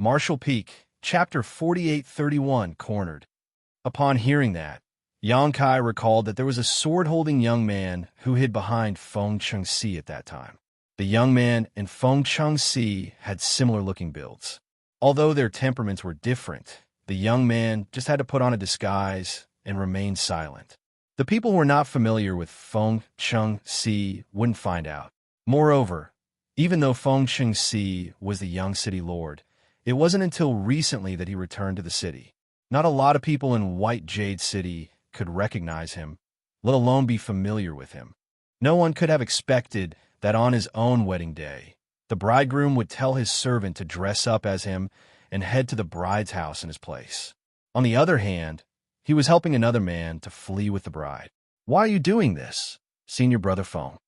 Martial Peak, Chapter 4831, Cornered. Upon hearing that, Xianxia recalled that there was a sword-holding young man who hid behind Feng Chengxi at that time. The young man and Feng Chengxi had similar-looking builds. Although their temperaments were different, the young man just had to put on a disguise and remain silent. The people who were not familiar with Feng Chengxi wouldn't find out. Moreover, even though Feng Chengxi was the young city lord, it wasn't until recently that he returned to the city. Not a lot of people in White Jade City could recognize him, let alone be familiar with him. No one could have expected that on his own wedding day, the bridegroom would tell his servant to dress up as him and head to the bride's house in his place. On the other hand, he was helping another man to flee with the bride. "Why are you doing this, senior brother Feng?"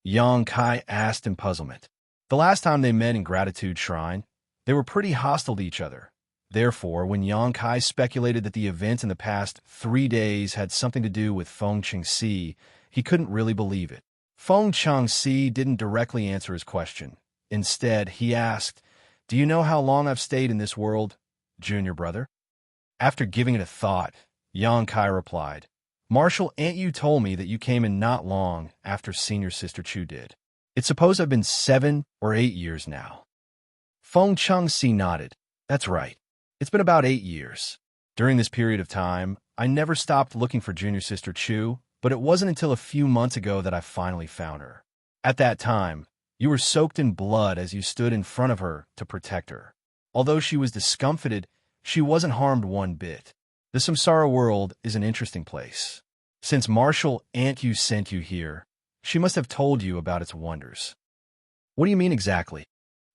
Xianxia asked in puzzlement. The last time they met in Gratitude Shrine, they were pretty hostile to each other. Therefore, when Xianxia speculated that the events in the past 3 days had something to do with Feng Chengxi, he couldn't really believe it. Feng Chengxi didn't directly answer his question. Instead, he asked, "Do you know how long I've stayed in this world, junior brother?" After giving it a thought, Xianxia replied, "Marshal, Aunt Yu told me that you came in not long after senior sister Chu did. It's supposed to have been 7 or 8 years now." Feng Chengxi nodded. "That's right. It's been about 8 years. During this period of time, I never stopped looking for junior sister Chu, but it wasn't until a few months ago that I finally found her. At that time, you were soaked in blood as you stood in front of her to protect her. Although she was discomfited, she wasn't harmed one bit. The Samsara world is an interesting place. Since Marshal Aunt Yu sent you here, she must have told you about its wonders." "What do you mean exactly?"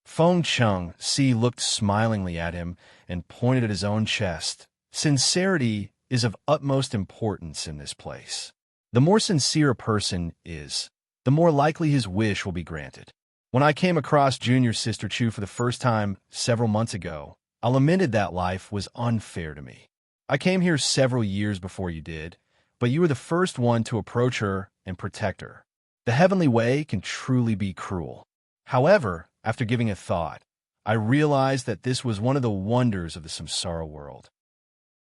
Feng Chengxi looked smilingly at him and pointed at his own chest. "Sincerity is of utmost importance in this place. The more sincere a person is, the more likely his wish will be granted. When I came across junior sister Chu for the first time several months ago, I lamented that life was unfair to me. I came here several years before you did, but you were the first one to approach her and protect her. The heavenly way can truly be cruel. However, after giving it thought, I realized that this was one of the wonders of the Samsara world."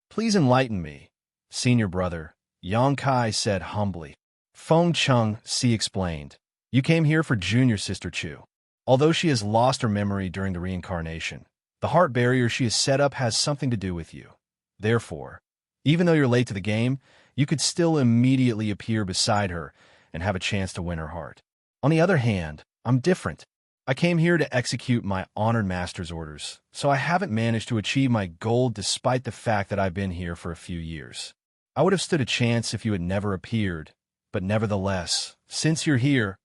"Please enlighten me, senior brother," Xianxia said humbly. Feng Chengxi explained, "You came here for junior sister Chu. Although she has lost her memory during the reincarnation, the heart barrier she has set up has something to do with you. Therefore, even though you're late to the game, you could still immediately appear beside her and have a chance to win her heart. On the other hand, I'm different. I came here to execute my honored master's orders, so I haven't managed to achieve my goal despite the fact that I've been here for a few years. I would have stood a chance if you had never appeared, but nevertheless, since you're here,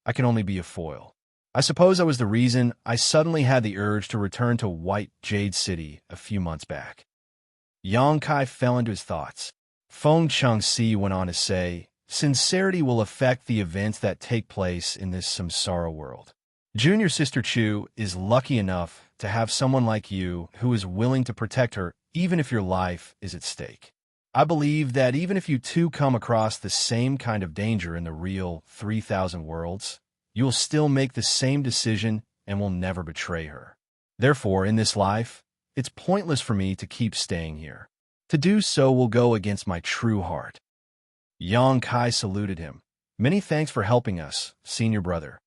I can only be a foil. I suppose that was the reason I suddenly had the urge to return to White Jade City a few months back." Xianxia fell into his thoughts. Feng Chengxi went on to say, "Sincerity will affect the events that take place in this samsara world. Junior sister Chu is lucky enough to have someone like you who is willing to protect her even if your life is at stake. I believe that even if you two come across the same kind of danger in the real 3,000 worlds, you will still make the same decision and will never betray her. Therefore, in this life, it's pointless for me to keep staying here. To do so will go against my true heart." Xianxia saluted him. "Many thanks for helping us, senior brother."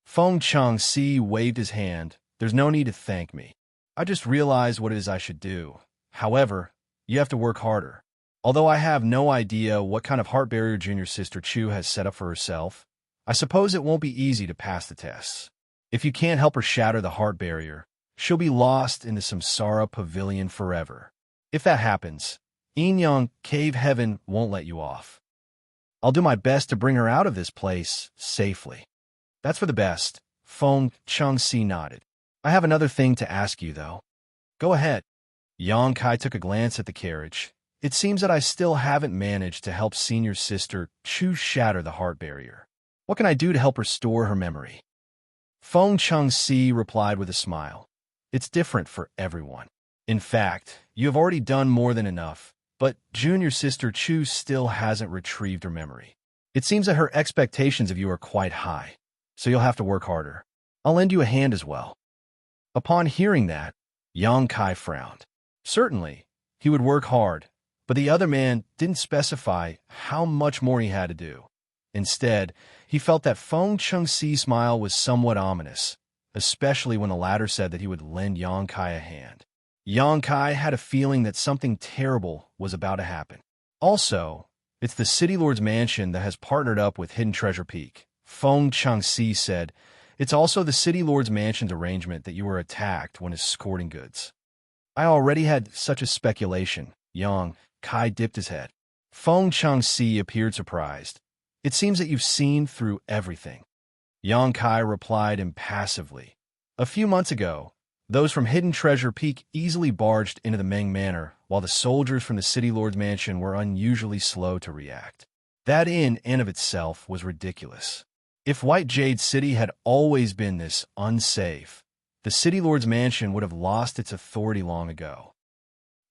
Feng Chengxi waved his hand. "There's no need to thank me. I just realized what it is I should do. However, you have to work harder. Although I have no idea what kind of heart barrier junior sister Chu has set up for herself, I suppose it won't be easy to pass the tests. If you can't help her shatter the heart barrier, she'll be lost in the Samsara Pavilion forever. If that happens, Inyang Cave Heaven won't let you off. I'll do my best to bring her out of this place safely." "That's for the best," Feng Chengxi nodded. "I have another thing to ask you, though." "Go ahead." Xianxia took a glance at the carriage. "It seems that I still haven't managed to help senior sister Chu shatter the heart barrier. What can I do to help restore her memory?" Feng Chengxi replied with a smile. "It's different for everyone. In fact, you have already done more than enough, but junior sister Chu still hasn't retrieved her memory. It seems that her expectations of you are quite high, so you'll have to work harder. I'll lend you a hand as well." Upon hearing that, Yang Kai frowned. Certainly, he would work hard, but the other man didn't specify how much more he had to do. Instead, he felt that Feng Chengxi's smile was somewhat ominous, especially when the latter said that he would lend Yang Kai a hand. Yang Kai had a feeling that something terrible was about to happen. Also, it's the City Lord's mansion that has partnered up with Hidden Treasure Peak. Feng Chengxi said, it's also the City Lord's mansion's arrangement that you were attacked when escorting goods. I already had such a speculation. Yang Kai dipped his head. Feng Chengxi appeared surprised. It seems that you've seen through everything. Yang Kai replied impassively. A few months ago, those from Hidden Treasure Peak easily barged into the Meng Manor, while the soldiers from the City Lord's mansion were unusually slow to react. That in and of itself was ridiculous. If White Jade City had always been this unsafe, the City Lord's mansion would have lost its authority long ago.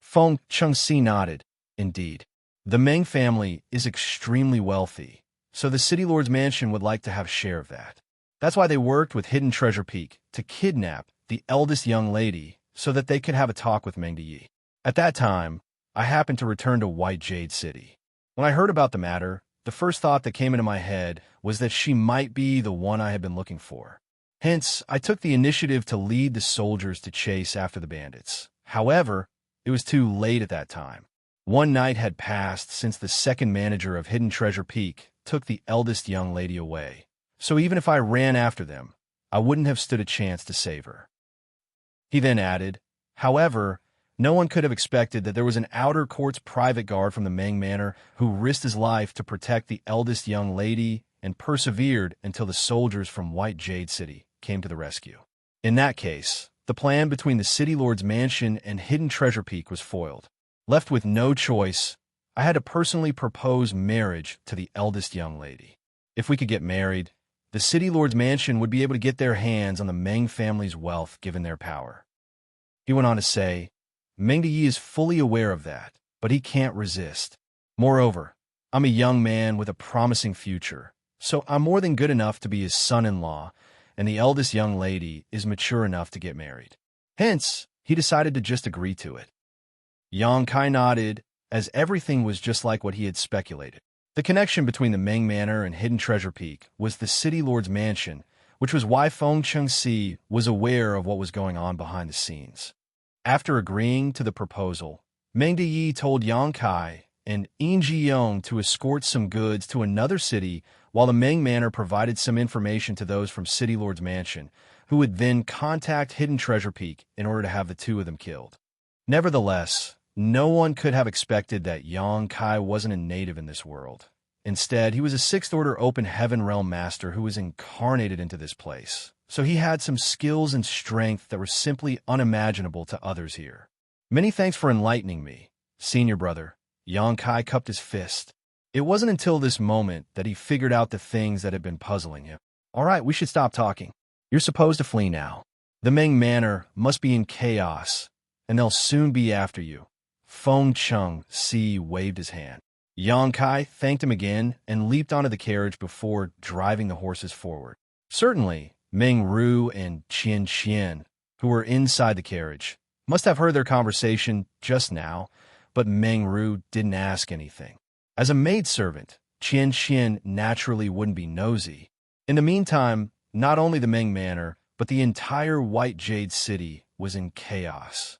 Feng Chengxi nodded. Indeed, the Meng family is extremely wealthy, so the City Lord's mansion would like to have a share of that. That's why they worked with Hidden Treasure Peak to kidnap the eldest young lady so that they could have a talk with Meng Yi. At that time, I happened to return to White Jade City. When I heard about the matter, the first thought that came into my head was that she might be the one I had been looking for. Hence, I took the initiative to lead the soldiers to chase after the bandits. However, it was too late at that time. One night had passed since the second manager of Hidden Treasure Peak took the eldest young lady away. So even if I ran after them, I wouldn't have stood a chance to save her. He then added, however, no one could have expected that there was an outer court's private guard from the Meng Manor who risked his life to protect the eldest young lady and persevered until the soldiers from White Jade City came to the rescue. In that case, the plan between the City Lord's mansion and Hidden Treasure Peak was foiled. Left with no choice, I had to personally propose marriage to the eldest young lady. If we could get married, the City Lord's mansion would be able to get their hands on the Meng family's wealth given their power. He went on to say, Meng Yi is fully aware of that, but he can't resist. Moreover, I'm a young man with a promising future, so I'm more than good enough to be his son-in-law, and the eldest young lady is mature enough to get married. Hence, he decided to just agree to it. Yang Kai nodded, as everything was just like what he had speculated. The connection between the Meng Manor and Hidden Treasure Peak was the City Lord's mansion, which was why Feng Chengxi was aware of what was going on behind the scenes. After agreeing to the proposal, Meng Yi told Yang Kai and Yin Jiyong to escort some goods to another city while the Meng Manor provided some information to those from City Lord's mansion, who would then contact Hidden Treasure Peak in order to have the two of them killed. Nevertheless, no one could have expected that Yang Kai wasn't a native in this world. Instead, he was a sixth-order open heaven realm master who was incarnated into this place, so he had some skills and strength that were simply unimaginable to others here. Many thanks for enlightening me, senior brother. Yang Kai cupped his fist. It wasn't until this moment that he figured out the things that had been puzzling him. All right, we should stop talking. You're supposed to flee now. The Meng Manor must be in chaos, and they'll soon be after you. Feng Chengxi waved his hand. Yang Kai thanked him again and leaped onto the carriage before driving the horses forward. Certainly, Meng Ru and Xianxia, who were inside the carriage, must have heard their conversation just now, but Meng Ru didn't ask anything. As a maidservant, Xianxia naturally wouldn't be nosy. In the meantime, not only the Meng Manor, but the entire White Jade City was in chaos.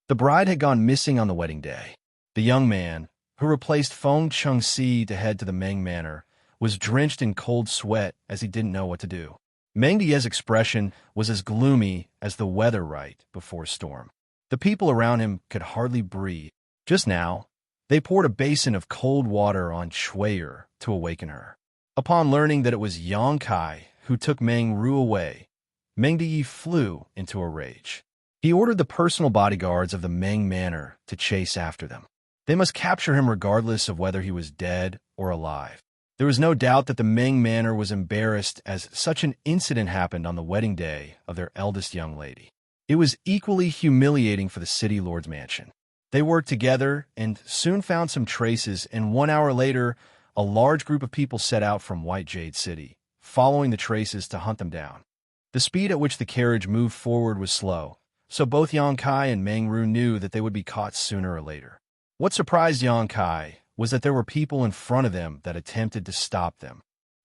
The bride had gone missing on the wedding day. The young man, who replaced Feng Chengxi to head to the Meng Manor, was drenched in cold sweat as he didn't know what to do. Meng Die's expression was as gloomy as the weather right before a storm. The people around him could hardly breathe. Just now, they poured a basin of cold water on Shui'er to awaken her. Upon learning that it was Yang Kai who took Meng Ru away, Meng Die flew into a rage. He ordered the personal bodyguards of the Meng Manor to chase after them. They must capture him regardless of whether he was dead or alive. There was no doubt that the Meng Manor was embarrassed as such an incident happened on the wedding day of their eldest young lady. It was equally humiliating for the City Lord's mansion. They worked together and soon found some traces, and 1 hour later, a large group of people set out from White Jade City, following the traces to hunt them down. The speed at which the carriage moved forward was slow, so both Yang Kai and Meng Ru knew that they would be caught sooner or later. What surprised Yang Kai was that there were people in front of them that attempted to stop them.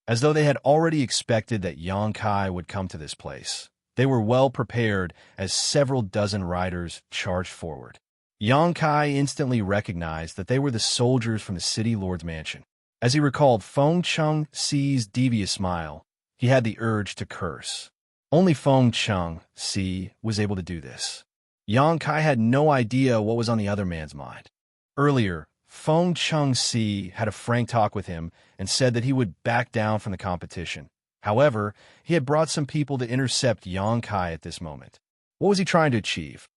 As though they had already expected that Yang Kai would come to this place, they were well prepared as several dozen riders charged forward. Yang Kai instantly recognized that they were the soldiers from the city lord's mansion. As he recalled Feng Chengxi's devious smile, he had the urge to curse. Only Feng Chengxi was able to do this. Yang Kai had no idea what was on the other man's mind. Earlier, Feng Chengxi had a frank talk with him and said that he would back down from the competition. However, he had brought some people to intercept Yang Kai at this moment. What was he trying to achieve?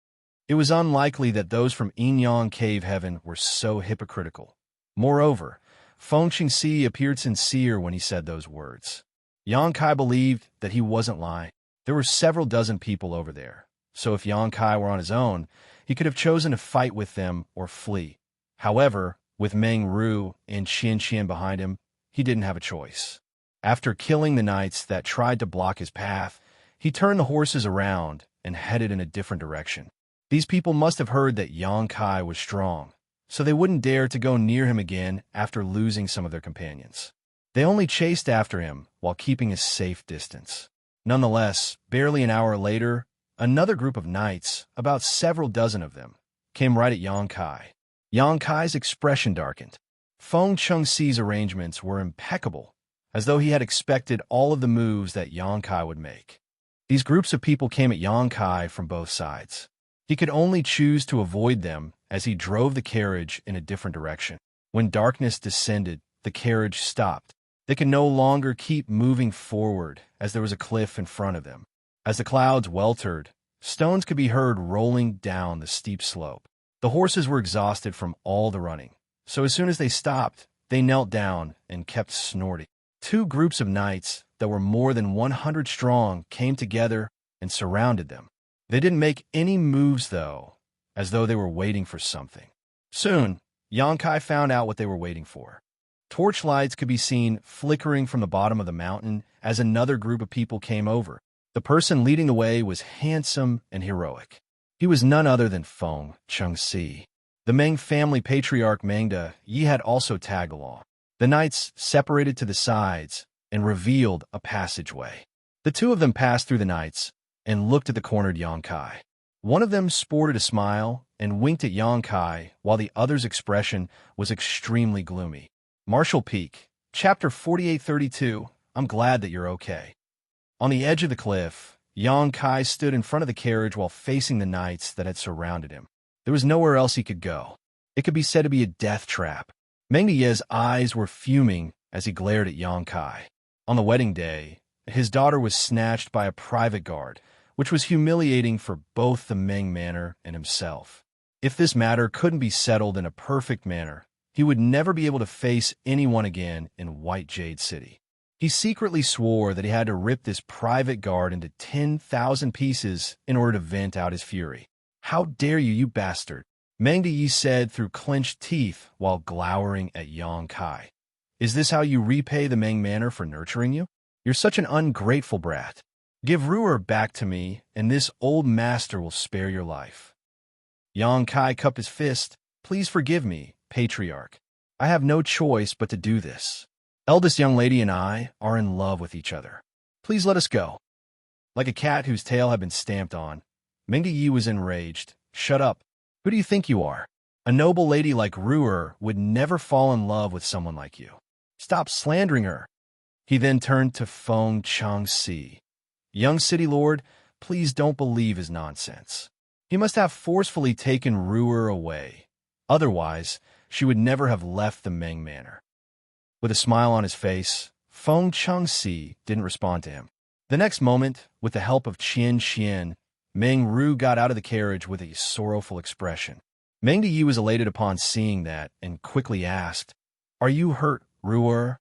It was unlikely that those from Yin-Yang Cave Heaven were so hypocritical. Moreover, Feng Chengxi appeared sincere when he said those words. Yang Kai believed that he wasn't lying. There were several dozen people over there, so if Yang Kai were on his own, he could have chosen to fight with them or flee. However, with Meng Ru and Xianxia behind him, he didn't have a choice. After killing the knights that tried to block his path, he turned the horses around and headed in a different direction. These people must have heard that Yang Kai was strong, so they wouldn't dare to go near him again after losing some of their companions. They only chased after him while keeping a safe distance. Nonetheless, barely an hour later, another group of knights, about several dozen of them, came right at Yang Kai. Yang Kai's expression darkened. Feng Chengxi's arrangements were impeccable, as though he had expected all of the moves that Yang Kai would make. These groups of people came at Yang Kai from both sides. He could only choose to avoid them as he drove the carriage in a different direction. When darkness descended, the carriage stopped. They could no longer keep moving forward as there was a cliff in front of them. As the clouds weltered, stones could be heard rolling down the steep slope. The horses were exhausted from all the running, so as soon as they stopped, they knelt down and kept snorting. Two groups of knights that were more than 100 strong came together and surrounded them. They didn't make any moves, though, as though they were waiting for something. Soon, Yang Kai found out what they were waiting for. Torchlights could be seen flickering from the bottom of the mountain as another group of people came over. The person leading the way was handsome and heroic. He was none other than Feng Chengxi. The Meng family patriarch Mengda Yi had also tagged along. The knights separated to the sides and revealed a passageway. The two of them passed through the knights and looked at the cornered Yang Kai. One of them sported a smile and winked at Yang Kai, while the other's expression was extremely gloomy. Martial Peak, Chapter 4832, I'm glad that you're okay. On the edge of the cliff, Yang Kai stood in front of the carriage while facing the knights that had surrounded him. There was nowhere else he could go. It could be said to be a death trap. Meng Ye's eyes were fuming as he glared at Yang Kai. On the wedding day, his daughter was snatched by a private guard, which was humiliating for both the Meng Manor and himself. If this matter couldn't be settled in a perfect manner, he would never be able to face anyone again in White Jade City. He secretly swore that he had to rip this private guard into 10,000 pieces in order to vent out his fury. How dare you, you bastard! Meng Yi said through clenched teeth while glowering at Yang Kai. Is this how you repay the Meng Manor for nurturing you? You're such an ungrateful brat. Give Ruer back to me, and this old master will spare your life. Yang Kai cupped his fist. Please forgive me, patriarch. I have no choice but to do this. Eldest young lady and I are in love with each other. Please let us go. Like a cat whose tail had been stamped on, Meng Yi was enraged. Shut up. Who do you think you are? A noble lady like Ruer would never fall in love with someone like you. Stop slandering her. He then turned to Feng Chengxi. Young city lord, please don't believe his nonsense. He must have forcefully taken Ruer away. Otherwise, she would never have left the Meng Manor. With a smile on his face, Feng Chengxi didn't respond to him. The next moment, with the help of Xianxia, Meng Ru got out of the carriage with a sorrowful expression. Meng Yi was elated upon seeing that and quickly asked, Are you hurt, Ruer?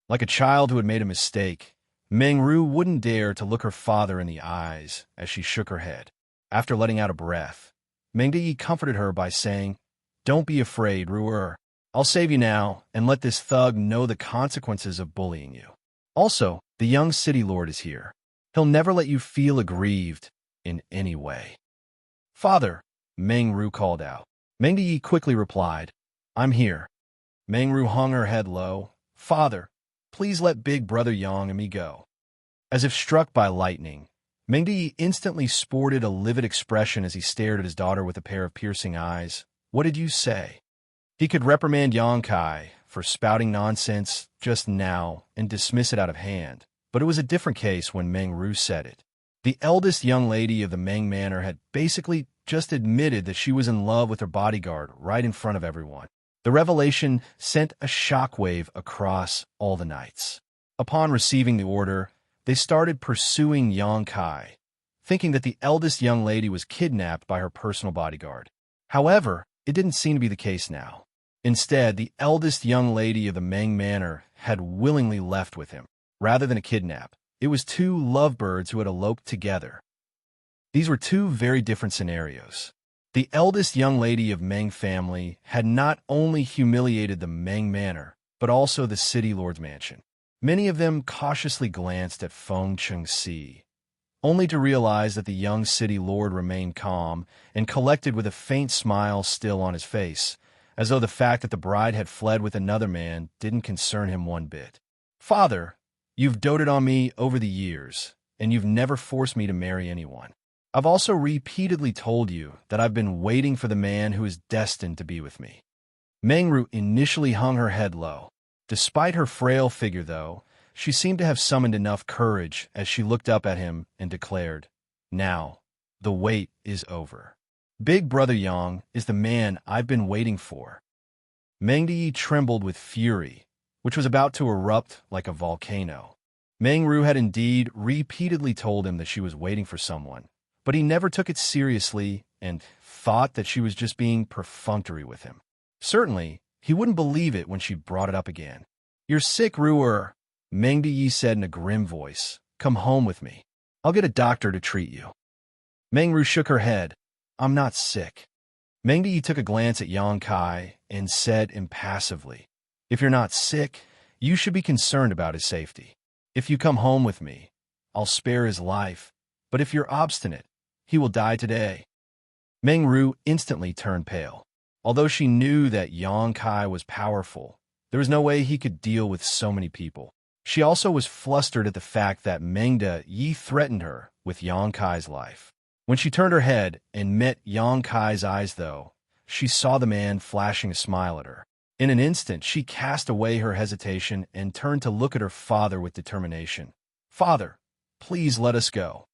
Like a child who had made a mistake, Meng Ru wouldn't dare to look her father in the eyes as she shook her head. After letting out a breath, Meng Yi comforted her by saying, Don't be afraid, Ruer. I'll save you now and let this thug know the consequences of bullying you. Also, the young city lord is here. He'll never let you feel aggrieved in any way. "Father," Meng Ru called out. Meng Yi quickly replied, "I'm here." Meng Ru hung her head low. "Father, please let big brother Yang and me go." As if struck by lightning, Meng Yi instantly sported a livid expression as he stared at his daughter with a pair of piercing eyes. "What did you say?" He could reprimand Yang Kai for spouting nonsense just now and dismiss it out of hand, but it was a different case when Meng Ru said it. The eldest young lady of the Meng Manor had basically just admitted that she was in love with her bodyguard right in front of everyone. The revelation sent a shockwave across all the knights. Upon receiving the order, they started pursuing Yang Kai, thinking that the eldest young lady was kidnapped by her personal bodyguard. However, it didn't seem to be the case now. Instead, the eldest young lady of the Meng Manor had willingly left with him. Rather than a kidnap, it was two lovebirds who had eloped together. These were two very different scenarios. The eldest young lady of Meng family had not only humiliated the Meng Manor, but also the city lord's mansion. Many of them cautiously glanced at Feng Xianxia, only to realize that the young city lord remained calm and collected with a faint smile still on his face, as though the fact that the bride had fled with another man didn't concern him one bit. "Father, you've doted on me over the years, and you've never forced me to marry anyone. I've also repeatedly told you that I've been waiting for the man who is destined to be with me." Meng Ru initially hung her head low. Despite her frail figure, though, she seemed to have summoned enough courage as she looked up at him and declared, "Now, the wait is over. Big brother Yang is the man I've been waiting for." Meng Yi trembled with fury, which was about to erupt like a volcano. Meng Ru had indeed repeatedly told him that she was waiting for someone, but he never took it seriously and thought that she was just being perfunctory with him. Certainly, he wouldn't believe it when she brought it up again. "You're sick, Ruer," Meng Yi said in a grim voice. "Come home with me. I'll get a doctor to treat you." Meng Ru shook her head. "I'm not sick." Meng Yi took a glance at Yang Kai and said impassively, "If you're not sick, you should be concerned about his safety. If you come home with me, I'll spare his life, but if you're obstinate, he will die today." Meng Ru instantly turned pale. Although she knew that Yang Kai was powerful, there was no way he could deal with so many people. She also was flustered at the fact that Meng Yi threatened her with Yang Kai's life. When she turned her head and met Yang Kai's eyes, though, she saw the man flashing a smile at her. In an instant, she cast away her hesitation and turned to look at her father with determination. "Father, please let us go."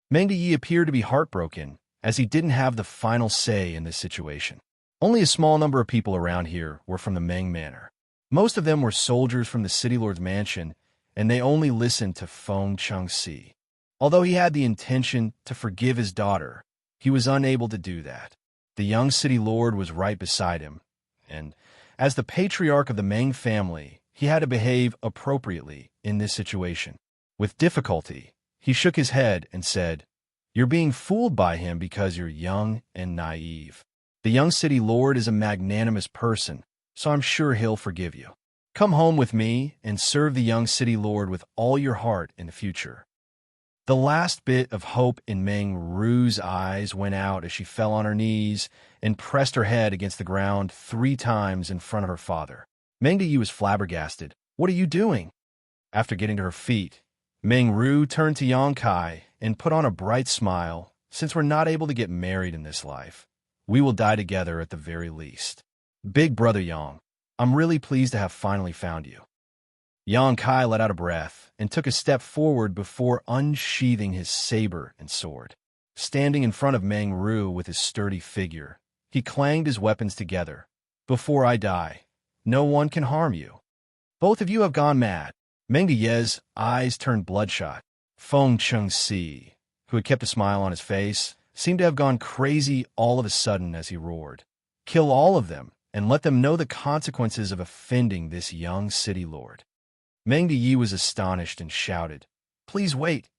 Meng Yi appeared to be heartbroken, as he didn't have the final say in this situation. Only a small number of people around here were from the Meng Manor. Most of them were soldiers from the city lord's mansion, and they only listened to Feng Xianxia. Although he had the intention to forgive his daughter, he was unable to do that. The young city lord was right beside him, and as the patriarch of the Meng family, he had to behave appropriately in this situation. With difficulty, he shook his head and said, "You're being fooled by him because you're young and naive. The young city lord is a magnanimous person, so I'm sure he'll forgive you. Come home with me and serve the young city lord with all your heart in the future." The last bit of hope in Meng Ru's eyes went out as she fell on her knees and pressed her head against the ground 3 times in front of her father. Meng Yi was flabbergasted. "What are you doing?" After getting to her feet, Meng Ru turned to Yang Kai and put on a bright smile. "Since we're not able to get married in this life, we will die together at the very least. Big brother Yang, I'm really pleased to have finally found you." Yang Kai let out a breath and took a step forward before unsheathing his saber and sword. Standing in front of Meng Ru with his sturdy figure, he clanged his weapons together. "Before I die, no one can harm you. Both of you have gone mad." Meng Ye's eyes turned bloodshot. Feng Xianxia, who had kept a smile on his face, seemed to have gone crazy all of a sudden as he roared. "Kill all of them and let them know the consequences of offending this young city lord." Meng Yi was astonished and shouted, "Please wait,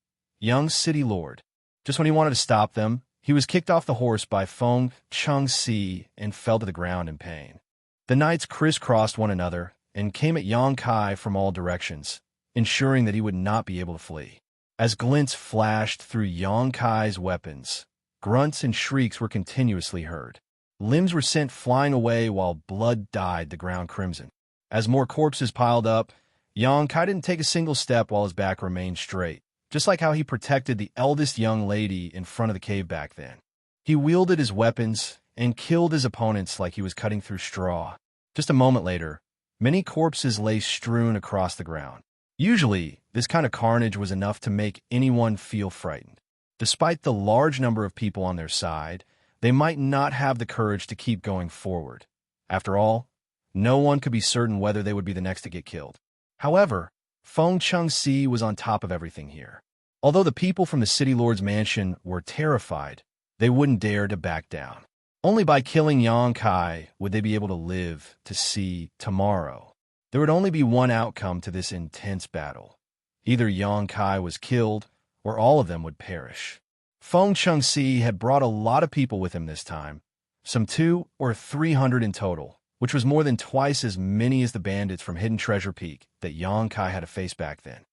young city lord." Just when he wanted to stop them, he was kicked off the horse by Feng Xianxia and fell to the ground in pain. The knights crisscrossed one another and came at Yang Kai from all directions, ensuring that he would not be able to flee. As glints flashed through Yang Kai's weapons, Grunts and shrieks were continuously heard. Limbs were sent flying away while blood dyed the ground crimson. As more corpses piled up, Xianxia didn't take a single step while his back remained straight, just like how he protected the eldest young lady in front of the cave back then. He wielded his weapons and killed his opponents like he was cutting through straw. Just a moment later, many corpses lay strewn across the ground. Usually, this kind of carnage was enough to make anyone feel frightened. Despite the large number of people on their side, they might not have the courage to keep going forward. After all, no one could be certain whether they would be the next to get killed. However, Xianxia was on top of everything here. Although the people from the city lord's mansion were terrified, they wouldn't dare to back down. Only by killing Xianxia would they be able to live to see tomorrow. There would only be one outcome to this intense battle. Either Xianxia was killed, or all of them would perish. Xianxia had brought a lot of people with him this time, some 200 or 300 in total, which was more than twice as many as the bandits from Hidden Treasure Peak that Xianxia had to face back then.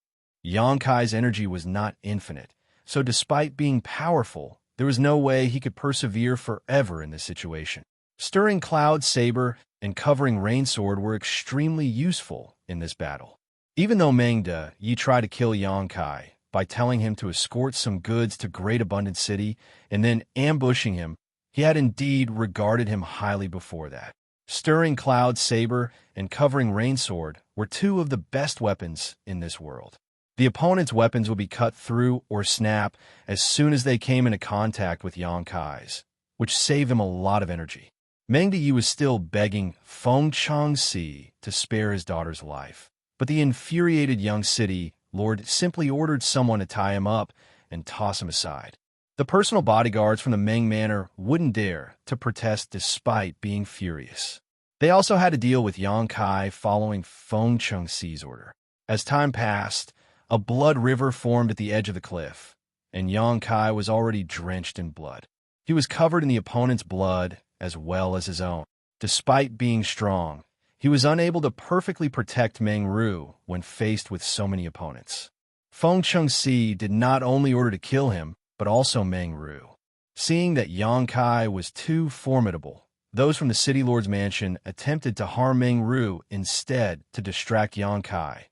Xianxia's energy was not infinite, so despite being powerful, there was no way he could persevere forever in this situation. Stirring Cloud Saber and Covering Rain Sword were extremely useful in this battle. Even though Meng De Yi tried to kill Xianxia by telling him to escort some goods to Great Abundant City and then ambushing him, he had indeed regarded him highly before that. Stirring Cloud Saber and Covering Rain Sword were two of the best weapons in this world. The opponent's weapons would be cut through or snap as soon as they came into contact with Xianxia's, which saved him a lot of energy. Meng De Yi was still begging Xianxia to spare his daughter's life, but the infuriated young city lord simply ordered someone to tie him up and toss him aside. The personal bodyguards from the Meng Manor wouldn't dare to protest despite being furious. They also had to deal with Xianxia following Xia's order. As time passed, a blood river formed at the edge of the cliff, and Xianxia was already drenched in blood. He was covered in the opponent's blood as well as his own. Despite being strong, he was unable to perfectly protect Meng Ru when faced with so many opponents. Xianxia did not only order to kill him, but also Meng Ru. Seeing that Xianxia was too formidable, those from the city lord's mansion attempted to harm Meng Ru instead to distract Xianxia,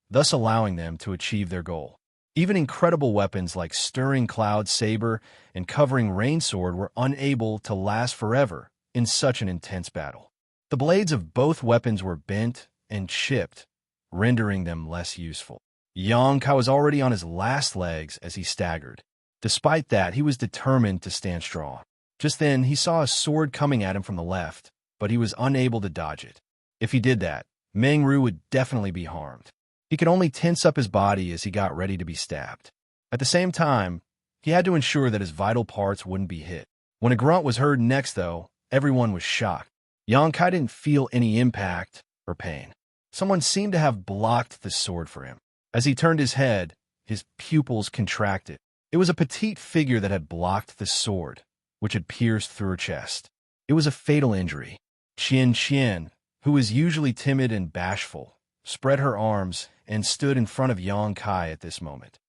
thus allowing them to achieve their goal. Even incredible weapons like Stirring Cloud Saber and Covering Rain Sword were unable to last forever in such an intense battle. The blades of both weapons were bent and chipped, rendering them less useful. Xianxia was already on his last legs as he staggered. Despite that, he was determined to stand strong. Just then, he saw a sword coming at him from the left, but he was unable to dodge it. If he did that, Meng Ru would definitely be harmed. He could only tense up his body as he got ready to be stabbed. At the same time, he had to ensure that his vital parts wouldn't be hit. When a grunt was heard next, though, everyone was shocked. Xianxia didn't feel any impact or pain. Someone seemed to have blocked the sword for him. As he turned his head, his pupils contracted. It was a petite figure that had blocked the sword, which had pierced through her chest. It was a fatal injury. Xianxia, who was usually timid and bashful, spread her arms and stood in front of Xianxia at this moment.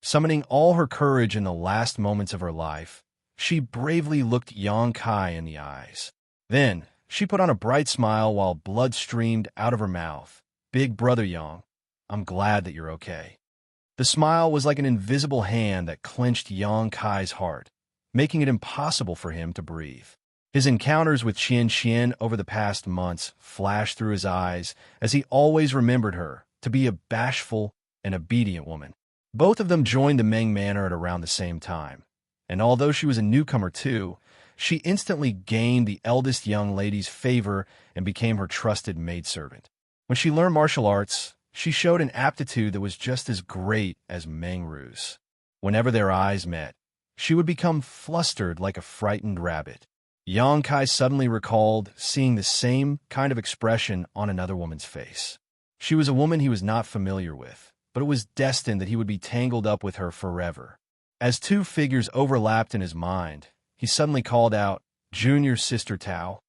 Summoning all her courage in the last moments of her life, she bravely looked Xianxia in the eyes. Then, she put on a bright smile while blood streamed out of her mouth. "Big brother Yang, I'm glad that you're okay." The smile was like an invisible hand that clenched Xianxia's heart, making it impossible for him to breathe. His encounters with Xianxia over the past months flashed through his eyes as he always remembered her to be a bashful and obedient woman. Both of them joined the Meng Manor at around the same time, and although she was a newcomer too, she instantly gained the eldest young lady's favor and became her trusted maidservant. When she learned martial arts, she showed an aptitude that was just as great as Meng Ru's. Whenever their eyes met, she would become flustered like a frightened rabbit. Xianxia suddenly recalled seeing the same kind of expression on another woman's face. She was a woman he was not familiar with, but it was destined that he would be tangled up with her forever. As two figures overlapped in his mind, he suddenly called out, "Junior Sister Tao."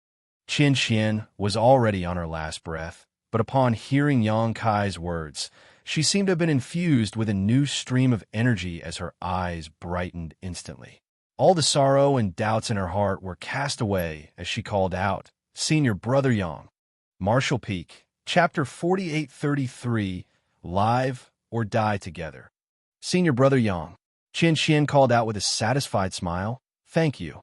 Xianxia was already on her last breath, but upon hearing Xianxia's words, she seemed to have been infused with a new stream of energy as her eyes brightened instantly. All the sorrow and doubts in her heart were cast away as she called out, "Senior Brother Yang." Martial Peak, Chapter 4833, Live or Die Together. "Senior Brother Yang." Xianxia called out with a satisfied smile, "Thank you."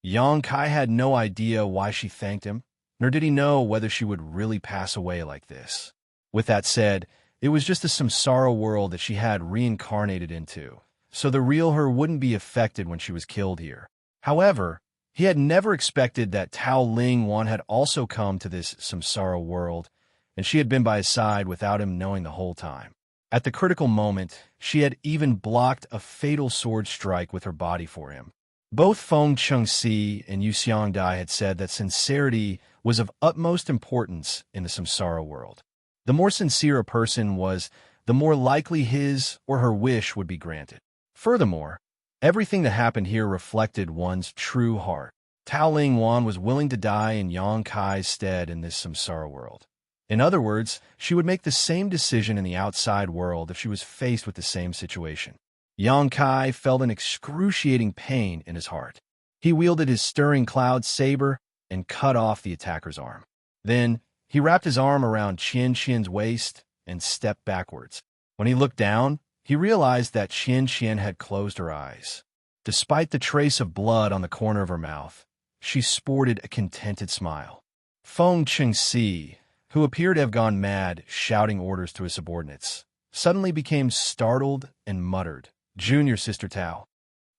Yang Kai had no idea why she thanked him, nor did he know whether she would really pass away like this. With that said, it was just a samsara world that she had reincarnated into, so the real her wouldn't be affected when she was killed here. However, he had never expected that Tao Ling Wan had also come to this samsara world, and she had been by his side without him knowing the whole time. At the critical moment, she had even blocked a fatal sword strike with her body for him. Both Feng Chengxi and Yu Xiangdai had said that sincerity was of utmost importance in the samsara world. The more sincere a person was, the more likely his or her wish would be granted. Furthermore, everything that happened here reflected one's true heart. Tao Ling Wan was willing to die in Yang Kai's stead in this samsara world. In other words, she would make the same decision in the outside world if she was faced with the same situation. Yang Kai felt an excruciating pain in his heart. He wielded his stirring cloud saber and cut off the attacker's arm. Then, he wrapped his arm around Xianxia's waist and stepped backwards. When he looked down, he realized that Xianxia had closed her eyes. Despite the trace of blood on the corner of her mouth, she sported a contented smile. Feng Chengxi, who appeared to have gone mad shouting orders to his subordinates, suddenly became startled and muttered, "Junior Sister Tao."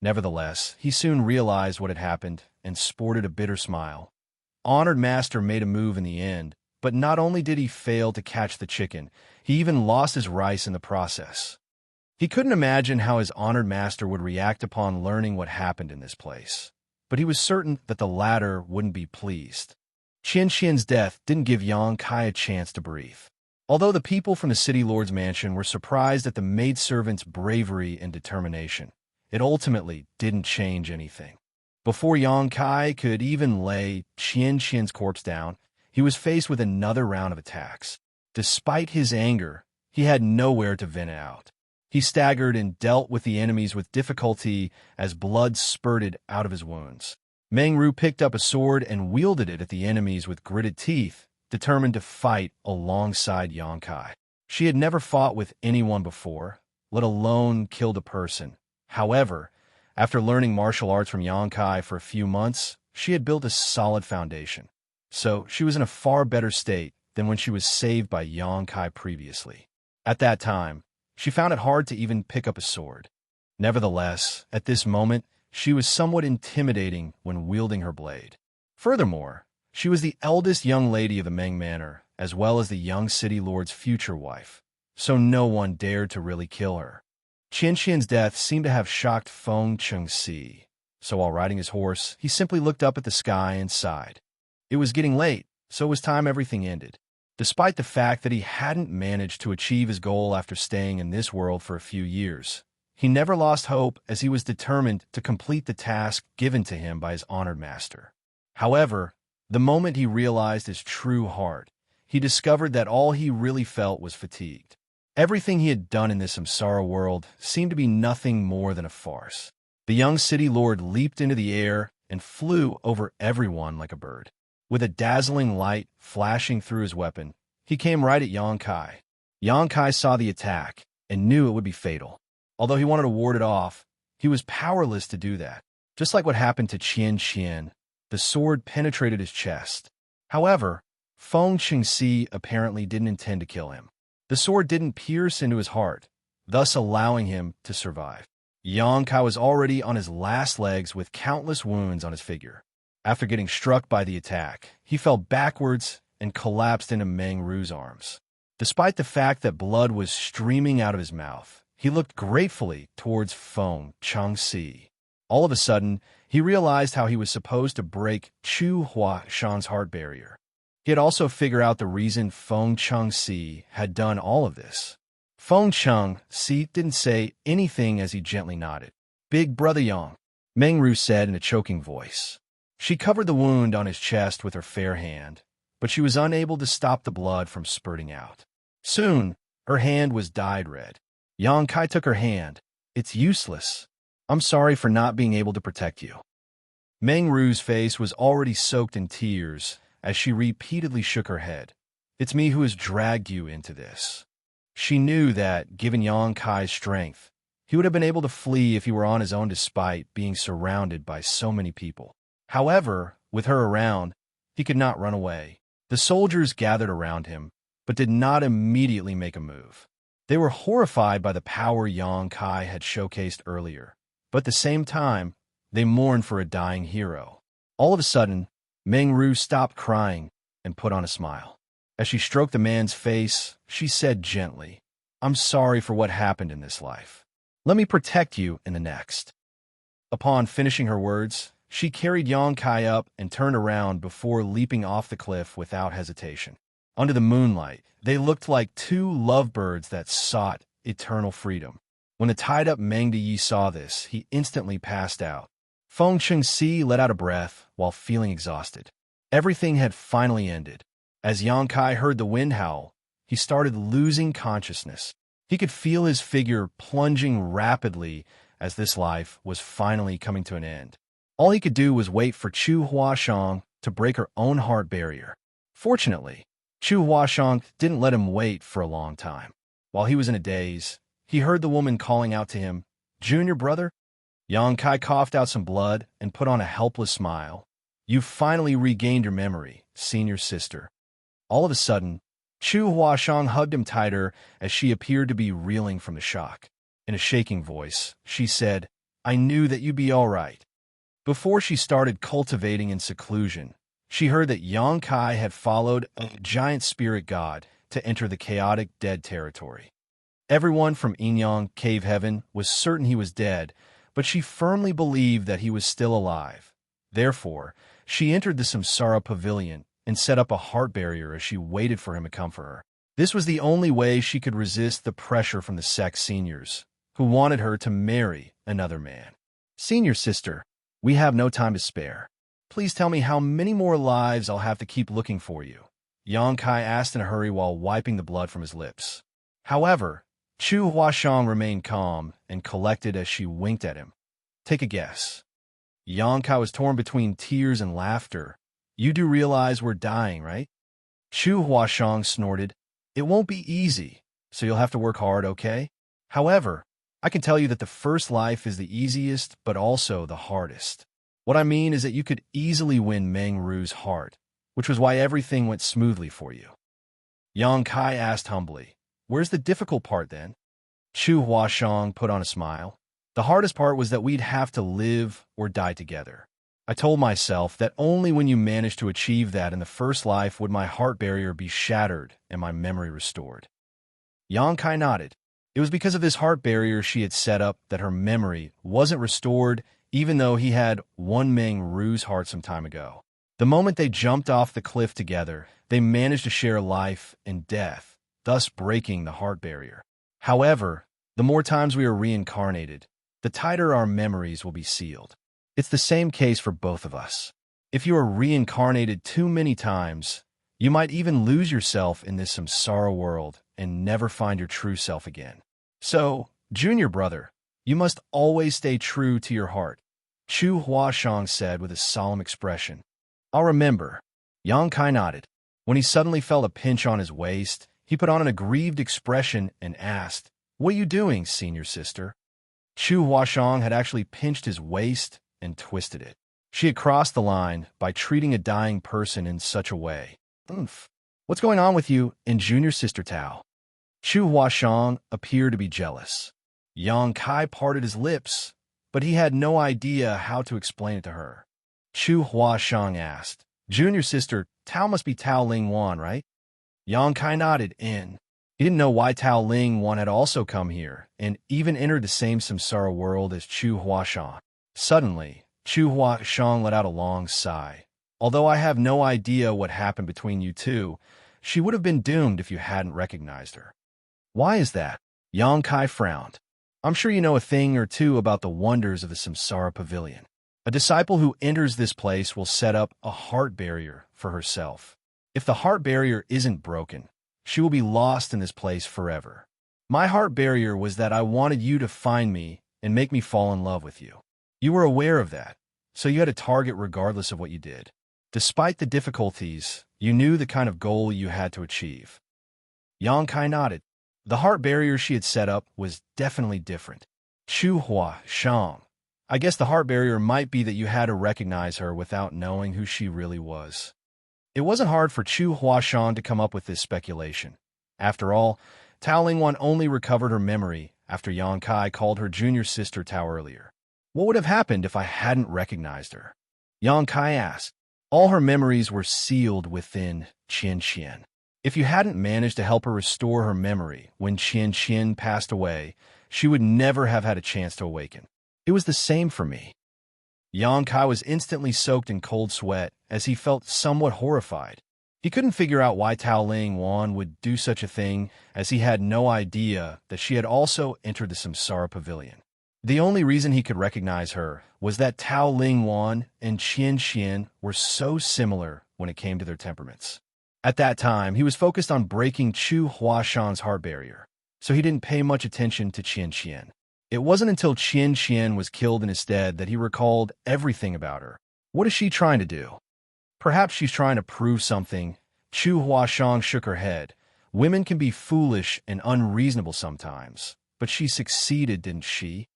Nevertheless, he soon realized what had happened and sported a bitter smile. Honored Master made a move in the end, but not only did he fail to catch the chicken, he even lost his rice in the process. He couldn't imagine how his honored master would react upon learning what happened in this place, but he was certain that the latter wouldn't be pleased. Xianxian's death didn't give Yang Kai a chance to breathe. Although the people from the city lord's mansion were surprised at the maidservant's bravery and determination, it ultimately didn't change anything. Before Yang Kai could even lay Xianxian's corpse down, he was faced with another round of attacks. Despite his anger, he had nowhere to vent it out. He staggered and dealt with the enemies with difficulty as blood spurted out of his wounds. Meng Ru picked up a sword and wielded it at the enemies with gritted teeth, determined to fight alongside Yang Kai. She had never fought with anyone before, let alone killed a person. However, after learning martial arts from Yang Kai for a few months, she had built a solid foundation. So she was in a far better state than when she was saved by Yang Kai previously. At that time, she found it hard to even pick up a sword. Nevertheless, at this moment, she was somewhat intimidating when wielding her blade. Furthermore, she was the eldest young lady of the Meng Manor, as well as the young city lord's future wife, so no one dared to really kill her. Xianxian's death seemed to have shocked Feng Chengxi, so while riding his horse, he simply looked up at the sky and sighed. It was getting late, so it was time everything ended. Despite the fact that he hadn't managed to achieve his goal after staying in this world for a few years, he never lost hope as he was determined to complete the task given to him by his honored master. However, the moment he realized his true heart, he discovered that all he really felt was fatigued. Everything he had done in this samsara world seemed to be nothing more than a farce. The young city lord leaped into the air and flew over everyone like a bird. With a dazzling light flashing through his weapon, he came right at Yang Kai. Yang Kai saw the attack and knew it would be fatal. Although he wanted to ward it off, he was powerless to do that. Just like what happened to Xianxian, the sword penetrated his chest. However, Feng Chengxi apparently didn't intend to kill him. The sword didn't pierce into his heart, thus allowing him to survive. Yang Kai was already on his last legs with countless wounds on his figure. After getting struck by the attack, he fell backwards and collapsed into Meng Ru's arms. Despite the fact that blood was streaming out of his mouth, he looked gratefully towards Feng Chengxi. All of a sudden, he realized how he was supposed to break Chu Hua Shan's heart barrier. He had also figured out the reason Feng Chengxi had done all of this. Feng Chengxi didn't say anything as he gently nodded. "Big Brother Yang," Meng Ru said in a choking voice. She covered the wound on his chest with her fair hand, but she was unable to stop the blood from spurting out. Soon, her hand was dyed red. Yang Kai took her hand. "It's useless." I'm sorry for not being able to protect you. Meng Ru's face was already soaked in tears as she repeatedly shook her head. It's me who has dragged you into this. She knew that, given Yang Kai's strength, he would have been able to flee if he were on his own despite being surrounded by so many people. However, with her around, he could not run away. The soldiers gathered around him, but did not immediately make a move. They were horrified by the power Yang Kai had showcased earlier, but at the same time, they mourned for a dying hero. All of a sudden, Meng Ru stopped crying and put on a smile. As she stroked the man's face, she said gently, I'm sorry for what happened in this life. Let me protect you in the next. Upon finishing her words, she carried Yang Kai up and turned around before leaping off the cliff without hesitation. Under the moonlight, they looked like two lovebirds that sought eternal freedom. When the tied-up Meng Yi saw this, he instantly passed out. Feng Xianxia let out a breath while feeling exhausted. Everything had finally ended. As Yang Kai heard the wind howl, he started losing consciousness. He could feel his figure plunging rapidly as this life was finally coming to an end. All he could do was wait for Chu Huashang to break her own heart barrier. Fortunately, Chu Huashang didn't let him wait for a long time. While he was in a daze, he heard the woman calling out to him, Junior brother? Yang Kai coughed out some blood and put on a helpless smile. You've finally regained your memory, senior sister. All of a sudden, Chu Huashang hugged him tighter as she appeared to be reeling from the shock. In a shaking voice, she said, I knew that you'd be all right. Before she started cultivating in seclusion, she heard that Yang Kai had followed a giant spirit god to enter the chaotic dead territory. Everyone from Inyang Cave Heaven was certain he was dead, but she firmly believed that he was still alive. Therefore, she entered the Samsara Pavilion and set up a heart barrier as she waited for him to come for her. This was the only way she could resist the pressure from the sect seniors, who wanted her to marry another man. Senior sister, we have no time to spare. Please tell me how many more lives I'll have to keep looking for you. Yang Kai asked in a hurry while wiping the blood from his lips. However, Chu Huashang remained calm and collected as she winked at him. Take a guess. Yang Kai was torn between tears and laughter. You do realize we're dying, right? Chu Huashang snorted. It won't be easy, so you'll have to work hard, okay? However, I can tell you that the first life is the easiest, but also the hardest. What I mean is that you could easily win Meng Ru's heart, which was why everything went smoothly for you. Yang Kai asked humbly, where's the difficult part then? Chu Huashang put on a smile. The hardest part was that we'd have to live or die together. I told myself that only when you managed to achieve that in the first life would my heart barrier be shattered and my memory restored. Yang Kai nodded. It was because of this heart barrier she had set up that her memory wasn't restored even though he had won Meng Ru's heart some time ago. The moment they jumped off the cliff together, they managed to share life and death, thus breaking the heart barrier. However, the more times we are reincarnated, the tighter our memories will be sealed. It's the same case for both of us. If you are reincarnated too many times, you might even lose yourself in this samsara world and never find your true self again. So, junior brother, you must always stay true to your heart, Chu Huashang said with a solemn expression. I'll remember. Yang Kai nodded. When he suddenly felt a pinch on his waist, he put on an aggrieved expression and asked, What are you doing, senior sister? Chu Huashang had actually pinched his waist and twisted it. She had crossed the line by treating a dying person in such a way. What's going on with you and junior sister Tao? Chu Huashang appeared to be jealous. Yang Kai parted his lips, but he had no idea how to explain it to her. Chu Huashang asked, Junior sister, Tao must be Tao Ling Wan, right? Yang Kai nodded in. He didn't know why Tao Ling Wan had also come here, and even entered the same samsara world as Chu Huashang. Suddenly, Chu Huashang let out a long sigh. Although I have no idea what happened between you two, she would have been doomed if you hadn't recognized her. Why is that? Yang Kai frowned. I'm sure you know a thing or two about the wonders of the Samsara Pavilion. A disciple who enters this place will set up a heart barrier for herself. If the heart barrier isn't broken, she will be lost in this place forever. My heart barrier was that I wanted you to find me and make me fall in love with you. You were aware of that, so you had a target regardless of what you did. Despite the difficulties, you knew the kind of goal you had to achieve. Yang Kai nodded. The heart barrier she had set up was definitely different. Chu Hua Shang. I guess the heart barrier might be that you had to recognize her without knowing who she really was. It wasn't hard for Chu Huashan to come up with this speculation. After all, Tao Lingwan only recovered her memory after Yang Kai called her junior sister Tao earlier. What would have happened if I hadn't recognized her? Yang Kai asked. All her memories were sealed within Xianxia. If you hadn't managed to help her restore her memory when Xianxia passed away, she would never have had a chance to awaken. It was the same for me. Yang Kai was instantly soaked in cold sweat as he felt somewhat horrified. He couldn't figure out why Tao Lingwan would do such a thing, as he had no idea that she had also entered the Samsara Pavilion. The only reason he could recognize her was that Tao Lingwan and Xianxian were so similar when it came to their temperaments. At that time, he was focused on breaking Chu Huashan's heart barrier, so he didn't pay much attention to Xianxian. It wasn't until Xianxian was killed in his stead that he recalled everything about her. What is she trying to do? Perhaps she's trying to prove something. Chu Huashang shook her head. Women can be foolish and unreasonable sometimes, but she succeeded, didn't she?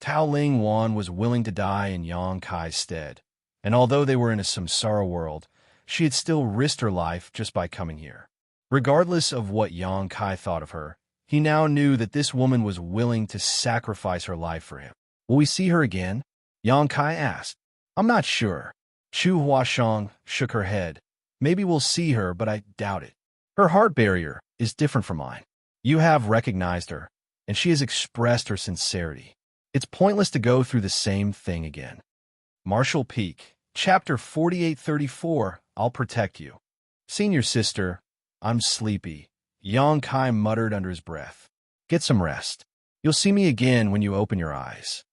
Tao Lingwan was willing to die in Yang Kai's stead, and although they were in a samsara world, she had still risked her life just by coming here. Regardless of what Yang Kai thought of her, he now knew that this woman was willing to sacrifice her life for him. Will we see her again? Yang Kai asked. I'm not sure. Chu Huashang shook her head. Maybe we'll see her, but I doubt it. Her heart barrier is different from mine. You have recognized her, and she has expressed her sincerity. It's pointless to go through the same thing again. Marshall Peak, Chapter 4834, I'll protect you. Senior sister, I'm sleepy. Yang Kai muttered under his breath. Get some rest. You'll see me again when you open your eyes.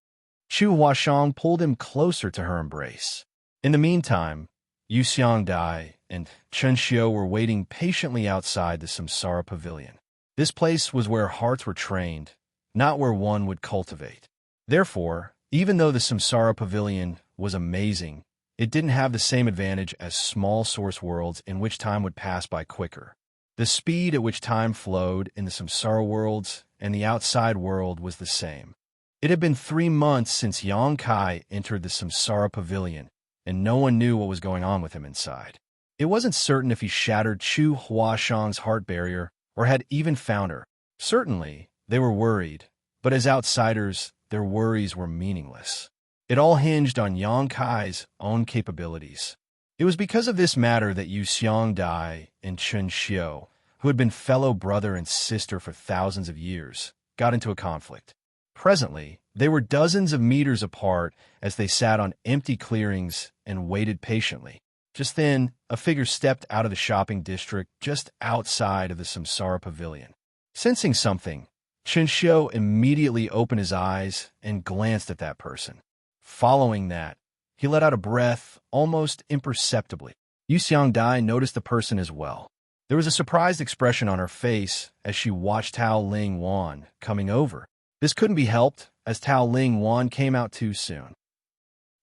Chu Huashang pulled him closer to her embrace. In the meantime, Yu Xiangdai and Chen Xiao were waiting patiently outside the Samsara Pavilion. This place was where hearts were trained, not where one would cultivate. Therefore, even though the Samsara Pavilion was amazing, it didn't have the same advantage as small source worlds in which time would pass by quicker. The speed at which time flowed in the Samsara worlds and the outside world was the same. It had been 3 months since Yang Kai entered the Samsara Pavilion, and no one knew what was going on with him inside. It wasn't certain if he shattered Chu Huashang's heart barrier or had even found her. Certainly, they were worried, but as outsiders, their worries were meaningless. It all hinged on Yang Kai's own capabilities. It was because of this matter that Yu Xiangdai and Chen Xiao, who had been fellow brother and sister for thousands of years, got into a conflict. Presently, they were dozens of meters apart as they sat on empty clearings and waited patiently. Just then, a figure stepped out of the shopping district just outside of the Samsara Pavilion. Sensing something, Chen Xiao immediately opened his eyes and glanced at that person. Following that, he let out a breath almost imperceptibly. Yu Xiangdai noticed the person as well. There was a surprised expression on her face as she watched Tao Lingwan coming over. This couldn't be helped, as Tao Lingwan came out too soon.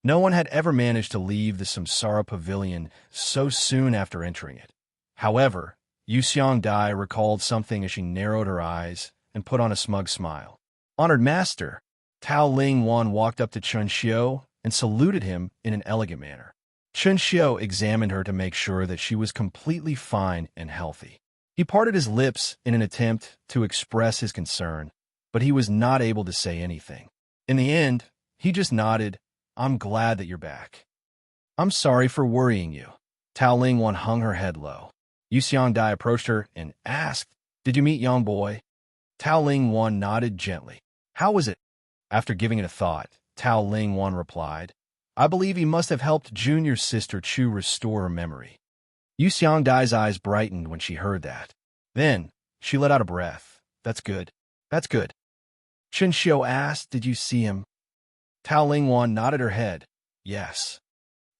No one had ever managed to leave the Samsara Pavilion so soon after entering it. However, Yu Xiangdai recalled something as she narrowed her eyes and put on a smug smile. Honored Master, Tao Lingwan walked up to Chen Xiao and saluted him in an elegant manner. Chen Xiao examined her to make sure that she was completely fine and healthy. He parted his lips in an attempt to express his concern, but he was not able to say anything. In the end, he just nodded. I'm glad that you're back. I'm sorry for worrying you. Tao Lingwan hung her head low. Yu Xiangdai approached her and asked, Did you meet young boy? Tao Lingwan nodded gently. How was it? After giving it a thought, Tao Lingwan replied, I believe he must have helped junior sister Chu restore her memory. Yu Xiangdai's eyes brightened when she heard that. Then, she let out a breath. That's good. That's good. Chen Xiao asked, Did you see him? Tao Lingwan nodded her head. Yes.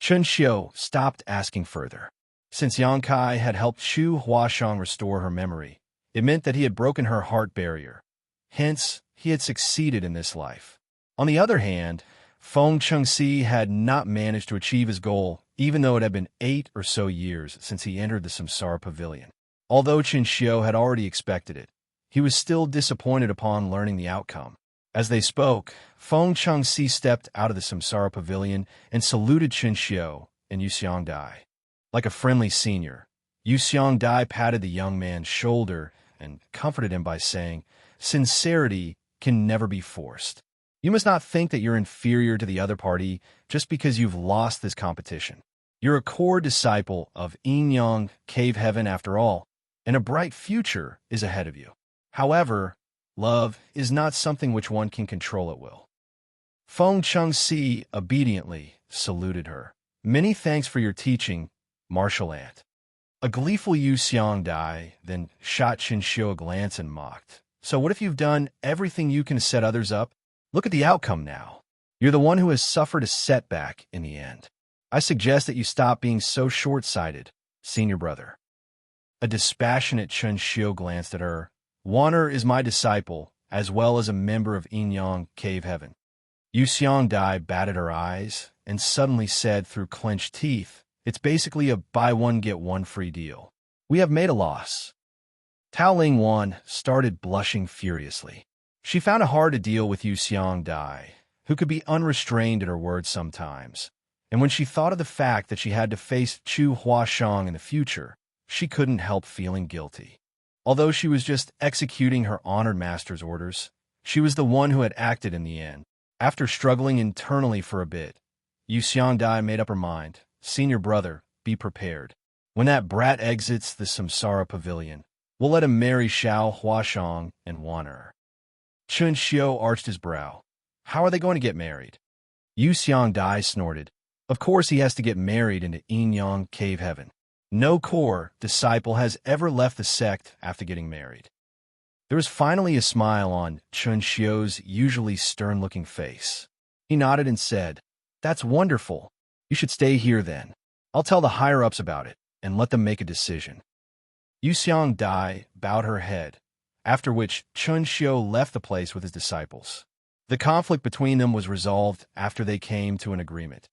Chen Xiao stopped asking further. Since Yang Kai had helped Chu Huashang restore her memory, it meant that he had broken her heart barrier. Hence, he had succeeded in this life. On the other hand, Feng Chengxi had not managed to achieve his goal, even though it had been 8 or so years since he entered the Samsara Pavilion. Although Xianxia had already expected it, he was still disappointed upon learning the outcome. As they spoke, Feng Chengxi stepped out of the Samsara Pavilion and saluted Xianxia and Yu Xiangdai. Like a friendly senior, Yu Xiangdai patted the young man's shoulder and comforted him by saying, "Sincerity can never be forced. You must not think that you're inferior to the other party just because you've lost this competition. You're a core disciple of Yin-Yang Cave Heaven after all, and a bright future is ahead of you. However, love is not something which one can control at will." Feng Chengxi obediently saluted her. "Many thanks for your teaching, martial aunt." A gleeful Yu Xiangdai then shot Xianxia a glance and mocked. "So what if you've done everything you can to set others up? Look at the outcome now. You're the one who has suffered a setback in the end. I suggest that you stop being so short-sighted, senior brother." A dispassionate Xianxia glanced at her. "Waner is my disciple, as well as a member of Yin-Yang Cave Heaven." Yu Xiangdai batted her eyes and suddenly said through clenched teeth, "It's basically a buy one get one free deal. We have made a loss." Tao Lingwan started blushing furiously. She found it hard to deal with Yu Xiangdai, who could be unrestrained at her words sometimes, and when she thought of the fact that she had to face Chu Huashang in the future, she couldn't help feeling guilty. Although she was just executing her honored master's orders, she was the one who had acted in the end. After struggling internally for a bit, Yu Xiangdai made up her mind. "Senior brother, be prepared. When that brat exits the Samsara Pavilion, we'll let him marry Xiao Huashang and Waner." Xianxia arched his brow. "How are they going to get married?" Yu Xiangdai snorted. "Of course he has to get married into Yin-Yang Cave Heaven. No core disciple has ever left the sect after getting married." There was finally a smile on Xianxia's usually stern-looking face. He nodded and said, "That's wonderful. You should stay here then. I'll tell the higher-ups about it and let them make a decision." Yu Xiangdai bowed her head, after which Xianxia left the place with his disciples. The conflict between them was resolved after they came to an agreement.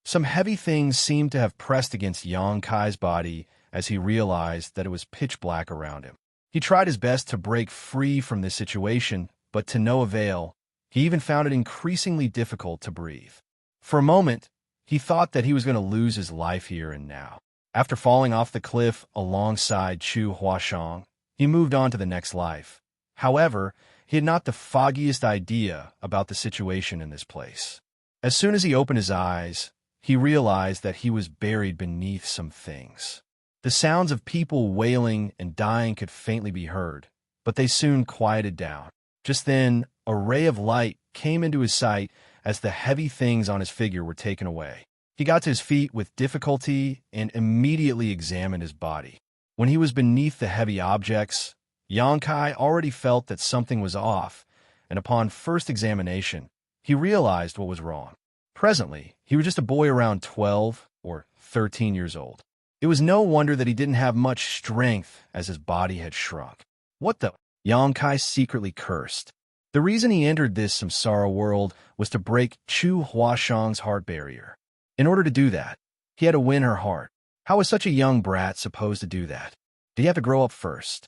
Some heavy things seemed to have pressed against Yang Kai's body as he realized that it was pitch black around him. He tried his best to break free from this situation, but to no avail. He even found it increasingly difficult to breathe. For a moment, he thought that he was going to lose his life here and now. After falling off the cliff alongside Chu Huashang, he moved on to the next life. However, he had not the foggiest idea about the situation in this place. As soon as he opened his eyes, he realized that he was buried beneath some things. The sounds of people wailing and dying could faintly be heard, but they soon quieted down. Just then, a ray of light came into his sight as the heavy things on his figure were taken away. He got to his feet with difficulty and immediately examined his body. When he was beneath the heavy objects, Yang Kai already felt that something was off, and upon first examination, he realized what was wrong. Presently, he was just a boy around 12 or 13 years old. It was no wonder that he didn't have much strength as his body had shrunk. "What the?" Yang Kai secretly cursed. The reason he entered this samsara world was to break Chu Huashang's heart barrier. In order to do that, he had to win her heart. How was such a young brat supposed to do that? Did he have to grow up first?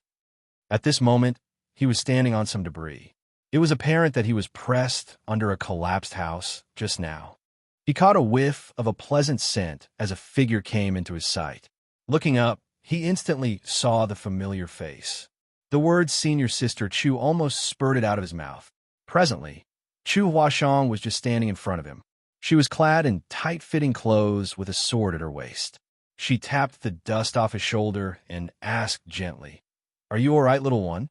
At this moment, he was standing on some debris. It was apparent that he was pressed under a collapsed house just now. He caught a whiff of a pleasant scent as a figure came into his sight. Looking up, he instantly saw the familiar face. The word "senior sister" Chu almost spurted out of his mouth. Presently, Chu Huashang was just standing in front of him. She was clad in tight-fitting clothes with a sword at her waist. She tapped the dust off his shoulder and asked gently, "Are you all right, little one?"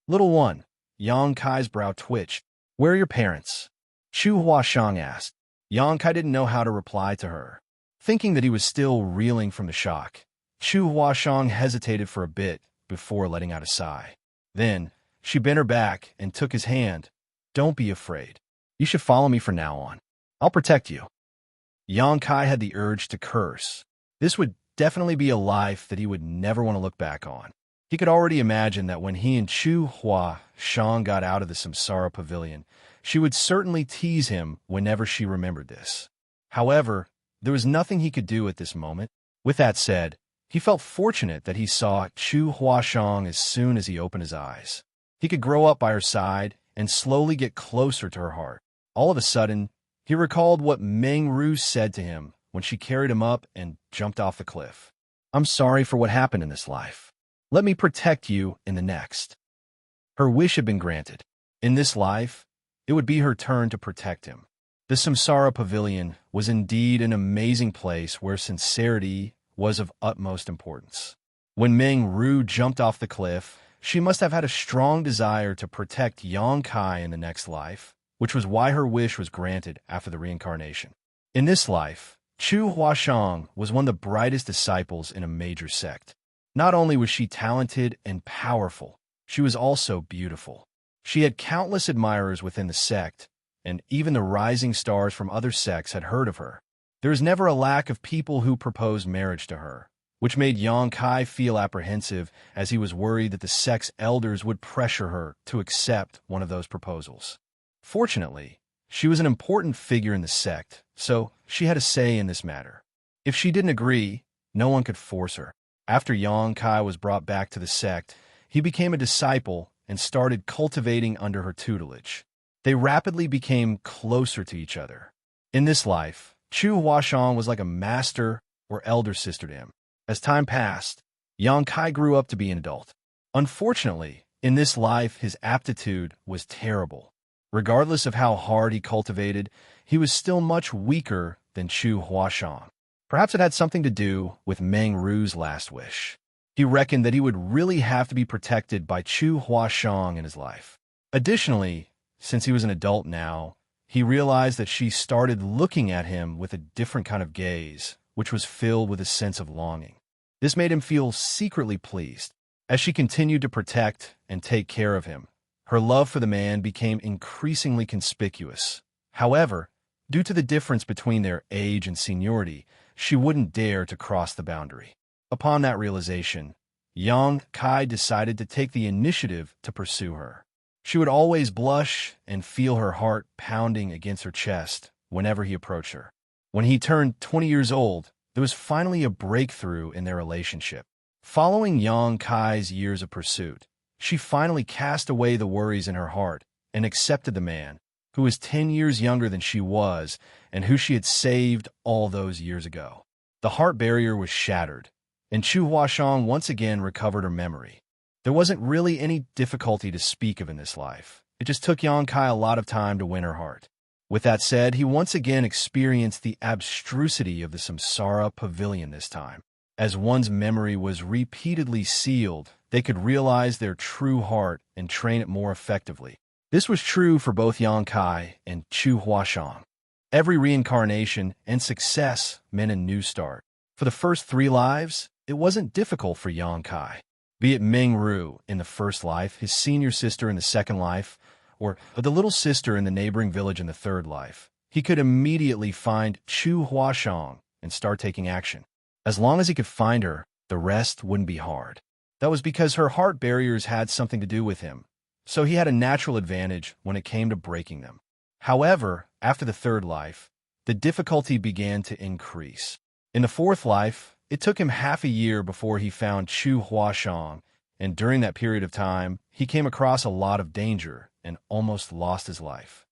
"Little one." Yang Kai's brow twitched. "Where are your parents?" Chu Huashang asked. Yang Kai didn't know how to reply to her. Thinking that he was still reeling from the shock, Chu Huashang hesitated for a bit before letting out a sigh. Then, she bent her back and took his hand. "Don't be afraid. You should follow me from now on. I'll protect you." Yang Kai had the urge to curse. This would definitely be a life that he would never want to look back on. He could already imagine that when he and Chu Huashang got out of the Samsara Pavilion, She would certainly tease him whenever she remembered this. However, there was nothing he could do at this moment. With that said, he felt fortunate that he saw Chu Huashang as soon as he opened his eyes. He could grow up by her side and slowly get closer to her heart. All of a sudden, he recalled what Meng Ru said to him when she carried him up and jumped off the cliff. "I'm sorry for what happened in this life. Let me protect you in the next." Her wish had been granted. In this life, it would be her turn to protect him. The Samsara Pavilion was indeed an amazing place where sincerity was of utmost importance. When Meng Ru jumped off the cliff, she must have had a strong desire to protect Yang Kai in the next life, which was why her wish was granted after the reincarnation. In this life, Chu Huashang was one of the brightest disciples in a major sect. Not only was she talented and powerful, she was also beautiful. She had countless admirers within the sect, and even the rising stars from other sects had heard of her. There was never a lack of people who proposed marriage to her, which made Yang Kai feel apprehensive as he was worried that the sect's elders would pressure her to accept one of those proposals. Fortunately, she was an important figure in the sect, so she had a say in this matter. If she didn't agree, no one could force her. After Yang Kai was brought back to the sect, he became a disciple and started cultivating under her tutelage. They rapidly became closer to each other. In this life, Chu Huashang was like a master or elder sister to him. As time passed, Yang Kai grew up to be an adult. Unfortunately, in this life, his aptitude was terrible. Regardless of how hard he cultivated, he was still much weaker than Chu Huashang. Perhaps it had something to do with Meng Ru's last wish. He reckoned that he would really have to be protected by Chu Huashang in his life. Additionally, since he was an adult now, he realized that she started looking at him with a different kind of gaze, which was filled with a sense of longing. This made him feel secretly pleased. As she continued to protect and take care of him, her love for the man became increasingly conspicuous. However, due to the difference between their age and seniority, she wouldn't dare to cross the boundary. Upon that realization, Yang Kai decided to take the initiative to pursue her. She would always blush and feel her heart pounding against her chest whenever he approached her. When he turned 20 years old, there was finally a breakthrough in their relationship. Following Yang Kai's years of pursuit, she finally cast away the worries in her heart and accepted the man, who was 10 years younger than she was and who she had saved all those years ago. The heart barrier was shattered, and Chu Huashang once again recovered her memory. There wasn't really any difficulty to speak of in this life. It just took Yang Kai a lot of time to win her heart. With that said, he once again experienced the abstrusity of the Samsara Pavilion this time. As one's memory was repeatedly sealed, they could realize their true heart and train it more effectively. This was true for both Yang Kai and Chu Huashang. Every reincarnation and success meant a new start. For the first 3 lives, it wasn't difficult for Yang Kai. Be it Meng Ru in the first life, his senior sister in the second life, or the little sister in the neighboring village in the third life, he could immediately find Chu Huashang and start taking action. As long as he could find her, the rest wouldn't be hard. That was because her heart barriers had something to do with him, so he had a natural advantage when it came to breaking them. However, after the third life, the difficulty began to increase. In the fourth life, it took him half a year before he found Chu Huashang, and during that period of time, he came across a lot of danger and almost lost his life.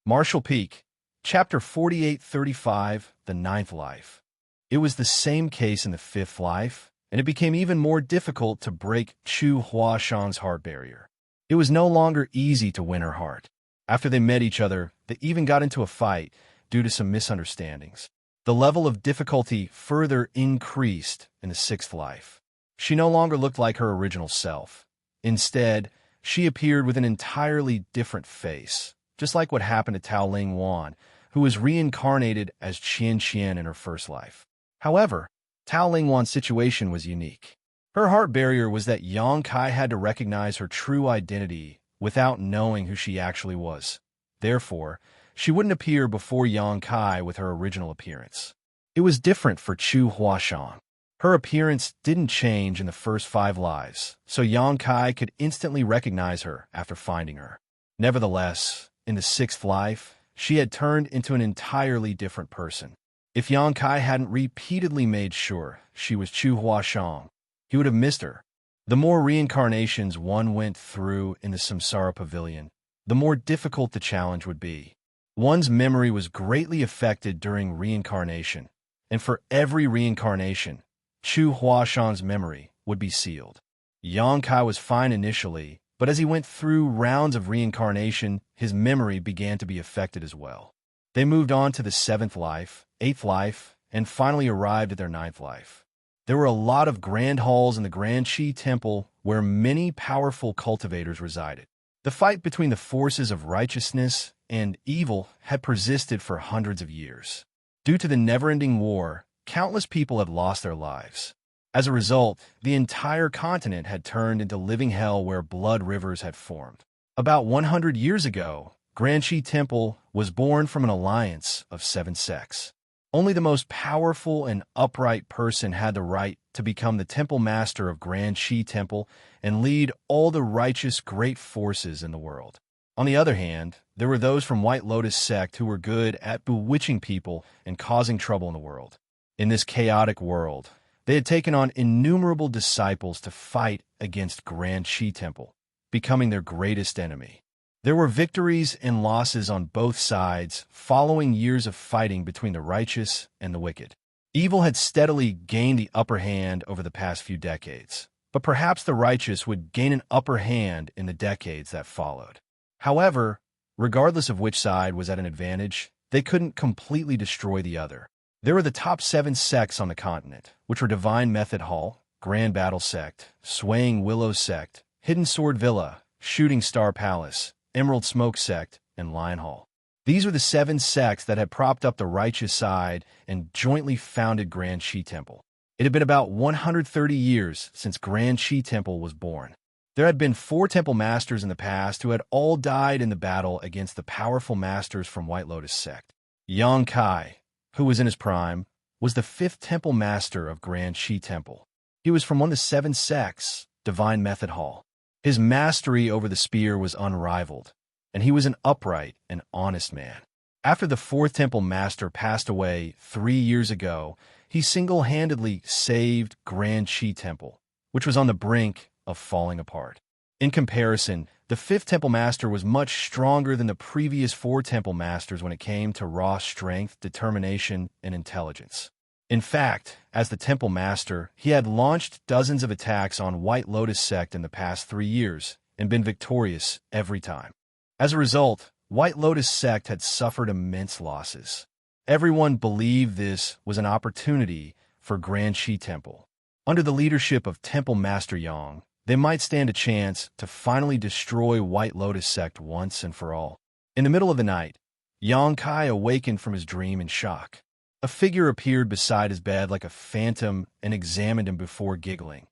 Marshall Peak, Chapter 4835, The Ninth Life. It was the same case in the fifth life, and it became even more difficult to break Chu Huashang's heart barrier. It was no longer easy to win her heart. After they met each other, they even got into a fight due to some misunderstandings. The level of difficulty further increased in the sixth life. She no longer looked like her original self. Instead, she appeared with an entirely different face, just like what happened to Tao Ling Wan, who was reincarnated as Xianxia in her first life. However, Tao Ling Wan's situation was unique. Her heart barrier was that Yang Kai had to recognize her true identity without knowing who she actually was. Therefore, she wouldn't appear before Yang Kai with her original appearance. It was different for Chu Huashang. Her appearance didn't change in the first 5 lives, so Yang Kai could instantly recognize her after finding her. Nevertheless, in the sixth life, she had turned into an entirely different person. If Yang Kai hadn't repeatedly made sure she was Chu Huashang, he would have missed her. The more reincarnations one went through in the Samsara Pavilion, the more difficult the challenge would be. One's memory was greatly affected during reincarnation, and for every reincarnation, Chu Huashang's memory would be sealed. Yang Kai was fine initially, but as he went through rounds of reincarnation, his memory began to be affected as well. They moved on to the seventh life, eighth life, and finally arrived at their ninth life. There were a lot of grand halls in the Grand Qi Temple where many powerful cultivators resided. The fight between the forces of righteousness and evil had persisted for hundreds of years. Due to the never-ending war, countless people had lost their lives. As a result, the entire continent had turned into living hell where blood rivers had formed. About 100 years ago, Grand Qi Temple was born from an alliance of 7 sects. Only the most powerful and upright person had the right to become the temple master of Grand Qi Temple and lead all the righteous great forces in the world. On the other hand, there were those from White Lotus sect who were good at bewitching people and causing trouble in the world. In this chaotic world, they had taken on innumerable disciples to fight against Grand Qi Temple, becoming their greatest enemy. There were victories and losses on both sides following years of fighting between the righteous and the wicked. Evil had steadily gained the upper hand over the past few decades, but perhaps the righteous would gain an upper hand in the decades that followed. However, regardless of which side was at an advantage, they couldn't completely destroy the other. There were the top 7 sects on the continent, which were Divine Method Hall, Grand Battle Sect, Swaying Willow Sect, Hidden Sword Villa, Shooting Star Palace, Emerald Smoke Sect, and Lion Hall. These were the 7 sects that had propped up the righteous side and jointly founded Grand Qi Temple. It had been about 130 years since Grand Qi Temple was born. There had been 4 temple masters in the past who had all died in the battle against the powerful masters from White Lotus sect. Yang Kai, who was in his prime, was the 5th temple master of Grand Qi Temple. He was from one of the 7 sects, Divine Method Hall. His mastery over the spear was unrivaled, and he was an upright and honest man. After the 4th temple master passed away 3 years ago, he single-handedly saved Grand Qi Temple, which was on the brink of falling apart. In comparison, the 5th temple master was much stronger than the previous 4 temple masters when it came to raw strength, determination, and intelligence. In fact, as the temple master, he had launched dozens of attacks on White Lotus sect in the past 3 years and been victorious every time. As a result, White Lotus sect had suffered immense losses. Everyone believed this was an opportunity for Grand Qi Temple. Under the leadership of Temple Master Yang, they might stand a chance to finally destroy White Lotus sect once and for all. In the middle of the night, Yang Kai awakened from his dream in shock. A figure appeared beside his bed like a phantom and examined him before giggling.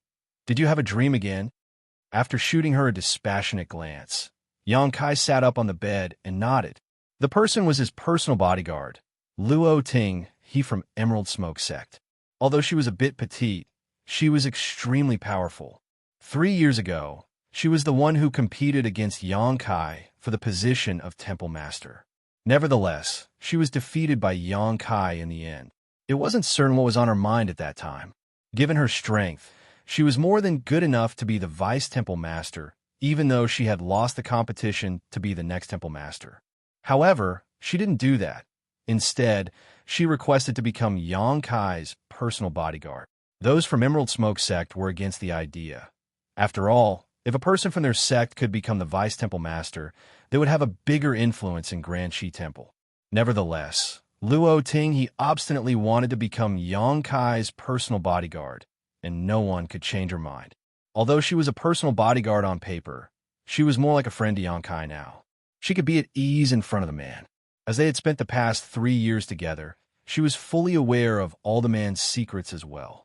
"Did you have a dream again?" After shooting her a dispassionate glance, Yang Kai sat up on the bed and nodded. The person was his personal bodyguard, Luo Ting, he from Emerald Smoke sect. Although she was a bit petite, she was extremely powerful. 3 years ago, she was the one who competed against Yang Kai for the position of Temple Master. Nevertheless, she was defeated by Yang Kai in the end. It wasn't certain what was on her mind at that time. Given her strength, she was more than good enough to be the Vice Temple Master, even though she had lost the competition to be the next Temple Master. However, she didn't do that. Instead, she requested to become Yang Kai's personal bodyguard. Those from Emerald Smoke sect were against the idea. After all, if a person from their sect could become the Vice Temple Master, they would have a bigger influence in Grand Qi Temple. Nevertheless, Luo Ting he obstinately wanted to become Yang Kai's personal bodyguard, and no one could change her mind. Although she was a personal bodyguard on paper, she was more like a friend to Yang Kai now. She could be at ease in front of the man. As they had spent the past 3 years together, she was fully aware of all the man's secrets as well.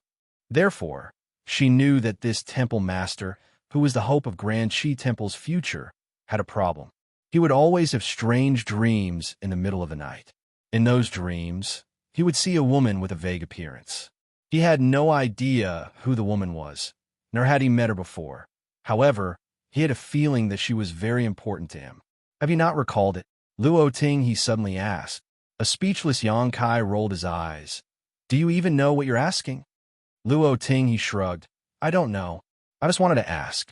Therefore, she knew that this temple master, who was the hope of Grand Qi Temple's future, had a problem. He would always have strange dreams in the middle of the night. In those dreams, he would see a woman with a vague appearance. He had no idea who the woman was, nor had he met her before. However, he had a feeling that she was very important to him. Have you not recalled it? Luo Ting, he suddenly asked. A speechless Yang Kai rolled his eyes. Do you even know what you're asking? Luo Ting, he shrugged. I don't know. I just wanted to ask.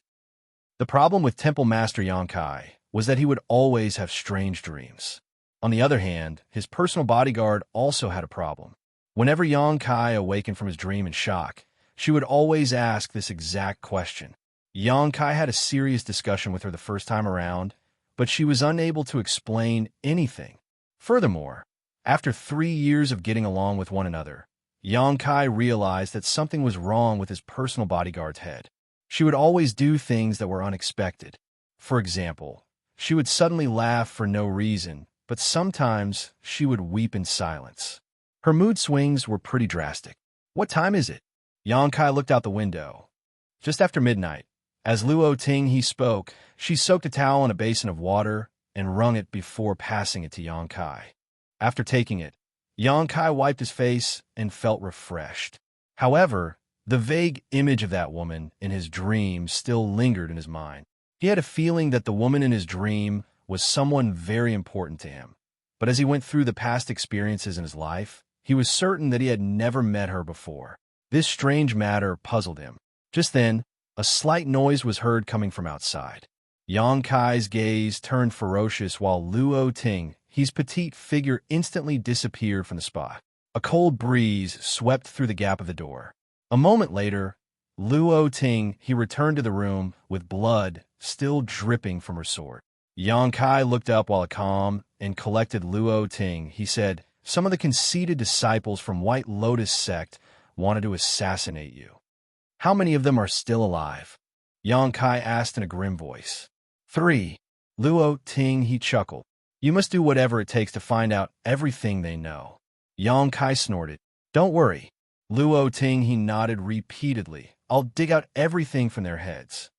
The problem with Temple Master Yang Kai was that he would always have strange dreams. On the other hand, his personal bodyguard also had a problem. Whenever Yang Kai awakened from his dream in shock, she would always ask this exact question. Yang Kai had a serious discussion with her the first time around, but she was unable to explain anything. Furthermore, after 3 years of getting along with one another, Yang Kai realized that something was wrong with his personal bodyguard's head. She would always do things that were unexpected. For example, she would suddenly laugh for no reason, but sometimes she would weep in silence. Her mood swings were pretty drastic. What time is it? Yang Kai looked out the window. Just after midnight. As Luo Ting he spoke, she soaked a towel in a basin of water and wrung it before passing it to Yang Kai. After taking it, Yang Kai wiped his face and felt refreshed. However, the vague image of that woman in his dream still lingered in his mind. He had a feeling that the woman in his dream was someone very important to him. But as he went through the past experiences in his life, he was certain that he had never met her before. This strange matter puzzled him. Just then, a slight noise was heard coming from outside. Yang Kai's gaze turned ferocious while Luo Ting, his petite figure, instantly disappeared from the spot. A cold breeze swept through the gap of the door. A moment later, Luo Ting, he returned to the room with blood still dripping from her sword. Yang Kai looked up while a calm and collected Luo Ting. He said, some of the conceited disciples from White Lotus sect wanted to assassinate you. How many of them are still alive? Yang Kai asked in a grim voice. 3. Luo Ting, he chuckled. You must do whatever it takes to find out everything they know. Yang Kai snorted. Don't worry. Luo Ting, he nodded repeatedly. I'll dig out everything from their heads.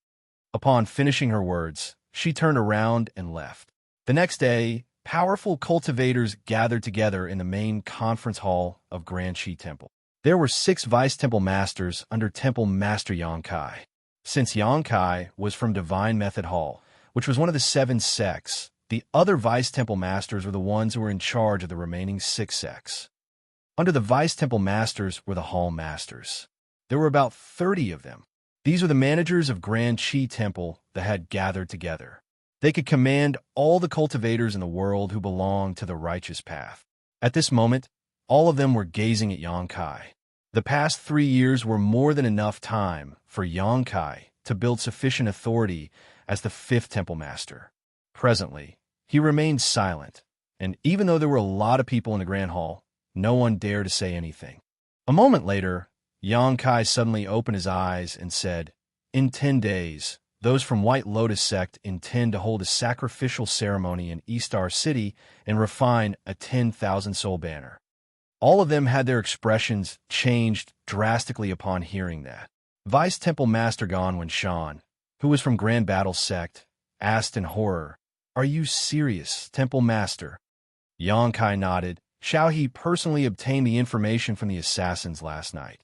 Upon finishing her words, she turned around and left. The next day, powerful cultivators gathered together in the main conference hall of Grand Qi Temple. There were 6 vice temple masters under Temple Master Yang Kai. Since Yang Kai was from Divine Method Hall, which was one of the 7 sects, the other vice temple masters were the ones who were in charge of the remaining 6 sects. Under the vice temple masters were the hall masters. There were about 30 of them. These were the managers of Grand Qi Temple that had gathered together. They could command all the cultivators in the world who belonged to the righteous path. At this moment, all of them were gazing at Yang Kai. The past 3 years were more than enough time for Yang Kai to build sufficient authority as the 5th temple master. Presently, he remained silent, and even though there were a lot of people in the Grand Hall, no one dared to say anything. A moment later, Yang Kai suddenly opened his eyes and said, in 10 days, those from White Lotus sect intend to hold a sacrificial ceremony in Eastar City and refine a 10,000 soul banner. All of them had their expressions changed drastically upon hearing that. Vice Temple Master Gan Shan, who was from Grand Battle sect, asked in horror, Are you serious, Temple Master? Yang Kai nodded. Xiao He personally obtained the information from the assassins last night.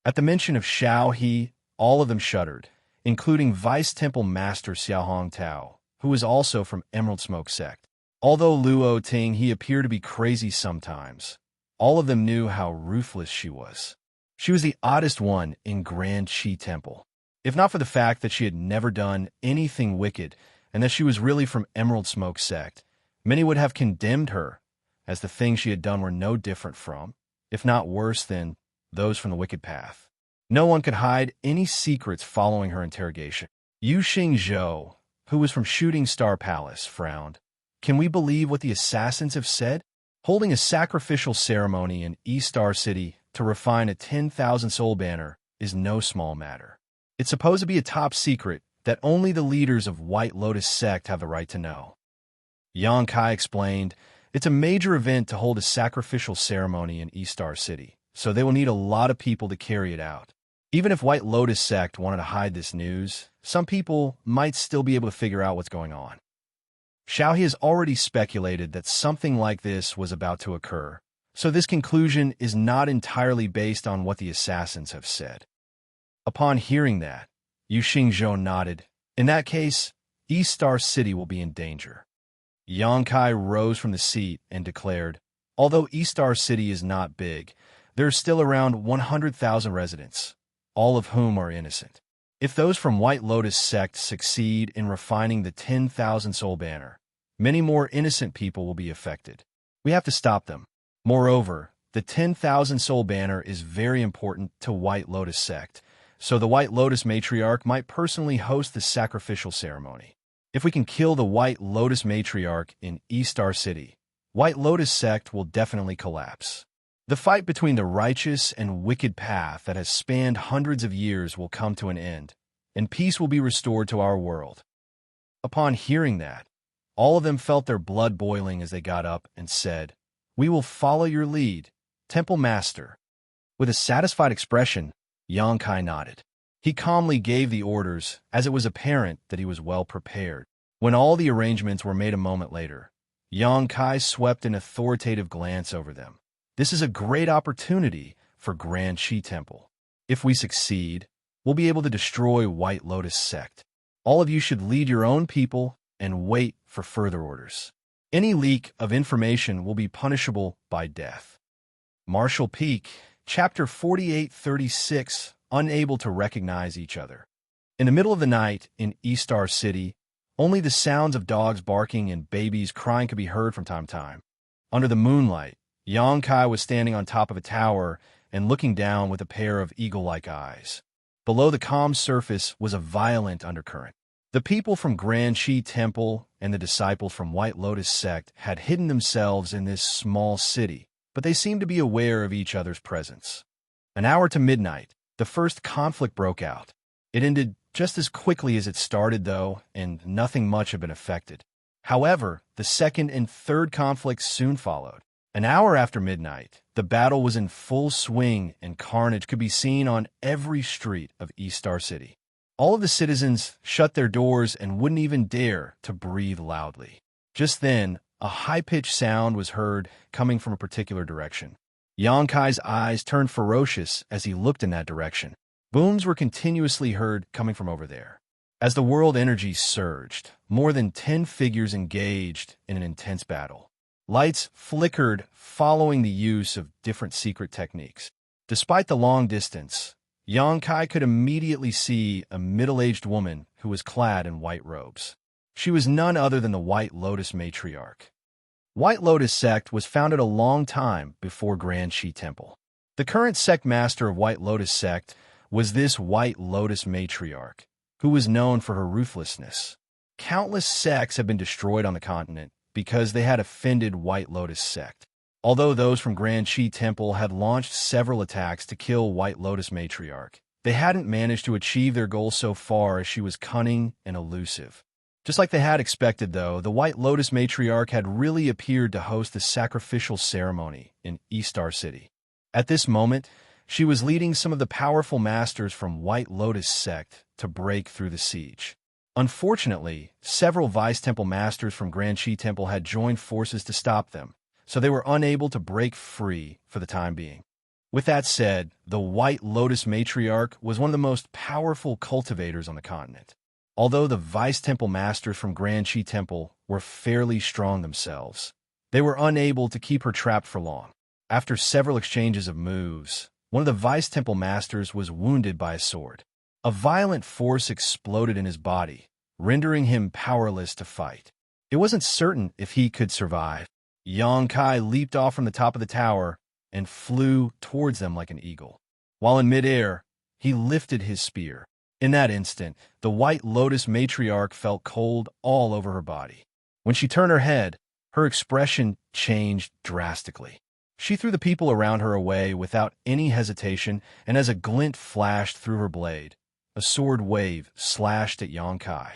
At the mention of Xiao He, all of them shuddered, including Vice Temple Master Xiaohong Tao, who was also from Emerald Smoke sect. Although Luo Ting, he appeared to be crazy sometimes, all of them knew how ruthless she was. She was the oddest one in Grand Qi Temple. If not for the fact that she had never done anything wicked and that she was really from Emerald Smoke sect, many would have condemned her, as the things she had done were no different from, if not worse than, those from the wicked path. No one could hide any secrets following her interrogation. Yu Xingzhou, who was from Shooting Star Palace, frowned. Can we believe what the assassins have said? Holding a sacrificial ceremony in Eastar City to refine a 10,000 soul banner is no small matter. It's supposed to be a top secret that only the leaders of White Lotus sect have the right to know. Yang Kai explained, it's a major event to hold a sacrificial ceremony in Eastar City, so they will need a lot of people to carry it out. Even if White Lotus sect wanted to hide this news, some people might still be able to figure out what's going on. Xiao He has already speculated that something like this was about to occur, so this conclusion is not entirely based on what the assassins have said. Upon hearing that, Yu Xingzhou nodded. In that case, Eastar City will be in danger. Yangkai rose from the seat and declared, "Although Eastar City is not big, there are still around 100,000 residents, all of whom are innocent. If those from White Lotus sect succeed in refining the 10,000 soul banner, many more innocent people will be affected. We have to stop them. Moreover, the 10,000 soul banner is very important to White Lotus sect, so the White Lotus matriarch might personally host the sacrificial ceremony. If we can kill the White Lotus matriarch in Eastar City, White Lotus sect will definitely collapse. The fight between the righteous and wicked path that has spanned hundreds of years will come to an end, and peace will be restored to our world." Upon hearing that, all of them felt their blood boiling as they got up and said, "We will follow your lead, Temple Master." With a satisfied expression, Yangkai nodded. He calmly gave the orders, as it was apparent that he was well prepared. When all the arrangements were made a moment later, Yangkai swept an authoritative glance over them. "This is a great opportunity for Grand Shi Temple. If we succeed, we'll be able to destroy White Lotus sect. All of you should lead your own people and wait for further orders. Any leak of information will be punishable by death." Marshall Peak, Chapter 4836, Unable to Recognize Each Other. In the middle of the night in Eastar City, only the sounds of dogs barking and babies crying could be heard from time to time. Under the moonlight, Yangkai was standing on top of a tower and looking down with a pair of eagle-like eyes. Below the calm surface was a violent undercurrent. The people from Grand Shi Temple and the disciples from White Lotus sect had hidden themselves in this small city, but they seemed to be aware of each other's presence. An hour to midnight, the first conflict broke out. It ended just as quickly as it started, though, and nothing much had been affected. However, the second and third conflicts soon followed. An hour after midnight, the battle was in full swing and carnage could be seen on every street of Eastar City. All of the citizens shut their doors and wouldn't even dare to breathe loudly. Just then, a high-pitched sound was heard coming from a particular direction. Yangkai's eyes turned ferocious as he looked in that direction. Booms were continuously heard coming from over there. As the world energy surged, more than 10 figures engaged in an intense battle. Lights flickered following the use of different secret techniques. Despite the long distance, Yangkai could immediately see a middle-aged woman who was clad in white robes. She was none other than the White Lotus matriarch. White Lotus sect was founded a long time before Grand Shi Temple. The current sect master of White Lotus sect was this White Lotus matriarch, who was known for her ruthlessness. Countless sects have been destroyed on the continent because they had offended White Lotus sect. Although those from Grand Shi Temple had launched several attacks to kill White Lotus matriarch, they hadn't managed to achieve their goal so far as she was cunning and elusive. Just like they had expected, though, the White Lotus matriarch had really appeared to host the sacrificial ceremony in Eastar City. At this moment, she was leading some of the powerful masters from White Lotus sect to break through the siege. Unfortunately, several Vice Temple masters from Grand Shi Temple had joined forces to stop them, so they were unable to break free for the time being. With that said, the White Lotus matriarch was one of the most powerful cultivators on the continent. Although the Vice Temple masters from Grand Shi Temple were fairly strong themselves, they were unable to keep her trapped for long. After several exchanges of moves, one of the Vice Temple masters was wounded by a sword. A violent force exploded in his body, rendering him powerless to fight. It wasn't certain if he could survive. Yangkai leaped off from the top of the tower and flew towards them like an eagle. While in midair, he lifted his spear. In that instant, the White Lotus matriarch felt cold all over her body. When she turned her head, her expression changed drastically. She threw the people around her away without any hesitation, and as a glint flashed through her blade, a sword wave slashed at Yangkai.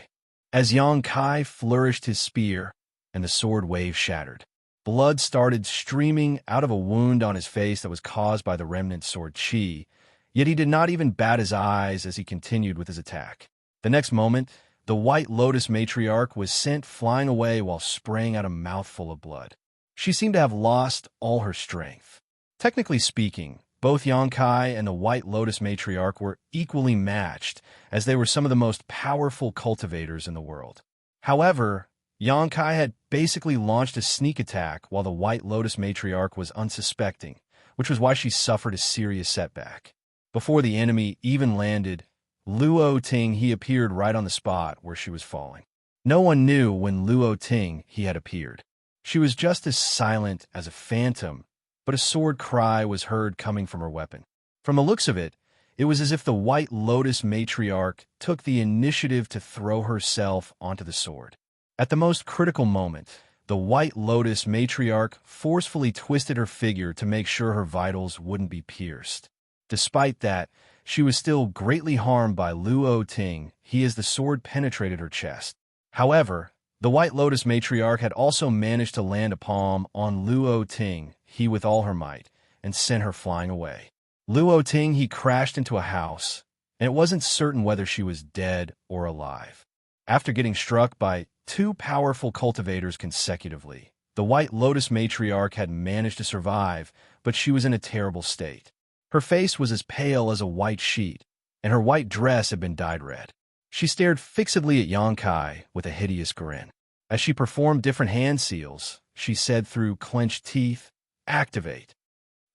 As Yangkai flourished his spear, and the sword wave shattered, blood started streaming out of a wound on his face that was caused by the remnant sword chi, yet he did not even bat his eyes as he continued with his attack. The next moment, the White Lotus matriarch was sent flying away while spraying out a mouthful of blood. She seemed to have lost all her strength. Technically speaking, both Yangkai and the White Lotus matriarch were equally matched, as they were some of the most powerful cultivators in the world. However, Yonkai had basically launched a sneak attack while the White Lotus matriarch was unsuspecting, which was why she suffered a serious setback. Before the enemy even landed, Luo Ting he appeared right on the spot where she was falling. No one knew when Luo Ting he had appeared. She was just as silent as a phantom, but a sword cry was heard coming from her weapon. From the looks of it, it was as if the White Lotus matriarch took the initiative to throw herself onto the sword. At the most critical moment, the White Lotus matriarch forcefully twisted her figure to make sure her vitals wouldn't be pierced. Despite that, she was still greatly harmed by Luo Ting as the sword penetrated her chest. However, the White Lotus matriarch had also managed to land a palm on Luo Ting with all her might and sent her flying away. Luo Ting he crashed into a house, and it wasn't certain whether she was dead or alive. After getting struck by two powerful cultivators consecutively, the White Lotus matriarch had managed to survive, but she was in a terrible state. Her face was as pale as a white sheet, and her white dress had been dyed red. She stared fixedly at Yonkai with a hideous grin. As she performed different hand seals, she said through clenched teeth, "Activate."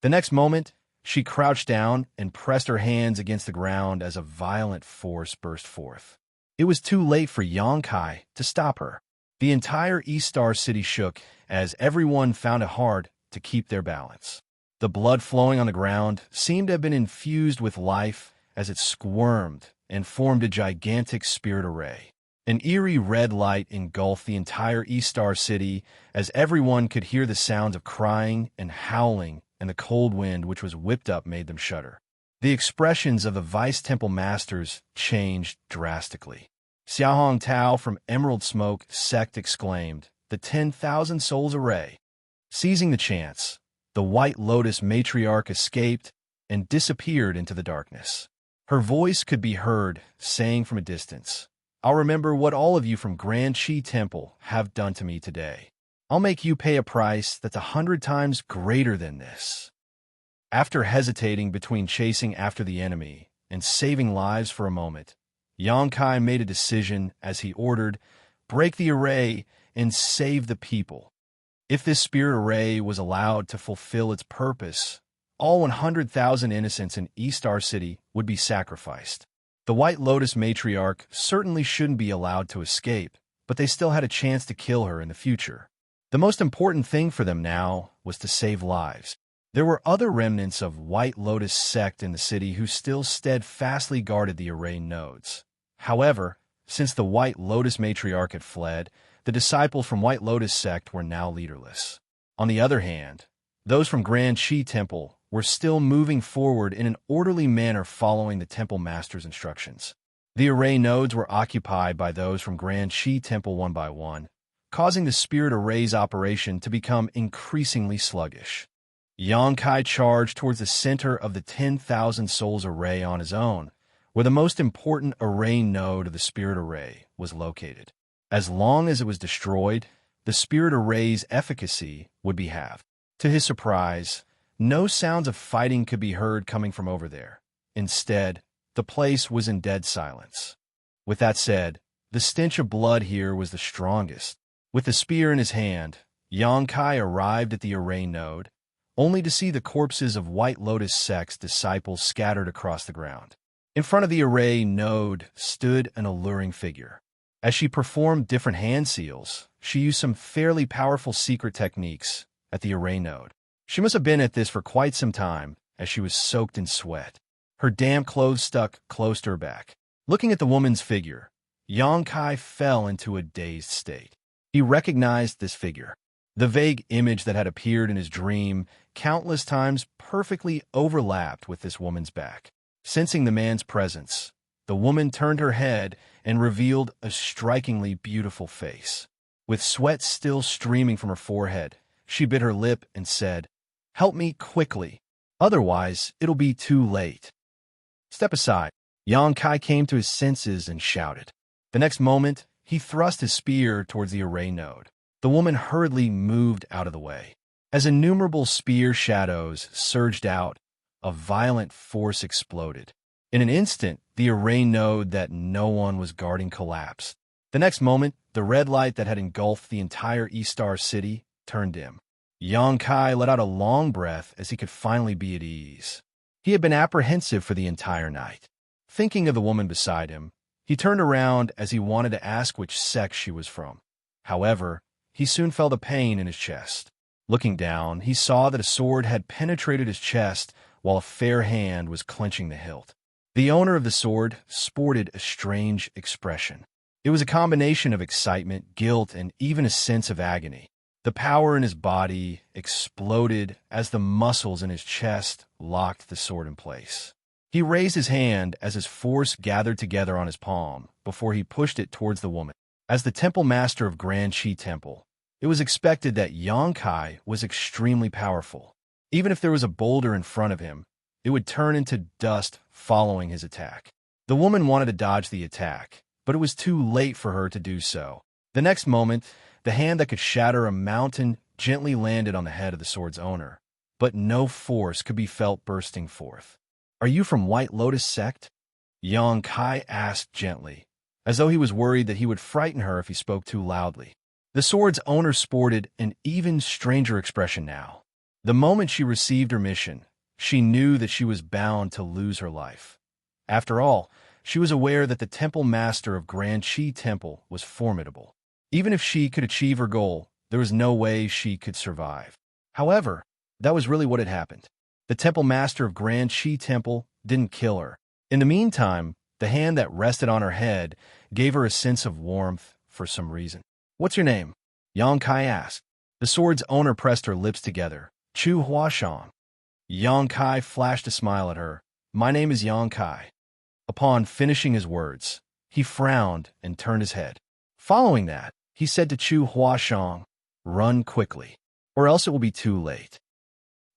The next moment, she crouched down and pressed her hands against the ground as a violent force burst forth. It was too late for Yonkai to stop her. The entire East Star City shook as everyone found it hard to keep their balance. The blood flowing on the ground seemed to have been infused with life as it squirmed and formed a gigantic spirit array. An eerie red light engulfed the entire East Star City as everyone could hear the sounds of crying and howling, and the cold wind which was whipped up made them shudder. The expressions of the Vice Temple Masters changed drastically. Xiahong Tao from Emerald Smoke Sect exclaimed, "The 10,000 Souls Array." Seizing the chance, the White Lotus matriarch escaped and disappeared into the darkness. Her voice could be heard, saying from a distance, "I'll remember what all of you from Grand Qi Temple have done to me today. I'll make you pay a price that's 100 times greater than this." After hesitating between chasing after the enemy and saving lives for a moment, Yonkai made a decision as he ordered, "Break the array and save the people." If this spirit array was allowed to fulfill its purpose, all 100,000 innocents in East Star City would be sacrificed. The White Lotus matriarch certainly shouldn't be allowed to escape, but they still had a chance to kill her in the future. The most important thing for them now was to save lives. There were other remnants of White Lotus sect in the city who still steadfastly guarded the array nodes. However, since the White Lotus matriarch had fled, the disciples from White Lotus sect were now leaderless. On the other hand, those from Grand Qi Temple were still moving forward in an orderly manner following the Temple Master's instructions. The array nodes were occupied by those from Grand Qi Temple one by one, causing the spirit array's operation to become increasingly sluggish. Yonkai charged towards the center of the 10,000 Souls Array on his own, where the most important array node of the spirit array was located. As long as it was destroyed, the spirit array's efficacy would be halved. To his surprise, no sounds of fighting could be heard coming from over there. Instead, the place was in dead silence. With that said, the stench of blood here was the strongest. With the spear in his hand, Yonkai arrived at the array node, only to see the corpses of White Lotus sect's disciples scattered across the ground. In front of the array node stood an alluring figure. As she performed different hand seals, she used some fairly powerful secret techniques at the array node. She must have been at this for quite some time, as she was soaked in sweat. Her damp clothes stuck close to her back. Looking at the woman's figure, Yonkai fell into a dazed state. He recognized this figure. The vague image that had appeared in his dream countless times perfectly overlapped with this woman's back. Sensing the man's presence, the woman turned her head and revealed a strikingly beautiful face. With sweat still streaming from her forehead, she bit her lip and said, "Help me quickly, otherwise it'll be too late." "Step aside." Yonkai came to his senses and shouted. The next moment, he thrust his spear towards the array node. The woman hurriedly moved out of the way. As innumerable spear shadows surged out, a violent force exploded. In an instant, the array node that no one was guarding collapsed. The next moment, the red light that had engulfed the entire Eastar city turned dim. Xianxia let out a long breath as he could finally be at ease. He had been apprehensive for the entire night. Thinking of the woman beside him, he turned around as he wanted to ask which sect she was from. However, he soon felt a pain in his chest. Looking down, he saw that a sword had penetrated his chest while a fair hand was clenching the hilt. The owner of the sword sported a strange expression. It was a combination of excitement, guilt, and even a sense of agony. The power in his body exploded as the muscles in his chest locked the sword in place. He raised his hand as his force gathered together on his palm before he pushed it towards the woman. As the temple master of Grand Qi Temple, it was expected that Xianxia was extremely powerful. Even if there was a boulder in front of him, it would turn into dust following his attack. The woman wanted to dodge the attack, but it was too late for her to do so. The next moment, the hand that could shatter a mountain gently landed on the head of the sword's owner, but no force could be felt bursting forth. "Are you from White Lotus sect?" Xianxia asked gently, as though he was worried that he would frighten her if he spoke too loudly. The sword's owner sported an even stranger expression now. The moment she received her mission, she knew that she was bound to lose her life. After all, she was aware that the temple master of Grand Qi Temple was formidable. Even if she could achieve her goal, there was no way she could survive. However, that was really what had happened. The temple master of Grand Qi Temple didn't kill her. In the meantime, the hand that rested on her head gave her a sense of warmth for some reason. "What's your name?" Xianxia asked. The sword's owner pressed her lips together. "Chu Huashang." Xianxia flashed a smile at her. "My name is Xianxia." Upon finishing his words, he frowned and turned his head. Following that, he said to Chu Huashang, "Run quickly, or else it will be too late."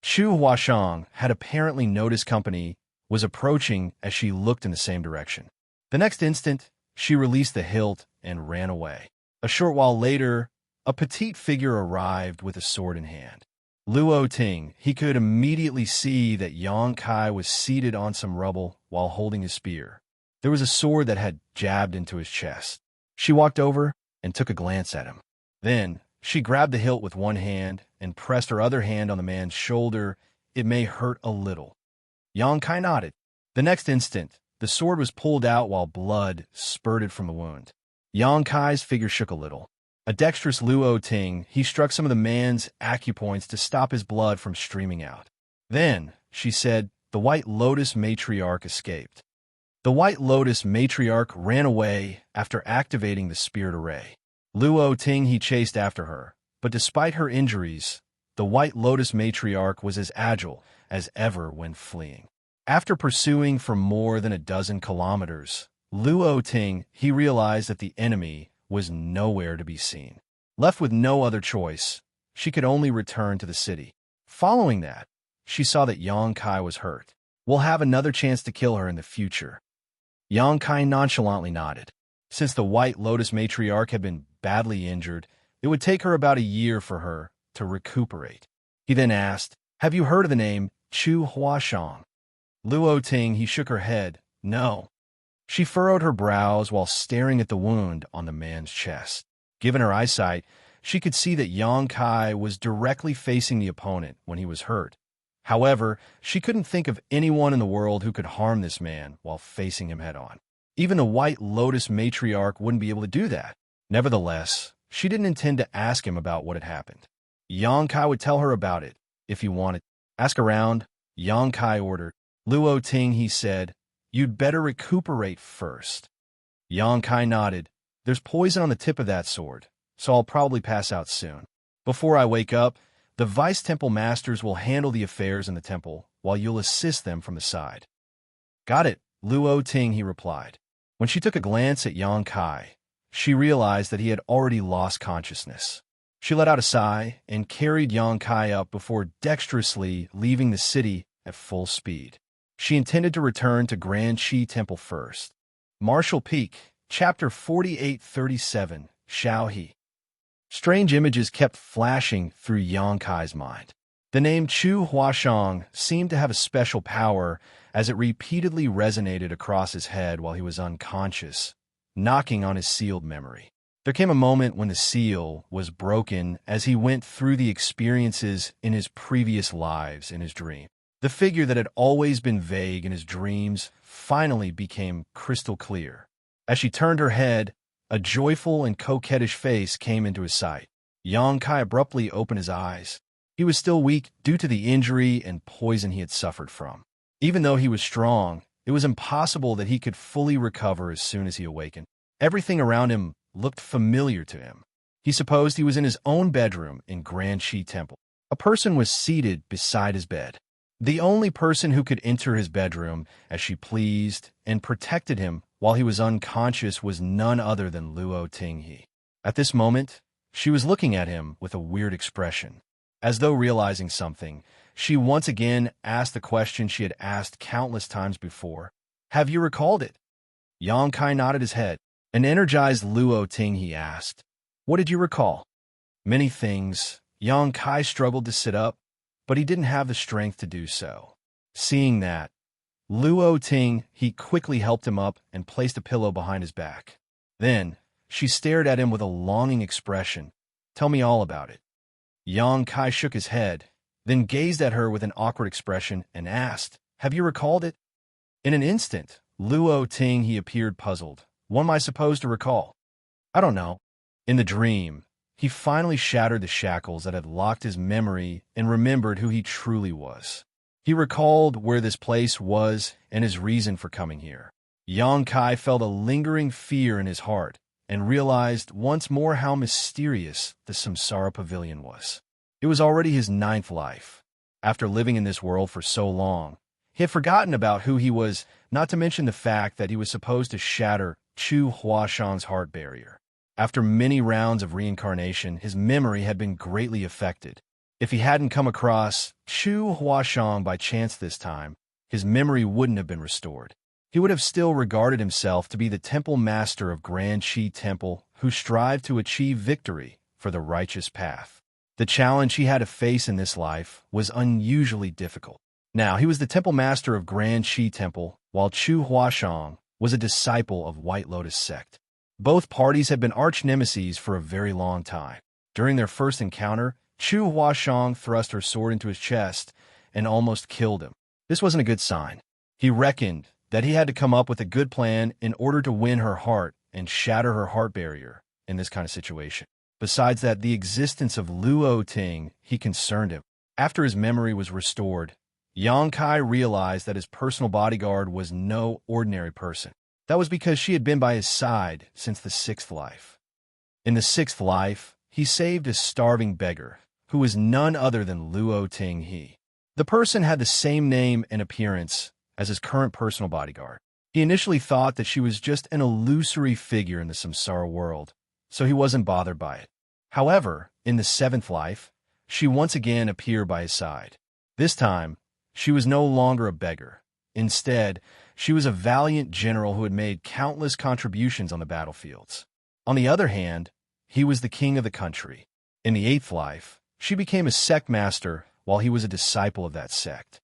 Chu Huashang had apparently noticed company was approaching as she looked in the same direction. The next instant, she released the hilt and ran away. A short while later, a petite figure arrived with a sword in hand. Luo Ting, he could immediately see that Xianxia was seated on some rubble while holding his spear. There was a sword that had jabbed into his chest. She walked over and took a glance at him. Then, she grabbed the hilt with one hand and pressed her other hand on the man's shoulder. "It may hurt a little." Xianxia nodded. The next instant, the sword was pulled out while blood spurted from the wound. Xianxia's figure shook a little. A dexterous Luo Ting, he struck some of the man's acupoints to stop his blood from streaming out. Then, she said, the White Lotus matriarch escaped. The White Lotus matriarch ran away after activating the spirit array. Luo Ting, he chased after her, but despite her injuries, the White Lotus matriarch was as agile as ever when fleeing. After pursuing for more than a dozen kilometers, Luo Ting, he realized that the enemy was nowhere to be seen. Left with no other choice, she could only return to the city. Following that, she saw that Xianxia was hurt. "We'll have another chance to kill her in the future." Xianxia nonchalantly nodded. Since the White Lotus matriarch had been badly injured, it would take her about a year for her to recuperate. He then asked, "Have you heard of the name Chu Huashang?" Luo Ting, he shook her head. "No." She furrowed her brows while staring at the wound on the man's chest. Given her eyesight, she could see that Xianxia was directly facing the opponent when he was hurt. However, she couldn't think of anyone in the world who could harm this man while facing him head-on. Even the White Lotus matriarch wouldn't be able to do that. Nevertheless, she didn't intend to ask him about what had happened. Xianxia would tell her about it if he wanted. "Ask around," Xianxia ordered. Luo Ting, he said, "You'd better recuperate first." Xianxia nodded. "There's poison on the tip of that sword, so I'll probably pass out soon. Before I wake up, the vice-temple masters will handle the affairs in the temple while you'll assist them from the side." "Got it," Luo Ting, he replied. When she took a glance at Xianxia, she realized that he had already lost consciousness. She let out a sigh and carried Xianxia up before dexterously leaving the city at full speed. She intended to return to Grand Qi Temple first. Martial Peak, Chapter 4837, Xiaohe. Strange images kept flashing through Xianxia's mind. The name Chu Huashang seemed to have a special power as it repeatedly resonated across his head while he was unconscious, knocking on his sealed memory. There came a moment when the seal was broken as he went through the experiences in his previous lives in his dream. The figure that had always been vague in his dreams finally became crystal clear. As she turned her head, a joyful and coquettish face came into his sight. Xianxia abruptly opened his eyes. He was still weak due to the injury and poison he had suffered from. Even though he was strong, it was impossible that he could fully recover as soon as he awakened. Everything around him looked familiar to him. He supposed he was in his own bedroom in Grand Shi Temple. A person was seated beside his bed. The only person who could enter his bedroom as she pleased and protected him while he was unconscious was none other than Luo Tinghe. At this moment, she was looking at him with a weird expression. As though realizing something, she once again asked the question she had asked countless times before. "Have you recalled it?" Xianxia nodded his head. An energized Luo Tinghe asked, "What did you recall?" "Many things." Xianxia struggled to sit up, but he didn't have the strength to do so. Seeing that, Luo Tinghe quickly helped him up and placed a pillow behind his back. Then, she stared at him with a longing expression. "Tell me all about it." Xianxia shook his head, then gazed at her with an awkward expression and asked, "Have you recalled it?" In an instant, Luo Tinghe appeared puzzled. "What am I supposed to recall?" "I don't know." In the dream, he finally shattered the shackles that had locked his memory and remembered who he truly was. He recalled where this place was and his reason for coming here. Xianxia felt a lingering fear in his heart and realized once more how mysterious the Samsara Pavilion was. It was already his 9th life. After living in this world for so long, he had forgotten about who he was, not to mention the fact that he was supposed to shatter Chu Huashan's heart barrier. After many rounds of reincarnation, his memory had been greatly affected. If he hadn't come across Chu Huashan by chance this time, his memory wouldn't have been restored. He would have still regarded himself to be the temple master of Grand Shi Temple who strived to achieve victory for the righteous path. The challenge he had to face in this life was unusually difficult. Now, he was the temple master of Grand Shi Temple, while Chu Huashan was a disciple of White Lotus sect. Both parties had been arch-nemeses for a very long time. During their first encounter, Chu Huashan thrust her sword into his chest and almost killed him. This wasn't a good sign. He reckoned that he had to come up with a good plan in order to win her heart and shatter her heart barrier in this kind of situation. Besides that, the existence of Luo Tinghe concerned him. After his memory was restored, Xianxia realized that his personal bodyguard was no ordinary person. That was because she had been by his side since the 6th life. In the 6th life, he saved a starving beggar, who was none other than Luo Tinghe. The person had the same name and appearance as his current personal bodyguard. He initially thought that she was just an illusory figure in the samsara world, so he wasn't bothered by it. However, in the 7th life, she once again appeared by his side. This time, she was no longer a beggar. Instead, she was a valiant general who had made countless contributions on the battlefields. On the other hand, he was the king of the country. In the 8th life, she became a sect master while he was a disciple of that sect.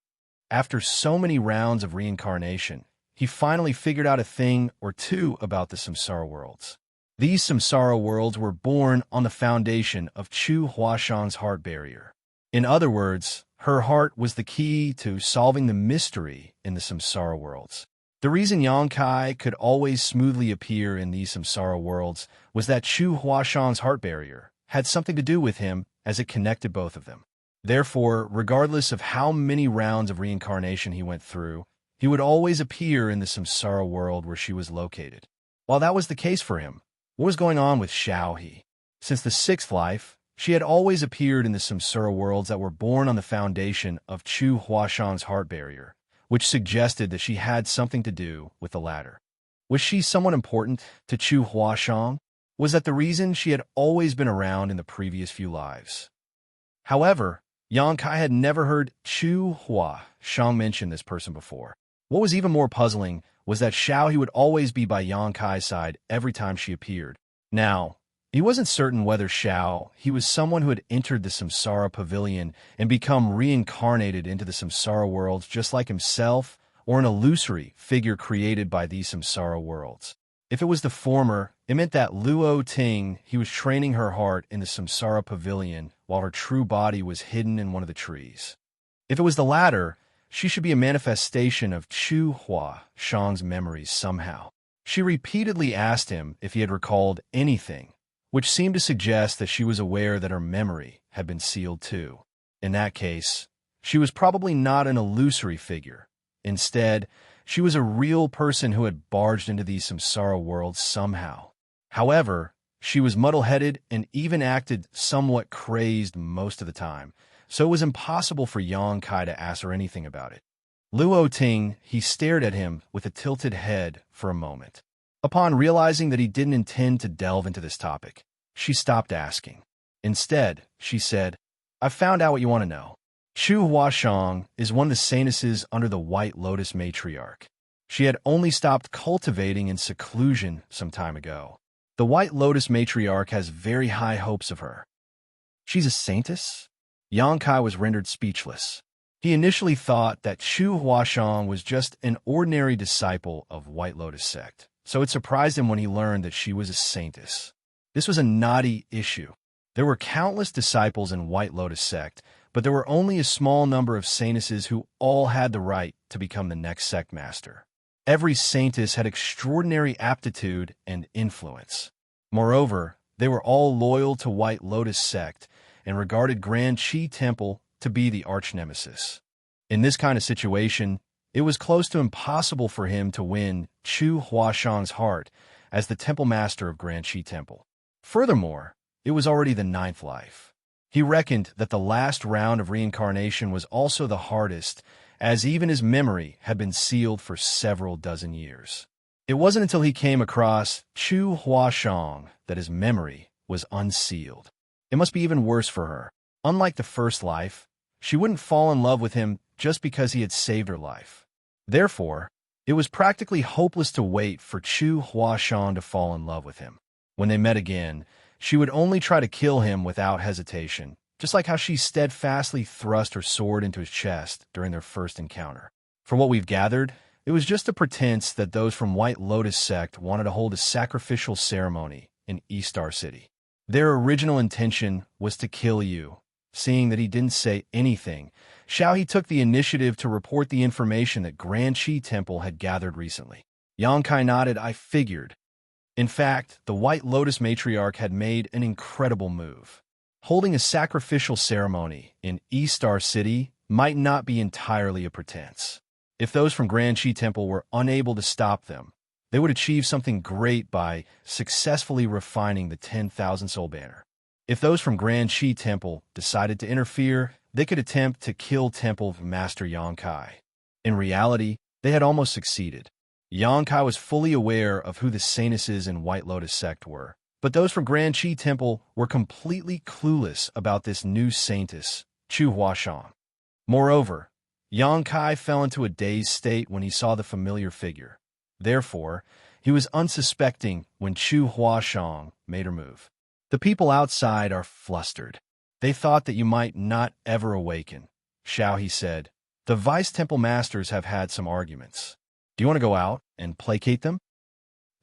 After so many rounds of reincarnation, he finally figured out a thing or two about the samsara worlds. These samsara worlds were born on the foundation of Chu Huashan's heart barrier. In other words, her heart was the key to solving the mystery in the samsara worlds. The reason Xianxia could always smoothly appear in these samsara worlds was that Chu Huashan's heart barrier had something to do with him as it connected both of them. Therefore, regardless of how many rounds of reincarnation he went through, he would always appear in the samsara world where she was located. While that was the case for him, what was going on with Xiaohe? Since the 6th life, she had always appeared in the samsara worlds that were born on the foundation of Chu Huashan's heart barrier, which suggested that she had something to do with the latter. Was she someone important to Chu Huashan? Was that the reason she had always been around in the previous few lives? However, Xianxia had never heard Chu Huashan mention this person before. What was even more puzzling was that Xiaohe would always be by Xianxia's side every time she appeared. Now, he wasn't certain whether Xiaohe was someone who had entered the samsara pavilion and become reincarnated into the samsara worlds just like himself, or an illusory figure created by these samsara worlds. If it was the former, it meant that Luo Ting, he was training her heart in the Samsara pavilion while her true body was hidden in one of the trees. If it was the latter, she should be a manifestation of Chu Hua Shang's memories somehow. She repeatedly asked him if he had recalled anything, which seemed to suggest that she was aware that her memory had been sealed too. In that case, she was probably not an illusory figure. Instead, she was a real person who had barged into these samsara worlds somehow. However, she was muddle-headed and even acted somewhat crazed most of the time, so it was impossible for Yang Kai to ask her anything about it. Luo Ting, he stared at him with a tilted head for a moment. Upon realizing that he didn't intend to delve into this topic, she stopped asking. Instead, she said, "I found out what you want to know. Chu Huashang is one of the saintesses under the White Lotus Matriarch. She had only stopped cultivating in seclusion some time ago. The White Lotus Matriarch has very high hopes of her." "She's a saintess?" Yang Kai was rendered speechless. He initially thought that Chu Huashang was just an ordinary disciple of White Lotus sect, so it surprised him when he learned that she was a saintess. This was a knotty issue. There were countless disciples in White Lotus sect, but there were only a small number of saintesses who all had the right to become the next sect master. Every saintess had extraordinary aptitude and influence. Moreover, they were all loyal to White Lotus sect and regarded Grand Qi Temple to be the arch-nemesis. In this kind of situation, it was close to impossible for him to win Chu Huashang's heart as the temple master of Grand Qi Temple. Furthermore, it was already the 9th life. He reckoned that the last round of reincarnation was also the hardest, as even his memory had been sealed for several dozen years. It wasn't until he came across Chu Huashang that his memory was unsealed. It must be even worse for her. Unlike the first life, she wouldn't fall in love with him just because he had saved her life. Therefore, it was practically hopeless to wait for Chu Huashang to fall in love with him. When they met again, she would only try to kill him without hesitation, just like how she steadfastly thrust her sword into his chest during their first encounter. From what we've gathered, it was just a pretense that those from White Lotus sect wanted to hold a sacrificial ceremony in East Star City. Their original intention was to kill you. Seeing that he didn't say anything, Xiao took the initiative to report the information that Grand Qi Temple had gathered recently. Yang Kai nodded. "I figured." In fact, the White Lotus Matriarch had made an incredible move. Holding a sacrificial ceremony in East Star City might not be entirely a pretense. If those from Grand Qi Temple were unable to stop them, they would achieve something great by successfully refining the 10,000 soul banner. If those from Grand Qi Temple decided to interfere, they could attempt to kill Temple Master Yang Kai. In reality, they had almost succeeded. Yang Kai was fully aware of who the saintesses in White Lotus sect were, but those from Grand Qi Temple were completely clueless about this new saintess, Chu Huashang. Moreover, Yang Kai fell into a dazed state when he saw the familiar figure. Therefore, he was unsuspecting when Chu Huashang made her move. "The people outside are flustered. They thought that you might not ever awaken," Xiao said. "The Vice Temple Masters have had some arguments. Do you want to go out and placate them?"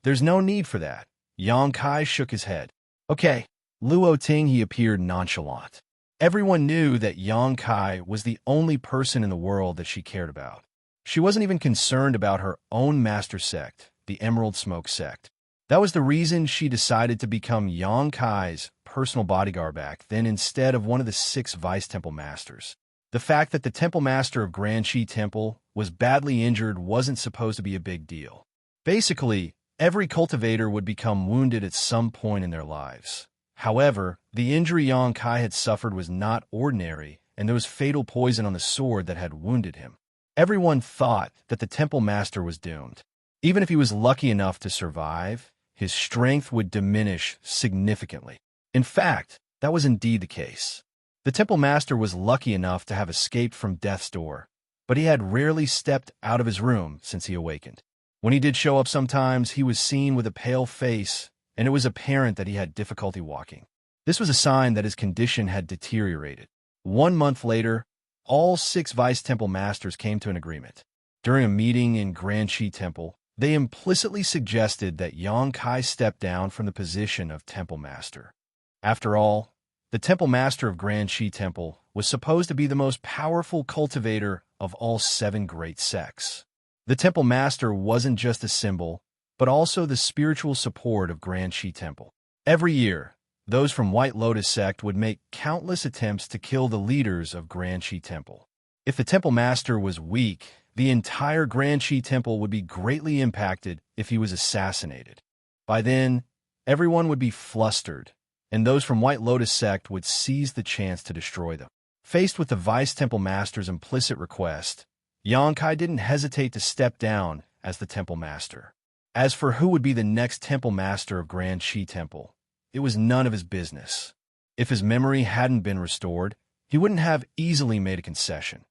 "There's no need for that." Yang Kai shook his head. "Okay." Luo Ting, he appeared nonchalant. Everyone knew that Yang Kai was the only person in the world that she cared about. She wasn't even concerned about her own master sect, the Emerald Smoke sect. That was the reason she decided to become Yang Kai's personal bodyguard back then instead of one of the 6 Vice Temple Masters. The fact that the Temple Master of Grand Qi Temple was badly injured wasn't supposed to be a big deal. Basically, every cultivator would become wounded at some point in their lives. However, the injury Yang Kai had suffered was not ordinary, and there was fatal poison on the sword that had wounded him. Everyone thought that the Temple Master was doomed. Even if he was lucky enough to survive, his strength would diminish significantly. In fact, that was indeed the case. The Temple Master was lucky enough to have escaped from death's door, but he had rarely stepped out of his room since he awakened. When he did show up sometimes, he was seen with a pale face, and it was apparent that he had difficulty walking. This was a sign that his condition had deteriorated. 1 month later, all 6 Vice Temple Masters came to an agreement. During a meeting in Grand Qi Temple, They implicitly suggested that Yang Kai step down from the position of temple master. After all, the temple master of Grand Shi Temple was supposed to be the most powerful cultivator of all 7 great sects. The temple master wasn't just a symbol, but also the spiritual support of Grand Shi Temple. Every year, those from White Lotus sect would make countless attempts to kill the leaders of Grand Shi Temple. If the temple master was weak, the entire Grand Shi Temple would be greatly impacted if he was assassinated. By then, everyone would be flustered, and those from White Lotus sect would seize the chance to destroy them. Faced with the Vice Temple Master's implicit request, Yang Kai didn't hesitate to step down as the Temple Master. As for who would be the next Temple Master of Grand Shi Temple, it was none of his business. If his memory hadn't been restored, he wouldn't have easily made a concession.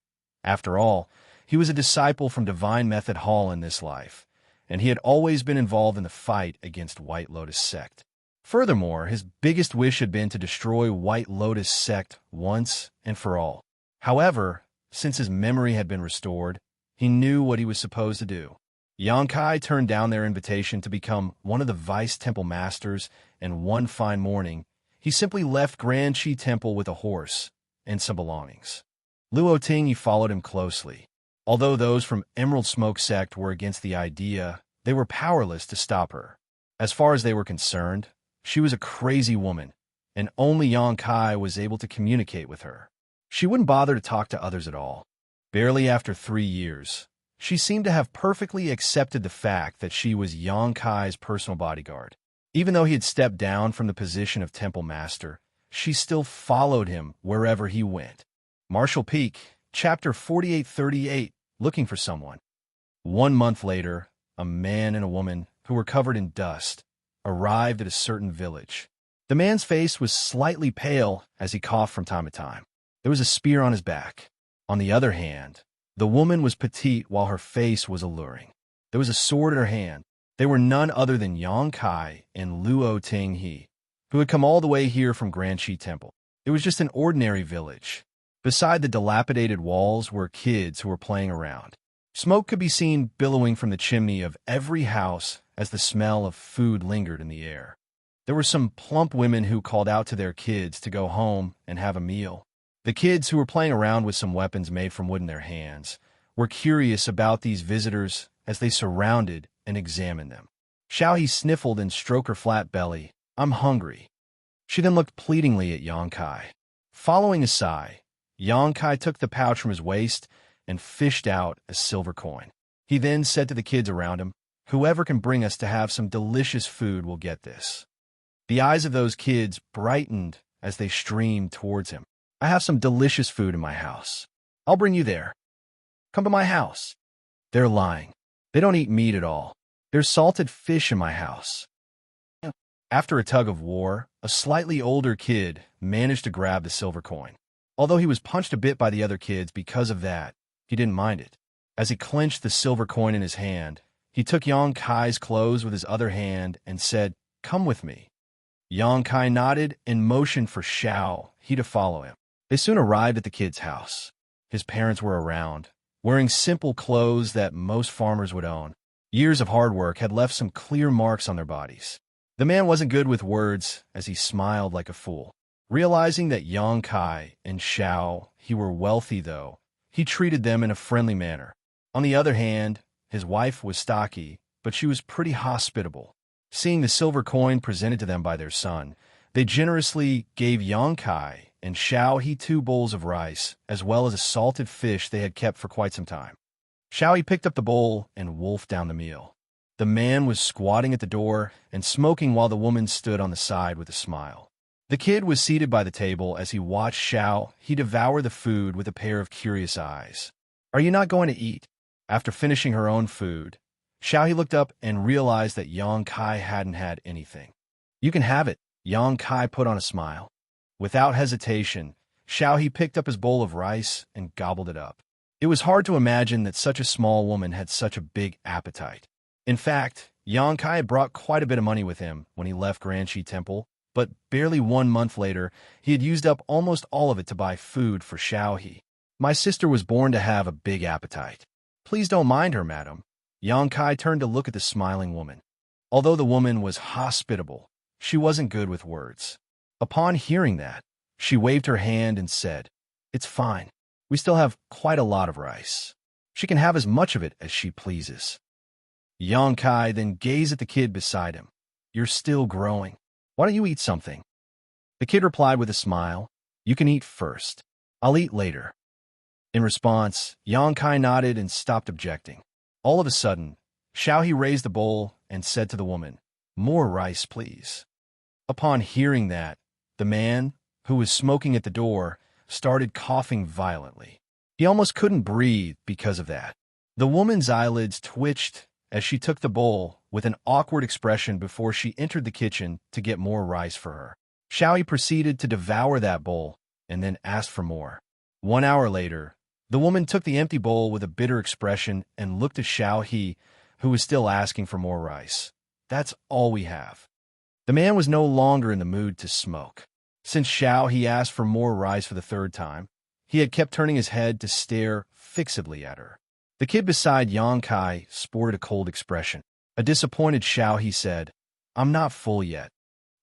After all, he was a disciple from Divine Method Hall in this life, and he had always been involved in the fight against White Lotus sect. Furthermore, his biggest wish had been to destroy White Lotus sect once and for all. However, since his memory had been restored, he knew what he was supposed to do. Yang Kai turned down their invitation to become one of the Vice Temple Masters, and one fine morning, he simply left Grand Shi Temple with a horse and some belongings. Luo Ting followed him closely. Although those from Emerald Smoke sect were against the idea, they were powerless to stop her. As far as they were concerned, she was a crazy woman, and only Yang Kai was able to communicate with her. She wouldn't bother to talk to others at all. Barely after 3 years, she seemed to have perfectly accepted the fact that she was Yang Kai's personal bodyguard. Even though he had stepped down from the position of Temple Master, she still followed him wherever he went. Marshall Peak, Chapter 4838, Looking for Someone. 1 month later, a man and a woman, who were covered in dust, arrived at a certain village. The man's face was slightly pale as he coughed from time to time. There was a spear on his back. On the other hand, the woman was petite while her face was alluring. There was a sword in her hand. They were none other than Yang Kai and Luo Ting He, who had come all the way here from Grand Shi Temple. It was just an ordinary village. Beside the dilapidated walls were kids who were playing around. Smoke could be seen billowing from the chimney of every house as the smell of food lingered in the air. There were some plump women who called out to their kids to go home and have a meal. The kids, who were playing around with some weapons made from wood in their hands, were curious about these visitors as they surrounded and examined them. Xiaohe sniffled and stroked her flat belly. "I'm hungry." She then looked pleadingly at Yang Kai. Following a sigh, Yang Kai took the pouch from his waist and fished out a silver coin. He then said to the kids around him, "Whoever can bring us to have some delicious food will get this." The eyes of those kids brightened as they streamed towards him. "I have some delicious food in my house. I'll bring you there. Come to my house." "They're lying. They don't eat meat at all. There's salted fish in my house." After a tug of war, a slightly older kid managed to grab the silver coin. Although he was punched a bit by the other kids because of that, he didn't mind it. As he clenched the silver coin in his hand, he took Yang Kai's clothes with his other hand and said, "Come with me." Yang Kai nodded and motioned for Xiaohe to follow him. They soon arrived at the kid's house. His parents were around, wearing simple clothes that most farmers would own. Years of hard work had left some clear marks on their bodies. The man wasn't good with words as he smiled like a fool. Realizing that Yang Kai and Xiaohe were wealthy, though, he treated them in a friendly manner. On the other hand, his wife was stocky, but she was pretty hospitable. Seeing the silver coin presented to them by their son, they generously gave Yang Kai and Xiaohe 2 bowls of rice, as well as a salted fish they had kept for quite some time. Xiaohe picked up the bowl and wolfed down the meal. The man was squatting at the door and smoking while the woman stood on the side with a smile. The kid was seated by the table as he watched Xiaohe devour the food with a pair of curious eyes. "Are you not going to eat?" After finishing her own food, Xiaohe looked up and realized that Yang Kai hadn't had anything. "You can have it," Yang Kai put on a smile. Without hesitation, Xiaohe picked up his bowl of rice and gobbled it up. It was hard to imagine that such a small woman had such a big appetite. In fact, Yang Kai had brought quite a bit of money with him when he left Grand Shi Temple, but barely 1 month later, he had used up almost all of it to buy food for Xiaohe. "My sister was born to have a big appetite. Please don't mind her, madam." Yang Kai turned to look at the smiling woman. Although the woman was hospitable, she wasn't good with words. Upon hearing that, she waved her hand and said, "It's fine. We still have quite a lot of rice. She can have as much of it as she pleases." Yang Kai then gazed at the kid beside him. "You're still growing. Why don't you eat something?" The kid replied with a smile, "You can eat first. I'll eat later." In response, Yang Kai nodded and stopped objecting. All of a sudden, Xiaohe raised the bowl and said to the woman, "More rice, please." Upon hearing that, the man, who was smoking at the door, started coughing violently. He almost couldn't breathe because of that. The woman's eyelids twitched as she took the bowl with an awkward expression before she entered the kitchen to get more rice for her. Xiaohe proceeded to devour that bowl and then asked for more. 1 hour later, the woman took the empty bowl with a bitter expression and looked at Xiaohe, who was still asking for more rice. "That's all we have." The man was no longer in the mood to smoke. Since Xiaohe asked for more rice for the third time, he had kept turning his head to stare fixedly at her. The kid beside Yang Kai sported a cold expression. A disappointed Xiaohe said, "I'm not full yet."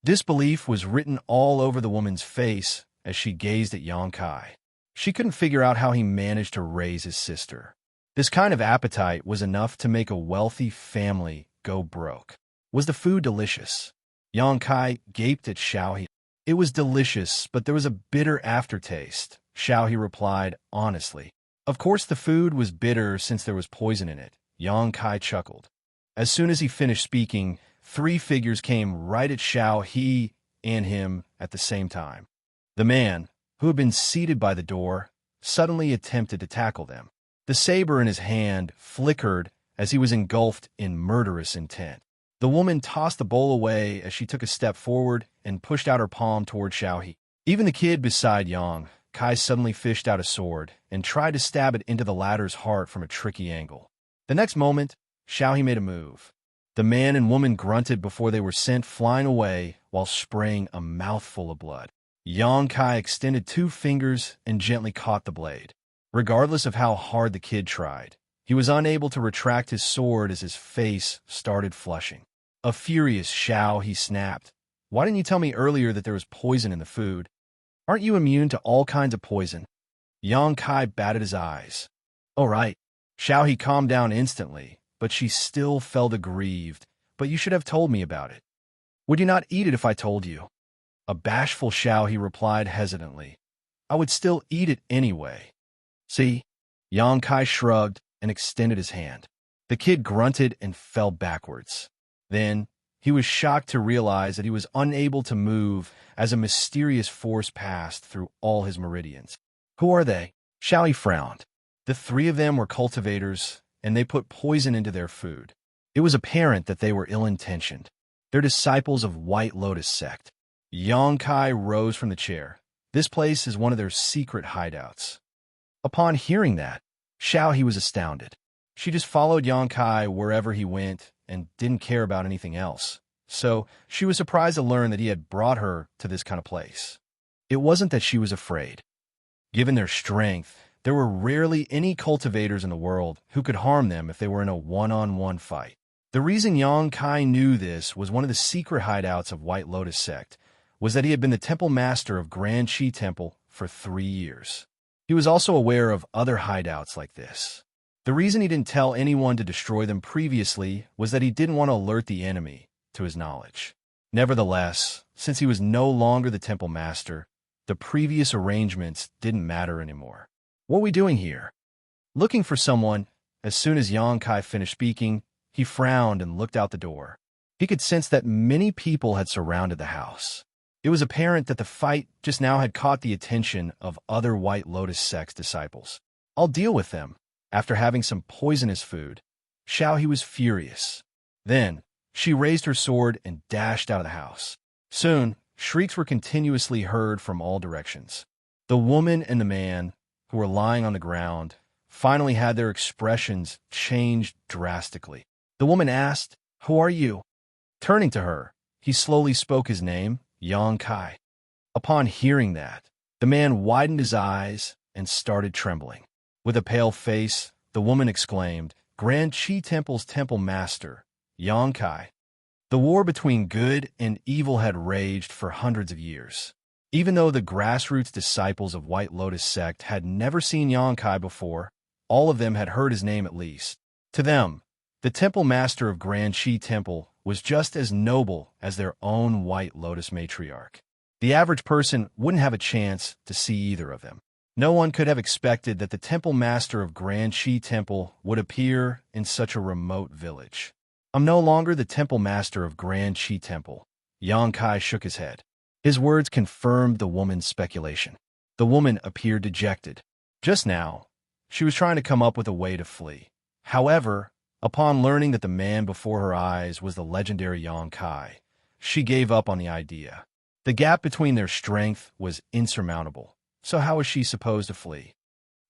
Disbelief was written all over the woman's face as she gazed at Yang Kai. She couldn't figure out how he managed to raise his sister. This kind of appetite was enough to make a wealthy family go broke. Was the food delicious? Yang Kai gaped at Xiaohe. "It was delicious, but there was a bitter aftertaste," Xiaohe replied honestly. "Of course the food was bitter since there was poison in it." Yang Kai chuckled. As soon as he finished speaking, 3 figures came right at Xiaohe and him at the same time. The man, who had been seated by the door, suddenly attempted to tackle them. The saber in his hand flickered as he was engulfed in murderous intent. The woman tossed the bowl away as she took a step forward and pushed out her palm toward Xiaohe. Even the kid beside Yang Kai suddenly fished out a sword and tried to stab it into the latter's heart from a tricky angle. The next moment, Xiaohe made a move. The man and woman grunted before they were sent flying away while spraying a mouthful of blood. Yang Kai extended 2 fingers and gently caught the blade. Regardless of how hard the kid tried, he was unable to retract his sword as his face started flushing. A furious Xiaohe snapped, "Why didn't you tell me earlier that there was poison in the food? Aren't you immune to all kinds of poison?" Yang Kai batted his eyes. "Oh, right." Xiaohe calmed down instantly, but she still felt aggrieved. "But you should have told me about it. Would you not eat it if I told you?" A bashful Xiaohe replied hesitantly, "I would still eat it anyway." "See?" Yang Kai shrugged and extended his hand. The kid grunted and fell backwards. Then, he was shocked to realize that he was unable to move as a mysterious force passed through all his meridians. "Who are they?" Xiaohe frowned. The 3 of them were cultivators, and they put poison into their food. It was apparent that they were ill-intentioned. They're disciples of White Lotus sect. Yang Kai rose from the chair. "This place is one of their secret hideouts." Upon hearing that, Xiaohe was astounded. She just followed Yang Kai wherever he went and didn't care about anything else. So she was surprised to learn that he had brought her to this kind of place. It wasn't that she was afraid. Given their strength, there were rarely any cultivators in the world who could harm them if they were in a one-on-one fight. The reason Yang Kai knew this was one of the secret hideouts of White Lotus sect was that he had been the temple master of Grand Qi Temple for 3 years. He was also aware of other hideouts like this. The reason he didn't tell anyone to destroy them previously was that he didn't want to alert the enemy to his knowledge. Nevertheless, since he was no longer the temple master, the previous arrangements didn't matter anymore. "What are we doing here?" Looking for someone, as soon as Yang Kai finished speaking, he frowned and looked out the door. He could sense that many people had surrounded the house. It was apparent that the fight just now had caught the attention of other White Lotus sect disciples. "I'll deal with them." After having some poisonous food, Xiaohe was furious. Then, she raised her sword and dashed out of the house. Soon, shrieks were continuously heard from all directions. The woman and the man, who were lying on the ground, finally had their expressions changed drastically. The woman asked, "Who are you?" Turning to her, he slowly spoke his name, Yang Kai. Upon hearing that, the man widened his eyes and started trembling. With a pale face, the woman exclaimed, Grand Qi Temple's temple master, Xianxia. The war between good and evil had raged for hundreds of years. Even though the grassroots disciples of White Lotus sect had never seen Xianxia before, all of them had heard his name at least. To them, the temple master of Grand Qi Temple was just as noble as their own White Lotus matriarch. The average person wouldn't have a chance to see either of them. No one could have expected that the temple master of Grand Qi Temple would appear in such a remote village. I'm no longer the temple master of Grand Qi Temple. Xianxia shook his head. His words confirmed the woman's speculation. The woman appeared dejected. Just now, she was trying to come up with a way to flee. However, upon learning that the man before her eyes was the legendary Xianxia, she gave up on the idea. The gap between their strength was insurmountable. So how was she supposed to flee?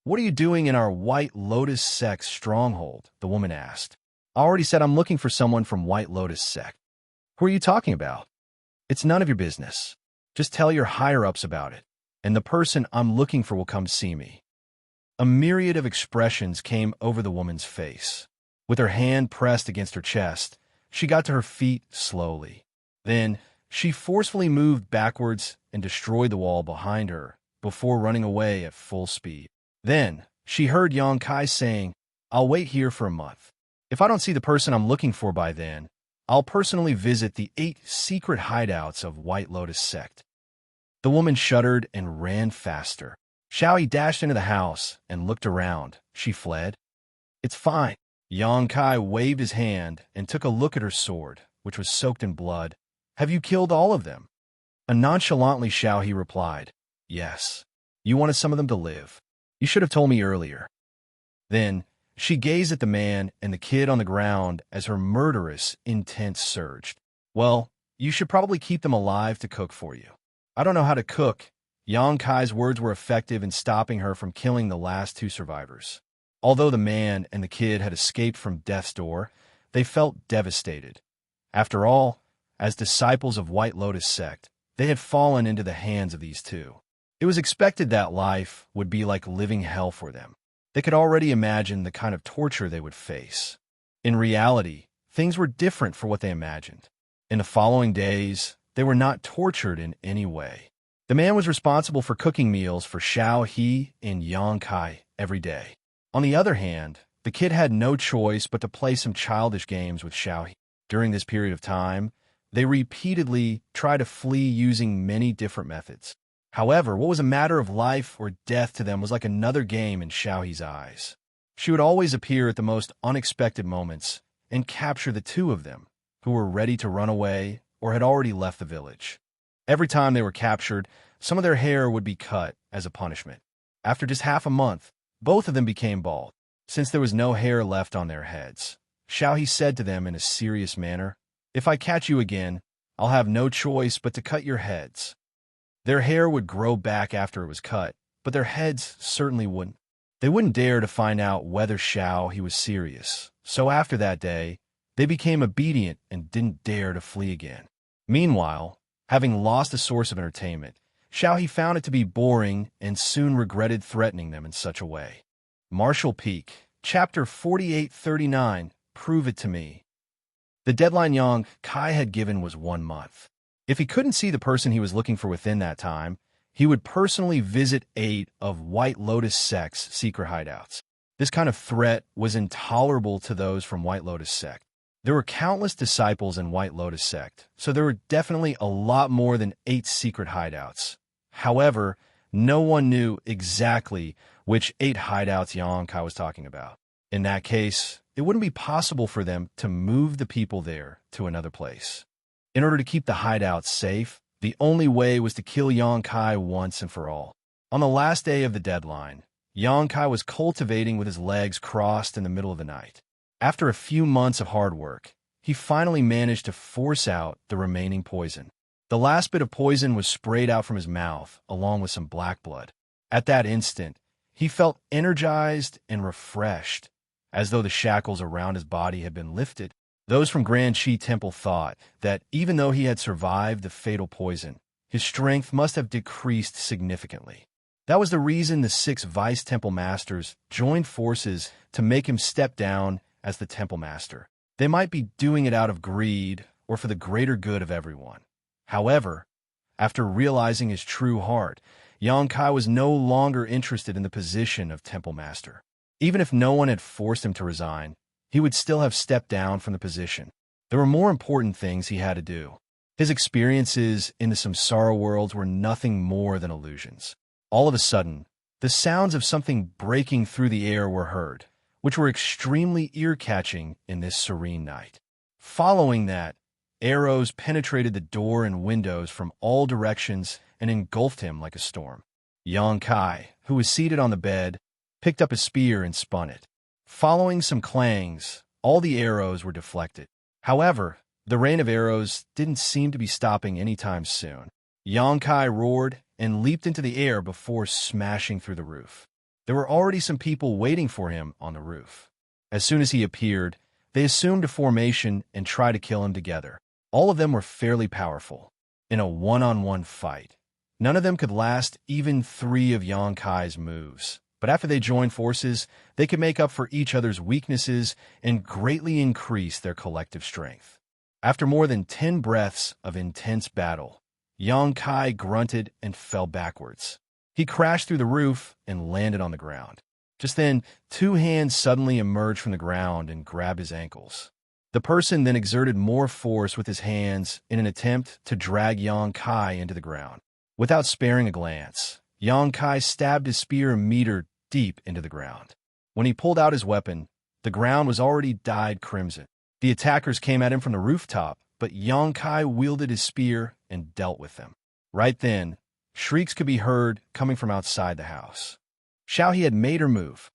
"What are you doing in our White Lotus sect stronghold?" the woman asked. "I already said I'm looking for someone from White Lotus sect." "Who are you talking about?" "It's none of your business. Just tell your higher-ups about it, and the person I'm looking for will come see me." A myriad of expressions came over the woman's face. With her hand pressed against her chest, she got to her feet slowly. Then, she forcefully moved backwards and destroyed the wall behind her before running away at full speed. Then, she heard Xianxia saying, "I'll wait here for a month. If I don't see the person I'm looking for by then, I'll personally visit the 8 secret hideouts of White Lotus sect." The woman shuddered and ran faster. Xiaoyi dashed into the house and looked around. She fled. "It's fine." Xianxia waved his hand and took a look at her sword, which was soaked in blood. "Have you killed all of them?" Nonchalantly, Xiaoyi replied, "Yes. You wanted some of them to live. You should have told me earlier." Then, she gazed at the man and the kid on the ground as her murderous intent surged. "Well, you should probably keep them alive to cook for you." "I don't know how to cook." Xianxia's words were effective in stopping her from killing the last 2 survivors. Although the man and the kid had escaped from death's door, they felt devastated. After all, as disciples of White Lotus sect, they had fallen into the hands of these 2. It was expected that life would be like living hell for them. They could already imagine the kind of torture they would face. In reality, things were different for what they imagined. In the following days, they were not tortured in any way. The man was responsible for cooking meals for Xiaoyi and Xianxia every day. On the other hand, the kid had no choice but to play some childish games with Xiaoyi. During this period of time, they repeatedly tried to flee using many different methods. However, what was a matter of life or death to them was like another game in Xiaoyi's eyes. She would always appear at the most unexpected moments and capture the 2 of them, who were ready to run away or had already left the village. Every time they were captured, some of their hair would be cut as a punishment. After just half a month, both of them became bald. Since there was no hair left on their heads, Xiaoyi said to them in a serious manner, "If I catch you again, I'll have no choice but to cut your heads." Their hair would grow back after it was cut, but their heads certainly wouldn't. They wouldn't dare to find out whether Xiaoyi was serious, so after that day, they became obedient and didn't dare to flee again. Meanwhile, having lost a source of entertainment, Xiaoyi found it to be boring and soon regretted threatening them in such a way. Martial Peak, Chapter 4839, Prove It to Me. The deadline Xianxia had given was 1 month. If he couldn't see the person he was looking for within that time, he would personally visit 8 of White Lotus sect's secret hideouts. This kind of threat was intolerable to those from White Lotus sect. There were countless disciples in White Lotus sect, so there were definitely a lot more than 8 secret hideouts. However, no one knew exactly which 8 hideouts Xianxia was talking about. In that case, it wouldn't be possible for them to move the people there to another place. In order to keep the hideouts safe, the only way was to kill Xianxia once and for all. On the last day of the deadline, Xianxia was cultivating with his legs crossed in the middle of the night. After a few months of hard work, he finally managed to force out the remaining poison. The last bit of poison was sprayed out from his mouth, along with some black blood. At that instant, he felt energized and refreshed, as though the shackles around his body had been lifted. Those from Grand Qi Temple thought that even though he had survived the fatal poison, his strength must have decreased significantly. That was the reason the 6 vice temple masters joined forces to make him step down as the temple master. They might be doing it out of greed or for the greater good of everyone. However, after realizing his true heart, Xianxia was no longer interested in the position of temple master. Even if no one had forced him to resign, he would still have stepped down from the position. There were more important things he had to do. His experiences in the samsara worlds were nothing more than illusions. All of a sudden, the sounds of something breaking through the air were heard, which were extremely ear-catching in this serene night. Following that, arrows penetrated the door and windows from all directions and engulfed him like a storm. Xianxia, who was seated on the bed, picked up a spear and spun it. Following some clangs, all the arrows were deflected. However, the rain of arrows didn't seem to be stopping anytime soon. Xianxia roared and leaped into the air before smashing through the roof. There were already some people waiting for him on the roof. As soon as he appeared, they assumed a formation and tried to kill him together. All of them were fairly powerful. In a one-on-one fight, none of them could last even 3 of Xianxia's moves. But after they joined forces, they could make up for each other's weaknesses and greatly increase their collective strength. After more than 10 breaths of intense battle, Xianxia grunted and fell backwards. He crashed through the roof and landed on the ground. Just then, 2 hands suddenly emerged from the ground and grabbed his ankles. The person then exerted more force with his hands in an attempt to drag Xianxia into the ground. Without sparing a glance, Xianxia stabbed his spear a meter deep into the ground. When he pulled out his weapon, the ground was already dyed crimson. The attackers came at him from the rooftop, but Xianxia wielded his spear and dealt with them. Right then, shrieks could be heard coming from outside the house. Xiaohe had made her move.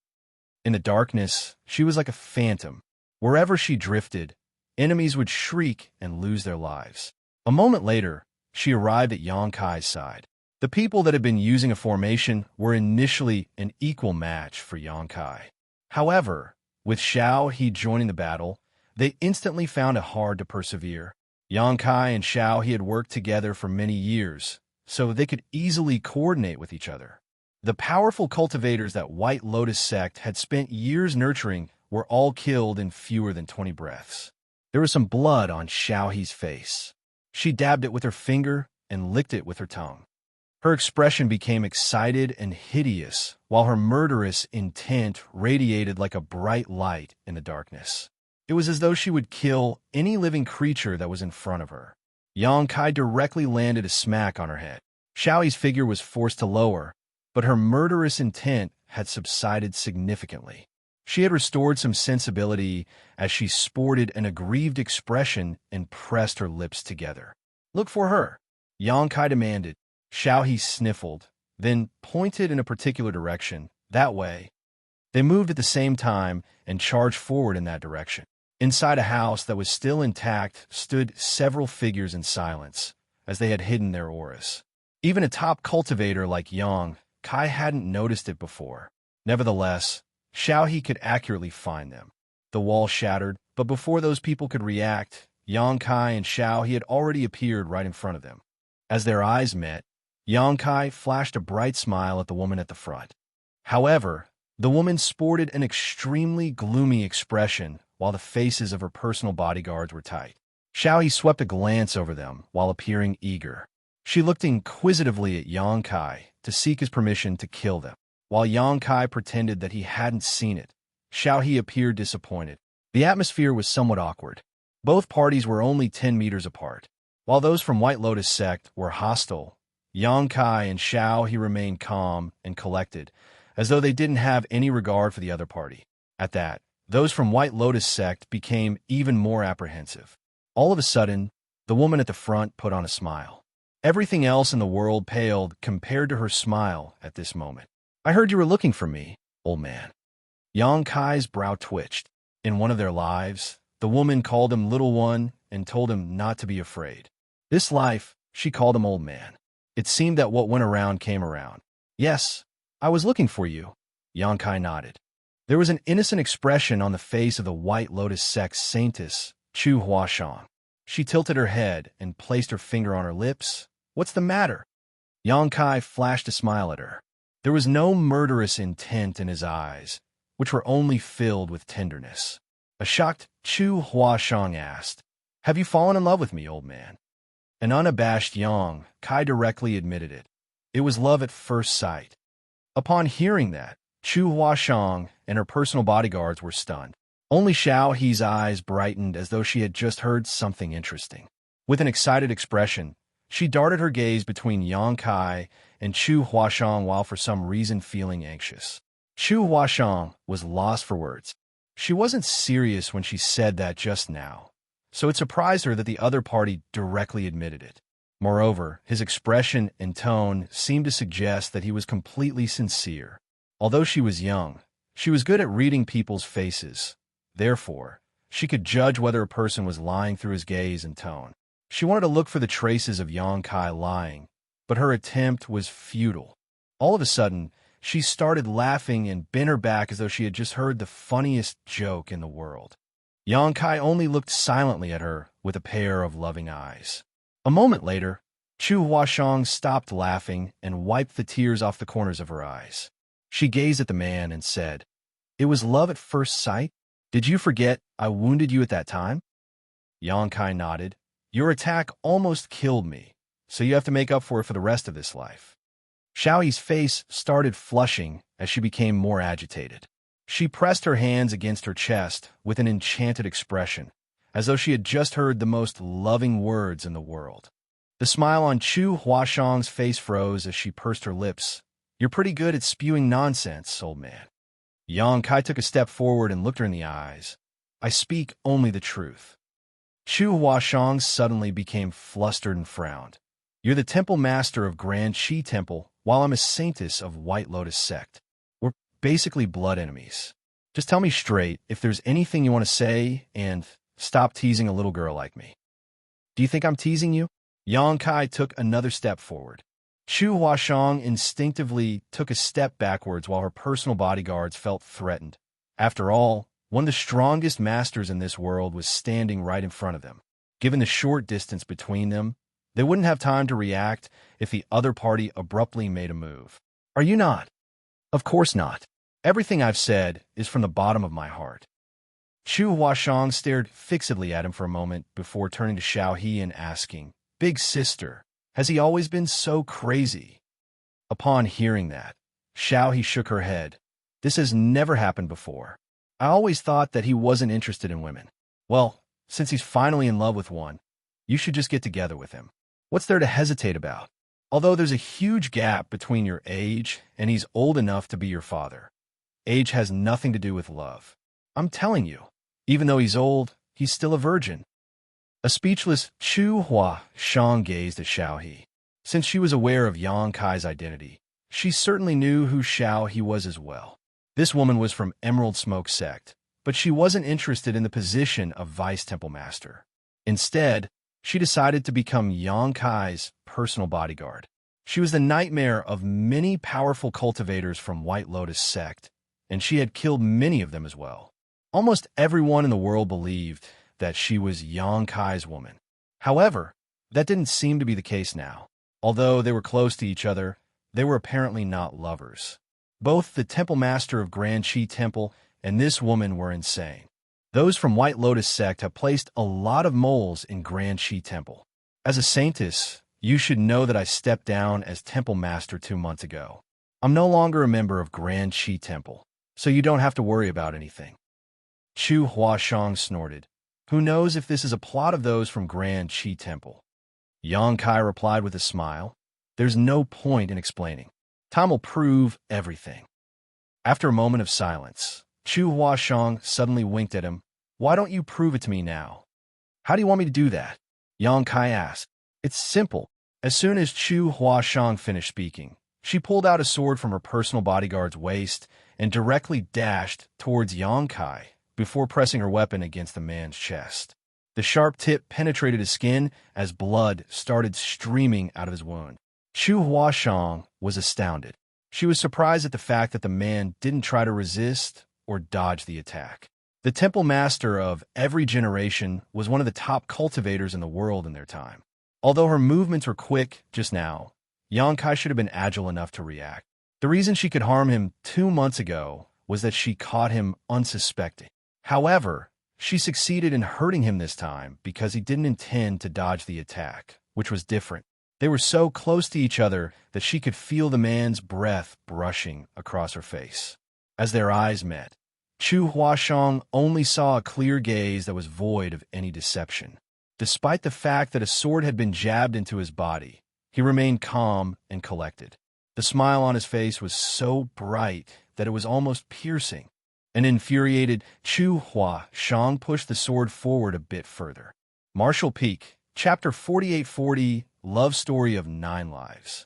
In the darkness, she was like a phantom. Wherever she drifted, enemies would shriek and lose their lives. A moment later, she arrived at Xianxia's side. The people that had been using a formation were initially an equal match for Xianxia. However, with Xiaohe joining the battle, they instantly found it hard to persevere. Xianxia and Xiaohe had worked together for many years, so they could easily coordinate with each other. The powerful cultivators that White Lotus sect had spent years nurturing were all killed in fewer than 20 breaths. There was some blood on Xiaohe's face. She dabbed it with her finger and licked it with her tongue. Her expression became excited and hideous, while her murderous intent radiated like a bright light in the darkness. It was as though she would kill any living creature that was in front of her. Xianxia directly landed a smack on her head. Xiaohe's figure was forced to lower, but her murderous intent had subsided significantly. She had restored some sensibility as she sported an aggrieved expression and pressed her lips together. "Look for her," Xianxia demanded. Xiaohe sniffled, then pointed in a particular direction. That way. They moved at the same time and charged forward in that direction. Inside a house that was still intact stood several figures in silence, as they had hidden their auras. Even a top cultivator like Xianxia hadn't noticed it before. Nevertheless, Xiaohe could accurately find them. The wall shattered, but before those people could react, Xianxia and Xiaohe had already appeared right in front of them. As their eyes met, Xianxia flashed a bright smile at the woman at the front. However, the woman sported an extremely gloomy expression while the faces of her personal bodyguards were tight. Xiaohe swept a glance over them while appearing eager. She looked inquisitively at Xianxia to seek his permission to kill them. While Xianxia pretended that he hadn't seen it, Xiaohe appeared disappointed. The atmosphere was somewhat awkward. Both parties were only 10 meters apart. While those from White Lotus sect were hostile, Xianxia and Xiaohe remained calm and collected, as though they didn't have any regard for the other party. At that, those from White Lotus sect became even more apprehensive. All of a sudden, the woman at the front put on a smile. Everything else in the world paled compared to her smile at this moment. "I heard you were looking for me, old man." Xianxia's brow twitched. In one of their lives, the woman called him Little One and told him not to be afraid. This life, she called him Old Man. It seemed that what went around came around. "Yes, I was looking for you," Xianxia nodded. There was an innocent expression on the face of the White Lotus sect saintess, Chu Huashan. She tilted her head and placed her finger on her lips. "What's the matter?" Xianxia flashed a smile at her. There was no murderous intent in his eyes, which were only filled with tenderness. A shocked Chu Huashang asked, "Have you fallen in love with me, old man?" An unabashed Yang Kai directly admitted it. It was love at first sight. Upon hearing that, Chu Huashang and her personal bodyguards were stunned. Only Xiao He's eyes brightened as though she had just heard something interesting. With an excited expression, she darted her gaze between Yang Kai and Chu Huashang while for some reason feeling anxious. Chu Huashang was lost for words. She wasn't serious when she said that just now, so it surprised her that the other party directly admitted it. Moreover, his expression and tone seemed to suggest that he was completely sincere. Although she was young, she was good at reading people's faces. Therefore, she could judge whether a person was lying through his gaze and tone. She wanted to look for the traces of Yang Kai lying, but her attempt was futile. All of a sudden, she started laughing and bent her back as though she had just heard the funniest joke in the world. Yang Kai only looked silently at her with a pair of loving eyes. A moment later, Chu Huashang stopped laughing and wiped the tears off the corners of her eyes. She gazed at the man and said, "It was love at first sight? Did you forget I wounded you at that time?" Yang Kai nodded. "Your attack almost killed me, so you have to make up for it for the rest of this life." Xiaoyi's face started flushing as she became more agitated. She pressed her hands against her chest with an enchanted expression, as though she had just heard the most loving words in the world. The smile on Chu Huashang's face froze as she pursed her lips. "You're pretty good at spewing nonsense, old man." Yang Kai took a step forward and looked her in the eyes. "I speak only the truth." Chu Huashang suddenly became flustered and frowned. "You're the temple master of Grand Qi Temple, while I'm a saintess of White Lotus Sect. We're basically blood enemies. Just tell me straight if there's anything you want to say, and stop teasing a little girl like me." "Do you think I'm teasing you?" Yang Kai took another step forward. Chu Huashang instinctively took a step backwards while her personal bodyguards felt threatened. After all, one of the strongest masters in this world was standing right in front of them. Given the short distance between them, they wouldn't have time to react if the other party abruptly made a move. "Are you not?" "Of course not. Everything I've said is from the bottom of my heart." Chu Huashang stared fixedly at him for a moment before turning to Xiao He and asking, "Big sister, has he always been so crazy?" Upon hearing that, Xiao He shook her head. "This has never happened before. I always thought that he wasn't interested in women. Well, since he's finally in love with one, you should just get together with him. What's there to hesitate about? Although there's a huge gap between your age and he's old enough to be your father. Age has nothing to do with love. I'm telling you, even though he's old, he's still a virgin." A speechless Chu Huashang gazed at Xiao He. Since she was aware of Yang Kai's identity, she certainly knew who Xiao He was as well. This woman was from Emerald Smoke Sect, but she wasn't interested in the position of Vice Temple Master. Instead, she decided to become Yang Kai's personal bodyguard. She was the nightmare of many powerful cultivators from White Lotus Sect, and she had killed many of them as well. Almost everyone in the world believed that she was Yang Kai's woman. However, that didn't seem to be the case now. Although they were close to each other, they were apparently not lovers. Both the Temple Master of Grand Qi Temple and this woman were insane. Those from White Lotus Sect have placed a lot of moles in Grand Qi Temple. As a saintess, you should know that I stepped down as Temple Master 2 months ago. I'm no longer a member of Grand Qi Temple, so you don't have to worry about anything." Chu Huashang snorted. "Who knows if this is a plot of those from Grand Qi Temple?" Yang Kai replied with a smile. "There's no point in explaining. Time will prove everything." After a moment of silence, Chu Huashang suddenly winked at him. "Why don't you prove it to me now?" "How do you want me to do that?" Yang Kai asked. "It's simple." As soon as Chu Huashang finished speaking, she pulled out a sword from her personal bodyguard's waist and directly dashed towards Yang Kai before pressing her weapon against the man's chest. The sharp tip penetrated his skin as blood started streaming out of his wound. Chu Huashang was astounded. She was surprised at the fact that the man didn't try to resist or dodge the attack. The Temple Master of every generation was one of the top cultivators in the world in their time. Although her movements were quick just now, Yang Kai should have been agile enough to react. The reason she could harm him 2 months ago was that she caught him unsuspecting. However, She succeeded in hurting him this time because he didn't intend to dodge the attack, which was different. They were so close to each other that she could feel the man's breath brushing across her face. As their eyes met, Chu Huashang only saw a clear gaze that was void of any deception. Despite the fact that a sword had been jabbed into his body, he remained calm and collected. The smile on his face was so bright that it was almost piercing. An infuriated Chu Huashang pushed the sword forward a bit further. Martial Peak, Chapter 4840, Love Story of 9 Lives.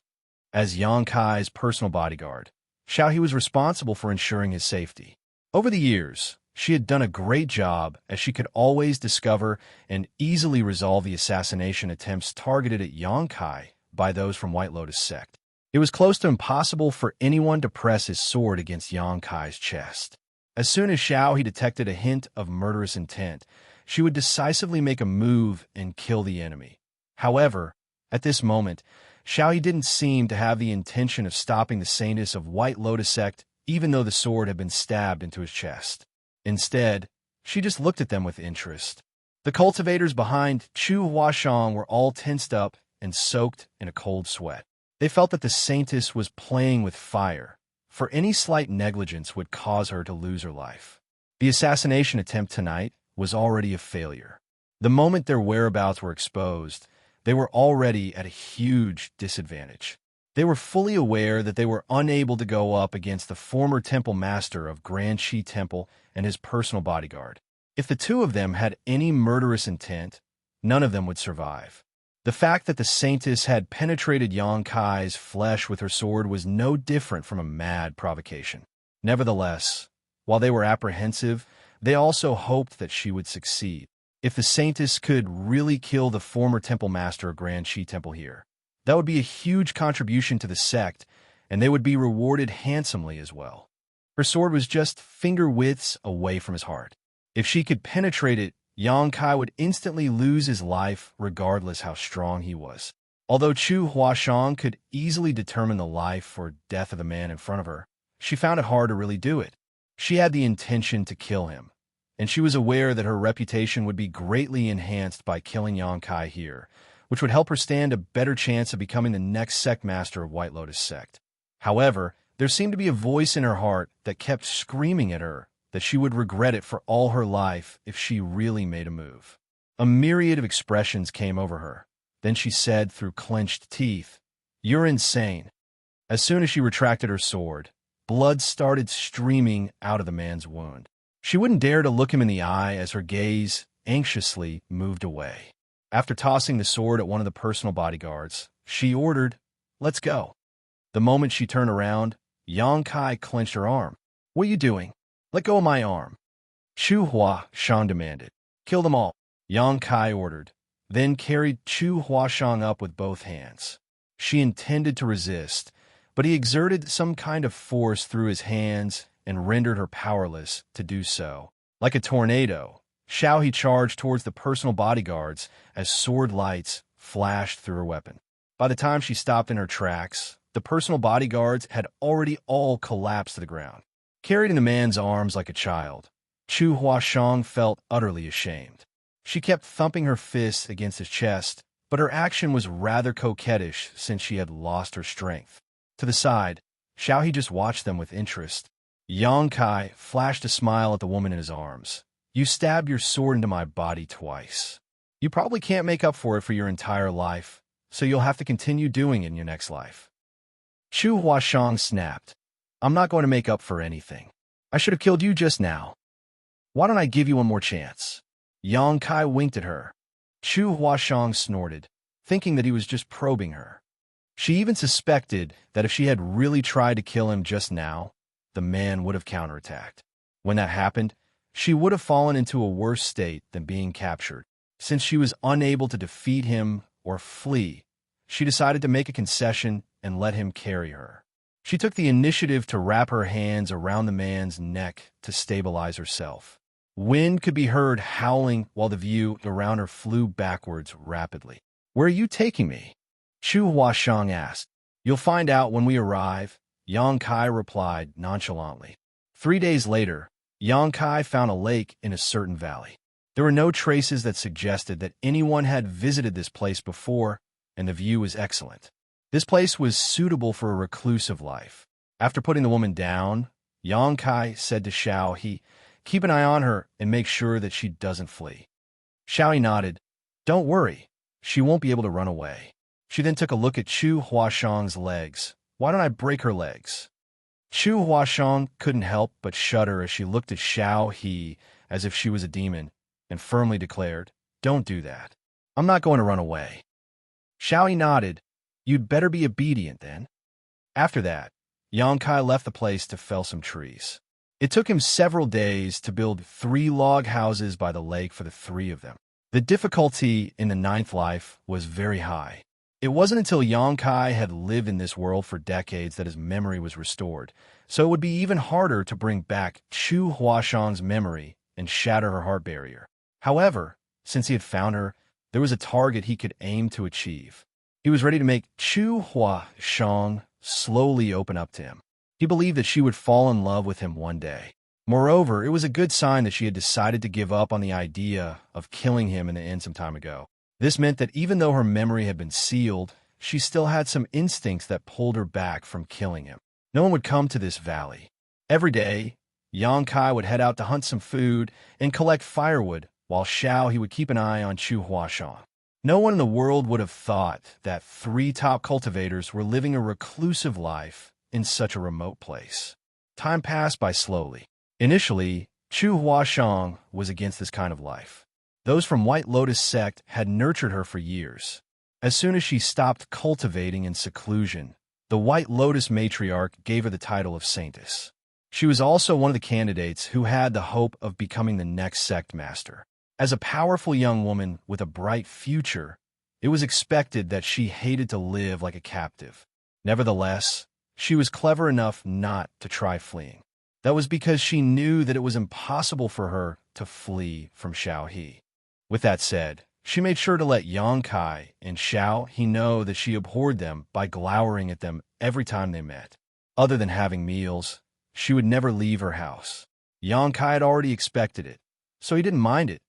As Yang Kai's personal bodyguard, Xiaohe was responsible for ensuring his safety. Over the years, she had done a great job as she could always discover and easily resolve the assassination attempts targeted at Yang Kai by those from White Lotus sect. It was close to impossible for anyone to press his sword against Yang Kai's chest. As soon as Xiaohe detected a hint of murderous intent, she would decisively make a move and kill the enemy. However, at this moment, Xiaohe didn't seem to have the intention of stopping the saintess of White Lotus sect, even though the sword had been stabbed into his chest. Instead, she just looked at them with interest. The cultivators behind Chu Huashang were all tensed up and soaked in a cold sweat. They felt that the saintess was playing with fire, for any slight negligence would cause her to lose her life. The assassination attempt tonight was already a failure. The moment their whereabouts were exposed, they were already at a huge disadvantage. They were fully aware that they were unable to go up against the former temple master of Grand Shi Temple and his personal bodyguard. If the two of them had any murderous intent, none of them would survive. The fact that the saintess had penetrated Yang Kai's flesh with her sword was no different from a mad provocation. Nevertheless, while they were apprehensive, they also hoped that she would succeed. If the saintess could really kill the former temple master of Grand Shi Temple here, that would be a huge contribution to the sect, and they would be rewarded handsomely as well. Her sword was just finger widths away from his heart. If she could penetrate it, Yang Kai would instantly lose his life regardless how strong he was. Although Chu Huashang could easily determine the life or death of the man in front of her, she found it hard to really do it. She had the intention to kill him, and she was aware that her reputation would be greatly enhanced by killing Yang Kai here, which would help her stand a better chance of becoming the next sect master of White Lotus sect. However, there seemed to be a voice in her heart that kept screaming at her that she would regret it for all her life if she really made a move. A myriad of expressions came over her. Then she said through clenched teeth, "You're insane." As soon as she retracted her sword, blood started streaming out of the man's wound. She wouldn't dare to look him in the eye as her gaze anxiously moved away. After tossing the sword at one of the personal bodyguards, she ordered, "Let's go." The moment she turned around, Yang Kai clenched her arm. "What are you doing? Let go of my arm." Chu Huashang demanded. "Kill them all," Yang Kai ordered, then carried Chu Huashang up with both hands. She intended to resist, but he exerted some kind of force through his hands and rendered her powerless to do so. Like a tornado, Xiaohe charged towards the personal bodyguards as sword lights flashed through her weapon. By the time she stopped in her tracks, the personal bodyguards had already all collapsed to the ground. Carried in the man's arms like a child, Chu Huashang felt utterly ashamed. She kept thumping her fists against his chest, but her action was rather coquettish since she had lost her strength. To the side, Xiaohe just watched them with interest. Yang Kai flashed a smile at the woman in his arms. "You stabbed your sword into my body twice. You probably can't make up for it for your entire life, so you'll have to continue doing it in your next life." Chu Huashang snapped. "I'm not going to make up for anything. I should have killed you just now. Why don't I give you one more chance?" Yang Kai winked at her. Chu Huashang snorted, thinking that he was just probing her. She even suspected that if she had really tried to kill him just now, the man would have counterattacked. When that happened, she would have fallen into a worse state than being captured. Since she was unable to defeat him or flee, she decided to make a concession and let him carry her. She took the initiative to wrap her hands around the man's neck to stabilize herself. Wind could be heard howling while the view around her flew backwards rapidly. "Where are you taking me?" Chu Huashang asked. "You'll find out when we arrive," Yang Kai replied nonchalantly. 3 days later, Yang Kai found a lake in a certain valley. There were no traces that suggested that anyone had visited this place before, and the view was excellent. This place was suitable for a reclusive life. After putting the woman down, Xianxia said to Xiao He, "Keep an eye on her and make sure that she doesn't flee." Xiao He nodded. "Don't worry, she won't be able to run away." She then took a look at Chu Huashang's legs. "Why don't I break her legs?" Chu Huashang couldn't help but shudder as she looked at Xiao He as if she was a demon, and firmly declared, "Don't do that. I'm not going to run away." Xiao He nodded. "You'd better be obedient then." After that, Xianxia left the place to fell some trees. It took him several days to build 3 log houses by the lake for the 3 of them. The difficulty in the 9th life was very high. It wasn't until Xianxia had lived in this world for decades that his memory was restored, so it would be even harder to bring back Chu Huashang's memory and shatter her heart barrier. However, since he had found her, there was a target he could aim to achieve. He was ready to make Chu Huashang slowly open up to him. He believed that she would fall in love with him one day. Moreover, it was a good sign that she had decided to give up on the idea of killing him in the end some time ago. This meant that even though her memory had been sealed, she still had some instincts that pulled her back from killing him. No one would come to this valley. Every day, Xianxia would head out to hunt some food and collect firewood, while Xiao He would keep an eye on Chu Huashang. No one in the world would have thought that 3 top cultivators were living a reclusive life in such a remote place. Time passed by slowly. Initially, Chu Huashang was against this kind of life. Those from White Lotus sect had nurtured her for years. As soon as she stopped cultivating in seclusion, the White Lotus matriarch gave her the title of Saintess. She was also one of the candidates who had the hope of becoming the next sect master. As a powerful young woman with a bright future, it was expected that she hated to live like a captive. Nevertheless, she was clever enough not to try fleeing. That was because she knew that it was impossible for her to flee from Xiao He. With that said, she made sure to let Xianxia and Xiao He know that she abhorred them by glowering at them every time they met. Other than having meals, she would never leave her house. Xianxia had already expected it, so he didn't mind it,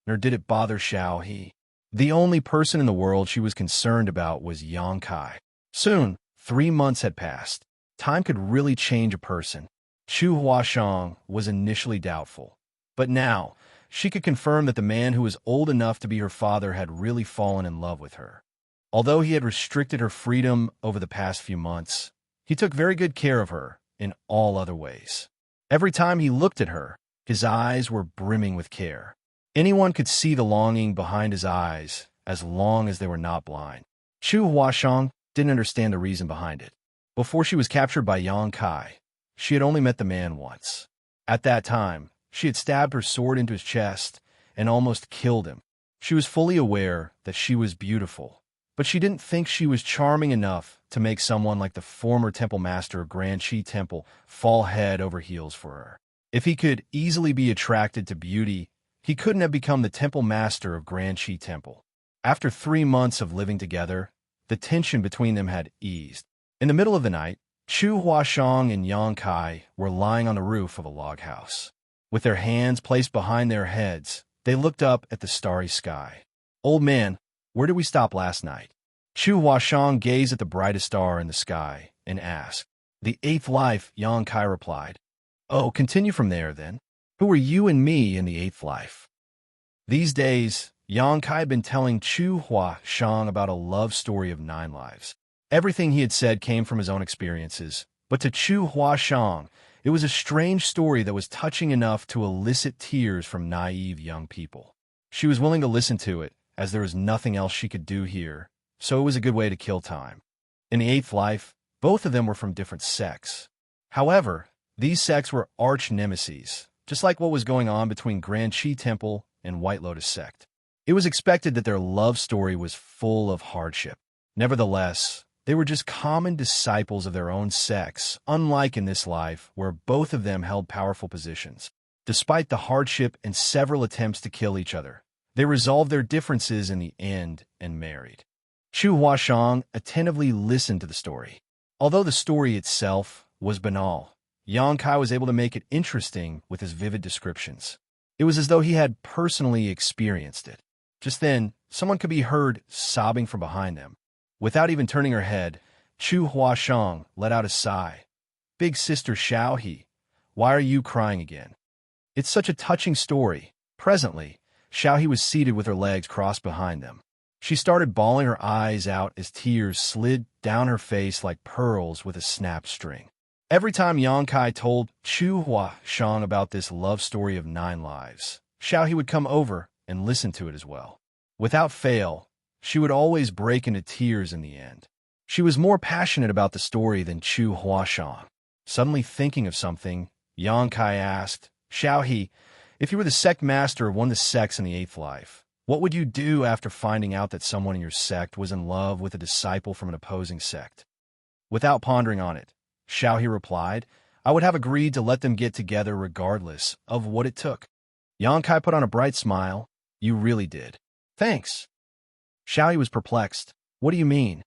nor did it bother Xiao He. The only person in the world she was concerned about was Xianxia. Soon, 3 months had passed. Time could really change a person. Chu Huashang was initially doubtful, but now she could confirm that the man who was old enough to be her father had really fallen in love with her. Although he had restricted her freedom over the past few months, he took very good care of her in all other ways. Every time he looked at her, his eyes were brimming with care. Anyone could see the longing behind his eyes as long as they were not blind. Chu Huashang didn't understand the reason behind it. Before she was captured by Xianxia, she had only met the man once. At that time, she had stabbed her sword into his chest and almost killed him. She was fully aware that she was beautiful, but she didn't think she was charming enough to make someone like the former temple master of Grand Qi Temple fall head over heels for her. If he could easily be attracted to beauty, he couldn't have become the temple master of Grand Qi Temple. After 3 months of living together, the tension between them had eased. In the middle of the night, Chu Huashang and Xianxia were lying on the roof of a log house. With their hands placed behind their heads, they looked up at the starry sky. "Old man, where did we stop last night?" Chu Huashang gazed at the brightest star in the sky and asked. "The 8th life," Xianxia replied. "Oh, continue from there, then. Who were you and me in the 8th life?" These days, Xianxia had been telling Chu Huashang about a love story of 9 lives. Everything he had said came from his own experiences, but to Chu Huashang, it was a strange story that was touching enough to elicit tears from naive young people. She was willing to listen to it, as there was nothing else she could do here, so it was a good way to kill time. In the 8th life, both of them were from different sects. However, these sects were arch nemesis, just like what was going on between Grand Qi Temple and White Lotus sect. It was expected that their love story was full of hardship. Nevertheless, they were just common disciples of their own sects, unlike in this life, where both of them held powerful positions. Despite the hardship and several attempts to kill each other, they resolved their differences in the end and married. Chu Huashang attentively listened to the story. Although the story itself was banal, Xianxia was able to make it interesting with his vivid descriptions. It was as though he had personally experienced it. Just then, someone could be heard sobbing from behind them. Without even turning her head, Chu Huashang let out a sigh. "Big sister Xiaohe, why are you crying again?" It's such a touching story. Presently, Xiaohe was seated with her legs crossed behind them. She started bawling her eyes out as tears slid down her face like pearls with a snapped string. Every time Yangkai told Chu Huashang about this love story of 9 lives, Xiaohe would come over and listen to it as well. Without fail, she would always break into tears in the end. She was more passionate about the story than Chu Huashang. Suddenly thinking of something, Yangkai asked, "Xiaohe, if you were the sect master of one of the sects in the 8th life, what would you do after finding out that someone in your sect was in love with a disciple from an opposing sect?" Without pondering on it, Xiaohe replied, "I would have agreed to let them get together regardless of what it took." Yangkai put on a bright smile. "You really did." "Thanks." Xiaohe was perplexed. "What do you mean?"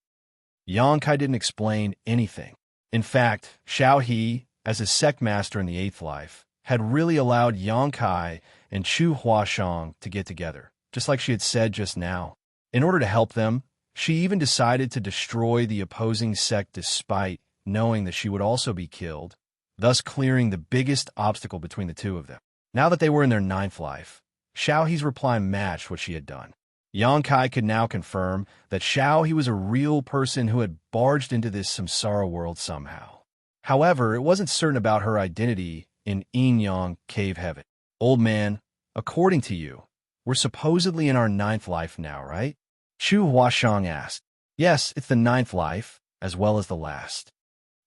Yangkai didn't explain anything. In fact, Xiaohe, as a sect master in the 8th life, had really allowed Yangkai and Chu Huashang to get together, just like she had said just now. In order to help them, she even decided to destroy the opposing sect despite knowing that she would also be killed, thus clearing the biggest obstacle between the two of them. Now that they were in their 9th life, Xiaohe's reply matched what she had done. Yangkai could now confirm that Xiaohe was a real person who had barged into this samsara world somehow. However, it wasn't certain about her identity in Yin-Yang Cave Heaven. "Old man, according to you, we're supposedly in our 9th life now, right?" Chu Huashang asked. "Yes, it's the 9th life, as well as the last."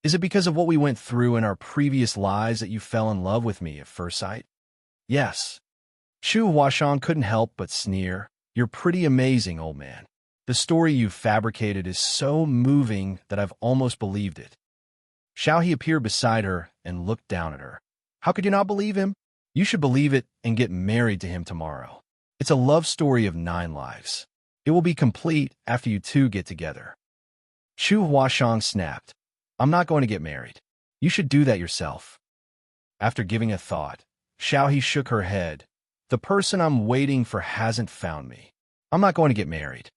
"Is it because of what we went through in our previous lives that you fell in love with me at first sight?" "Yes." Chu Huashang couldn't help but sneer. "You're pretty amazing, old man. The story you fabricated is so moving that I've almost believed it." Xiaohe appeared beside her and looked down at her. "How could you not believe him? You should believe it and get married to him tomorrow. It's a love story of 9 lives. It will be complete after you two get together." Chu Huashang snapped. "I'm not going to get married. You should do that yourself." After giving a thought, Xiaohe shook her head. "The person I'm waiting for hasn't found me. I'm not going to get married."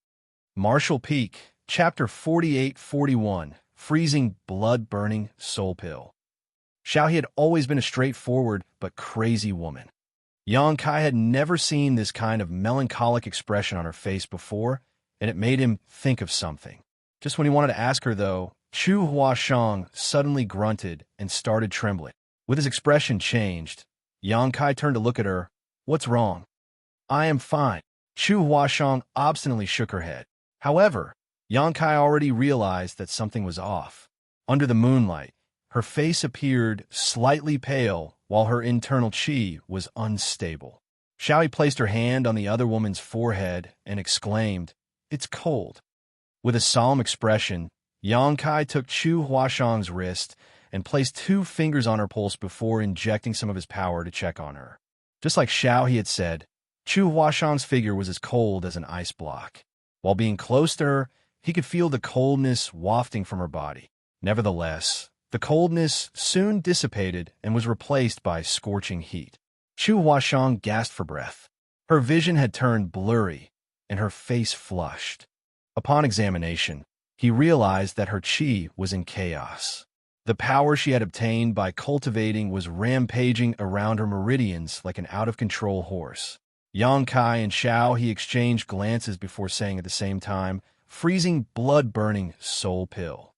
Martial Peak, Chapter 48-41, Freezing Blood-Burning Soul Pill. Xiaohe had always been a straightforward but crazy woman. Yangkai had never seen this kind of melancholic expression on her face before, and it made him think of something. Just when he wanted to ask her, though, Chu Huashang suddenly grunted and started trembling. With his expression changed, Yangkai turned to look at her. "What's wrong?" "I am fine." Chu Huashang obstinately shook her head. However, Yangkai already realized that something was off. Under the moonlight, her face appeared slightly pale while her internal qi was unstable. Xiaohe placed her hand on the other woman's forehead and exclaimed, "It's cold." With a solemn expression, Yangkai took Chu Huashang's wrist and placed 2 fingers on her pulse before injecting some of his power to check on her. Just like Xiaohe had said, Chu Huashang's figure was as cold as an ice block. While being close to her, he could feel the coldness wafting from her body. Nevertheless, the coldness soon dissipated and was replaced by scorching heat. Chu Huashang gasped for breath. Her vision had turned blurry, and her face flushed. Upon examination, he realized that her qi was in chaos. The power she had obtained by cultivating was rampaging around her meridians like an out-of-control horse. Yangkai and Xiaohe exchanged glances before saying at the same time, "Freezing blood-burning soul pill."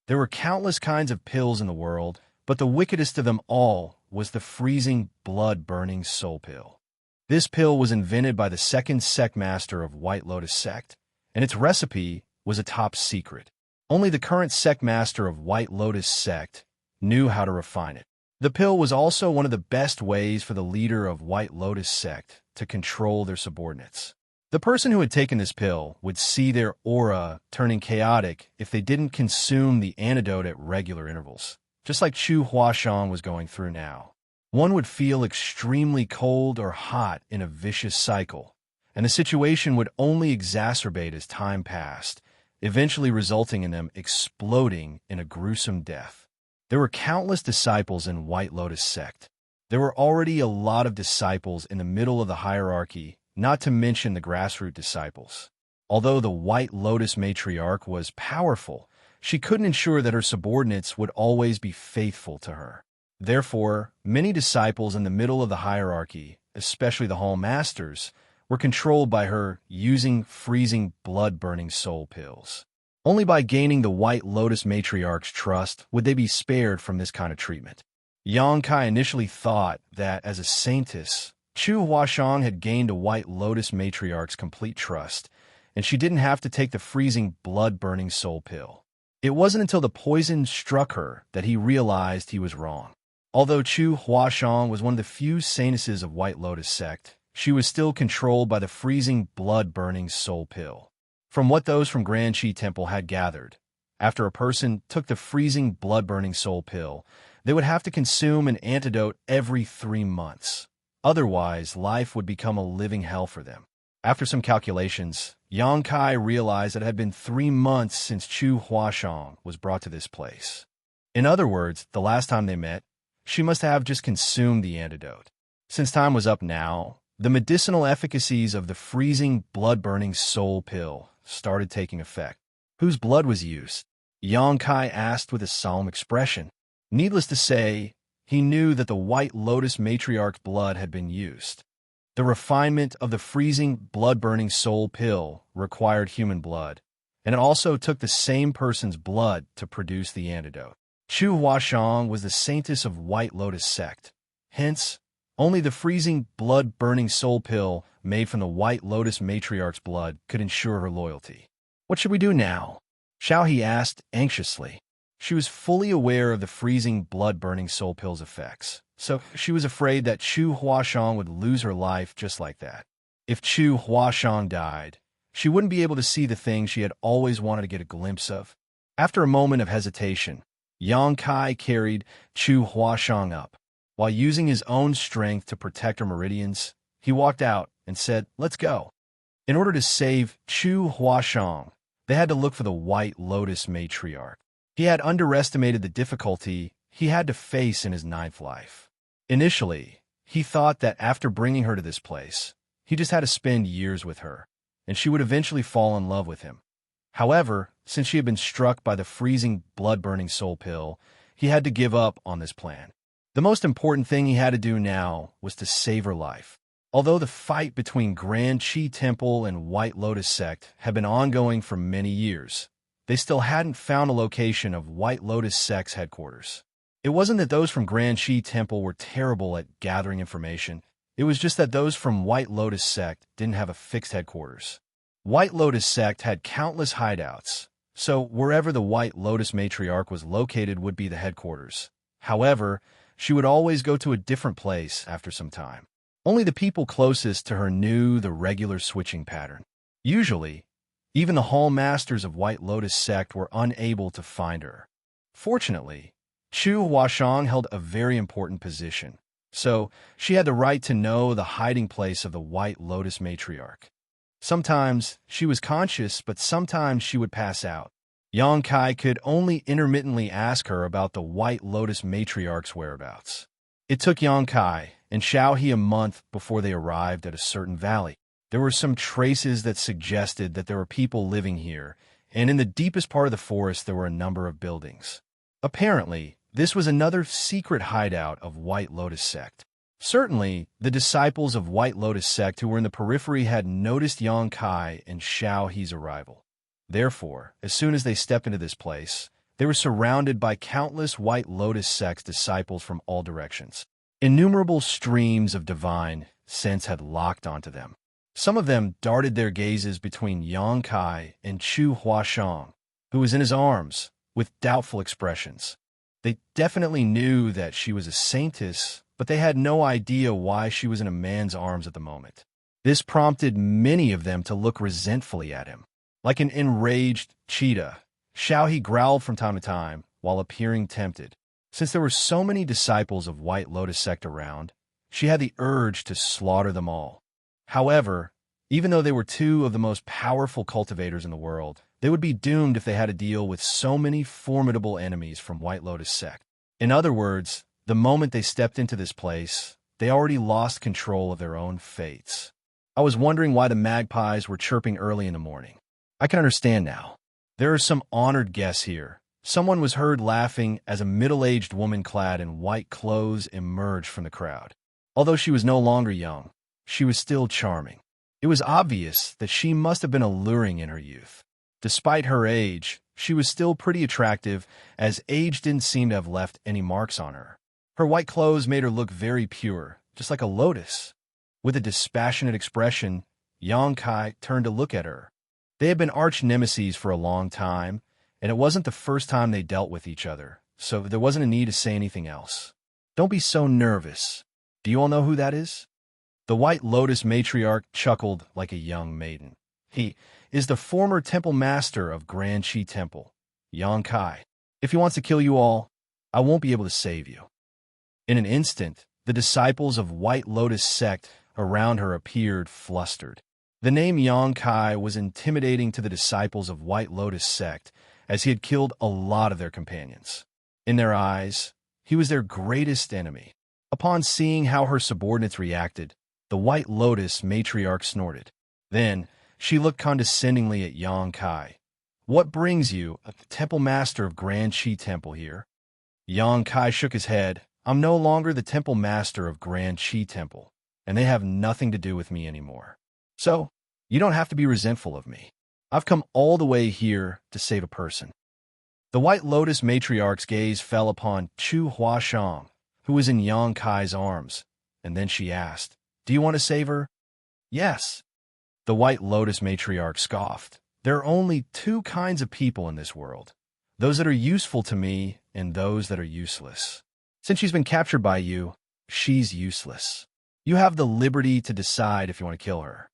There were countless kinds of pills in the world, but the wickedest of them all was the freezing blood-burning soul pill. This pill was invented by the second sect master of White Lotus sect, and its recipe was a top secret. Only the current sect master of White Lotus sect knew how to refine it. The pill was also one of the best ways for the leader of White Lotus sect to control their subordinates. The person who had taken this pill would see their aura turning chaotic if they didn't consume the antidote at regular intervals, just like Chu Huashang was going through now. One would feel extremely cold or hot in a vicious cycle, and the situation would only exacerbate as time passed, eventually resulting in them exploding in a gruesome death. There were countless disciples in White Lotus sect. There were already a lot of disciples in the middle of the hierarchy, not to mention the grassroots disciples. Although the White Lotus matriarch was powerful, she couldn't ensure that her subordinates would always be faithful to her. Therefore, many disciples in the middle of the hierarchy, especially the hall masters, were controlled by her using freezing blood-burning soul pills. Only by gaining the White Lotus matriarch's trust would they be spared from this kind of treatment. Xianxia initially thought that, as a saintess, Chu Huashang had gained a White Lotus matriarch's complete trust, and she didn't have to take the freezing blood-burning soul pill. It wasn't until the poison struck her that he realized he was wrong. Although Chu Huashang was one of the few saintesses of White Lotus sect, she was still controlled by the freezing blood-burning soul pill. From what those from Grand Qi Temple had gathered, after a person took the freezing blood-burning soul pill, they would have to consume an antidote every 3 months. Otherwise, life would become a living hell for them. After some calculations, Xianxia realized that it had been 3 months since Chu Huashang was brought to this place. In other words, the last time they met, she must have just consumed the antidote. Since time was up now, the medicinal efficacies of the freezing, blood-burning soul pill started taking effect. Whose blood was used? Xianxia asked with a solemn expression. Needless to say, he knew that the White Lotus matriarch's blood had been used. The refinement of the freezing, blood-burning soul pill required human blood, and it also took the same person's blood to produce the antidote. Chu Huashang was the saintess of White Lotus sect. Hence, only the freezing, blood-burning soul pill made from the White Lotus matriarch's blood could ensure her loyalty. What should we do now? Xiaohe asked anxiously. She was fully aware of the freezing, blood-burning soul pill's effects, so she was afraid that Chu Huashang would lose her life just like that. If Chu Huashang died, she wouldn't be able to see the things she had always wanted to get a glimpse of. After a moment of hesitation, Xianxia carried Chu Huashang up. While using his own strength to protect her meridians, he walked out and said, "Let's go." In order to save Chu Huashang, they had to look for the White Lotus matriarch. He had underestimated the difficulty he had to face in his 9th life. Initially, he thought that after bringing her to this place, he just had to spend years with her, and she would eventually fall in love with him. However, since she had been struck by the freezing, blood-burning soul pill, he had to give up on this plan. The most important thing he had to do now was to save her life. Although the fight between Grand Qi Temple and White Lotus sect had been ongoing for many years, they still hadn't found a location of White Lotus sect's headquarters. It wasn't that those from Grand Qi Temple were terrible at gathering information. It was just that those from White Lotus sect didn't have a fixed headquarters. White Lotus sect had countless hideouts, so wherever the White Lotus matriarch was located would be the headquarters. However, she would always go to a different place after some time. Only the people closest to her knew the regular switching pattern. Usually, even the hall masters of White Lotus sect were unable to find her. Fortunately, Chu Huashang held a very important position, so she had the right to know the hiding place of the White Lotus matriarch. Sometimes she was conscious, but sometimes she would pass out. Xianxia could only intermittently ask her about the White Lotus matriarch's whereabouts. It took Xianxia and Xiaohe a month before they arrived at a certain valley. There were some traces that suggested that there were people living here, and in the deepest part of the forest there were a number of buildings. Apparently, this was another secret hideout of White Lotus sect. Certainly, the disciples of White Lotus sect who were in the periphery had noticed Xianxia and Xiaohe's arrival. Therefore, as soon as they stepped into this place, they were surrounded by countless White Lotus sect disciples from all directions. Innumerable streams of divine sense had locked onto them. Some of them darted their gazes between Xianxia and Chu Huashang, who was in his arms, with doubtful expressions. They definitely knew that she was a saintess, but they had no idea why she was in a man's arms at the moment. This prompted many of them to look resentfully at him. Like an enraged cheetah, Xiaohe growled from time to time while appearing tempted. Since there were so many disciples of White Lotus sect around, she had the urge to slaughter them all. However, even though they were 2 of the most powerful cultivators in the world, they would be doomed if they had to deal with so many formidable enemies from White Lotus sect. In other words, The moment they stepped into this place, they already lost control of their own fates. I was wondering why the magpies were chirping early in the morning. I can understand now. There are some honored guests here. Someone was heard laughing as a middle-aged woman clad in white clothes emerged from the crowd. Although she was no longer young, she was still charming. It was obvious that she must have been alluring in her youth. Despite her age, she was still pretty attractive, as age didn't seem to have left any marks on her. Her white clothes made her look very pure, just like a lotus. With a dispassionate expression, Xianxia turned to look at her. They had been arch-nemeses for a long time, and it wasn't the first time they dealt with each other, so there wasn't a need to say anything else. Don't be so nervous. Do you all know who that is? The White Lotus matriarch chuckled like a young maiden. He is the former temple master of Grand Qi Temple, Xianxia. If he wants to kill you all, I won't be able to save you. In an instant, the disciples of White Lotus sect around her appeared flustered. The name Xianxia was intimidating to the disciples of White Lotus sect, as he had killed a lot of their companions. In their eyes, he was their greatest enemy. Upon seeing how her subordinates reacted, the White Lotus matriarch snorted. Then, she looked condescendingly at Xianxia. What brings you, a temple master of Grand Qi Temple, here? Xianxia shook his head. I'm no longer the temple master of Grand Qi Temple, and they have nothing to do with me anymore. So, you don't have to be resentful of me. I've come all the way here to save a person. The White Lotus matriarch's gaze fell upon Chu Huashang, who was in Xianxia's arms, and then she asked, Do you want to save her? Yes. The White Lotus matriarch scoffed. There are only two kinds of people in this world, those that are useful to me and those that are useless. Since she's been captured by you, she's useless. You have the liberty to decide if you want to kill her.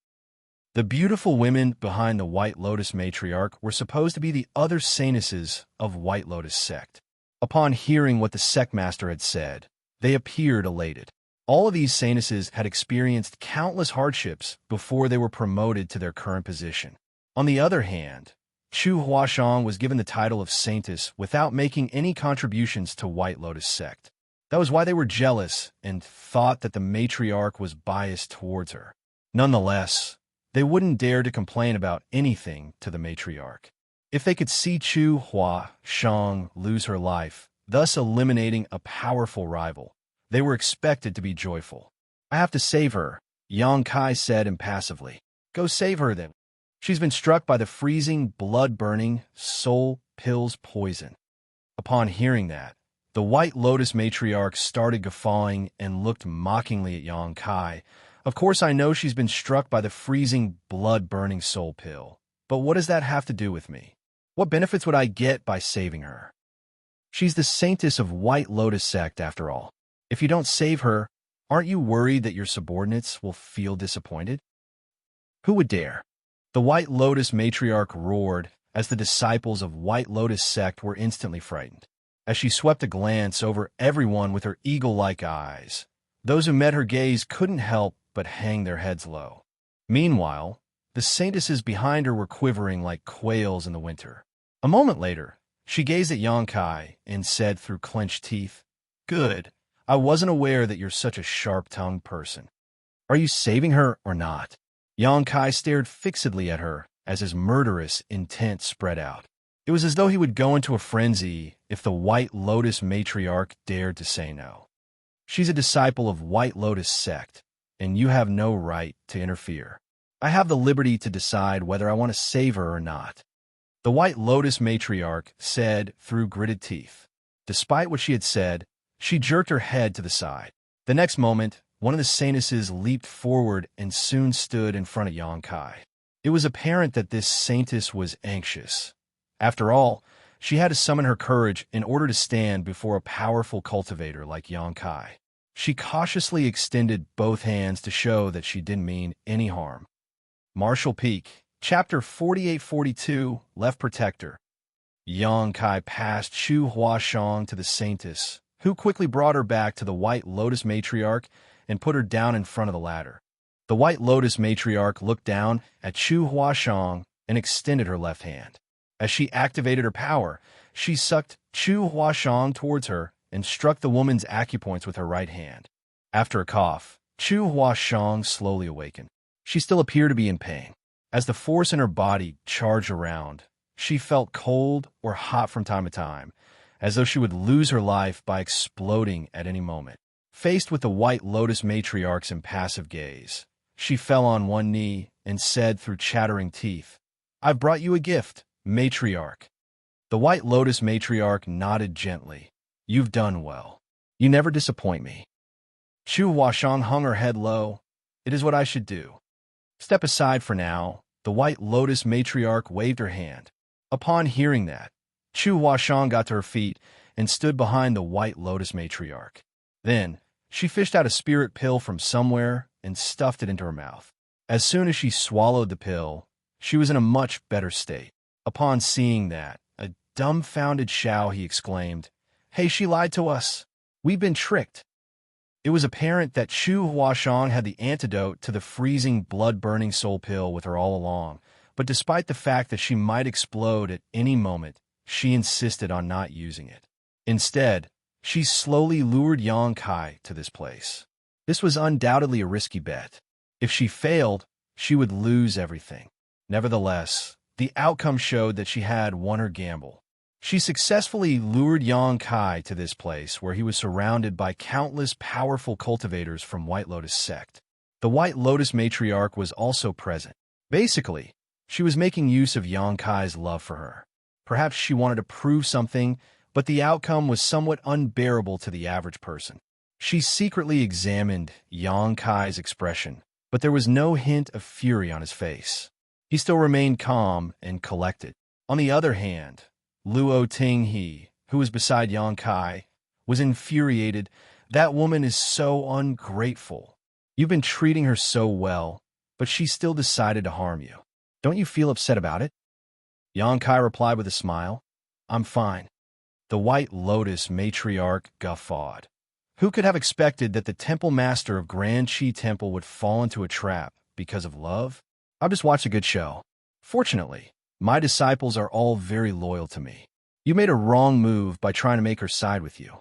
The beautiful women behind the White Lotus matriarch were supposed to be the other saintesses of White Lotus sect. Upon hearing what the sect master had said, they appeared elated. All of these saintesses had experienced countless hardships before they were promoted to their current position. On the other hand, Chu Huashang was given the title of saintess without making any contributions to White Lotus sect. That was why they were jealous and thought that the matriarch was biased towards her. Nonetheless, they wouldn't dare to complain about anything to the matriarch. If they could see Chu Huashang lose her life, thus eliminating a powerful rival, they were expected to be joyful. I have to save her, Xianxia said impassively. Go save her then. She's been struck by the freezing, blood-burning, soul pills poison. Upon hearing that, the White Lotus matriarch started guffawing and looked mockingly at Xianxia. Of course, I know she's been struck by the freezing, blood-burning soul pill. But what does that have to do with me? What benefits would I get by saving her? She's the saintess of White Lotus sect, after all. If you don't save her, aren't you worried that your subordinates will feel disappointed? Who would dare? The White Lotus matriarch roared as the disciples of White Lotus sect were instantly frightened. As she swept a glance over everyone with her eagle-like eyes, those who met her gaze couldn't help but hang their heads low. Meanwhile, the saintesses behind her were quivering like quails in the winter. A moment later, she gazed at Xianxia and said through clenched teeth, Good. I wasn't aware that you're such a sharp-tongued person. Are you saving her or not? Xianxia stared fixedly at her as his murderous intent spread out. It was as though he would go into a frenzy if the White Lotus matriarch dared to say no. She's a disciple of White Lotus sect, and you have no right to interfere. I have the liberty to decide whether I want to save her or not. The White Lotus matriarch said through gritted teeth. Despite what she had said, she jerked her head to the side. The next moment, one of the saintesses leaped forward and soon stood in front of Xianxia. It was apparent that this saintess was anxious. After all, she had to summon her courage in order to stand before a powerful cultivator like Xianxia. She cautiously extended both hands to show that she didn't mean any harm. Martial Peak, Chapter 4842, Left Protector. Xianxia passed Chu Huashang to the saintess, who quickly brought her back to the White Lotus matriarch and put her down in front of the ladder. The White Lotus matriarch looked down at Chu Huashang and extended her left hand. As she activated her power, she sucked Chu Huashang towards her and struck the woman's acupoints with her right hand. After a cough, Chu Huashang slowly awakened. She still appeared to be in pain. As the force in her body charged around, she felt cold or hot from time to time, as though she would lose her life by exploding at any moment. Faced with the White Lotus matriarch's impassive gaze, she fell on one knee and said through chattering teeth, "I've brought you a gift, matriarch." The White Lotus matriarch nodded gently. "You've done well. You never disappoint me." Chu Huashang hung her head low. "It is what I should do." "Step aside for now." The White Lotus matriarch waved her hand. Upon hearing that, Chu Huashang got to her feet and stood behind the White Lotus matriarch. Then, she fished out a spirit pill from somewhere and stuffed it into her mouth. As soon as she swallowed the pill, she was in a much better state. Upon seeing that, a dumbfounded Xiao exclaimed, "Hey, she lied to us. We've been tricked." It was apparent that Chu Huashang had the antidote to the freezing, blood-burning soul pill with her all along, but despite the fact that she might explode at any moment, she insisted on not using it. Instead, she slowly lured Yang Kai to this place. This was undoubtedly a risky bet. If she failed, she would lose everything. Nevertheless, the outcome showed that she had won her gamble. She successfully lured Yang Kai to this place where he was surrounded by countless powerful cultivators from White Lotus sect. The White Lotus matriarch was also present. Basically, she was making use of Yang Kai's love for her. Perhaps she wanted to prove something, but the outcome was somewhat unbearable to the average person. She secretly examined Yang Kai's expression, but there was no hint of fury on his face. He still remained calm and collected. On the other hand, Luo Tinghe, who was beside Yang Kai, was infuriated. "That woman is so ungrateful. You've been treating her so well, but she still decided to harm you. Don't you feel upset about it?" Yang Kai replied with a smile, "I'm fine." The White Lotus matriarch guffawed. Who could have expected that the temple master of Grand Qi Temple would fall into a trap because of love? I'll just watch a good show. Fortunately, my disciples are all very loyal to me. You made a wrong move by trying to make her side with you."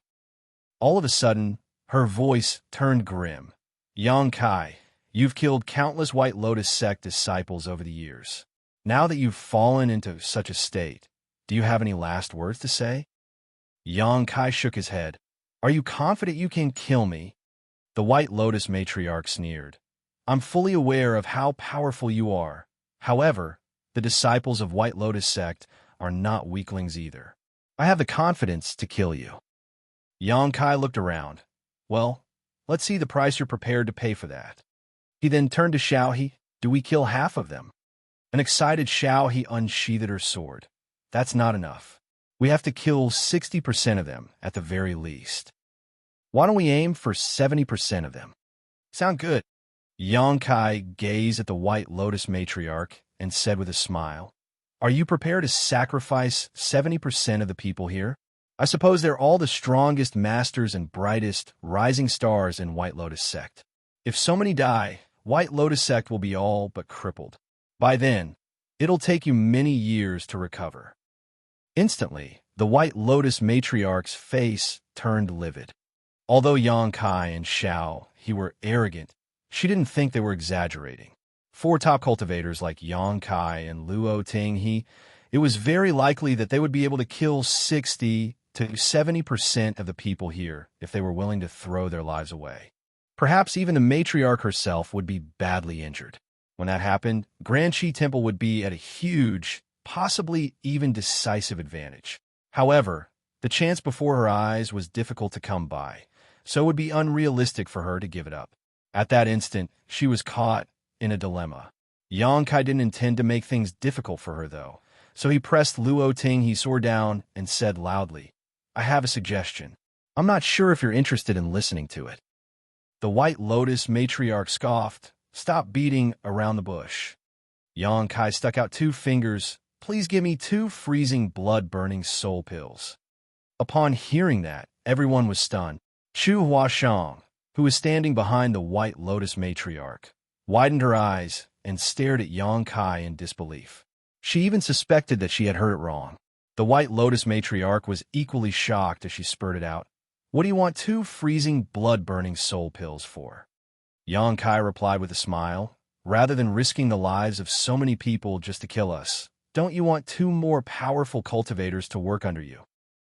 All of a sudden, her voice turned grim. "Yang Kai, you've killed countless White Lotus sect disciples over the years. Now that you've fallen into such a state, do you have any last words to say?" Yang Kai shook his head. "Are you confident you can kill me?" The White Lotus matriarch sneered. "I'm fully aware of how powerful you are. However, the disciples of White Lotus sect are not weaklings either. I have the confidence to kill you." Yang Kai looked around. "Well, let's see the price you're prepared to pay for that." He then turned to Xiao. "Do we kill half of them?" An excited Xiao unsheathed her sword. "That's not enough. We have to kill 60% of them at the very least. Why don't we aim for 70% of them?" "Sound good." Yang Kai gazed at the White Lotus matriarch and said with a smile, "Are you prepared to sacrifice 70% of the people here? I suppose they're all the strongest masters and brightest rising stars in White Lotus sect. If so many die, White Lotus sect will be all but crippled. By then, it'll take you many years to recover." Instantly, the White Lotus matriarch's face turned livid. Although Yang Kai and Xiao were arrogant, she didn't think they were exaggerating. 4 top cultivators like Yang Kai and Luo Tinghe, it was very likely that they would be able to kill 60 to 70% of the people here if they were willing to throw their lives away. Perhaps even the matriarch herself would be badly injured. When that happened, Grand Qi Temple would be at a huge, possibly even decisive advantage. However, the chance before her eyes was difficult to come by, so it would be unrealistic for her to give it up. At that instant, she was caught in a dilemma. Yang Kai didn't intend to make things difficult for her, though, so he pressed Luo Tinghe's sword down and said loudly, "I have a suggestion. I'm not sure if you're interested in listening to it." The White Lotus matriarch scoffed. "Stop beating around the bush." Yang Kai stuck out 2 fingers. "Please give me 2 freezing, blood-burning soul pills." Upon hearing that, everyone was stunned. Chu Huashang, who was standing behind the White Lotus matriarch, widened her eyes and stared at Yang Kai in disbelief. She even suspected that she had heard it wrong. The White Lotus matriarch was equally shocked as she spurted out, What do you want 2 freezing, blood-burning soul pills for? Xianxia replied with a smile. Rather than risking the lives of so many people just to kill us, don't you want 2 more powerful cultivators to work under you?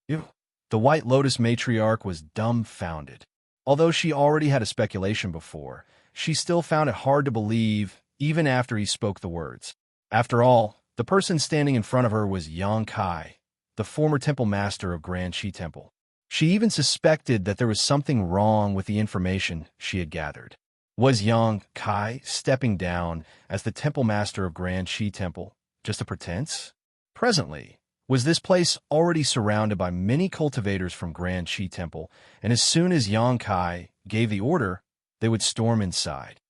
Ew. The White Lotus matriarch was dumbfounded. Although she already had a speculation before, she still found it hard to believe even after he spoke the words. After all, the person standing in front of her was Xianxia, the former temple master of Grand Qi Temple. She even suspected that there was something wrong with the information she had gathered. Was Xianxia stepping down as the temple master of Grand Qi Temple just a pretense? Presently, was this place already surrounded by many cultivators from Grand Qi Temple, and as soon as Xianxia gave the order, they would storm inside.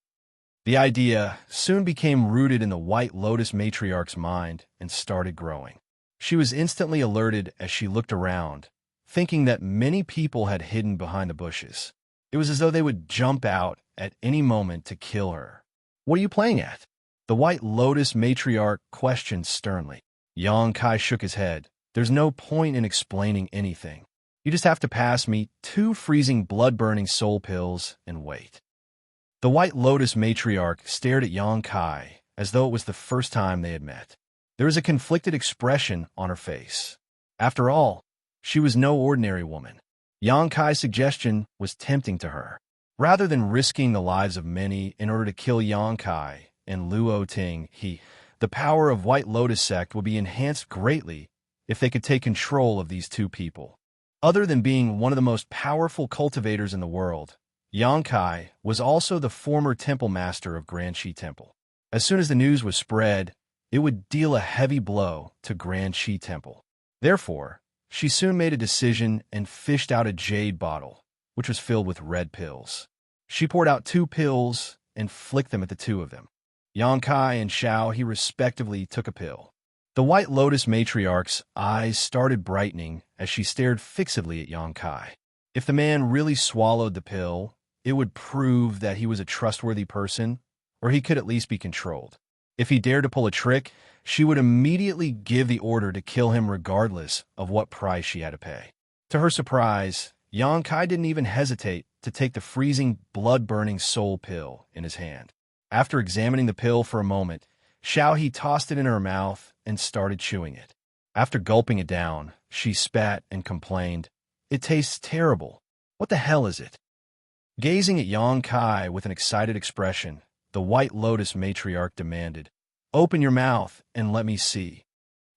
The idea soon became rooted in the White Lotus matriarch's mind and started growing. She was instantly alerted as she looked around, thinking that many people had hidden behind the bushes. It was as though they would jump out at any moment to kill her. What are you playing at? The White Lotus matriarch questioned sternly. Xianxia shook his head. There's no point in explaining anything. You just have to pass me 2 freezing blood-burning soul pills and wait. The White Lotus matriarch stared at Xianxia as though it was the first time they had met. There was a conflicted expression on her face. After all, she was no ordinary woman. Xianxia's suggestion was tempting to her. Rather than risking the lives of many in order to kill Xianxia and Luo Ting, the power of White Lotus sect would be enhanced greatly if they could take control of these 2 people. Other than being one of the most powerful cultivators in the world, Xianxia was also the former temple master of Grand Qi Temple. As soon as the news was spread, it would deal a heavy blow to Grand Qi Temple. Therefore, she soon made a decision and fished out a jade bottle, which was filled with red pills. She poured out 2 pills and flicked them at the 2 of them. Xianxia and Xiao respectively took a pill. The White Lotus matriarch's eyes started brightening as she stared fixedly at Xianxia. If the man really swallowed the pill, it would prove that he was a trustworthy person, or he could at least be controlled. If he dared to pull a trick, she would immediately give the order to kill him regardless of what price she had to pay. To her surprise, Xianxia didn't even hesitate to take the freezing, blood-burning soul pill in his hand. After examining the pill for a moment, Xiao tossed it in her mouth and started chewing it. After gulping it down, she spat and complained, "It tastes terrible. What the hell is it?" Gazing at Xianxia with an excited expression, the White Lotus matriarch demanded, "Open your mouth and let me see."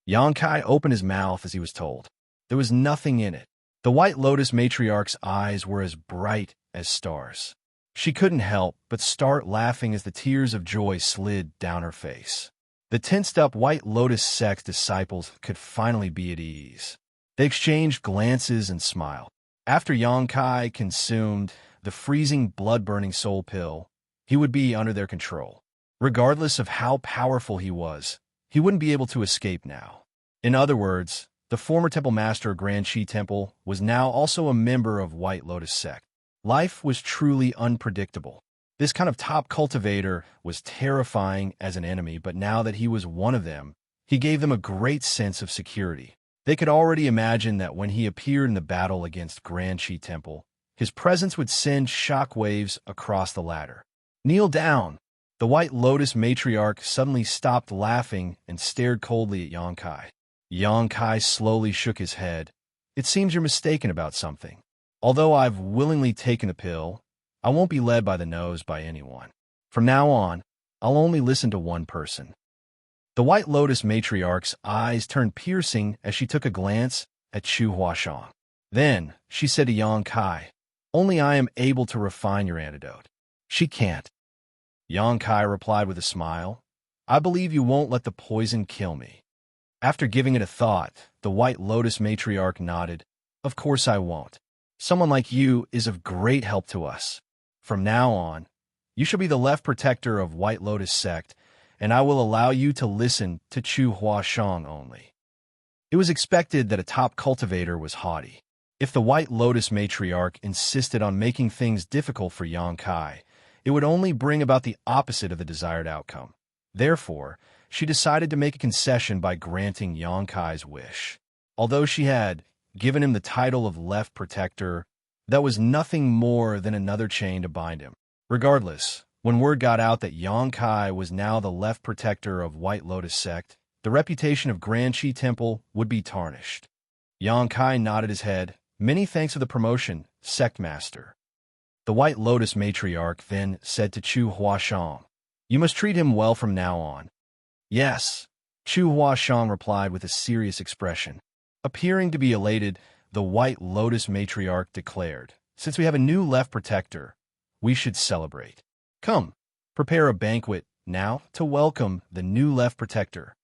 Xianxia opened his mouth as he was told. There was nothing in it. The White Lotus matriarch's eyes were as bright as stars. She couldn't help but start laughing as the tears of joy slid down her face. The tensed-up White Lotus sect disciples could finally be at ease. They exchanged glances and smiled. After Xianxia consumed the freezing, blood-burning soul pill, he would be under their control. Regardless of how powerful he was, he wouldn't be able to escape now. In other words, the former temple master of Grand Qi Temple was now also a member of White Lotus sect. Life was truly unpredictable. This kind of top cultivator was terrifying as an enemy, but now that he was one of them, he gave them a great sense of security. They could already imagine that when he appeared in the battle against Grand Qi Temple, his presence would send shockwaves across the ladder. "Kneel down!" The White Lotus matriarch suddenly stopped laughing and stared coldly at Xianxia. Xianxia slowly shook his head. "It seems you're mistaken about something. Although I've willingly taken the pill, I won't be led by the nose by anyone. From now on, I'll only listen to one person." The White Lotus matriarch's eyes turned piercing as she took a glance at Chu Huashang. Then she said to Xianxia, "Only I am able to refine your antidote. She can't." Xianxia replied with a smile, "I believe you won't let the poison kill me." After giving it a thought, the White Lotus matriarch nodded. "Of course I won't. Someone like you is of great help to us. From now on, you shall be the left protector of White Lotus sect, and I will allow you to listen to Chu Huashang only." It was expected that a top cultivator was haughty. If the White Lotus matriarch insisted on making things difficult for Xianxia, it would only bring about the opposite of the desired outcome. Therefore, she decided to make a concession by granting Xianxia's wish. Although she had given him the title of Left Protector, That was nothing more than another chain to bind him. Regardless, when word got out that Xianxia was now the left protector of White Lotus Sect, the reputation of Grand Qi Temple would be tarnished. Xianxia nodded his head. Many thanks for the promotion, Sect Master. The White Lotus Matriarch then said to Chu Huashang, "You must treat him well from now on." "Yes," Chu Huashang replied with a serious expression. Appearing to be elated, the White Lotus Matriarch declared, "Since we have a new left protector, we should celebrate. Come, prepare a banquet now to welcome the new left protector."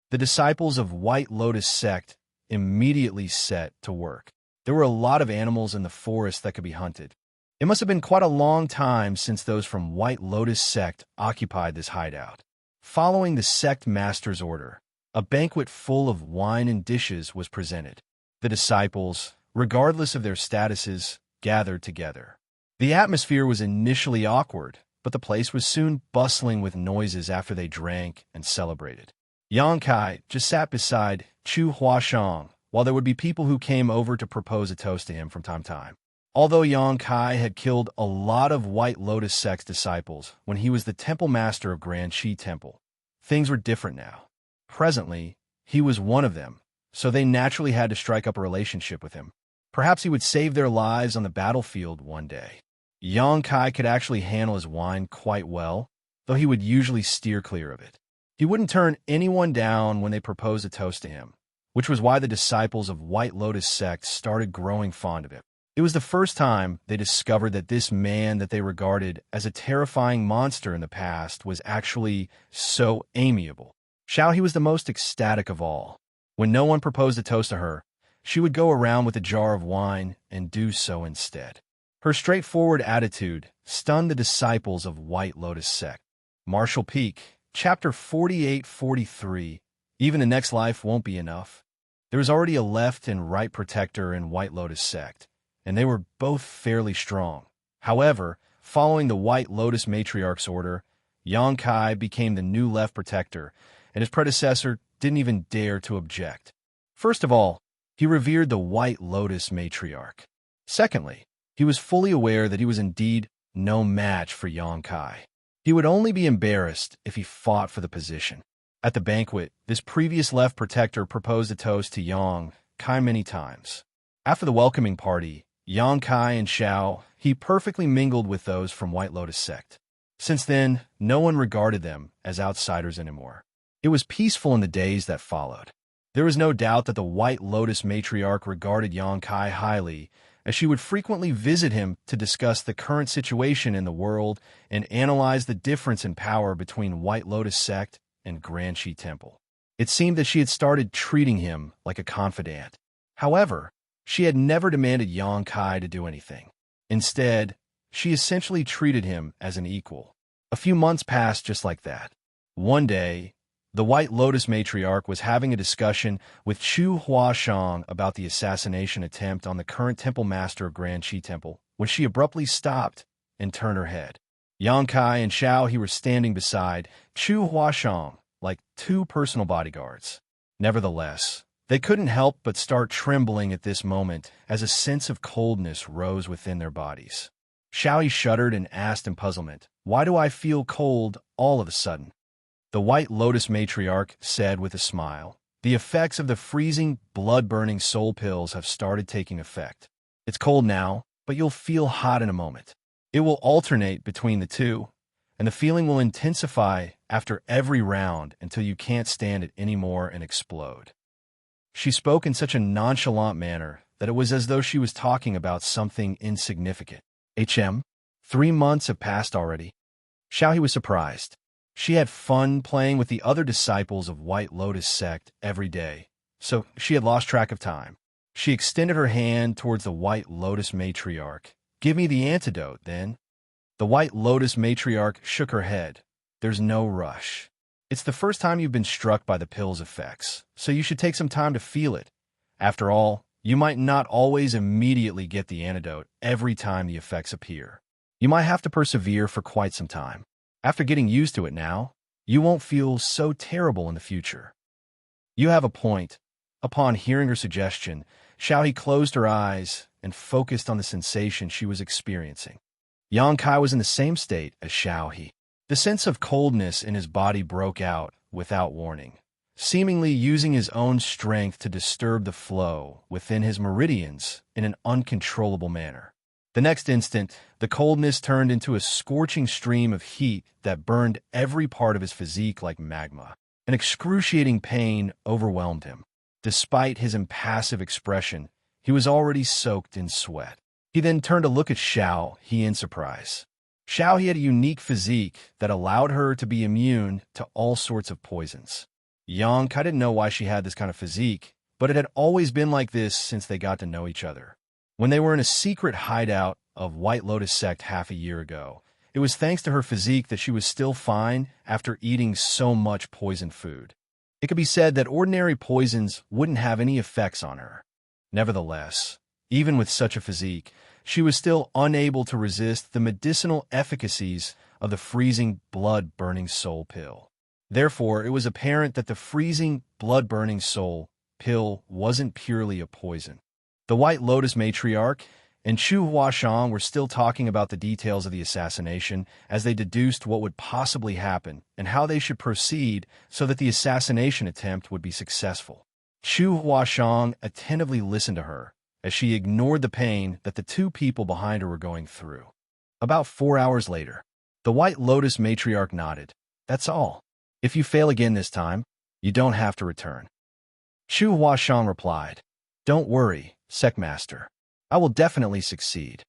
The disciples of White Lotus Sect immediately set to work. There were a lot of animals in the forest that could be hunted. It must have been quite a long time since those from White Lotus Sect occupied this hideout. Following the sect master's order, a banquet full of wine and dishes was presented. The disciples, regardless of their statuses, gathered together. The atmosphere was initially awkward, but the place was soon bustling with noises after they drank and celebrated. Xianxia just sat beside Chu Huashang, while there would be people who came over to propose a toast to him from time to time. Although Xianxia had killed a lot of White Lotus Sect's disciples when he was the temple master of Grand Qi Temple, things were different now. Presently, he was one of them, so they naturally had to strike up a relationship with him. Perhaps he would save their lives on the battlefield one day. Xianxia could actually handle his wine quite well, though he would usually steer clear of it. He wouldn't turn anyone down when they proposed a toast to him, which was why the disciples of White Lotus Sect started growing fond of him. It was the first time they discovered that this man that they regarded as a terrifying monster in the past was actually so amiable. Xiao, he was the most ecstatic of all. When no one proposed a toast to her, she would go around with a jar of wine and do so instead. Her straightforward attitude stunned the disciples of White Lotus Sect. Martial Peak, Chapter 48-43. Even the next life won't be enough. There was already a left and right protector in White Lotus Sect, and they were both fairly strong. However, following the White Lotus Matriarch's order, Xianxia became the new left protector, and his predecessor didn't even dare to object. First of all, he revered the White Lotus Matriarch. Secondly, he was fully aware that he was indeed no match for Xianxia. He would only be embarrassed if he fought for the position. At the banquet, this previous left protector proposed a toast to Xianxia many times. After the welcoming party, Xianxia and Xiao, he perfectly mingled with those from White Lotus Sect. Since then, no one regarded them as outsiders anymore. It was peaceful in the days that followed. There was no doubt that the White Lotus Matriarch regarded Xianxia highly, as she would frequently visit him to discuss the current situation in the world and analyze the difference in power between White Lotus Sect and Grand Qi Temple. It seemed that she had started treating him like a confidant. However, she had never demanded Xianxia to do anything. Instead, she essentially treated him as an equal. A few months passed just like that. One day, the White Lotus Matriarch was having a discussion with Chu Huashang about the assassination attempt on the current temple master of Grand Qi Temple when she abruptly stopped and turned her head. Xianxia and Xiao, he were standing beside Chu Huashang like two personal bodyguards. Nevertheless, they couldn't help but start trembling at this moment as a sense of coldness rose within their bodies. Xiao shuddered and asked in puzzlement, "Why do I feel cold all of a sudden?" The White Lotus Matriarch said with a smile, "The effects of the freezing, blood-burning soul pills have started taking effect. It's cold now, but you'll feel hot in a moment. It will alternate between the two, and the feeling will intensify after every round until you can't stand it anymore and explode." She spoke in such a nonchalant manner that it was as though she was talking about something insignificant. 3 months have passed already. Xiao, he was surprised. She had fun playing with the other disciples of White Lotus Sect every day, so she had lost track of time. She extended her hand towards the White Lotus Matriarch. "Give me the antidote, then." The White Lotus Matriarch shook her head. "There's no rush. It's the first time you've been struck by the pill's effects, so you should take some time to feel it. After all, you might not always immediately get the antidote every time the effects appear. You might have to persevere for quite some time. After getting used to it now, you won't feel so terrible in the future." "You have a point." Upon hearing her suggestion, Xiaohe closed her eyes and focused on the sensation she was experiencing. Yang Kai was in the same state as Xiaohe. The sense of coldness in his body broke out without warning, seemingly using his own strength to disturb the flow within his meridians in an uncontrollable manner. The next instant, the coldness turned into a scorching stream of heat that burned every part of his physique like magma. An excruciating pain overwhelmed him. Despite his impassive expression, he was already soaked in sweat. He then turned to look at Xiaohe in surprise. Xiaohe had a unique physique that allowed her to be immune to all sorts of poisons. Yang Kai didn't know why she had this kind of physique, but it had always been like this since they got to know each other. When they were in a secret hideout of White Lotus sect half a year ago, it was thanks to her physique that she was still fine after eating so much poisoned food. It could be said that ordinary poisons wouldn't have any effects on her. Nevertheless, even with such a physique, she was still unable to resist the medicinal efficacies of the freezing blood-burning soul pill. Therefore, it was apparent that the freezing blood-burning soul pill wasn't purely a poison. The White Lotus matriarch and Chu Huashang were still talking about the details of the assassination as they deduced what would possibly happen and how they should proceed so that the assassination attempt would be successful. Chu Huashang attentively listened to her as she ignored the pain that the two people behind her were going through. About 4 hours later, the White Lotus matriarch nodded. "That's all. If you fail again this time, you don't have to return." Chu Huashang replied, "Don't worry, Sectmaster. I will definitely succeed."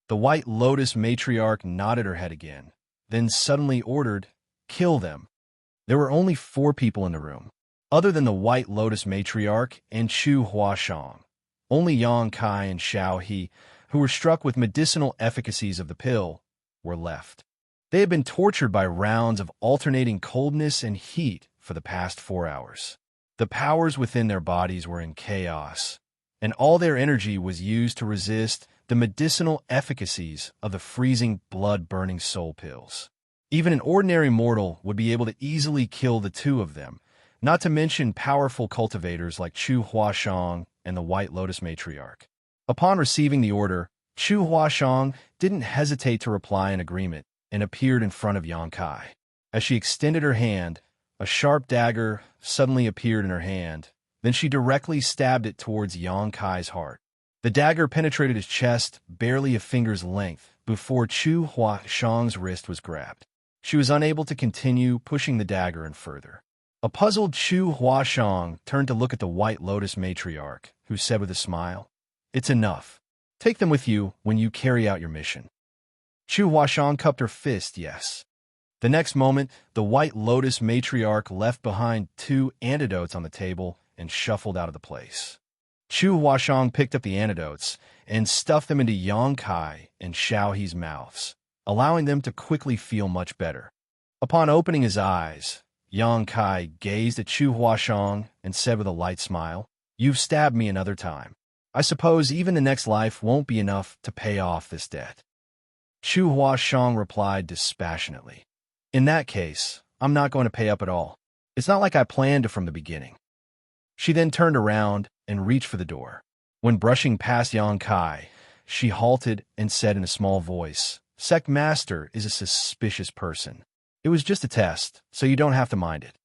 The White Lotus matriarch nodded her head again, then suddenly ordered, "Kill them." There were only 4 people in the room. Other than the White Lotus matriarch and Chu Huashang, only Yang Kai and Xiaohe, who were struck with medicinal efficacies of the pill, were left. They had been tortured by rounds of alternating coldness and heat for the past 4 hours. The powers within their bodies were in chaos, and all their energy was used to resist the medicinal efficacies of the freezing blood-burning soul pills. Even an ordinary mortal would be able to easily kill the 2 of them, not to mention powerful cultivators like Chu Huashang and the White Lotus matriarch. Upon receiving the order, Chu Huashang didn't hesitate to reply in agreement and appeared in front of Yang Kai. As she extended her hand, a sharp dagger suddenly appeared in her hand. Then she directly stabbed it towards Yang Kai's heart. The dagger penetrated his chest barely a finger's length before Chu Huashang's wrist was grabbed. She was unable to continue pushing the dagger in further. A puzzled Chu Huashang turned to look at the White Lotus matriarch, who said with a smile, "It's enough. Take them with you when you carry out your mission." Chu Huashang cupped her fist, yes. The next moment, the White Lotus matriarch left behind 2 antidotes on the table and shuffled out of the place. Chu Huashang picked up the antidotes and stuffed them into Yang Kai and Xiaohe's mouths, allowing them to quickly feel much better. Upon opening his eyes, Yang Kai gazed at Chu Huashang and said with a light smile, "You've stabbed me another time. I suppose even the next life won't be enough to pay off this debt." Chu Huashang replied dispassionately, "In that case, I'm not going to pay up at all. It's not like I planned it from the beginning." She then turned around and reached for the door. When brushing past Yang Kai, she halted and said in a small voice, "Sect Master is a suspicious person. It was just a test, so you don't have to mind it."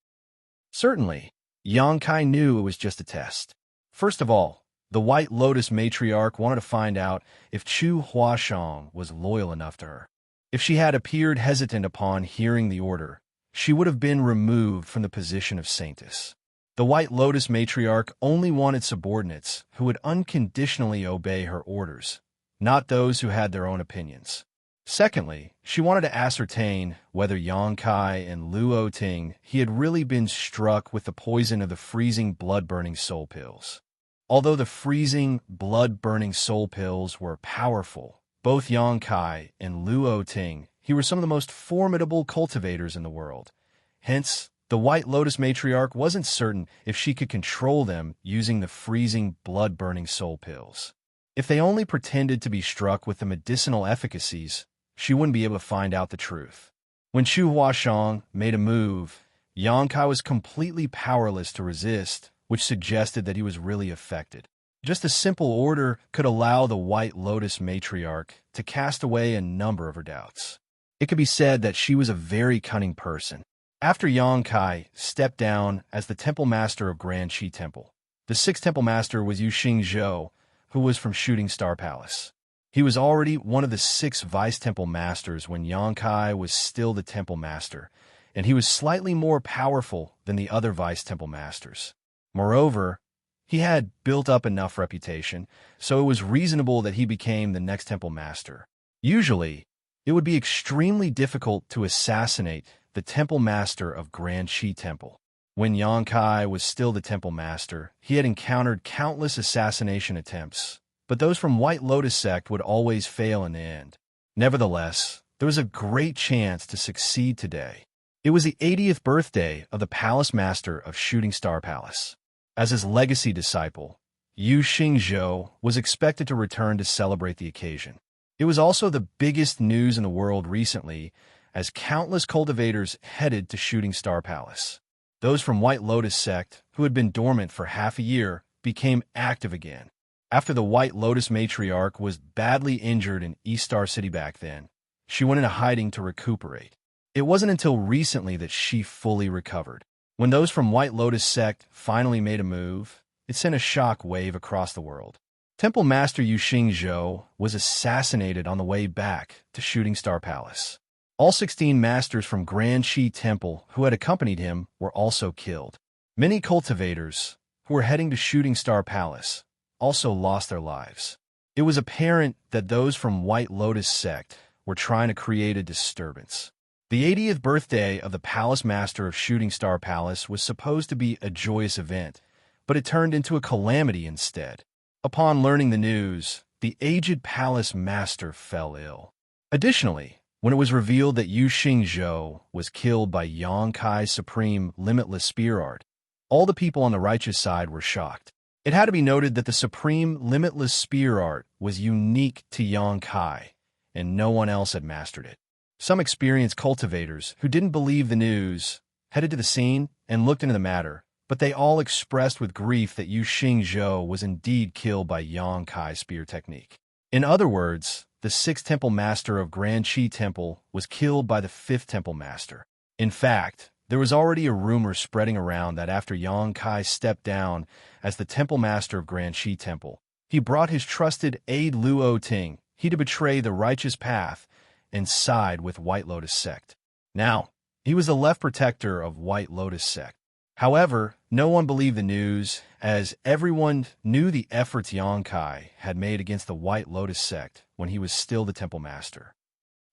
Certainly, Yang Kai knew it was just a test. First of all, the White Lotus matriarch wanted to find out if Chu Huashang was loyal enough to her. If she had appeared hesitant upon hearing the order, she would have been removed from the position of saintess. The White Lotus matriarch only wanted subordinates who would unconditionally obey her orders, not those who had their own opinions. Secondly, she wanted to ascertain whether Yang Kai and Luo Ting he had really been struck with the poison of the freezing blood-burning soul pills. Although the freezing blood-burning soul pills were powerful, both Yang Kai and Luo Ting he were some of the most formidable cultivators in the world. Hence, the White Lotus matriarch wasn't certain if she could control them using the freezing blood-burning soul pills. If they only pretended to be struck with the medicinal efficacies, she wouldn't be able to find out the truth. When Chu Huashang made a move, Yang Kai was completely powerless to resist, which suggested that he was really affected. Just a simple order could allow the White Lotus matriarch to cast away a number of her doubts. It could be said that she was a very cunning person. After Yang Kai stepped down as the temple master of Grand Qi Temple, the sixth temple master was Xianxia, who was from Shooting Star Palace. He was already one of the 6 vice temple masters when Yang Kai was still the temple master, and he was slightly more powerful than the other vice temple masters. Moreover, he had built up enough reputation, so it was reasonable that he became the next temple master. Usually, it would be extremely difficult to assassinate the temple master of Grand Qi Temple. When Yang Kai was still the temple master, he had encountered countless assassination attempts, but those from White Lotus sect would always fail in the end. Nevertheless, there was a great chance to succeed today. It was the 80th birthday of the palace master of Shooting Star Palace. As his legacy disciple, Xianxia was expected to return to celebrate the occasion. It was also the biggest news in the world recently, as countless cultivators headed to Shooting Star Palace. Those from White Lotus sect, who had been dormant for half a year, became active again. After the White Lotus matriarch was badly injured in East Star City back then, she went into hiding to recuperate. It wasn't until recently that she fully recovered. When those from White Lotus sect finally made a move, it sent a shock wave across the world. Temple Master Xianxia was assassinated on the way back to Shooting Star Palace. All 16 masters from Grand Qi Temple who had accompanied him were also killed. Many cultivators who were heading to Shooting Star Palace also lost their lives. It was apparent that those from White Lotus sect were trying to create a disturbance. The 80th birthday of the Palace Master of Shooting Star Palace was supposed to be a joyous event, but it turned into a calamity instead. Upon learning the news, the aged Palace Master fell ill. Additionally, when it was revealed that Xianxia was killed by Yang Kai's supreme limitless spear art, all the people on the righteous side were shocked. It had to be noted that the supreme limitless spear art was unique to Yang Kai, and no one else had mastered it. Some experienced cultivators who didn't believe the news headed to the scene and looked into the matter, but they all expressed with grief that Xianxia was indeed killed by Yang Kai's spear technique. In other words, the 6th temple master of Grand Qi Temple was killed by the 5th temple master. In fact, there was already a rumor spreading around that after Yang Kai stepped down as the temple master of Grand Qi Temple, he brought his trusted aide Luo Ting to betray the righteous path and side with White Lotus sect. Now, he was the left protector of White Lotus sect. However, no one believed the news, as everyone knew the efforts Yang Kai had made against the White Lotus sect when he was still the temple master.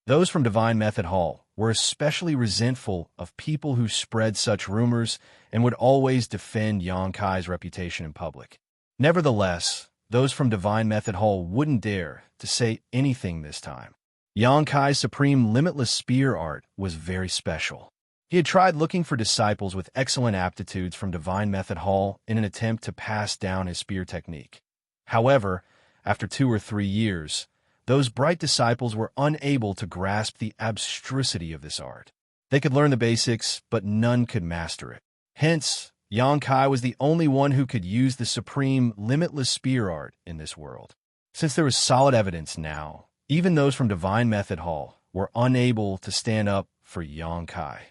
Those from Divine Method Hall were especially resentful of people who spread such rumors and would always defend Yang Kai's reputation in public. Nevertheless, those from Divine Method Hall wouldn't dare to say anything this time. Yang Kai's supreme limitless spear art was very special. He had tried looking for disciples with excellent aptitudes from Divine Method Hall in an attempt to pass down his spear technique. However, after 2 or 3 years, those bright disciples were unable to grasp the abstruity of this art. They could learn the basics, but none could master it. Hence, Yang Kai was the only one who could use the supreme limitless spear art in this world. Since there was solid evidence now, even those from Divine Method Hall were unable to stand up for Yang Kai.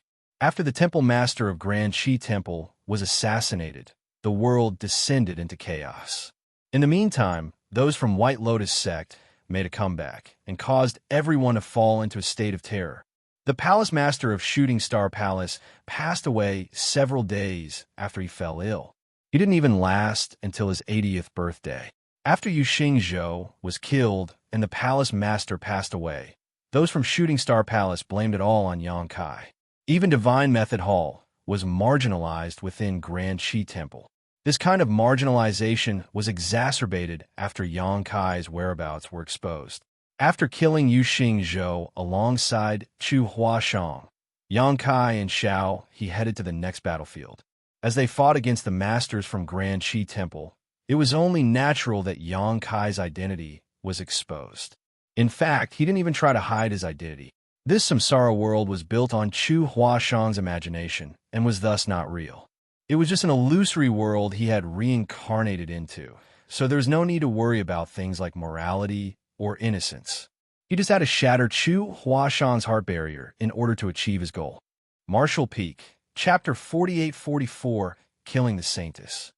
After the temple master of Grand Qi Temple was assassinated, the world descended into chaos. In the meantime, those from White Lotus sect made a comeback and caused everyone to fall into a state of terror. The palace master of Shooting Star Palace passed away several days after he fell ill. He didn't even last until his 80th birthday. After Xianxia was killed and the palace master passed away, those from Shooting Star Palace blamed it all on Yang Kai. Even Divine Method Hall was marginalized within Grand Qi Temple. This kind of marginalization was exacerbated after Yang Kai's whereabouts were exposed. After killing Xianxia alongside Chu Huashang, Yang Kai and Xiao, he headed to the next battlefield. As they fought against the masters from Grand Qi Temple, it was only natural that Yang Kai's identity was exposed. In fact, he didn't even try to hide his identity. This samsara world was built on Chu Huashang's imagination and was thus not real. It was just an illusory world he had reincarnated into, so there's no need to worry about things like morality or innocence. He just had to shatter Chu Huashang's heart barrier in order to achieve his goal. Martial Peak, Chapter 4844, Killing the Saintess.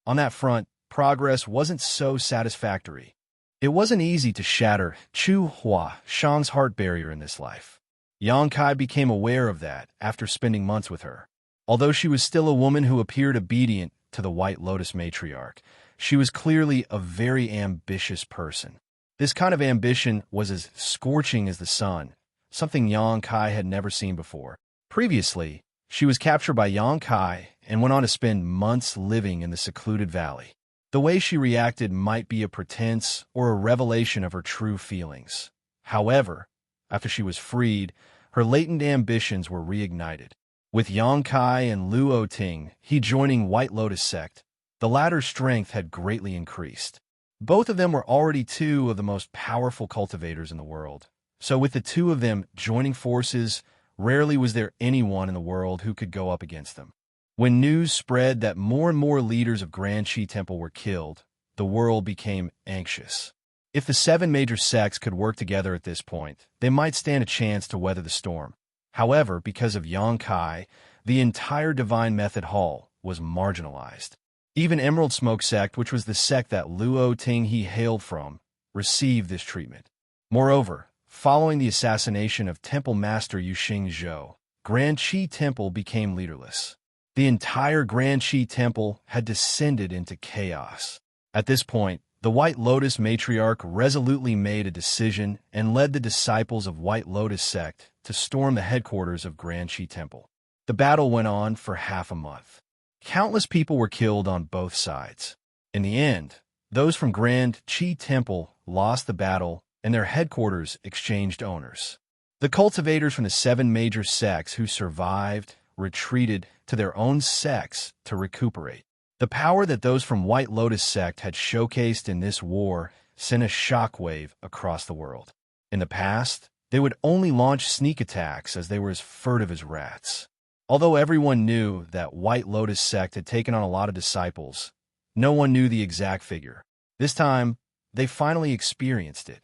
On that front, progress wasn't so satisfactory. It wasn't easy to shatter Chu Huashang's heart barrier in this life. Xianxia became aware of that after spending months with her. Although she was still a woman who appeared obedient to the White Lotus matriarch, she was clearly a very ambitious person. This kind of ambition was as scorching as the sun, something Xianxia had never seen before. Previously, she was captured by Xianxia and went on to spend months living in the secluded valley. The way she reacted might be a pretense or a revelation of her true feelings. However, after she was freed, her latent ambitions were reignited. With Xianxia and Luo Ting, he joining White Lotus sect, the latter's strength had greatly increased. Both of them were already two of the most powerful cultivators in the world. So with the two of them joining forces, rarely was there anyone in the world who could go up against them. When news spread that more and more leaders of Grand Qi Temple were killed, the world became anxious. If the 7 major sects could work together at this point, they might stand a chance to weather the storm. However, because of Xianxia, the entire Divine Method Hall was marginalized. Even Emerald Smoke sect, which was the sect that Luo Ting he hailed from, received this treatment. Moreover, following the assassination of Temple Master Yuxing Zhou, Grand Qi Temple became leaderless. The entire Grand Qi Temple had descended into chaos. At this point, the White Lotus matriarch resolutely made a decision and led the disciples of White Lotus sect to storm the headquarters of Grand Qi Temple. The battle went on for half a month. Countless people were killed on both sides. In the end, those from Grand Qi Temple lost the battle and their headquarters exchanged owners. The cultivators from the 7 major sects who survived retreated to their own sects to recuperate. The power that those from White Lotus sect had showcased in this war sent a shockwave across the world. In the past, they would only launch sneak attacks as they were as furtive as rats. Although everyone knew that White Lotus sect had taken on a lot of disciples, no one knew the exact figure. This time, they finally experienced it.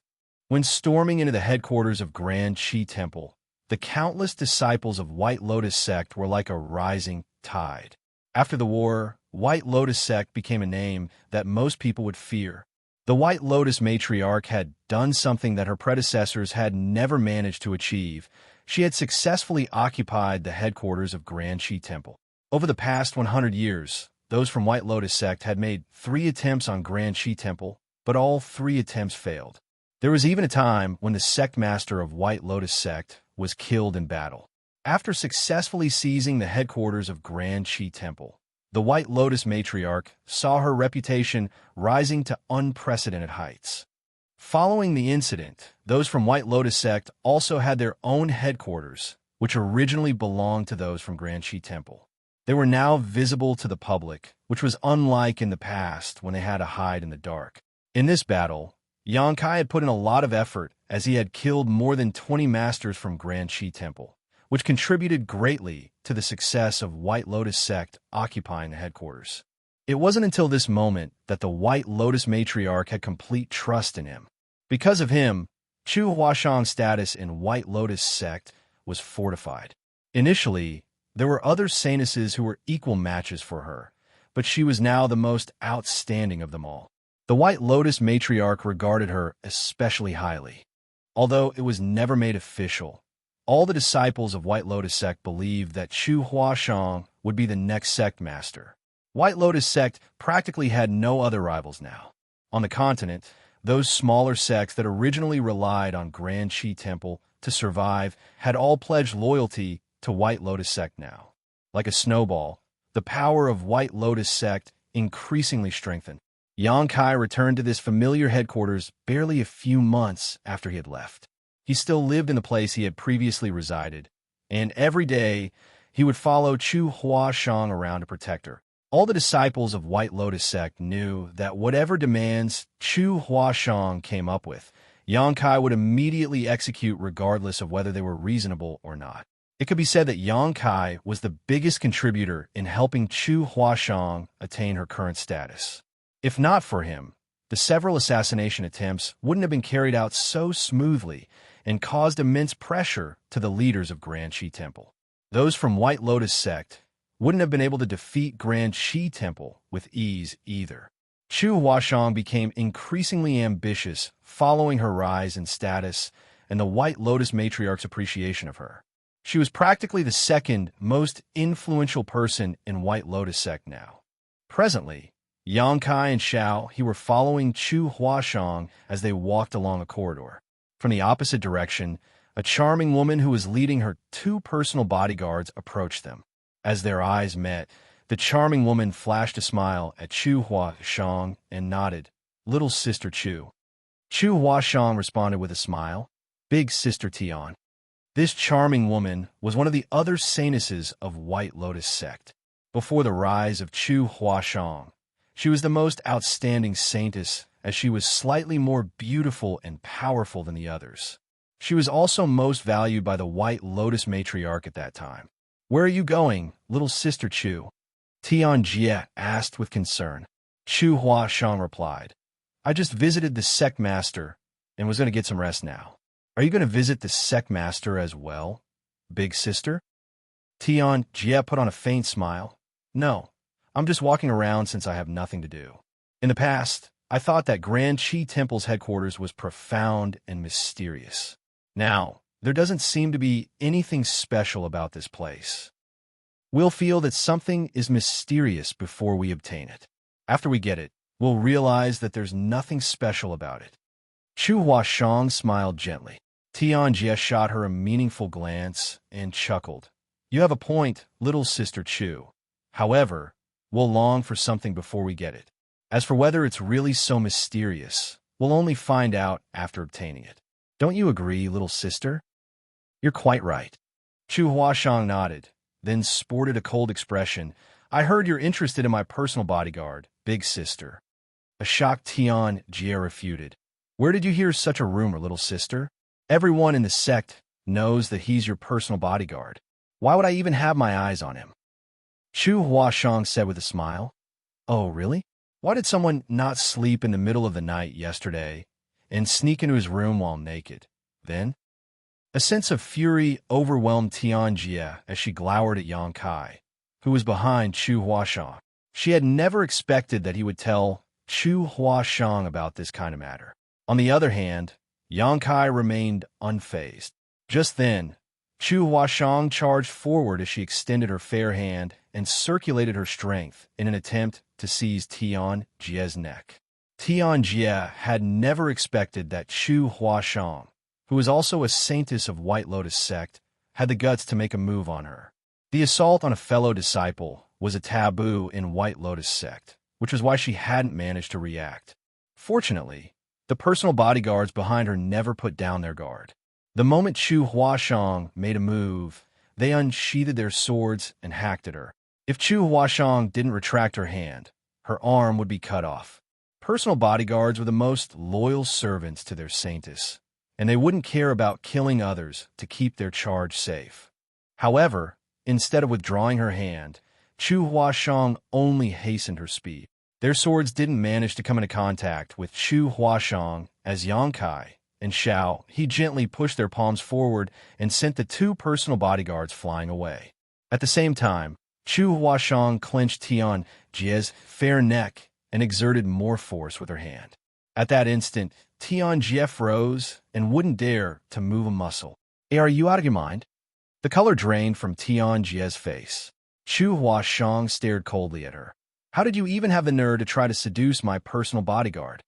When storming into the headquarters of Grand Qi Temple, the countless disciples of White Lotus sect were like a rising tide. After the war, White Lotus sect became a name that most people would fear. The White Lotus matriarch had done something that her predecessors had never managed to achieve. She had successfully occupied the headquarters of Grand Qi Temple. Over the past 100 years, those from White Lotus sect had made 3 attempts on Grand Qi Temple, but all 3 attempts failed. There was even a time when the sect master of White Lotus sect was killed in battle. After successfully seizing the headquarters of Grand Qi Temple, the White Lotus matriarch saw her reputation rising to unprecedented heights. Following the incident, those from White Lotus sect also had their own headquarters, which originally belonged to those from Grand Qi Temple. They were now visible to the public, which was unlike in the past when they had to hide in the dark. In this battle, Xianxia had put in a lot of effort as he had killed more than 20 masters from Grand Qi Temple, which contributed greatly to the success of White Lotus sect occupying the headquarters. It wasn't until this moment that the White Lotus matriarch had complete trust in him. Because of him, Chu Huashang's status in White Lotus sect was fortified. Initially, there were other saintesses who were equal matches for her, but she was now the most outstanding of them all. The White Lotus matriarch regarded her especially highly. Although it was never made official, all the disciples of White Lotus sect believed that Chu Huashang would be the next sect master. White Lotus sect practically had no other rivals now. On the continent, those smaller sects that originally relied on Grand Qi Temple to survive had all pledged loyalty to White Lotus sect now. Like a snowball, the power of White Lotus sect increasingly strengthened. Xianxia returned to this familiar headquarters barely a few months after he had left. He still lived in the place he had previously resided, and every day he would follow Chu Huashang around to protect her. All the disciples of White Lotus sect knew that whatever demands Chu Huashang came up with, Xianxia would immediately execute regardless of whether they were reasonable or not. It could be said that Xianxia was the biggest contributor in helping Chu Huashang attain her current status. If not for him, the several assassination attempts wouldn't have been carried out so smoothly and caused immense pressure to the leaders of Grand Qi Temple. Those from White Lotus sect wouldn't have been able to defeat Grand Qi Temple with ease either. Chu Huashang became increasingly ambitious following her rise in status and the White Lotus matriarch's appreciation of her. She was practically the second most influential person in White Lotus sect now. Presently, Xianxia and Xiao were following Chu Huashang as they walked along a corridor. From the opposite direction, a charming woman who was leading her 2 personal bodyguards approached them. As their eyes met, the charming woman flashed a smile at Chu Huashang and nodded, "Little Sister Chu." Chu Huashang responded with a smile, "Big Sister Tian." This charming woman was one of the other saintesses of White Lotus sect. Before the rise of Chu Huashang, she was the most outstanding saintess, as she was slightly more beautiful and powerful than the others. She was also most valued by the White Lotus matriarch at that time. "Where are you going, little Sister Chu?" Xianxia asked with concern. Chu Huashang replied, "I just visited the sect master and was going to get some rest now." "Are you going to visit the sect master as well, big sister?" Xianxia put on a faint smile. "No, I'm just walking around since I have nothing to do. In the past, I thought that Grand Qi Temple's headquarters was profound and mysterious. Now, there doesn't seem to be anything special about this place. We'll feel that something is mysterious before we obtain it. After we get it, we'll realize that there's nothing special about it." Chu Huashang smiled gently. Xianxia shot her a meaningful glance and chuckled. "You have a point, little Sister Chu. However, we'll long for something before we get it. As for whether it's really so mysterious, we'll only find out after obtaining it. Don't you agree, little sister?" "You're quite right." Chu Huashang nodded, then sported a cold expression. "I heard you're interested in my personal bodyguard, big sister." A shocked Xianxia refuted. "Where did you hear such a rumor, little sister? Everyone in the sect knows that he's your personal bodyguard. Why would I even have my eyes on him?" Chu Huashang said with a smile. "Oh, really? Why did someone not sleep in the middle of the night yesterday and sneak into his room while naked? Then?" A sense of fury overwhelmed Xianxia as she glowered at Xianxia, who was behind Chu Huashang. She had never expected that he would tell Chu Huashang about this kind of matter. On the other hand, Xianxia remained unfazed. Just then, Chu Huashang charged forward as she extended her fair hand and circulated her strength in an attempt to seize Xianxia's neck. Xianxia had never expected that Chu Huashang, who was also a saintess of White Lotus sect, had the guts to make a move on her. The assault on a fellow disciple was a taboo in White Lotus sect, which was why she hadn't managed to react. Fortunately, the personal bodyguards behind her never put down their guard. The moment Chu Huashang made a move, they unsheathed their swords and hacked at her. If Chu Huashang didn't retract her hand, her arm would be cut off. Personal bodyguards were the most loyal servants to their saintess, and they wouldn't care about killing others to keep their charge safe. However, instead of withdrawing her hand, Chu Huashang only hastened her speed. Their swords didn't manage to come into contact with Chu Huashang as Xianxia and Xiao. He gently pushed their palms forward and sent the 2 personal bodyguards flying away. At the same time, Chu Huashang clenched Xianxia's fair neck and exerted more force with her hand. At that instant, Xianxia froze and wouldn't dare to move a muscle. "Hey, are you out of your mind?" The color drained from Xianxia's face. Chu Huashang stared coldly at her. "How did you even have the nerve to try to seduce my personal bodyguard?"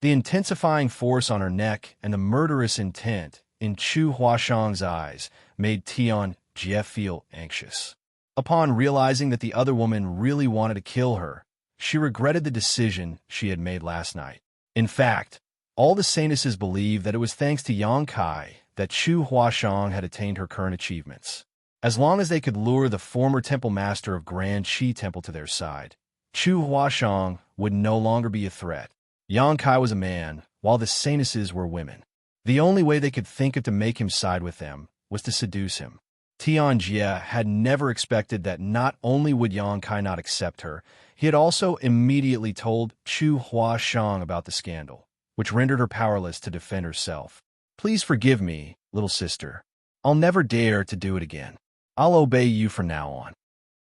The intensifying force on her neck and the murderous intent in Chu Huashang's eyes made Xianxia feel anxious. Upon realizing that the other woman really wanted to kill her, she regretted the decision she had made last night. In fact, all the saintesses believed that it was thanks to Xianxia that Chu Huashang had attained her current achievements. As long as they could lure the former temple master of Grand Qi Temple to their side, Chu Huashang would no longer be a threat. Xianxia was a man, while the saintesses were women. The only way they could think of to make him side with them was to seduce him. Xianxia had never expected that not only would Yang Kai not accept her, he had also immediately told Chu Huashang about the scandal, which rendered her powerless to defend herself. Please forgive me, little sister. I'll never dare to do it again. I'll obey you from now on.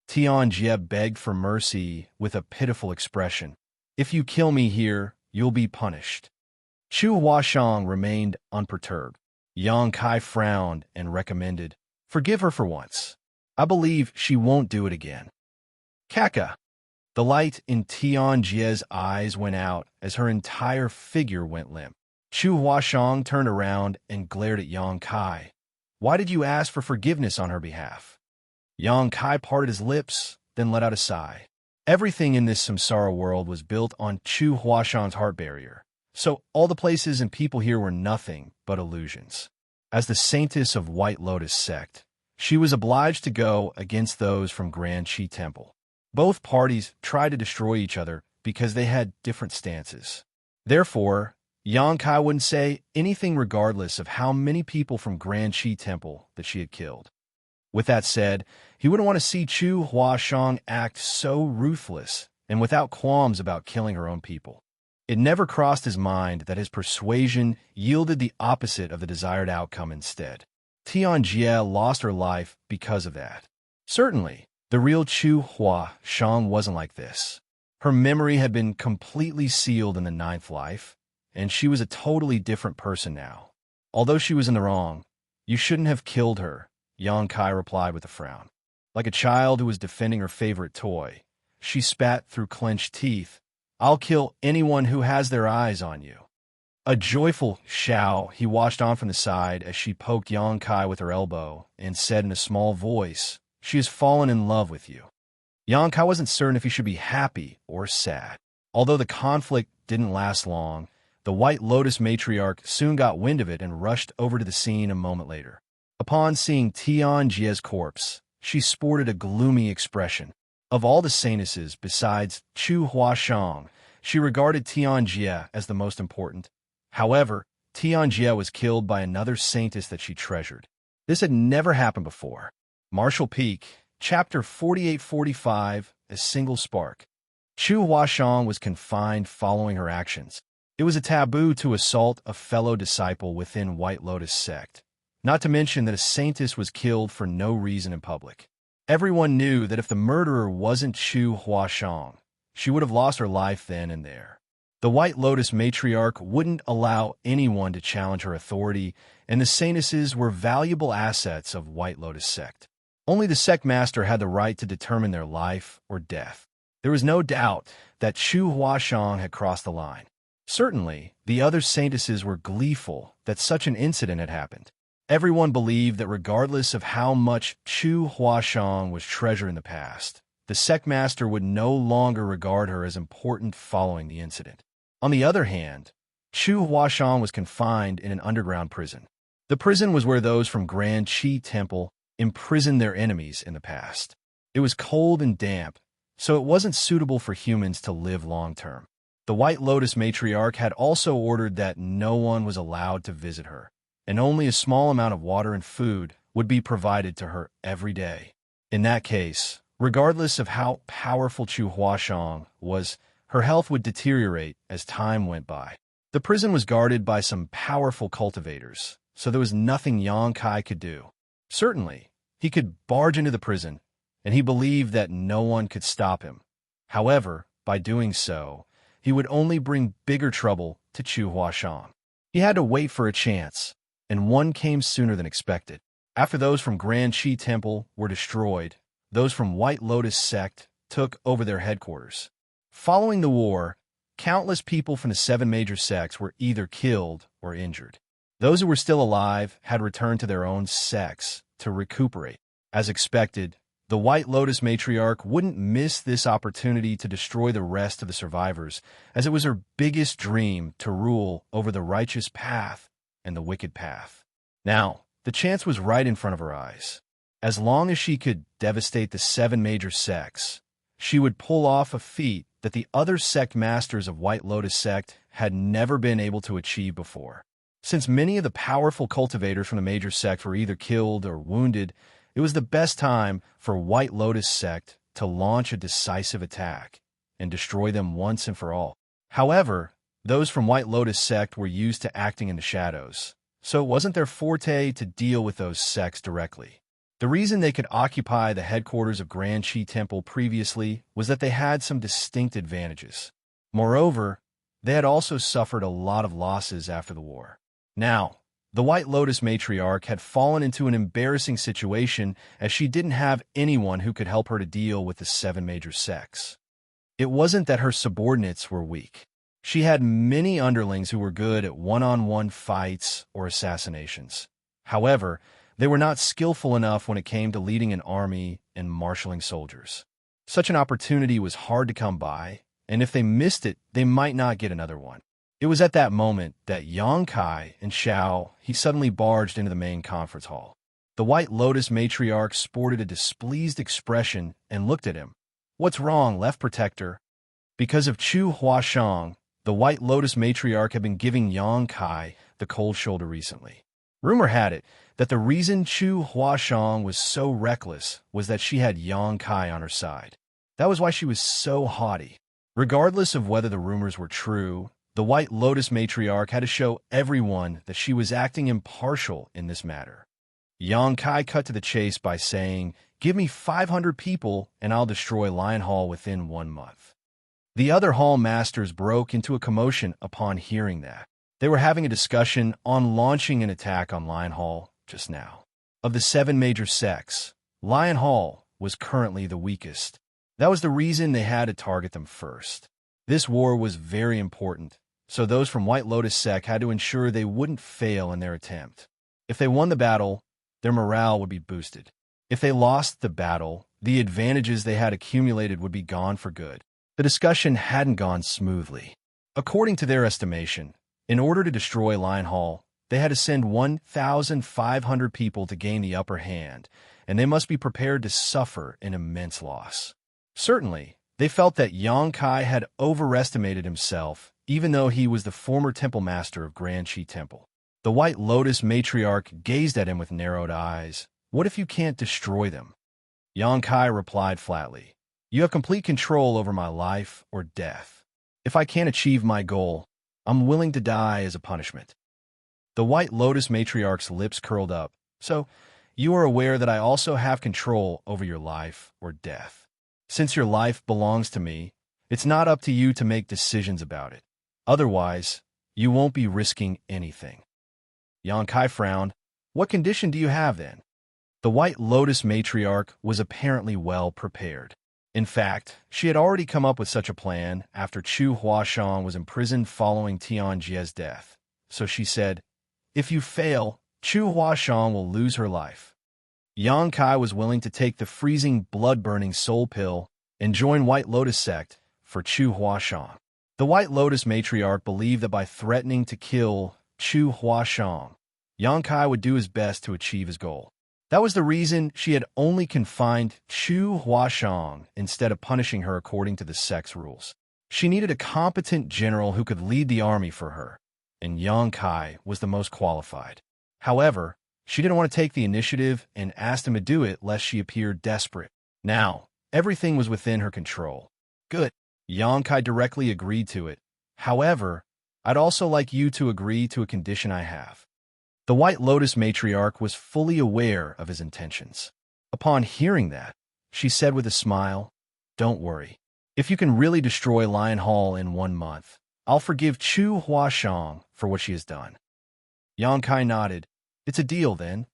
Xianxia begged for mercy with a pitiful expression. If you kill me here, you'll be punished. Chu Huashang remained unperturbed. Yang Kai frowned and recommended, forgive her for once. I believe she won't do it again. Kaka. The light in Xianxia's eyes went out as her entire figure went limp. Chu Huashang turned around and glared at Yang Kai. Why did you ask for forgiveness on her behalf? Yang Kai parted his lips, then let out a sigh. Everything in this samsara world was built on Chu Huashang's heart barrier, so all the places and people here were nothing but illusions. As the saintess of White Lotus sect, she was obliged to go against those from Grand Qi Temple. Both parties tried to destroy each other because they had different stances. Therefore, Yang Kai wouldn't say anything regardless of how many people from Grand Qi Temple that she had killed. With that said, he wouldn't want to see Chu Huashang act so ruthless and without qualms about killing her own people. It never crossed his mind that his persuasion yielded the opposite of the desired outcome instead. Xianxia lost her life because of that. Certainly, the real Chu Huashang wasn't like this. Her memory had been completely sealed in the ninth life, and she was a totally different person now. Although she was in the wrong, you shouldn't have killed her, Yang Kai replied with a frown. Like a child who was defending her favorite toy, she spat through clenched teeth. I'll kill anyone who has their eyes on you. A joyful shout, he watched on from the side as she poked Yang Kai with her elbow and said in a small voice, she has fallen in love with you. Yang Kai wasn't certain if he should be happy or sad. Although the conflict didn't last long, the White Lotus matriarch soon got wind of it and rushed over to the scene a moment later. Upon seeing Xianxia's corpse, she sported a gloomy expression. Of all the saintesses besides Chu Huashang, she regarded Xianxia as the most important. However, Xianxia was killed by another saintess that she treasured. This had never happened before. Martial Peak, Chapter 4845, A Single Spark. Chu Huashang was confined following her actions. It was a taboo to assault a fellow disciple within White Lotus sect, not to mention that a saintess was killed for no reason in public. Everyone knew that if the murderer wasn't Chu Huashang, she would have lost her life then and there. The White Lotus matriarch wouldn't allow anyone to challenge her authority, and the saintesses were valuable assets of White Lotus sect. Only the sect master had the right to determine their life or death. There was no doubt that Chu Huashang had crossed the line. Certainly, the other saintesses were gleeful that such an incident had happened. Everyone believed that regardless of how much Chu Huashang was treasured in the past, the sect master would no longer regard her as important following the incident. On the other hand, Chu Huashang was confined in an underground prison. The prison was where those from Grand Qi Temple imprisoned their enemies in the past. It was cold and damp, so it wasn't suitable for humans to live long-term. The White Lotus matriarch had also ordered that no one was allowed to visit her, and only a small amount of water and food would be provided to her every day. In that case, regardless of how powerful Chu Huashang was, her health would deteriorate as time went by. The prison was guarded by some powerful cultivators, so there was nothing Yang Kai could do. Certainly, he could barge into the prison, and he believed that no one could stop him. However, by doing so, he would only bring bigger trouble to Chu Huashang. He had to wait for a chance, and one came sooner than expected. After those from Grand Qi Temple were destroyed, those from White Lotus sect took over their headquarters. Following the war, countless people from the 7 major sects were either killed or injured. Those who were still alive had returned to their own sects to recuperate. As expected, the White Lotus matriarch wouldn't miss this opportunity to destroy the rest of the survivors, as it was her biggest dream to rule over the righteous path and the wicked path. Now, the chance was right in front of her eyes. As long as she could devastate the 7 major sects, she would pull off a feat that the other sect masters of White Lotus sect had never been able to achieve before. Since many of the powerful cultivators from the major sects were either killed or wounded, It was the best time for White Lotus sect to launch a decisive attack and destroy them once and for all. However, those from White Lotus sect were used to acting in the shadows, so it wasn't their forte to deal with those sects directly. The reason they could occupy the headquarters of Grand Qi Temple previously was that they had some distinct advantages. Moreover, they had also suffered a lot of losses after the war. Now, the White Lotus matriarch had fallen into an embarrassing situation as she didn't have anyone who could help her to deal with the 7 major sects. It wasn't that her subordinates were weak. She had many underlings who were good at one-on-one fights or assassinations. However, they were not skillful enough when it came to leading an army and marshaling soldiers. Such an opportunity was hard to come by, and if they missed it, they might not get another one. It was at that moment that Xianxia and Xiao suddenly barged into the main conference hall. The White Lotus matriarch sported a displeased expression and looked at him. "What's wrong, Left Protector?" Because of Chu Huashang, the White Lotus matriarch had been giving Xianxia the cold shoulder recently. Rumor had it that the reason Chu Huashang was so reckless was that she had Xianxia on her side. That was why she was so haughty. Regardless of whether the rumors were true, the White Lotus matriarch had to show everyone that she was acting impartial in this matter. Xianxia cut to the chase by saying, "Give me 500 people and I'll destroy Lion Hall within 1 month." The other hall masters broke into a commotion upon hearing that. They were having a discussion on launching an attack on Lion Hall just now. Of the 7 major sects, Lion Hall was currently the weakest. That was the reason they had to target them first. This war was very important, so those from White Lotus sect had to ensure they wouldn't fail in their attempt. If they won the battle, their morale would be boosted. If they lost the battle, the advantages they had accumulated would be gone for good. The discussion hadn't gone smoothly. According to their estimation, in order to destroy Lion Hall, they had to send 1,500 people to gain the upper hand, and they must be prepared to suffer an immense loss. Certainly, they felt that Xianxia had overestimated himself, even though he was the former temple master of Grand Qi Temple. The White Lotus matriarch gazed at him with narrowed eyes. "What if you can't destroy them?" Xianxia replied flatly, "You have complete control over my life or death. If I can't achieve my goal, I'm willing to die as a punishment." The White Lotus matriarch's lips curled up. "So, you are aware that I also have control over your life or death. Since your life belongs to me, it's not up to you to make decisions about it. Otherwise, you won't be risking anything." Xianxia frowned. "What condition do you have then?" The White Lotus matriarch was apparently well prepared. In fact, she had already come up with such a plan after Chu Huashang was imprisoned following Tianjie's death. So she said, "If you fail, Chu Huashang will lose her life." Xianxia was willing to take the freezing, blood-burning soul pill and join White Lotus sect for Chu Huashang. The White Lotus matriarch believed that by threatening to kill Chu Huashang, Xianxia would do his best to achieve his goal. That was the reason she had only confined Chu Huashang instead of punishing her according to the sect's rules. She needed a competent general who could lead the army for her, and Xianxia was the most qualified. However, she didn't want to take the initiative and asked him to do it lest she appeared desperate. Now, everything was within her control. "Good." Xianxia directly agreed to it. "However, I'd also like you to agree to a condition I have." The White Lotus matriarch was fully aware of his intentions. Upon hearing that, she said with a smile, "Don't worry. If you can really destroy Lion Hall in 1 month, I'll forgive Chu Huashang for what she has done." Xianxia nodded. "It's a deal, then.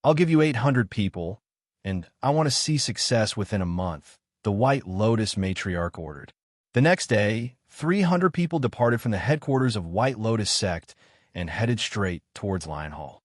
I'll give you 800 people, and I want to see success within a month," the White Lotus matriarch ordered. The next day, 300 people departed from the headquarters of White Lotus sect and headed straight towards Lion Hall.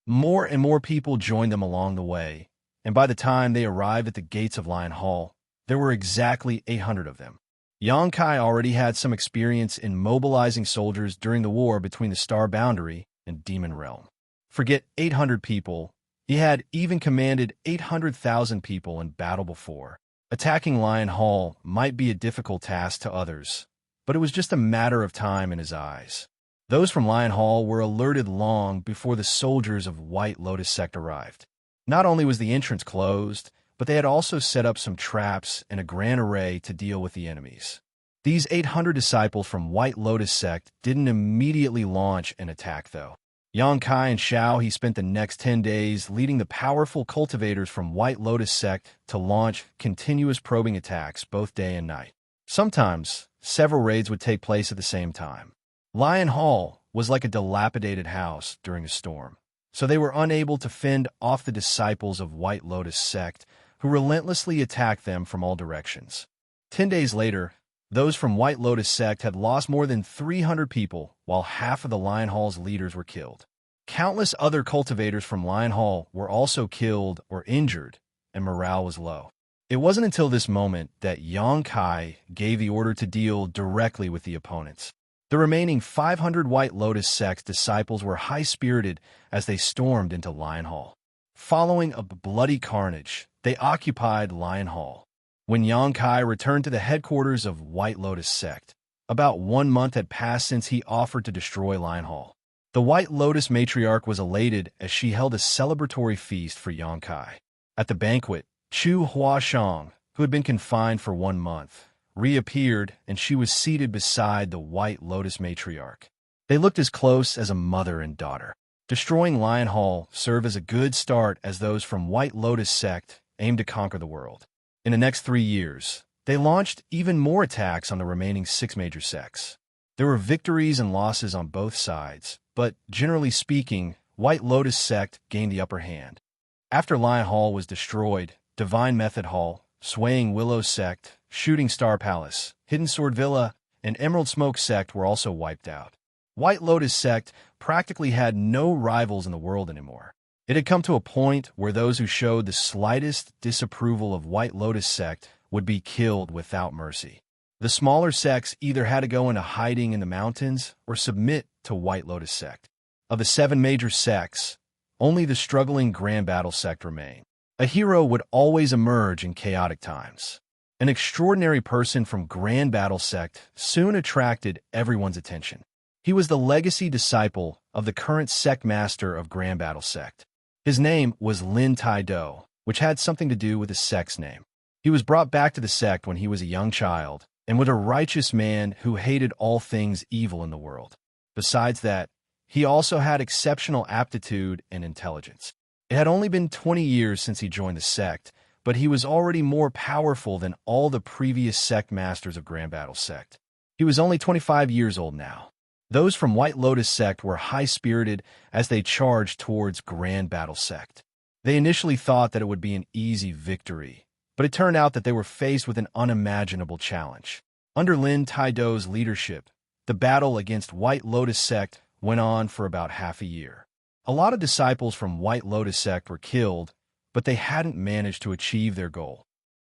More and more people joined them along the way, and by the time they arrived at the gates of Lion Hall, there were exactly 800 of them. Xianxia already had some experience in mobilizing soldiers during the war between the Star Boundary and Demon Realm. Forget 800 people, he had even commanded 800,000 people in battle before. Attacking Lion Hall might be a difficult task to others, but it was just a matter of time in his eyes. Those from Lion Hall were alerted long before the soldiers of White Lotus sect arrived. Not only was the entrance closed, but they had also set up some traps and a grand array to deal with the enemies. These 800 disciples from White Lotus sect didn't immediately launch an attack, though. Yang Kai and Xiao, he spent the next 10 days leading the powerful cultivators from White Lotus sect to launch continuous probing attacks both day and night. Sometimes, several raids would take place at the same time. Lion Hall was like a dilapidated house during a storm, so they were unable to fend off the disciples of White Lotus sect, who relentlessly attacked them from all directions. 10 days later, those from White Lotus sect had lost more than 300 people, while half of the Lion Hall's leaders were killed. Countless other cultivators from Lion Hall were also killed or injured, and morale was low. It wasn't until this moment that Yang Kai gave the order to deal directly with the opponents. The remaining 500 White Lotus sect disciples were high-spirited as they stormed into Lion Hall. Following a bloody carnage, they occupied Lion Hall. When Yang Kai returned to the headquarters of White Lotus sect, about 1 month had passed since he offered to destroy Lion Hall. The White Lotus matriarch was elated as she held a celebratory feast for Yang Kai. At the banquet, Chu Huashang, who had been confined for 1 month, reappeared, and she was seated beside the White Lotus matriarch. They looked as close as a mother and daughter. Destroying Lion Hall served as a good start as those from White Lotus sect aimed to conquer the world. In the next 3 years, they launched even more attacks on the remaining 6 major sects. There were victories and losses on both sides, but generally speaking, White Lotus sect gained the upper hand. After Lion Hall was destroyed, Divine Method Hall, Swaying Willow sect, Shooting Star Palace, Hidden Sword Villa, and Emerald Smoke sect were also wiped out. White Lotus sect practically had no rivals in the world anymore. It had come to a point where those who showed the slightest disapproval of White Lotus sect would be killed without mercy. The smaller sects either had to go into hiding in the mountains or submit to White Lotus sect. Of the 7 major sects, only the struggling Grand Battle sect remained. A hero would always emerge in chaotic times. An extraordinary person from Grand Battle sect soon attracted everyone's attention. He was the legacy disciple of the current sect master of Grand Battle sect. His name was Lin Tai Do, which had something to do with his sect's name. He was brought back to the sect when he was a young child and was a righteous man who hated all things evil in the world. Besides that, he also had exceptional aptitude and intelligence. It had only been 20 years since he joined the sect, but he was already more powerful than all the previous sect masters of Grand Battle sect. He was only 25 years old now. Those from White Lotus sect were high-spirited as they charged towards Grand Battle sect. They initially thought that it would be an easy victory, but it turned out that they were faced with an unimaginable challenge. Under Lin Tai Do's leadership, the battle against White Lotus sect went on for about half a year. A lot of disciples from White Lotus sect were killed, but they hadn't managed to achieve their goal.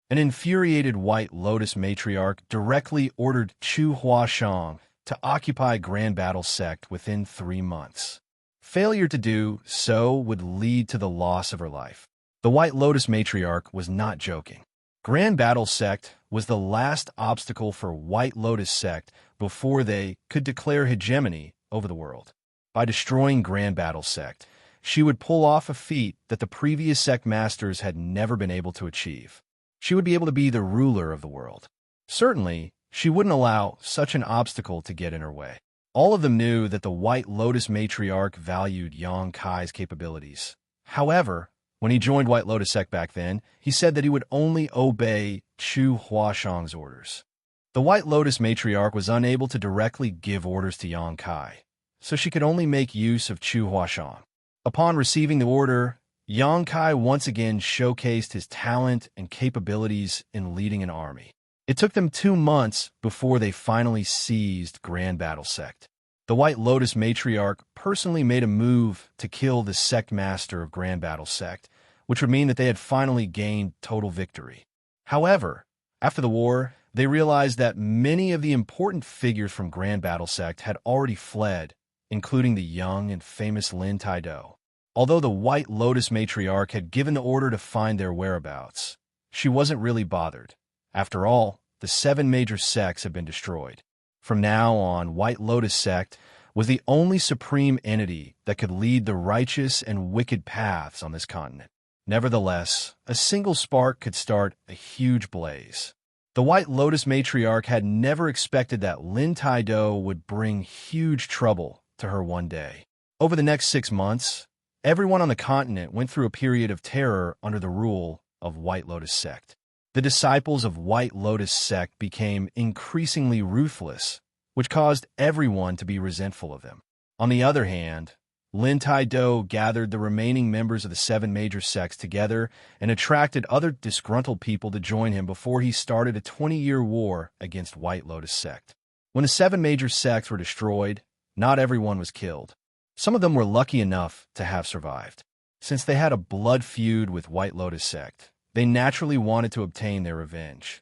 An infuriated White Lotus matriarch directly ordered Chu Huashang to occupy Grand Battle sect within 3 months. Failure to do so would lead to the loss of her life. The White Lotus matriarch was not joking. Grand Battle sect was the last obstacle for White Lotus sect before they could declare hegemony over the world. By destroying Grand Battle sect, she would pull off a feat that the previous sect masters had never been able to achieve. She would be able to be the ruler of the world. Certainly, she wouldn't allow such an obstacle to get in her way. All of them knew that the White Lotus matriarch valued Yang Kai's capabilities. However, when he joined White Lotus sect back then, he said that he would only obey Chu Huashang's orders. The White Lotus matriarch was unable to directly give orders to Yang Kai, so she could only make use of Chu Huashang. Upon receiving the order, Yang Kai once again showcased his talent and capabilities in leading an army. It took them 2 months before they finally seized Grand Battle sect. The White Lotus matriarch personally made a move to kill the sect master of Grand Battle sect, which would mean that they had finally gained total victory. However, after the war, they realized that many of the important figures from Grand Battle sect had already fled, including the young and famous Lin Tai Do. Although the White Lotus matriarch had given the order to find their whereabouts, she wasn't really bothered. After all, the 7 major sects had been destroyed. From now on, White Lotus sect was the only supreme entity that could lead the righteous and wicked paths on this continent. Nevertheless, a single spark could start a huge blaze. The White Lotus matriarch had never expected that Lin Taido would bring huge trouble to her one day. Over the next 6 months, everyone on the continent went through a period of terror under the rule of White Lotus sect. The disciples of White Lotus sect became increasingly ruthless, which caused everyone to be resentful of them. On the other hand, Lin Taido gathered the remaining members of the 7 major sects together and attracted other disgruntled people to join him before he started a 20-year war against White Lotus sect. When the 7 major sects were destroyed, not everyone was killed. Some of them were lucky enough to have survived. Since they had a blood feud with White Lotus sect, they naturally wanted to obtain their revenge.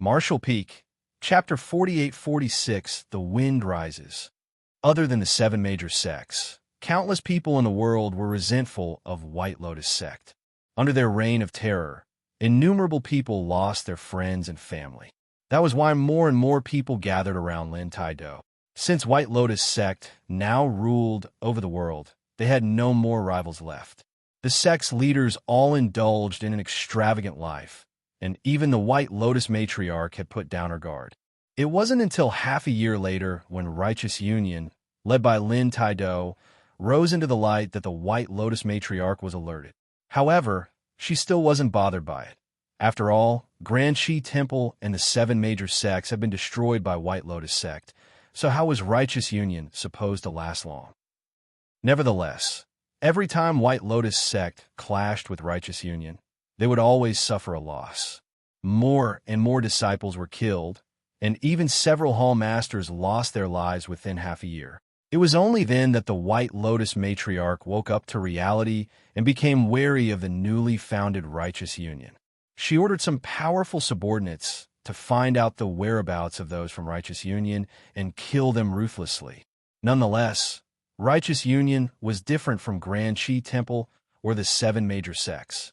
Marshall Peak, Chapter 48-46, The Wind Rises. Other than the 7 major sects, countless people in the world were resentful of White Lotus sect. Under their reign of terror, innumerable people lost their friends and family. That was why more and more people gathered around Lin Taido. Since White Lotus sect now ruled over the world, they had no more rivals left. The sect's leaders all indulged in an extravagant life, and even the White Lotus matriarch had put down her guard. It wasn't until half a year later when Righteous Union, led by Lin Taido, rose into the light that the White Lotus matriarch was alerted. However, she still wasn't bothered by it. After all, Grand Shi Temple and the 7 major sects have been destroyed by White Lotus sect, so how was Righteous Union supposed to last long? Nevertheless, every time White Lotus sect clashed with Righteous Union, they would always suffer a loss. More and more disciples were killed, and even several hall masters lost their lives within half a year. It was only then that the White Lotus matriarch woke up to reality and became wary of the newly founded Righteous Union. She ordered some powerful subordinates to find out the whereabouts of those from Righteous Union and kill them ruthlessly. Nonetheless, Righteous Union was different from Grand Shi Temple or the 7 major sects.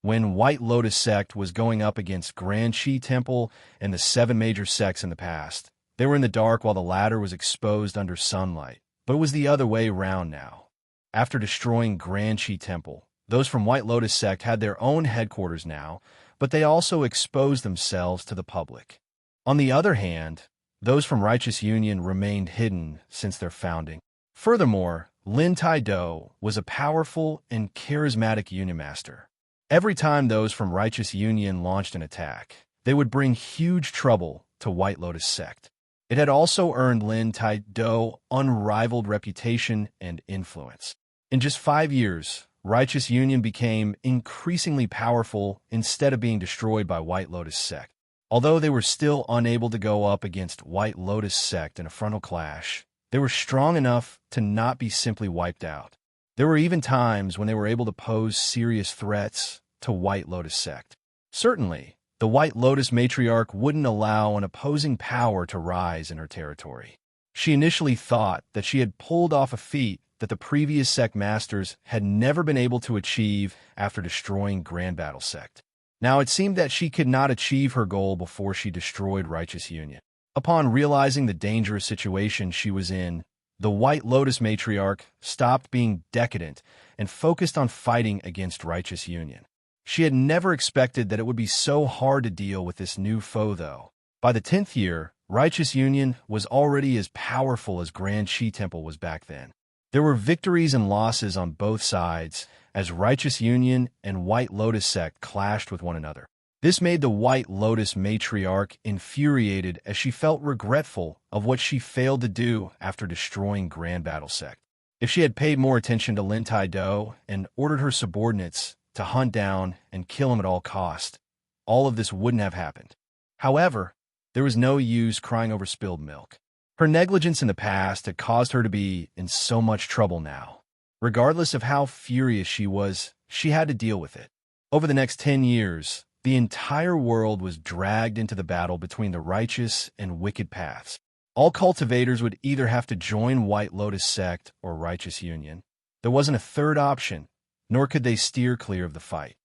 When White Lotus sect was going up against Grand Shi Temple and the 7 major sects in the past, they were in the dark while the latter was exposed under sunlight, but it was the other way round now. After destroying Grand Shi Temple, those from White Lotus sect had their own headquarters now, but they also exposed themselves to the public. On the other hand, those from Righteous Union remained hidden since their founding. Furthermore, Lin Taido was a powerful and charismatic Union master. Every time those from Righteous Union launched an attack, they would bring huge trouble to White Lotus sect. It had also earned Lin Taido unrivaled reputation and influence. In just 5 years, Righteous Union became increasingly powerful instead of being destroyed by White Lotus sect. Although they were still unable to go up against White Lotus sect in a frontal clash, they were strong enough to not be simply wiped out. There were even times when they were able to pose serious threats to White Lotus sect. Certainly, the White Lotus matriarch wouldn't allow an opposing power to rise in her territory. She initially thought that she had pulled off a feat that the previous sect masters had never been able to achieve after destroying Grand Battle sect. Now it seemed that she could not achieve her goal before she destroyed Righteous Union. Upon realizing the dangerous situation she was in, the White Lotus matriarch stopped being decadent and focused on fighting against Righteous Union. She had never expected that it would be so hard to deal with this new foe, though. By the 10th year, Righteous Union was already as powerful as Grand Shi Temple was back then. There were victories and losses on both sides as Righteous Union and White Lotus sect clashed with one another. This made the White Lotus matriarch infuriated as she felt regretful of what she failed to do after destroying Grand Battle sect. If she had paid more attention to Lin Taido and ordered her subordinates to hunt down and kill him at all cost, all of this wouldn't have happened. However, there was no use crying over spilled milk. Her negligence in the past had caused her to be in so much trouble now. Regardless of how furious she was, she had to deal with it. Over the next 10 years, the entire world was dragged into the battle between the righteous and wicked paths. All cultivators would either have to join White Lotus sect or Righteous Union. There wasn't a third option, nor could they steer clear of the fight.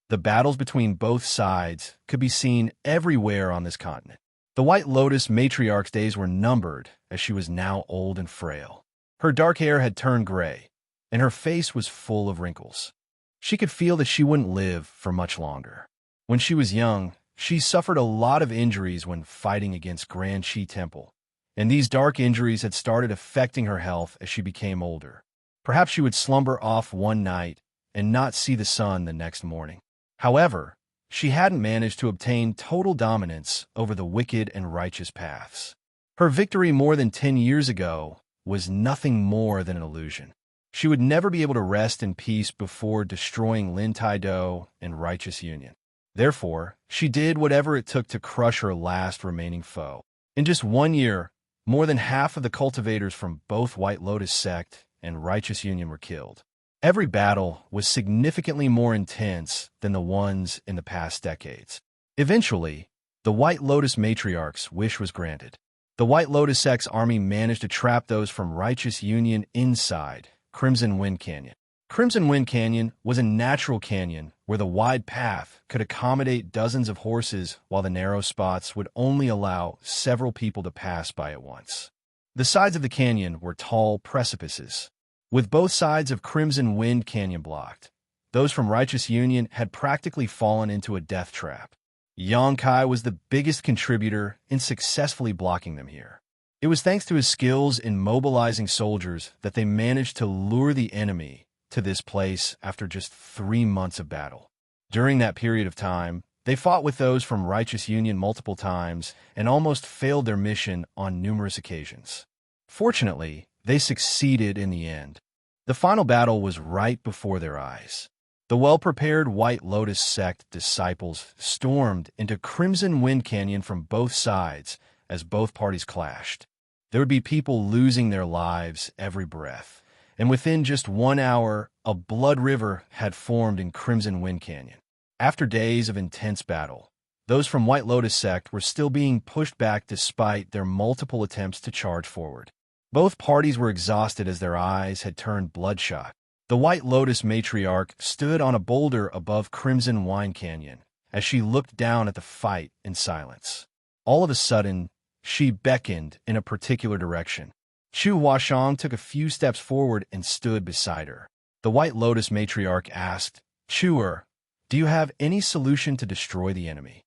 The battles between both sides could be seen everywhere on this continent. The White Lotus matriarch's days were numbered as she was now old and frail. Her dark hair had turned gray, and her face was full of wrinkles. She could feel that she wouldn't live for much longer. When she was young, she suffered a lot of injuries when fighting against Grand Shi Temple, and these dark injuries had started affecting her health as she became older. Perhaps she would slumber off one night and not see the sun the next morning. However, she hadn't managed to obtain total dominance over the wicked and righteous paths. Her victory more than 10 years ago was nothing more than an illusion. She would never be able to rest in peace before destroying Lin Taido and Righteous Union. Therefore, she did whatever it took to crush her last remaining foe. In just 1 year, more than half of the cultivators from both White Lotus Sect and Righteous Union were killed. Every battle was significantly more intense than the ones in the past decades. Eventually, the White Lotus Matriarch's wish was granted. The White Lotus Sect's army managed to trap those from Righteous Union inside Crimson Wind Canyon. Crimson Wind Canyon was a natural canyon where the wide path could accommodate dozens of horses while the narrow spots would only allow several people to pass by at once. The sides of the canyon were tall precipices. With both sides of Crimson Wind Canyon blocked, those from Righteous Union had practically fallen into a death trap. Xianxia was the biggest contributor in successfully blocking them here. It was thanks to his skills in mobilizing soldiers that they managed to lure the enemy to this place after just 3 months of battle. During that period of time, they fought with those from Righteous Union multiple times and almost failed their mission on numerous occasions. Fortunately, they succeeded in the end. The final battle was right before their eyes. The well-prepared White Lotus Sect disciples stormed into Crimson Wind Canyon from both sides as both parties clashed. There would be people losing their lives every breath, and within just 1 hour, a blood river had formed in Crimson Wind Canyon. After days of intense battle, those from White Lotus Sect were still being pushed back despite their multiple attempts to charge forward. Both parties were exhausted as their eyes had turned bloodshot. The White Lotus Matriarch stood on a boulder above Crimson Wind Canyon as she looked down at the fight in silence. All of a sudden, she beckoned in a particular direction. Chu Huashang took a few steps forward and stood beside her. The White Lotus Matriarch asked, "Chuer, do you have any solution to destroy the enemy?"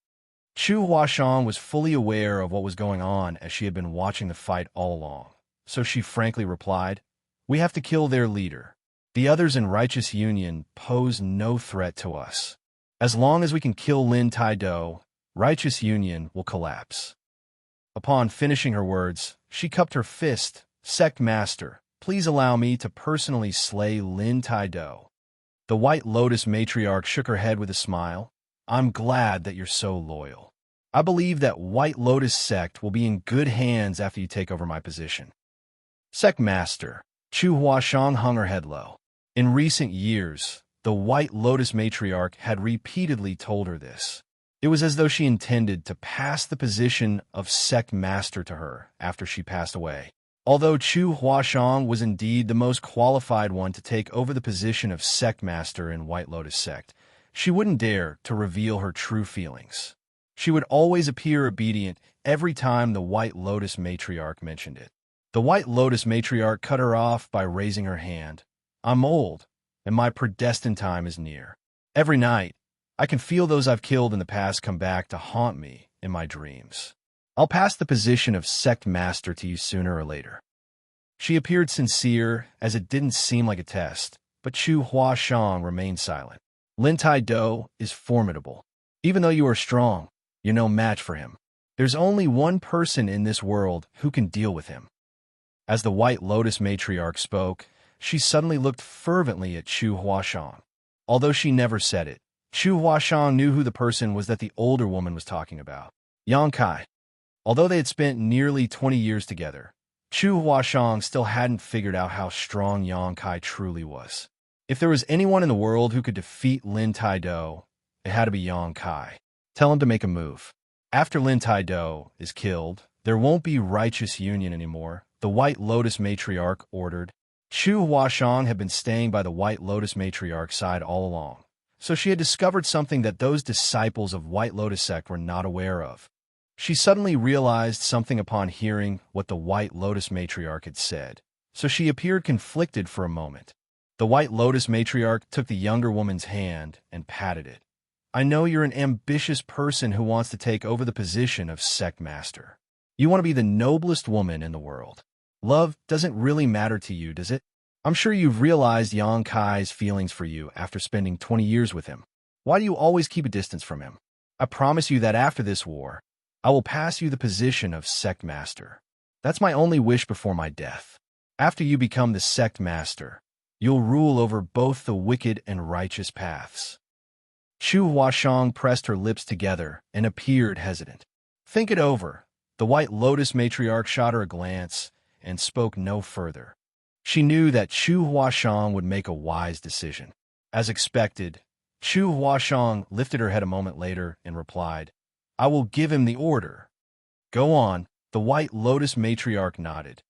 Chu Huashang was fully aware of what was going on as she had been watching the fight all along. So she frankly replied, "We have to kill their leader. The others in Righteous Union pose no threat to us. As long as we can kill Lin Taido, Righteous Union will collapse." Upon finishing her words, she cupped her fist. "Sect Master, please allow me to personally slay Lin Taido." The White Lotus Matriarch shook her head with a smile. "I'm glad that you're so loyal. I believe that White Lotus Sect will be in good hands after you take over my position." Sect Master, Chu Huashang hung her head low. In recent years, the White Lotus Matriarch had repeatedly told her this. It was as though she intended to pass the position of Sect Master to her after she passed away. Although Chu Huashang was indeed the most qualified one to take over the position of Sect Master in White Lotus Sect, she wouldn't dare to reveal her true feelings. She would always appear obedient every time the White Lotus Matriarch mentioned it. The White Lotus Matriarch cut her off by raising her hand. "I'm old, and my predestined time is near. Every night, I can feel those I've killed in the past come back to haunt me in my dreams. I'll pass the position of Sect Master to you sooner or later." She appeared sincere, as it didn't seem like a test, but Chu Huashang remained silent. "Lin Taido is formidable. Even though you are strong, you're no match for him. There's only one person in this world who can deal with him." As the White Lotus Matriarch spoke, she suddenly looked fervently at Chu Huashang. Although she never said it, Chu Huashang knew who the person was that the older woman was talking about. Xianxia. Although they had spent nearly 20 years together, Chu Huashang still hadn't figured out how strong Xianxia truly was. If there was anyone in the world who could defeat Lin Taido, it had to be Xianxia. Tell him to make a move. After Lin Taido is killed, there won't be Righteous Union anymore, the White Lotus Matriarch ordered. Chu Huashang had been staying by the White Lotus Matriarch's side all along, so she had discovered something that those disciples of White Lotus Sect were not aware of. She suddenly realized something upon hearing what the White Lotus Matriarch had said, so she appeared conflicted for a moment. The White Lotus matriarch took the younger woman's hand and patted it. I know you're an ambitious person who wants to take over the position of sect master. You want to be the noblest woman in the world. Love doesn't really matter to you, does it? I'm sure you've realized Xianxia's feelings for you after spending 20 years with him. Why do you always keep a distance from him? I promise you that after this war, I will pass you the position of sect master. That's my only wish before my death. After you become the sect master, you'll rule over both the wicked and righteous paths. Chu Huashang pressed her lips together and appeared hesitant. Think it over. The White Lotus matriarch shot her a glance and spoke no further. She knew that Chu Huashang would make a wise decision. As expected, Chu Huashang lifted her head a moment later and replied, I will give him the order. Go on. The White Lotus matriarch nodded.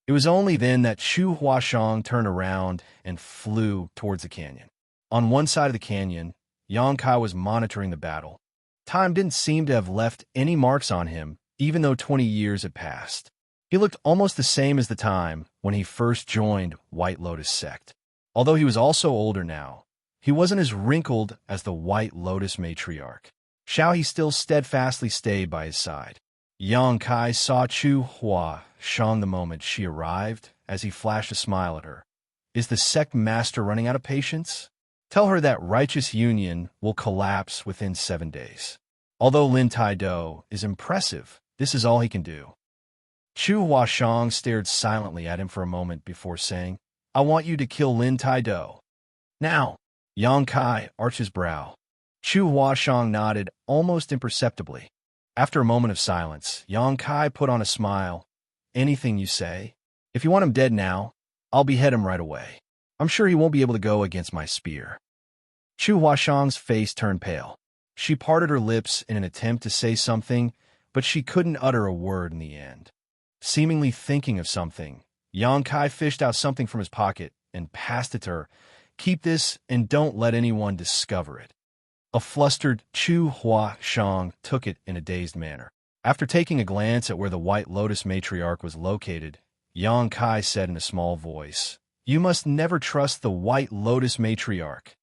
It was only then that Chu Huashang turned around and flew towards the canyon. On one side of the canyon, Xianxia was monitoring the battle. Time didn't seem to have left any marks on him, even though 20 years had passed. He looked almost the same as the time when he first joined White Lotus sect. Although he was also older now, he wasn't as wrinkled as the White Lotus matriarch. Xiaohe still steadfastly stayed by his side. Xianxia saw Chu Huashang the moment she arrived as he flashed a smile at her. Is the sect master running out of patience? Tell her that righteous union will collapse within 7 days. Although Lin Taido is impressive, this is all he can do. Chu Huashang stared silently at him for a moment before saying, I want you to kill Lin Taido. Now. Xianxia arched his brow. Chu Huashang nodded almost imperceptibly. After a moment of silence, Xianxia put on a smile. Anything you say? If you want him dead now, I'll behead him right away. I'm sure he won't be able to go against my spear. Chu Huashang's face turned pale. She parted her lips in an attempt to say something, but she couldn't utter a word in the end. Seemingly thinking of something, Xianxia fished out something from his pocket and passed it to her. Keep this and don't let anyone discover it. A flustered Chu Huashang took it in a dazed manner. After taking a glance at where the White Lotus matriarch was located, Xianxia said in a small voice, You must never trust the White Lotus matriarch.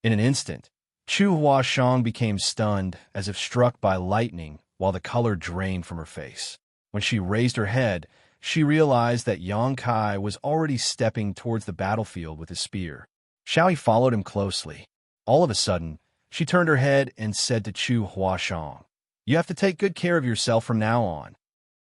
In an instant, Chu Huashang became stunned as if struck by lightning while the color drained from her face. When she raised her head, she realized that Xianxia was already stepping towards the battlefield with his spear. Xiaohe followed him closely. All of a sudden, she turned her head and said to Chu Huashang, You have to take good care of yourself from now on.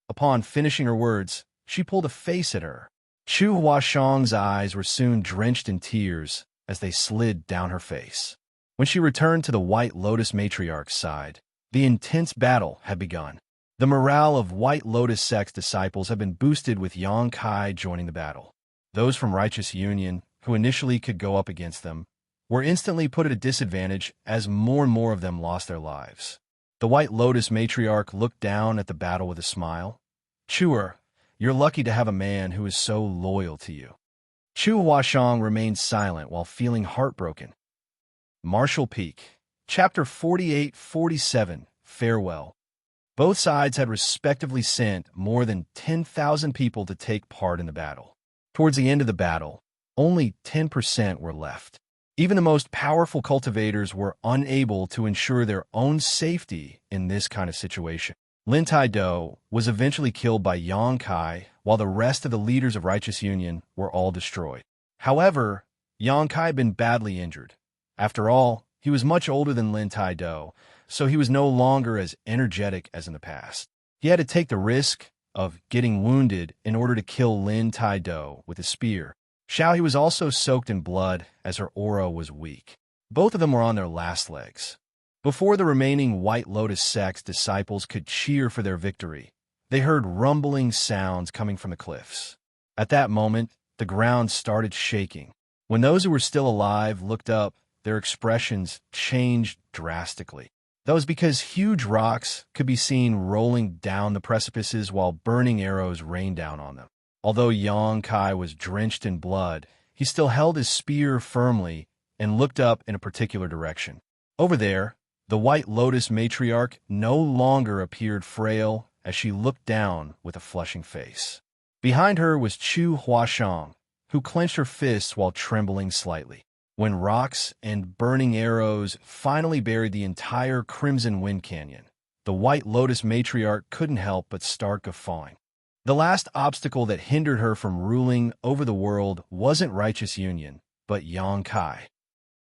Upon finishing her words, she pulled a face at her. Chu Huashang's eyes were soon drenched in tears as they slid down her face. When she returned to the White Lotus matriarch's side, the intense battle had begun. The morale of White Lotus sect's disciples had been boosted with Xianxia joining the battle. Those from Righteous Union, who initially could go up against them, were instantly put at a disadvantage as more and more of them lost their lives. The White Lotus matriarch looked down at the battle with a smile. Chuer, you're lucky to have a man who is so loyal to you. Chu Huashang remained silent while feeling heartbroken. Marshall Peak, Chapter 48-47, Farewell. Both sides had respectively sent more than 10,000 people to take part in the battle. Towards the end of the battle, only 10% were left. Even the most powerful cultivators were unable to ensure their own safety in this kind of situation. Lin Taido was eventually killed by Xianxia, while the rest of the leaders of Righteous Union were all destroyed. However, Xianxia had been badly injured. After all, he was much older than Lin Taido, so he was no longer as energetic as in the past. He had to take the risk of getting wounded in order to kill Lin Taido with a spear. Xiaohe was also soaked in blood as her aura was weak. Both of them were on their last legs. Before the remaining White Lotus sect's disciples could cheer for their victory, they heard rumbling sounds coming from the cliffs. At that moment, the ground started shaking. When those who were still alive looked up, their expressions changed drastically. That was because huge rocks could be seen rolling down the precipices while burning arrows rained down on them. Although Xianxia was drenched in blood, he still held his spear firmly and looked up in a particular direction. Over there, the White Lotus matriarch no longer appeared frail as she looked down with a flushing face. Behind her was Chu Huashang, who clenched her fists while trembling slightly. When rocks and burning arrows finally buried the entire Crimson Wind Canyon, the White Lotus matriarch couldn't help but start guffawing. The last obstacle that hindered her from ruling over the world wasn't Righteous Union, but Xianxia.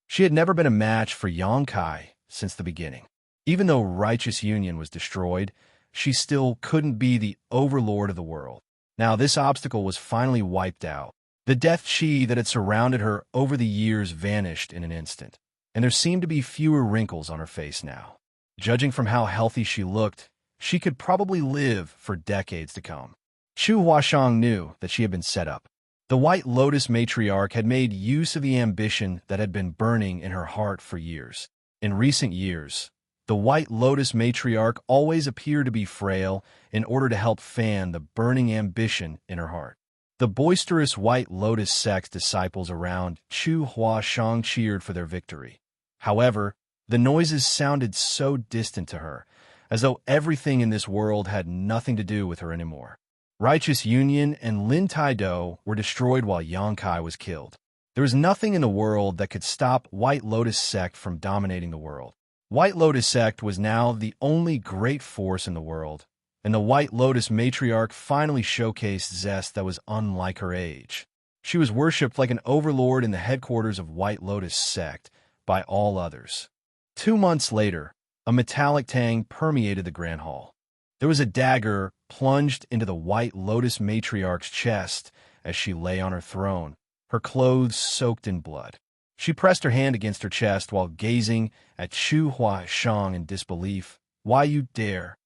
She had never been a match for Xianxia since the beginning. Even though Righteous Union was destroyed, she still couldn't be the overlord of the world. Now this obstacle was finally wiped out. The death chi that had surrounded her over the years vanished in an instant, and there seemed to be fewer wrinkles on her face now. Judging from how healthy she looked, she could probably live for decades to come. Chu Huashang knew that she had been set up. The White Lotus matriarch had made use of the ambition that had been burning in her heart for years. In recent years, the White Lotus matriarch always appeared to be frail in order to help fan the burning ambition in her heart. The boisterous White Lotus sect disciples around Chu Huashang cheered for their victory. However, the noises sounded so distant to her, as though everything in this world had nothing to do with her anymore. Righteous Union and Lin Taido were destroyed while Xianxia was killed. There was nothing in the world that could stop White Lotus sect from dominating the world. White Lotus sect was now the only great force in the world, and the White Lotus matriarch finally showcased zest that was unlike her age. She was worshipped like an overlord in the headquarters of White Lotus sect by all others. 2 months later, a metallic tang permeated the Grand Hall. There was a dagger plunged into the White Lotus matriarch's chest as she lay on her throne, her clothes soaked in blood. She pressed her hand against her chest while gazing at Chu Huashang in disbelief. "Why you dare?"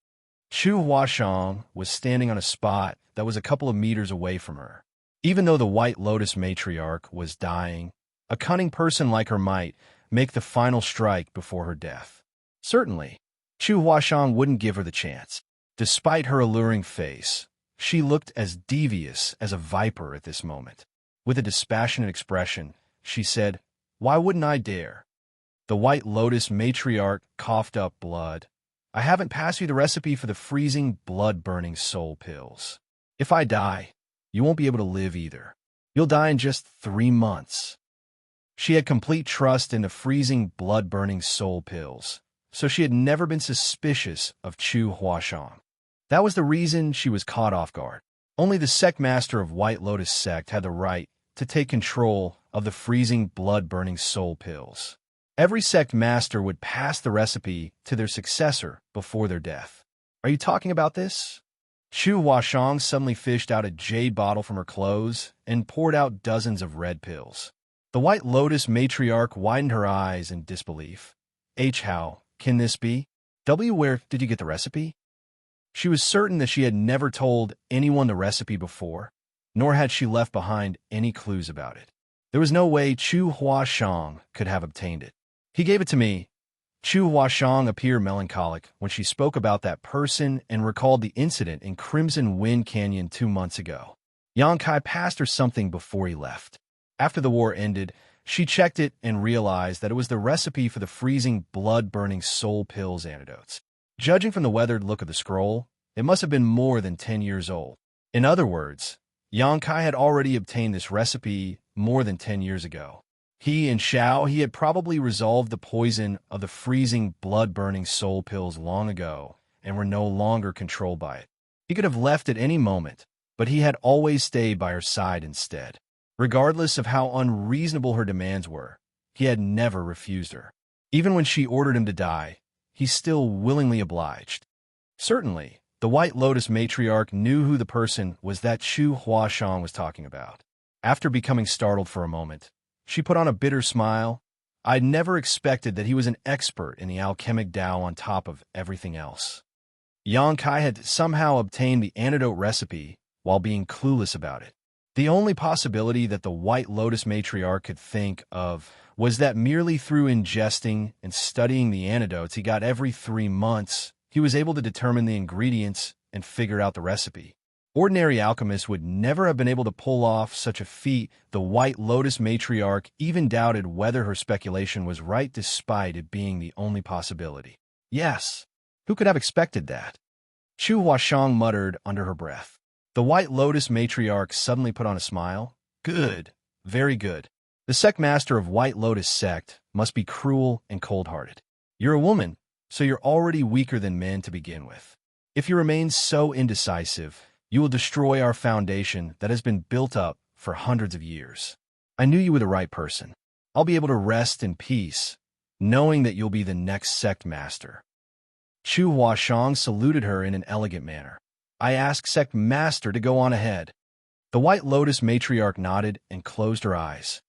Chu Huashang was standing on a spot that was a couple of meters away from her. Even though the White Lotus matriarch was dying, a cunning person like her might make the final strike before her death. Certainly, Chu Huashang wouldn't give her the chance. Despite her alluring face, she looked as devious as a viper at this moment. With a dispassionate expression, she said, "Why wouldn't I dare?" The White Lotus matriarch coughed up blood. "I haven't passed you the recipe for the freezing, blood-burning soul pills. If I die, you won't be able to live either. You'll die in just 3 months." She had complete trust in the freezing, blood-burning soul pills, so she had never been suspicious of Chu Huashang. That was the reason she was caught off guard. Only the sect master of White Lotus sect had the right to take control of the freezing, blood-burning soul pills. Every sect master would pass the recipe to their successor before their death. "Are you talking about this?" Chu Huashang suddenly fished out a jade bottle from her clothes and poured out dozens of red pills. The White Lotus matriarch widened her eyes in disbelief. "How can this be? Where did you get the recipe?" She was certain that she had never told anyone the recipe before, nor had she left behind any clues about it. There was no way Chu Huashang could have obtained it. "He gave it to me." Chu Huashang appeared melancholic when she spoke about that person and recalled the incident in Crimson Wind Canyon 2 months ago. Xianxia passed her something before he left. After the war ended, she checked it and realized that it was the recipe for the freezing, blood-burning soul pills antidotes. Judging from the weathered look of the scroll, it must have been more than 10 years old. In other words, Xianxia had already obtained this recipe more than 10 years ago. He had probably resolved the poison of the freezing, blood-burning soul pills long ago and were no longer controlled by it. He could have left at any moment, but he had always stayed by her side instead. Regardless of how unreasonable her demands were, he had never refused her. Even when she ordered him to die, he still willingly obliged. Certainly, the White Lotus matriarch knew who the person was that Chu Huashang was talking about. After becoming startled for a moment, she put on a bitter smile. "I'd never expected that he was an expert in the alchemic Tao on top of everything else." Xianxia had somehow obtained the antidote recipe while being clueless about it. The only possibility that the White Lotus matriarch could think of was that merely through ingesting and studying the antidotes he got every 3 months, he was able to determine the ingredients and figure out the recipe. Ordinary alchemists would never have been able to pull off such a feat. The White Lotus matriarch even doubted whether her speculation was right despite it being the only possibility. Yes, who could have expected that? Chu Huashang muttered under her breath. The White Lotus matriarch suddenly put on a smile. Good. Very good. The sect master of White Lotus sect must be cruel and cold-hearted. You're a woman, so you're already weaker than men to begin with. If you remain so indecisive, you will destroy our foundation that has been built up for hundreds of years. I knew you were the right person. I'll be able to rest in peace, knowing that you'll be the next sect master. Chu Huashang saluted her in an elegant manner. I ask sect master to go on ahead. The White Lotus matriarch nodded and closed her eyes.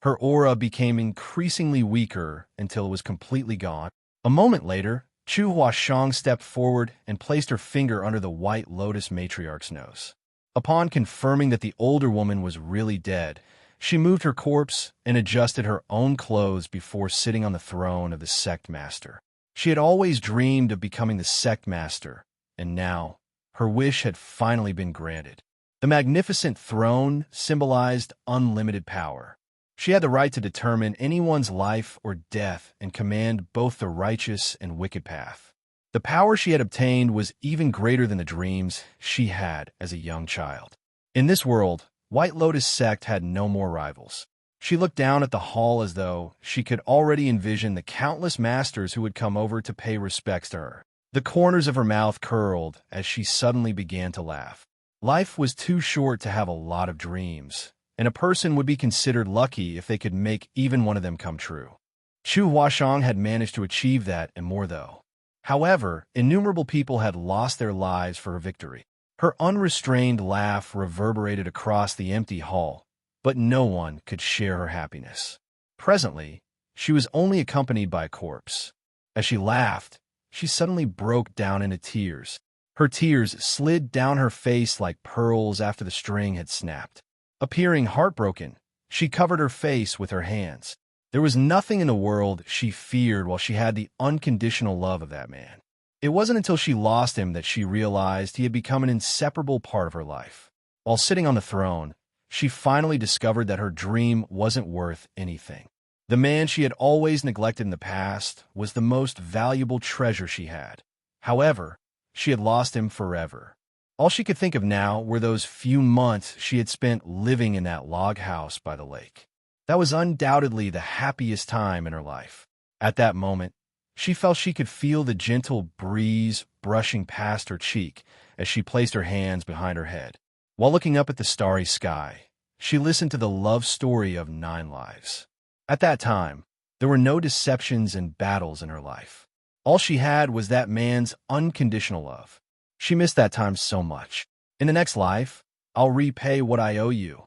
Her aura became increasingly weaker until it was completely gone. A moment later, Chu Huashang stepped forward and placed her finger under the White Lotus matriarch's nose. Upon confirming that the older woman was really dead, she moved her corpse and adjusted her own clothes before sitting on the throne of the sect master. She had always dreamed of becoming the sect master, and now her wish had finally been granted. The magnificent throne symbolized unlimited power. She had the right to determine anyone's life or death and command both the righteous and wicked path. The power she had obtained was even greater than the dreams she had as a young child. In this world, White Lotus sect had no more rivals. She looked down at the hall as though she could already envision the countless masters who would come over to pay respects to her. The corners of her mouth curled as she suddenly began to laugh. Life was too short to have a lot of dreams, and a person would be considered lucky if they could make even one of them come true. Chu Huashang had managed to achieve that and more though. However, innumerable people had lost their lives for her victory. Her unrestrained laugh reverberated across the empty hall, but no one could share her happiness. Presently, she was only accompanied by a corpse. As she laughed, she suddenly broke down into tears. Her tears slid down her face like pearls after the string had snapped. Appearing heartbroken, she covered her face with her hands. There was nothing in the world she feared while she had the unconditional love of that man. It wasn't until she lost him that she realized he had become an inseparable part of her life. While sitting on the throne, she finally discovered that her dream wasn't worth anything. The man she had always neglected in the past was the most valuable treasure she had. However, she had lost him forever. All she could think of now were those few months she had spent living in that log house by the lake. That was undoubtedly the happiest time in her life. At that moment, she felt she could feel the gentle breeze brushing past her cheek as she placed her hands behind her head. While looking up at the starry sky, she listened to the love story of 9 lives. At that time, there were no deceptions and battles in her life. All she had was that man's unconditional love. She missed that time so much. In the next life, I'll repay what I owe you.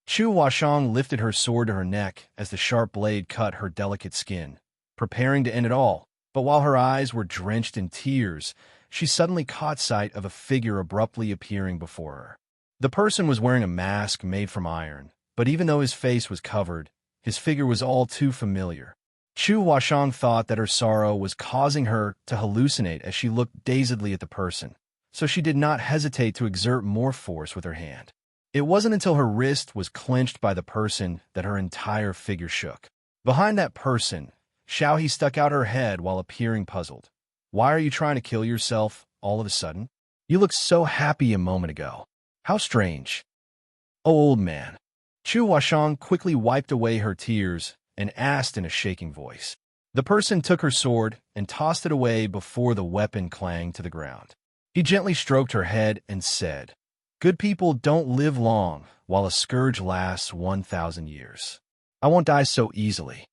Chu Huashang lifted her sword to her neck as the sharp blade cut her delicate skin, preparing to end it all. But while her eyes were drenched in tears, she suddenly caught sight of a figure abruptly appearing before her. The person was wearing a mask made from iron, but even though his face was covered, his figure was all too familiar. Chu Huashang thought that her sorrow was causing her to hallucinate as she looked dazedly at the person, so she did not hesitate to exert more force with her hand. It wasn't until her wrist was clenched by the person that her entire figure shook. Behind that person, Xiaohe stuck out her head while appearing puzzled. Why are you trying to kill yourself all of a sudden? You looked so happy a moment ago. How strange. Oh, old man. Chu Huashang quickly wiped away her tears and asked in a shaking voice. The person took her sword and tossed it away before the weapon clanged to the ground. He gently stroked her head and said, "Good people don't live long, while a scourge lasts 1,000 years. I won't die so easily."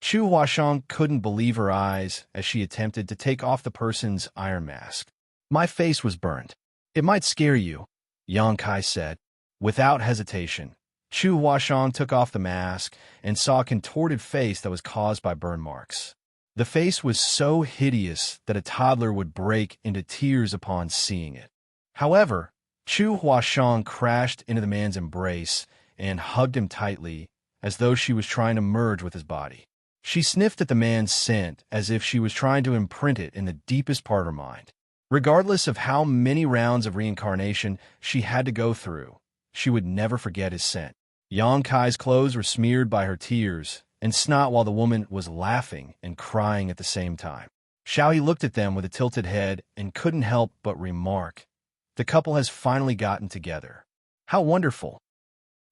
Chu Huashang couldn't believe her eyes as she attempted to take off the person's iron mask. "My face was burned. It might scare you," Xianxia said. Without hesitation, Chu Huashang took off the mask and saw a contorted face that was caused by burn marks. The face was so hideous that a toddler would break into tears upon seeing it. However, Chu Huashang crashed into the man's embrace and hugged him tightly, as though she was trying to merge with his body. She sniffed at the man's scent as if she was trying to imprint it in the deepest part of her mind. Regardless of how many rounds of reincarnation she had to go through, she would never forget his scent. Xianxia's clothes were smeared by her tears and snot while the woman was laughing and crying at the same time. Xiaohe looked at them with a tilted head and couldn't help but remark, "The couple has finally gotten together. How wonderful."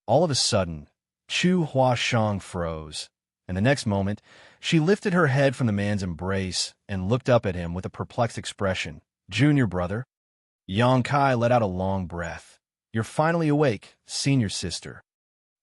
All of a sudden, Chu Huashang froze, and the next moment, she lifted her head from the man's embrace and looked up at him with a perplexed expression. "Junior brother?" Yang Kai let out a long breath. "You're finally awake, senior sister."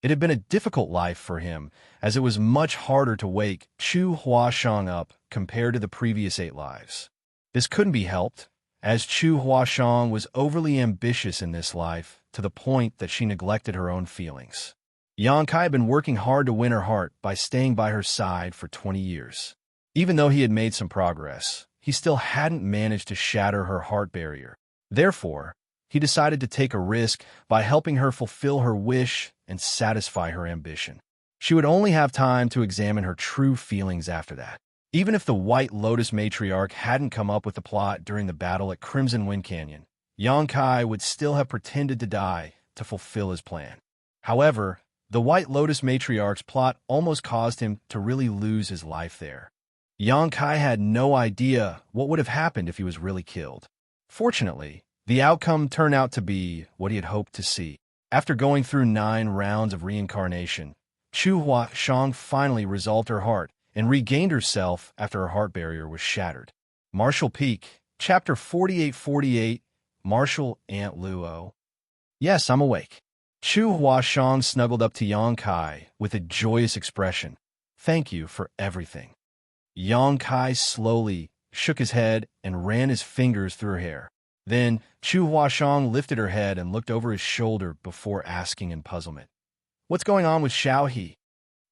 It had been a difficult life for him, as it was much harder to wake Chu Huashang up compared to the previous 8 lives. This couldn't be helped, as Chu Huashang was overly ambitious in this life to the point that she neglected her own feelings. Yang Kai had been working hard to win her heart by staying by her side for 20 years. Even though he had made some progress, he still hadn't managed to shatter her heart barrier. Therefore, he decided to take a risk by helping her fulfill her wish and satisfy her ambition. She would only have time to examine her true feelings after that. Even if the White Lotus matriarch hadn't come up with the plot during the battle at Crimson Wind Canyon, Yang Kai would still have pretended to die to fulfill his plan. However, the White Lotus matriarch's plot almost caused him to really lose his life there. Yang Kai had no idea what would have happened if he was really killed. Fortunately, the outcome turned out to be what he had hoped to see. After going through 9 rounds of reincarnation, Chu Huashang finally resolved her heart and regained herself after her heart barrier was shattered. Martial Peak, Chapter 4848, Martial Aunt Luo. "Yes, I'm awake." Chu Huashang snuggled up to Yang Kai with a joyous expression. "Thank you for everything." Yang Kai slowly shook his head and ran his fingers through her hair. Then Chu Huashang lifted her head and looked over his shoulder before asking in puzzlement, "What's going on with Xiaohe?"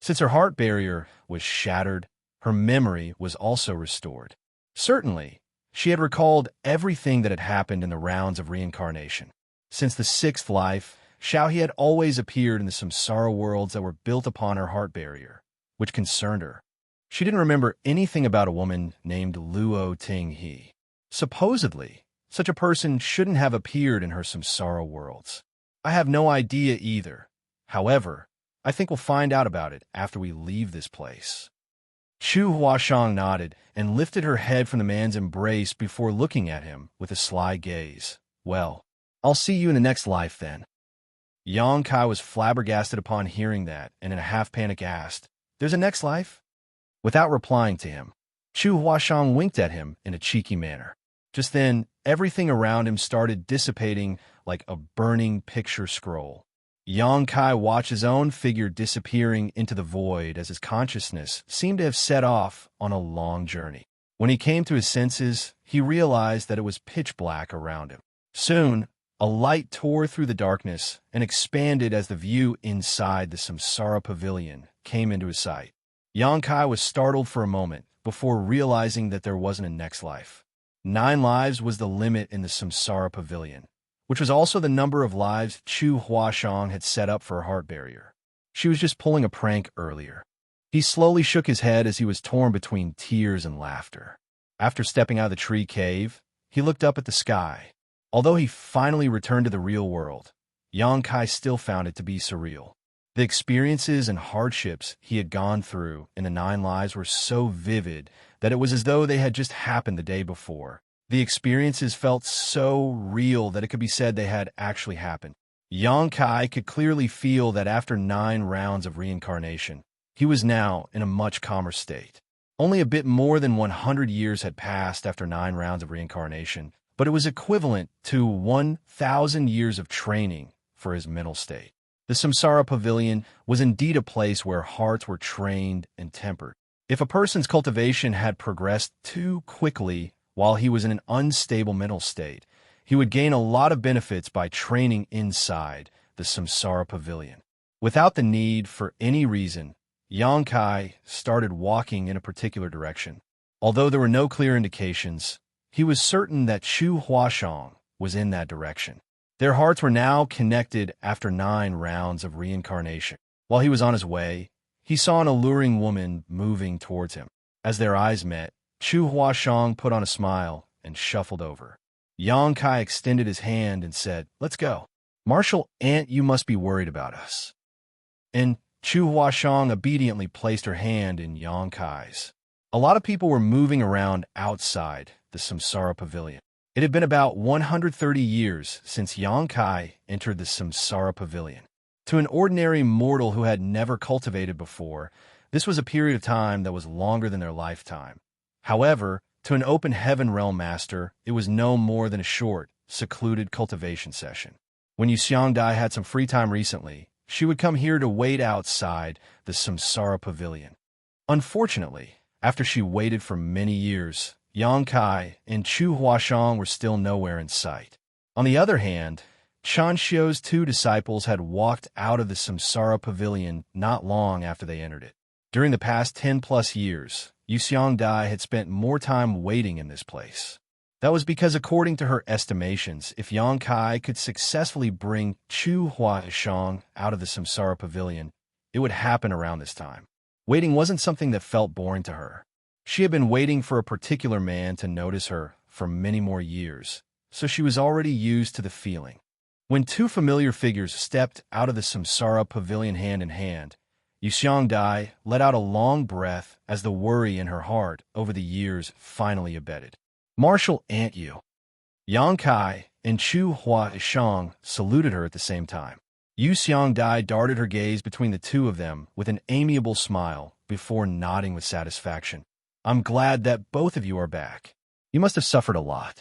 Since her heart barrier was shattered, her memory was also restored. Certainly, she had recalled everything that had happened in the rounds of reincarnation. Since the 6th life, Xiaohe had always appeared in the samsara worlds that were built upon her heart barrier, which concerned her. She didn't remember anything about a woman named Luo Tinghe. Supposedly, such a person shouldn't have appeared in her samsara worlds. I have no idea either. However, I think we'll find out about it after we leave this place. Chu Huashang nodded and lifted her head from the man's embrace before looking at him with a sly gaze. "Well, I'll see you in the next life then." Yang Kai was flabbergasted upon hearing that, and in a half-panic asked, "There's a next life?" Without replying to him, Chu Huashang winked at him in a cheeky manner. Just then, everything around him started dissipating like a burning picture scroll. Yang Kai watched his own figure disappearing into the void as his consciousness seemed to have set off on a long journey. When he came to his senses, he realized that it was pitch black around him. Soon, a light tore through the darkness and expanded as the view inside the Samsara Pavilion came into his sight. Yang Kai was startled for a moment before realizing that there wasn't a next life. 9 lives was the limit in the Samsara Pavilion, which was also the number of lives Chu Huashang had set up for her heart barrier. She was just pulling a prank earlier. He slowly shook his head as he was torn between tears and laughter. After stepping out of the tree cave, he looked up at the sky. Although he finally returned to the real world, Yang Kai still found it to be surreal. The experiences and hardships he had gone through in the 9 lives were so vivid that it was as though they had just happened the day before. The experiences felt so real that it could be said they had actually happened. Yang Kai could clearly feel that after 9 rounds of reincarnation, he was now in a much calmer state. Only a bit more than 100 years had passed after 9 rounds of reincarnation, but it was equivalent to 1,000 years of training for his mental state. The Samsara Pavilion was indeed a place where hearts were trained and tempered. If a person's cultivation had progressed too quickly while he was in an unstable mental state, he would gain a lot of benefits by training inside the Samsara Pavilion. Without the need for any reason, Yang Kai started walking in a particular direction. Although there were no clear indications, he was certain that Chu Huashang was in that direction. Their hearts were now connected after 9 rounds of reincarnation. While he was on his way, he saw an alluring woman moving towards him. As their eyes met, Chu Huashang put on a smile and shuffled over. Yang Kai extended his hand and said, "Let's go." "Martial Aunt, you must be worried about us." And Chu Huashang obediently placed her hand in Yang Kai's. A lot of people were moving around outside the Samsara Pavilion. It had been about 130 years since Yang Kai entered the Samsara Pavilion. To an ordinary mortal who had never cultivated before, this was a period of time that was longer than their lifetime. However, to an open heaven realm master, it was no more than a short, secluded cultivation session. When Xianxia had some free time recently, she would come here to wait outside the Samsara Pavilion. Unfortunately, after she waited for many years, Yang Kai and Chu Huashang were still nowhere in sight. On the other hand, Xianxia's two disciples had walked out of the Samsara Pavilion not long after they entered it. During the past 10+ years, Xianxia had spent more time waiting in this place. That was because, according to her estimations, if Yang Kai could successfully bring Chu Huashang out of the Samsara Pavilion, it would happen around this time. Waiting wasn't something that felt boring to her. She had been waiting for a particular man to notice her for many more years, so she was already used to the feeling. When two familiar figures stepped out of the Samsara Pavilion hand in hand, Xianxia let out a long breath as the worry in her heart over the years finally abated. "Marshal Aunt Yu." Yang Kai and Chu Huashang saluted her at the same time. Xianxia darted her gaze between the two of them with an amiable smile before nodding with satisfaction. "I'm glad that both of you are back. You must have suffered a lot."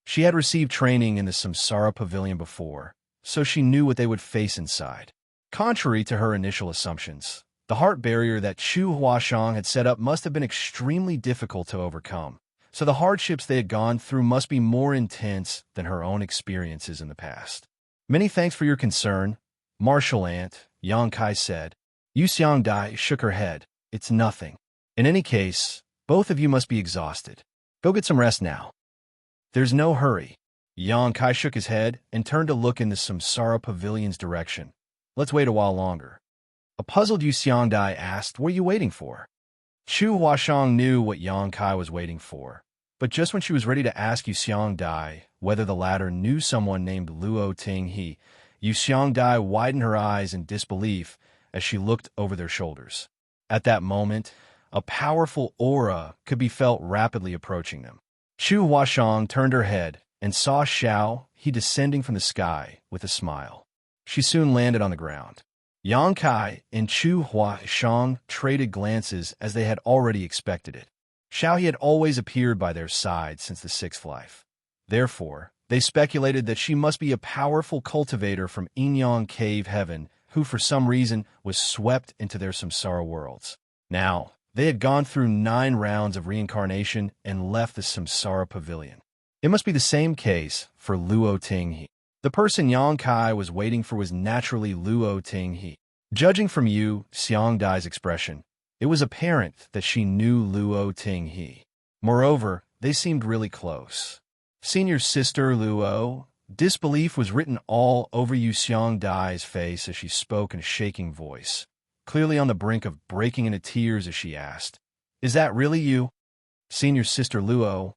She had received training in the Samsara Pavilion before, so she knew what they would face inside. Contrary to her initial assumptions, the heart barrier that Chu Huashang had set up must have been extremely difficult to overcome, so the hardships they had gone through must be more intense than her own experiences in the past. "Many thanks for your concern, Marshal Aunt," Yang Kai said. Xianxia shook her head. "It's nothing. In any case, both of you must be exhausted. Go get some rest now." "There's no hurry." Yang Kai shook his head and turned to look in the Samsara Pavilion's direction. "Let's wait a while longer." A puzzled Xianxia asked, "What are you waiting for?" Chu Huashang knew what Yang Kai was waiting for, but just when she was ready to ask Xianxia whether the latter knew someone named Luo Tinghe, Xianxia widened her eyes in disbelief as she looked over their shoulders. At that moment, a powerful aura could be felt rapidly approaching them. Chu Huashang turned her head and saw Xiao descending from the sky with a smile. She soon landed on the ground. Yang Kai and Chu Huashang traded glances as they had already expected it. Xiao had always appeared by their side since the sixth life. Therefore, they speculated that she must be a powerful cultivator from Inyang Cave Heaven who for some reason was swept into their samsara worlds. Now, they had gone through 9 rounds of reincarnation and left the Samsara Pavilion. It must be the same case for Luo Tinghe. The person Yang Kai was waiting for was naturally Luo Tinghe. Judging from Xianxia's expression, it was apparent that she knew Luo Tinghe. Moreover, they seemed really close. "Senior sister Luo." Disbelief was written all over Xianxia's face as she spoke in a shaking voice, clearly on the brink of breaking into tears as she asked, "Is that really you, Senior Sister Luo?"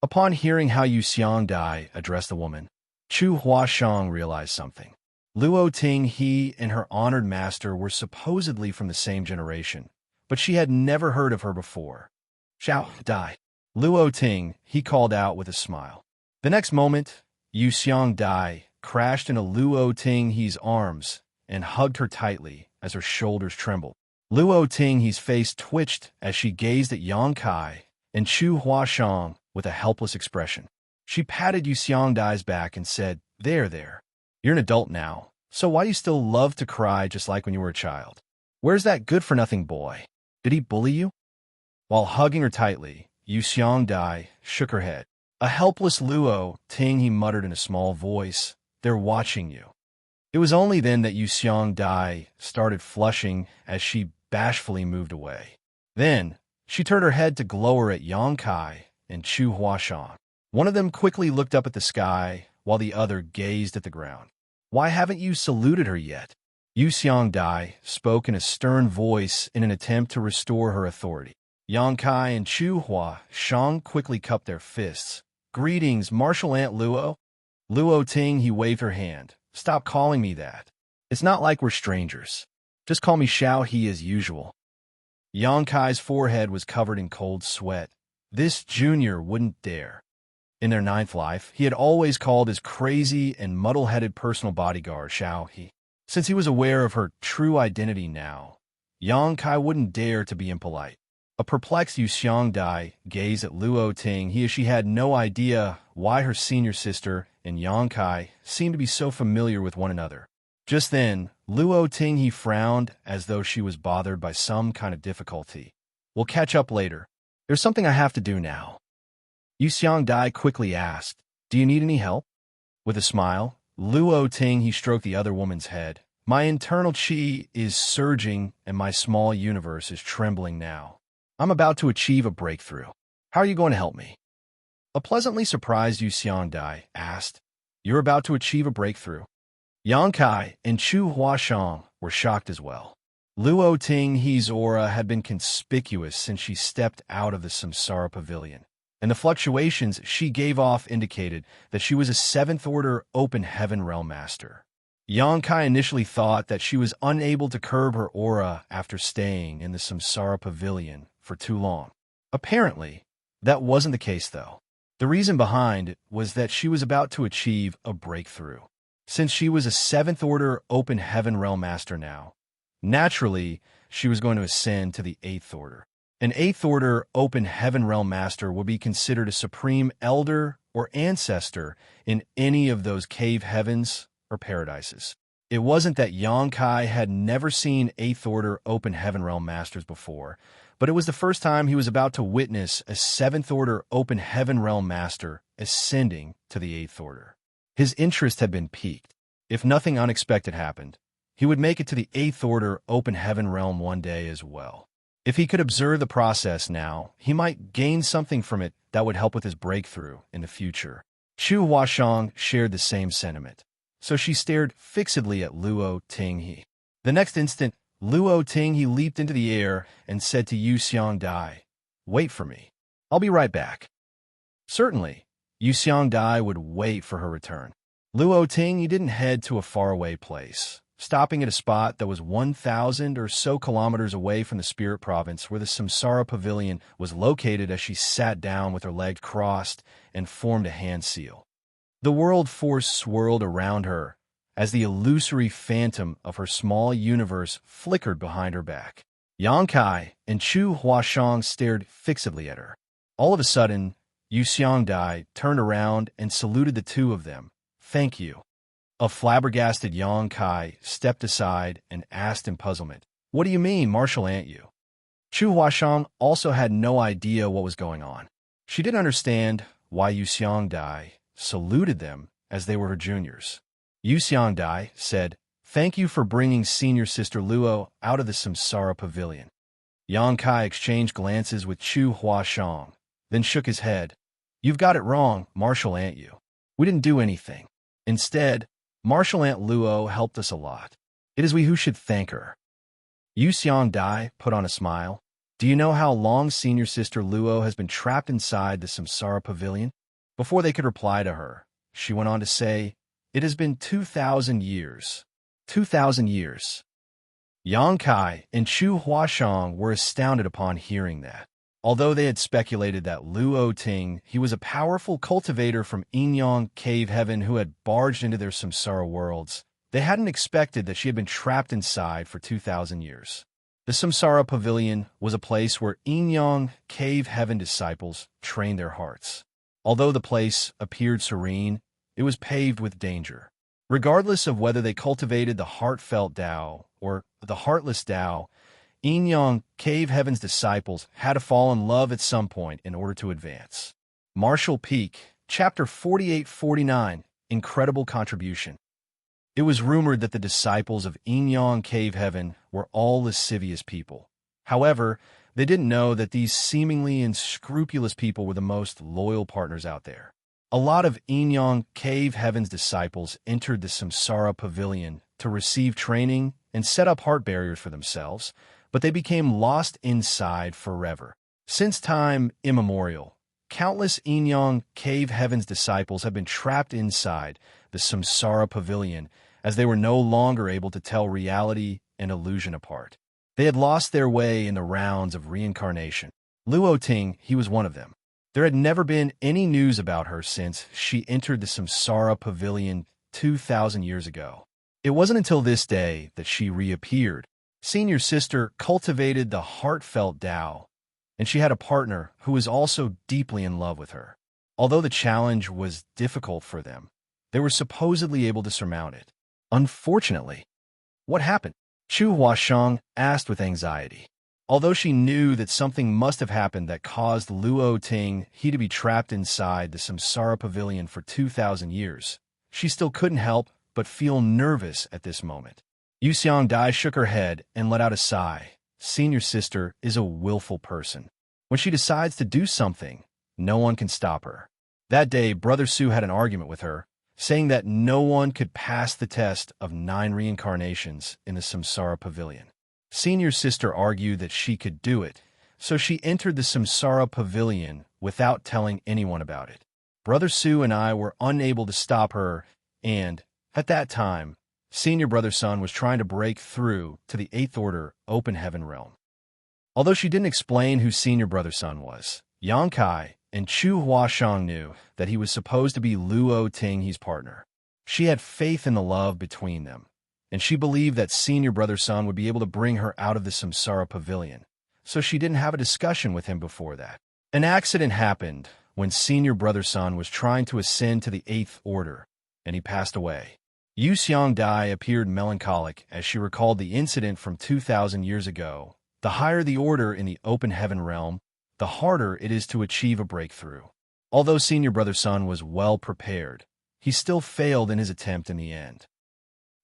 Upon hearing how Xianxia addressed the woman, Chu Huashang realized something. Luo Tinghe and her honored master were supposedly from the same generation, but she had never heard of her before. "Xiao Dai." "Luo Ting," he called out with a smile. The next moment, Xianxia crashed into Luo Tinghe's arms and hugged her tightly as her shoulders trembled. Luo Tinghe's face twitched as she gazed at Yang Kai and Chu Huashang with a helpless expression. She patted Xianxia's back and said, There. You're an adult now, so why do you still love to cry just like when you were a child? Where's that good-for-nothing boy? Did he bully you?" While hugging her tightly, Xianxia shook her head. "A helpless Luo Tinghe muttered in a small voice, They're watching you." It was only then that Xianxia started flushing as she bashfully moved away. Then, she turned her head to glower at Yang Kai and Chu Huashang. One of them quickly looked up at the sky, while the other gazed at the ground. "Why haven't you saluted her yet?" Xianxia spoke in a stern voice in an attempt to restore her authority. Yang Kai and Chu Huashang quickly cupped their fists. "Greetings, Marshal Aunt Luo." Luo Tinghe waved her hand. "Stop calling me that. It's not like we're strangers. Just call me Xiao as usual." Yang Kai's forehead was covered in cold sweat. This junior wouldn't dare. In their 9th life, he had always called his crazy and muddle-headed personal bodyguard Xiao. Since he was aware of her true identity now, Yang Kai wouldn't dare to be impolite. A perplexed Yu Xiangdai gazed at Luo Ting. He as she had no idea why her senior sister and Yang Kai seemed to be so familiar with one another. Just then, Luo Ting he frowned as though she was bothered by some kind of difficulty. We'll catch up later. There's something I have to do now. Yu Xiangdai quickly asked, do you need any help? With a smile, Luo Ting he stroked the other woman's head. My internal qi is surging and my small universe is trembling now. I'm about to achieve a breakthrough. How are you going to help me? A pleasantly surprised Yu Xiangdai asked, you're about to achieve a breakthrough? Yang Kai and Chu Huashang were shocked as well. Luo Ting he's aura had been conspicuous since she stepped out of the Samsara Pavilion, and the fluctuations she gave off indicated that she was a 7th-order open heaven realm master. Yang Kai initially thought that she was unable to curb her aura after staying in the Samsara Pavilion for too long. Apparently, that wasn't the case though. The reason behind it was that she was about to achieve a breakthrough. Since she was a 7th-order open heaven realm master now, naturally, she was going to ascend to the 8th order. An 8th-order open heaven realm master would be considered a supreme elder or ancestor in any of those cave heavens or paradises. It wasn't that Yang Kai had never seen 8th-order open heaven realm masters before, but it was the first time he was about to witness a 7th-order open heaven realm master ascending to the 8th order. His interest had been piqued. If nothing unexpected happened, he would make it to the 8th-order open heaven realm one day as well. If he could observe the process now, he might gain something from it that would help with his breakthrough in the future. Chu Huashang shared the same sentiment, so she stared fixedly at Luo Tinghe. The next instant, Luo Tinghe leaped into the air and said to Yu Xiangdai, wait for me. I'll be right back. Certainly, Yu Xiangdai would wait for her return. Luo Tinghe didn't head to a faraway place, stopping at a spot that was 1,000 or so kilometers away from the spirit province where the Samsara Pavilion was located as she sat down with her legs crossed and formed a hand seal. The world force swirled around her as the illusory phantom of her small universe flickered behind her back. Yang Kai and Chu Huashang stared fixedly at her. All of a sudden, Yu Xiangdai turned around and saluted the two of them. Thank you. A flabbergasted Yang Kai stepped aside and asked in puzzlement, what do you mean, Marshal Ant you? Chu Huashang also had no idea what was going on. She didn't understand why Yu Xiangdai saluted them as they were her juniors. Yu Xiangdai said, thank you for bringing senior sister Luo out of the Samsara Pavilion. Yang Kai exchanged glances with Chu Huashang, then shook his head. You've got it wrong, Marshal Ant you. We didn't do anything. Instead, Marshal Ant Luo helped us a lot. It is we who should thank her. Yu Xiangdai put on a smile. Do you know how long senior sister Luo has been trapped inside the Samsara Pavilion? Before they could reply to her, she went on to say, it has been 2,000 years. 2,000 years. Yang Kai and Chu Huashang were astounded upon hearing that. Although they had speculated that Luo Ting, he was a powerful cultivator from Inyang Cave Heaven who had barged into their Samsara worlds, they hadn't expected that she had been trapped inside for 2,000 years. The Samsara Pavilion was a place where Inyang Cave Heaven disciples trained their hearts. Although the place appeared serene, it was paved with danger. Regardless of whether they cultivated the heartfelt Tao or the heartless Tao, Inyang Cave Heaven's disciples had to fall in love at some point in order to advance. Marshall Peak, Chapter 4849, Incredible Contribution. It was rumored that the disciples of Inyang Cave Heaven were all lascivious people. However, they didn't know that these seemingly unscrupulous people were the most loyal partners out there. A lot of Inyang Cave Heaven's disciples entered the Samsara Pavilion to receive training and set up heart barriers for themselves, but they became lost inside forever. Since time immemorial, countless Inyang Cave Heaven's disciples have been trapped inside the Samsara Pavilion as they were no longer able to tell reality and illusion apart. They had lost their way in the rounds of reincarnation. Luo Ting, he was one of them. There had never been any news about her since she entered the Samsara Pavilion 2,000 years ago. It wasn't until this day that she reappeared. Senior sister cultivated the heartfelt Tao, and she had a partner who was also deeply in love with her. Although the challenge was difficult for them, they were supposedly able to surmount it. Unfortunately, what happened? Chu Huasheng asked with anxiety. Although she knew that something must have happened that caused Luo Ting he to be trapped inside the Samsara Pavilion for 2,000 years, she still couldn't help but feel nervous at this moment. Yu Xiangdai shook her head and let out a sigh. Senior sister is a willful person. When she decides to do something, no one can stop her. That day, Brother Su had an argument with her, saying that no one could pass the test of 9 reincarnations in the Samsara Pavilion. Senior sister argued that she could do it, so she entered the Samsara Pavilion without telling anyone about it. Brother Su and I were unable to stop her, and, at that time, Senior Brother Sun was trying to break through to the 8th Order Open Heaven realm. Although she didn't explain who Senior Brother Sun was, Yang Kai and Chu Huasheng knew that he was supposed to be Luo Tinghe's partner. She had faith in the love between them, and she believed that Senior Brother Sun would be able to bring her out of the Samsara Pavilion, so she didn't have a discussion with him before that. An accident happened when Senior Brother Sun was trying to ascend to the 8th Order, and he passed away. Yu Xiangdai appeared melancholic as she recalled the incident from 2,000 years ago. The higher the order in the open heaven realm, the harder it is to achieve a breakthrough. Although Senior Brother Sun was well prepared, he still failed in his attempt in the end.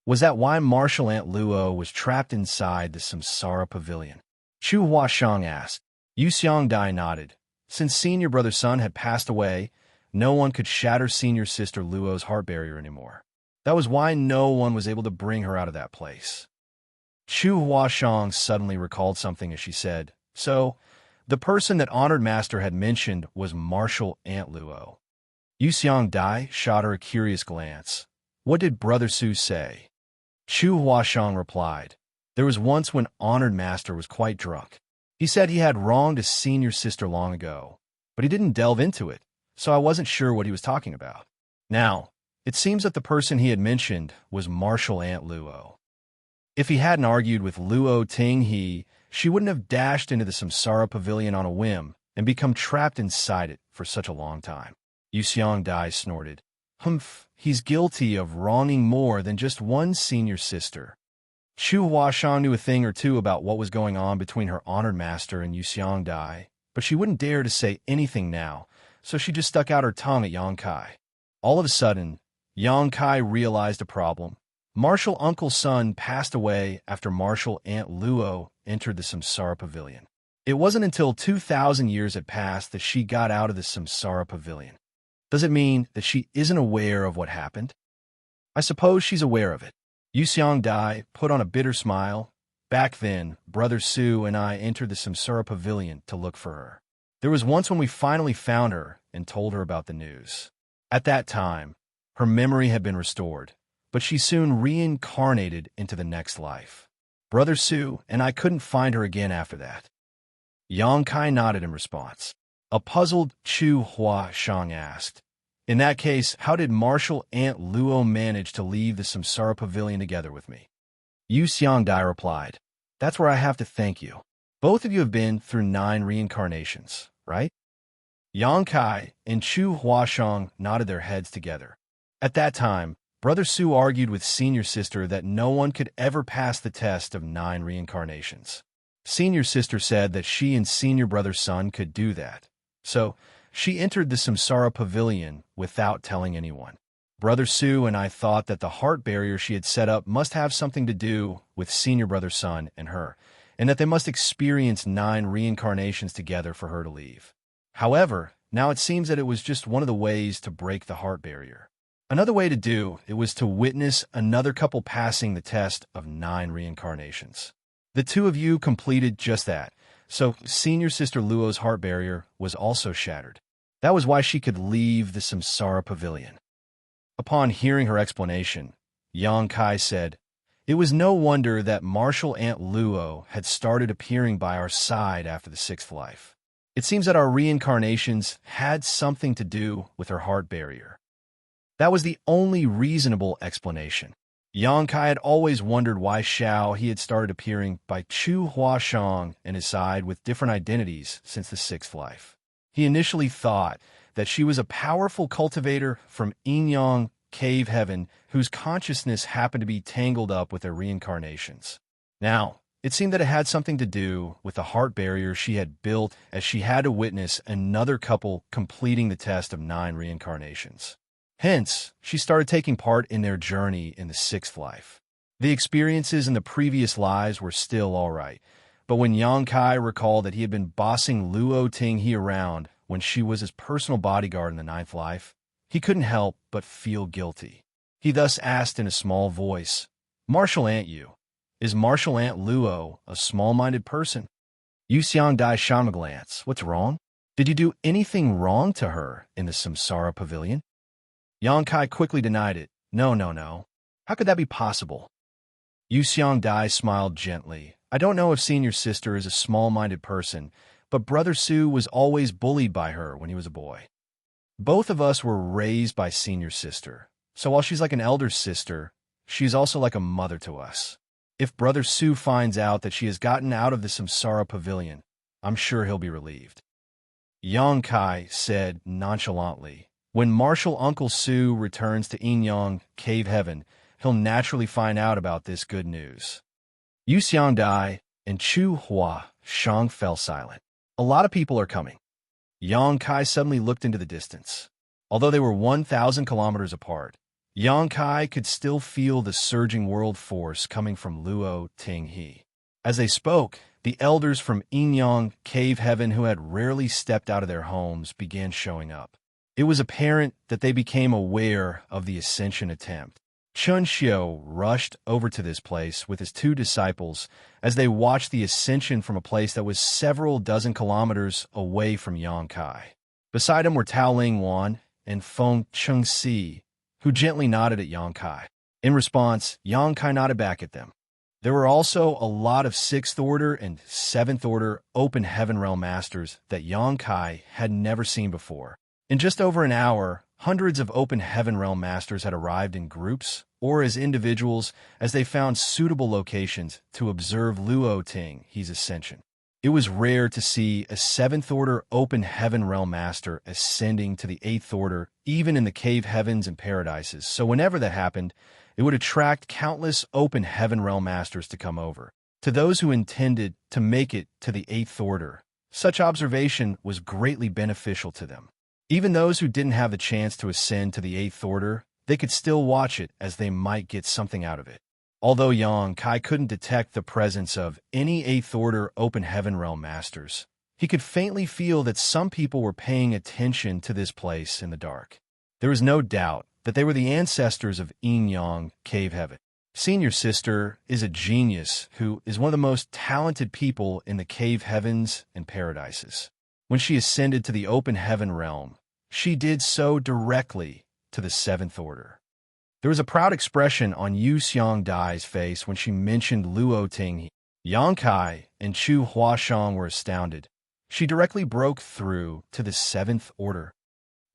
Was that why Martial Ant Luo was trapped inside the Samsara Pavilion? Chu Huasheng asked. Yu Xiangdai nodded. Since Senior Brother Sun had passed away, no one could shatter Senior Sister Luo's heart barrier anymore. That was why no one was able to bring her out of that place. Chu Huasheng suddenly recalled something as she said, "So, the person that Honored Master had mentioned was Martial Ant Luo." Yu Xiangdai shot her a curious glance. What did Brother Su say? Chu Huasheng replied, "There was once when Honored Master was quite drunk. He said he had wronged a senior sister long ago, but he didn't delve into it, so I wasn't sure what he was talking about. Now, it seems that the person he had mentioned was Martial Ant Luo. If he hadn't argued with Luo Tinghe, she wouldn't have dashed into the Samsara Pavilion on a whim and become trapped inside it for such a long time." Yu Xiangdai snorted. "Humph, he's guilty of wronging more than just one senior sister." Chu Huasheng knew a thing or two about what was going on between her Honored Master and Yu Xiangdai, but she wouldn't dare to say anything now, so she just stuck out her tongue at Yang Kai. All of a sudden, Yang Kai realized a problem. Martial Uncle Sun passed away after Martial Aunt Luo entered the Samsara Pavilion. It wasn't until 2,000 years had passed that she got out of the Samsara Pavilion. Does it mean that she isn't aware of what happened? I suppose she's aware of it. Yu Xiangdai put on a bitter smile. Back then, Brother Su and I entered the Samsara Pavilion to look for her. There was once when we finally found her and told her about the news. At that time, her memory had been restored, but she soon reincarnated into the next life. Brother Su and I couldn't find her again after that." Yang Kai nodded in response. A puzzled Chu Huasheng asked, "In that case, how did Martial Aunt Luo manage to leave the Samsara Pavilion together with me?" Yu Xiangdai replied, "That's where I have to thank you. Both of you have been through 9 reincarnations, right?" Yang Kai and Chu Huasheng nodded their heads together. At that time, Brother Su argued with Senior Sister that no one could ever pass the test of 9 reincarnations. Senior Sister said that she and Senior Brother Sun could do that, so she entered the Samsara Pavilion without telling anyone. Brother Su and I thought that the heart barrier she had set up must have something to do with Senior Brother Sun and her, and that they must experience 9 reincarnations together for her to leave. However, now it seems that it was just one of the ways to break the heart barrier. Another way to do it was to witness another couple passing the test of 9 reincarnations. The two of you completed just that, so Senior Sister Luo's heart barrier was also shattered. That was why she could leave the Samsara Pavilion. Upon hearing her explanation, Yang Kai said, "It was no wonder that Martial Aunt Luo had started appearing by our side after the 6th life. It seems that our reincarnations had something to do with her heart barrier. That was the only reasonable explanation." Yang Kai had always wondered why he had started appearing by Chu Huashang and his side with different identities since the sixth life. He initially thought that she was a powerful cultivator from Yin Cave Heaven whose consciousness happened to be tangled up with their reincarnations. Now, it seemed that it had something to do with the heart barrier she had built as she had to witness another couple completing the test of 9 reincarnations. Hence, she started taking part in their journey in the sixth life. The experiences in the previous lives were still all right, but when Yang Kai recalled that he had been bossing Luo Tinghe around when she was his personal bodyguard in the ninth life, he couldn't help but feel guilty. He thus asked in a small voice, "Martial Ant you, is Martial Ant Luo a small-minded person?" Yuxiang Dai shot him a glance. "What's wrong? Did you do anything wrong to her in the Samsara Pavilion?" Yang Kai quickly denied it. No. How could that be possible?" Yuxiang Dai smiled gently. "I don't know if senior sister is a small-minded person, but Brother Su was always bullied by her when he was a boy. Both of us were raised by senior sister, so while she's like an elder sister, she's also like a mother to us. If Brother Su finds out that she has gotten out of the Samsara Pavilion, I'm sure he'll be relieved." Yang Kai said nonchalantly, "When Martial Uncle Su returns to Yin Cave Heaven, he'll naturally find out about this good news." Yuxiang Dai and Chu Hua Shang fell silent. "A lot of people are coming." Yang Kai suddenly looked into the distance. Although they were 1,000 kilometers apart, Yang Kai could still feel the surging world force coming from Luo Tinghe. As they spoke, the elders from Yin Cave Heaven who had rarely stepped out of their homes began showing up. It was apparent that they became aware of the ascension attempt. Xianxia rushed over to this place with his 2 disciples as they watched the ascension from a place that was several dozen kilometers away from Yang Kai. Beside him were Tao Ling Wan and Feng Chengxi, who gently nodded at Yang Kai. In response, Yang Kai nodded back at them. There were also a lot of 6th Order and 7th Order Open Heaven Realm Masters that Yang Kai had never seen before. In just over an hour, hundreds of Open Heaven Realm Masters had arrived in groups or as individuals as they found suitable locations to observe Luo Tinghe's ascension. It was rare to see a 7th Order Open Heaven Realm Master ascending to the 8th Order, even in the Cave Heavens and Paradises, so whenever that happened, it would attract countless Open Heaven Realm Masters to come over. To those who intended to make it to the 8th Order, such observation was greatly beneficial to them. Even those who didn't have the chance to ascend to the 8th Order, they could still watch it as they might get something out of it. Although Yang Kai couldn't detect the presence of any 8th Order Open Heaven Realm Masters, he could faintly feel that some people were paying attention to this place in the dark. There was no doubt that they were the ancestors of Yin Cave Heaven. Senior Sister is a genius who is one of the most talented people in the Cave Heavens and Paradises. When she ascended to the Open Heaven Realm, she did so directly to the 7th Order. There was a proud expression on Yuxiang Dai's face when she mentioned Luo Tinghe. Yang Kai and Chu Huashang were astounded. She directly broke through to the 7th Order.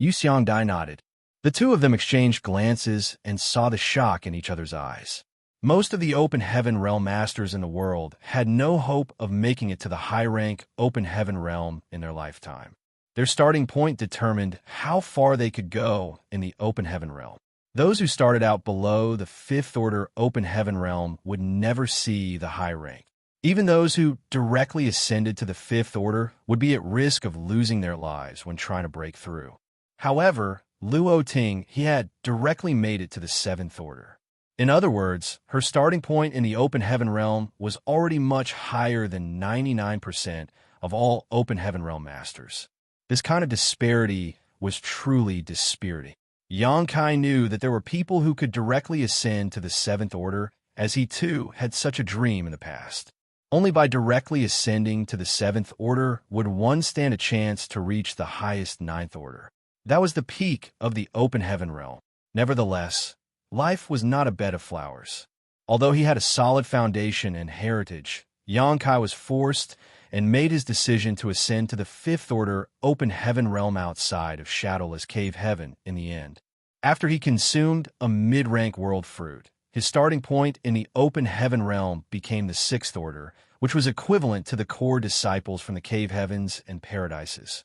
Yuxiang Dai nodded. The two of them exchanged glances and saw the shock in each other's eyes. Most of the Open Heaven Realm Masters in the world had no hope of making it to the high-rank Open Heaven Realm in their lifetime. Their starting point determined how far they could go in the Open Heaven Realm. Those who started out below the 5th Order Open Heaven Realm would never see the high rank. Even those who directly ascended to the 5th Order would be at risk of losing their lives when trying to break through. However, Luo Tinghe had directly made it to the 7th Order. In other words, her starting point in the Open Heaven Realm was already much higher than 99% of all Open Heaven Realm Masters. This kind of disparity was truly dispiriting. Yang Kai knew that there were people who could directly ascend to the 7th Order, as he too had such a dream in the past. Only by directly ascending to the 7th Order would one stand a chance to reach the highest 9th Order. That was the peak of the Open Heaven Realm. Nevertheless, life was not a bed of flowers. Although he had a solid foundation and heritage, Yang Kai was forced and made his decision to ascend to the 5th Order Open Heaven Realm outside of Shadowless Cave Heaven in the end. After he consumed a mid-rank world fruit, His starting point in the open heaven realm became the sixth order, which was equivalent to the core disciples from the cave heavens and paradises.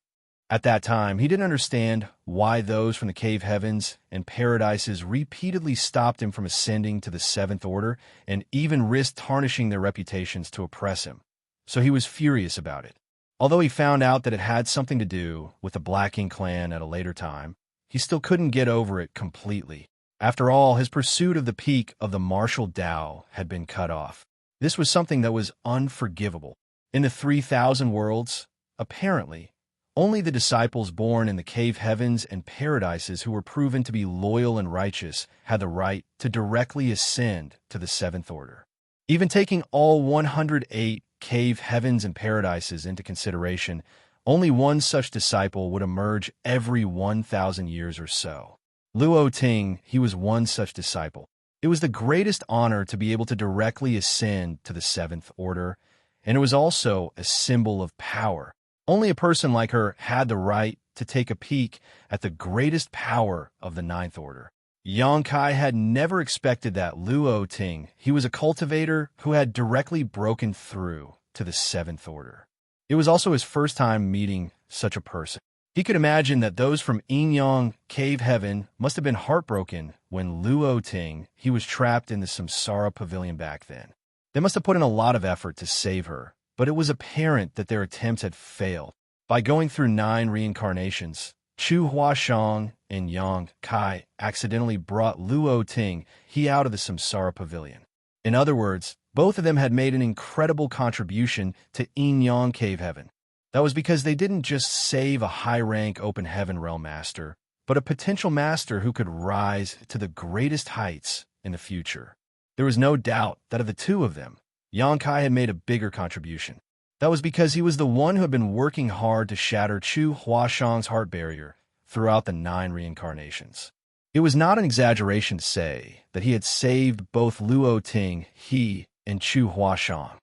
At that time, he didn't understand why those from the cave heavens and paradises repeatedly stopped him from ascending to the seventh order and even risked tarnishing their reputations to oppress him. So he was furious about it. Although he found out that it had something to do with the Black Ink clan at a later time, he still couldn't get over it completely. After all, his pursuit of the peak of the martial Tao had been cut off. This was something that was unforgivable. In the 3,000 worlds, apparently, only the disciples born in the cave heavens and paradises who were proven to be loyal and righteous had the right to directly ascend to the seventh order. Even taking all 108 cave heavens and paradises into consideration, only one such disciple would emerge every 1,000 years or so. Luo Ting, he was one such disciple. It was the greatest honor to be able to directly ascend to the seventh order, and it was also a symbol of power. Only a person like her had the right to take a peek at the greatest power of the ninth order. Xianxia had never expected that Luo Ting, he was a cultivator who had directly broken through to the seventh order. It was also his first time meeting such a person. He could imagine that those from Yingyang Cave Heaven must have been heartbroken when Luo Ting, he was trapped in the Samsara Pavilion back then. They must have put in a lot of effort to save her, but it was apparent that their attempts had failed. By going through 9 reincarnations, Chu Huashang and Yang Kai accidentally brought Luo Ting he out of the Samsara Pavilion. In other words, both of them had made an incredible contribution to Yingyang Cave Heaven. That was because they didn't just save a high-rank open heaven realm master, but a potential master who could rise to the greatest heights in the future. There was no doubt that of the two of them, Yang Kai had made a bigger contribution. That was because he was the one who had been working hard to shatter Chu Huashang's heart barrier throughout the 9 reincarnations. It was not an exaggeration to say that he had saved both Luo Ting, he, and Chu Huashang.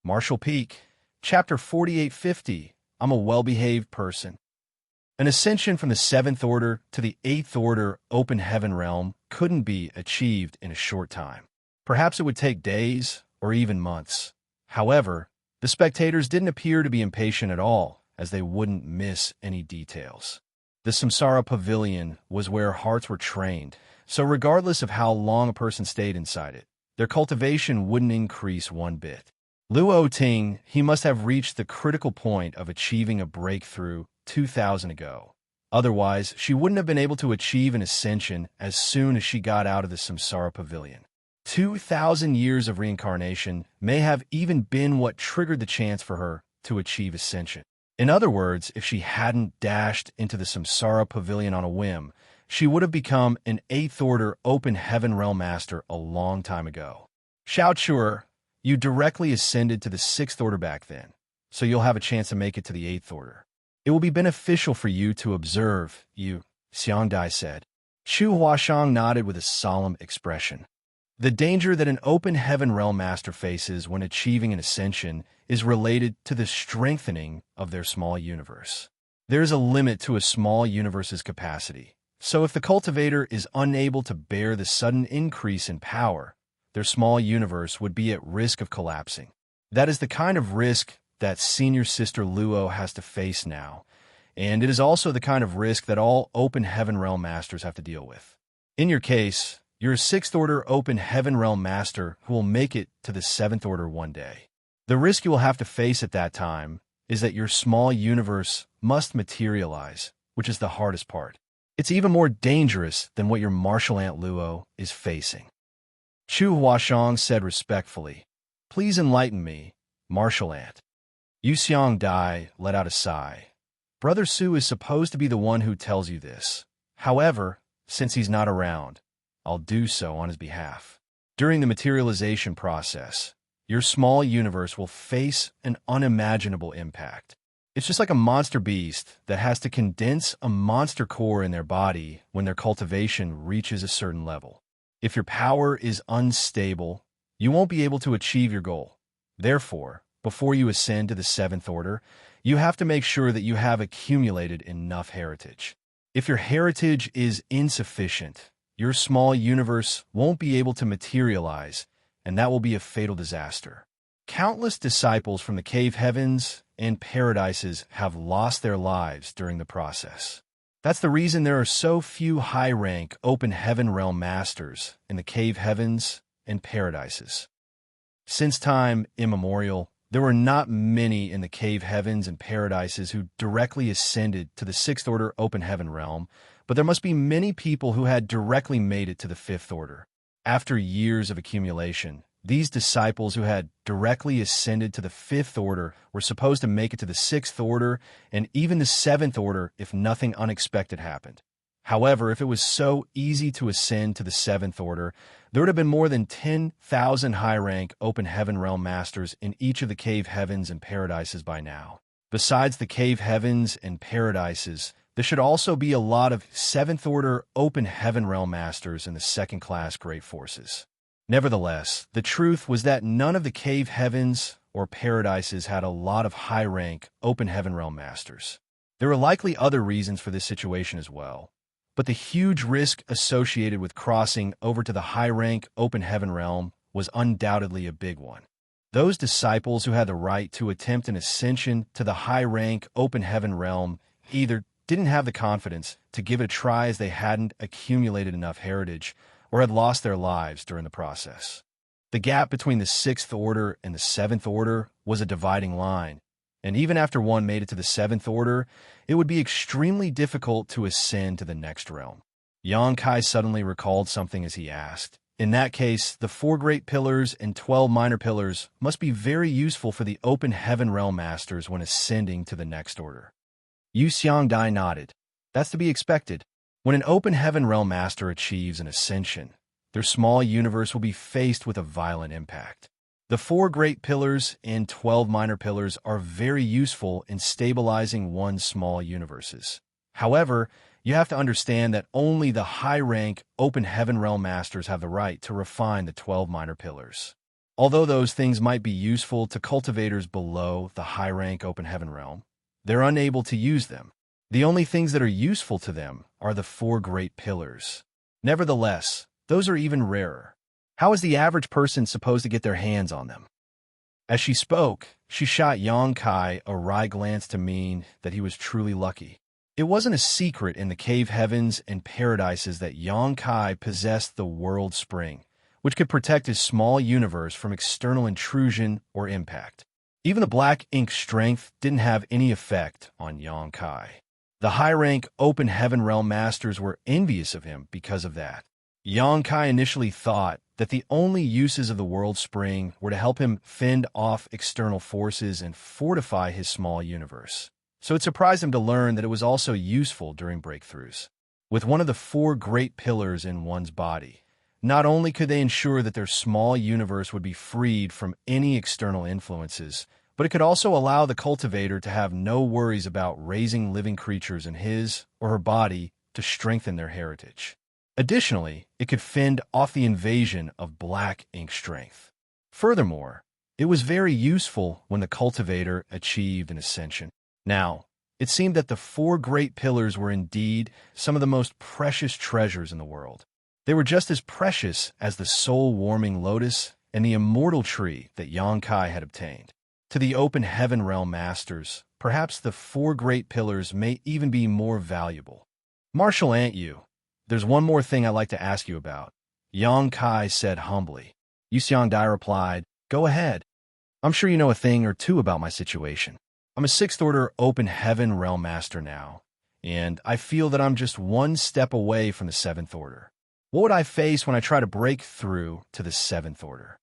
Martial Peak, Chapter 4850, I'm a well-behaved person. An ascension from the 7th order to the 8th order open heaven realm couldn't be achieved in a short time. Perhaps it would take days or even months. However, the spectators didn't appear to be impatient at all, as they wouldn't miss any details. The Samsara Pavilion was where hearts were trained, so regardless of how long a person stayed inside it, their cultivation wouldn't increase one bit. Luo Ting, he must have reached the critical point of achieving a breakthrough 2,000 ago. Otherwise, she wouldn't have been able to achieve an ascension as soon as she got out of the Samsara Pavilion. 2,000 years of reincarnation may have even been what triggered the chance for her to achieve ascension. In other words, if she hadn't dashed into the Samsara Pavilion on a whim, she would have become an 8th order open heaven realm master a long time ago. Xiaochuer, you directly ascended to the 6th order back then, so you'll have a chance to make it to the 8th order. It will be beneficial for you to observe, Xiangdai said. Chu Huashang nodded with a solemn expression. The danger that an open heaven realm master faces when achieving an ascension is related to the strengthening of their small universe. There is a limit to a small universe's capacity, so if the cultivator is unable to bear the sudden increase in power, their small universe would be at risk of collapsing. That is the kind of risk that senior sister Luo has to face now, and it is also the kind of risk that all open heaven realm masters have to deal with. In your case, you're a 6th order open heaven realm master who will make it to the 7th order one day. The risk you will have to face at that time is that your small universe must materialize, which is the hardest part. It's even more dangerous than what your martial aunt Luo is facing. Chu Huashang said respectfully, "Please enlighten me, martial aunt." Yu Xiangdai let out a sigh. Brother Su is supposed to be the one who tells you this. However, since he's not around, I'll do so on his behalf. During the materialization process, your small universe will face an unimaginable impact. It's just like a monster beast that has to condense a monster core in their body when their cultivation reaches a certain level. If your power is unstable, you won't be able to achieve your goal. Therefore, before you ascend to the 7th order, you have to make sure that you have accumulated enough heritage. If your heritage is insufficient, your small universe won't be able to materialize, and that will be a fatal disaster. Countless disciples from the cave heavens and paradises have lost their lives during the process. That's the reason there are so few high-rank open heaven realm masters in the cave heavens and paradises. Since time immemorial, there were not many in the cave heavens and paradises who directly ascended to the sixth order open heaven realm, but there must be many people who had directly made it to the fifth order. After years of accumulation, these disciples who had directly ascended to the fifth order were supposed to make it to the sixth order and even the seventh order if nothing unexpected happened. However, if it was so easy to ascend to the seventh order, there would have been more than 10,000 high-rank open heaven realm masters in each of the cave heavens and paradises by now. Besides the cave heavens and paradises, there should also be a lot of seventh order open heaven realm masters in the second-class great forces. Nevertheless, the truth was that none of the cave heavens or paradises had a lot of high-rank open heaven realm masters. There were likely other reasons for this situation as well, but the huge risk associated with crossing over to the high-rank open heaven realm was undoubtedly a big one. Those disciples who had the right to attempt an ascension to the high-rank open heaven realm either didn't have the confidence to give it a try as they hadn't accumulated enough heritage, or had lost their lives during the process. The gap between the sixth order and the seventh order was a dividing line, and even after one made it to the seventh order, it would be extremely difficult to ascend to the next realm. Xianxia suddenly recalled something as he asked. In that case, the 4 great pillars and 12 minor pillars must be very useful for the open heaven realm masters when ascending to the next order. Xianxia nodded. That's to be expected. When an open heaven realm master achieves an ascension, their small universe will be faced with a violent impact. The 4 great pillars and 12 minor pillars are very useful in stabilizing one's small universes. However, you have to understand that only the high-rank open heaven realm masters have the right to refine the 12 minor pillars. Although those things might be useful to cultivators below the high-rank open heaven realm, they're unable to use them. The only things that are useful to them are the 4 great pillars. Nevertheless, those are even rarer. How is the average person supposed to get their hands on them? As she spoke, she shot Xianxia a wry glance to mean that he was truly lucky. It wasn't a secret in the cave heavens and paradises that Xianxia possessed the world spring, which could protect his small universe from external intrusion or impact. Even the black ink strength didn't have any effect on Xianxia. The high-rank open heaven realm masters were envious of him because of that. Xianxia initially thought that the only uses of the world spring were to help him fend off external forces and fortify his small universe. So it surprised him to learn that it was also useful during breakthroughs. With one of the 4 great pillars in one's body, not only could they ensure that their small universe would be freed from any external influences, but it could also allow the cultivator to have no worries about raising living creatures in his or her body to strengthen their heritage. Additionally, it could fend off the invasion of black ink strength. Furthermore, it was very useful when the cultivator achieved an ascension. Now, it seemed that the 4 great pillars were indeed some of the most precious treasures in the world. They were just as precious as the soul-warming lotus and the immortal tree that Xianxia had obtained. To the open heaven realm masters, perhaps the 4 great pillars may even be more valuable. Marshal Yu, there's one more thing I'd like to ask you about, Xianxia said humbly. Xianxia replied, Go ahead. I'm sure you know a thing or two about my situation. I'm a 6th order open heaven realm master now, and I feel that I'm just one step away from the 7th order. What would I face when I try to break through to the 7th order?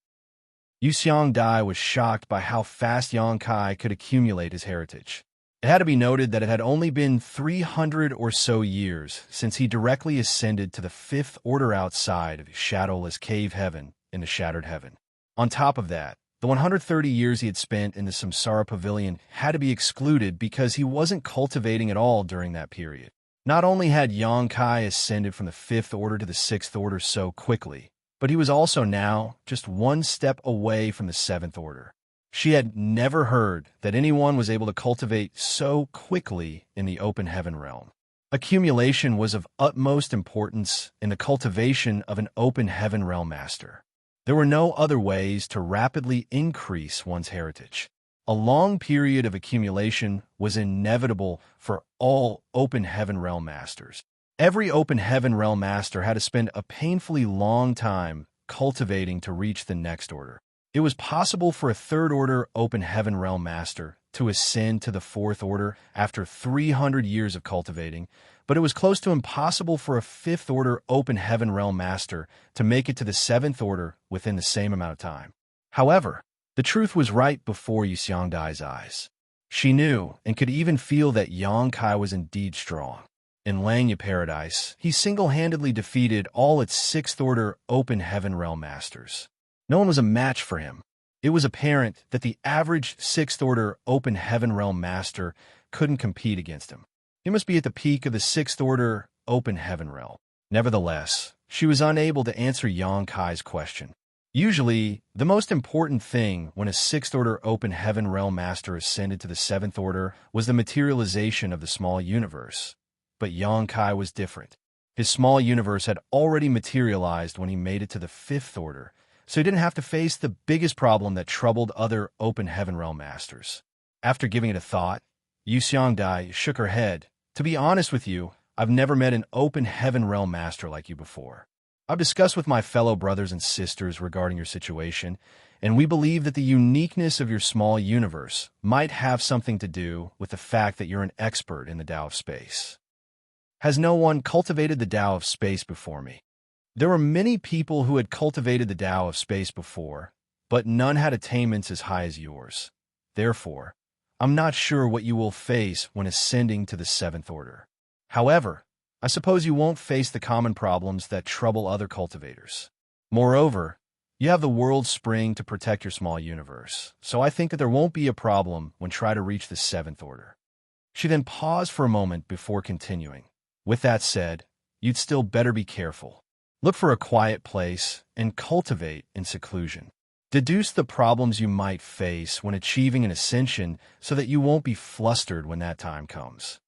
Xianxia was shocked by how fast Xianxia could accumulate his heritage. It had to be noted that it had only been 300 or so years since he directly ascended to the 5th order outside of shadowless cave heaven in the Shattered Heaven. On top of that, the 130 years he had spent in the Samsara Pavilion had to be excluded because he wasn't cultivating at all during that period. Not only had Xianxia ascended from the 5th order to the 6th order so quickly, but he was also now just one step away from the 7th order. She had never heard that anyone was able to cultivate so quickly in the open heaven realm. Accumulation was of utmost importance in the cultivation of an open heaven realm master. There were no other ways to rapidly increase one's heritage. A long period of accumulation was inevitable for all open heaven realm masters. Every open heaven realm master had to spend a painfully long time cultivating to reach the next order. It was possible for a third order open heaven realm master to ascend to the fourth order after 300 years of cultivating, but it was close to impossible for a fifth order open heaven realm master to make it to the seventh order within the same amount of time. However, the truth was right before Xianxia's eyes. She knew and could even feel that Yangkai was indeed strong. In Langya Paradise, he single-handedly defeated all its sixth-order open heaven realm masters. No one was a match for him. It was apparent that the average sixth-order open heaven realm master couldn't compete against him. He must be at the peak of the sixth-order open heaven realm. Nevertheless, she was unable to answer Yangkai's question. Usually, the most important thing when a sixth-order open heaven realm master ascended to the seventh order was the materialization of the small universe. But Yangkai was different. His small universe had already materialized when he made it to the fifth order, so he didn't have to face the biggest problem that troubled other open heaven realm masters. After giving it a thought, Xianxia shook her head. To be honest with you, I've never met an open heaven realm master like you before. I've discussed with my fellow brothers and sisters regarding your situation, and we believe that the uniqueness of your small universe might have something to do with the fact that you're an expert in the Tao of space. Has no one cultivated the Tao of space before me? There were many people who had cultivated the Tao of space before, but none had attainments as high as yours. Therefore, I'm not sure what you will face when ascending to the seventh order. However, I suppose you won't face the common problems that trouble other cultivators. Moreover, you have the world spring to protect your small universe, so I think that there won't be a problem when trying to reach the seventh order. She then paused for a moment before continuing. With that said, you'd still better be careful. Look for a quiet place and cultivate in seclusion. Deduce the problems you might face when achieving an ascension so that you won't be flustered when that time comes.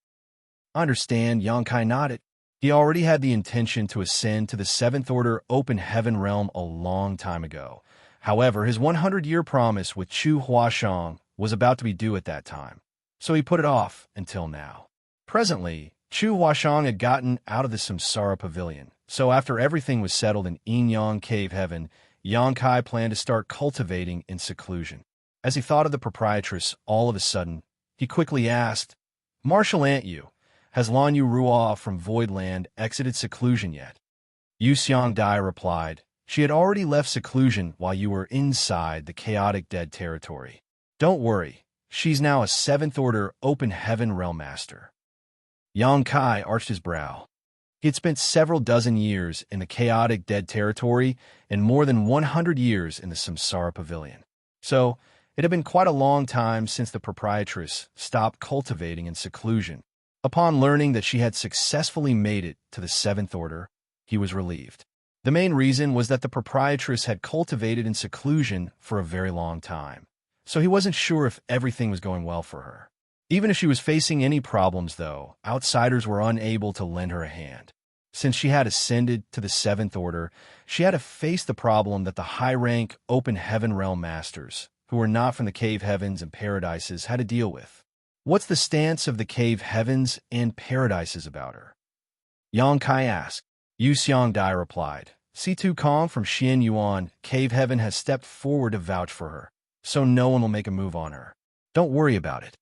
I understand, Yangkai nodded. He already had the intention to ascend to the seventh order open heaven realm a long time ago. However, his 100-year promise with Chu Huashang was about to be due at that time, so he put it off until now. Presently, Chu Huashang had gotten out of the Samsara Pavilion, so after everything was settled in Yinyang Cave Heaven, Yangkai planned to start cultivating in seclusion. As he thought of the proprietress, all of a sudden, he quickly asked, Marshal Ant Yu, has Lan Yu Ruo from Voidland exited seclusion yet? Xianxia replied, she had already left seclusion while you were inside the chaotic dead territory. Don't worry, she's now a seventh order open heaven realm master. Yangkai arched his brow. He had spent several dozen years in the chaotic dead territory and more than 100 years in the Samsara Pavilion. So, it had been quite a long time since the proprietress stopped cultivating in seclusion. Upon learning that she had successfully made it to the seventh order, he was relieved. The main reason was that the proprietress had cultivated in seclusion for a very long time, so he wasn't sure if everything was going well for her. Even if she was facing any problems, though, outsiders were unable to lend her a hand. Since she had ascended to the seventh order, she had to face the problem that the high-rank open heaven realm masters, who were not from the cave heavens and paradises, had to deal with. What's the stance of the cave heavens and paradises about her? Yangkai asked. Xianxia replied, C2 Kong from Xian Yuan Cave Heaven has stepped forward to vouch for her, so no one will make a move on her. Don't worry about it.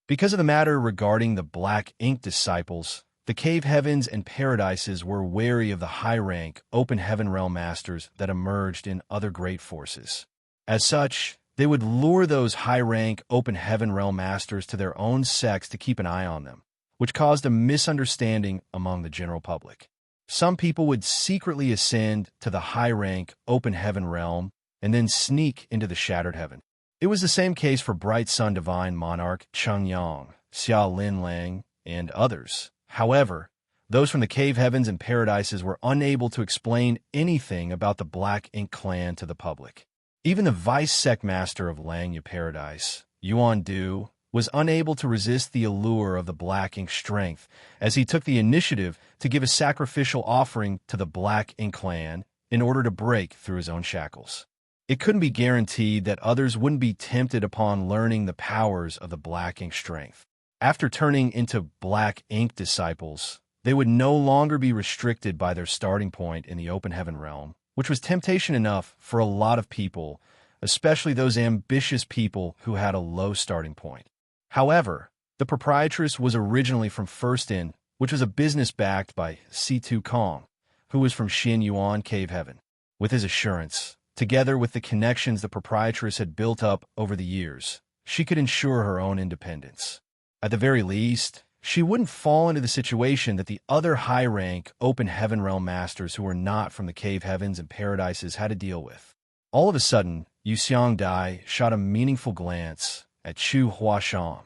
Because of the matter regarding the Black Ink disciples, the cave heavens and paradises were wary of the high-rank open heaven realm masters that emerged in other great forces. As such, they would lure those high-rank open heaven realm masters to their own sects to keep an eye on them, which caused a misunderstanding among the general public. Some people would secretly ascend to the high-rank open heaven realm and then sneak into the shattered heaven. It was the same case for Bright Sun Divine Monarch Cheng Yang, Xia Lin Lang, and others. However, those from the cave heavens and paradises were unable to explain anything about the Black Ink clan to the public. Even the vice sect master of Langya Paradise, Yuan Du, was unable to resist the allure of the black ink strength as he took the initiative to give a sacrificial offering to the Black Ink clan in order to break through his own shackles. It couldn't be guaranteed that others wouldn't be tempted upon learning the powers of the Black Ink strength. After turning into Black Ink disciples, they would no longer be restricted by their starting point in the open heaven realm, which was temptation enough for a lot of people, especially those ambitious people who had a low starting point. However, the proprietress was originally from First Inn, which was a business backed by C2 Kong, who was from Xianyuan Cave Heaven. With his assurance, together with the connections the proprietress had built up over the years, she could ensure her own independence. At the very least, she wouldn't fall into the situation that the other high-rank open heaven realm masters who were not from the cave heavens and paradises had to deal with. All of a sudden, Yu Xiangdai shot a meaningful glance at Chu Huashang.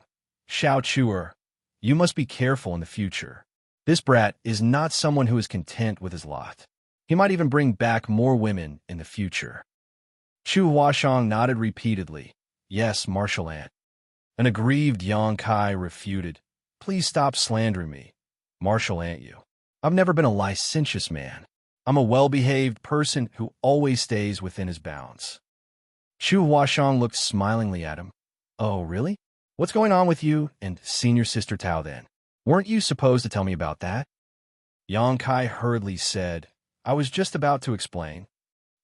Xiao Chuer, you must be careful in the future. This brat is not someone who is content with his lot. He might even bring back more women in the future. Chu Huashang nodded repeatedly. Yes, martial aunt. An aggrieved Yang Kai refuted. Please stop slandering me. Martial aunt you. I've never been a licentious man. I'm a well-behaved person who always stays within his bounds. Chu Huashang looked smilingly at him. Oh, really? What's going on with you and Senior Sister Tao then? Weren't you supposed to tell me about that? Yang Kai hurriedly said, I was just about to explain.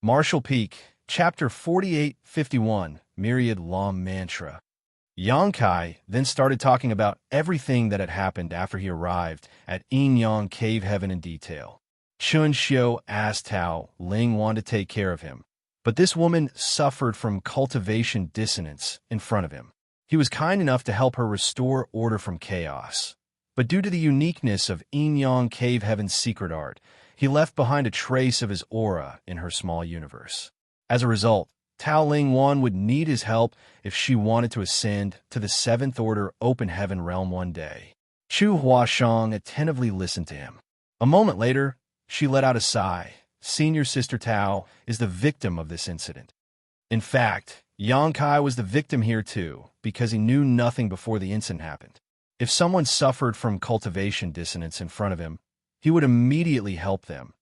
Martial Peak, Chapter 4851, Myriad Lam Mantra. Yang Kai then started talking about everything that had happened after he arrived at Yin Cave Heaven in detail. Chun Xiu asked Tao Ling Wan to take care of him, but this woman suffered from cultivation dissonance in front of him. He was kind enough to help her restore order from chaos, but due to the uniqueness of Yin Cave Heaven's secret art, he left behind a trace of his aura in her small universe. As a result, Tao Ling Wan would need his help if she wanted to ascend to the 7th Order Open Heaven realm one day. Chu Huashang attentively listened to him. A moment later, she let out a sigh. Senior Sister Tao is the victim of this incident. In fact, Yang Kai was the victim here too, because he knew nothing before the incident happened. If someone suffered from cultivation dissonance in front of him, he would immediately help them,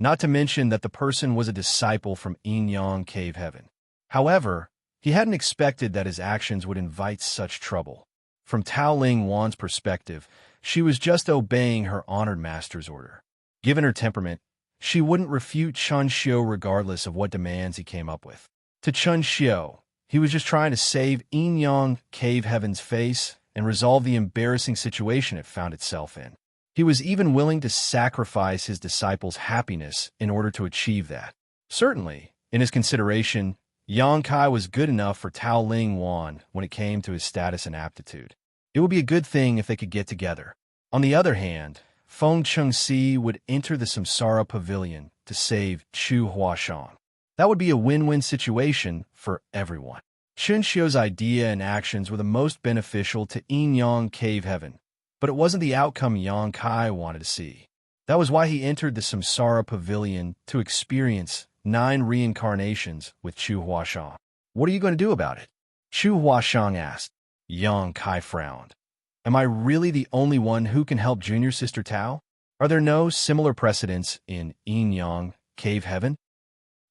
not to mention that the person was a disciple from Yin Cave Heaven. However, he hadn't expected that his actions would invite such trouble. From Tao Ling Wan's perspective, she was just obeying her honored master's order. Given her temperament, she wouldn't refute Chun Xiu regardless of what demands he came up with. To Chun Xiu, he was just trying to save Yin Cave Heaven's face and resolve the embarrassing situation it found itself in. He was even willing to sacrifice his disciples' happiness in order to achieve that. Certainly, in his consideration, Yang Kai was good enough for Tao Ling Wan when it came to his status and aptitude. It would be a good thing if they could get together. On the other hand, Feng Chengxi would enter the Samsara Pavilion to save Chu Huashang. That would be a win-win situation for everyone. Chun Xiu's idea and actions were the most beneficial to Yin Cave Heaven, but it wasn't the outcome Yang Kai wanted to see. That was why he entered the Samsara Pavilion to experience 9 reincarnations with Chu Huashang. What are you going to do about it? Chu Huashang asked. Yang Kai frowned. Am I really the only one who can help Junior Sister Tao? Are there no similar precedents in Yin Cave Heaven?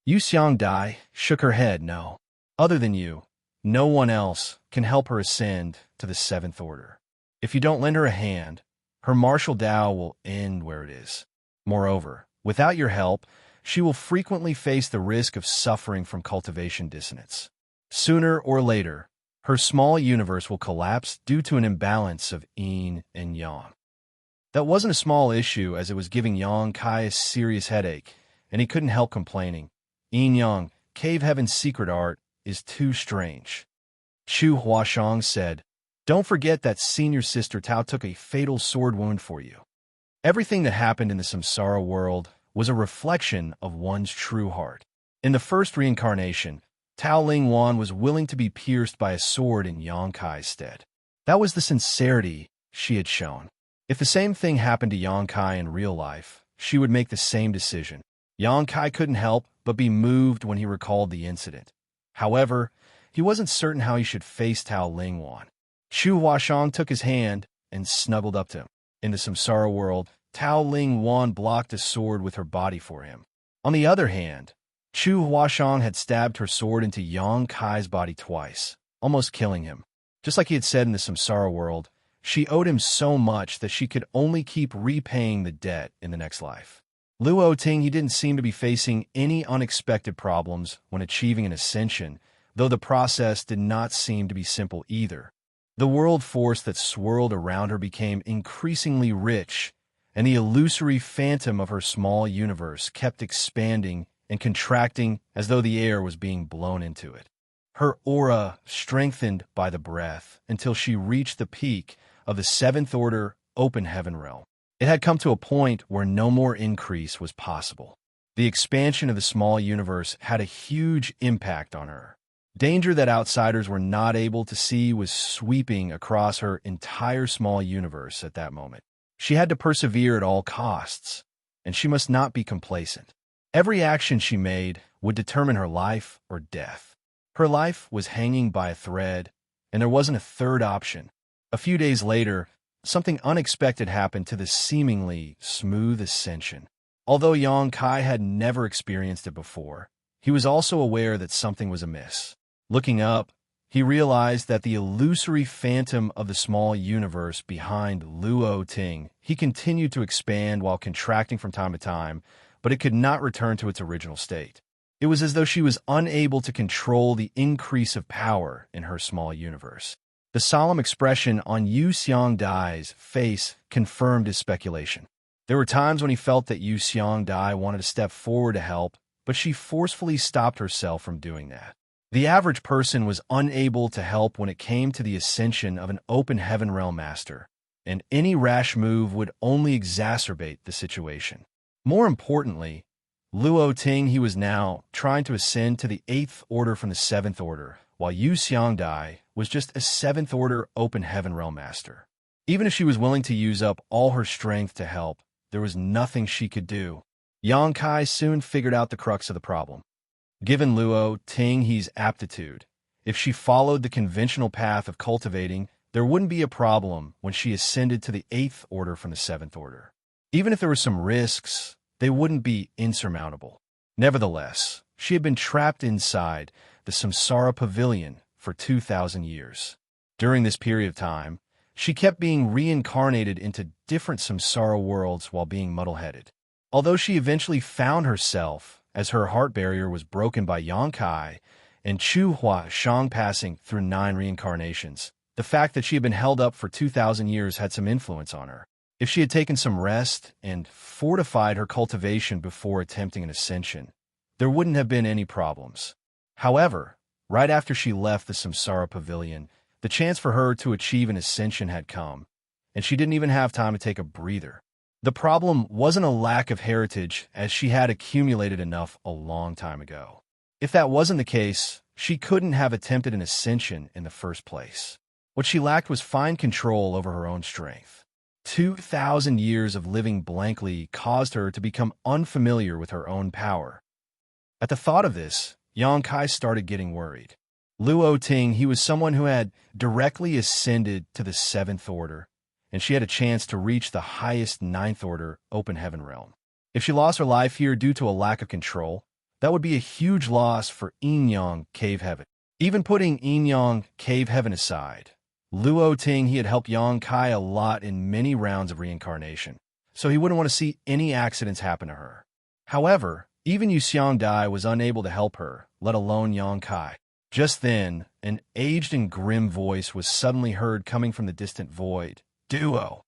Yu Xiangdai shook her head no. Other than you, no one else can help her ascend to the 7th Order. If you don't lend her a hand, her martial Tao will end where it is. Moreover, without your help, she will frequently face the risk of suffering from cultivation dissonance. Sooner or later, her small universe will collapse due to an imbalance of yin and yang. That wasn't a small issue as it was giving Yang Kai a serious headache, and he couldn't help complaining. Yin Cave Heaven's secret art is too strange. Chu Huashang said, Don't forget that Senior Sister Tao took a fatal sword wound for you. Everything that happened in the samsara world was a reflection of one's true heart. In the first reincarnation, Tao Ling Wan was willing to be pierced by a sword in Yang Kai's stead. That was the sincerity she had shown. If the same thing happened to Yang Kai in real life, she would make the same decision. Yang Kai couldn't help but be moved when he recalled the incident. However, he wasn't certain how he should face Tao Ling Wan. Chu Huashang took his hand and snuggled up to him. In the samsara world, Tao Ling Wan blocked a sword with her body for him. On the other hand, Chu Huashang had stabbed her sword into Yang Kai's body twice, almost killing him. Just like he had said in the samsara world, she owed him so much that she could only keep repaying the debt in the next life. Luo Ting, he didn't seem to be facing any unexpected problems when achieving an ascension, though the process did not seem to be simple either. The world force that swirled around her became increasingly rich, and the illusory phantom of her small universe kept expanding and contracting as though the air was being blown into it. Her aura strengthened by the breath until she reached the peak of the seventh order open heaven realm. It had come to a point where no more increase was possible. The expansion of the small universe had a huge impact on her. Danger that outsiders were not able to see was sweeping across her entire small universe at that moment. She had to persevere at all costs, and she must not be complacent. Every action she made would determine her life or death. Her life was hanging by a thread, and there wasn't a third option. A few days later, something unexpected happened to this seemingly smooth ascension. Although Yang Kai had never experienced it before, he was also aware that something was amiss. Looking up, he realized that the illusory phantom of the small universe behind Luo Ting, he continued to expand while contracting from time to time, but it could not return to its original state. It was as though she was unable to control the increase of power in her small universe. The solemn expression on Yu Xiangdai's face confirmed his speculation. There were times when he felt that Yu Xiangdai wanted to step forward to help, but she forcefully stopped herself from doing that. The average person was unable to help when it came to the ascension of an open heaven realm master, and any rash move would only exacerbate the situation. More importantly, Luo Ting, he was now trying to ascend to the 8th order from the 7th order, while Yu Xiangdai was just a 7th order open heaven realm master. Even if she was willing to use up all her strength to help, there was nothing she could do. Yang Kai soon figured out the crux of the problem. Given Luo Ting his aptitude, if she followed the conventional path of cultivating, there wouldn't be a problem when she ascended to the 8th order from the 7th order. Even if there were some risks, they wouldn't be insurmountable. Nevertheless, she had been trapped inside the Samsara Pavilion for 2,000 years. During this period of time, she kept being reincarnated into different samsara worlds while being muddle-headed. Although she eventually found herself as her heart barrier was broken by Yang Kai and Chu Huashang passing through 9 reincarnations, the fact that she had been held up for 2,000 years had some influence on her. If she had taken some rest and fortified her cultivation before attempting an ascension, there wouldn't have been any problems. However, right after she left the Samsara Pavilion, the chance for her to achieve an ascension had come, and she didn't even have time to take a breather. The problem wasn't a lack of heritage, as she had accumulated enough a long time ago. If that wasn't the case, she couldn't have attempted an ascension in the first place. What she lacked was fine control over her own strength. 2,000 years of living blankly caused her to become unfamiliar with her own power. At the thought of this, Yang Kai started getting worried. Luo Ting, he was someone who had directly ascended to the 7th order, and she had a chance to reach the highest 9th order open heaven realm. If she lost her life here due to a lack of control, that would be a huge loss for Yin-Yang Cave Heaven. Even putting Yin-Yang Cave Heaven aside, Luo Ting, he had helped Yang Kai a lot in many rounds of reincarnation, so he wouldn't want to see any accidents happen to her. However, even Yu Xiangdai was unable to help her, let alone Yang Kai. Just then, an aged and grim voice was suddenly heard coming from the distant void. Duo.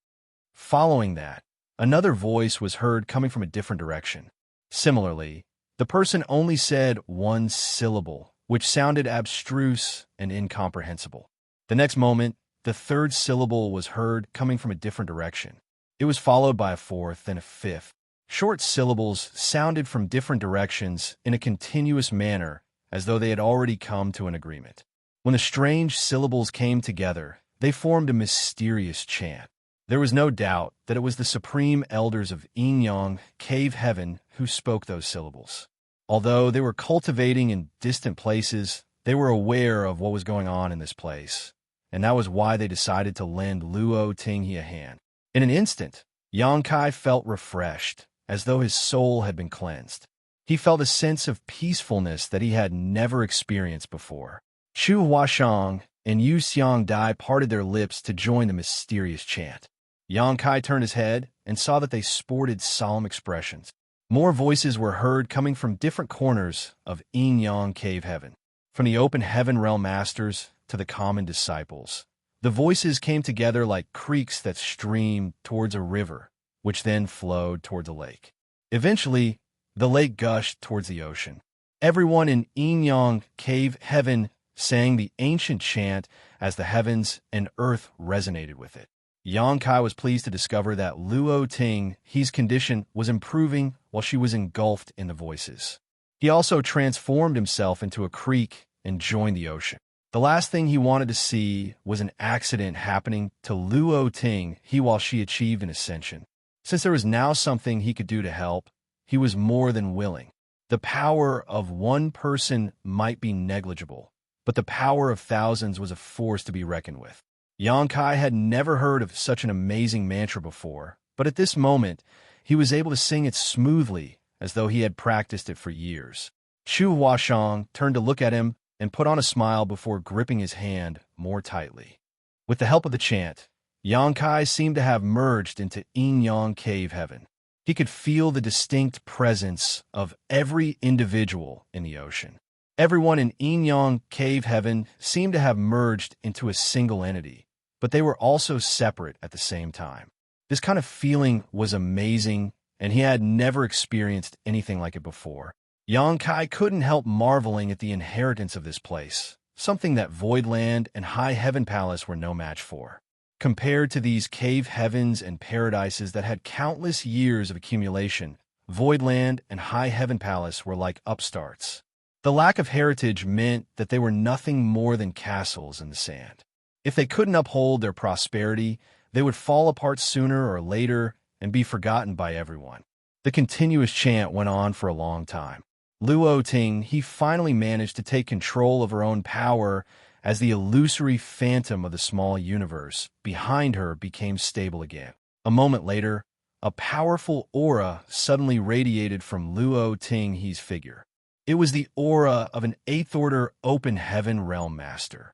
Following that, another voice was heard coming from a different direction. Similarly, the person only said one syllable, which sounded abstruse and incomprehensible. The next moment, the third syllable was heard coming from a different direction. It was followed by a fourth and a fifth. Short syllables sounded from different directions in a continuous manner, as though they had already come to an agreement. When the strange syllables came together, they formed a mysterious chant. There was no doubt that it was the supreme elders of Yin-Yang Cave Heaven who spoke those syllables. Although they were cultivating in distant places, they were aware of what was going on in this place, and that was why they decided to lend Luo Tinghe a hand. In an instant, Yang Kai felt refreshed, as though his soul had been cleansed. He felt a sense of peacefulness that he had never experienced before. Chu Huashang and Yu Xiangdai parted their lips to join the mysterious chant. Yang Kai turned his head and saw that they sported solemn expressions. More voices were heard coming from different corners of Yin Yang Cave Heaven, from the open heaven realm masters to the common disciples. The voices came together like creeks that streamed towards a river, which then flowed towards a lake. Eventually, the lake gushed towards the ocean. Everyone in Yin Yang Cave Heaven sang the ancient chant as the heavens and earth resonated with it. Yang Kai was pleased to discover that Luo Tinghe's condition was improving while she was engulfed in the voices. He also transformed himself into a creek and joined the ocean. The last thing he wanted to see was an accident happening to Luo Tinghe while she achieved an ascension. Since there was now something he could do to help, he was more than willing. The power of one person might be negligible, but the power of thousands was a force to be reckoned with. Yang Kai had never heard of such an amazing mantra before, but at this moment, he was able to sing it smoothly, as though he had practiced it for years. Chu Huashang turned to look at him and put on a smile before gripping his hand more tightly. With the help of the chant, Yang Kai seemed to have merged into Yin Yang Cave Heaven. He could feel the distinct presence of every individual in the ocean. Everyone in Yin Yang Cave Heaven seemed to have merged into a single entity, but they were also separate at the same time. This kind of feeling was amazing, and he had never experienced anything like it before. Yang Kai couldn't help marveling at the inheritance of this place, something that Voidland and High Heaven Palace were no match for. Compared to these cave heavens and paradises that had countless years of accumulation, Voidland and High Heaven Palace were like upstarts. The lack of heritage meant that they were nothing more than castles in the sand. If they couldn't uphold their prosperity, they would fall apart sooner or later and be forgotten by everyone. The continuous chant went on for a long time. Luo Tinghe finally managed to take control of her own power as the illusory phantom of the small universe behind her became stable again. A moment later, a powerful aura suddenly radiated from Luo Tinghe's figure. It was the aura of an 8th Order Open Heaven Realm Master.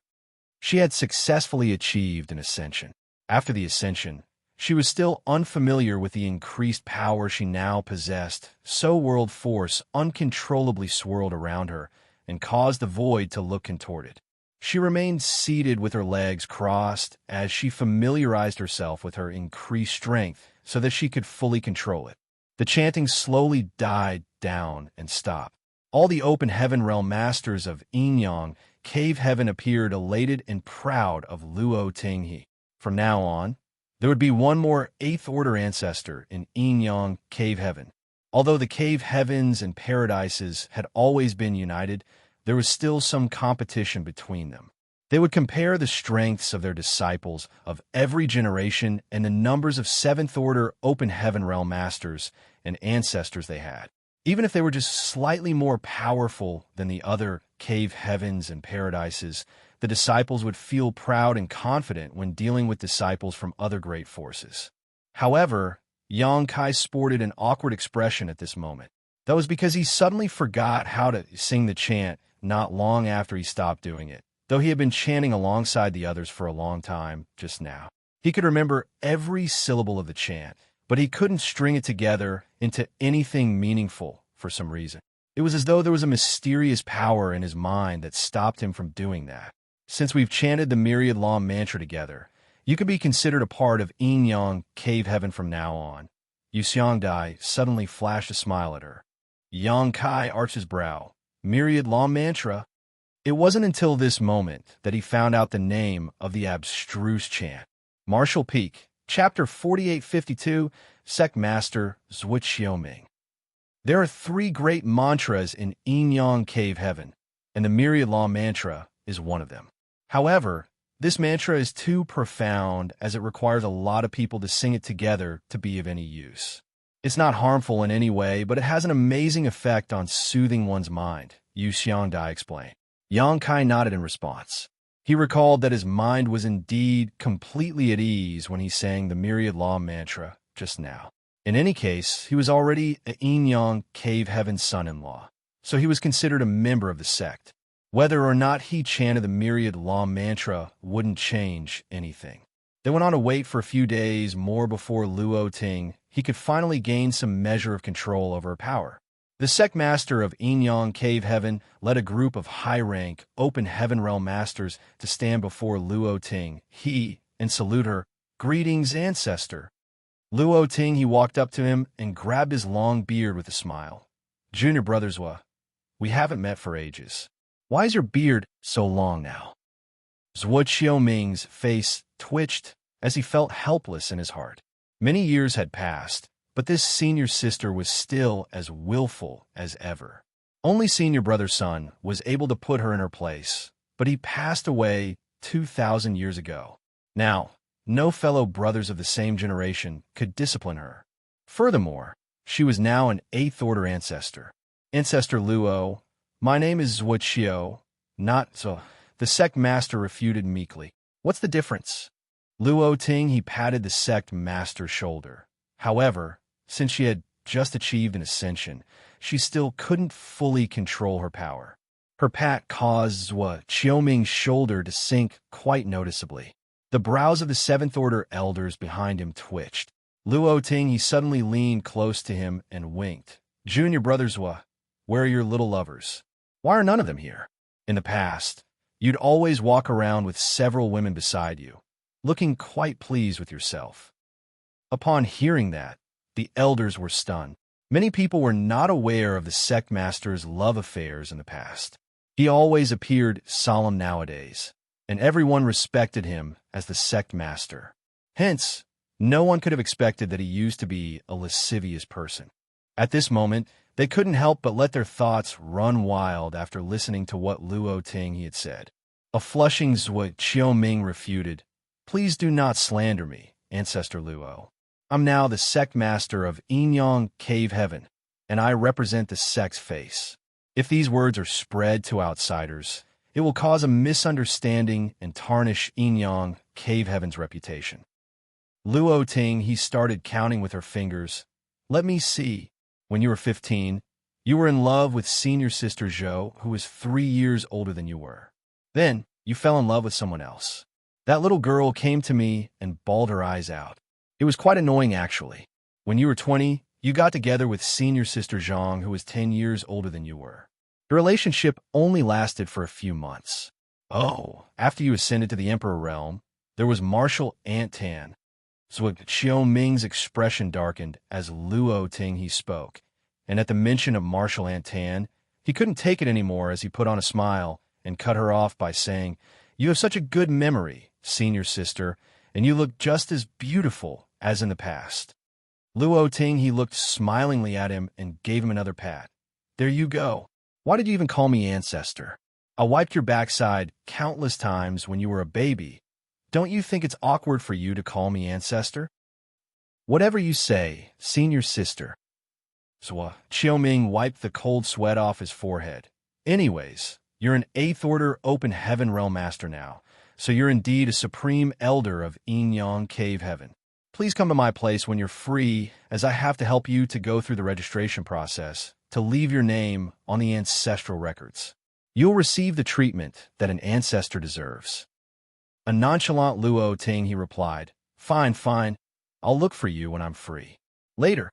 She had successfully achieved an ascension. After the ascension, she was still unfamiliar with the increased power she now possessed, so world force uncontrollably swirled around her and caused the void to look contorted. She remained seated with her legs crossed as she familiarized herself with her increased strength so that she could fully control it. The chanting slowly died down and stopped. All the Open Heaven Realm Masters of Yin Yang Cave Heaven appeared elated and proud of Luo Tinghe. From now on, there would be one more 8th Order ancestor in Yin Yang Cave Heaven. Although the cave heavens and paradises had always been united, there was still some competition between them. They would compare the strengths of their disciples of every generation and the numbers of 7th Order Open Heaven Realm Masters and ancestors they had. Even if they were just slightly more powerful than the other cave heavens and paradises, the disciples would feel proud and confident when dealing with disciples from other great forces. However, Yang Kai sported an awkward expression at this moment. That was because he suddenly forgot how to sing the chant not long after he stopped doing it, though he had been chanting alongside the others for a long time just now. He could remember every syllable of the chant, but he couldn't string it together into anything meaningful for some reason. It was as though there was a mysterious power in his mind that stopped him from doing that. Since we've chanted the Myriad Law mantra together, you can be considered a part of Yin Yang Cave Heaven from now on. Yu Xiangdai suddenly flashed a smile at her. Yang Kai arched his brow. Myriad Law mantra? It wasn't until this moment that he found out the name of the abstruse chant. Martial Peak, Chapter 4852, Sect Master Zhuqiuming. There are 3 great mantras in Yin Yang Cave Heaven, and the Myriad Law mantra is one of them. However, this mantra is too profound as it requires a lot of people to sing it together to be of any use. It's not harmful in any way, but it has an amazing effect on soothing one's mind, Yu Xiangdai explained. Yang Kai nodded in response. He recalled that his mind was indeed completely at ease when he sang the myriad law mantra just now. In any case, he was already a Yin Cave Heaven's son-in-law, so he was considered a member of the sect. Whether or not he chanted the myriad law mantra wouldn't change anything. They went on to wait for a few days more before Luo Ting he could finally gain some measure of control over her power. The sect master of Yin Cave Heaven led a group of high-rank, open heaven realm masters to stand before Luo Ting, and salute her, "Greetings, ancestor." Luo Ting he walked up to him and grabbed his long beard with a smile. "Junior brothers, we haven't met for ages. Why is your beard so long now?" Zhuo Qiuming's face twitched as he felt helpless in his heart. Many years had passed, but this senior sister was still as willful as ever. Only senior brother's son was able to put her in her place, but he passed away 2,000 years ago. Now, no fellow brothers of the same generation could discipline her. Furthermore, she was now an 8th-order ancestor. "Ancestor Luo, my name is Wuxia, not so." The sect master refuted meekly. "What's the difference?" Luo Ting he patted the sect master's shoulder. However, since she had just achieved an ascension, she still couldn't fully control her power. Her pat caused Zhuo Qiuming's shoulder to sink quite noticeably. The brows of the 7th-order elders behind him twitched. Luo Ting he suddenly leaned close to him and winked. "Junior brother Zhuo, where are your little lovers? Why are none of them here? In the past, you'd always walk around with several women beside you, looking quite pleased with yourself." Upon hearing that, the elders were stunned. Many people were not aware of the sect master's love affairs in the past. He always appeared solemn nowadays, and everyone respected him as the sect master. Hence, no one could have expected that he used to be a lascivious person. At this moment, they couldn't help but let their thoughts run wild after listening to what Luo Ting he had said. A flushing Zhuo Qiuming refuted, "Please do not slander me, Ancestor Luo. I'm now the sect master of Yin Cave Heaven, and I represent the sect's face. If these words are spread to outsiders, it will cause a misunderstanding and tarnish Yin Cave Heaven's reputation." Luo Ting he started counting with her fingers. "Let me see. When you were 15, you were in love with senior sister Zhou, who was 3 years older than you were. Then, you fell in love with someone else. That little girl came to me and bawled her eyes out. It was quite annoying, actually. When you were 20, you got together with senior sister Zhang, who was 10 years older than you were. The relationship only lasted for a few months. Oh, after you ascended to the Emperor realm, there was Marshal Ant Tan." Zhuo Qiuming's expression darkened as Luo Ting he spoke, and at the mention of Marshal Ant Tan, he couldn't take it anymore as he put on a smile and cut her off by saying, "You have such a good memory, senior sister, and you look just as beautiful as in the past." Luo Ting he looked smilingly at him and gave him another pat. "There you go. Why did you even call me ancestor? I wiped your backside countless times when you were a baby. Don't you think it's awkward for you to call me ancestor?" "Whatever you say, senior sister." Zhuo Qiuming wiped the cold sweat off his forehead. "Anyways, you're an 8th-order open heaven realm master now, so you're indeed a supreme elder of Yin Cave Heaven. Please come to my place when you're free, as I have to help you to go through the registration process to leave your name on the ancestral records. You'll receive the treatment that an ancestor deserves." A nonchalant Luo Ting he replied, Fine, I'll look for you when I'm free. Later."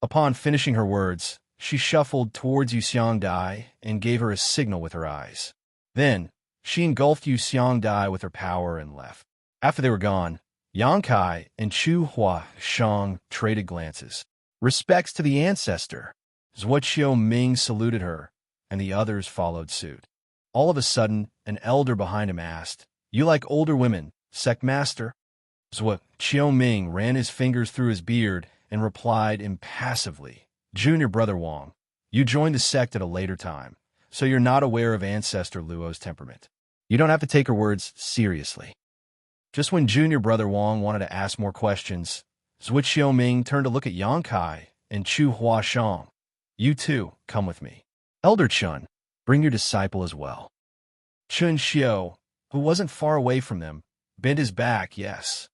Upon finishing her words, she shuffled towards Xianxia and gave her a signal with her eyes. Then, she engulfed Xianxia with her power and left. After they were gone, Yang and Chu Huashang traded glances. "Respects to the ancestor." Zhuo Qiuming saluted her, and the others followed suit. All of a sudden, an elder behind him asked, "You like older women, sect master?" Zhuo Qiuming ran his fingers through his beard and replied impassively, "Junior brother Wang, you joined the sect at a later time, so you're not aware of Ancestor Luo's temperament. You don't have to take her words seriously." Just when junior brother Wang wanted to ask more questions, Zhuo Qiuming turned to look at Yang and Chu Huashang. "You too, come with me. Elder Chun, bring your disciple as well." Chun Xiu, who wasn't far away from them, bent his back, yes.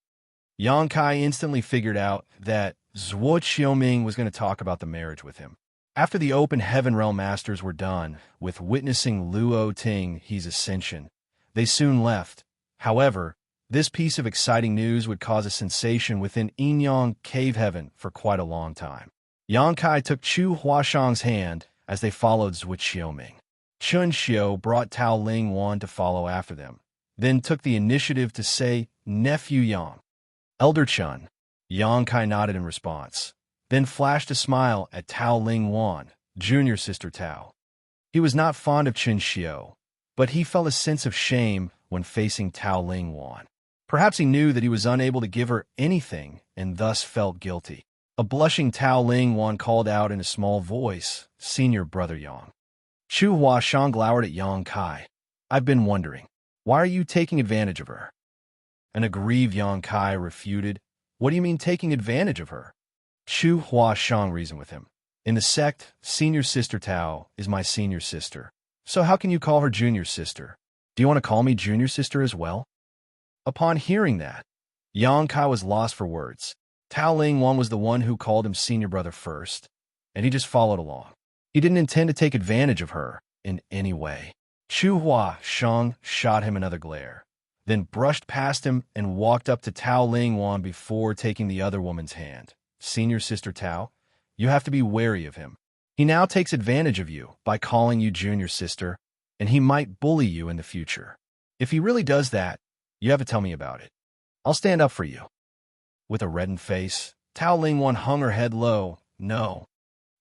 Yang Kai instantly figured out that Zhuo Qiuming was going to talk about the marriage with him. After the open heaven realm masters were done with witnessing Luo Ting his ascension, they soon left. However, this piece of exciting news would cause a sensation within Yinyang Cave Heaven for quite a long time. Yang Kai took Chu Huashang's hand as they followed Zhuo Qiuming. Chun Xiu brought Tao Ling Wan to follow after them, then took the initiative to say, "Nephew Yang." "Elder Chun." Yang Kai nodded in response, then flashed a smile at Tao Ling Wan, junior sister Tao. He was not fond of Chun Xiu, but he felt a sense of shame when facing Tao Ling Wan. Perhaps he knew that he was unable to give her anything and thus felt guilty. A blushing Tao Ling Wan called out in a small voice, "Senior brother Yang." Chu Huashang glowered at Yang Kai. "I've been wondering, why are you taking advantage of her?" An aggrieved Yang Kai refuted, "What do you mean taking advantage of her?" Chu Huashang reasoned with him. "In the sect, senior sister Tao is my senior sister. So how can you call her junior sister? Do you want to call me junior sister as well?" Upon hearing that, Yang Kai was lost for words. Tao Ling Wan was the one who called him senior brother first, and he just followed along. He didn't intend to take advantage of her in any way. Chu Huashang shot him another glare, then brushed past him and walked up to Tao Ling Wan before taking the other woman's hand. "Senior sister Tao, you have to be wary of him. He now takes advantage of you by calling you junior sister, and he might bully you in the future. If he really does that, you have to tell me about it. I'll stand up for you." With a reddened face, Tao Ling Wan hung her head low. No,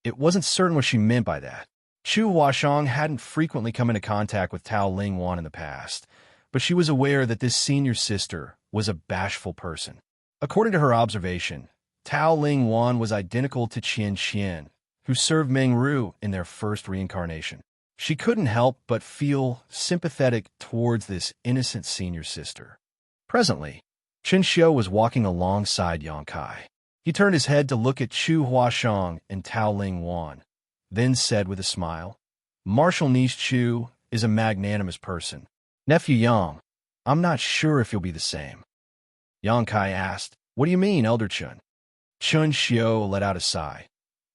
it wasn't certain what she meant by that. Chu Huashang hadn't frequently come into contact with Tao Ling Wan in the past, but she was aware that this senior sister was a bashful person. According to her observation, Tao Ling Wan was identical to Xianxia, who served Meng Ru in their first reincarnation. She couldn't help but feel sympathetic towards this innocent senior sister. Presently, Chen Xiu was walking alongside Yang Kai. He turned his head to look at Chu Huashang and Tao Ling Wan, then said with a smile, "Marshal Nish Chu is a magnanimous person. Nephew Yang, I'm not sure if you'll be the same." Yang Kai asked, "What do you mean, Elder Chun?" Chun Xiu let out a sigh.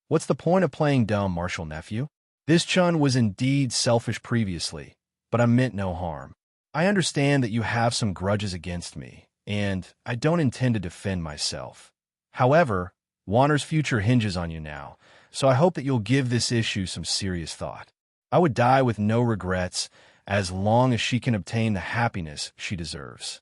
"What's the point of playing dumb, Marshal Nephew? This Chun was indeed selfish previously, but I meant no harm. I understand that you have some grudges against me, and I don't intend to defend myself. However, Wanner's future hinges on you now, so I hope that you'll give this issue some serious thought. I would die with no regrets as long as she can obtain the happiness she deserves."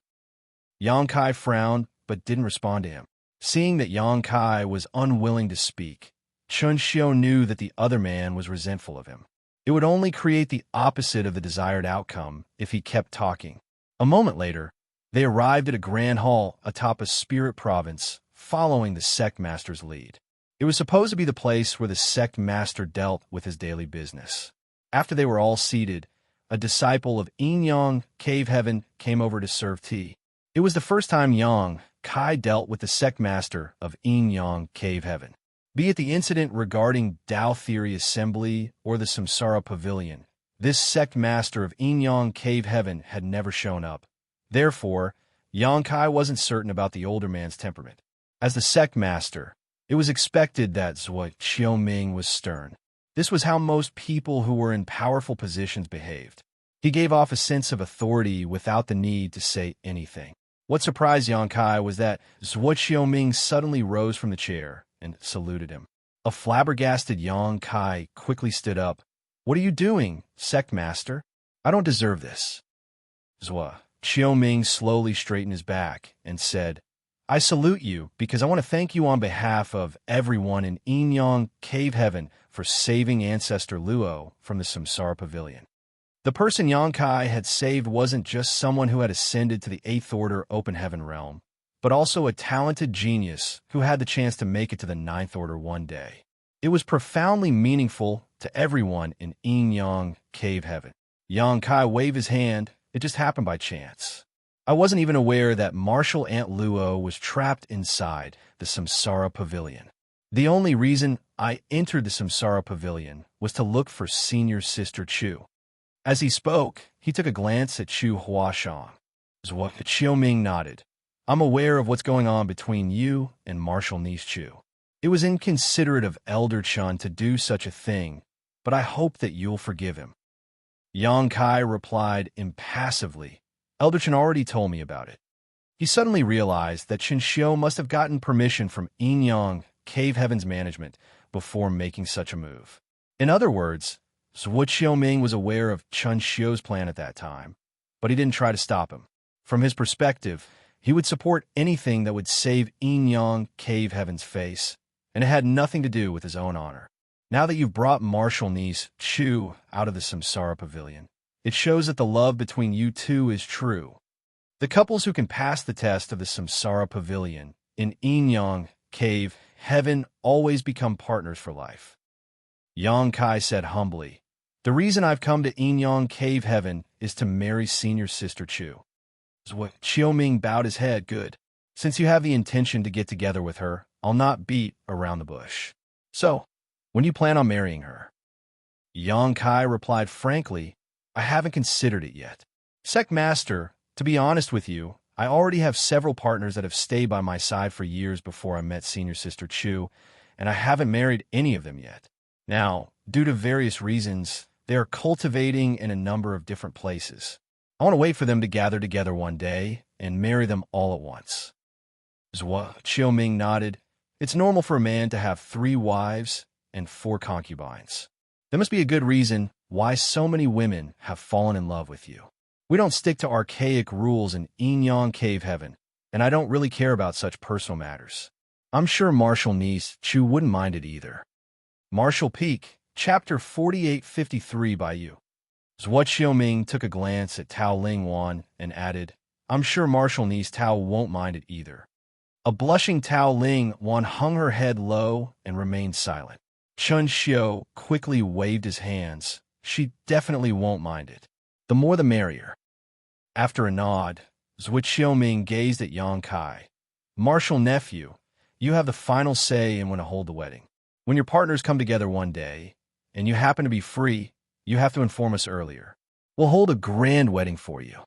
Yang Kai frowned, but didn't respond to him. Seeing that Yang Kai was unwilling to speak, Chun Xiu knew that the other man was resentful of him. It would only create the opposite of the desired outcome if he kept talking. A moment later, they arrived at a grand hall atop a spirit province, following the sect master's lead. It was supposed to be the place where the sect master dealt with his daily business. After they were all seated, a disciple of Yinyang Cave Heaven came over to serve tea. It was the first time Yang Kai dealt with the sect master of Yinyang Cave Heaven. Be it the incident regarding Tao Theory Assembly or the Samsara Pavilion, this sect master of Yinyang Cave Heaven had never shown up. Therefore, Yang Kai wasn't certain about the older man's temperament. As the sect master, it was expected that Zhuo Qiuming was stern. This was how most people who were in powerful positions behaved. He gave off a sense of authority without the need to say anything. What surprised Yang Kai was that Zhuo Qiuming suddenly rose from the chair and saluted him. A flabbergasted Yang Kai quickly stood up. "What are you doing, sect master? I don't deserve this." Zhuo Qiuming slowly straightened his back and said, "I salute you because I want to thank you on behalf of everyone in Yinyang Cave Heaven for saving Ancestor Luo from the Samsara Pavilion." The person Yang Kai had saved wasn't just someone who had ascended to the 8th Order Open Heaven realm, but also a talented genius who had the chance to make it to the 9th Order one day. It was profoundly meaningful to everyone in Yinyang Cave Heaven. Yang Kai waved his hand. It just happened by chance. I wasn't even aware that Marshal Aunt Luo was trapped inside the Samsara Pavilion. The only reason I entered the Samsara Pavilion was to look for Senior Sister Chu. As he spoke, he took a glance at Chu Huashang. Xiaoming nodded. I'm aware of what's going on between you and Marshal Niece Chu. It was inconsiderate of Elder Chun to do such a thing, but I hope that you'll forgive him. Yang Kai replied impassively. Elder Chun already told me about it. He suddenly realized that Xianxia must have gotten permission from Inyang Cave Heaven's management before making such a move. In other words, Zhuo Qiuming was aware of Chun Xiu's plan at that time, but he didn't try to stop him. From his perspective, he would support anything that would save Inyang Cave Heaven's face, and it had nothing to do with his own honor. Now that you've brought Marshal Niece Chu out of the Samsara Pavilion, it shows that the love between you two is true. The couples who can pass the test of the Samsara Pavilion in Inyang Cave Heaven always become partners for life. Yang Kai said humbly, the reason I've come to Inyang Cave Heaven is to marry senior sister Chu. Qiuming bowed his head. Good. Since you have the intention to get together with her, I'll not beat around the bush. So, when do you plan on marrying her? Yang Kai replied frankly, I haven't considered it yet. Sect Master, to be honest with you, I already have several partners that have stayed by my side for years before I met senior sister Chu, and I haven't married any of them yet. Now, due to various reasons, they are cultivating in a number of different places. I want to wait for them to gather together one day and marry them all at once. Zhuo Qiuming nodded. It's normal for a man to have 3 wives and 4 concubines. There must be a good reason why so many women have fallen in love with you. We don't stick to archaic rules in Inyang Cave Heaven, and I don't really care about such personal matters. I'm sure Marshal Niece Chu wouldn't mind it either. Marshal Peak, Chapter 4853 by you. Zhuo Qiuming took a glance at Tao Ling Wan and added, I'm sure Marshal Niece Tao won't mind it either. A blushing Tao Ling Wan hung her head low and remained silent. Chun Xiu quickly waved his hands. She definitely won't mind it. The more the merrier. After a nod, Zhuo Qiuming gazed at Yang Kai. Marshal nephew, you have the final say in when to hold the wedding. When your partners come together one day, and you happen to be free, you have to inform us earlier. We'll hold a grand wedding for you.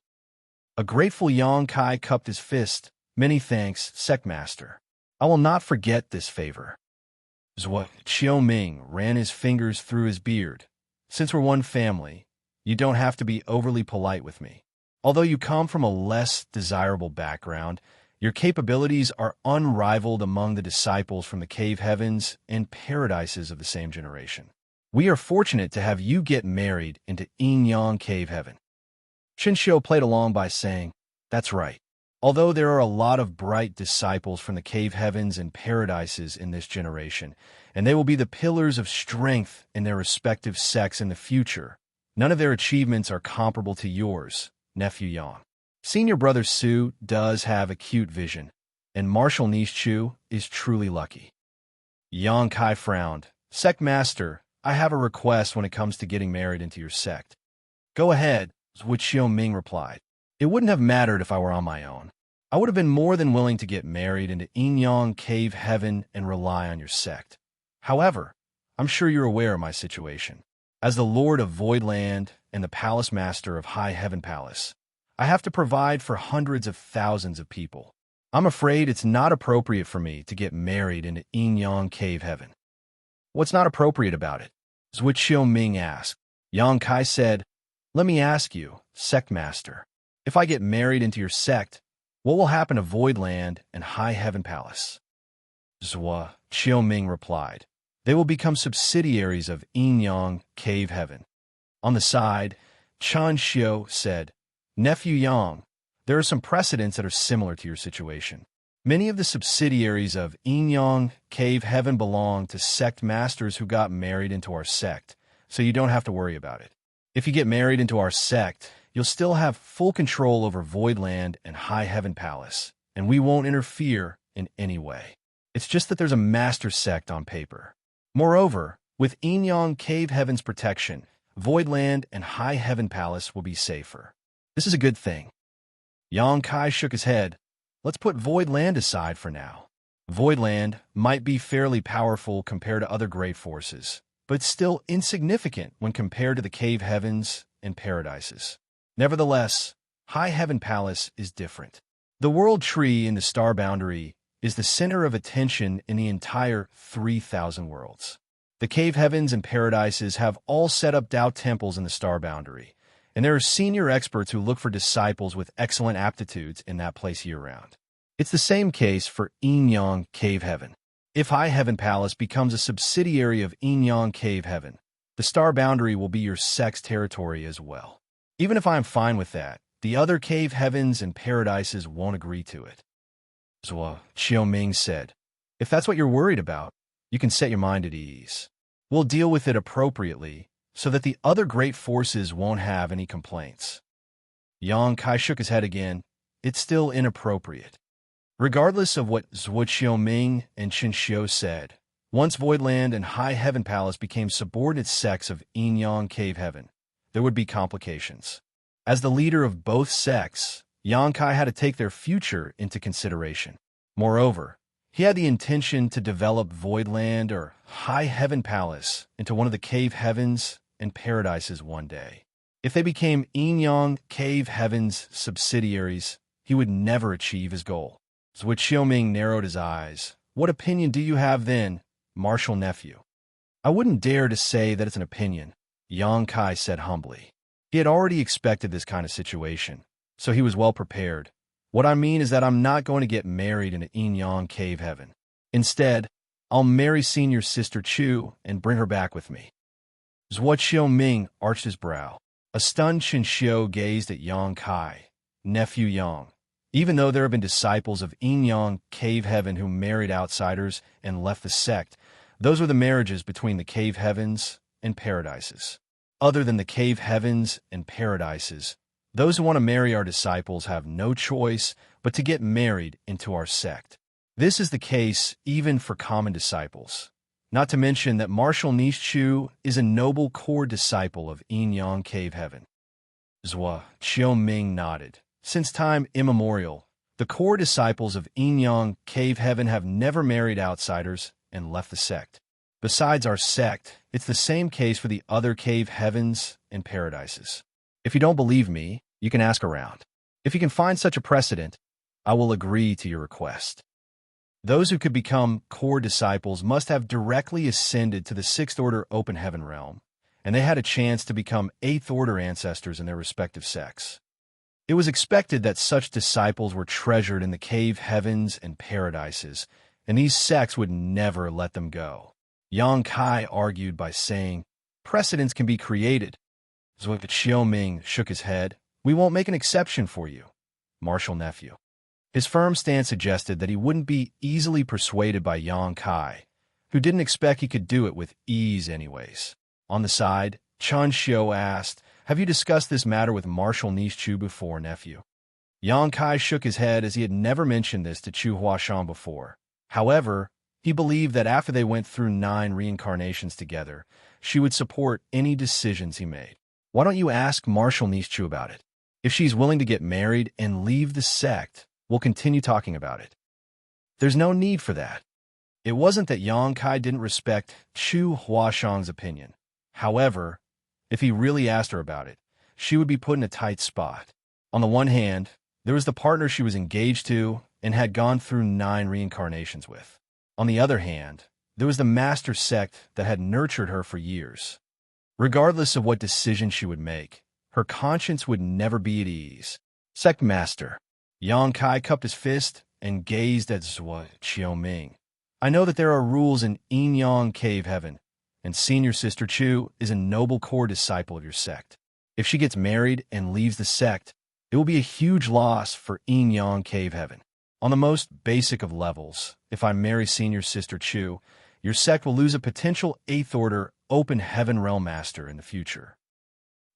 A grateful Yang Kai cupped his fist. Many thanks, Sect Master. I will not forget this favor. Zhuo Qiuming ran his fingers through his beard. Since we're one family, you don't have to be overly polite with me. Although you come from a less desirable background, your capabilities are unrivaled among the disciples from the cave heavens and paradises of the same generation. We are fortunate to have you get married into Inyang Cave Heaven. Xianxia played along by saying, That's right. Although there are a lot of bright disciples from the cave heavens and paradises in this generation, and they will be the pillars of strength in their respective sects in the future, none of their achievements are comparable to yours, Nephew Yang. Senior brother Su does have acute vision, and Marshal Niece Chu is truly lucky. Yang Kai frowned. Sect Master, I have a request when it comes to getting married into your sect. Go ahead, Zhuo Qiuming replied. It wouldn't have mattered if I were on my own. I would have been more than willing to get married into Inyang Cave Heaven and rely on your sect. However, I'm sure you're aware of my situation. As the Lord of Voidland and the Palace Master of High Heaven Palace, I have to provide for hundreds of thousands of people. I'm afraid it's not appropriate for me to get married into Inyang Cave Heaven. What's not appropriate about it? Zhuo Qiuming asked. Yang Kai said, Let me ask you, Sect Master, if I get married into your sect, what will happen to Voidland and High Heaven Palace? Zhuo Qiuming replied, They will become subsidiaries of Inyang Cave Heaven. On the side, Chun Xiu said, Nephew Yang, there are some precedents that are similar to your situation. Many of the subsidiaries of Inyang Cave Heaven belong to sect masters who got married into our sect, so you don't have to worry about it. If you get married into our sect, you'll still have full control over Voidland and High Heaven Palace, and we won't interfere in any way. It's just that there's a master sect on paper. Moreover, with Inyang Cave Heaven's protection, Voidland and High Heaven Palace will be safer. This is a good thing. Yang Kai shook his head. Let's put Voidland aside for now. Voidland might be fairly powerful compared to other great forces, but it's still insignificant when compared to the cave heavens and paradises. Nevertheless, High Heaven Palace is different. The world tree in the star boundary is the center of attention in the entire 3,000 worlds. The cave heavens and paradises have all set up Tao temples in the star boundary, and there are senior experts who look for disciples with excellent aptitudes in that place year-round. It's the same case for Yin-Yang Cave Heaven. If High Heaven Palace becomes a subsidiary of Yin-Yang Cave Heaven, the star boundary will be your sect's territory as well. Even if I'm fine with that, the other cave heavens and paradises won't agree to it. Zhua Xiaoming said, "If that's what you're worried about, you can set your mind at ease. We'll deal with it appropriately so that the other great forces won't have any complaints." Yang Kai shook his head again. It's still inappropriate. Regardless of what Zhua Xiaoming and Xianxia said, once Voidland and High Heaven Palace became subordinate sects of Yin-Yang Cave Heaven, there would be complications. As the leader of both sects, Yang Kai had to take their future into consideration. Moreover, he had the intention to develop Voidland or High Heaven Palace into one of the cave heavens and paradises one day. If they became Yin-Yang Cave Heaven's subsidiaries, he would never achieve his goal. Zhua Xiaoming narrowed his eyes. "What opinion do you have then, Martial Nephew?" "I wouldn't dare to say that it's an opinion," Yang Kai said humbly. He had already expected this kind of situation, so he was well prepared. "What I mean is that I'm not going to get married in an Yin-Yang Cave Heaven. Instead, I'll marry Senior Sister Chu and bring her back with me." Zhua Xiaoming arched his brow. A stunned Xianxia gazed at Yang Kai. "Nephew Yang, even though there have been disciples of Yin-Yang Cave Heaven who married outsiders and left the sect, those were the marriages between the cave heavens and paradises. Other than the cave heavens and paradises, those who want to marry our disciples have no choice but to get married into our sect. This is the case even for common disciples. Not to mention that Martial Nishu is a noble core disciple of Yin-Yang Cave Heaven." Zhua Xiaoming nodded. "Since time immemorial, the core disciples of Yin-Yang Cave Heaven have never married outsiders and left the sect. Besides our sect, it's the same case for the other cave heavens and paradises. If you don't believe me, you can ask around. If you can find such a precedent, I will agree to your request." Those who could become core disciples must have directly ascended to the Sixth Order Open Heaven realm, and they had a chance to become Eighth Order ancestors in their respective sects. It was expected that such disciples were treasured in the cave heavens and paradises, and these sects would never let them go. Yang Kai argued by saying, "Precedents can be created." Zhua Xiaoming shook his head. "We won't make an exception for you, Martial Nephew." His firm stance suggested that he wouldn't be easily persuaded by Yang Kai, who didn't expect he could do it with ease anyways. On the side, Xianxia asked, "Have you discussed this matter with Martial Nishu before, nephew?" Yang Kai shook his head as he had never mentioned this to Chu Huashan before. However, he believed that after they went through 9 reincarnations together, she would support any decisions he made. "Why don't you ask Martial Nishu about it? If she's willing to get married and leave the sect, we'll continue talking about it." "There's no need for that." It wasn't that Yang Kai didn't respect Chu Huashang's opinion. However, if he really asked her about it, she would be put in a tight spot. On the one hand, there was the partner she was engaged to and had gone through 9 reincarnations with. On the other hand, there was the master sect that had nurtured her for years. Regardless of what decision she would make, her conscience would never be at ease. "Sect master." Yang Kai cupped his fist and gazed at Zhua Xiaoming. "I know that there are rules in Yin-Yang Cave Heaven, and Senior Sister Chu is a noble core disciple of your sect. If she gets married and leaves the sect, it will be a huge loss for Yin-Yang Cave Heaven. On the most basic of levels, if I marry Senior Sister Chu, your sect will lose a potential 8th Order Open Heaven Realm Master in the future."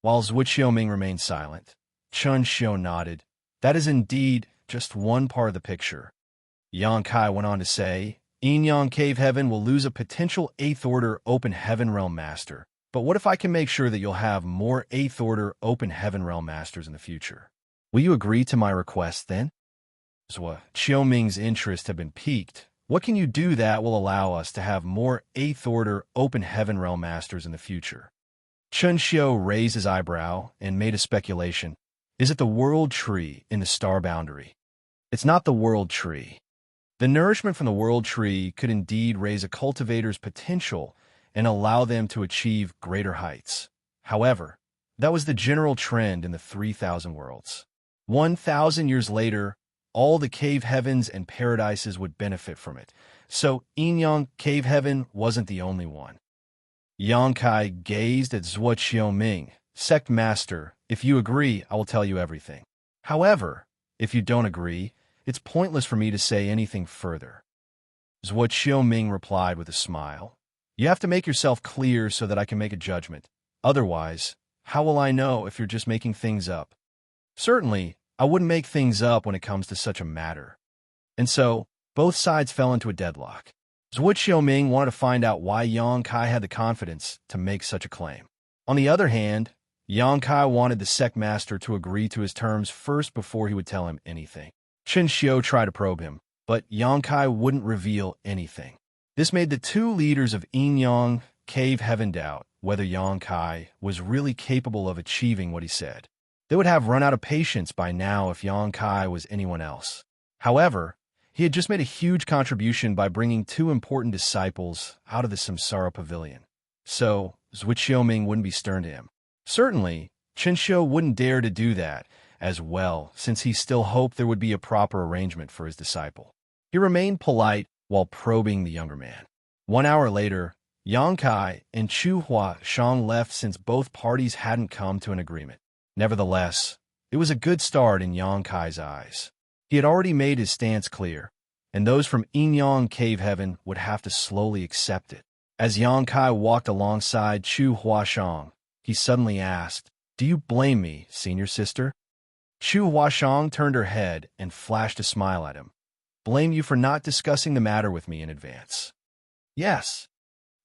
While Zhua Xiaoming remained silent, Xianxia nodded. "That is indeed just one part of the picture." Yang Kai went on to say, "Yin-Yang Cave Heaven will lose a potential 8th Order Open Heaven Realm Master, but what if I can make sure that you'll have more 8th Order Open Heaven Realm Masters in the future? Will you agree to my request then?" Zhua Xiaoming's interest had been piqued. "What can you do that will allow us to have more 8th Order Open Heaven Realm Masters in the future?" Xianxia raised his eyebrow and made a speculation. Is it the world tree in the star boundary? It's not the world tree. The nourishment from the world tree could indeed raise a cultivator's potential and allow them to achieve greater heights. However, that was the general trend in the 3,000 worlds. 1,000 years later, all the cave heavens and paradises would benefit from it. So Inyang cave heaven wasn't the only one. Yangkai gazed at Zhuo Ming. Sect master, if you agree, I will tell you everything. However, if you don't agree, it's pointless for me to say anything further. Zhuo Ming replied with a smile. You have to make yourself clear so that I can make a judgment. Otherwise, how will I know if you're just making things up? Certainly, I wouldn't make things up when it comes to such a matter. And so, both sides fell into a deadlock. Zhuo Ming wanted to find out why Yang Kai had the confidence to make such a claim. On the other hand, Yang Kai wanted the sect master to agree to his terms first before he would tell him anything. Chen Xiu tried to probe him, but Yang Kai wouldn't reveal anything. This made the two leaders of Inyang Cave Heaven doubt whether Yang Kai was really capable of achieving what he said. They would have run out of patience by now if Yang Kai was anyone else. However, he had just made a huge contribution by bringing two important disciples out of the Samsara Pavilion. So, Zhuo Ming wouldn't be stern to him. Certainly, Chen Xiu wouldn't dare to do that as well, since he still hoped there would be a proper arrangement for his disciple. He remained polite while probing the younger man. 1 hour later, Yang Kai and Chu Huashang left since both parties hadn't come to an agreement. Nevertheless, it was a good start in Yang Kai's eyes. He had already made his stance clear, and those from Inyang Cave Heaven would have to slowly accept it. As Yang Kai walked alongside Chu Huashang, he suddenly asked, "Do you blame me, senior sister?" Chu Huashang turned her head and flashed a smile at him. "Blame you for not discussing the matter with me in advance." "Yes."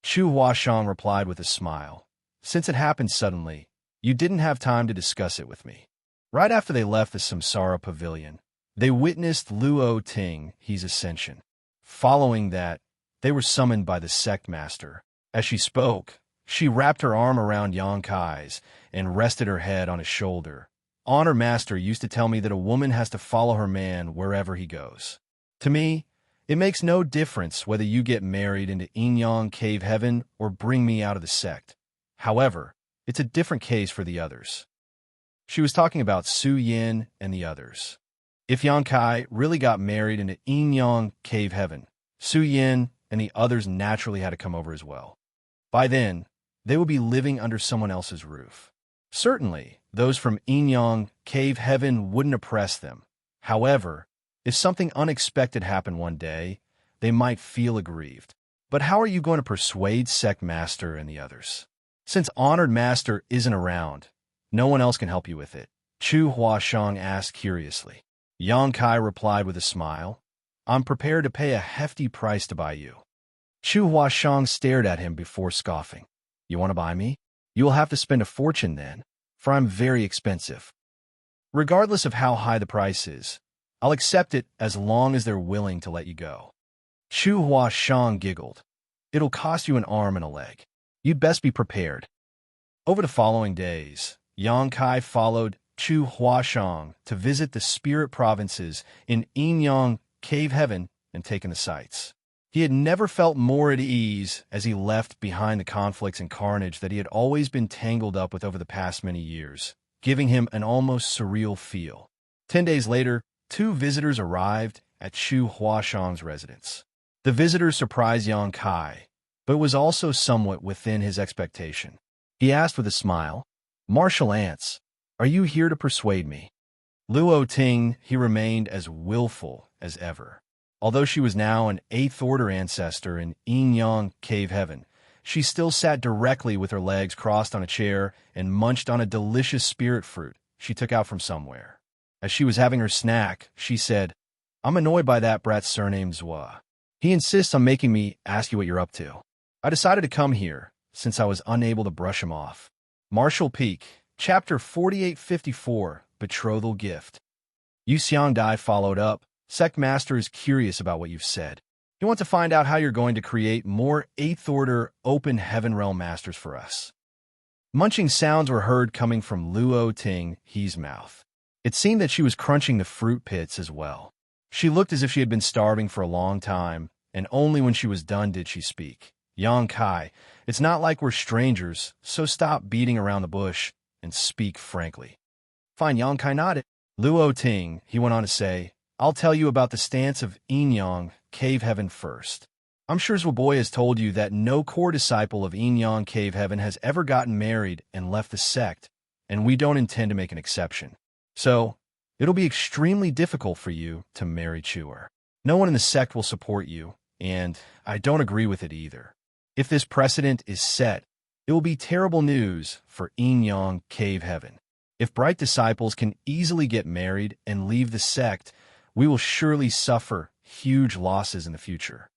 Chu Huashang replied with a smile. "Since it happened suddenly, you didn't have time to discuss it with me." Right after they left the Samsara Pavilion, they witnessed Luo Ting, his ascension. Following that, they were summoned by the sect master. As she spoke, she wrapped her arm around Yang Kai's and rested her head on his shoulder. Honor Master used to tell me that a woman has to follow her man wherever he goes. To me, it makes no difference whether you get married into Inyang Cave Heaven or bring me out of the sect. However, it's a different case for the others. She was talking about Su Yin and the others. If Yang Kai really got married into Inyang Cave Heaven, Su Yin and the others naturally had to come over as well. By then, they would be living under someone else's roof. Certainly, those from Inyang Cave Heaven wouldn't oppress them. However, if something unexpected happened one day, they might feel aggrieved. But how are you going to persuade Sect Master and the others? Since Honored Master isn't around, no one else can help you with it. Chu Huashang asked curiously. Yang Kai replied with a smile. I'm prepared to pay a hefty price to buy you. Chu Huashang stared at him before scoffing. You want to buy me? You will have to spend a fortune then, for I'm very expensive. Regardless of how high the price is, I'll accept it as long as they're willing to let you go. Chu Huashang giggled. It'll cost you an arm and a leg. You'd best be prepared. Over the following days, Yang Kai followed Chu Huashang to visit the spirit provinces in Inyang Cave Heaven and take in the sights. He had never felt more at ease as he left behind the conflicts and carnage that he had always been tangled up with over the past many years, giving him an almost surreal feel. 10 days later, 2 visitors arrived at Chu Huashang's residence. The visitors surprised Yang Kai, but was also somewhat within his expectation. He asked with a smile, Martial ants, are you here to persuade me? Luo Ting, he remained as willful as ever. Although she was now an 8th Order ancestor in Inyang Cave Heaven, she still sat directly with her legs crossed on a chair and munched on a delicious spirit fruit she took out from somewhere. As she was having her snack, she said, I'm annoyed by that brat's surname Zhua. He insists on making me ask you what you're up to. I decided to come here, since I was unable to brush him off. Martial Peak, Chapter 4854, Betrothal Gift. Yu Xiangdai followed up. Sect Master is curious about what you've said. He wants to find out how you're going to create more 8th Order open Heaven Realm Masters for us. Munching sounds were heard coming from Luo Ting He's mouth. It seemed that she was crunching the fruit pits as well. She looked as if she had been starving for a long time, and only when she was done did she speak. Yang Kai, it's not like we're strangers, so stop beating around the bush and speak frankly. Fine, Yang Kai nodded. Luo Ting, he went on to say, I'll tell you about the stance of Yin Cave Heaven first. I'm sure Zwaboy has told you that no core disciple of Yin Cave Heaven has ever gotten married and left the sect, and we don't intend to make an exception. So, it'll be extremely difficult for you to marry Chewer. No one in the sect will support you, and I don't agree with it either. If this precedent is set, it will be terrible news for Yin Cave Heaven. If bright disciples can easily get married and leave the sect, we will surely suffer huge losses in the future.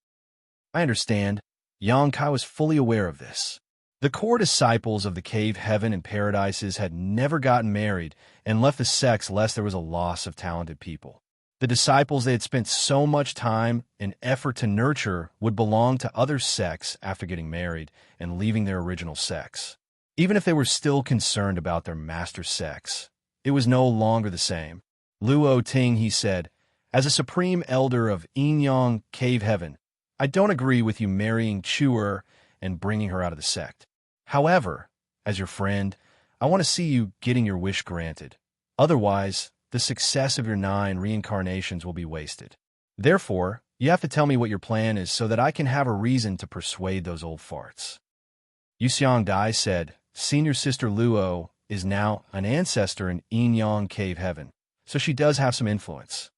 I understand. Yang Kai was fully aware of this. The core disciples of the Cave Heaven and Paradises had never gotten married and left the sects lest there was a loss of talented people. The disciples they had spent so much time and effort to nurture would belong to other sects after getting married and leaving their original sects. Even if they were still concerned about their master sects, it was no longer the same. Luo Ting, he said, as a supreme elder of Yin Cave Heaven, I don't agree with you marrying Chewer and bringing her out of the sect. However, as your friend, I want to see you getting your wish granted. Otherwise, the success of your 9 reincarnations will be wasted. Therefore, you have to tell me what your plan is so that I can have a reason to persuade those old farts. Xianxia said, Senior Sister Luo is now an ancestor in Yin Cave Heaven, so she does have some influence.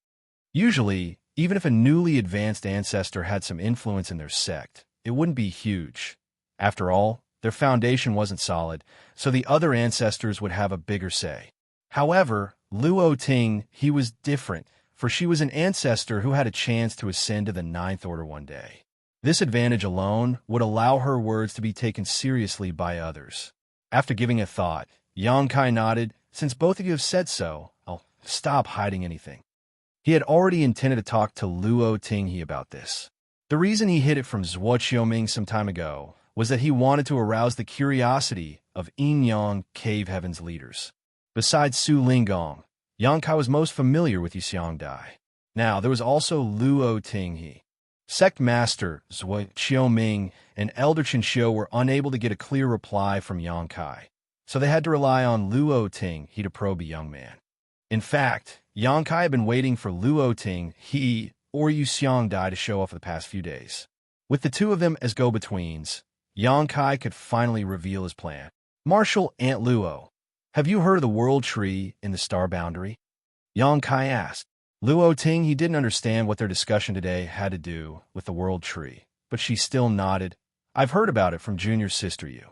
Usually, even if a newly advanced ancestor had some influence in their sect, it wouldn't be huge. After all, their foundation wasn't solid, so the other ancestors would have a bigger say. However, Luo Ting, he was different, for she was an ancestor who had a chance to ascend to the 9th Order one day. This advantage alone would allow her words to be taken seriously by others. After giving a thought, Yang Kai nodded, Since both of you have said so, I'll stop hiding anything. He had already intended to talk to Luo Tinghe about this. The reason he hid it from Zhuo Qiuming some time ago was that he wanted to arouse the curiosity of Yin Cave Heaven's leaders. Besides Su Linggong, Yang Kai was most familiar with Xianxia. Now, there was also Luo Tinghe. Sect Master Zhuo Qiuming and Elder Xianxia were unable to get a clear reply from Yang Kai, so they had to rely on Luo Tinghe to probe a young man. In fact, Yang Kai had been waiting for Luo Tinghe or Xianxia to show up for the past few days. With the two of them as go-betweens, Yang Kai could finally reveal his plan. Marshal Aunt Luo, have you heard of the World Tree in the Star Boundary? Yang Kai asked. Luo Tinghe didn't understand what their discussion today had to do with the World Tree, but she still nodded. I've heard about it from Junior Sister Yu.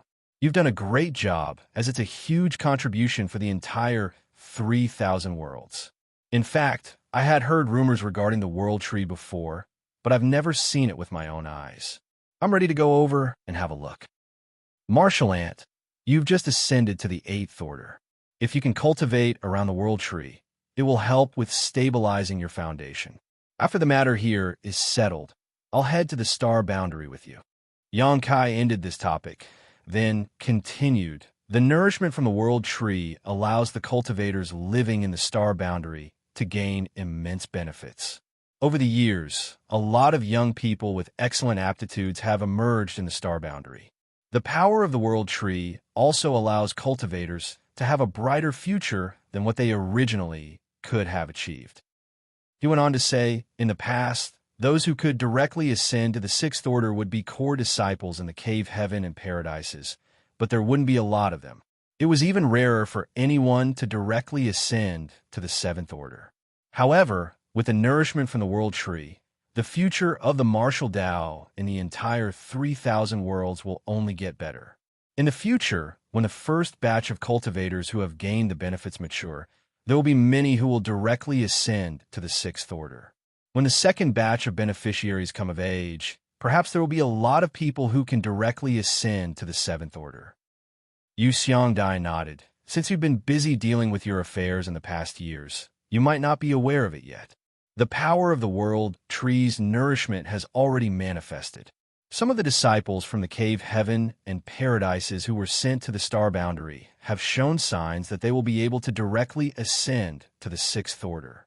You've done a great job, as it's a huge contribution for the entire 3,000 worlds. In fact, I had heard rumors regarding the World Tree before, but I've never seen it with my own eyes. I'm ready to go over and have a look. Marshal Ant, you've just ascended to the 8th Order. If you can cultivate around the World Tree, it will help with stabilizing your foundation. After the matter here is settled, I'll head to the Star Boundary with you. Yang Kai ended this topic, then continued. The nourishment from the World Tree allows the cultivators living in the Star Boundary to gain immense benefits. Over the years, a lot of young people with excellent aptitudes have emerged in the Star Boundary. The power of the World Tree also allows cultivators to have a brighter future than what they originally could have achieved. He went on to say, in the past, those who could directly ascend to the 6th Order would be core disciples in the Cave Heaven and Paradises, but there wouldn't be a lot of them. It was even rarer for anyone to directly ascend to the 7th Order. However, with the nourishment from the World Tree, the future of the martial Tao in the entire 3,000 worlds will only get better. In the future, when the first batch of cultivators who have gained the benefits mature, there will be many who will directly ascend to the 6th Order. When the second batch of beneficiaries come of age, perhaps there will be a lot of people who can directly ascend to the 7th Order. Yu Xiangdai nodded. Since you've been busy dealing with your affairs in the past years, you might not be aware of it yet. The power of the World Tree's nourishment has already manifested. Some of the disciples from the cave heaven and paradises who were sent to the star boundary have shown signs that they will be able to directly ascend to the sixth order.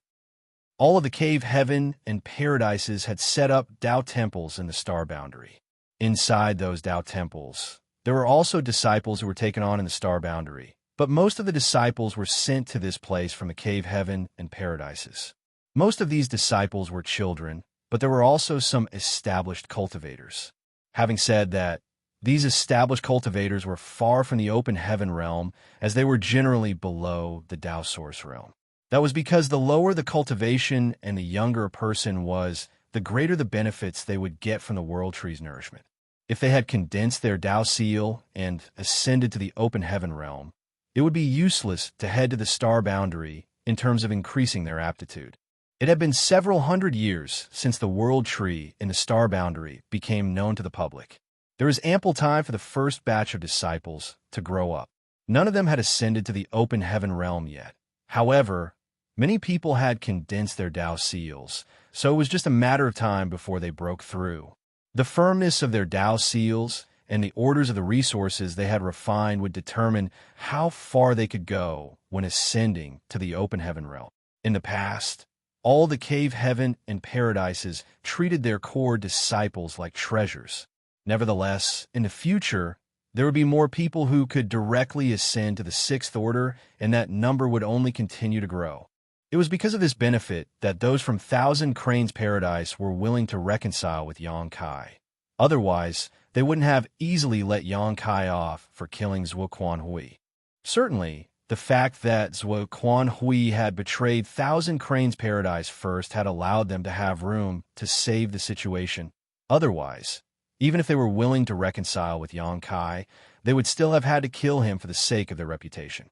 All of the cave heaven and paradises had set up Tao temples in the star boundary. Inside those Tao temples, there were also disciples who were taken on in the star boundary, but most of the disciples were sent to this place from the cave heaven and paradises. Most of these disciples were children, but there were also some established cultivators. Having said that, these established cultivators were far from the open heaven realm, as they were generally below the Tao source realm. That was because the lower the cultivation and the younger a person was, the greater the benefits they would get from the world tree's nourishment. If they had condensed their Tao seal and ascended to the open heaven realm, it would be useless to head to the star boundary in terms of increasing their aptitude. It had been several hundred years since the world tree in the star boundary became known to the public. There was ample time for the first batch of disciples to grow up. None of them had ascended to the open heaven realm yet. However, many people had condensed their Tao seals, so it was just a matter of time before they broke through. The firmness of their Tao seals and the orders of the resources they had refined would determine how far they could go when ascending to the open heaven realm. In the past, all the cave heaven and paradises treated their core disciples like treasures. Nevertheless, in the future, there would be more people who could directly ascend to the sixth order, and that number would only continue to grow. It was because of this benefit that those from Thousand Cranes Paradise were willing to reconcile with Xianxia. Otherwise, they wouldn't have easily let Xianxia off for killing Zhuo Quanhui. Certainly, the fact that Zhuo Quanhui had betrayed Thousand Cranes Paradise first had allowed them to have room to save the situation. Otherwise, even if they were willing to reconcile with Xianxia, they would still have had to kill him for the sake of their reputation.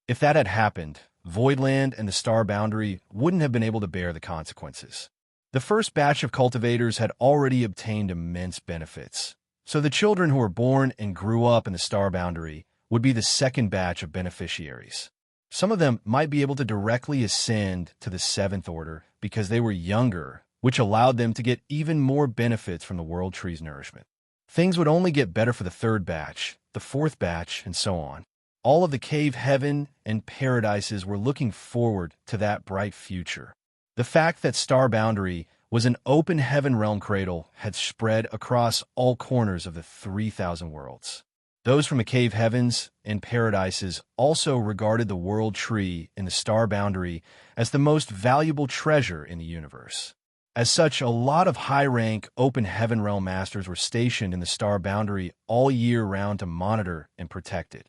If that had happened, Voidland and the star boundary wouldn't have been able to bear the consequences. The first batch of cultivators had already obtained immense benefits, so the children who were born and grew up in the star boundary would be the second batch of beneficiaries. Some of them might be able to directly ascend to the seventh order because they were younger, which allowed them to get even more benefits from the world tree's nourishment. Things would only get better for the third batch, the fourth batch, and so on. All of the cave heaven and paradises were looking forward to that bright future. The fact that Star Boundary was an open heaven realm cradle had spread across all corners of the 3,000 worlds. Those from the cave heavens and paradises also regarded the world tree in the star boundary as the most valuable treasure in the universe. As such, a lot of high-rank open heaven realm masters were stationed in the star boundary all year round to monitor and protect it.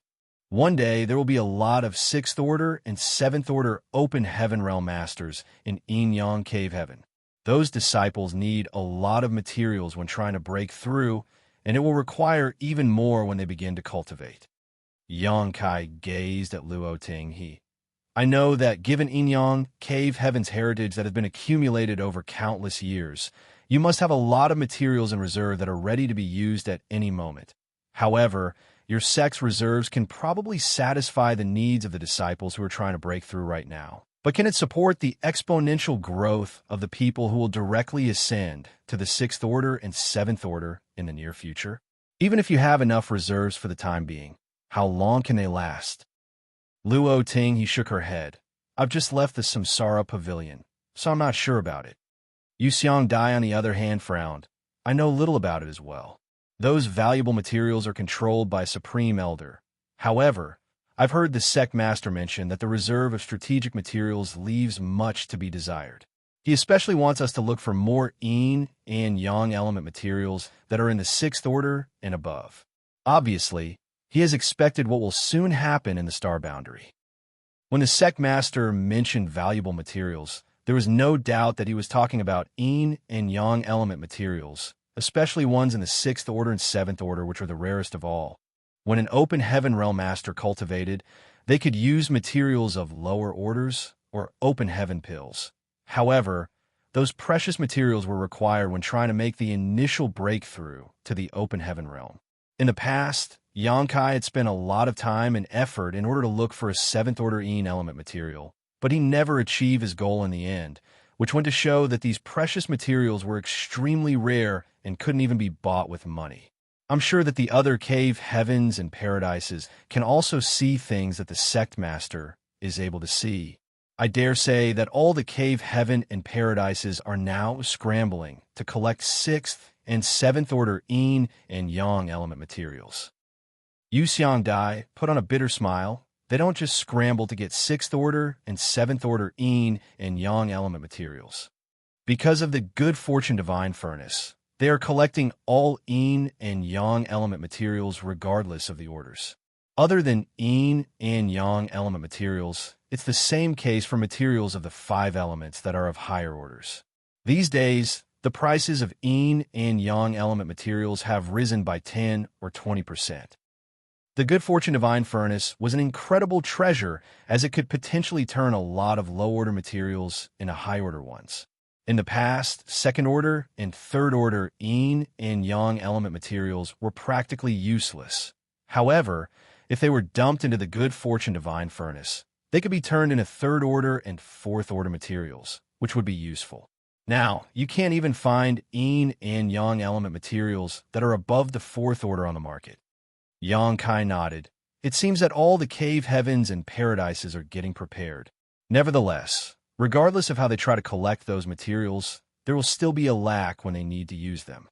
One day, there will be a lot of 6th Order and 7th Order open heaven realm masters in Yin Yang Cave Heaven. Those disciples need a lot of materials when trying to break through, and it will require even more when they begin to cultivate. Xianxia gazed at Luo Ting. I know that given Yin Yang Cave Heaven's heritage that has been accumulated over countless years, you must have a lot of materials in reserve that are ready to be used at any moment. However, your sect's reserves can probably satisfy the needs of the disciples who are trying to break through right now. But can it support the exponential growth of the people who will directly ascend to the 6th Order and 7th Order in the near future? Even if you have enough reserves for the time being, how long can they last? Luo Ting, he shook her head. I've just left the Samsara Pavilion, so I'm not sure about it. Yu Xiangdai, on the other hand, frowned. I know little about it as well. Those valuable materials are controlled by Supreme Elder. However, I've heard the sect master mention that the reserve of strategic materials leaves much to be desired. He especially wants us to look for more Yin and Yang element materials that are in the 6th Order and above. Obviously, he has expected what will soon happen in the star boundary. When the sect master mentioned valuable materials, there was no doubt that he was talking about Yin and Yang element materials, especially ones in the 6th Order and 7th Order, which are the rarest of all. When an open heaven realm master cultivated, they could use materials of lower orders or open heaven pills. However, those precious materials were required when trying to make the initial breakthrough to the open heaven realm. In the past, Xianxia had spent a lot of time and effort in order to look for a 7th Order Yin element material, but he never achieved his goal in the end, which went to show that these precious materials were extremely rare and couldn't even be bought with money. I'm sure that the other cave heavens and paradises can also see things that the sect master is able to see. I dare say that all the cave heaven and paradises are now scrambling to collect 6th and 7th order yin and yang element materials. Xianxia put on a bitter smile. They don't just scramble to get 6th order and 7th order yin and yang element materials. Because of the good fortune divine furnace, they are collecting all yin and yang element materials regardless of the orders. Other than yin and yang element materials, it's the same case for materials of the 5 elements that are of higher orders. These days, the prices of yin and yang element materials have risen by 10 or 20%. The good fortune divine furnace was an incredible treasure as it could potentially turn a lot of low-order materials into high-order ones. In the past, 2nd order and 3rd order yin and yang element materials were practically useless. However, if they were dumped into the good fortune divine furnace, they could be turned into 3rd order and 4th order materials, which would be useful. Now, you can't even find yin and yang element materials that are above the 4th order on the market. Xianxia nodded. It seems that all the cave heavens and paradises are getting prepared. Nevertheless, regardless of how they try to collect those materials, there will still be a lack when they need to use them.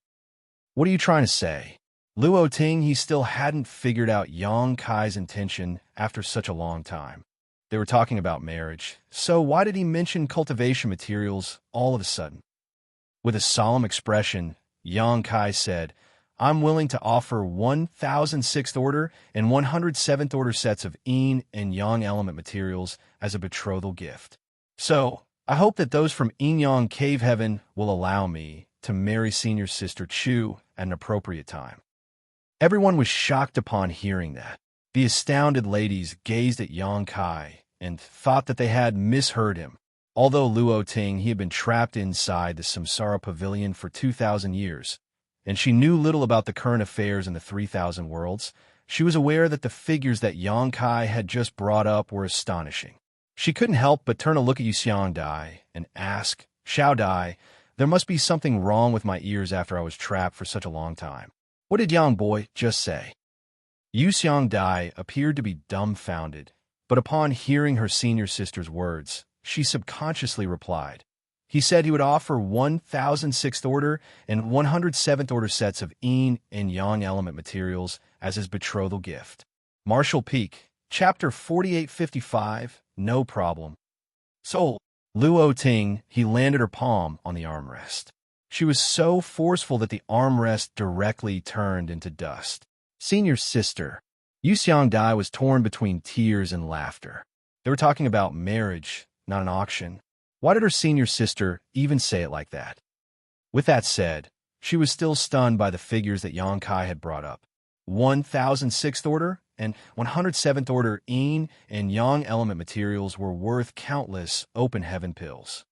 What are you trying to say? Luo Ting, he still hadn't figured out Xianxia's intention after such a long time. They were talking about marriage, so why did he mention cultivation materials all of a sudden? With a solemn expression, Xianxia said, I'm willing to offer 1,000 6th order and 100 7th order sets of yin and yang element materials as a betrothal gift. So, I hope that those from Yin Yang Cave Heaven will allow me to marry senior sister Chu at an appropriate time. Everyone was shocked upon hearing that. The astounded ladies gazed at Xianxia and thought that they had misheard him. Although Luo Ting, he had been trapped inside the Samsara Pavilion for 2,000 years, and she knew little about the current affairs in the 3,000 worlds, she was aware that the figures that Xianxia had just brought up were astonishing. She couldn't help but turn a look at Xianxia and ask, Xiao Dai, there must be something wrong with my ears after I was trapped for such a long time. What did Yang Boy just say? Xianxia appeared to be dumbfounded, but upon hearing her senior sister's words, she subconsciously replied. He said he would offer 1,000 6th order and 100 7th order sets of yin and yang element materials as his betrothal gift. Martial Peak, Chapter 4855, No Problem. So, Luo Ting, he landed her palm on the armrest. She was so forceful that the armrest directly turned into dust. Senior sister, Xianxia was torn between tears and laughter. They were talking about marriage, not an auction. Why did her senior sister even say it like that? With that said, she was still stunned by the figures that Xianxia had brought up. 1,000 6th order and 100 7th order yin and yang element materials were worth countless open heaven pills.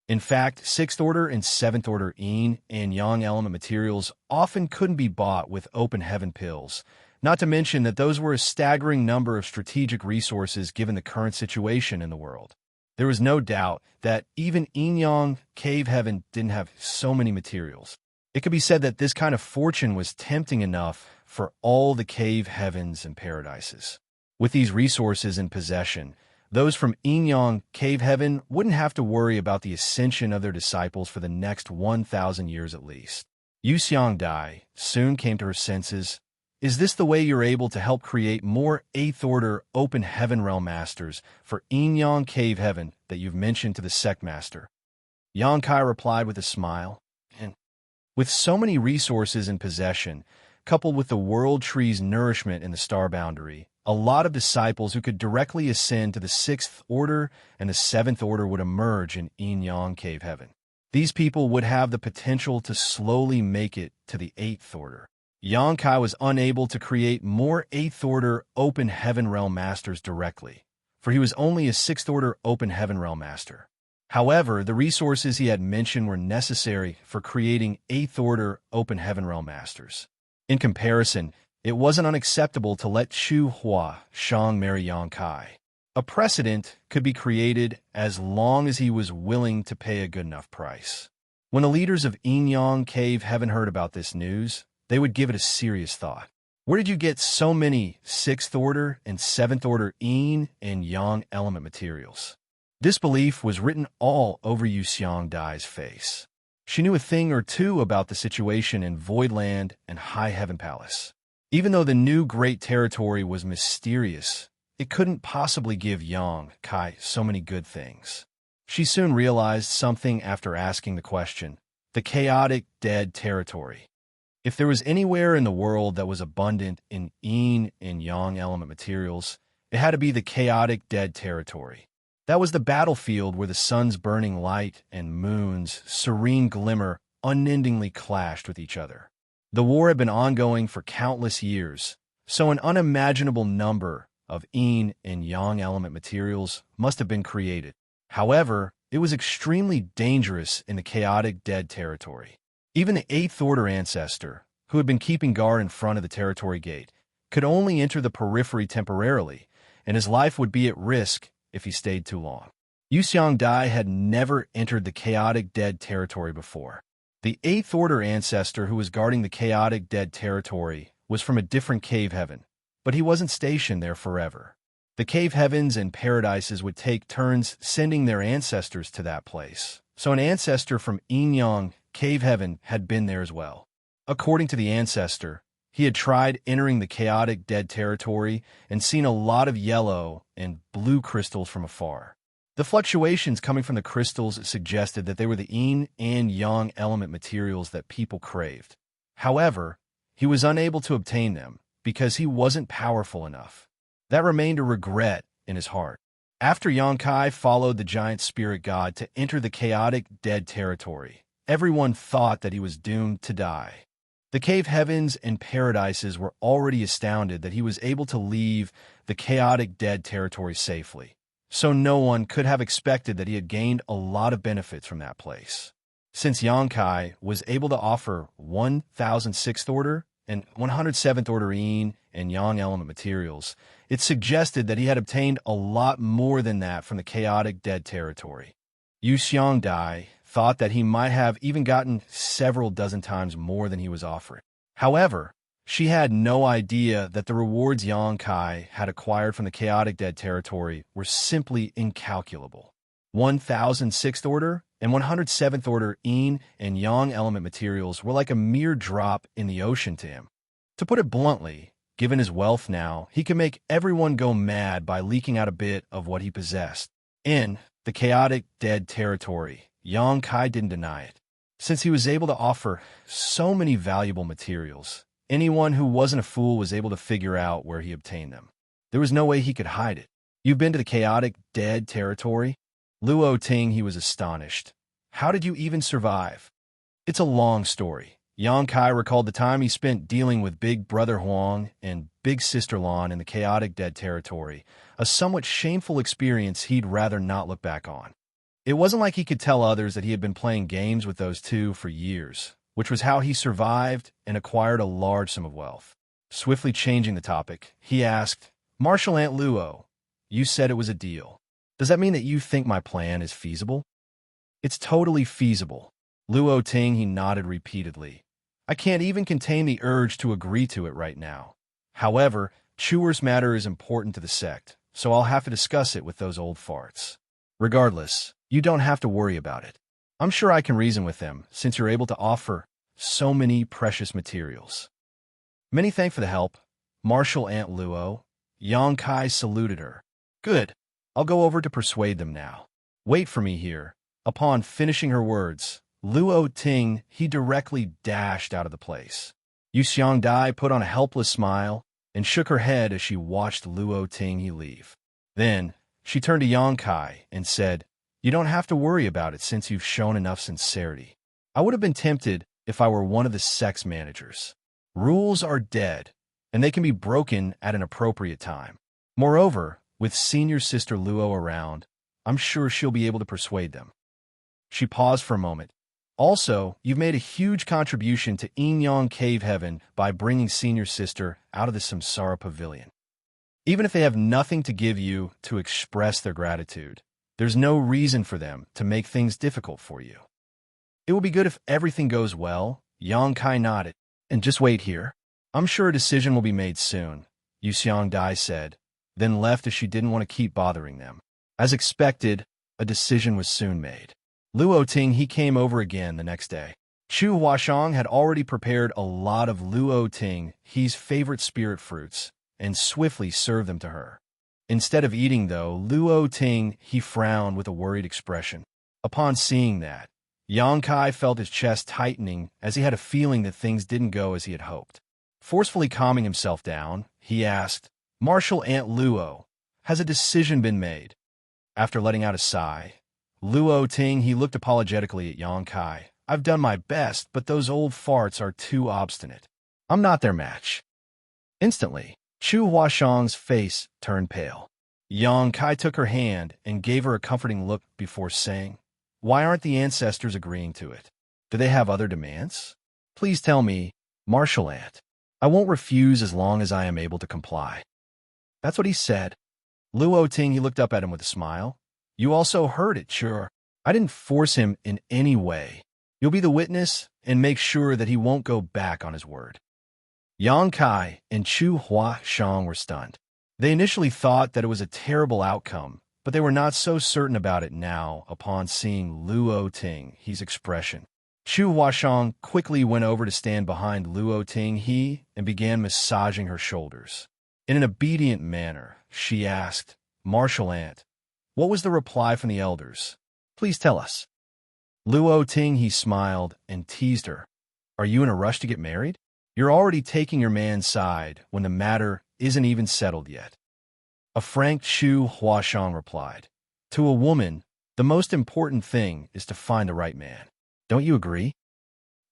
In fact, 6th order and 7th order yin and yang element materials often couldn't be bought with open heaven pills, not to mention that those were a staggering number of strategic resources given the current situation in the world. There was no doubt that even Yin Yang Cave Heaven didn't have so many materials. It could be said that this kind of fortune was tempting enough for all the cave heavens and paradises. With these resources in possession, those from Yin Yang Cave Heaven wouldn't have to worry about the ascension of their disciples for the next 1,000 years at least. Xianxia soon came to her senses. Is this the way you're able to help create more 8th order open heaven realm masters for Yin Yang Cave Heaven that you've mentioned to the sect master? Xianxia replied with a smile. And with so many resources in possession, coupled with the world tree's nourishment in the star boundary, a lot of disciples who could directly ascend to the 6th order and the 7th order would emerge in Yin Yang Cave Heaven. These people would have the potential to slowly make it to the 8th order. Xianxia was unable to create more 8th order open heaven realm masters directly, for he was only a 6th order open heaven realm master. However, the resources he had mentioned were necessary for creating 8th order open heaven realm masters. In comparison, it wasn't unacceptable to let Chu Hua Shang marry Xianxia. A precedent could be created as long as he was willing to pay a good enough price. When the leaders of Yin Cave Heaven heard about this news, they would give it a serious thought. Where did you get so many 6th order and 7th order yin and yang element materials? This belief was written all over Xianxia's face. She knew a thing or two about the situation in Voidland and High Heaven Palace. Even though the new Great Territory was mysterious, it couldn't possibly give Yang Kai so many good things. She soon realized something after asking the question: the chaotic dead territory. If there was anywhere in the world that was abundant in yin and yang element materials, it had to be the chaotic dead territory. That was the battlefield where the sun's burning light and moon's serene glimmer unendingly clashed with each other. The war had been ongoing for countless years, so an unimaginable number of yin and yang element materials must have been created. However, it was extremely dangerous in the chaotic dead territory. Even the 8th Order ancestor, who had been keeping guard in front of the territory gate, could only enter the periphery temporarily, and his life would be at risk if he stayed too long. Xianxia had never entered the chaotic dead territory before. The 8th Order ancestor who was guarding the chaotic dead territory was from a different cave heaven, but he wasn't stationed there forever. The cave heavens and paradises would take turns sending their ancestors to that place, so an ancestor from Yin Cave Heaven had been there as well. According to the ancestor, he had tried entering the chaotic dead territory and seen a lot of yellow and blue crystals from afar. The fluctuations coming from the crystals suggested that they were the yin and yang element materials that people craved. However, he was unable to obtain them because he wasn't powerful enough. That remained a regret in his heart. After Yangkai followed the giant spirit god to enter the chaotic dead territory, everyone thought that he was doomed to die. The cave heavens and paradises were already astounded that he was able to leave the chaotic dead territory safely, so no one could have expected that he had gained a lot of benefits from that place. Since Yangkai was able to offer 1,006th Order and 107th Order yin and yang element materials, it suggested that he had obtained a lot more than that from the chaotic dead territory. Xianxia thought that he might have even gotten several dozen times more than he was offering. However, she had no idea that the rewards Yangkai had acquired from the chaotic dead territory were simply incalculable. 1,006th Order and 107th Order yin and yang element materials were like a mere drop in the ocean to him. To put it bluntly, given his wealth now, he could make everyone go mad by leaking out a bit of what he possessed. In the chaotic dead territory, Yangkai didn't deny it. Since he was able to offer so many valuable materials, anyone who wasn't a fool was able to figure out where he obtained them. There was no way he could hide it. You've been to the chaotic dead territory? Luo Ting, he was astonished. How did you even survive? It's a long story. Yangkai recalled the time he spent dealing with Big Brother Huang and Big Sister Lan in the chaotic dead territory, a somewhat shameful experience he'd rather not look back on. It wasn't like he could tell others that he had been playing games with those two for years, which was how he survived and acquired a large sum of wealth. Swiftly changing the topic, he asked, "Martial Aunt Luo, you said it was a deal. Does that mean that you think my plan is feasible?" "It's totally feasible." Luo Ting, he nodded repeatedly. "I can't even contain the urge to agree to it right now. However, Chewer's matter is important to the sect, so I'll have to discuss it with those old farts. Regardless, you don't have to worry about it. I'm sure I can reason with them, since you're able to offer so many precious materials." "Many thanks for the help, Martial Aunt Luo." Yangkai saluted her. "Good. I'll go over to persuade them now. Wait for me here." Upon finishing her words, Luo Ting, he directly dashed out of the place. Xianxia put on a helpless smile and shook her head as she watched Luo Ting he leave. Then, she turned to Yangkai and said, "You don't have to worry about it since you've shown enough sincerity. I would have been tempted if I were one of the sex managers. Rules are dead, and they can be broken at an appropriate time. Moreover, with senior sister Luo around, I'm sure she'll be able to persuade them." She paused for a moment. "Also, you've made a huge contribution to Yin Cave Heaven by bringing senior sister out of the Samsara Pavilion. Even if they have nothing to give you to express their gratitude, there's no reason for them to make things difficult for you. It will be good if everything goes well. Yang Kai nodded. And just wait here. I'm sure a decision will be made soon, Yu Xiangdai said, then left as she didn't want to keep bothering them. As expected, a decision was soon made. Luo Ting he came over again the next day. Chu Huashang had already prepared a lot of Luo Ting he's favorite spirit fruits and swiftly served them to her. Instead of eating, though, Luo Ting he frowned with a worried expression. Upon seeing that, Yang Kai felt his chest tightening as he had a feeling that things didn't go as he had hoped. Forcefully calming himself down, he asked, Martial Aunt Luo, has a decision been made? After letting out a sigh, Luo Ting he looked apologetically at Yang Kai. I've done my best, but those old farts are too obstinate. I'm not their match. Instantly, Chu Huashang's face turned pale. Yang Kai took her hand and gave her a comforting look before saying, Why aren't the ancestors agreeing to it? Do they have other demands? Please tell me, Martial Aunt. I won't refuse as long as I am able to comply. That's what he said. Luo Ting he looked up at him with a smile. You also heard it, sure. I didn't force him in any way. You'll be the witness and make sure that he won't go back on his word. Yang Kai and Chu Huashang were stunned. They initially thought that it was a terrible outcome, but they were not so certain about it now upon seeing Luo Ting he's expression. Chu Huashang quickly went over to stand behind Luo Ting he and began massaging her shoulders. In an obedient manner, she asked, Martial Aunt, what was the reply from the elders? Please tell us. Luo Ting he smiled and teased her. Are you in a rush to get married? You're already taking your man's side when the matter isn't even settled yet. A frank Chu Huashang replied, To a woman, the most important thing is to find the right man. Don't you agree?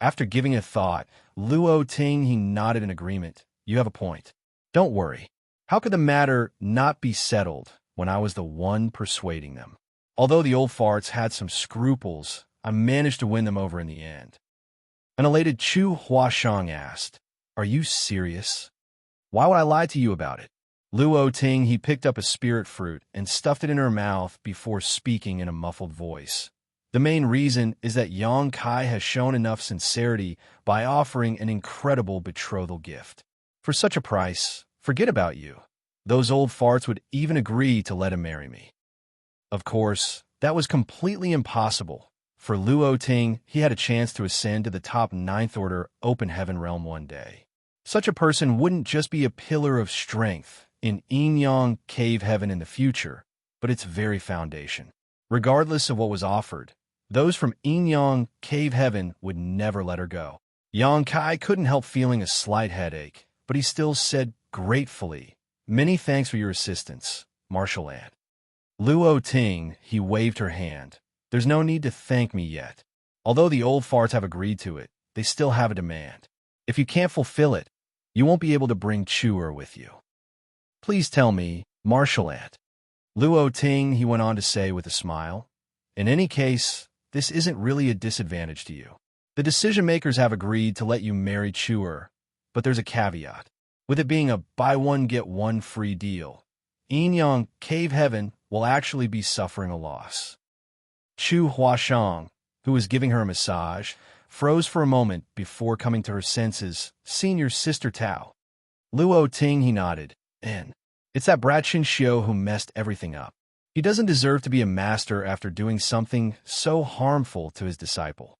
After giving a thought, Luo Ting he nodded in agreement. You have a point. Don't worry. How could the matter not be settled when I was the one persuading them? Although the old farts had some scruples, I managed to win them over in the end. An elated Chu Huashang asked, Are you serious? Why would I lie to you about it? Luo Ting he picked up a spirit fruit and stuffed it in her mouth before speaking in a muffled voice. The main reason is that Yang Kai has shown enough sincerity by offering an incredible betrothal gift. For such a price, forget about you. Those old farts would even agree to let him marry me. Of course, that was completely impossible. For Luo Ting, he had a chance to ascend to the top 9th Order Open Heaven realm one day. Such a person wouldn't just be a pillar of strength in Yin-Yang Cave Heaven in the future, but its very foundation. Regardless of what was offered, those from Yin-Yang Cave Heaven would never let her go. Yang Kai couldn't help feeling a slight headache, but he still said gratefully, Many thanks for your assistance, Martial Aunt. Luo Ting, he waved her hand. There's no need to thank me yet. Although the old farts have agreed to it, they still have a demand. If you can't fulfill it, you won't be able to bring Chuer with you. Please tell me, Martial Aunt. Luo Ting, he went on to say with a smile. In any case, this isn't really a disadvantage to you. The decision-makers have agreed to let you marry Chuer, but there's a caveat. With it being a buy-one-get-one free deal, Yin-Yang Cave Heaven will actually be suffering a loss. Chu Huashang, who was giving her a massage, froze for a moment before coming to her senses, seeing your sister Tao. Luo Ting, he nodded, and it's that brat Xianxia who messed everything up. He doesn't deserve to be a master after doing something so harmful to his disciple.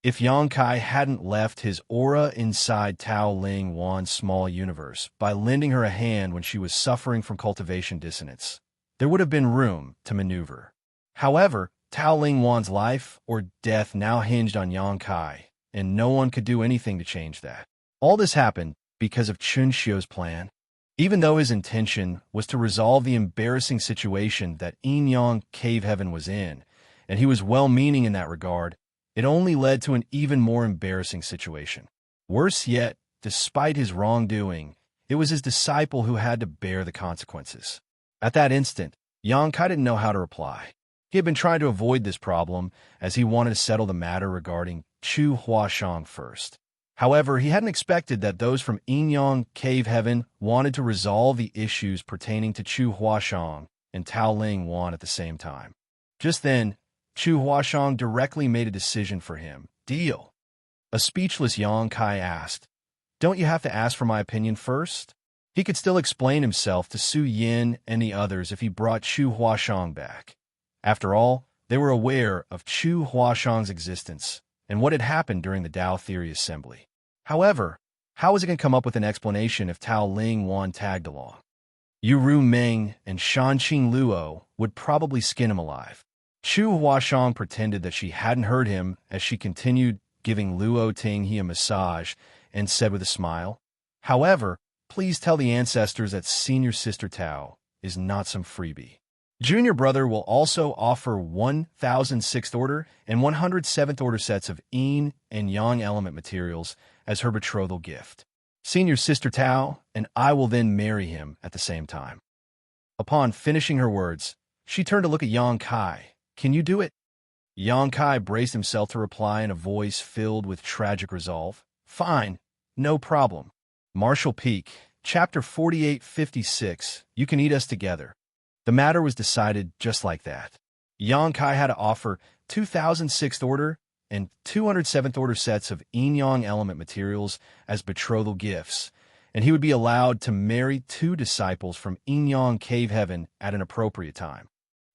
If Yang Kai hadn't left his aura inside Tao Ling Wan's small universe by lending her a hand when she was suffering from cultivation dissonance, there would have been room to maneuver. However, Tao Ling Wan's life or death now hinged on Yang Kai, and no one could do anything to change that. All this happened because of Xianxia's plan. Even though his intention was to resolve the embarrassing situation that Yin-Yang Cave Heaven was in, and he was well-meaning in that regard, it only led to an even more embarrassing situation. Worse yet, despite his wrongdoing, it was his disciple who had to bear the consequences. At that instant, Yang Kai didn't know how to reply. He had been trying to avoid this problem as he wanted to settle the matter regarding Chu Huashang first. However, he hadn't expected that those from Yin-Yang Cave Heaven wanted to resolve the issues pertaining to Chu Huashang and Tao Ling Wan at the same time. Just then, Chu Huashang directly made a decision for him. Deal. A speechless Yang Kai asked, "Don't you have to ask for my opinion first?" He could still explain himself to Su Yin and the others if he brought Chu Huashang back. After all, they were aware of Chu Huashang's existence and what had happened during the Tao Theory Assembly. However, how was he going to come up with an explanation if Tao Ling Wan tagged along? Yu Ru Ming and Shanqing Luo would probably skin him alive. Chu Huashang pretended that she hadn't heard him as she continued giving Luo Tinghe a massage and said with a smile, "However, please tell the ancestors that Senior Sister Tao is not some freebie. Junior Brother will also offer 1,000 Sixth Order and 100 Seventh Order sets of Yin and Yang element materials as her betrothal gift. Senior Sister Tao and I will then marry him at the same time." Upon finishing her words, she turned to look at Yang Kai. "Can you do it?" Yang Kai braced himself to reply in a voice filled with tragic resolve. "Fine, no problem." Martial Peak, Chapter 4856, You Can Eat Us Together. The matter was decided just like that. Yang Kai had to offer 2,000 Sixth Order and 200 Seventh Order sets of Yin-Yang element materials as betrothal gifts, and he would be allowed to marry 2 disciples from Yin-Yang Cave Heaven at an appropriate time.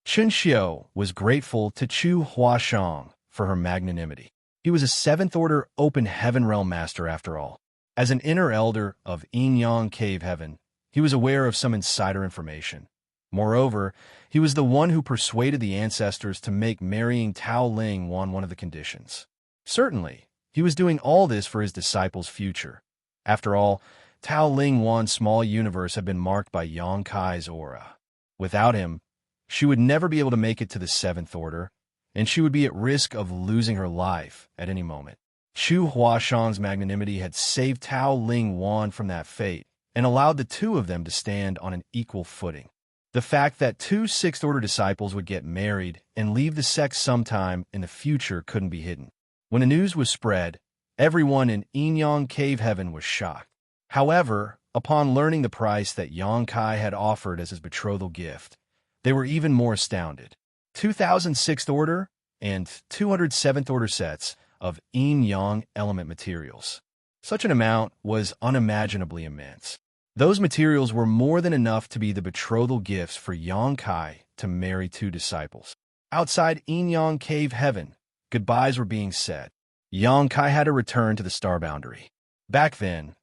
Xianxia was grateful to Chu Huashang for her magnanimity. He was a Seventh Order Open Heaven Realm Master after all. As an inner elder of Yin-Yang Cave Heaven, he was aware of some insider information. Moreover, he was the one who persuaded the ancestors to make marrying Tao Ling Wan one of the conditions. Certainly, he was doing all this for his disciples' future. After all, Tao Ling Wan's small universe had been marked by Yang Kai's aura. Without him, she would never be able to make it to the Seventh Order, and she would be at risk of losing her life at any moment. Chu Huashang's magnanimity had saved Tao Ling Wan from that fate and allowed the 2 of them to stand on an equal footing. The fact that 2 Sixth Order disciples would get married and leave the sect sometime in the future couldn't be hidden. When the news was spread, everyone in Yin-Yang Cave Heaven was shocked. However, upon learning the price that Yang Kai had offered as his betrothal gift, they were even more astounded. 2,000 Sixth Order and 200 Seventh Order sets of Yin-Yang element materials. Such an amount was unimaginably immense. Those materials were more than enough to be the betrothal gifts for Yang Kai to marry 2 disciples. Outside Yin-Yang Cave Heaven, goodbyes were being said. Yang Kai had to return to the Star Boundary. Back then,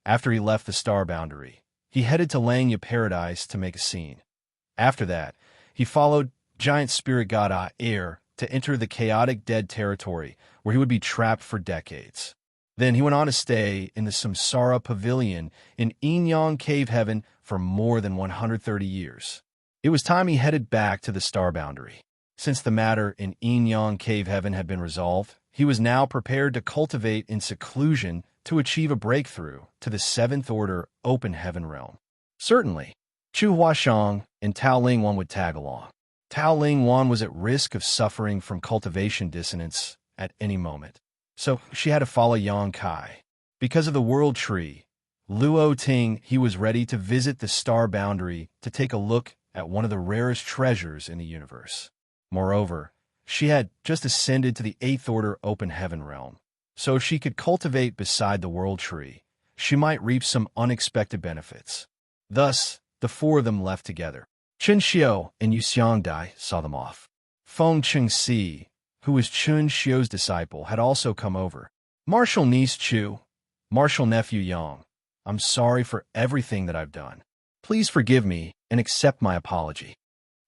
after he left the Star Boundary, he headed to Langya Paradise to make a scene. After that, he followed Giant Spirit God Air to enter the chaotic dead territory where he would be trapped for decades. Then he went on to stay in the Samsara Pavilion in Yin-Yang Cave Heaven for more than 130 years. It was time he headed back to the Star Boundary. Since the matter in Yin-Yang Cave Heaven had been resolved, he was now prepared to cultivate in seclusion to achieve a breakthrough to the Seventh Order Open Heaven Realm. Certainly, Chu Huashang and Tao Ling Wan would tag along. Tao Ling Wan was at risk of suffering from cultivation dissonance at any moment, so she had to follow Yang Kai. Because of the World Tree, Luo Tinghe was ready to visit the Star Boundary to take a look at one of the rarest treasures in the universe. Moreover, she had just ascended to the Eighth Order Open Heaven Realm, so if she could cultivate beside the World Tree, she might reap some unexpected benefits. Thus, the 4 of them left together. Chen Xiao and Yu Xiangdai saw them off. Feng Chengxi, who was Chen Xiao's disciple, had also come over. "Martial niece Chu, martial nephew Yang, I'm sorry for everything that I've done. Please forgive me and accept my apology."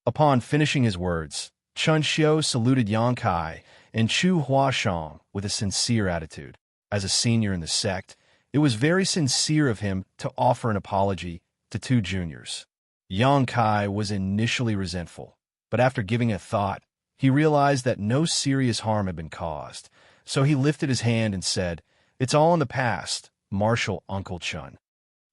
Upon finishing his words, Chen Xiao saluted Yang Kai and Chu Huashang with a sincere attitude. As a senior in the sect, it was very sincere of him to offer an apology to 2 juniors. Yang Kai was initially resentful, but after giving a thought, he realized that no serious harm had been caused, so he lifted his hand and said, "It's all in the past, Martial Uncle Chun."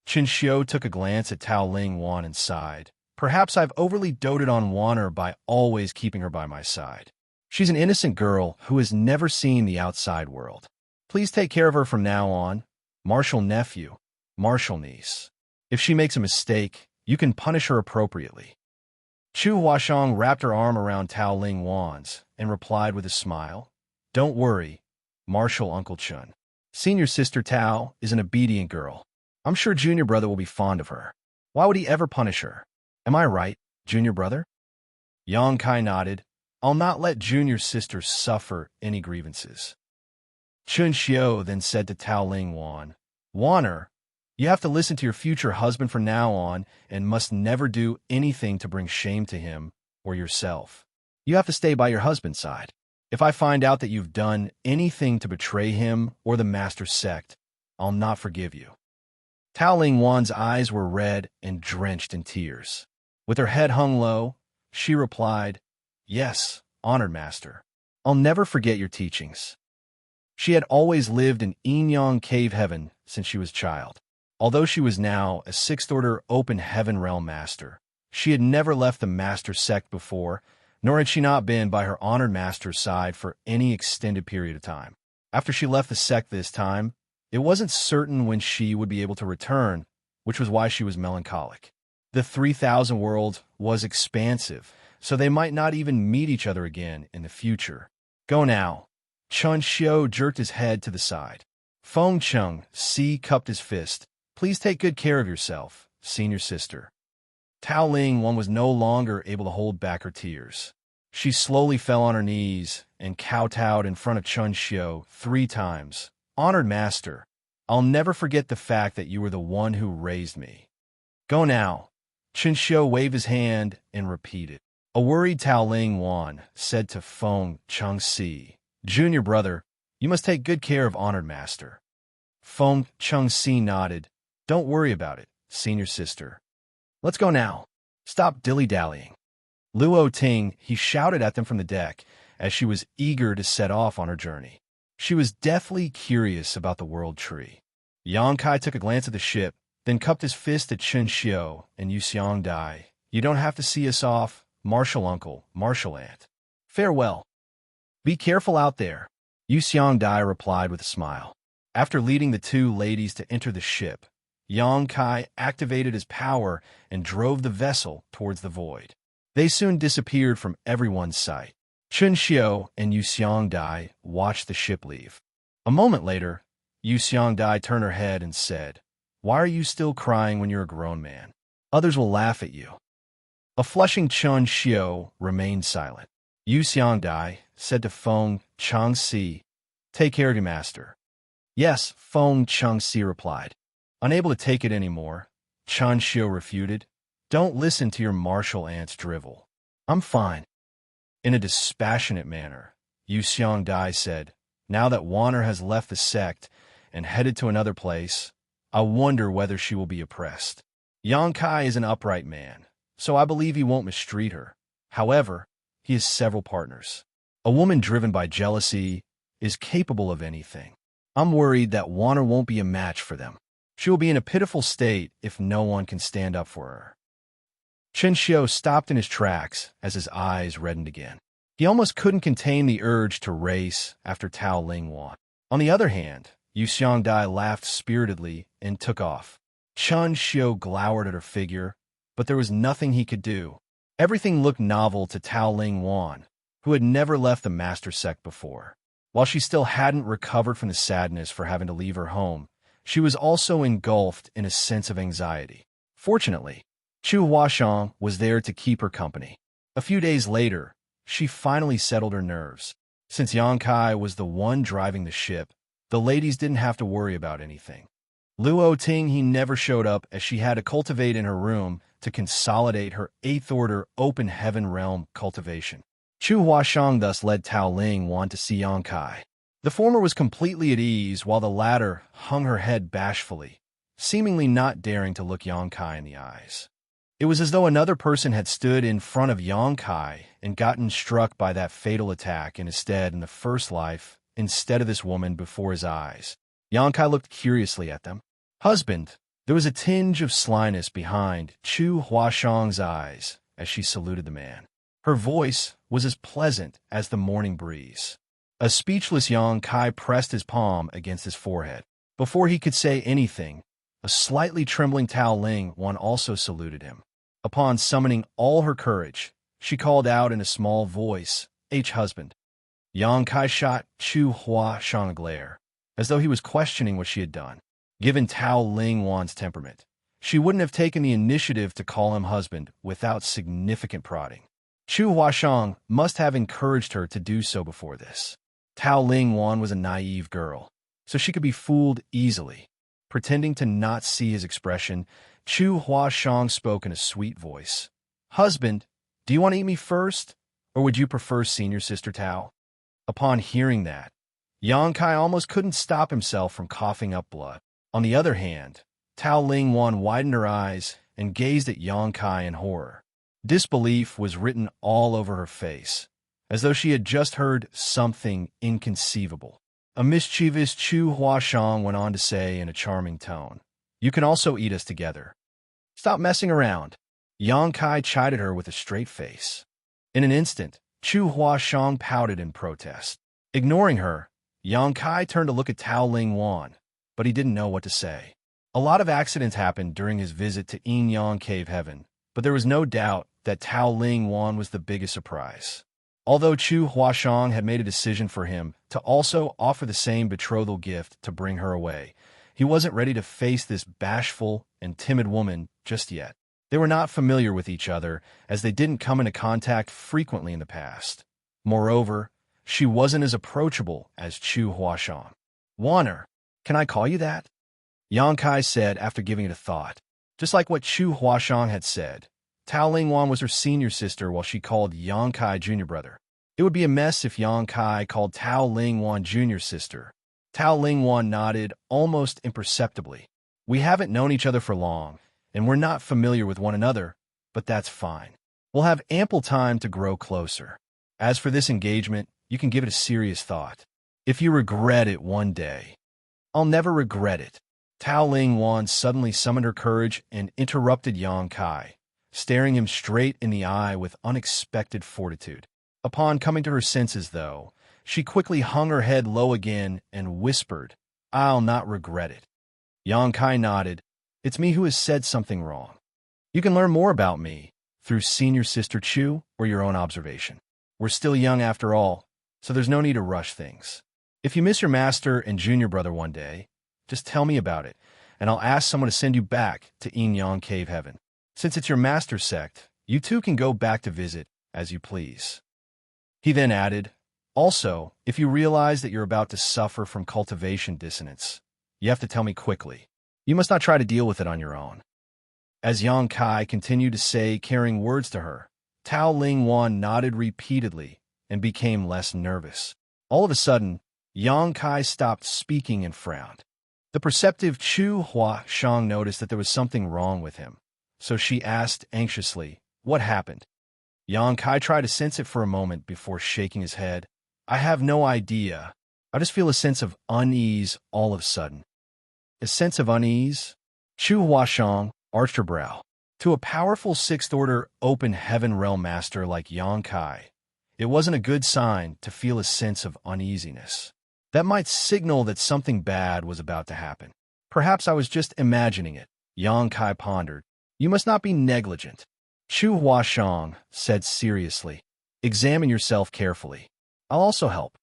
Chen Xiao took a glance at Tao Ling Wan and sighed. "Perhaps I've overly doted on Wanner by always keeping her by my side. She's an innocent girl who has never seen the outside world. Please take care of her from now on, martial nephew, martial niece. If she makes a mistake, you can punish her appropriately." Chu Huashang wrapped her arm around Tao Ling Wan's and replied with a smile, "Don't worry, Marshal Uncle Chun. Senior sister Tao is an obedient girl. I'm sure junior brother will be fond of her. Why would he ever punish her? Am I right, junior brother?" Yang Kai nodded. "I'll not let junior sister suffer any grievances." Chun Xiao then said to Tao Ling Wan, "Waner, you have to listen to your future husband from now on and must never do anything to bring shame to him or yourself. You have to stay by your husband's side. If I find out that you've done anything to betray him or the master sect, I'll not forgive you." Tao Ling Wan's eyes were red and drenched in tears. With her head hung low, she replied, "Yes, honored master. I'll never forget your teachings." She had always lived in Yin Cave Heaven since she was a child. Although she was now a sixth-order open heaven realm master, she had never left the master sect before, nor had she not been by her honored master's side for any extended period of time. After she left the sect this time, it wasn't certain when she would be able to return, which was why she was melancholic. The 3,000 world was expansive, so they might not even meet each other again in the future. "Go now." Chun Xiao jerked his head to the side. Feng Chung Si cupped his fist. "Please take good care of yourself, senior sister." Tao Ling Wan was no longer able to hold back her tears. She slowly fell on her knees and kowtowed in front of Chun Xiao 3 times. "Honored master, I'll never forget the fact that you were the one who raised me." "Go now." Chun Xiao waved his hand and repeated. A worried Tao Ling Wan said to Feng Chung Si, "Junior brother, you must take good care of honored master." Feng Chung Si nodded. "Don't worry about it, senior sister. Let's go now. Stop dilly-dallying." Luo Ting, he shouted at them from the deck as she was eager to set off on her journey. She was deathly curious about the world tree. Yang Kai took a glance at the ship, then cupped his fist at Chun Xiao and Yuxiang Dai. "You don't have to see us off, Marshal Uncle, Marshal Aunt. Farewell. Be careful out there." Yuxiang Dai replied with a smile. After leading the 2 ladies to enter the ship, Yang Kai activated his power and drove the vessel towards the void. They soon disappeared from everyone's sight. Chun Xiao and Yuxiang Dai watched the ship leave. A moment later, Yuxiang Dai turned her head and said, "Why are you still crying when you're a grown man? Others will laugh at you." A flushing Chun Xiao remained silent. Yuxiang Dai said to Feng Chung Si, "Take care of your master." "Yes," Feng Chung Si replied. Unable to take it anymore, Chun Xiao refuted, "Don't listen to your martial aunt's drivel. I'm fine." In a dispassionate manner, Yuxiang Dai said, "Now that Waner has left the sect and headed to another place, I wonder whether she will be oppressed. Yang Kai is an upright man, so I believe he won't mistreat her. However, he has several partners. A woman driven by jealousy is capable of anything. I'm worried that Waner won't be a match for them. She will be in a pitiful state if no one can stand up for her." Chun Xiao stopped in his tracks as his eyes reddened again. He almost couldn't contain the urge to race after Tao Ling Wan. On the other hand, Yuxiang Dai laughed spiritedly and took off. Chun Xiao glowered at her figure, but there was nothing he could do. Everything looked novel to Tao Ling Wan, who had never left the master sect before. While she still hadn't recovered from the sadness for having to leave her home, she was also engulfed in a sense of anxiety. Fortunately, Chu Huashang was there to keep her company. A few days later, she finally settled her nerves. Since Yang Kai was the one driving the ship, the ladies didn't have to worry about anything. Luo Ting, he never showed up as she had to cultivate in her room to consolidate her 8th order open heaven realm cultivation. Chu Huashang thus led Tao Ling Wan to see Yang Kai. The former was completely at ease while the latter hung her head bashfully, seemingly not daring to look Yang Kai in the eyes. It was as though another person had stood in front of Yang Kai and gotten struck by that fatal attack in his stead in the first life instead of this woman before his eyes. Yang Kai looked curiously at them. "Husband," there was a tinge of slyness behind Chu Huashang's eyes as she saluted the man. Her voice was as pleasant as the morning breeze. A speechless Yang Kai pressed his palm against his forehead. Before he could say anything, a slightly trembling Tao Ling Wan also saluted him. Upon summoning all her courage, she called out in a small voice, husband. Yang Kai shot Chu Huashang a glare, as though he was questioning what she had done. Given Tao Ling Wan's temperament, she wouldn't have taken the initiative to call him husband without significant prodding. Chu Huashang must have encouraged her to do so before this. Tao Ling Wan was a naive girl, so she could be fooled easily. Pretending to not see his expression, Chu Huashang spoke in a sweet voice. Husband, do you want to eat me first, or would you prefer senior sister Tao? Upon hearing that, Yang Kai almost couldn't stop himself from coughing up blood. On the other hand, Tao Ling Wan widened her eyes and gazed at Yang Kai in horror. Disbelief was written all over her face, as though she had just heard something inconceivable. A mischievous Chu Huashang went on to say in a charming tone, "You can also eat us together. Stop messing around." Yang Kai chided her with a straight face. In an instant, Chu Huashang pouted in protest. Ignoring her, Yang Kai turned to look at Tao Ling Wan, but he didn't know what to say. A lot of accidents happened during his visit to Yin Yang Cave Heaven, but there was no doubt that Tao Ling Wan was the biggest surprise. Although Chu Huashang had made a decision for him to also offer the same betrothal gift to bring her away, he wasn't ready to face this bashful and timid woman just yet. They were not familiar with each other, as they didn't come into contact frequently in the past. Moreover, she wasn't as approachable as Chu Huashang. "Wanner, can I call you that?" Yang Kai said after giving it a thought. Just like what Chu Huashang had said, Tao Ling Wan was her senior sister while she called Yang Kai junior brother. It would be a mess if Yang Kai called Tao Ling Wan junior sister. Tao Ling Wan nodded almost imperceptibly. "We haven't known each other for long, and we're not familiar with one another, but that's fine. We'll have ample time to grow closer. As for this engagement, you can give it a serious thought. If you regret it one day, I'll never regret it." Tao Ling Wan suddenly summoned her courage and interrupted Yang Kai, staring him straight in the eye with unexpected fortitude. Upon coming to her senses, though, she quickly hung her head low again and whispered, "I'll not regret it." Yang Kai nodded. "It's me who has said something wrong. You can learn more about me through senior sister Chu or your own observation. We're still young after all, so there's no need to rush things. If you miss your master and junior brother one day, just tell me about it, and I'll ask someone to send you back to Yin Yang Cave Heaven. Since it's your master sect, you two can go back to visit as you please." He then added, "Also, if you realize that you're about to suffer from cultivation dissonance, you have to tell me quickly. You must not try to deal with it on your own." As Yang Kai continued to say caring words to her, Tao Ling Wan nodded repeatedly and became less nervous. All of a sudden, Yang Kai stopped speaking and frowned. The perceptive Chu Huashang noticed that there was something wrong with him, so she asked anxiously, "What happened?" Yang Kai tried to sense it for a moment before shaking his head. "I have no idea. I just feel a sense of unease all of a sudden." A sense of unease? Chu Huashang arched her brow. To a powerful sixth-order open heaven realm master like Yang Kai, it wasn't a good sign to feel a sense of uneasiness. That might signal that something bad was about to happen. "Perhaps I was just imagining it," Yang Kai pondered. "You must not be negligent." Chu Huashang said seriously, "Examine yourself carefully. I'll also help."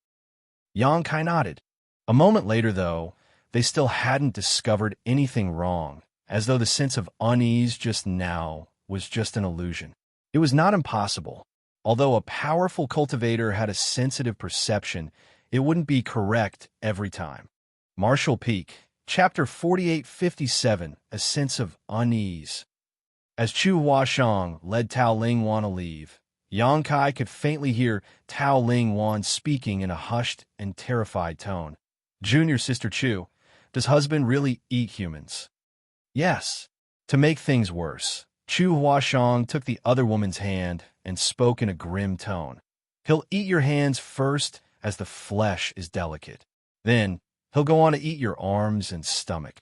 Yang Kai nodded. A moment later, though, they still hadn't discovered anything wrong, as though the sense of unease just now was just an illusion. It was not impossible. Although a powerful cultivator had a sensitive perception, it wouldn't be correct every time. Martial Peak, Chapter 4857, A Sense of Unease. As Chu Huashang led Tao Ling Wan to leave, Yang Kai could faintly hear Tao Ling Wan speaking in a hushed and terrified tone. "Junior sister Chu, does husband really eat humans?" "Yes." To make things worse, Chu Huashang took the other woman's hand and spoke in a grim tone. "He'll eat your hands first, as the flesh is delicate. Then, he'll go on to eat your arms and stomach."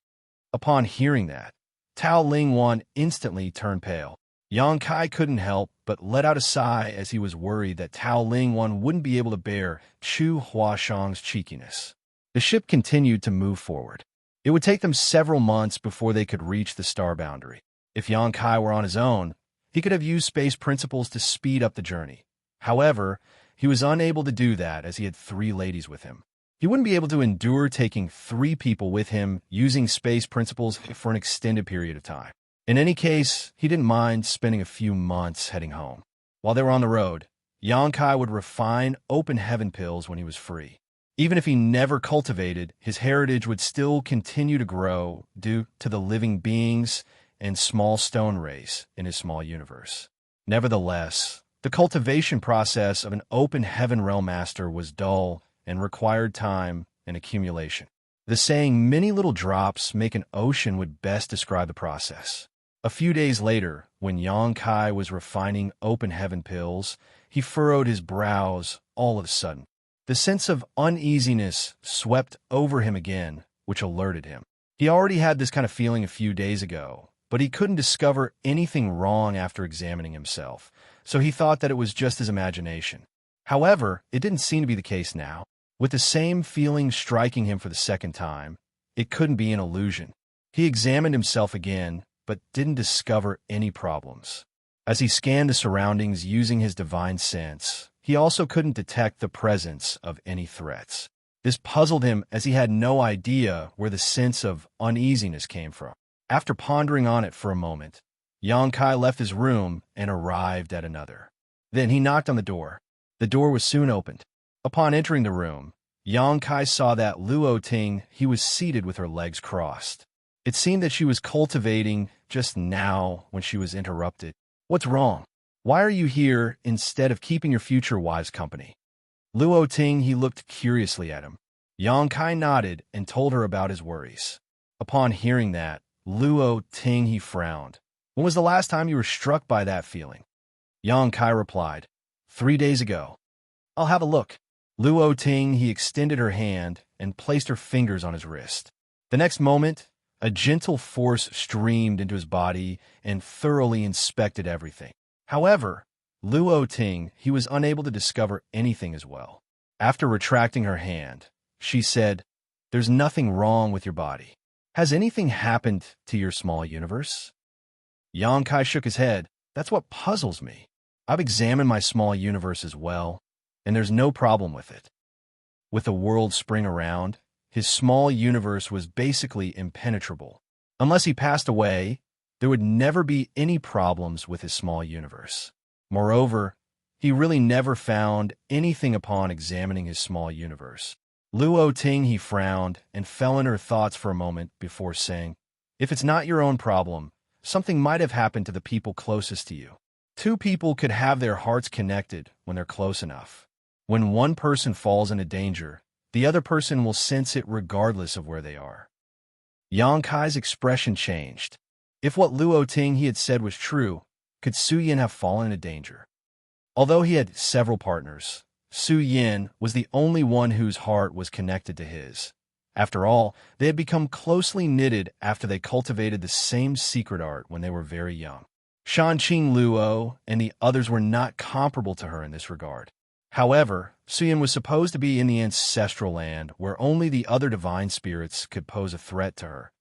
Upon hearing that, Tao Ling Wan instantly turned pale. Yang Kai couldn't help but let out a sigh as he was worried that Tao Ling Wan wouldn't be able to bear Chu Huashang's cheekiness. The ship continued to move forward. It would take them several months before they could reach the star boundary. If Yang Kai were on his own, He could have used space principles to speed up the journey. However, he was unable to do that as he had 3 ladies with him. He wouldn't be able to endure taking 3 people with him using space principles for an extended period of time. In any case, he didn't mind spending a few months heading home. While they were on the road, Xianxia would refine open heaven pills when he was free. Even if he never cultivated, his heritage would still continue to grow due to the living beings and small stone race in his small universe. Nevertheless, the cultivation process of an open heaven realm master was dull and required time and accumulation. The saying, "many little drops make an ocean," would best describe the process. A few days later, when Xianxia was refining open heaven pills, he furrowed his brows all of a sudden. The sense of uneasiness swept over him again, which alerted him. He already had this kind of feeling a few days ago, but he couldn't discover anything wrong after examining himself, so he thought that it was just his imagination. However, it didn't seem to be the case now. With the same feeling striking him for the second time, it couldn't be an illusion. He examined himself again, but didn't discover any problems. As he scanned the surroundings using his divine sense, he also couldn't detect the presence of any threats. This puzzled him as he had no idea where the sense of uneasiness came from. After pondering on it for a moment, Xianxia left his room and arrived at another. Then he knocked on the door. The door was soon opened. Upon entering the room, Xianxia saw that Luo Ting he was seated with her legs crossed. It seemed that she was cultivating just now when she was interrupted. "What's wrong? Why are you here instead of keeping your future wives company?" Luo Ting he looked curiously at him. Xianxia nodded and told her about his worries. Upon hearing that, Luo Ting he frowned. "When was the last time you were struck by that feeling?" Xianxia replied, 3 days ago." "I'll have a look." Luo Ting he extended her hand and placed her fingers on his wrist. The next moment, a gentle force streamed into his body and thoroughly inspected everything. However, Luo Ting he was unable to discover anything as well. After retracting her hand, she said, "There's nothing wrong with your body. Has anything happened to your small universe?" Xianxia shook his head. "That's what puzzles me. I've examined my small universe as well, and there's no problem with it." With the world spring around, his small universe was basically impenetrable. Unless he passed away, there would never be any problems with his small universe. Moreover, he really never found anything upon examining his small universe. Luo Ting he frowned and fell in her thoughts for a moment before saying, "If it's not your own problem, something might have happened to the people closest to you. 2 people could have their hearts connected when they're close enough. When one person falls into danger, the other person will sense it regardless of where they are." Xianxia's expression changed. If what Luo Ting he had said was true, could Su Yin have fallen into danger? Although he had several partners, Su Yin was the only one whose heart was connected to his. After all, they had become closely knitted after they cultivated the same secret art when they were very young. Shanqing Luo and the others were not comparable to her in this regard. However, Su Yin was supposed to be in the ancestral land where only the other divine spirits could pose a threat to her,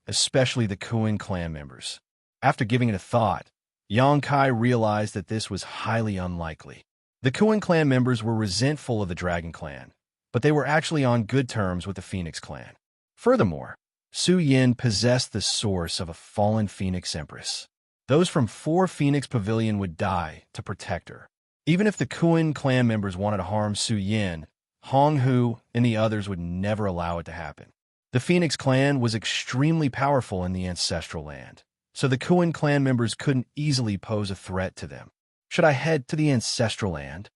especially the Kuan clan members. After giving it a thought, Xianxia realized that this was highly unlikely. The Kuan clan members were resentful of the Dragon clan, but they were actually on good terms with the Phoenix clan. Furthermore, Su Yin possessed the source of a fallen Phoenix Empress. Those from 4 Phoenix Pavilion would die to protect her. Even if the Kuan clan members wanted to harm Su Yin, Hong Hu and the others would never allow it to happen. The Phoenix clan was extremely powerful in the ancestral land, so the Kuan clan members couldn't easily pose a threat to them. Should I head to the ancestral land?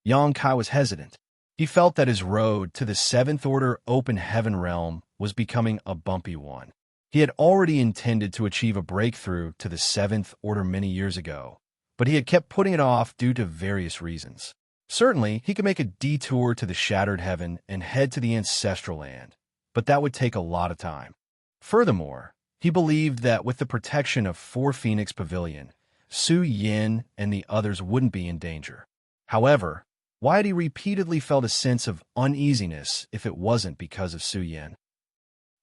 Xianxia was hesitant. He felt that his road to the 7th Order Open Heaven realm was becoming a bumpy one. He had already intended to achieve a breakthrough to the 7th Order many years ago, but he had kept putting it off due to various reasons. Certainly, he could make a detour to the Shattered Heaven and head to the ancestral land, but that would take a lot of time. Furthermore, he believed that with the protection of 4 Phoenix Pavilion, Su Yin and the others wouldn't be in danger. However, why had he repeatedly felt a sense of uneasiness if it wasn't because of Su Yin?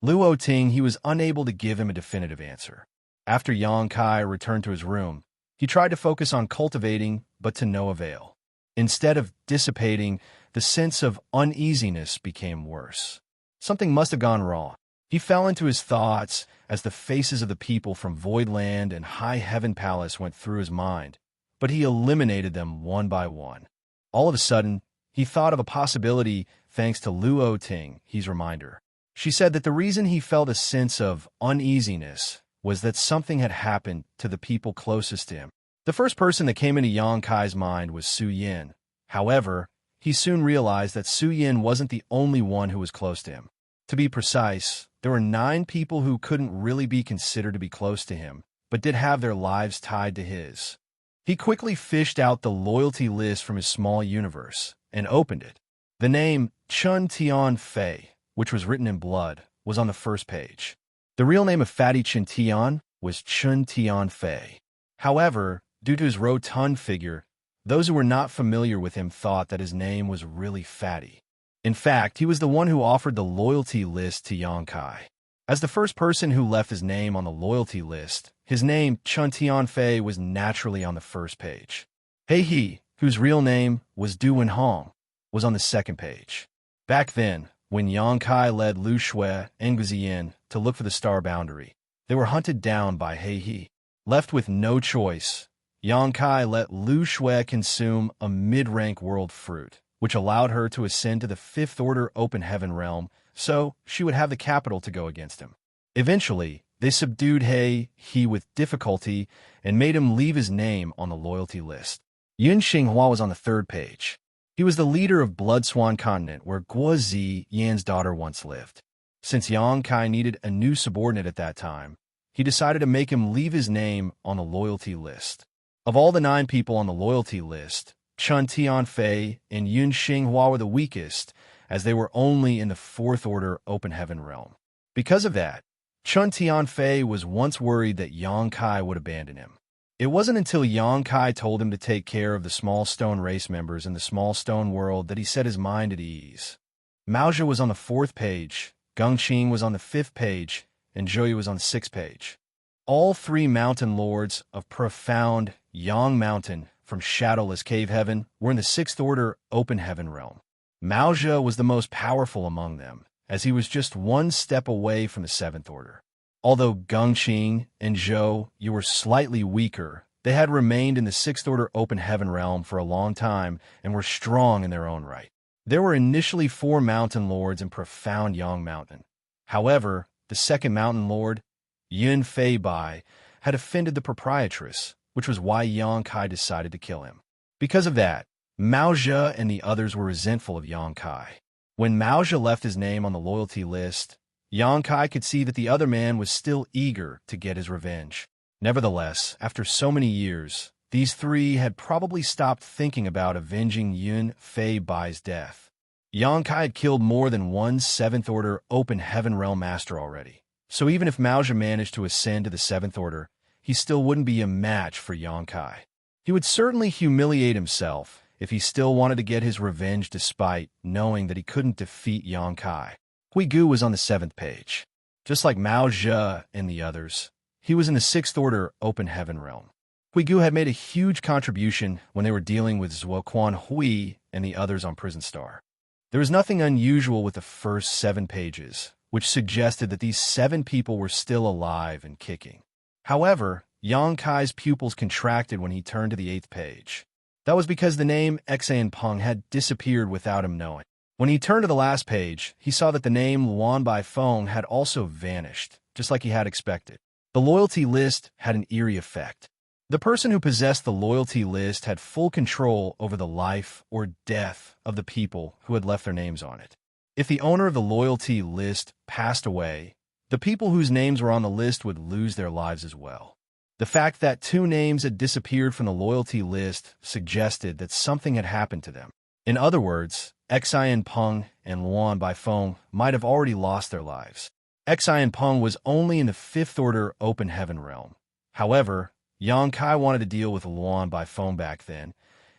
Luo Ting he was unable to give him a definitive answer. After Xianxia returned to his room, He tried to focus on cultivating, but to no avail. Instead of dissipating, the sense of uneasiness became worse. Something must have gone wrong. He fell into his thoughts as the faces of the people from Voidland and High Heaven Palace went through his mind, but he eliminated them one by one. All of a sudden, he thought of a possibility thanks to Luo Ting, his reminder. She said that the reason he felt a sense of uneasiness was that something had happened to the people closest to him. The first person that came into Yang Kai's mind was Su Yin. However, he soon realized that Su Yin wasn't the only one who was close to him. To be precise, there were 9 people who couldn't really be considered to be close to him, but did have their lives tied to his. He quickly fished out the loyalty list from his small universe and opened it. The name Chun Tian Fei, which was written in blood, was on the first page. The real name of Fatty Chun Tian was Chun Tian Fei. However, due to his rotund figure, those who were not familiar with him thought that his name was really Fatty. In fact, he was the one who offered the loyalty list to Yang Kai. As the first person who left his name on the loyalty list, his name, Chun Tian Fei, was naturally on the first page. Hei He, whose real name was Du Wenhong, was on the second page. Back then, when Yang Kai led Lu Shui and Guziyin to look for the star boundary, they were hunted down by Hei He. Left with no choice, Yang Kai let Lu Shui consume a mid-rank world fruit, which allowed her to ascend to the 5th Order Open Heaven realm, so she would have the capital to go against him. Eventually, they subdued Hei He with difficulty and made him leave his name on the loyalty list. Yun Xinghua was on the 3rd page. He was the leader of Blood Swan Continent, where Guo Zi Yan's daughter once lived. Since Yang Kai needed a new subordinate at that time, he decided to make him leave his name on the loyalty list. Of all the 9 people on the loyalty list, Chun Tian Fei and Yun Xinghua were the weakest, as they were only in the 4th Order Open Heaven realm. Because of that, Chun Tian Fei was once worried that Yang Kai would abandon him. It wasn't until Yang Kai told him to take care of the small stone race members in the small stone world that he set his mind at ease. Maozhe was on the 4th page, Gengqing was on the 5th page, and Zhouyu was on the 6th page. All 3 mountain lords of profound Yang Mountain from Shadowless Cave Heaven were in the 6th Order Open Heaven realm. Maozhe was the most powerful among them, as he was just 1 step away from the 7th Order. Although Gengqing and Zhouyu were slightly weaker, they had remained in the 6th Order Open Heaven realm for a long time and were strong in their own right. There were initially 4 mountain lords in profound Yang Mountain. However, the 2nd mountain lord, Yun Fei Bai, had offended the proprietress, which was why Yang Kai decided to kill him. Because of that, Maozhe and the others were resentful of Yang Kai. When Maozhe left his name on the loyalty list, Yang Kai could see that the other man was still eager to get his revenge. Nevertheless, after so many years, these 3 had probably stopped thinking about avenging Yun Fei Bai's death. Yang Kai had killed more than 1 7th Order Open Heaven Realm Master already, so even if Maozhe managed to ascend to the 7th Order, he still wouldn't be a match for Yang Kai. He would certainly humiliate himself if he still wanted to get his revenge despite knowing that he couldn't defeat Yang Kai. Hui Gu was on the 7th page. Just like Maozhe and the others, he was in the 6th Order Open Heaven realm. Hui Gu had made a huge contribution when they were dealing with Zuoquan Hui and the others on Prison Star. There was nothing unusual with the first 7 pages, which suggested that these 7 people were still alive and kicking. However, Yang Kai's pupils contracted when he turned to the 8th page. That was because the name Xian Peng had disappeared without him knowing. When he turned to the last page, he saw that the name Luan Bai Feng had also vanished, just like he had expected. The loyalty list had an eerie effect. The person who possessed the loyalty list had full control over the life or death of the people who had left their names on it. If the owner of the loyalty list passed away, the people whose names were on the list would lose their lives as well. The fact that 2 names had disappeared from the loyalty list suggested that something had happened to them. In other words, Xian Peng and Luan Bai Feng might have already lost their lives. Xian Peng was only in the 5th Order Open Heaven realm. However, Yang Kai wanted to deal with Luan Bai Feng back then,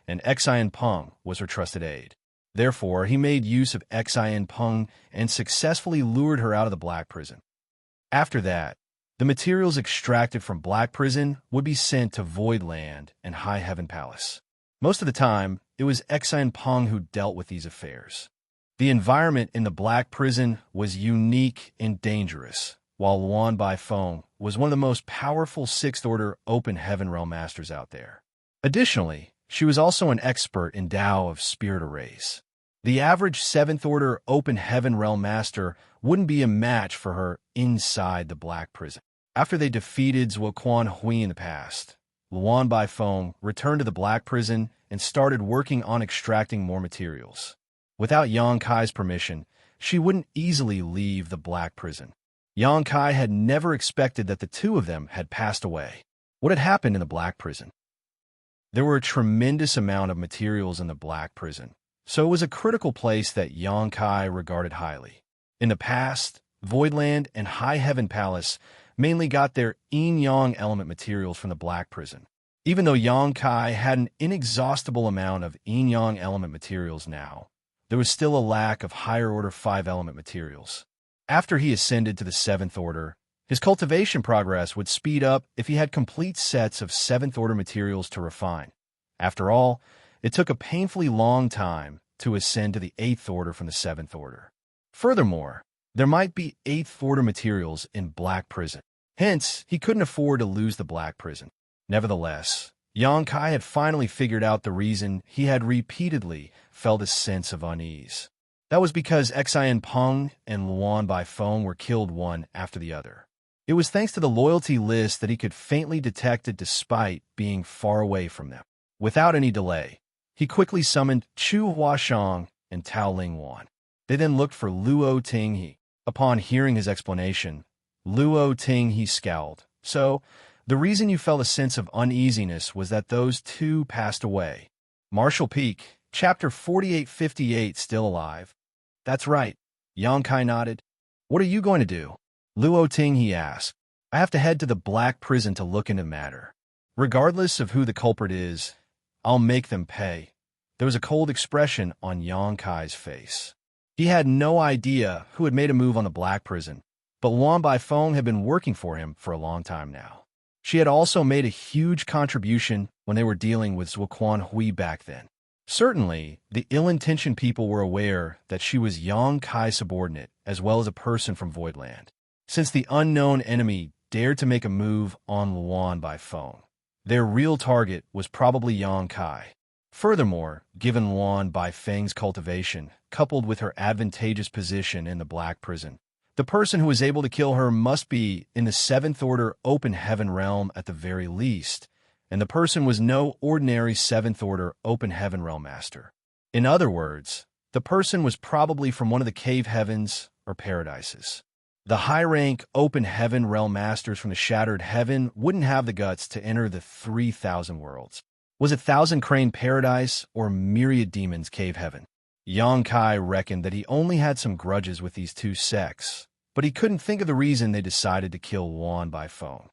and Xian Peng was her trusted aide. Therefore, he made use of Xian Peng and successfully lured her out of the Black Prison. After that, The materials extracted from Black Prison would be sent to Void Land and High Heaven Palace. Most of the time, it was Xianxia who dealt with these affairs. The environment in the Black Prison was unique and dangerous, while Luan Baifeng was one of the most powerful Sixth Order Open Heaven Realm Masters out there. Additionally, she was also an expert in Tao of Spirit Arrays. The average Seventh Order Open Heaven Realm Master wouldn't be a match for her inside the Black Prison. After they defeated Zuoquan Hui in the past, Luan Baifeng returned to the Black Prison and started working on extracting more materials. Without Yang Kai's permission, she wouldn't easily leave the Black Prison. Yang Kai had never expected that the two of them had passed away. What had happened in the Black Prison? There were a tremendous amount of materials in the Black Prison, so it was a critical place that Yang Kai regarded highly. In the past, Voidland and High Heaven Palace mainly got their yin-yang element materials from the Black Prison. Even though Yang Kai had an inexhaustible amount of yin-yang element materials now, there was still a lack of higher-order 5-element materials. After he ascended to the 7th Order, his cultivation progress would speed up if he had complete sets of 7th Order materials to refine. After all, it took a painfully long time to ascend to the 8th Order from the 7th Order. Furthermore, there might be 8th Order materials in Black Prison. Hence, he couldn't afford to lose the Black Prison. Nevertheless, Yang Kai had finally figured out the reason he had repeatedly felt a sense of unease. That was because Xianxia and Luan Baifeng were killed one after the other. It was thanks to the loyalty list that he could faintly detect it despite being far away from them. Without any delay, he quickly summoned Chu Huashang and Tao Lingwan. They then looked for Luo Tinghe. Upon hearing his explanation, Luo Tinghe scowled. So, the reason you felt a sense of uneasiness was that those two passed away. Marshall Peak, Chapter 4858, still alive. That's right. Yang Kai nodded. What are you going to do? Luo Tinghe asked. I have to head to the Black Prison to look into the matter. Regardless of who the culprit is, I'll make them pay. There was a cold expression on Yang Kai's face. He had no idea who had made a move on the Black Prison, but Luan Baifeng had been working for him for a long time now. She had also made a huge contribution when they were dealing with Zuoquan Hui back then. Certainly, the ill-intentioned people were aware that she was Yang Kai's subordinate as well as a person from Voidland. Since the unknown enemy dared to make a move on Luan Baifeng, their real target was probably Yang Kai. Furthermore, given Luan Baifeng's cultivation, coupled with her advantageous position in the Black Prison, the person who was able to kill her must be in the 7th Order Open Heaven Realm at the very least, and the person was no ordinary 7th Order Open Heaven Realm Master. In other words, the person was probably from one of the cave heavens or paradises. The high-rank Open Heaven Realm Masters from the Shattered Heaven wouldn't have the guts to enter the 3,000 worlds. Was it Thousand Crane Paradise or Myriad Demons Cave Heaven? Yang Kai reckoned that he only had some grudges with these two sects, but he couldn't think of the reason they decided to kill Luan Baifeng.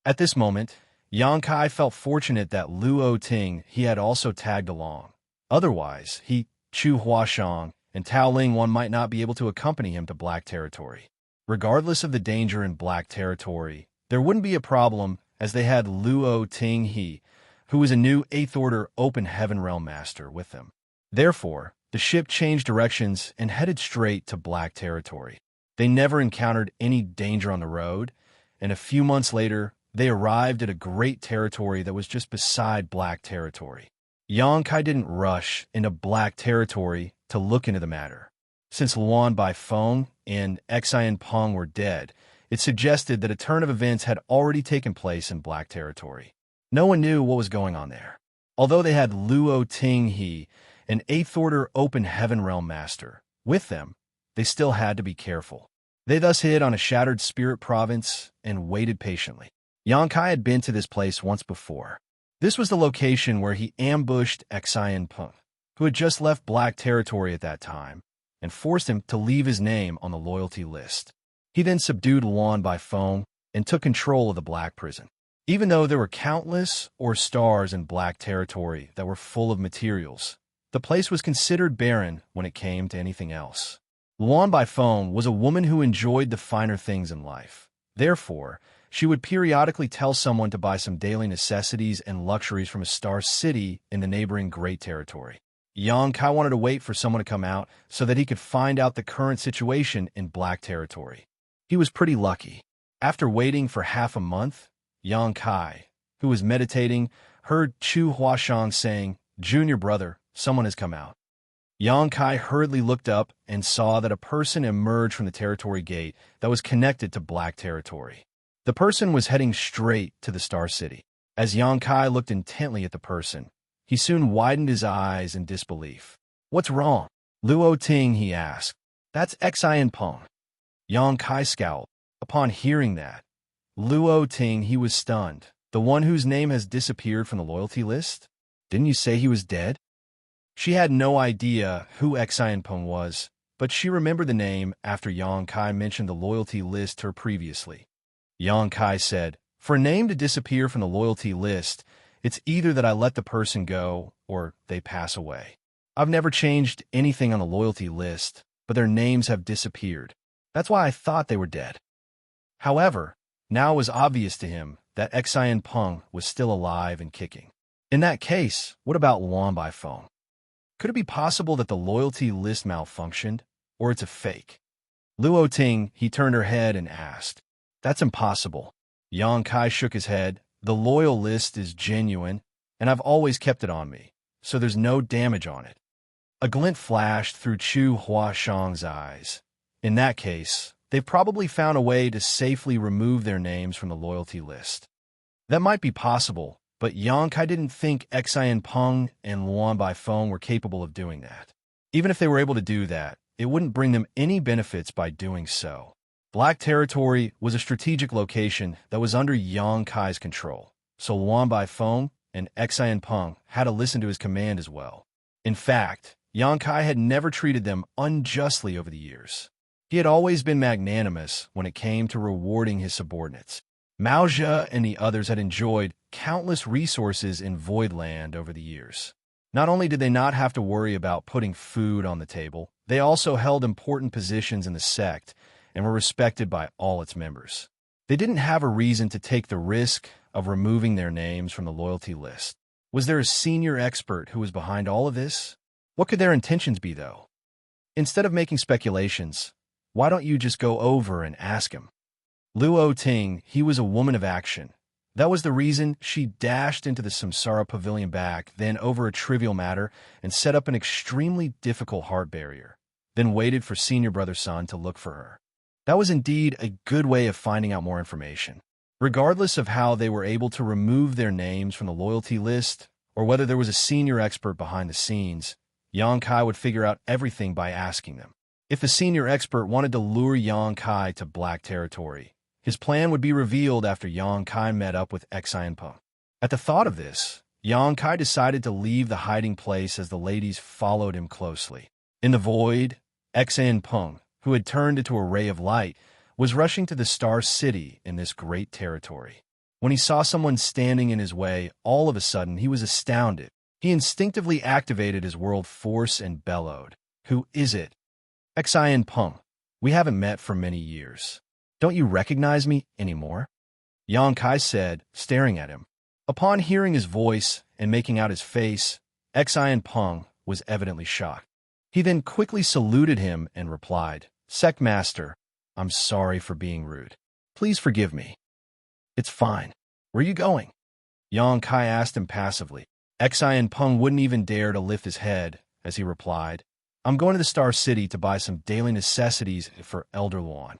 At this moment, Yang Kai felt fortunate that Luo Tinghe had also tagged along. Otherwise, he, Chu Huashang, and Tao Lingwan might not be able to accompany him to Black Territory. Regardless of the danger in Black Territory, there wouldn't be a problem as they had Luo Tinghe, who was a new 8th Order Open Heaven Realm Master, with them. Therefore, the ship changed directions and headed straight to Black Territory. They never encountered any danger on the road, and a few months later, they arrived at a great territory that was just beside Black Territory. Yang Kai didn't rush into Black Territory to look into the matter. Since Luan Baifeng and Xianxia were dead, it suggested that a turn of events had already taken place in Black Territory. No one knew what was going on there. Although they had Luo Tinghe, an 8th Order Open Heaven Realm Master, with them, they still had to be careful. They thus hid on a shattered spirit province and waited patiently. Yang Kai had been to this place once before. This was the location where he ambushed Xianxia, who had just left Black Territory at that time, and forced him to leave his name on the loyalty list. He then subdued Luan Baifeng and took control of the Black Prison. Even though there were countless stars in Black Territory that were full of materials, the place was considered barren when it came to anything else. Luan Baifeng was a woman who enjoyed the finer things in life. Therefore, She would periodically tell someone to buy some daily necessities and luxuries from a star city in the neighboring Great Territory. Xianxia wanted to wait for someone to come out so that he could find out the current situation in Black Territory. He was pretty lucky. After waiting for half a month, Xianxia, who was meditating, heard Chu Huashang saying, "Junior brother, someone has come out." Xianxia hurriedly looked up and saw that a person emerged from the territory gate that was connected to Black Territory. The person was heading straight to the Star City. As Xianxia looked intently at the person, he soon widened his eyes in disbelief. "What's wrong?" "Luo Ting," he asked. "That's Xianpeng." Xianxia scowled. Upon hearing that, Luo Ting, he was stunned. "The one whose name has disappeared from the loyalty list? Didn't you say he was dead?" She had no idea who Xianpeng was, but she remembered the name after Xianxia mentioned the loyalty list to her previously. Xianxia said, "For a name to disappear from the loyalty list, it's either that I let the person go or they pass away. I've never changed anything on the loyalty list, but their names have disappeared. That's why I thought they were dead." However, now it was obvious to him that Xianpeng was still alive and kicking. In that case, what about Luan Baifeng? Could it be possible that the loyalty list malfunctioned, or it's a fake? Luo Ting, he turned her head and asked. "That's impossible." Xianxia shook his head. "The loyal list is genuine, and I've always kept it on me, so there's no damage on it." A glint flashed through Chu Huashang's eyes. In that case, they've probably found a way to safely remove their names from the loyalty list. That might be possible, but Xianxia didn't think Xianpeng and Luan Baifeng were capable of doing that. Even if they were able to do that, it wouldn't bring them any benefits by doing so. Black Territory was a strategic location that was under Xianxia's control, so Luan Baifeng and Xianpeng had to listen to his command as well. In fact, Xianxia had never treated them unjustly over the years. He had always been magnanimous when it came to rewarding his subordinates. Maozhe and the others had enjoyed countless resources in Voidland over the years. Not only did they not have to worry about putting food on the table, they also held important positions in the sect and were respected by all its members. They didn't have a reason to take the risk of removing their names from the loyalty list. Was there a senior expert who was behind all of this? What could their intentions be, though? Instead of making speculations, why don't you just go over and ask him? Luo Ting, he was a woman of action. That was the reason she dashed into the Samsara pavilion back then over a trivial matter and set up an extremely difficult heart barrier, then waited for Senior Brother Sun to look for her. That was indeed a good way of finding out more information. Regardless of how they were able to remove their names from the loyalty list, or whether there was a senior expert behind the scenes, Xianxia would figure out everything by asking them. If the senior expert wanted to lure Xianxia to Black Territory, his plan would be revealed after Xianxia met up with Xianpeng. At the thought of this, Xianxia decided to leave the hiding place as the ladies followed him closely. In the void, Xianpeng, who had turned into a ray of light, was rushing to the Star City in this great territory. When he saw someone standing in his way, all of a sudden he was astounded. He instinctively activated his world force and bellowed. "Who is it?" "Xianpeng. We haven't met for many years. Don't you recognize me anymore?" Xianxia said, staring at him. Upon hearing his voice and making out his face, Xianpeng was evidently shocked. He then quickly saluted him and replied, "Sect Master, I'm sorry for being rude. Please forgive me." "It's fine. Where are you going?" Xianxia asked him passively. Xianpeng wouldn't even dare to lift his head as he replied, "I'm going to the Star City to buy some daily necessities for Elder Luan."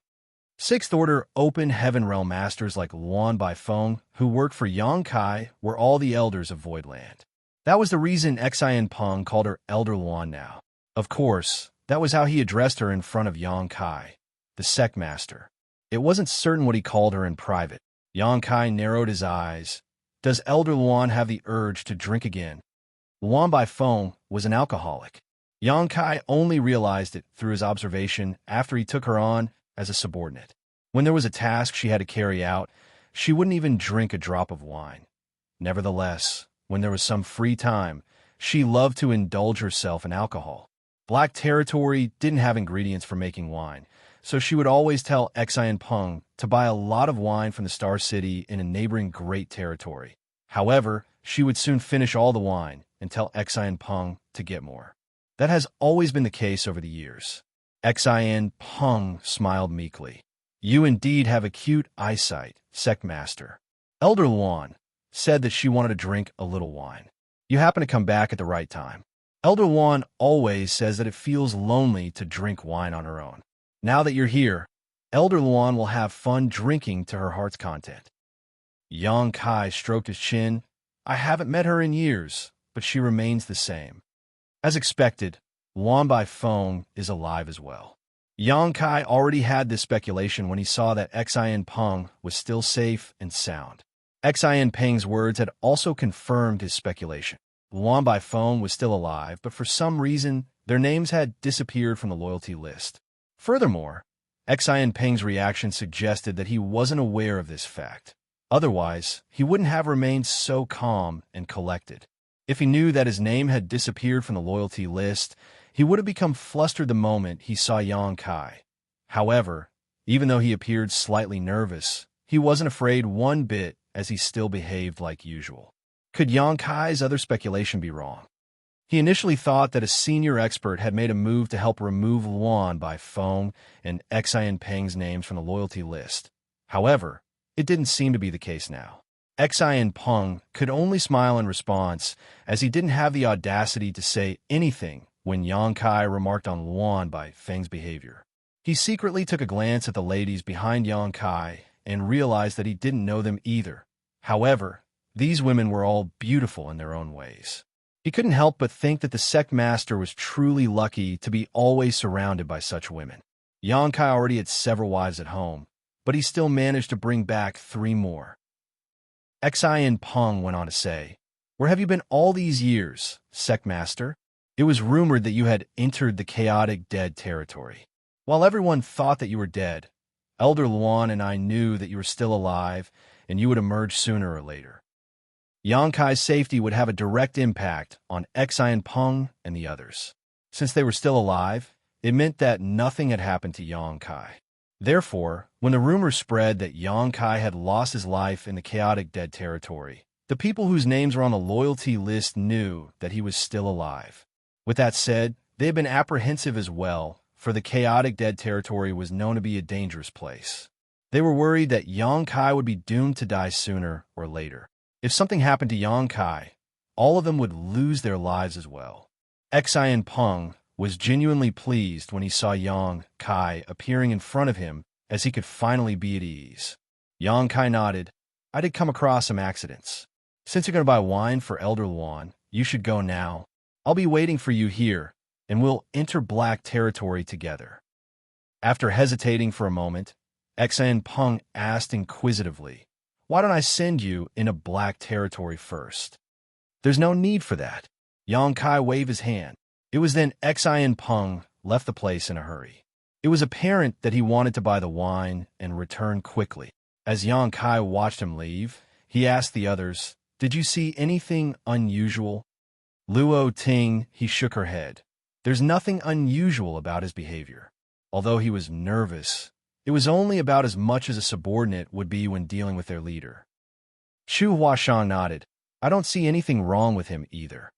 Sixth Order Open Heaven Realm Masters like Luan Baifeng, who worked for Xianxia, were all the elders of Voidland. That was the reason Xianpeng called her Elder Luan now. Of course, that was how he addressed her in front of Xianxia, the Sect Master. It wasn't certain what he called her in private. Xianxia narrowed his eyes. Does Elder Luan have the urge to drink again? Luan Baifeng was an alcoholic. Xianxia only realized it through his observation after he took her on as a subordinate. When there was a task she had to carry out, she wouldn't even drink a drop of wine. Nevertheless, when there was some free time, she loved to indulge herself in alcohol. Black Territory didn't have ingredients for making wine, so she would always tell Xian Peng to buy a lot of wine from the Star City in a neighboring Great Territory. However, she would soon finish all the wine and tell Xian Peng to get more. That has always been the case over the years. Xian Peng smiled meekly. You indeed have acute eyesight, sect master. Elder Luan said that she wanted to drink a little wine. You happen to come back at the right time. Elder Luan always says that it feels lonely to drink wine on her own. Now that you're here, Elder Luan will have fun drinking to her heart's content. Yang Kai stroked his chin. I haven't met her in years, but she remains the same. As expected, Luan by phone is alive as well. Yang Kai already had this speculation when he saw that Xian Peng was still safe and sound. Xian Peng's words had also confirmed his speculation. Luan by phone was still alive, but for some reason, their names had disappeared from the loyalty list. Furthermore, Xian Peng's reaction suggested that he wasn't aware of this fact. Otherwise, he wouldn't have remained so calm and collected. If he knew that his name had disappeared from the loyalty list, he would have become flustered the moment he saw Yang Kai. However, even though he appeared slightly nervous, he wasn't afraid one bit as he still behaved like usual. Could Yang Kai's other speculation be wrong? He initially thought that a senior expert had made a move to help remove Luan by phone and Xian Peng's names from the loyalty list. However, it didn't seem to be the case now. Xian Peng could only smile in response, as he didn't have the audacity to say anything when Yang Kai remarked on Luan by Feng's behavior. He secretly took a glance at the ladies behind Yang Kai and realized that he didn't know them either. However, these women were all beautiful in their own ways. He couldn't help but think that the sect master was truly lucky to be always surrounded by such women. Yang Kai already had several wives at home, but he still managed to bring back 3 more. Xian Peng went on to say, Where have you been all these years, sect master? It was rumored that you had entered the chaotic dead territory. While everyone thought that you were dead, Elder Luan and I knew that you were still alive and you would emerge sooner or later. Yang Kai's safety would have a direct impact on Xian Peng and the others. Since they were still alive, it meant that nothing had happened to Yang Kai. Therefore, when the rumor spread that Yang Kai had lost his life in the chaotic dead territory, the people whose names were on the loyalty list knew that he was still alive. With that said, they had been apprehensive as well, for the chaotic dead territory was known to be a dangerous place. They were worried that Yang Kai would be doomed to die sooner or later. If something happened to Yang Kai, all of them would lose their lives as well. Xian Peng was genuinely pleased when he saw Yang Kai appearing in front of him, as he could finally be at ease. Yang Kai nodded. I did come across some accidents. Since you're going to buy wine for Elder Luan, you should go now. I'll be waiting for you here, and we'll enter black territory together. After hesitating for a moment, Xian Peng asked inquisitively, Why don't I send you into black territory first? There's no need for that. Yang Kai waved his hand. It was then Xian Peng left the place in a hurry. It was apparent that he wanted to buy the wine and return quickly. As Yang Kai watched him leave, he asked the others, Did you see anything unusual? Luo Ting, he shook her head. There's nothing unusual about his behavior. Although he was nervous, it was only about as much as a subordinate would be when dealing with their leader. Chu Huashang nodded. I don't see anything wrong with him either.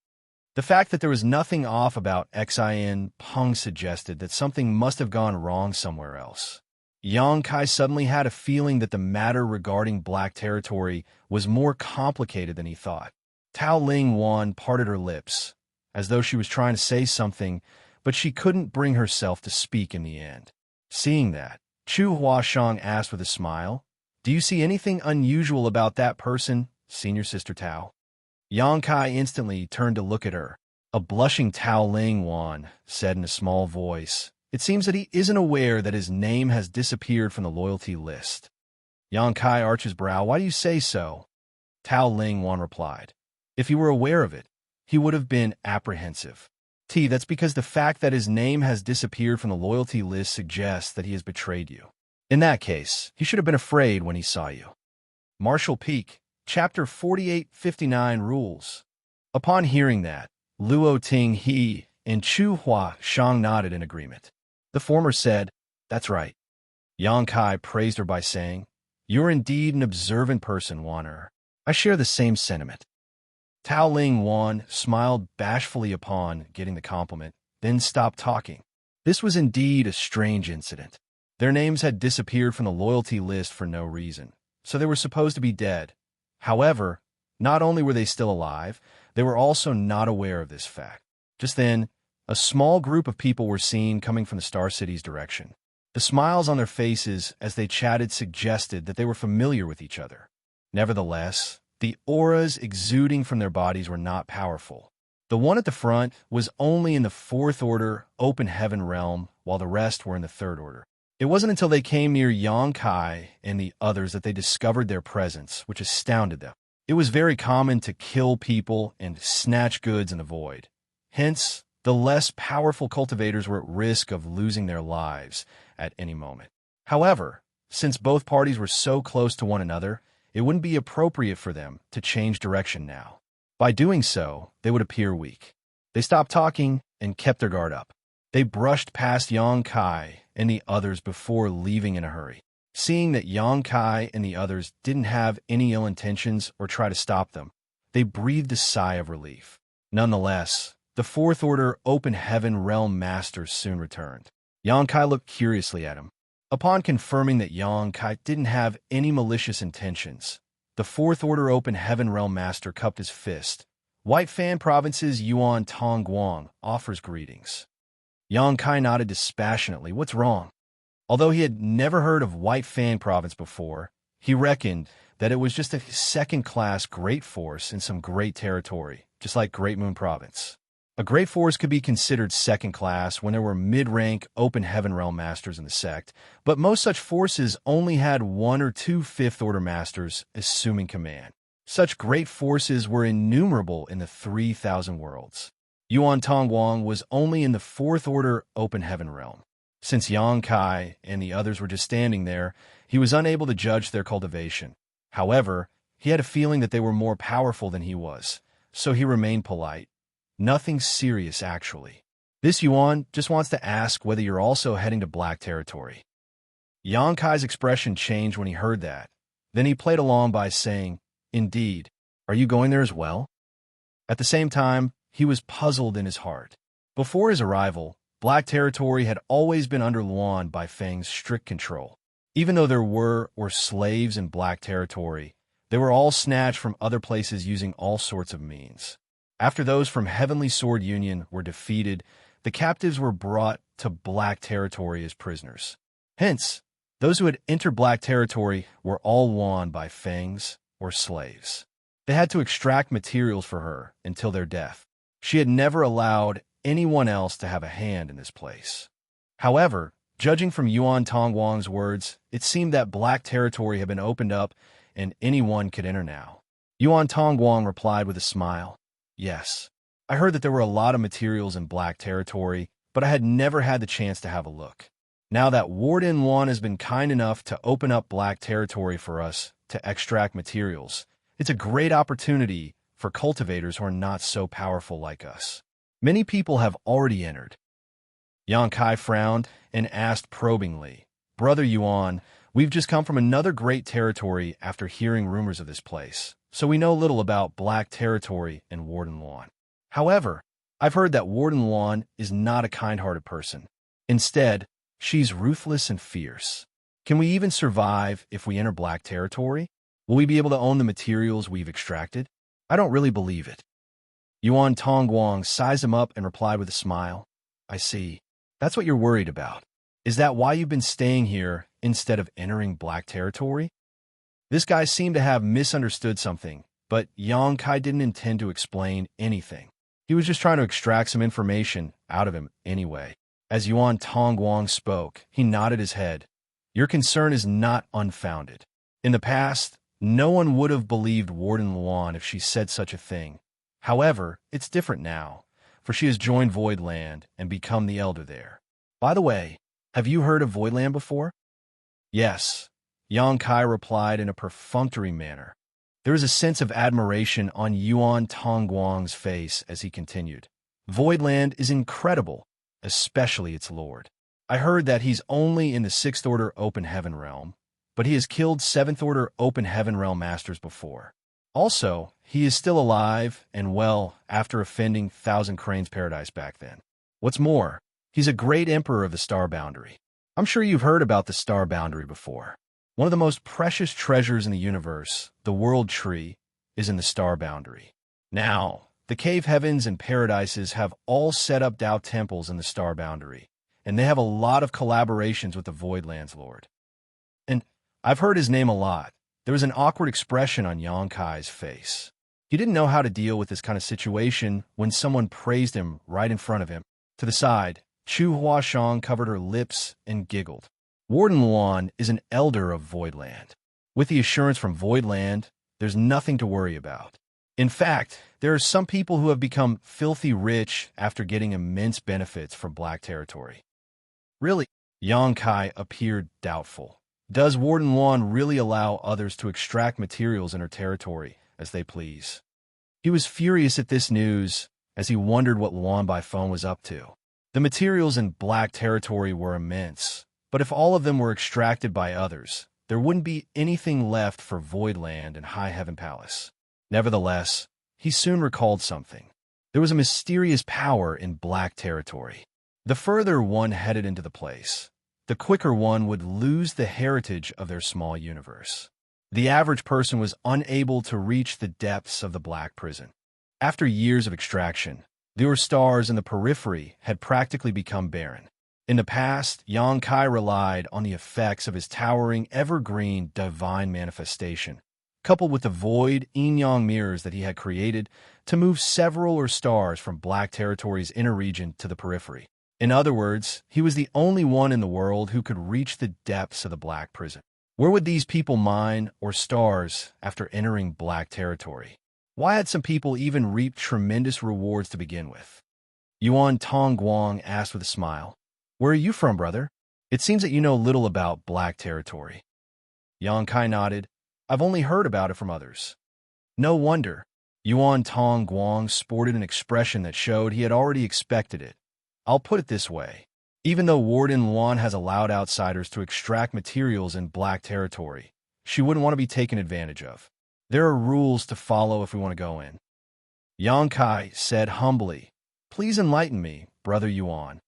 The fact that there was nothing off about Xian Peng suggested that something must have gone wrong somewhere else. Yang Kai suddenly had a feeling that the matter regarding black territory was more complicated than he thought. Tao Ling Wan parted her lips, as though she was trying to say something, but she couldn't bring herself to speak in the end. Seeing that, Chu Huashang asked with a smile, Do you see anything unusual about that person, Senior Sister Tao? Yang Kai instantly turned to look at her. A blushing Tao Ling Wan said in a small voice, It seems that he isn't aware that his name has disappeared from the loyalty list. Yang Kai arched his brow. Why do you say so? Tao Ling Wan replied, If he were aware of it, he would have been apprehensive. That's because the fact that his name has disappeared from the loyalty list suggests that he has betrayed you. In that case, he should have been afraid when he saw you. Marshall Peak, Chapter 4859 Rules. Upon hearing that, Luo Ting He and Chu Hua Shang nodded in agreement. The former said, That's right. Yang Kai praised her by saying, "You're indeed an observant person, Wan'er. I share the same sentiment." Tao Ling Wan smiled bashfully upon getting the compliment, then stopped talking. This was indeed a strange incident. Their names had disappeared from the loyalty list for no reason, so they were supposed to be dead. However, not only were they still alive, they were also not aware of this fact. Just then, a small group of people were seen coming from the Star City's direction. The smiles on their faces as they chatted suggested that they were familiar with each other. Nevertheless, the auras exuding from their bodies were not powerful. The one at the front was only in the fourth order open heaven realm, while the rest were in the third order. It wasn't until they came near Yang Kai and the others that they discovered their presence, which astounded them. It was very common to kill people and snatch goods in the void. Hence, the less powerful cultivators were at risk of losing their lives at any moment. However, since both parties were so close to one another, it wouldn't be appropriate for them to change direction now. By doing so, they would appear weak. They stopped talking and kept their guard up. They brushed past Yang Kai and the others before leaving in a hurry. Seeing that Yang Kai and the others didn't have any ill intentions or try to stop them, they breathed a sigh of relief. Nonetheless, the fourth order open heaven realm masters soon returned. Yang Kai looked curiously at him. Upon confirming that Yang Kai didn't have any malicious intentions, the fourth order open heaven realm master cupped his fist. White Fan Province's Yuan Tongguang offers greetings. Yang Kai nodded dispassionately. What's wrong? Although he had never heard of White Fan Province before, he reckoned that it was just a second-class great force in some great territory, just like Great Moon Province. A great force could be considered second-class when there were mid-rank open heaven realm masters in the sect, but most such forces only had one or two fifth-order masters assuming command. Such great forces were innumerable in the 3,000 worlds. Yuan Tongguang was only in the fourth order open heaven realm. Since Yang Kai and the others were just standing there, he was unable to judge their cultivation. However, he had a feeling that they were more powerful than he was, so he remained polite. Nothing serious, actually. This Yuan just wants to ask whether you're also heading to Black Territory. Yang Kai's expression changed when he heard that. Then he played along by saying, "Indeed, are you going there as well?" At the same time, he was puzzled in his heart. Before his arrival, Black Territory had always been under Luan by Feng's strict control. Even though there were slaves in Black Territory, they were all snatched from other places using all sorts of means. After those from Heavenly Sword Union were defeated, the captives were brought to Black Territory as prisoners. Hence, those who had entered Black Territory were all won by Fangs or slaves. They had to extract materials for her until their death. She had never allowed anyone else to have a hand in this place. However, judging from Yuan Tongguang's words, it seemed that Black Territory had been opened up and anyone could enter now. Yuan Tongguang replied with a smile. "Yes, I heard that there were a lot of materials in Black Territory, but I had never had the chance to have a look. Now that Warden Luan has been kind enough to open up Black Territory for us to extract materials, it's a great opportunity for cultivators who are not so powerful like us. Many people have already entered." Yang Kai frowned and asked probingly, "Brother Yuan, we've just come from another great territory after hearing rumors of this place, so we know little about Black Territory and Warden Luan. However, I've heard that Warden Luan is not a kind-hearted person. Instead, she's ruthless and fierce. Can we even survive if we enter Black Territory? Will we be able to own the materials we've extracted? I don't really believe it." Yuan Tongguang sized him up and replied with a smile. "I see. That's what you're worried about. Is that why you've been staying here instead of entering Black Territory?" This guy seemed to have misunderstood something, but Yang Kai didn't intend to explain anything. He was just trying to extract some information out of him anyway. As Yuan Tongguang spoke, he nodded his head. "Your concern is not unfounded. In the past, no one would have believed Warden Luan if she said such a thing. However, it's different now, for she has joined Voidland and become the elder there. By the way, have you heard of Voidland before?" "Yes," Yang Kai replied in a perfunctory manner. There was a sense of admiration on Yuan Tongguang's face as he continued. "Voidland is incredible, especially its lord. I heard that he's only in the 6th Order Open Heaven realm, but he has killed 7th Order Open Heaven realm masters before. Also, he is still alive and well after offending Thousand Cranes Paradise back then. What's more, he's a great emperor of the Star Boundary. I'm sure you've heard about the Star Boundary before. One of the most precious treasures in the universe, the World Tree, is in the Star Boundary. Now, the Cave Heavens and Paradises have all set up Tao temples in the Star Boundary, and they have a lot of collaborations with the Voidlands Lord. And I've heard his name a lot. There was an awkward expression on Xianxia's face. He didn't know how to deal with this kind of situation when someone praised him right in front of him. To the side, Chu Huashang covered her lips and giggled. Warden Luan is an elder of Voidland. With the assurance from Voidland, there's nothing to worry about. In fact, there are some people who have become filthy rich after getting immense benefits from Black Territory. Really? Xianxia appeared doubtful. Does Warden Luan really allow others to extract materials in her territory as they please? He was furious at this news as he wondered what Luan by phone was up to. The materials in Black Territory were immense, but if all of them were extracted by others, there wouldn't be anything left for Voidland and High Heaven Palace. Nevertheless, he soon recalled something. There was a mysterious power in Black Territory. The further one headed into the place, the quicker one would lose the heritage of their small universe. The average person was unable to reach the depths of the Black Prison. After years of extraction, the stars in the periphery had practically become barren. In the past, Xianxia relied on the effects of his towering, evergreen, divine manifestation, coupled with the void yin-yang mirrors that he had created, to move several stars from Black Territory's inner region to the periphery. In other words, he was the only one in the world who could reach the depths of the Black Prison. Where would these people mine stars after entering Black Territory? Why had some people even reaped tremendous rewards to begin with? Yuan Tongguang asked with a smile. Where are you from, brother? It seems that you know little about Black Territory. Xianxia nodded. I've only heard about it from others. No wonder. Yuan Tongguang sported an expression that showed he had already expected it. I'll put it this way. Even though Warden Luan has allowed outsiders to extract materials in Black Territory, she wouldn't want to be taken advantage of. There are rules to follow if we want to go in. Xianxia said humbly, Please enlighten me, Brother Yuan.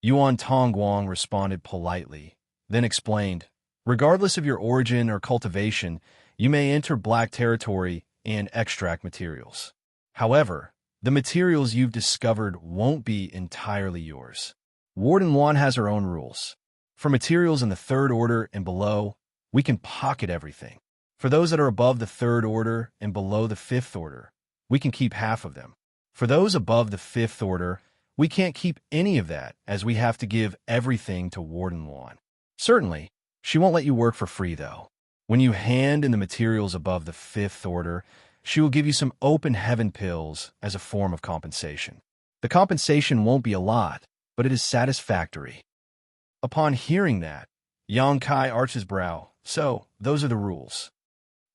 Yuan Tongguang responded politely, then explained, Regardless of your origin or cultivation, you may enter Black Territory and extract materials. However, the materials you've discovered won't be entirely yours. Warden Luan has her own rules. For materials in the 3rd Order and below, we can pocket everything. For those that are above the 3rd Order and below the 5th Order, we can keep half of them. For those above the 5th Order, we can't keep any of that, as we have to give everything to Warden Luan. Certainly, she won't let you work for free, though. When you hand in the materials above the 5th Order, she will give you some open heaven pills as a form of compensation. The compensation won't be a lot, but it is satisfactory. Upon hearing that, Xianxia arched his brow. So, those are the rules.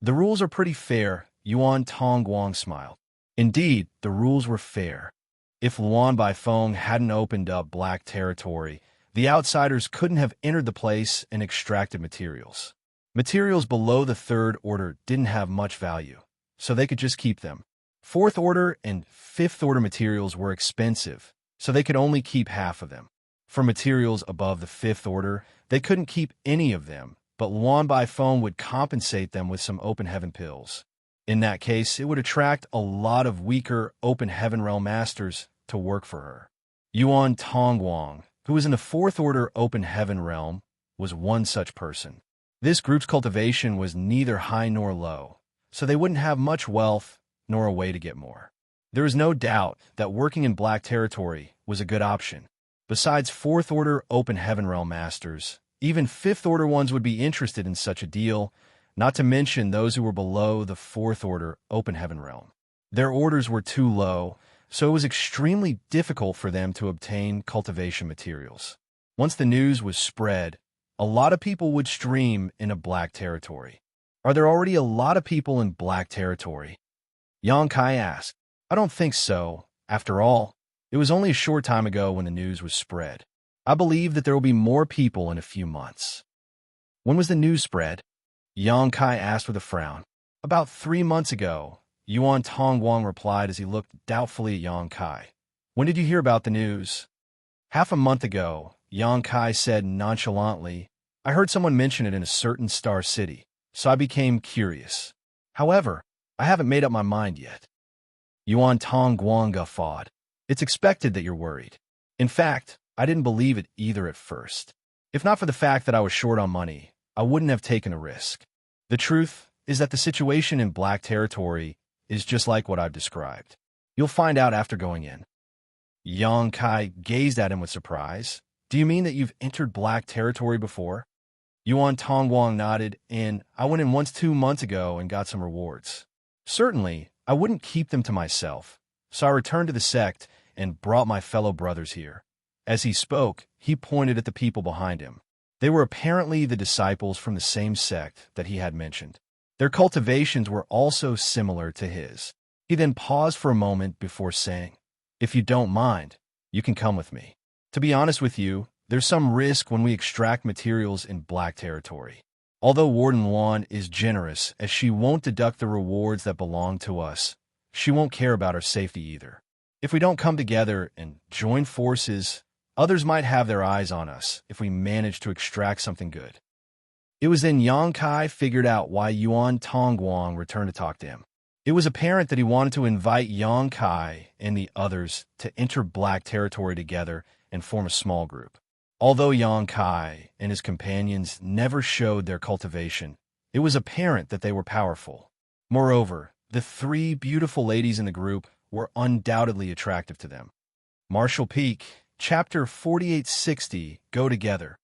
The rules are pretty fair, Yuan Tongguang smiled. Indeed, the rules were fair. If Luan Baifeng hadn't opened up Black Territory, the outsiders couldn't have entered the place and extracted materials. Materials below the 3rd Order didn't have much value, so they could just keep them. 4th Order and 5th Order materials were expensive, so they could only keep half of them. For materials above the 5th Order, they couldn't keep any of them, but Luan Baifeng would compensate them with some open heaven pills. In that case, it would attract a lot of weaker open heaven realm masters to work for her. Yuan Tongguang, who was in the 4th Order open heaven realm, was one such person. This group's cultivation was neither high nor low, so they wouldn't have much wealth nor a way to get more. There is no doubt that working in Black Territory was a good option. Besides 4th Order open heaven realm masters, even 5th Order ones would be interested in such a deal, not to mention those who were below the 4th Order open heaven realm. Their orders were too low, so it was extremely difficult for them to obtain cultivation materials. Once the news was spread, a lot of people would stream into Black Territory. Are there already a lot of people in Black Territory? Xianxia asked. I don't think so. After all, it was only a short time ago when the news was spread. I believe that there will be more people in a few months. When was the news spread? Yang Kai asked with a frown. About 3 months ago, Yuan Tongguang replied as he looked doubtfully at Yang Kai. When did you hear about the news? Half a month ago, Yang Kai said nonchalantly. I heard someone mention it in a certain star city, so I became curious. However, I haven't made up my mind yet. Yuan Tongguang guffawed. It's expected that you're worried. In fact, I didn't believe it either at first. If not for the fact that I was short on money, I wouldn't have taken the risk. The truth is that the situation in Black Territory is just like what I've described. You'll find out after going in. Yang Kai gazed at him with surprise. Do you mean that you've entered Black Territory before? Yuan Tongguang nodded, and I went in once 2 months ago and got some rewards. Certainly, I wouldn't keep them to myself, so I returned to the sect and brought my fellow brothers here. As he spoke, he pointed at the people behind him. They were apparently the disciples from the same sect that he had mentioned. Their cultivations were also similar to his. He then paused for a moment before saying, If you don't mind, you can come with me. To be honest with you, there's some risk when we extract materials in Black Territory. Although Warden Luan is generous, as she won't deduct the rewards that belong to us, she won't care about our safety either. If we don't come together and join forces, others might have their eyes on us if we manage to extract something good. It was then Yang Kai figured out why Yuan Tongguang returned to talk to him. It was apparent that he wanted to invite Yang Kai and the others to enter Black Territory together and form a small group. Although Yang Kai and his companions never showed their cultivation, it was apparent that they were powerful. Moreover, the 3 beautiful ladies in the group were undoubtedly attractive to them. Martial Peak, Chapter 4860, Go Together.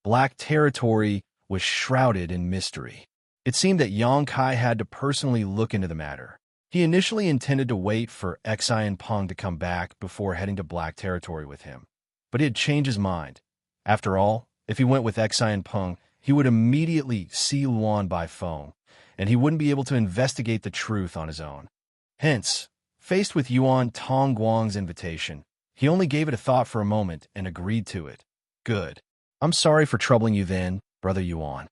Black Territory was shrouded in mystery. It seemed that Yang Kai had to personally look into the matter. He initially intended to wait for Xianxia Peng to come back before heading to Black Territory with him, but he had changed his mind. After all, if he went with Xianxia Peng, he would immediately see Luan by phone, and he wouldn't be able to investigate the truth on his own. Hence, faced with Yuan Tongguang's invitation, he only gave it a thought for a moment and agreed to it. Good. I'm sorry for troubling you then, Brother Yuan.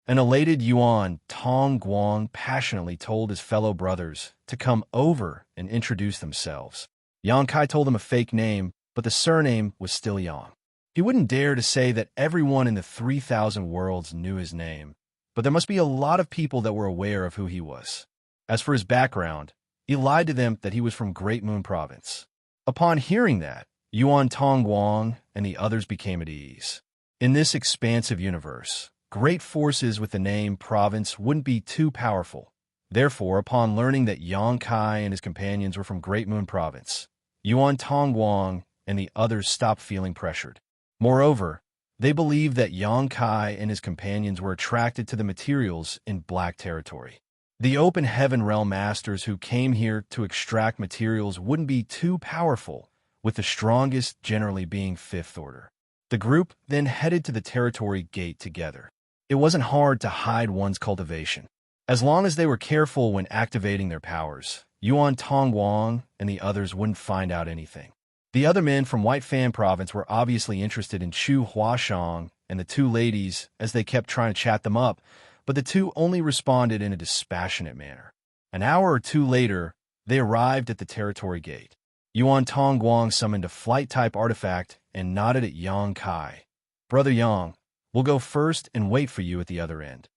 An elated Yuan Tongguang passionately told his fellow brothers to come over and introduce themselves. Yang Kai told him a fake name, but the surname was still Yang. He wouldn't dare to say that everyone in the 3,000 worlds knew his name, but there must be a lot of people that were aware of who he was. As for his background, he lied to them that he was from Great Moon Province. Upon hearing that, Yuan Tongguang and the others became at ease. In this expansive universe, great forces with the name province wouldn't be too powerful. Therefore, upon learning that Yang Kai and his companions were from Great Moon Province, Yuan Tongguang and the others stopped feeling pressured. Moreover, they believed that Yang Kai and his companions were attracted to the materials in Black Territory. The Open Heaven Realm Masters who came here to extract materials wouldn't be too powerful, with the strongest generally being 5th Order. The group then headed to the Territory Gate together. It wasn't hard to hide one's cultivation. As long as they were careful when activating their powers, Yuan Tongguang and the others wouldn't find out anything. The other men from White Fan Province were obviously interested in Chu Huashang and the 2 ladies as they kept trying to chat them up, but the 2 only responded in a dispassionate manner. An hour or 2 later, they arrived at the Territory Gate. Yuan Tongguang summoned a flight-type artifact and nodded at Yang Kai. Brother Yang, we'll go first and wait for you at the other end.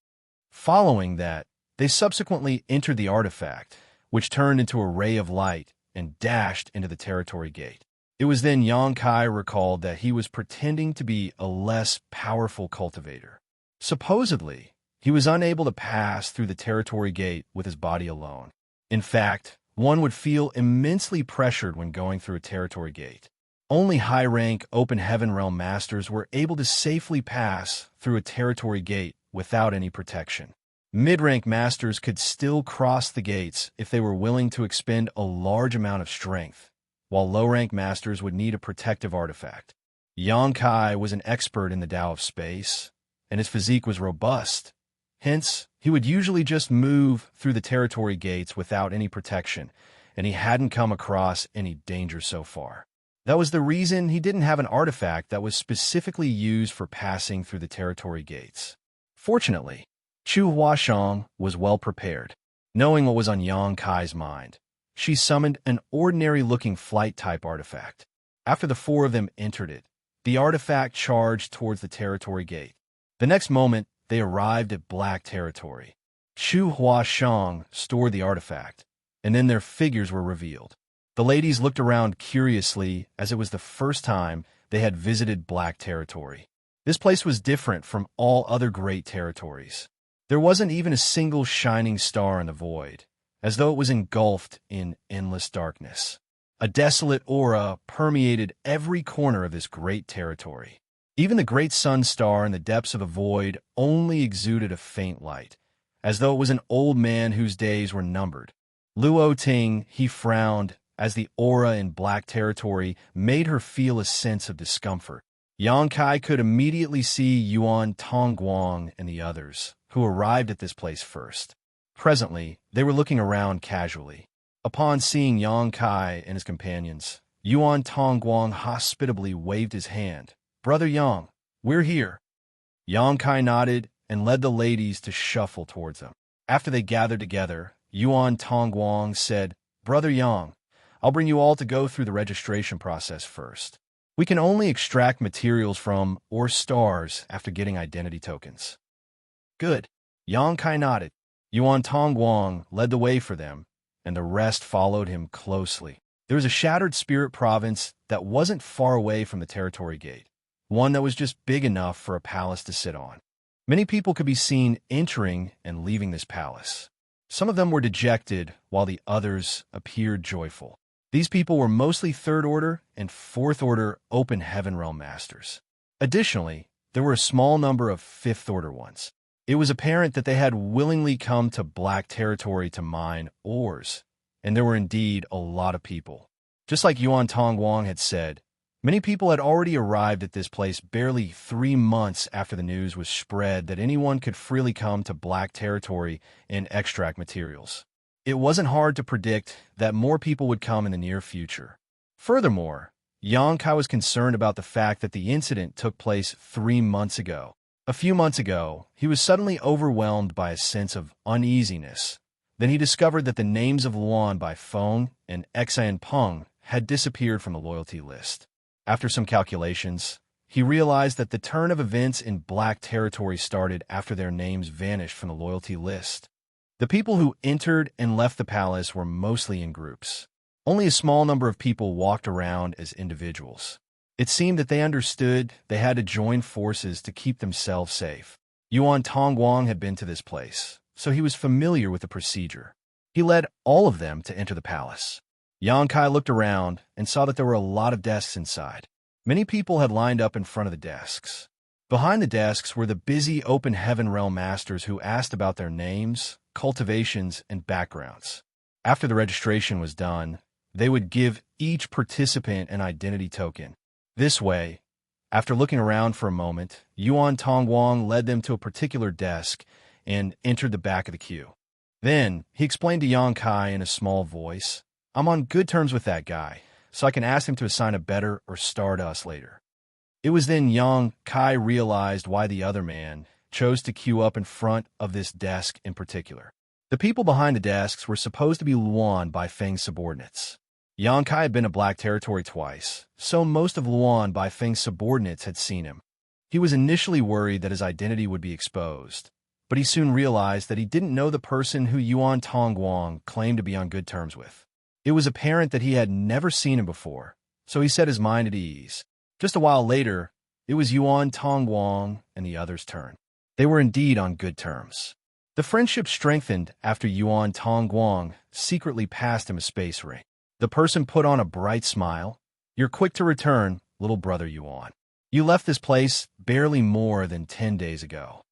Following that, they subsequently entered the artifact, which turned into a ray of light and dashed into the Territory Gate. It was then Yang Kai recalled that he was pretending to be a less powerful cultivator. Supposedly, he was unable to pass through the Territory Gate with his body alone. In fact, one would feel immensely pressured when going through a Territory Gate. Only high-rank Open Heaven Realm Masters were able to safely pass through a Territory Gate without any protection. Mid-rank Masters could still cross the gates if they were willing to expend a large amount of strength, while low-rank Masters would need a protective artifact. Yang Kai was an expert in the Tao of Space, and his physique was robust. Hence, he would usually just move through the Territory Gates without any protection, and he hadn't come across any danger so far. That was the reason he didn't have an artifact that was specifically used for passing through the territory gates. Fortunately, Chu Huashang was well prepared. Knowing what was on Yang Kai's mind, she summoned an ordinary-looking flight-type artifact. After the four of them entered it, the artifact charged towards the territory gate. The next moment, they arrived at Black Territory. Chu Huashang stored the artifact, and then their figures were revealed. The ladies looked around curiously as it was the first time they had visited Black Territory. This place was different from all other great territories. There wasn't even a single shining star in the void, as though it was engulfed in endless darkness. A desolate aura permeated every corner of this great territory. Even the great sun star in the depths of the void only exuded a faint light, as though it was an old man whose days were numbered. Luo Ting, he frowned, as the aura in Black Territory made her feel a sense of discomfort. Yang Kai could immediately see Yuan Tongguang and the others, who arrived at this place first. Presently, they were looking around casually. Upon seeing Yang Kai and his companions, Yuan Tongguang hospitably waved his hand. "Brother Yang, we're here." Yang Kai nodded and led the ladies to shuffle towards them. After they gathered together, Yuan Tongguang said, "Brother Yang, I'll bring you all to go through the registration process first. We can only extract materials from or stars after getting identity tokens." "Good." Yang Kai nodded. Yuan Tongguang led the way for them, and the rest followed him closely. There was a shattered spirit province that wasn't far away from the territory gate, one that was just big enough for a palace to sit on. Many people could be seen entering and leaving this palace. Some of them were dejected, while the others appeared joyful. These people were mostly Third Order and Fourth Order Open Heaven Realm Masters. Additionally, there were a small number of Fifth Order ones. It was apparent that they had willingly come to Black Territory to mine ores, and there were indeed a lot of people. Just like Yuan Tongguang had said, many people had already arrived at this place barely 3 months after the news was spread that anyone could freely come to Black Territory and extract materials. It wasn't hard to predict that more people would come in the near future. Furthermore, Yang Kai was concerned about the fact that the incident took place 3 months ago. A few months ago, he was suddenly overwhelmed by a sense of uneasiness. Then he discovered that the names of Luan by Feng and Xian Peng had disappeared from the loyalty list. After some calculations, he realized that the turn of events in Black Territory started after their names vanished from the loyalty list. The people who entered and left the palace were mostly in groups. Only a small number of people walked around as individuals. It seemed that they understood they had to join forces to keep themselves safe. Yuan Tongguang had been to this place, so he was familiar with the procedure. He led all of them to enter the palace. Yang Kai looked around and saw that there were a lot of desks inside. Many people had lined up in front of the desks. Behind the desks were the busy Open Heaven Realm Masters who asked about their names, cultivations, and backgrounds. After the registration was done, they would give each participant an identity token. This way, after looking around for a moment, Yuan Tongguang led them to a particular desk and entered the back of the queue. Then, he explained to Yang Kai in a small voice, "I'm on good terms with that guy, so I can ask him to assign a better or star to us later." It was then Yang Kai realized why the other man chose to queue up in front of this desk in particular. The people behind the desks were supposed to be Luan by Feng's subordinates. Yang Kai had been to Black Territory twice, so most of Luan by Feng's subordinates had seen him. He was initially worried that his identity would be exposed, but he soon realized that he didn't know the person who Yuan Tongguang claimed to be on good terms with. It was apparent that he had never seen him before, so he set his mind at ease. Just a while later, it was Yuan Tongguang and the others' turn. They were indeed on good terms. The friendship strengthened after Yuan Tongguang secretly passed him a space ring. The person put on a bright smile. "You're quick to return, little brother Yuan. You left this place barely more than 10 days ago."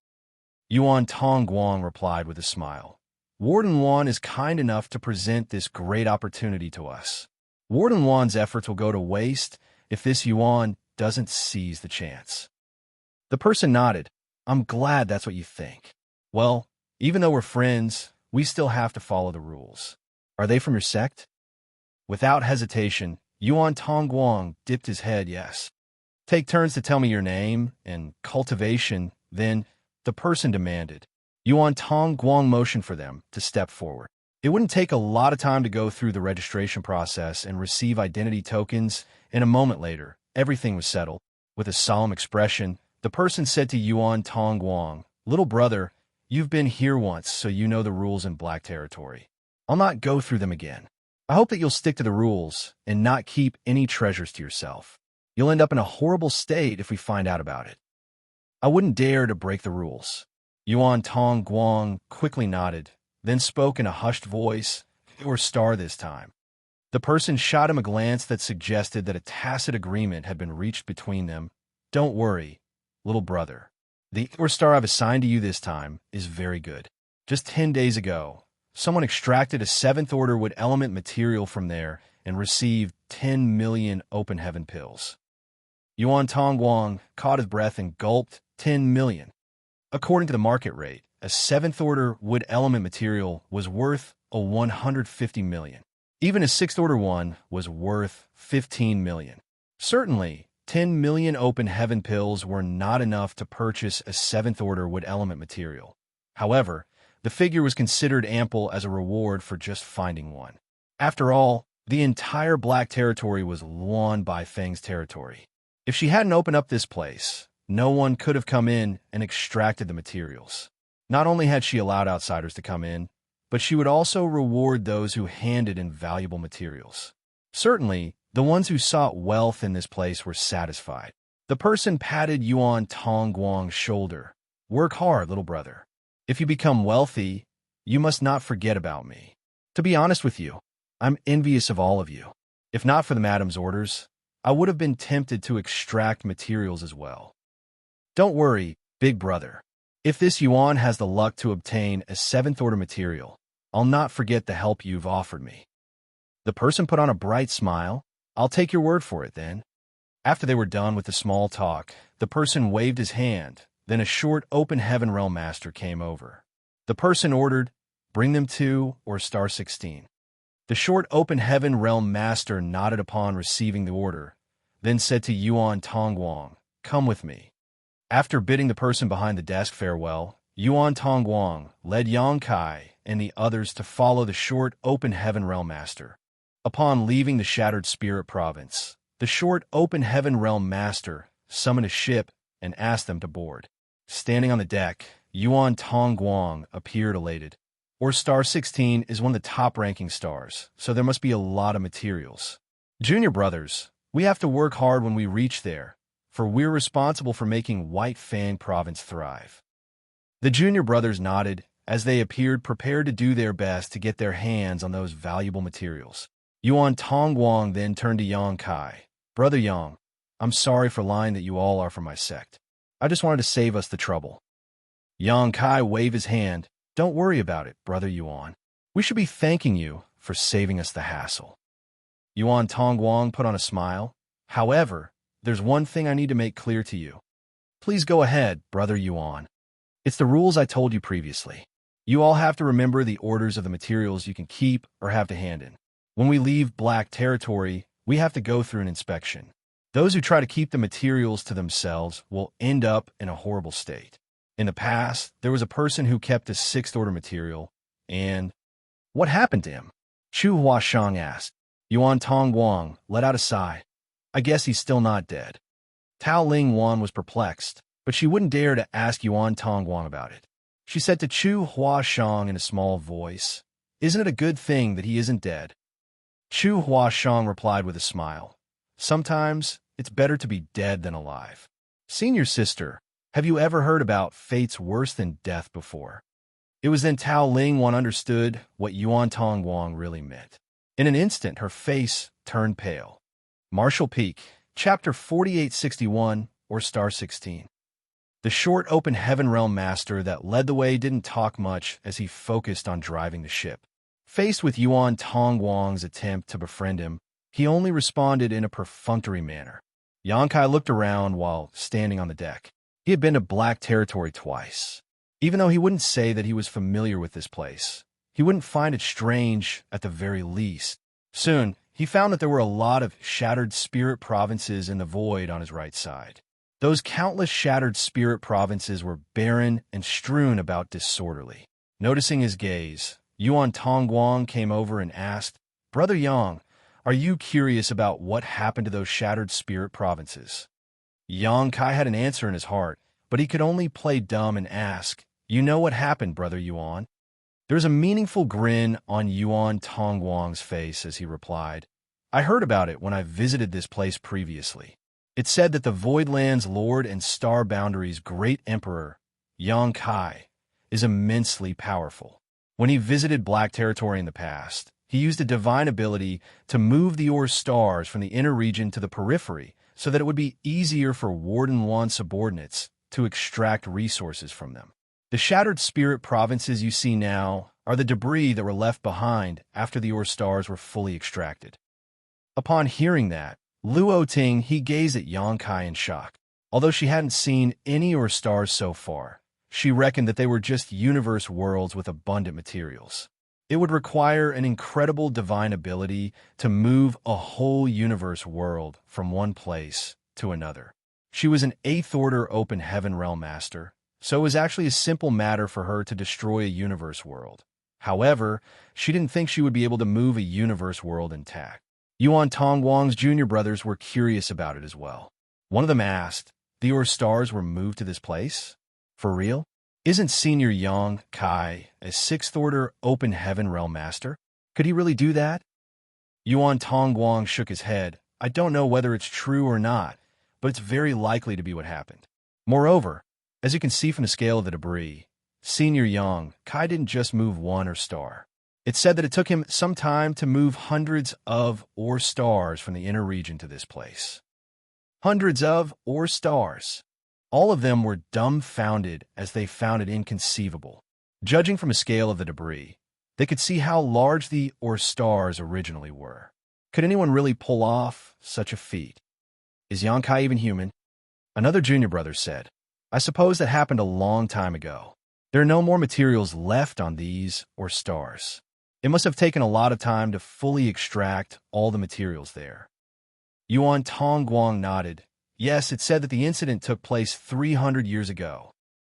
Yuan Tongguang replied with a smile. "Warden Wan is kind enough to present this great opportunity to us. Warden Wan's efforts will go to waste if this Yuan doesn't seize the chance." The person nodded. "I'm glad that's what you think. Well, even though we're friends, we still have to follow the rules. Are they from your sect?" Without hesitation, Yuan Tongguang dipped his head yes. Take turns to tell me your name and cultivation, then, the person demanded. Yuan Tongguang motioned for them to step forward. It wouldn't take a lot of time to go through the registration process and receive identity tokens, and a moment later, everything was settled. With a solemn expression, the person said to Yuan Tongguang, "Little brother, you've been here once, so you know the rules in Black Territory. I'll not go through them again. I hope that you'll stick to the rules and not keep any treasures to yourself. You'll end up in a horrible state if we find out about it." I wouldn't dare to break the rules. Yuan Tongguang quickly nodded, then spoke in a hushed voice, "Your star this time." The person shot him a glance that suggested that a tacit agreement had been reached between them. "Don't worry, little brother. The Your star I've assigned to you this time is very good. Just 10 days ago, someone extracted a 7th order wood element material from there and received 10 million open heaven pills." Yuan Tongguang caught his breath and gulped. 10 million. According to the market rate, a 7th order wood element material was worth 150 million. Even a 6th order one was worth 15 million. Certainly, 10 million open heaven pills were not enough to purchase a 7th order wood element material. However, the figure was considered ample as a reward for just finding one. After all, the entire Black Territory was Luan Baifeng's territory. If she hadn't opened up this place, no one could have come in and extracted the materials. Not only had she allowed outsiders to come in, but she would also reward those who handed in valuable materials. Certainly, the ones who sought wealth in this place were satisfied. The person patted Yuan Tongguang's shoulder. "Work hard, little brother. If you become wealthy, you must not forget about me. To be honest with you, I'm envious of all of you. If not for the madam's orders, I would have been tempted to extract materials as well. Don't worry, big brother. If this Yuan has the luck to obtain a 7th order material, I'll not forget the help you've offered me." The person put on a bright smile. "I'll take your word for it, then." After they were done with the small talk, the person waved his hand. Then a short open heaven realm master came over. The person ordered, "Bring them to or star 16. The short open heaven realm master nodded upon receiving the order, then said to Yuan Tongguang, "Come with me." After bidding the person behind the desk farewell, Yuan Tongguang led Xianxia and the others to follow the short open heaven realm master. Upon leaving the Shattered Spirit Province, the short open heaven realm master summoned a ship and asked them to board. Standing on the deck, Yuan Tongguang appeared elated. "Or star 16 is one of the top-ranking stars, so there must be a lot of materials. Junior brothers, we have to work hard when we reach there, for we're responsible for making White Fang Province thrive." The junior brothers nodded as they appeared prepared to do their best to get their hands on those valuable materials. Yuan Tongguang then turned to Xianxia. "Brother Yang, I'm sorry for lying that you all are from my sect. I just wanted to save us the trouble." Xianxia waved his hand. "Don't worry about it, Brother Yuan. We should be thanking you for saving us the hassle." Yuan Tongguang put on a smile. "However, there's one thing I need to make clear to you. Please go ahead, Brother Yuan. It's the rules I told you previously. You all have to remember the orders of the materials you can keep or have to hand in. When we leave Black Territory, we have to go through an inspection. Those who try to keep the materials to themselves will end up in a horrible state. In the past, there was a person who kept a 6th order material, and what happened to him?" Chu Huashang asked. Yuan Tongguang let out a sigh. "I guess he's still not dead." Tao Ling Wan was perplexed, but she wouldn't dare to ask Yuan Tongguang about it. She said to Chu Huashang in a small voice, "Isn't it a good thing that he isn't dead?" Chu Huashang replied with a smile, "Sometimes it's better to be dead than alive." "Senior sister, have you ever heard about fates worse than death before?" It was then Tao Ling Wan understood what Yuan Tongguang really meant. In an instant, her face turned pale. Martial Peak, Chapter 4861, or Star 16. The short open heaven realm master that led the way didn't talk much as he focused on driving the ship. Faced with Yuan Tongguang's attempt to befriend him, he only responded in a perfunctory manner. Xianxia looked around while standing on the deck. He had been to Black Territory twice. Even though he wouldn't say that he was familiar with this place, he wouldn't find it strange at the very least. Soon, he he found that there were a lot of shattered spirit provinces in the void on his right side. Those countless shattered spirit provinces were barren and strewn about disorderly. Noticing his gaze, Yuan Tongguang came over and asked, "Brother Yang, are you curious about what happened to those shattered spirit provinces?" Yang Kai had an answer in his heart, but he could only play dumb and ask, "You know what happened, Brother Yuan?" There was a meaningful grin on Yuan Tongguang's face as he replied, "I heard about it when I visited this place previously. It said that the Voidland's Lord and Star Boundary's great emperor, Yang Kai, is immensely powerful. When he visited Black Territory in the past, he used a divine ability to move the Ore stars from the inner region to the periphery so that it would be easier for Warden Wan's subordinates to extract resources from them. The shattered spirit provinces you see now are the debris that were left behind after the Ore stars were fully extracted." Upon hearing that, Luo Ting he gazed at Yang Kai in shock. Although she hadn't seen any Ore stars so far, she reckoned that they were just universe worlds with abundant materials. It would require an incredible divine ability to move a whole universe world from one place to another. She was an 8th Order Open Heaven Realm Master, so it was actually a simple matter for her to destroy a universe world. However, she didn't think she would be able to move a universe world intact. Yuan Tongguang's junior brothers were curious about it as well. One of them asked, "The Ore stars were moved to this place? For real? Isn't Senior Yang Kai a 6th Order Open Heaven Realm Master? Could he really do that?" Yuan Tongguang shook his head. "I don't know whether it's true or not, but it's very likely to be what happened. Moreover, as you can see from the scale of the debris, Senior Yang Kai didn't just move one Ore star. It said that it took him some time to move hundreds of Ore stars from the inner region to this place. Hundreds of Ore stars. All of them were dumbfounded as they found it inconceivable. Judging from a scale of the debris, they could see how large the Ore stars originally were. Could anyone really pull off such a feat? Is Yang Kai even human? Another junior brother said, "I suppose that happened a long time ago. There are no more materials left on these Ore stars. It must have taken a lot of time to fully extract all the materials there." Yuan Tongguang nodded. Yes, it said that the incident took place 300 years ago.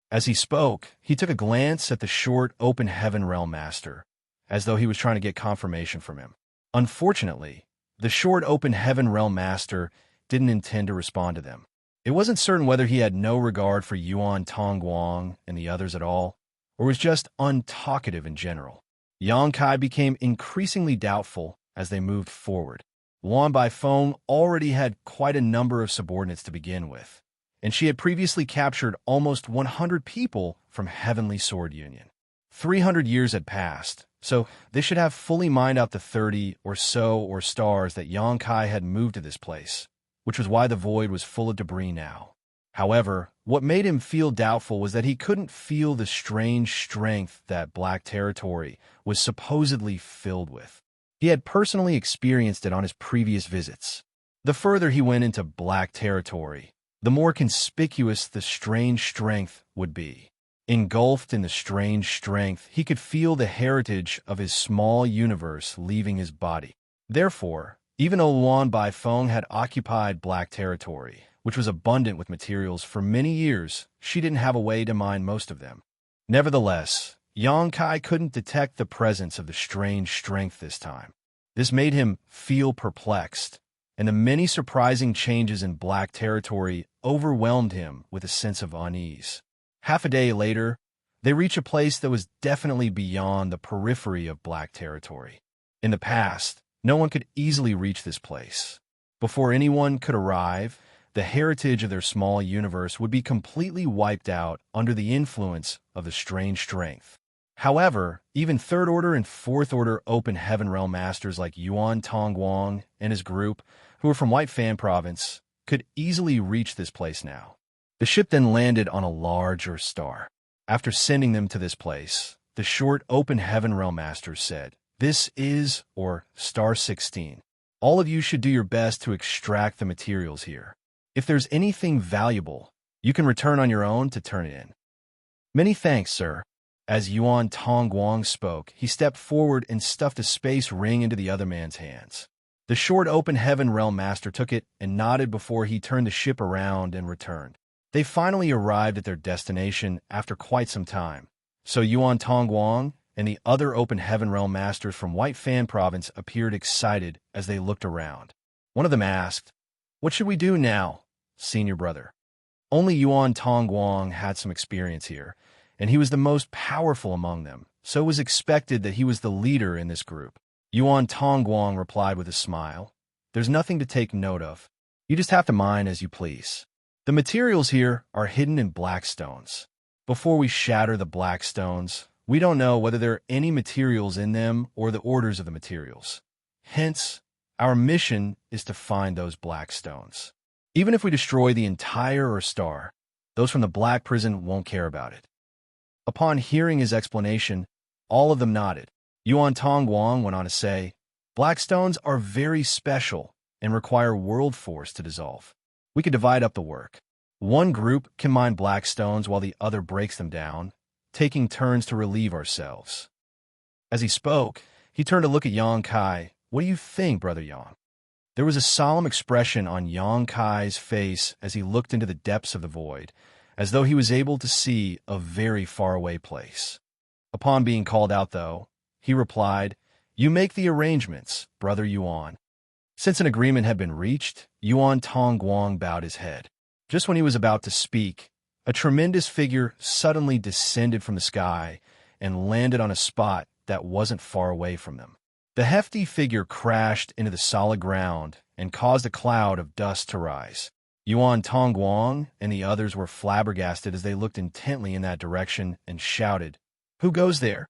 As he spoke, he took a glance at the short Open Heaven Realm Master, as though he was trying to get confirmation from him. Unfortunately, the short Open Heaven Realm Master didn't intend to respond to them. It wasn't certain whether he had no regard for Yuan Tongguang and the others at all, or was just untalkative in general. Yang Kai became increasingly doubtful as they moved forward. Luan Baifeng already had quite a number of subordinates to begin with, and she had previously captured almost 100 people from Heavenly Sword Union. 300 years had passed, so they should have fully mined out the 30 or so Ore stars that Yang Kai had moved to this place, which was why the void was full of debris now. However, what made him feel doubtful was that he couldn't feel the strange strength that Black Territory was supposedly filled with. He had personally experienced it on his previous visits. The further he went into Black Territory, the more conspicuous the strange strength would be. Engulfed in the strange strength, he could feel the heritage of his small universe leaving his body. Therefore, even though Luan Baifeng had occupied Black Territory, which was abundant with materials for many years, she didn't have a way to mine most of them. Nevertheless, Yang Kai couldn't detect the presence of the strange strength this time. This made him feel perplexed, and the many surprising changes in Black Territory overwhelmed him with a sense of unease. Half a day later, they reached a place that was definitely beyond the periphery of Black Territory. In the past, no one could easily reach this place. Before anyone could arrive, the heritage of their small universe would be completely wiped out under the influence of the strange strength. However, even 3rd Order and 4th Order Open Heaven Realm Masters like Yuan Tongguang and his group, who were from White Fan Province, could easily reach this place now. The ship then landed on a larger star. After sending them to this place, the short Open Heaven Realm Masters said, "This is, or Star 16. All of you should do your best to extract the materials here. If there's anything valuable, you can return on your own to turn it in." "Many thanks, sir." As Yuan Tongguang spoke, he stepped forward and stuffed a space ring into the other man's hands. The short open heaven realm master took it and nodded before he turned the ship around and returned. They finally arrived at their destination after quite some time. So Yuan Tongguang and the other open heaven realm masters from White Fan province appeared excited as they looked around. One of them asked, "What should we do now, senior brother?" Only Yuan Tongguang had some experience here, and he was the most powerful among them, so it was expected that he was the leader in this group. Yuan Tongguang replied with a smile, "There's nothing to take note of. You just have to mine as you please. The materials here are hidden in black stones. Before we shatter the black stones, we don't know whether there are any materials in them or the orders of the materials. Hence, our mission is to find those black stones. Even if we destroy the entire star, those from the black prison won't care about it." Upon hearing his explanation, all of them nodded. Yuan Tongguang went on to say, "Black stones are very special and require world force to dissolve. We could divide up the work. One group can mine black stones while the other breaks them down, taking turns to relieve ourselves." As he spoke, he turned to look at Yang Kai. "What do you think, Brother Yang?" There was a solemn expression on Yang Kai's face as he looked into the depths of the void, as though he was able to see a very faraway place. Upon being called out, though, he replied, "You make the arrangements, Brother Yuan." Since an agreement had been reached, Yuan Tongguang bowed his head. Just when he was about to speak, a tremendous figure suddenly descended from the sky and landed on a spot that wasn't far away from them. The hefty figure crashed into the solid ground and caused a cloud of dust to rise. Yuan Tongguang and the others were flabbergasted as they looked intently in that direction and shouted, "Who goes there?"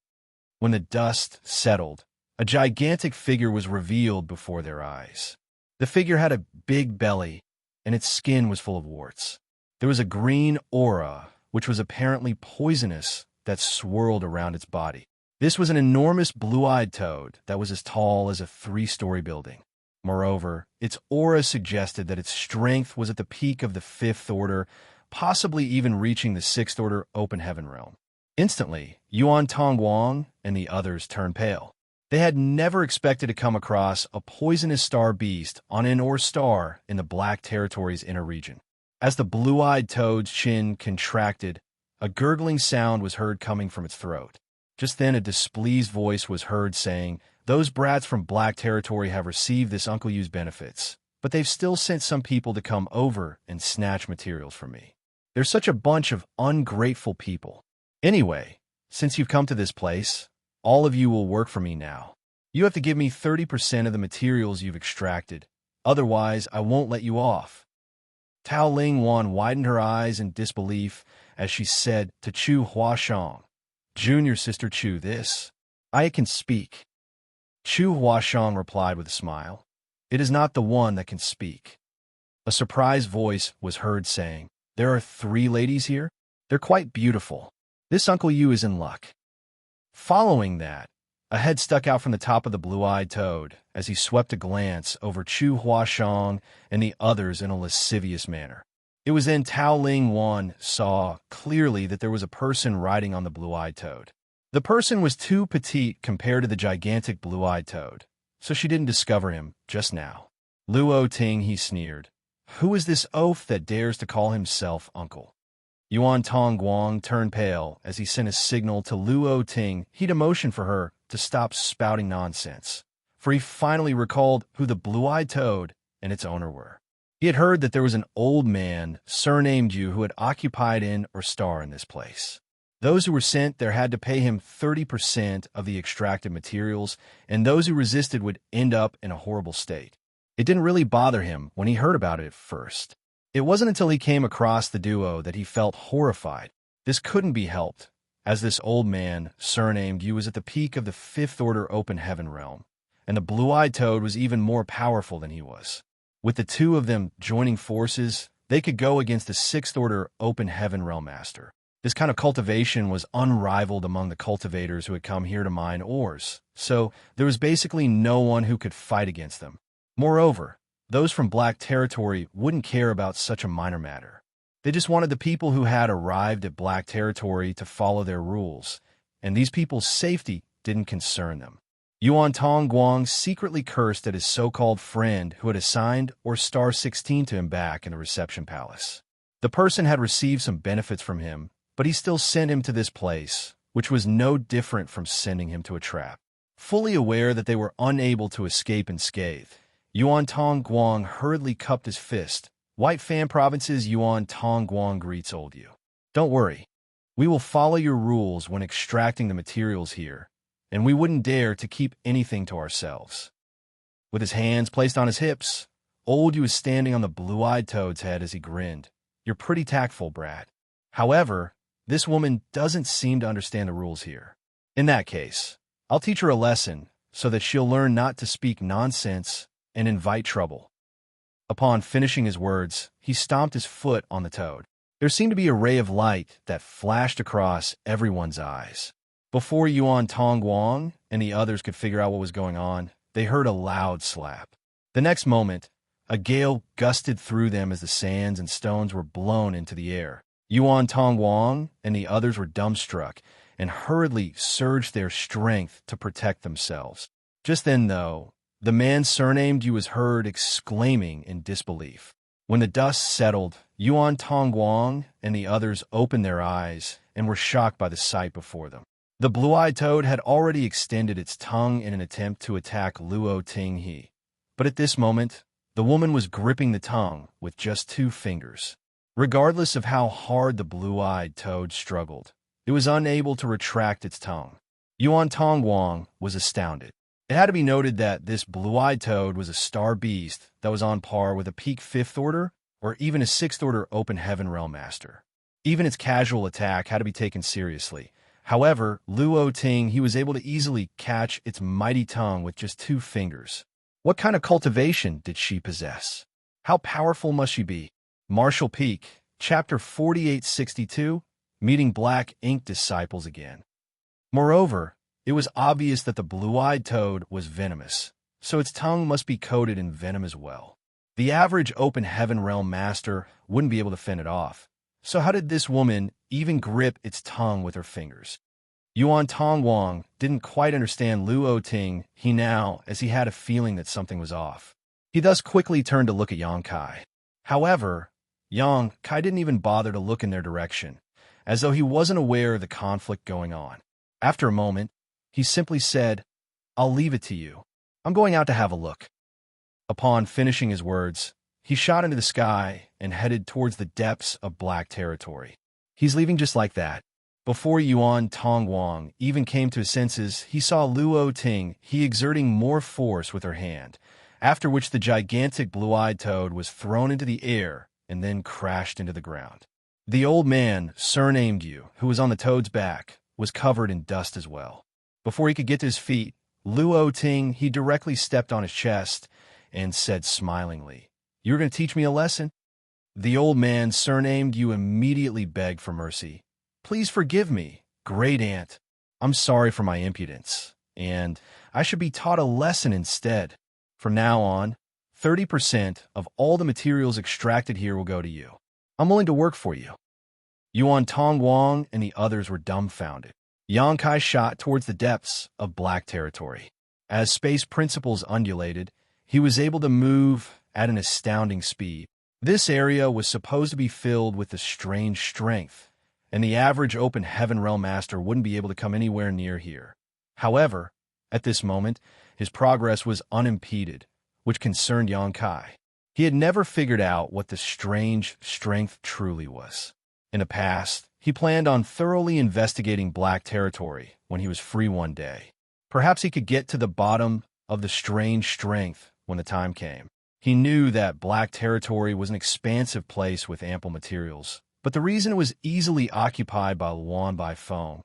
When the dust settled, a gigantic figure was revealed before their eyes. The figure had a big belly, and its skin was full of warts. There was a green aura, which was apparently poisonous, that swirled around its body. This was an enormous blue-eyed toad that was as tall as a 3-story building. Moreover, its aura suggested that its strength was at the peak of the 5th order, possibly even reaching the 6th order open heaven realm. Instantly, Yuan Tongguang and the others turned pale. They had never expected to come across a poisonous star beast on an or star in the Black Territory's inner region. As the blue-eyed toad's chin contracted, a gurgling sound was heard coming from its throat. Just then a displeased voice was heard saying, "Those brats from Black Territory have received this Uncle Yu's benefits, but they've still sent some people to come over and snatch materials from me. They're such a bunch of ungrateful people. Anyway, since you've come to this place, all of you will work for me now. You have to give me 30% of the materials you've extracted, otherwise I won't let you off." Tao Ling Wan widened her eyes in disbelief as she said to Chu Huashang, "Junior sister Chu, this, I can speak." Chu Huashang replied with a smile, "It is not the one that can speak." A surprised voice was heard saying, "There are 3 ladies here? They're quite beautiful. This Uncle Yu is in luck." Following that, a head stuck out from the top of the blue-eyed toad as he swept a glance over Chu Huashang and the others in a lascivious manner. It was then Tao Ling Wan saw clearly that there was a person riding on the blue-eyed toad. The person was too petite compared to the gigantic blue-eyed toad, so she didn't discover him just now. "Luo Ting," he sneered. "Who is this oaf that dares to call himself uncle?" Yuan Tongguang turned pale as he sent a signal to Luo Ting. He'd a motion for her to stop spouting nonsense, for he finally recalled who the blue-eyed toad and its owner were. He had heard that there was an old man surnamed Yu who had occupied in or star in this place. Those who were sent there had to pay him 30% of the extracted materials, and those who resisted would end up in a horrible state. It didn't really bother him when he heard about it at first. It wasn't until he came across the duo that he felt horrified. This couldn't be helped, as this old man, surnamed Yu, was at the peak of the 5th order open heaven realm, and the blue-eyed toad was even more powerful than he was. With the two of them joining forces, they could go against the 6th order open heaven realm master. This kind of cultivation was unrivaled among the cultivators who had come here to mine ores, so there was basically no one who could fight against them. Moreover, those from Black Territory wouldn't care about such a minor matter. They just wanted the people who had arrived at Black Territory to follow their rules, and these people's safety didn't concern them. Yuan Tongguang secretly cursed at his so-called friend who had assigned or star 16 to him back in the reception palace. The person had received some benefits from him, but he still sent him to this place, which was no different from sending him to a trap. Fully aware that they were unable to escape unscathed, Yuan Tongguang hurriedly cupped his fist. White Fan Province's Yuan Tongguang greets old you. Don't worry. We will follow your rules when extracting the materials here, and we wouldn't dare to keep anything to ourselves. With his hands placed on his hips, old you was standing on the blue-eyed toad's head as he grinned. You're pretty tactful, Brad. However, this woman doesn't seem to understand the rules here. In that case, I'll teach her a lesson so that she'll learn not to speak nonsense and invite trouble. Upon finishing his words, he stomped his foot on the toad. There seemed to be a ray of light that flashed across everyone's eyes. Before Yuan Tongguang and the others could figure out what was going on, they heard a loud slap. The next moment, a gale gusted through them as the sands and stones were blown into the air. Yuan Tongguang and the others were dumbstruck and hurriedly surged their strength to protect themselves. Just then, though, the man surnamed Yu was heard exclaiming in disbelief. When the dust settled, Yuan Tongguang and the others opened their eyes and were shocked by the sight before them. The blue-eyed toad had already extended its tongue in an attempt to attack Luo Tinghe, but at this moment, the woman was gripping the tongue with just 2 fingers. Regardless of how hard the blue-eyed toad struggled, it was unable to retract its tongue. Yuan Tongguang was astounded. It had to be noted that this blue-eyed toad was a star beast that was on par with a peak 5th order or even a 6th order open heaven realm master. Even its casual attack had to be taken seriously. However, Luo Ting, he was able to easily catch its mighty tongue with just 2 fingers. What kind of cultivation did she possess? How powerful must she be? Martial Peak, Chapter 4862, Meeting Black Ink Disciples Again. Moreover, it was obvious that the blue-eyed toad was venomous, so its tongue must be coated in venom as well. The average open heaven realm master wouldn't be able to fend it off. So how did this woman even grip its tongue with her fingers? Yuan Tongguang didn't quite understand Luo Ting as he had a feeling that something was off. He thus quickly turned to look at Yang Kai. However, Yang Kai didn't even bother to look in their direction, as though he wasn't aware of the conflict going on. After a moment, he simply said, "I'll leave it to you. I'm going out to have a look." Upon finishing his words, he shot into the sky and headed towards the depths of black territory. He's leaving just like that. Before Yuan Tongguang even came to his senses, he saw Luo Ting exerting more force with her hand, after which the gigantic blue-eyed toad was thrown into the air and then crashed into the ground. The old man, surnamed Yu, who was on the toad's back, was covered in dust as well. Before he could get to his feet, Luo Ting directly stepped on his chest and said smilingly, "You're going to teach me a lesson?" The old man, surnamed Yu, immediately begged for mercy. "Please forgive me, great aunt. I'm sorry for my impudence, and I should be taught a lesson instead. From now on, 30% of all the materials extracted here will go to you. I'm willing to work for you." Yuan Tongguang and the others were dumbfounded. Yang Kai shot towards the depths of black territory. As space principles undulated, he was able to move at an astounding speed. This area was supposed to be filled with a strange strength, and the average open heaven realm master wouldn't be able to come anywhere near here. However, at this moment, his progress was unimpeded, which concerned Yang Kai. He had never figured out what the strange strength truly was. In the past, he planned on thoroughly investigating black territory when he was free one day. Perhaps he could get to the bottom of the strange strength when the time came. He knew that black territory was an expansive place with ample materials, but the reason it was easily occupied by Luan Baifeng,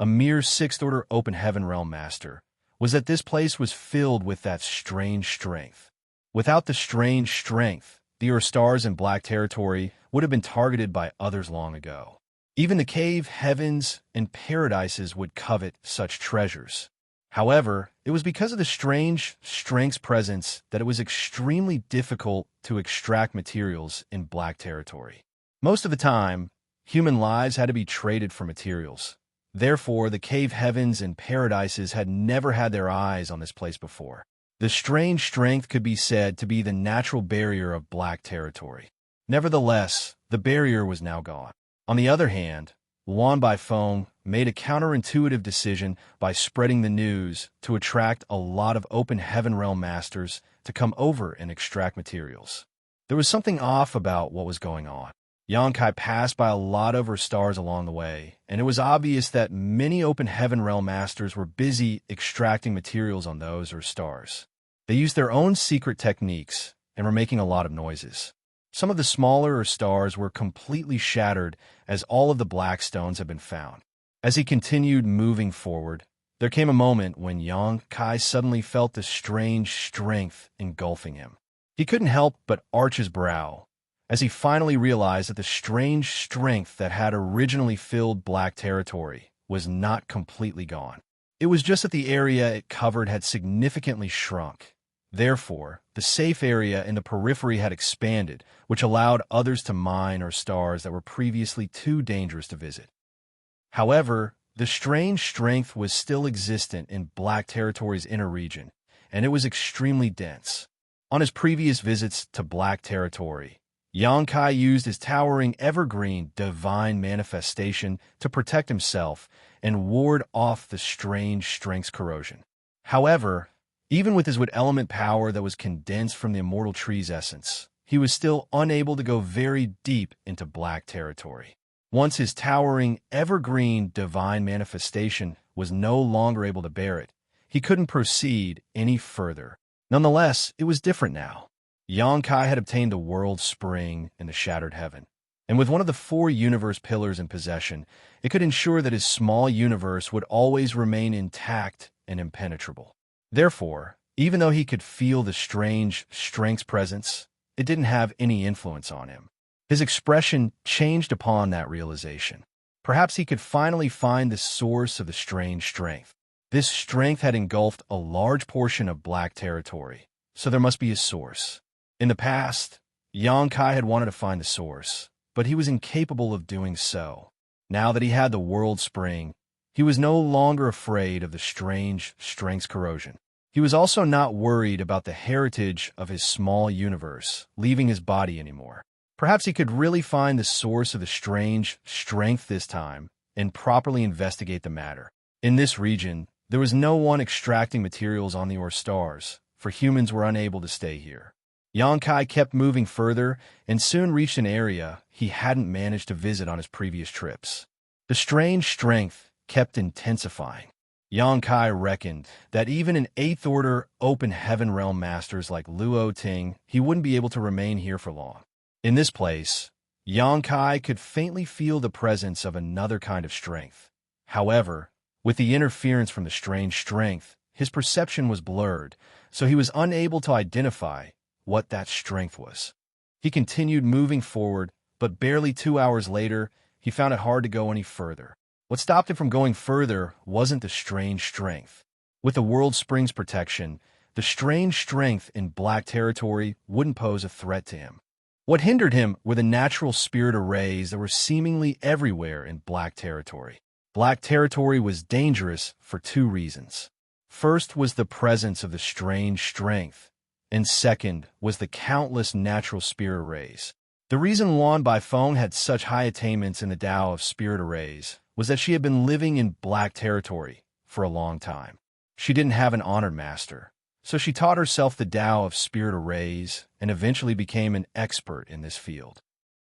a mere 6th order open heaven realm master, was that this place was filled with that strange strength. Without the strange strength, the stars in black territory would have been targeted by others long ago. Even the cave heavens and paradises would covet such treasures. However, it was because of the strange strength's presence that it was extremely difficult to extract materials in black territory. Most of the time, human lives had to be traded for materials, Therefore, the cave heavens and paradises had never had their eyes on this place before. The strange strength could be said to be the natural barrier of black territory. Nevertheless, the barrier was now gone. On the other hand, Luan Baifeng made a counterintuitive decision by spreading the news to attract a lot of open heaven realm masters to come over and extract materials. There was something off about what was going on. Xianxia passed by a lot of her stars along the way, and it was obvious that many open heaven realm masters were busy extracting materials on those her stars. They used their own secret techniques and were making a lot of noises. Some of the smaller stars were completely shattered as all of the black stones had been found. As he continued moving forward, there came a moment when Xianxia suddenly felt this strange strength engulfing him. He couldn't help but arch his brow as he finally realized that the strange strength that had originally filled black territory was not completely gone. It was just that the area it covered had significantly shrunk. Therefore, the safe area in the periphery had expanded, which allowed others to mine or stars that were previously too dangerous to visit. However, the strange strength was still existent in Black Territory's inner region, and it was extremely dense. On his previous visits to Black Territory, Xianxia used his towering evergreen divine manifestation to protect himself and ward off the strange strength's corrosion. However, even with his wood element power that was condensed from the immortal tree's essence, he was still unable to go very deep into Black Territory. Once his towering evergreen divine manifestation was no longer able to bear it, he couldn't proceed any further. Nonetheless, it was different now. Xianxia had obtained the world spring in the shattered heaven, and with one of the 4 universe pillars in possession, it could ensure that his small universe would always remain intact and impenetrable. Therefore, even though he could feel the strange strength's presence, it didn't have any influence on him. His expression changed upon that realization. Perhaps he could finally find the source of the strange strength. This strength had engulfed a large portion of Black Territory, so there must be a source. In the past, Xianxia had wanted to find the source, but he was incapable of doing so. Now that he had the world spring, he was no longer afraid of the strange strength's corrosion. He was also not worried about the heritage of his small universe leaving his body anymore. Perhaps he could really find the source of the strange strength this time and properly investigate the matter. In this region, there was no one extracting materials on the Or stars, for humans were unable to stay here. Xianxia kept moving further and soon reached an area he hadn't managed to visit on his previous trips. The strange strength kept intensifying. Xianxia reckoned that even in 8th Order open heaven realm masters like Luo Ting, he wouldn't be able to remain here for long. In this place, Xianxia could faintly feel the presence of another kind of strength. However, with the interference from the strange strength, his perception was blurred, so he was unable to identify what that strength was. He continued moving forward, but barely 2 hours later, he found it hard to go any further. What stopped him from going further wasn't the strange strength. With the World Spring's protection, the strange strength in Black Territory wouldn't pose a threat to him. What hindered him were the natural spirit arrays that were seemingly everywhere in Black Territory. Black Territory was dangerous for 2 reasons. First was the presence of the strange strength, and second was the countless natural spirit arrays. The reason Luan Baifeng had such high attainments in the Tao of spirit arrays was that she had been living in Black Territory for a long time. She didn't have an honored master, so she taught herself the Tao of spirit arrays and eventually became an expert in this field.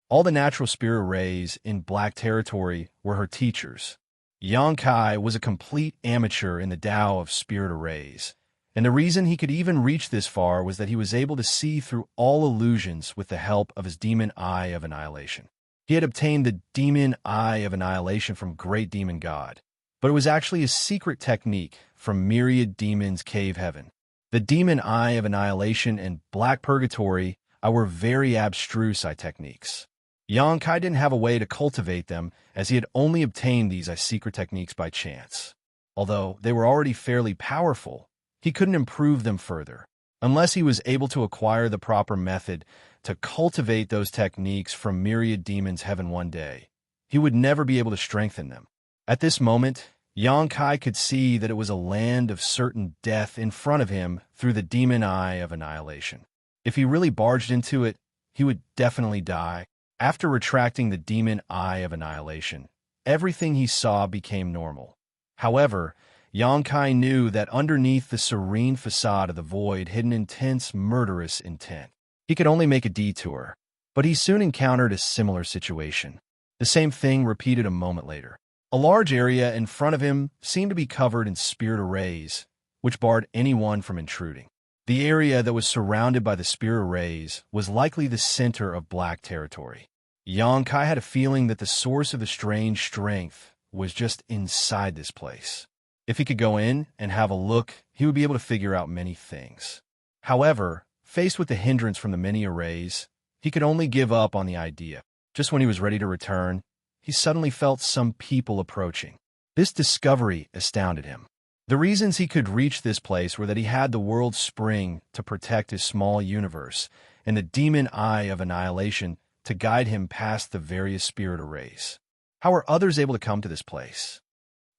All the natural spirit arrays in Black Territory were her teachers. Xianxia was a complete amateur in the Tao of spirit arrays, and the reason he could even reach this far was that he was able to see through all illusions with the help of his demon eye of annihilation. He had obtained the demon eye of annihilation from Great Demon God, but it was actually a secret technique from Myriad Demons Cave Heaven. The demon eye of annihilation and Black Purgatory were very abstruse eye techniques. Xianxia didn't have a way to cultivate them, as he had only obtained these secret techniques by chance. Although they were already fairly powerful, he couldn't improve them further. Unless he was able to acquire the proper method to cultivate those techniques from Myriad Demons Heaven one day, he would never be able to strengthen them. At this moment, Xianxia could see that it was a land of certain death in front of him through the demon eye of annihilation. If he really barged into it, he would definitely die. After retracting the demon eye of annihilation, everything he saw became normal. However, Xianxia knew that underneath the serene facade of the void hid an intense, murderous intent. He could only make a detour, but he soon encountered a similar situation. The same thing repeated a moment later. A large area in front of him seemed to be covered in spirit arrays, which barred anyone from intruding. The area that was surrounded by the spirit arrays was likely the center of black territory. Xianxia had a feeling that the source of the strange strength was just inside this place. If he could go in and have a look, he would be able to figure out many things. However, faced with the hindrance from the many arrays, he could only give up on the idea. Just when he was ready to return, he suddenly felt some people approaching. This discovery astounded him. The reasons he could reach this place were that he had the world spring to protect his small universe and the demon eye of annihilation to guide him past the various spirit arrays. How were others able to come to this place?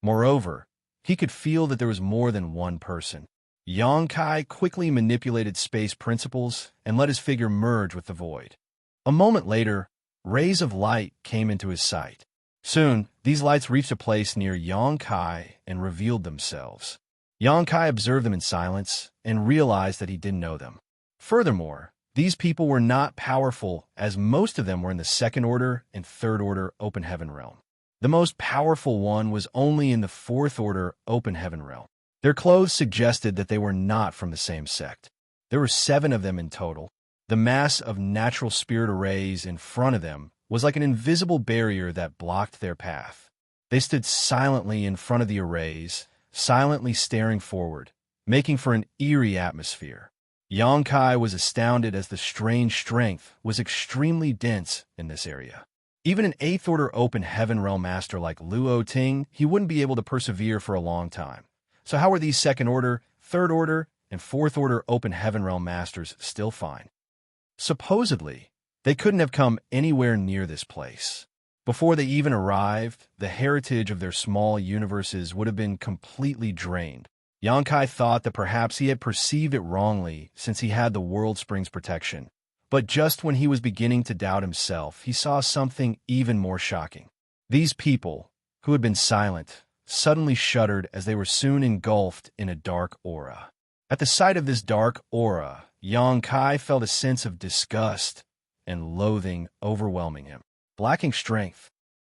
Moreover, he could feel that there was more than one person. Xianxia quickly manipulated space principles and let his figure merge with the void. A moment later, rays of light came into his sight. Soon, these lights reached a place near Xianxia and revealed themselves. Xianxia observed them in silence and realized that he didn't know them. Furthermore, these people were not powerful, as most of them were in the second order and third order open heaven realm. The most powerful one was only in the fourth order open heaven realm. Their clothes suggested that they were not from the same sect. There were 7 of them in total. The mass of natural spirit arrays in front of them was like an invisible barrier that blocked their path. They stood silently in front of the arrays, silently staring forward, making for an eerie atmosphere. Xianxia was astounded as the strange strength was extremely dense in this area. Even an 8th order open heaven realm master like Luo Ting, he wouldn't be able to persevere for a long time. So how were these 2nd order, 3rd order, and 4th order open heaven realm masters still fine? Supposedly, they couldn't have come anywhere near this place. Before they even arrived, the heritage of their small universes would have been completely drained. Xianxia thought that perhaps he had perceived it wrongly since he had the World Spring's protection. But just when he was beginning to doubt himself, he saw something even more shocking. These people, who had been silent, suddenly shuddered as they were soon engulfed in a dark aura. At the sight of this dark aura, Xianxia felt a sense of disgust and loathing overwhelming him. Black ink strength.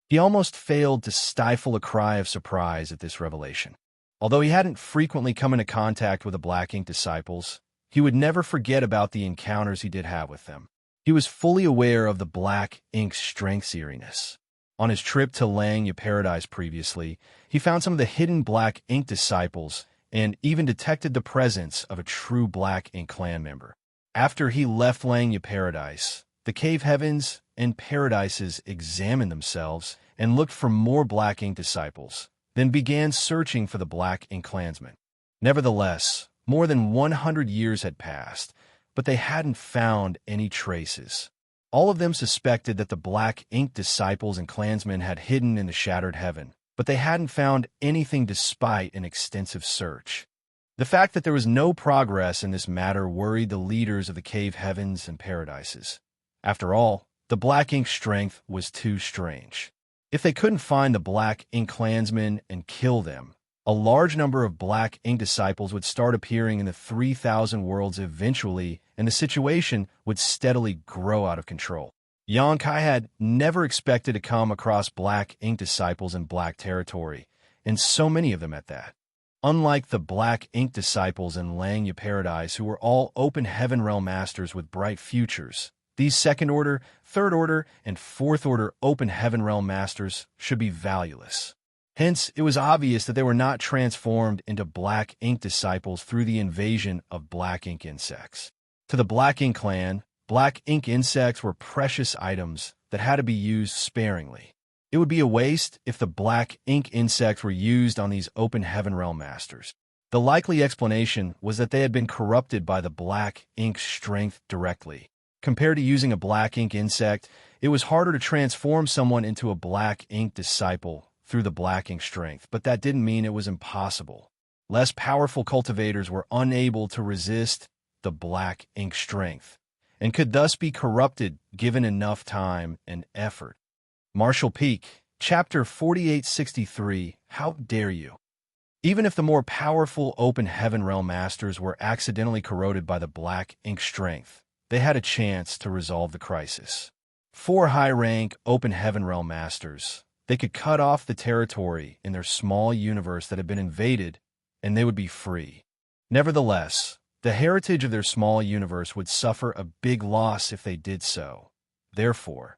He almost failed to stifle a cry of surprise at this revelation. Although he hadn't frequently come into contact with the Black Ink disciples, he would never forget about the encounters he did have with them. He was fully aware of the Black Ink's strength's eeriness. On his trip to Xianxia Paradise previously, he found some of the hidden Black Ink disciples and even detected the presence of a true Black Ink clan member. After he left Xianxia Paradise, the cave heavens and paradises examined themselves and looked for more Black Ink disciples, then began searching for the Black Ink clansmen. Nevertheless, more than 100 years had passed, but they hadn't found any traces. All of them suspected that the Black Ink disciples and clansmen had hidden in the shattered heaven, but they hadn't found anything despite an extensive search. The fact that there was no progress in this matter worried the leaders of the cave heavens and paradises. After all, the Black Ink strength was too strange. If they couldn't find the Black Ink clansmen and kill them, a large number of Black Ink disciples would start appearing in the 3,000 worlds eventually, and the situation would steadily grow out of control. Xianxia had never expected to come across Black Ink disciples in Black territory, and so many of them at that. Unlike the Black Ink disciples in Xianxia Paradise, who were all open heaven realm masters with bright futures, these 2nd order, 3rd order, and 4th order open heaven realm masters should be valueless. Hence, it was obvious that they were not transformed into Black Ink disciples through the invasion of Black Ink insects. To the Black Ink clan, Black Ink insects were precious items that had to be used sparingly. It would be a waste if the Black Ink insects were used on these open heaven realm masters. The likely explanation was that they had been corrupted by the Black Ink strength directly. Compared to using a Black Ink insect, it was harder to transform someone into a Black Ink disciple through the black ink strength, but that didn't mean it was impossible. Less powerful cultivators were unable to resist the black ink strength and could thus be corrupted given enough time and effort. Martial Peak, Chapter 4863, How Dare You? Even if the more powerful Open Heaven Realm Masters were accidentally corroded by the black ink strength, they had a chance to resolve the crisis. 4 high-rank Open Heaven Realm Masters, they could cut off the territory in their small universe that had been invaded, and they would be free. Nevertheless, the heritage of their small universe would suffer a big loss if they did so. Therefore,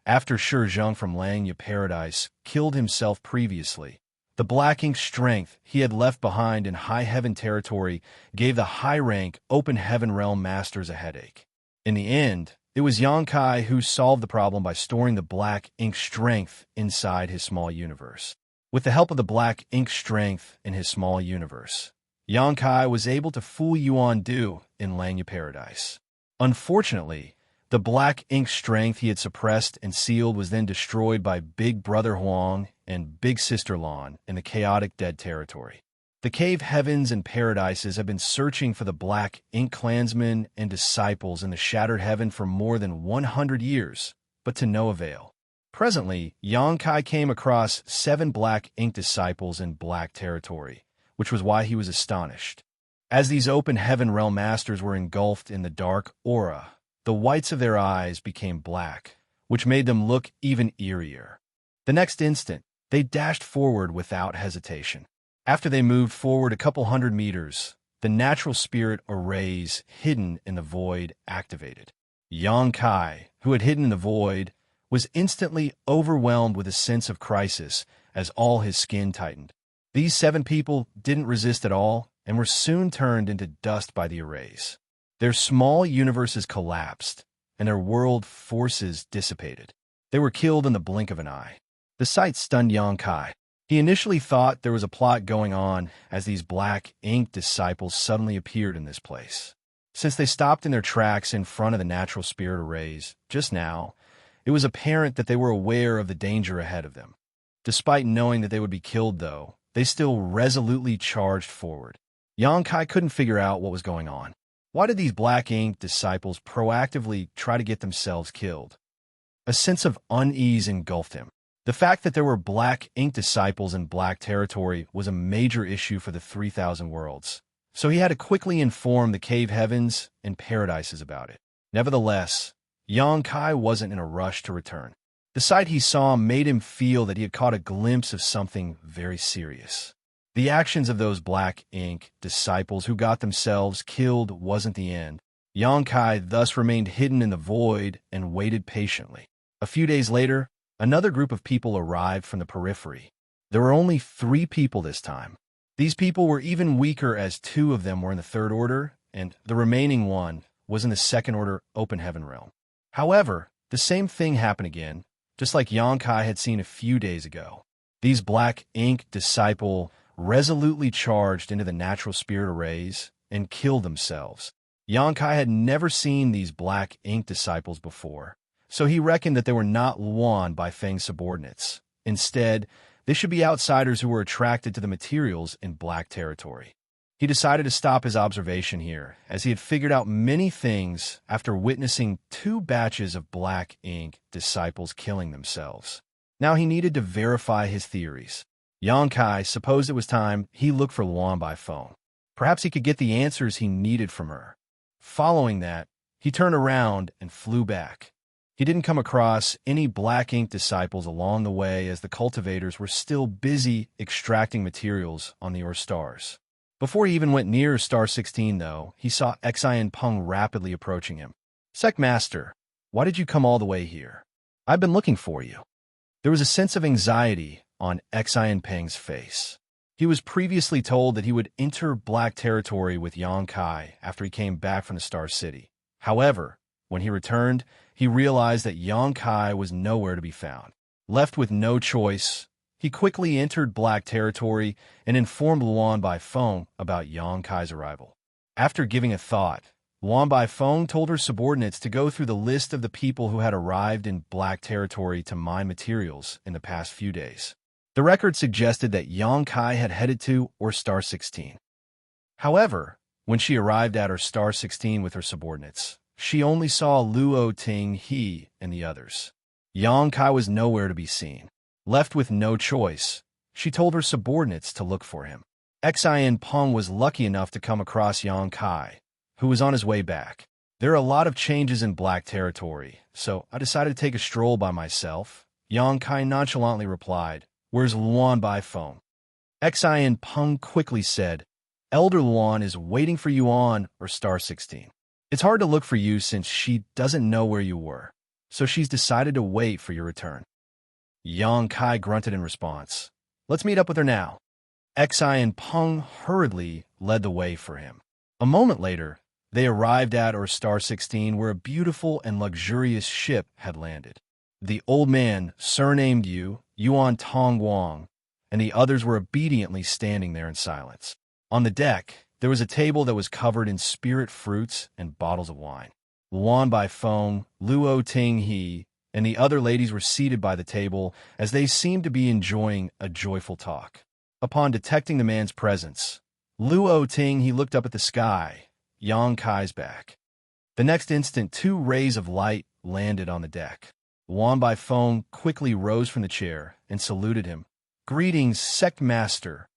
after Zhang from Langya Paradise killed himself previously, the black ink strength he had left behind in High Heaven territory gave the high-rank Open Heaven Realm Masters a headache. In the end, it was Xianxia who solved the problem by storing the black ink strength inside his small universe. With the help of the black ink strength in his small universe, Xianxia was able to fool Yuan Du in Langya Paradise. Unfortunately, the black ink strength he had suppressed and sealed was then destroyed by Big Brother Huang and Big Sister Lan in the chaotic dead territory. The cave heavens and paradises have been searching for the black ink clansmen and disciples in the shattered heaven for more than 100 years, but to no avail. Presently, Xianxia came across 7 black ink disciples in black territory, which was why he was astonished. As these Open Heaven Realm Masters were engulfed in the dark aura, the whites of their eyes became black, which made them look even eerier. The next instant, they dashed forward without hesitation. After they moved forward a couple hundred meters, the natural spirit arrays hidden in the void activated. Xianxia, who had hidden in the void, was instantly overwhelmed with a sense of crisis as all his skin tightened. These 7 people didn't resist at all and were soon turned into dust by the arrays. Their small universes collapsed, and their world forces dissipated. They were killed in the blink of an eye. The sight stunned Xianxia. He initially thought there was a plot going on as these black ink disciples suddenly appeared in this place. Since they stopped in their tracks in front of the natural spirit arrays just now, it was apparent that they were aware of the danger ahead of them. Despite knowing that they would be killed, though, they still resolutely charged forward. Xianxia couldn't figure out what was going on. Why did these black ink disciples proactively try to get themselves killed? A sense of unease engulfed him. The fact that there were black ink disciples in black territory was a major issue for the 3,000 worlds, so he had to quickly inform the cave heavens and paradises about it. Nevertheless, Xianxia wasn't in a rush to return. The sight he saw made him feel that he had caught a glimpse of something very serious. The actions of those black ink disciples who got themselves killed wasn't the end. Xianxia thus remained hidden in the void and waited patiently. A few days later, another group of people arrived from the periphery. There were only 3 people this time. These people were even weaker as 2 of them were in the 3rd order, and the remaining one was in the 2nd order Open Heaven Realm. However, the same thing happened again, just like Xianxia had seen a few days ago. These black ink disciple resolutely charged into the natural spirit arrays and killed themselves. Xianxia had never seen these black ink disciples before, so he reckoned that they were not Luan by Feng's subordinates. Instead, they should be outsiders who were attracted to the materials in black territory. He decided to stop his observation here, as he had figured out many things after witnessing 2 batches of black ink disciples killing themselves. Now he needed to verify his theories. Xianxia supposed it was time he looked for Luan by phone. Perhaps he could get the answers he needed from her. Following that, he turned around and flew back. He didn't come across any black ink disciples along the way as the cultivators were still busy extracting materials on the stars. Before he even went near Star 16, though, he saw Xian Peng rapidly approaching him. "Sec Master, why did you come all the way here? I've been looking for you." There was a sense of anxiety on Xian Peng's face. He was previously told that he would enter black territory with Xianxia after he came back from the Star City. However, when he returned, he realized that Xianxia was nowhere to be found. Left with no choice, he quickly entered black territory and informed Luan by phone about Xianxia's arrival. After giving a thought, Luan by phone told her subordinates to go through the list of the people who had arrived in black territory to mine materials in the past few days. The record suggested that Xianxia had headed to or star 16. However, when she arrived at her star 16 with her subordinates, she only saw Luo Ting, he, and the others. Xianxia was nowhere to be seen. Left with no choice, she told her subordinates to look for him. Xian Peng was lucky enough to come across Xianxia, who was on his way back. There are a lot of changes in Black Territory, so I decided to take a stroll by myself. Xianxia nonchalantly replied, "Where's Luan Baifeng?" Xian Peng quickly said, "Elder Luan is waiting for you on or star 16. It's hard to look for you since she doesn't know where you were, so she's decided to wait for your return." Xianxia grunted in response. "Let's meet up with her now." Xian Peng hurriedly led the way for him. A moment later, they arrived at or star 16 where a beautiful and luxurious ship had landed. The old man, surnamed Yuan Tongguang, and the others were obediently standing there in silence. On the deck, there was a table that was covered in spirit fruits and bottles of wine. Luan Baifeng, Luo Ting He, and the other ladies were seated by the table as they seemed to be enjoying a joyful talk. Upon detecting the man's presence, Luo Ting He looked up at the sky, Xianxia's back. The next instant, 2 rays of light landed on the deck. Luan Baifeng quickly rose from the chair and saluted him. "Greetings, Sect Master."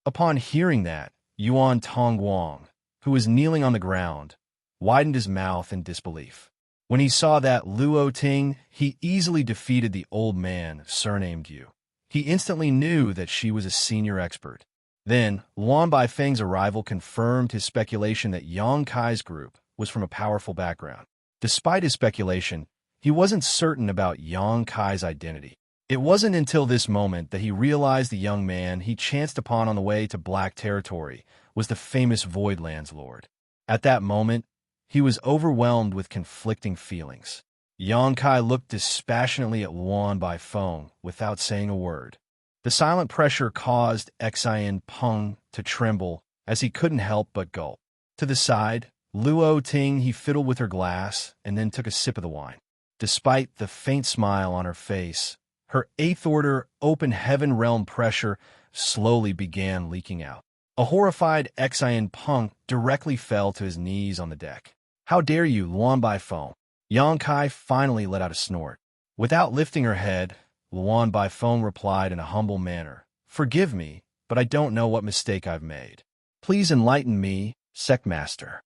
Upon hearing that, Yuan Tongguang, who was kneeling on the ground, widened his mouth in disbelief. When he saw that Luo Ting, he easily defeated the old man, surnamed Yu. He instantly knew that she was a senior expert. Then, Luan Baifeng's arrival confirmed his speculation that Xianxia's group was from a powerful background. Despite his speculation, he wasn't certain about Xianxia's identity. It wasn't until this moment that he realized the young man he chanced upon on the way to Black Territory was the famous Voidlands Lord. At that moment, he was overwhelmed with conflicting feelings. Xianxia looked dispassionately at Luan Baifeng without saying a word. The silent pressure caused Xian Peng to tremble as he couldn't help but gulp. To the side, Luo Ting he fiddled with her glass and then took a sip of the wine. Despite the faint smile on her face, her 8th order open heaven realm pressure slowly began leaking out. A horrified Xian Peng directly fell to his knees on the deck. "How dare you, Luan Baifeng?" Xianxia finally let out a snort. Without lifting her head, Luan Baifeng replied in a humble manner, "Forgive me, but I don't know what mistake I've made. Please enlighten me, Sect Master."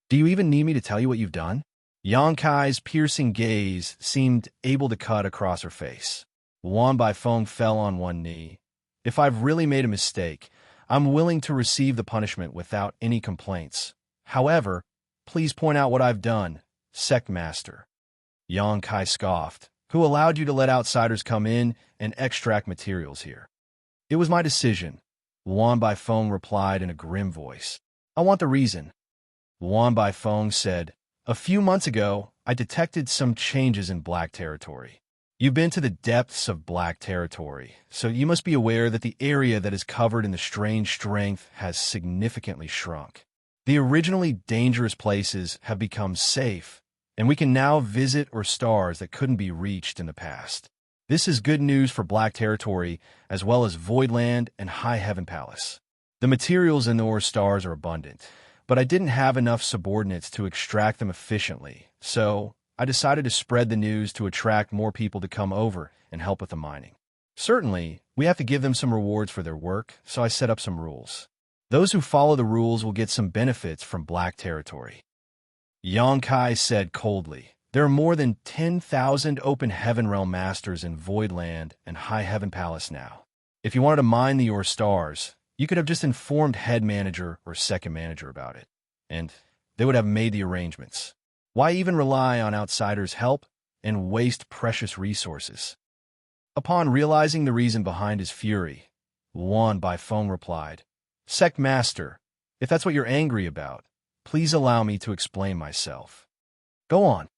"Do you even need me to tell you what you've done?" Xianxia's piercing gaze seemed able to cut across her face. Luan Baifeng fell on one knee. "If I've really made a mistake, I'm willing to receive the punishment without any complaints. However, please point out what I've done, Sect Master." Xianxia scoffed. "Who allowed you to let outsiders come in and extract materials here?" "It was my decision," Luan Baifeng replied in a grim voice. "I want the reason." Luan Baifeng said, "A few months ago, I detected some changes in Black Territory. You've been to the depths of Black Territory, so you must be aware that the area that is covered in the strange strength has significantly shrunk. The originally dangerous places have become safe, and we can now visit or stars that couldn't be reached in the past. This is good news for Black Territory, as well as Voidland and High Heaven Palace. The materials in the ore stars are abundant, but I didn't have enough subordinates to extract them efficiently, so I decided to spread the news to attract more people to come over and help with the mining. Certainly, we have to give them some rewards for their work, so I set up some rules. Those who follow the rules will get some benefits from Black Territory." Xianxia said coldly, "There are more than 10,000 open heaven realm masters in Voidland and High Heaven Palace now. If you wanted to mine the ore stars, you could have just informed head manager or second manager about it, and they would have made the arrangements. Why even rely on outsiders' help and waste precious resources?" Upon realizing the reason behind his fury, Luan Baifeng replied, "Sect Master, if that's what you're angry about, please allow me to explain myself." "Go on."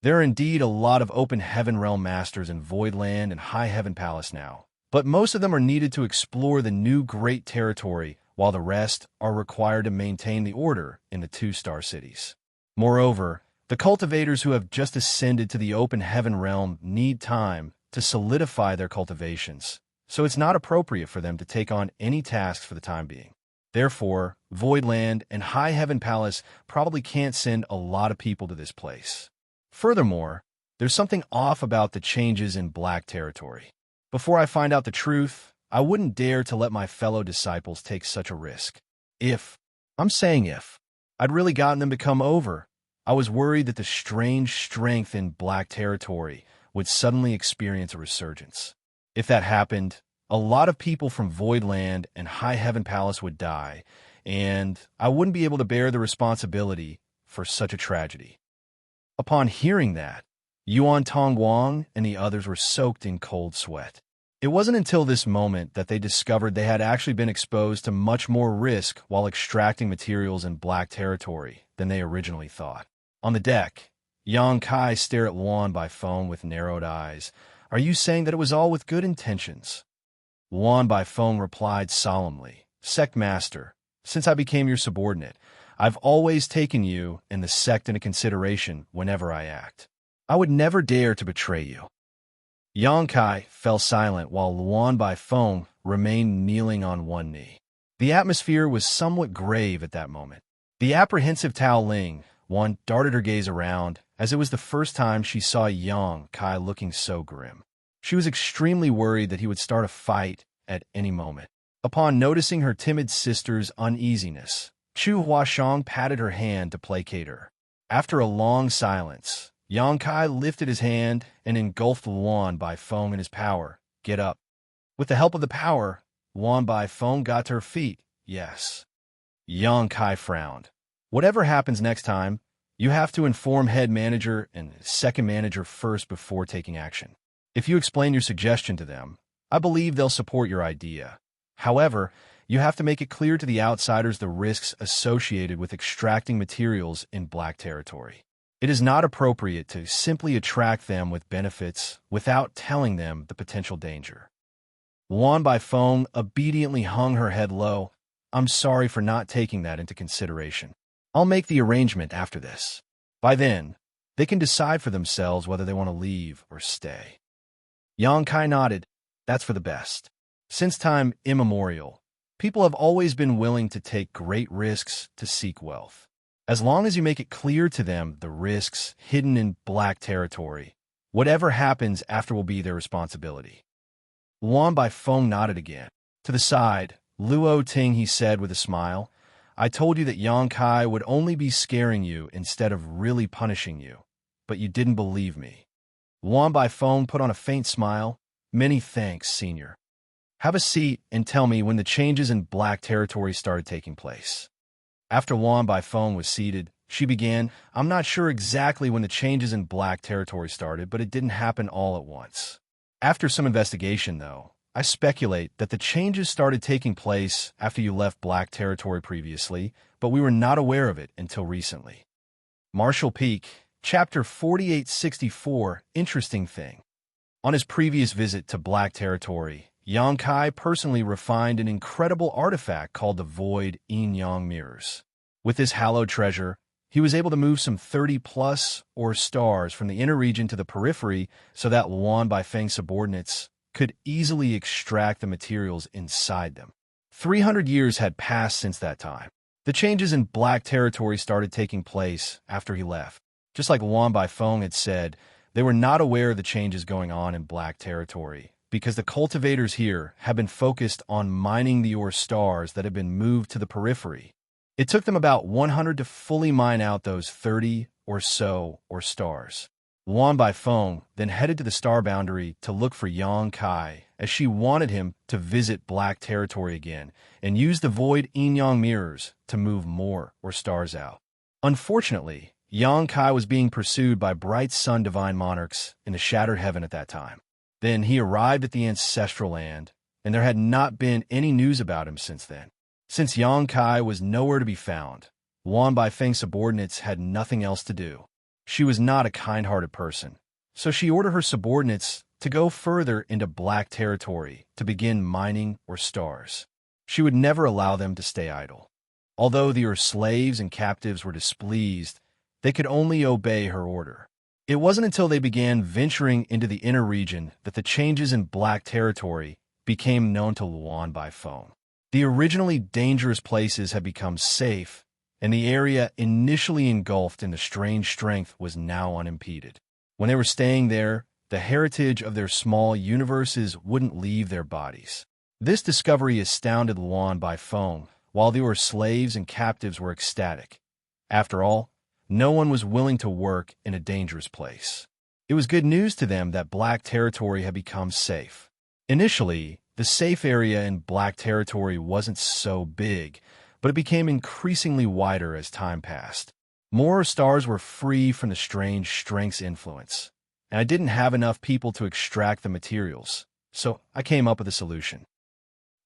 "There are indeed a lot of open heaven realm masters in Voidland and High Heaven Palace now, but most of them are needed to explore the new great territory, while the rest are required to maintain the order in the 2-star cities. Moreover, the cultivators who have just ascended to the open heaven realm need time to solidify their cultivations, so it's not appropriate for them to take on any tasks for the time being. Therefore, Voidland and High Heaven Palace probably can't send a lot of people to this place. Furthermore, there's something off about the changes in Black Territory. Before I find out the truth, I wouldn't dare to let my fellow disciples take such a risk. I'm saying if, I'd really gotten them to come over, I was worried that the strange strength in Black Territory would suddenly experience a resurgence. If that happened, a lot of people from Voidland and High Heaven Palace would die, and I wouldn't be able to bear the responsibility for such a tragedy. Upon hearing that, Yuan Tongguang and the others were soaked in cold sweat. It wasn't until this moment that they discovered they had actually been exposed to much more risk while extracting materials in Black Territory than they originally thought. On the deck, Yang Kai stared at Luan by phone with narrowed eyes. "Are you saying that it was all with good intentions?" Luan by phone replied solemnly, "Sect Master, since I became your subordinate, I've always taken you and the sect into consideration whenever I act. I would never dare to betray you." Yang Kai fell silent while Luan by phone remained kneeling on one knee. The atmosphere was somewhat grave at that moment. The apprehensive Tao Ling, one, darted her gaze around, as it was the first time she saw Yang Kai looking so grim. She was extremely worried that he would start a fight at any moment. Upon noticing her timid sister's uneasiness, Chu Huashang patted her hand to placate her. After a long silence, Yang Kai lifted his hand and engulfed Luan by phone in his power. "Get up." With the help of the power, Luan by phone got to her feet. "Yes." Yang Kai frowned. "Whatever happens next time, you have to inform head manager and second manager first before taking action. If you explain your suggestion to them, I believe they'll support your idea. However, you have to make it clear to the outsiders the risks associated with extracting materials in Black Territory. It is not appropriate to simply attract them with benefits without telling them the potential danger." Luan by phone obediently hung her head low. "I'm sorry for not taking that into consideration. I'll make the arrangement after this. By then, they can decide for themselves whether they want to leave or stay." Yang Kai nodded. "That's for the best. Since time immemorial, people have always been willing to take great risks to seek wealth. As long as you make it clear to them the risks hidden in Black Territory, whatever happens after will be their responsibility." Luan by phone nodded again. To the side, Luo Ting, he said with a smile, "I told you that Yang Kai would only be scaring you instead of really punishing you, but you didn't believe me." Luan by phone put on a faint smile. "Many thanks, Senior. Have a seat and tell me when the changes in Black Territory started taking place." After Luan by phone was seated, she began, "I'm not sure exactly when the changes in Black Territory started, but it didn't happen all at once. After some investigation, though, I speculate that the changes started taking place after you left Black Territory previously, but we were not aware of it until recently." Marshall Peak, Chapter 4864, Interesting Thing. On his previous visit to Black Territory, Yang Kai personally refined an incredible artifact called the Void Yin-Yang Mirrors. With this hallowed treasure, he was able to move some 30-plus or stars from the inner region to the periphery so that Luan by Feng's subordinates could easily extract the materials inside them. 300 years had passed since that time. The changes in Black Territory started taking place after he left. Just like Luan by Feng had said, they were not aware of the changes going on in Black Territory because the cultivators here have been focused on mining the ore stars that have been moved to the periphery. It took them about 100 to fully mine out those 30 or so stars. Luan by Feng then headed to the star boundary to look for Yang Kai, as she wanted him to visit Black Territory again and use the Void Yin-Yang Mirrors to move more ore stars out. Unfortunately, Yang Kai was being pursued by bright sun divine monarchs in the shattered heaven at that time. Then he arrived at the ancestral land, and there had not been any news about him since then. Since Yang Kai was nowhere to be found, Luan by Feng's subordinates had nothing else to do. She was not a kind-hearted person, so she ordered her subordinates to go further into Black Territory to begin mining ore stars. She would never allow them to stay idle. Although their slaves and captives were displeased, they could only obey her order. It wasn't until they began venturing into the inner region that the changes in Black Territory became known to Luan by phone. The originally dangerous places had become safe, and the area initially engulfed in the strange strength was now unimpeded. When they were staying there, the heritage of their small universes wouldn't leave their bodies. This discovery astounded Luan by phone, while they were slaves and captives were ecstatic. After all, no one was willing to work in a dangerous place. It was good news to them that Black Territory had become safe. Initially, the safe area in Black Territory wasn't so big, but it became increasingly wider as time passed. More stars were free from the strange strength's influence, and I didn't have enough people to extract the materials, so I came up with a solution.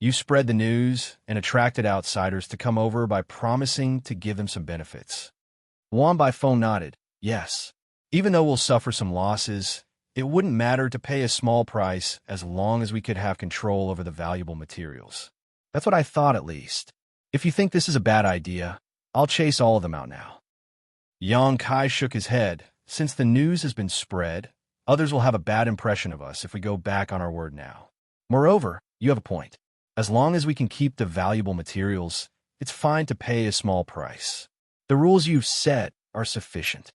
You spread the news and attracted outsiders to come over by promising to give them some benefits. Luan by phone nodded. Yes. Even though we'll suffer some losses, it wouldn't matter to pay a small price as long as we could have control over the valuable materials. That's what I thought, at least. If you think this is a bad idea, I'll chase all of them out now. Xianxia shook his head. Since the news has been spread, others will have a bad impression of us if we go back on our word now. Moreover, you have a point. As long as we can keep the valuable materials, it's fine to pay a small price. The rules you've set are sufficient.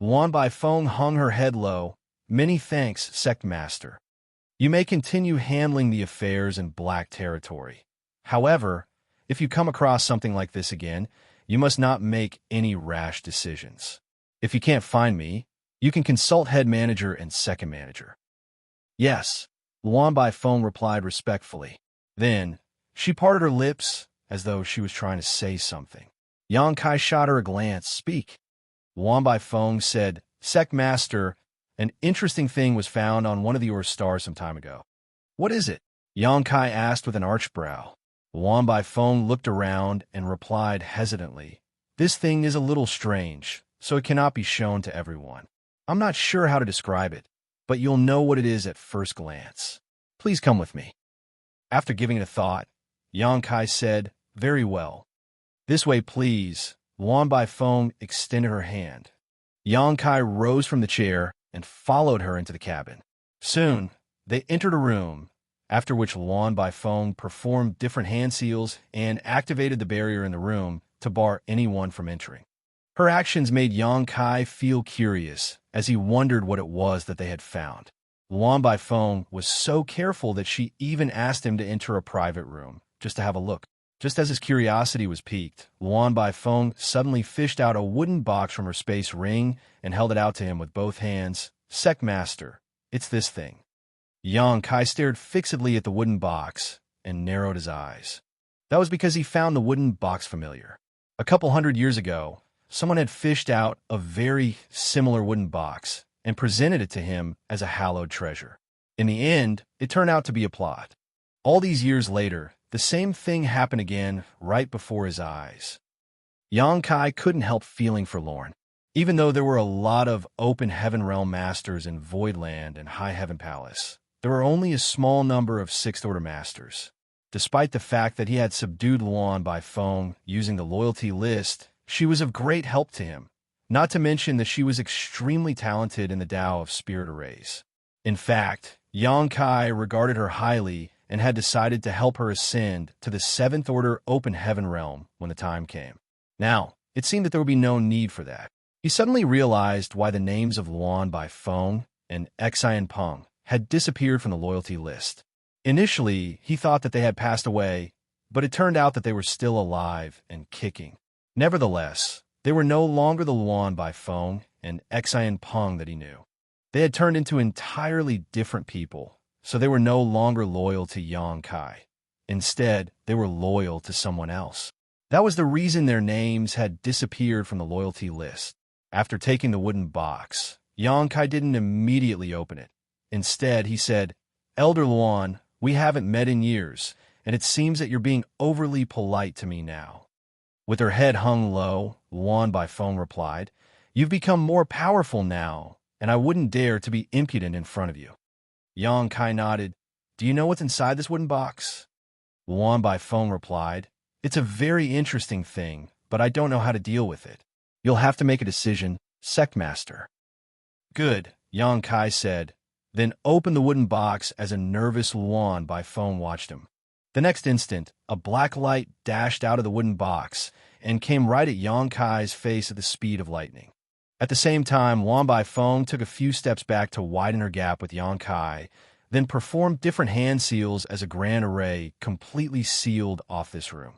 Luan by phone hung her head low. Many thanks, Sect Master. You may continue handling the affairs in Black Territory. However, if you come across something like this again, you must not make any rash decisions. If you can't find me, you can consult head manager and second manager. Yes, Luan by phone replied respectfully. Then, she parted her lips as though she was trying to say something. Xianxia shot her a glance. Speak. Luan by phone said, Sect Master, an interesting thing was found on one of your stars some time ago. What is it? Xianxia asked with an arched brow. Luan by phone looked around and replied hesitantly, This thing is a little strange, so it cannot be shown to everyone. I'm not sure how to describe it, but you'll know what it is at first glance. Please come with me. After giving it a thought, Xianxia said, Very well. This way, please. Luan by phone extended her hand. Xianxia rose from the chair and followed her into the cabin. Soon, they entered a room, after which Luan by phone performed different hand seals and activated the barrier in the room to bar anyone from entering. Her actions made Xianxia feel curious as he wondered what it was that they had found. Luan by phone was so careful that she even asked him to enter a private room, just to have a look. Just as his curiosity was piqued, Luan by phone suddenly fished out a wooden box from her space ring and held it out to him with both hands. Sect Master, it's this thing. Xianxia stared fixedly at the wooden box and narrowed his eyes. That was because he found the wooden box familiar. A couple hundred years ago, someone had fished out a very similar wooden box and presented it to him as a hallowed treasure. In the end, it turned out to be a plot. All these years later, the same thing happened again right before his eyes. Xianxia couldn't help feeling forlorn. Even though there were a lot of open heaven realm masters in Voidland and High Heaven Palace, there were only a small number of Sixth Order masters. Despite the fact that he had subdued Luan by phone using the loyalty list, she was of great help to him. Not to mention that she was extremely talented in the Tao of Spirit Arrays. In fact, Xianxia regarded her highly and had decided to help her ascend to the Seventh Order Open Heaven Realm when the time came. Now, it seemed that there would be no need for that. He suddenly realized why the names of Luan by phone and Xianpeng had disappeared from the loyalty list. Initially, he thought that they had passed away, but it turned out that they were still alive and kicking. Nevertheless, they were no longer the Luan by phone and Xianpeng that he knew. They had turned into entirely different people, so they were no longer loyal to Xianxia. Instead, they were loyal to someone else. That was the reason their names had disappeared from the loyalty list. After taking the wooden box, Xianxia didn't immediately open it. Instead, he said, Elder Luan, we haven't met in years, and it seems that you're being overly polite to me now. With her head hung low, Luan by phone replied, You've become more powerful now, and I wouldn't dare to be impudent in front of you. Xianxia nodded. Do you know what's inside this wooden box? Luan by phone replied, It's a very interesting thing, but I don't know how to deal with it. You'll have to make a decision, Sect Master. Good, Xianxia said. then opened the wooden box as a nervous Luan by phone watched him. The next instant, a black light dashed out of the wooden box and came right at Xianxia's face at the speed of lightning. At the same time, Luan by phone took a few steps back to widen her gap with Xianxia, then performed different hand seals as a grand array completely sealed off this room.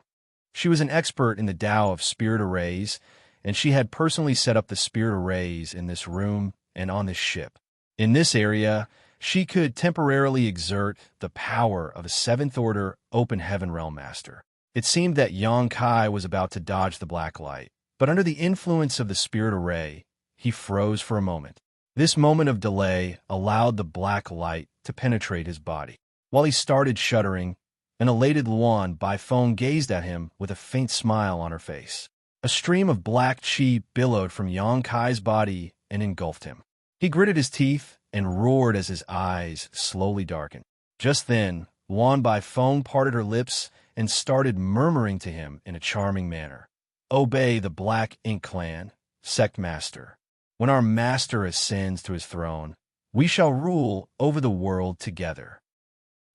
She was an expert in the Tao of spirit arrays, and she had personally set up the spirit arrays in this room and on this ship. In this area, she could temporarily exert the power of a seventh-order open heaven realm master. It seemed that Xianxia was about to dodge the black light, but under the influence of the spirit array, he froze for a moment. This moment of delay allowed the black light to penetrate his body. While he started shuddering, an elated Luan by phone gazed at him with a faint smile on her face. A stream of black chi billowed from Xianxia's body and engulfed him. He gritted his teeth and roared as his eyes slowly darkened. Just then, Luan by phone parted her lips and started murmuring to him in a charming manner. "Obey the Black Ink Clan, Sect Master. When our master ascends to his throne, we shall rule over the world together."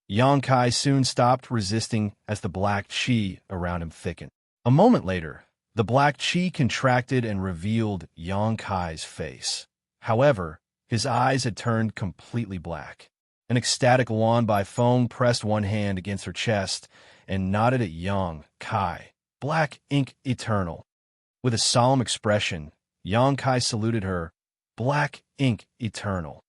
Xianxia soon stopped resisting as the black chi around him thickened. A moment later, the black chi contracted and revealed Xianxia's face. However, his eyes had turned completely black. An ecstatic Luan by phone pressed one hand against her chest and nodded at Xianxia. "Black Ink Eternal." With a solemn expression, Xianxia saluted her, "Black Ink Eternal."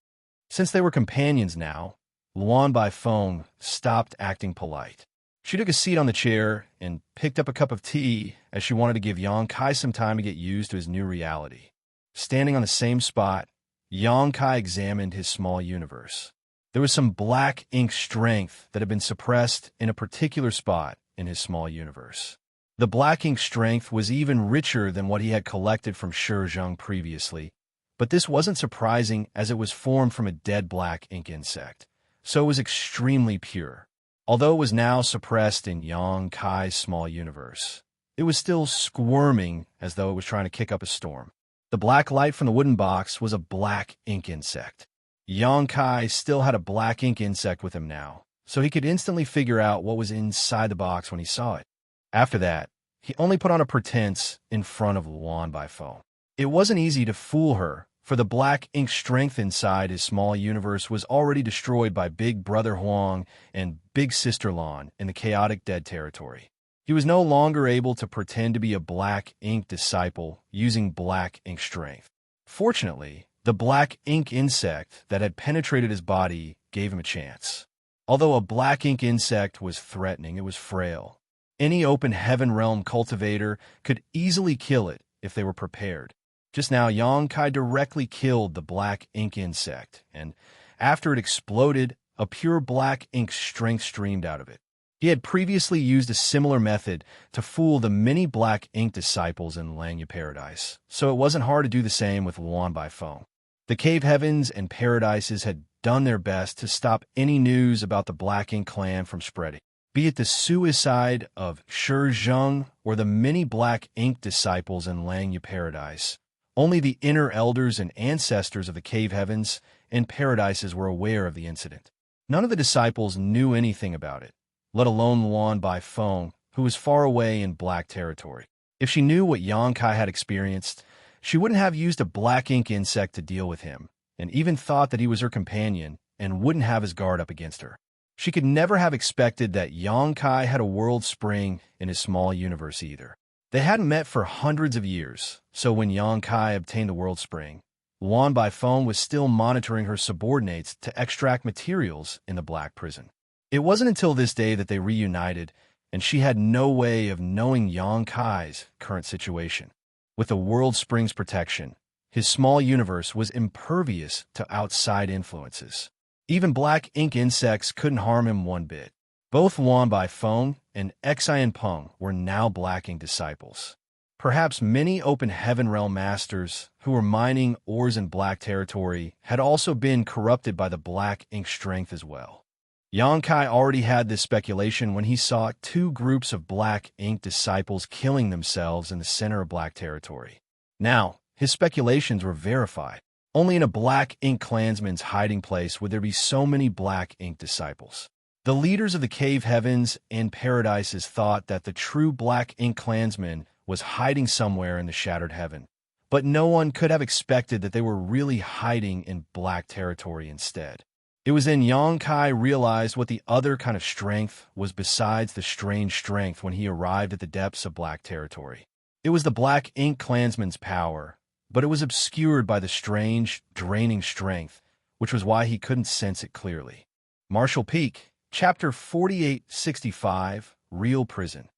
Since they were companions now, Luan by phone stopped acting polite. She took a seat on the chair and picked up a cup of tea as she wanted to give Xianxia some time to get used to his new reality. Standing on the same spot, Xianxia examined his small universe. There was some black ink strength that had been suppressed in a particular spot in his small universe. The black ink strength was even richer than what he had collected from Xianxia previously, but this wasn't surprising as it was formed from a dead black ink insect, so it was extremely pure. Although it was now suppressed in Xianxia's small universe, it was still squirming as though it was trying to kick up a storm. The black light from the wooden box was a black ink insect. Xianxia still had a black ink insect with him now, so he could instantly figure out what was inside the box when he saw it. After that, he only put on a pretense in front of Luan by phone. It wasn't easy to fool her, for the black ink strength inside his small universe was already destroyed by Big Brother Huang and Big Sister Lan in the chaotic dead territory. He was no longer able to pretend to be a black ink disciple using black ink strength. Fortunately, the black ink insect that had penetrated his body gave him a chance. Although a black ink insect was threatening, it was frail. Any open heaven realm cultivator could easily kill it if they were prepared. Just now, Xianxia directly killed the black ink insect, and after it exploded, a pure black ink strength streamed out of it. He had previously used a similar method to fool the many black ink disciples in Langya Paradise, so it wasn't hard to do the same with Luan by phone. The cave heavens and paradises had done their best to stop any news about the Black Ink clan from spreading. Be it the suicide of Xianxia or the many black ink disciples in Langya Paradise, only the inner elders and ancestors of the cave heavens and paradises were aware of the incident. None of the disciples knew anything about it, let alone Luan by phone, who was far away in black territory. If she knew what Xianxia had experienced, she wouldn't have used a black ink insect to deal with him, and even thought that he was her companion and wouldn't have his guard up against her. She could never have expected that Xianxia had a world spring in his small universe either. They hadn't met for hundreds of years, so when Xianxia obtained the world spring, Luan by phone was still monitoring her subordinates to extract materials in the black prison. It wasn't until this day that they reunited, and she had no way of knowing Xianxia's current situation. With the world spring's protection, his small universe was impervious to outside influences. Even black ink insects couldn't harm him one bit. Both Luan by phone and Xian Peng were now black ink disciples. Perhaps many open heaven realm masters who were mining ores in black territory had also been corrupted by the black ink strength as well. Xianxia already had this speculation when he saw two groups of black ink disciples killing themselves in the center of black territory. Now, his speculations were verified. Only in a black ink clansman's hiding place would there be so many black ink disciples. The leaders of the cave heavens and paradises thought that the true black ink clansman was hiding somewhere in the shattered heaven. But no one could have expected that they were really hiding in black territory instead. It was then Xianxia realized what the other kind of strength was besides the strange strength when he arrived at the depths of black territory. It was the black ink clansman's power, but it was obscured by the strange, draining strength, which was why he couldn't sense it clearly. Marshall Peak, Chapter 4865, Real Prison.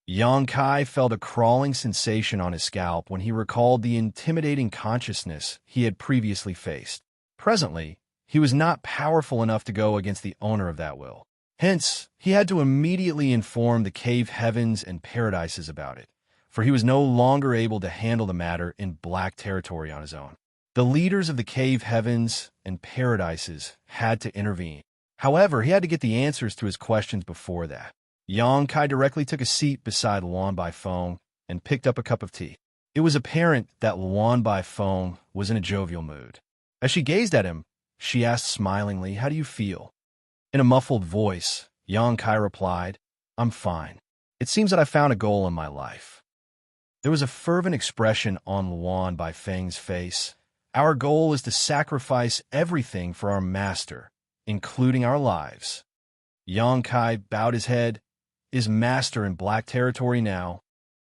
Xianxia felt a crawling sensation on his scalp when he recalled the intimidating consciousness he had previously faced. Presently, he was not powerful enough to go against the owner of that will. Hence, he had to immediately inform the cave heavens and paradises about it, for he was no longer able to handle the matter in black territory on his own. The leaders of the cave heavens and paradises had to intervene. However, he had to get the answers to his questions before that. Xianxia directly took a seat beside Luan Baifeng and picked up a cup of tea. It was apparent that Luan Baifeng was in a jovial mood. As she gazed at him, she asked smilingly, "How do you feel?" In a muffled voice, Xianxia replied, "I'm fine. It seems that I found a goal in my life." There was a fervent expression on Luan Baifeng's face. "Our goal is to sacrifice everything for our master, including our lives." Xianxia bowed his head. "Is master in black territory now?"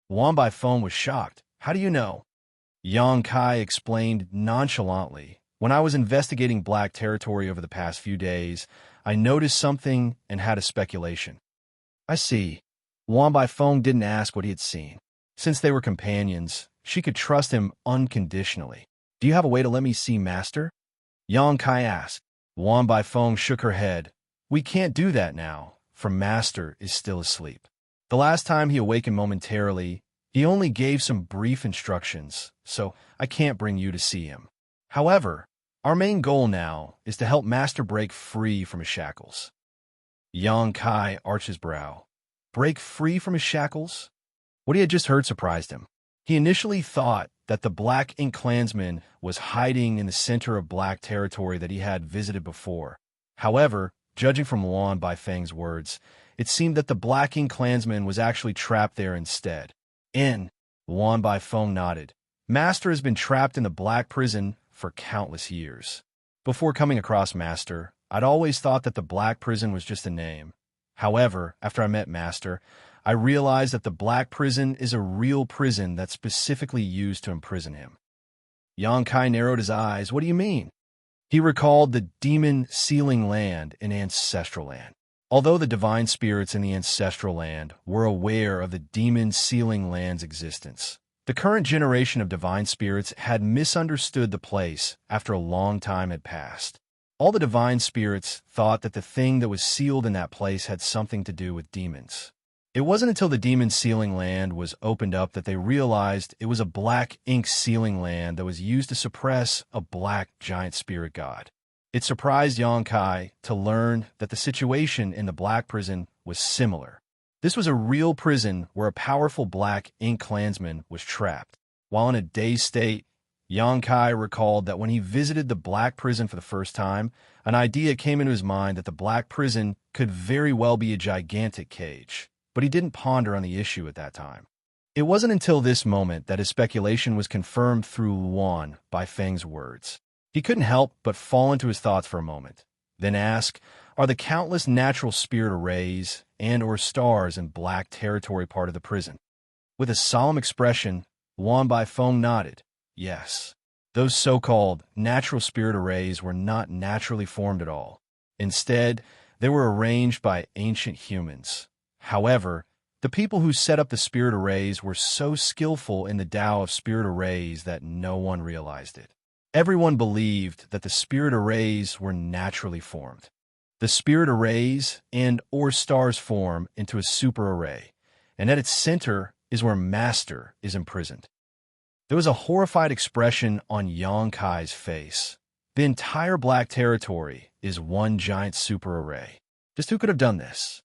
Luan Baifeng was shocked. "How do you know?" Xianxia explained nonchalantly. "When I was investigating black territory over the past few days, I noticed something and had a speculation." "I see." Luan Baifeng didn't ask what he had seen. Since they were companions, she could trust him unconditionally. "Do you have a way to let me see master?" Xianxia asked. Luan Baifeng shook her head. "We can't do that now, for master is still asleep. The last time he awakened momentarily, he only gave some brief instructions, so I can't bring you to see him. However, our main goal now is to help master break free from his shackles." Xianxia arched his brow. Break free from his shackles? What he had just heard surprised him. He initially thought that the black ink clansman was hiding in the center of black territory that he had visited before. However, judging from Luan Baifeng's words, it seemed that the black ink clansman was actually trapped there instead. Luan Baifeng nodded. "Master has been trapped in the black prison for countless years. Before coming across master, I'd always thought that the black prison was just a name. However, after I met master, I realized that the black prison is a real prison that's specifically used to imprison him." Xianxia narrowed his eyes. "What do you mean?" He recalled the demon sealing land in ancestral land. Although the divine spirits in the ancestral land were aware of the demon sealing land's existence, the current generation of divine spirits had misunderstood the place after a long time had passed. All the divine spirits thought that the thing that was sealed in that place had something to do with demons. It wasn't until the demon sealing land was opened up that they realized it was a black ink sealing land that was used to suppress a black giant spirit god. It surprised Xianxia to learn that the situation in the black prison was similar. This was a real prison where a powerful black ink clansman was trapped. While in a dazed state, Xianxia recalled that when he visited the black prison for the first time, an idea came into his mind that the black prison could very well be a gigantic cage. But he didn't ponder on the issue at that time. It wasn't until this moment that his speculation was confirmed through Luan Baifeng's words. He couldn't help but fall into his thoughts for a moment, then ask, "Are the countless natural spirit arrays and or stars in black territory part of the prison?" With a solemn expression, Luan Baifeng nodded. Yes. Those so-called natural spirit arrays were not naturally formed at all. Instead, they were arranged by ancient humans. However, the people who set up the spirit arrays were so skillful in the Tao of spirit arrays that no one realized it. Everyone believed that the spirit arrays were naturally formed. The spirit arrays and or stars form into a super array, and at its center is where Master is imprisoned. There was a horrified expression on Xianxia's face. The entire black territory is one giant super array. Just who could have done this?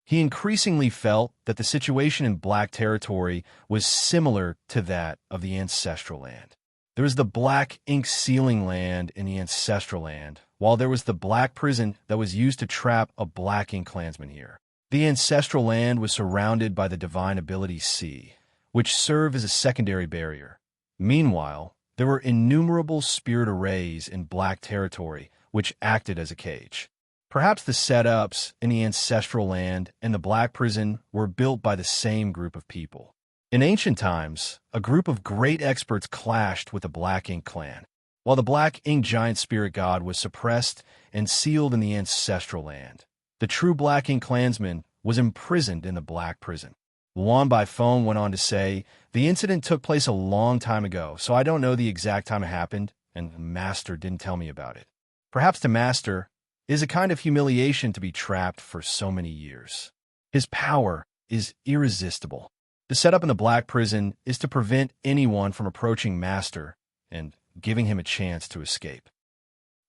He increasingly felt that the situation in black territory was similar to that of the ancestral land. There was the black ink sealing land in the ancestral land, while there was the black prison that was used to trap a black ink clansman here. The ancestral land was surrounded by the divine ability Sea, which served as a secondary barrier. Meanwhile, there were innumerable spirit arrays in black territory, which acted as a cage. Perhaps the setups in the ancestral land and the black prison were built by the same group of people. In ancient times, a group of great experts clashed with the Black Ink clan, while the Black Ink giant spirit god was suppressed and sealed in the ancestral land. The true Black Ink clansman was imprisoned in the Black Prison. Luan Bai Feng went on to say, "The incident took place a long time ago, so I don't know the exact time it happened, and the Master didn't tell me about it. Perhaps to Master, it is a kind of humiliation to be trapped for so many years. His power is irresistible. The setup in the Black Prison is to prevent anyone from approaching Master and giving him a chance to escape."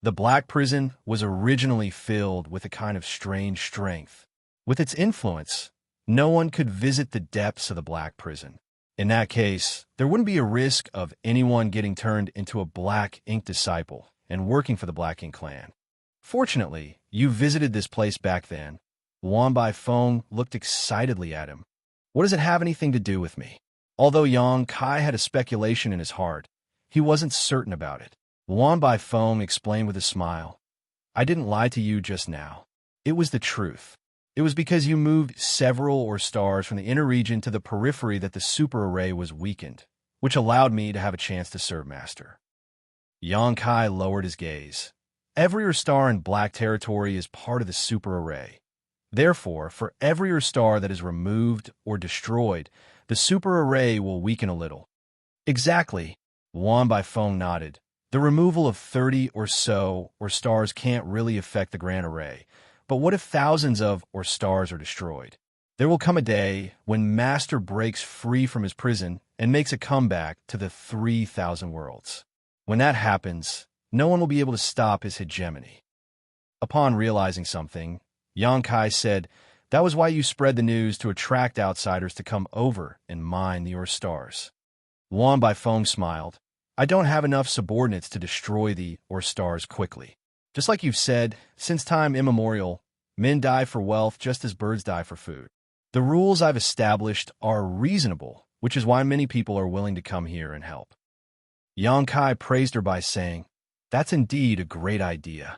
The Black Prison was originally filled with a kind of strange strength. With its influence, no one could visit the depths of the Black Prison. In that case, there wouldn't be a risk of anyone getting turned into a Black Ink disciple and working for the Black Ink clan. Fortunately, you visited this place back then. Luan Bai Feng looked excitedly at him. What does it have anything to do with me? Although Yang Kai had a speculation in his heart, he wasn't certain about it. Luan Bai Feng explained with a smile. I didn't lie to you just now. It was the truth. It was because you moved several or stars from the inner region to the periphery that the super array was weakened, which allowed me to have a chance to serve Master. Yang Kai lowered his gaze. Every star in Black territory is part of the super array. Therefore, for every star that is removed or destroyed, the super array will weaken a little. Exactly, Luan Bai Feng nodded. The removal of 30 or so stars can't really affect the grand array, but what if thousands of stars are destroyed? There will come a day when Master breaks free from his prison and makes a comeback to the 3,000 worlds. When that happens, no one will be able to stop his hegemony. Upon realizing something, Yang Kai said, "That was why you spread the news to attract outsiders to come over and mine the stars." Luan Bai Feng smiled. "I don't have enough subordinates to destroy the stars quickly. Just like you've said, since time immemorial, men die for wealth just as birds die for food. The rules I've established are reasonable, which is why many people are willing to come here and help." Yang Kai praised her by saying, "That's indeed a great idea."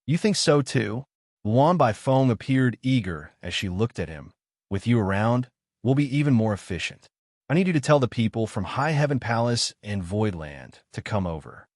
"You think so too?" Luan Bai Feng appeared eager as she looked at him. "With you around, we'll be even more efficient. I need you to tell the people from High Heaven Palace and Voidland to come over."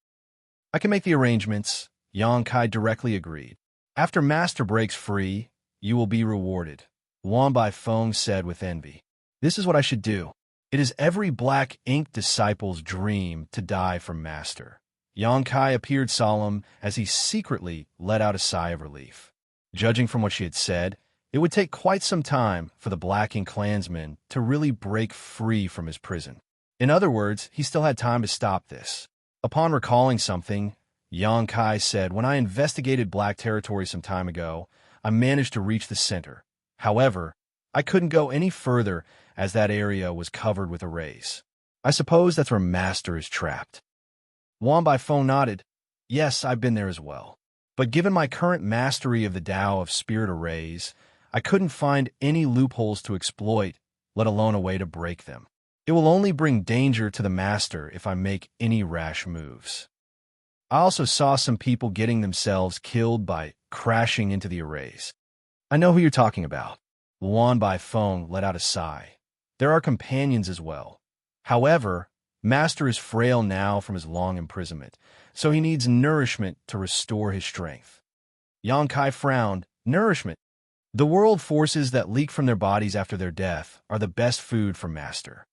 "I can make the arrangements," Yang Kai directly agreed. "After Master breaks free, you will be rewarded," Luan Bai Feng said with envy. "This is what I should do. It is every Black Ink disciple's dream to die for Master." Yang Kai appeared solemn as he secretly let out a sigh of relief. Judging from what she had said, it would take quite some time for the Black Ink clansman to really break free from his prison. In other words, he still had time to stop this. Upon recalling something, Yang Kai said, "When I investigated Black territory some time ago, I managed to reach the center. However, I couldn't go any further as that area was covered with arrays. I suppose that's where Master is trapped." Luan Bai Feng nodded. "Yes, I've been there as well. But given my current mastery of the Tao of Spirit Arrays, I couldn't find any loopholes to exploit, let alone a way to break them. It will only bring danger to the Master if I make any rash moves. I also saw some people getting themselves killed by crashing into the arrays." "I know who you're talking about." Luan Bai Feng let out a sigh. "There are companions as well. However, Master is frail now from his long imprisonment, so he needs nourishment to restore his strength." Yang Kai frowned. "Nourishment? The world forces that leak from their bodies after their death are the best food for Master."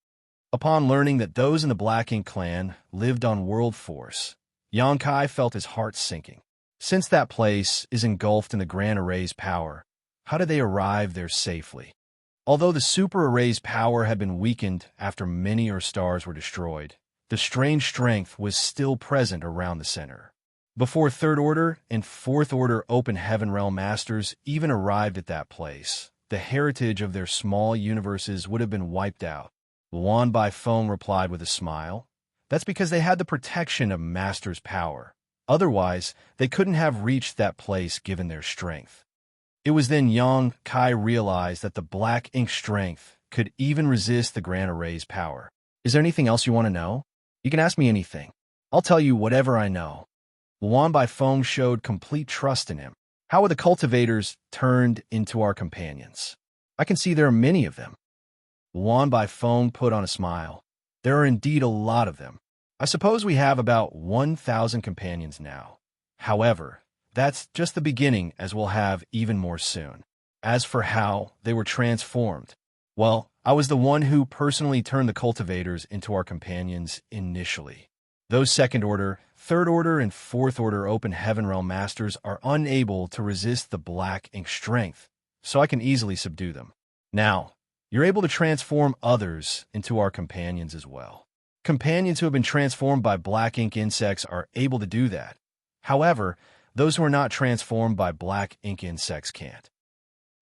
Upon learning that those in the Black Ink clan lived on world force, Yang Kai felt his heart sinking. Since that place is engulfed in the Grand Array's power, how did they arrive there safely? Although the Super Array's power had been weakened after many stars were destroyed, the strange strength was still present around the center. Before Third Order and Fourth Order Open Heaven Realm Masters even arrived at that place, the heritage of their small universes would have been wiped out. Luan Bai Feng replied with a smile. That's because they had the protection of Master's power. Otherwise, they couldn't have reached that place given their strength. It was then Yang Kai realized that the black ink strength could even resist the Grand Array's power. Is there anything else you want to know? You can ask me anything. I'll tell you whatever I know. Luan Baifeng showed complete trust in him. How were the cultivators turned into our companions? I can see there are many of them. Luan Baifeng put on a smile. There are indeed a lot of them. I suppose we have about 1,000 companions now. However, that's just the beginning, as we'll have even more soon. As for how they were transformed, well, I was the one who personally turned the cultivators into our companions initially. Those second order, third order, and fourth order open heaven realm masters are unable to resist the black ink strength, so I can easily subdue them. Now, you're able to transform others into our companions as well. Companions who have been transformed by black ink insects are able to do that. However, those who are not transformed by black ink insects can't.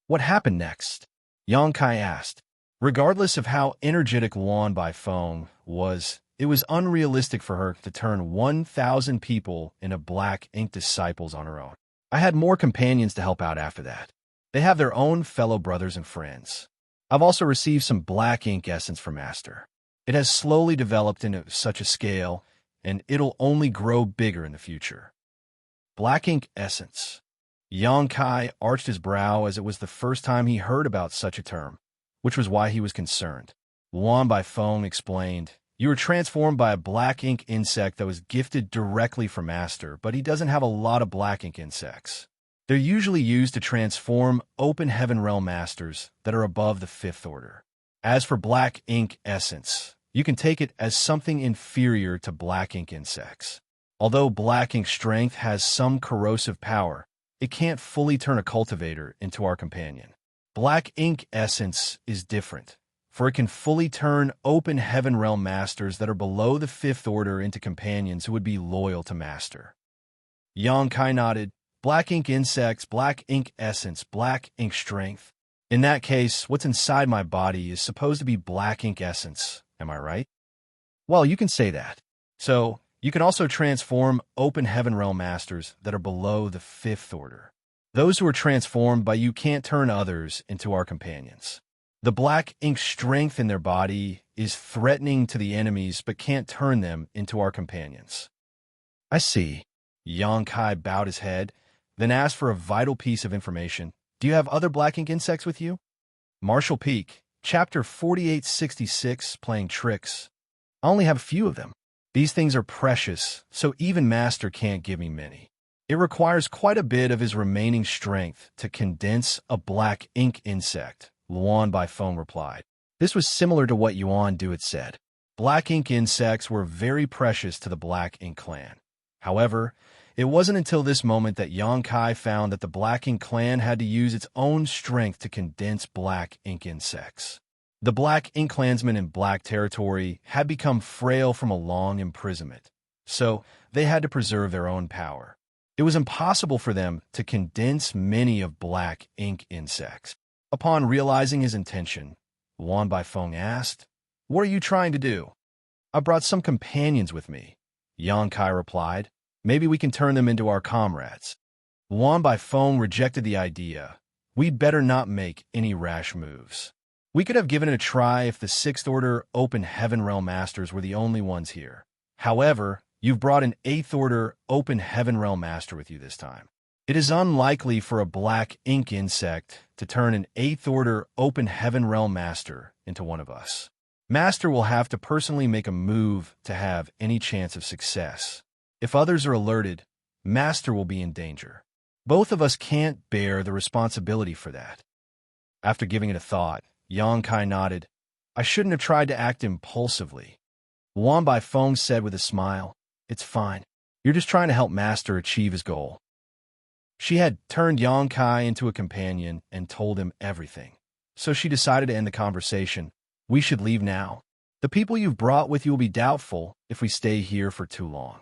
What happened next? Yang Kai asked. Regardless of how energetic Luan Baifeng was, it was unrealistic for her to turn 1,000 people into black ink disciples on her own. I had more companions to help out after that. They have their own fellow brothers and friends. I've also received some black ink essence from Master. It has slowly developed into such a scale, and it'll only grow bigger in the future. Black ink essence. Yang Kai arched his brow as it was the first time he heard about such a term, which was why he was concerned. Luan Baifeng explained, "You were transformed by a black ink insect that was gifted directly from Master, but he doesn't have a lot of black ink insects. They're usually used to transform open heaven realm masters that are above the fifth order. As for black ink essence, you can take it as something inferior to black ink insects. Although black ink strength has some corrosive power, it can't fully turn a cultivator into our companion. Black ink essence is different, for it can fully turn open heaven realm masters that are below the fifth order into companions who would be loyal to Master." Yang Kai nodded. Black ink insects, black ink essence, black ink strength. In that case, what's inside my body is supposed to be black ink essence, am I right? Well, you can say that. So, you can also transform open heaven realm masters that are below the fifth order. Those who are transformed by you can't turn others into our companions. The black ink strength in their body is threatening to the enemies but can't turn them into our companions. I see. Yang Kai bowed his head, then asked for a vital piece of information. Do you have other black ink insects with you? Marshall Peak, Chapter 4866, Playing Tricks. I only have a few of them. These things are precious, so even Master can't give me many. It requires quite a bit of his remaining strength to condense a black ink insect, Luan Baifeng replied. This was similar to what Yuan Du had said. Black ink insects were very precious to the Black Ink clan. However, it wasn't until this moment that Yang Kai found that the Black Ink clan had to use its own strength to condense black ink insects. The Black Ink clansmen in Black Territory had become frail from a long imprisonment, so they had to preserve their own power. It was impossible for them to condense many of black ink insects. Upon realizing his intention, Luan Baifeng asked, "What are you trying to do?" "I brought some companions with me," Yang Kai replied. "Maybe we can turn them into our comrades." Luan Baifeng rejected the idea. "We'd better not make any rash moves. We could have given it a try if the Sixth Order Open Heaven Realm Masters were the only ones here. However, you've brought an Eighth Order Open Heaven Realm Master with you this time. It is unlikely for a black ink insect to turn an Eighth Order Open Heaven Realm Master into one of us. Master will have to personally make a move to have any chance of success. If others are alerted, Master will be in danger. Both of us can't bear the responsibility for that." After giving it a thought, Yang Kai nodded. "I shouldn't have tried to act impulsively." Luan Baifeng said with a smile, "It's fine. You're just trying to help Master achieve his goal." She had turned Yang Kai into a companion and told him everything. So she decided to end the conversation. "We should leave now. The people you've brought with you will be doubtful if we stay here for too long."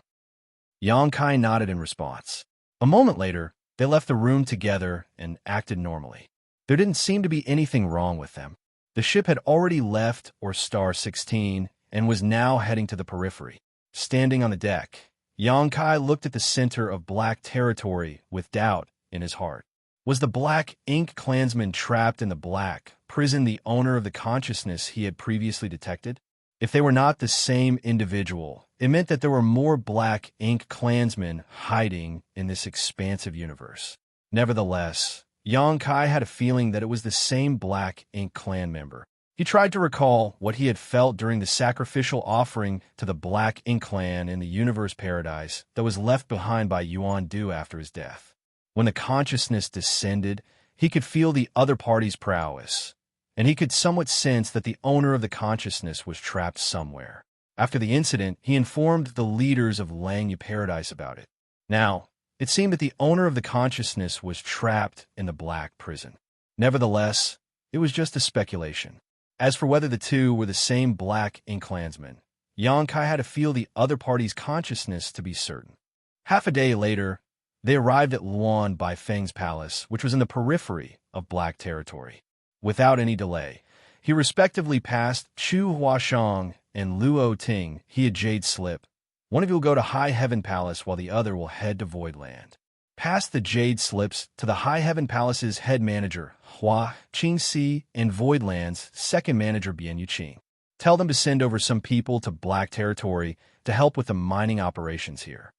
Yang Kai nodded in response. A moment later, they left the room together and acted normally. There didn't seem to be anything wrong with them. The ship had already left or Star 16 and was now heading to the periphery. Standing on the deck, Yongkai looked at the center of black territory with doubt in his heart. Was the Black Ink clansman trapped in the black prison the owner of the consciousness he had previously detected? If they were not the same individual, it meant that there were more Black Ink clansmen hiding in this expansive universe. Nevertheless, Yongkai had a feeling that it was the same Black Ink clan member. He tried to recall what he had felt during the sacrificial offering to the Black Ink clan in the universe paradise that was left behind by Yuan Du after his death. When the consciousness descended, he could feel the other party's prowess, and he could somewhat sense that the owner of the consciousness was trapped somewhere. After the incident, he informed the leaders of Langya Paradise about it. Now, it seemed that the owner of the consciousness was trapped in the black prison. Nevertheless, it was just a speculation. As for whether the two were the same Black Ink clansmen, Yongkai had to feel the other party's consciousness to be certain. Half a day later, they arrived at Luan by Feng's palace, which was in the periphery of Black territory. Without any delay, he respectively passed Chu Huashang and Luo Ting. He had Jade Slip. One of you will go to High Heaven Palace while the other will head to Voidland. Pass the Jade Slips to the High Heaven Palace's head manager, Hua Qingxi, and Voidland's second manager, Bian Yuqing. Tell them to send over some people to Black territory to help with the mining operations here.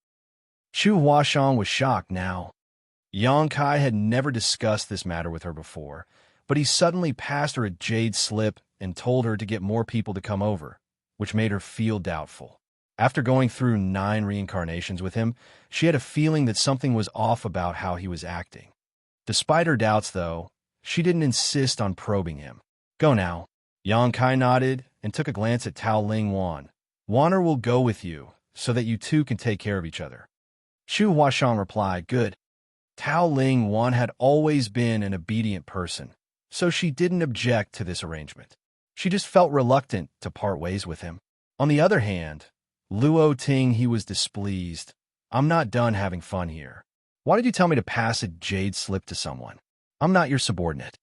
Chu Huashang was shocked now. Yongkai had never discussed this matter with her before, but he suddenly passed her a Jade Slip and told her to get more people to come over, which made her feel doubtful. After going through 9 reincarnations with him, she had a feeling that something was off about how he was acting. Despite her doubts, though, she didn't insist on probing him. Go now. Yongkai nodded and took a glance at Tao Ling Wan. Wanner will go with you, so that you two can take care of each other. Chu Huashang replied, Good. Tao Ling Wan had always been an obedient person, so she didn't object to this arrangement. She just felt reluctant to part ways with him. On the other hand, Luo Ting, he was displeased. I'm not done having fun here. Why did you tell me to pass a Jade Slip to someone? I'm not your subordinate.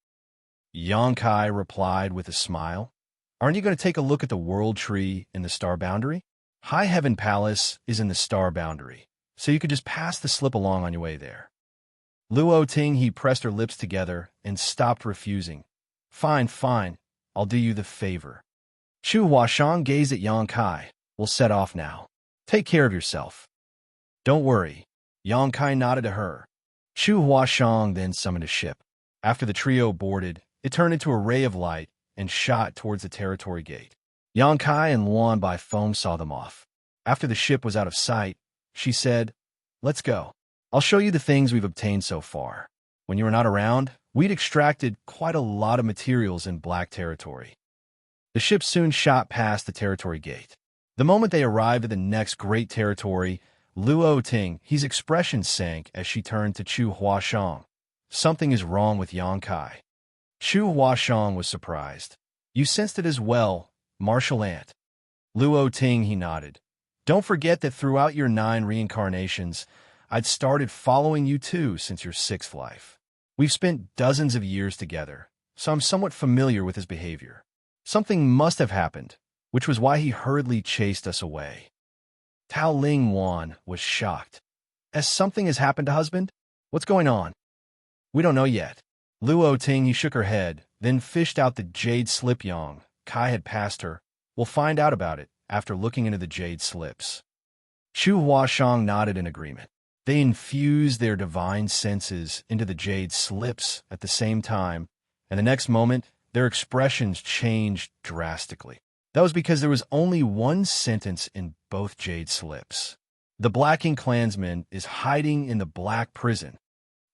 Yongkai replied with a smile. Aren't you going to take a look at the world tree in the star boundary? High Heaven Palace is in the star boundary, so you could just pass the slip along on your way there. Luo Ting, he pressed her lips together and stopped refusing. Fine, fine. I'll do you the favor. Chu Huashang gazed at Yongkai. We'll set off now. Take care of yourself. Don't worry. Yongkai nodded to her. Chu Huashang then summoned a ship. After the trio boarded, it turned into a ray of light and shot towards the territory gate. Yongkai and Luan Bai Feng saw them off. After the ship was out of sight, she said, Let's go. I'll show you the things we've obtained so far. When you were not around, we'd extracted quite a lot of materials in Black territory. The ship soon shot past the territory gate. The moment they arrived at the next great territory, Luo Ting, his expression sank as she turned to Chu Huashang. Something is wrong with Yongkai. Chu Huashang was surprised. You sensed it as well, martial ant. Luo Ting, he nodded. Don't forget that throughout your 9 reincarnations, I'd started following you too since your 6th life. We've spent dozens of years together, so I'm somewhat familiar with his behavior. Something must have happened, which was why he hurriedly chased us away. Tao Ling Wan was shocked. As something has happened to husband? What's going on? We don't know yet. Luo Ting, he shook her head, then fished out the Jade Slip. Kai had passed her. We'll find out about it after looking into the Jade Slips. Chu Huashang nodded in agreement. They infused their divine senses into the Jade Slips at the same time, and the next moment, their expressions changed drastically. That was because there was only one sentence in both Jade Slips. The Black Ink clansman is hiding in the Black prison.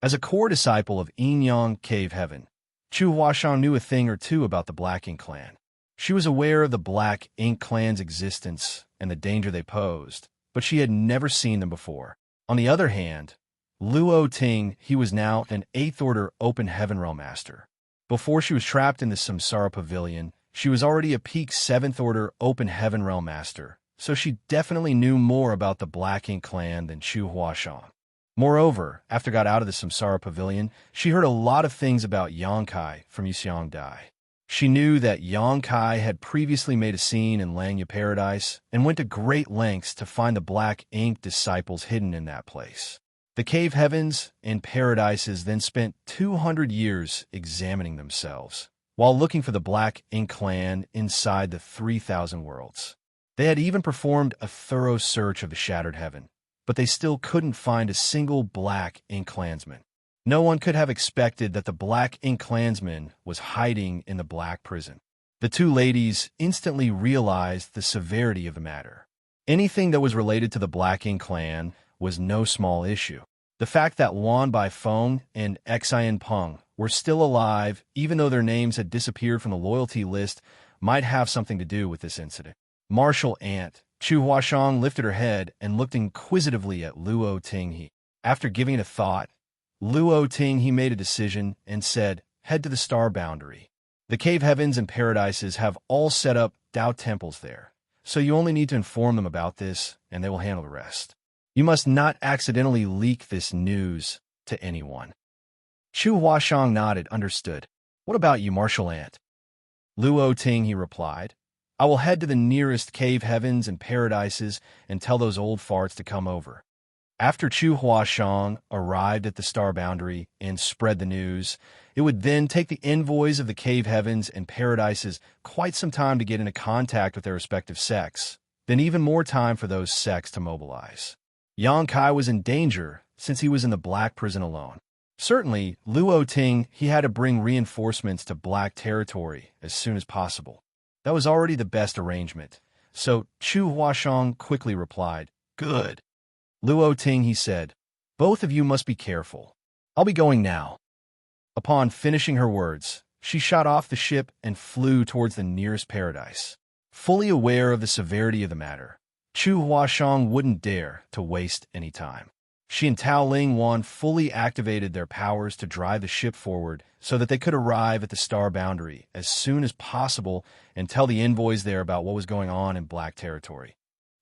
As a core disciple of Yin Cave Heaven, Chu Huashang knew a thing or two about the Black Ink clan. She was aware of the Black Ink clan's existence and the danger they posed, but she had never seen them before. On the other hand, Luo Ting, he was now an 8th Order Open Heaven Realm Master. Before she was trapped in the Samsara Pavilion, she was already a peak 7th Order Open Heaven Realm Master, so she definitely knew more about the Black Ink clan than Chu Huashang. Moreover, after got out of the Samsara Pavilion, she heard a lot of things about Yongkai from Yuxiang Dai. She knew that Yangkai had previously made a scene in Langya Paradise and went to great lengths to find the black ink disciples hidden in that place. The cave heavens and paradises then spent 200 years examining themselves, while looking for the black ink clan inside the 3,000 worlds. They had even performed a thorough search of the shattered heaven, but they still couldn't find a single black ink clansman. No one could have expected that the black ink clansman was hiding in the black prison. The two ladies instantly realized the severity of the matter. Anything that was related to the black ink clan was no small issue. The fact that Luan Baifeng and Xian Peng were still alive, even though their names had disappeared from the loyalty list, might have something to do with this incident. Martial Aunt Chu Huashang lifted her head and looked inquisitively at Luo Tinghe. After giving it a thought, Luo Tinghe made a decision and said, "Head to the star boundary. The cave heavens and paradises have all set up Dao temples there, so you only need to inform them about this, and they will handle the rest. You must not accidentally leak this news to anyone." Chu Huashang nodded, understood. "What about you, Martial Aunt?" Luo Tinghe replied, "I will head to the nearest cave heavens and paradises and tell those old farts to come over." After Chu Huashang arrived at the star boundary and spread the news, it would then take the envoys of the cave heavens and paradises quite some time to get into contact with their respective sects, then even more time for those sects to mobilize. Yangkai was in danger since he was in the black prison alone. Certainly, Luo Ting, he had to bring reinforcements to black territory as soon as possible. That was already the best arrangement, so Chu Huashang quickly replied, "Good." Luo Ting, he said, "Both of you must be careful. I'll be going now." Upon finishing her words, she shot off the ship and flew towards the nearest paradise. Fully aware of the severity of the matter, Chu Huashang wouldn't dare to waste any time. She and Tao Ling Wan fully activated their powers to drive the ship forward so that they could arrive at the star boundary as soon as possible and tell the envoys there about what was going on in Black Territory.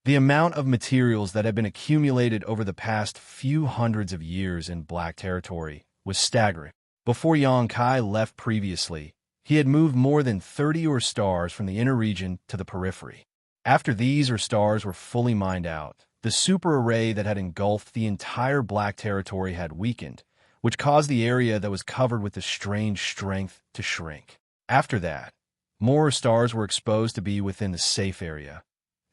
The amount of materials that had been accumulated over the past few hundreds of years in Black Territory was staggering. Before Yangkai left previously, he had moved more than 30 ore stars from the inner region to the periphery. After these ore stars were fully mined out, the super array that had engulfed the entire Black Territory had weakened, which caused the area that was covered with the strange strength to shrink. After that, more stars were exposed to be within the safe area,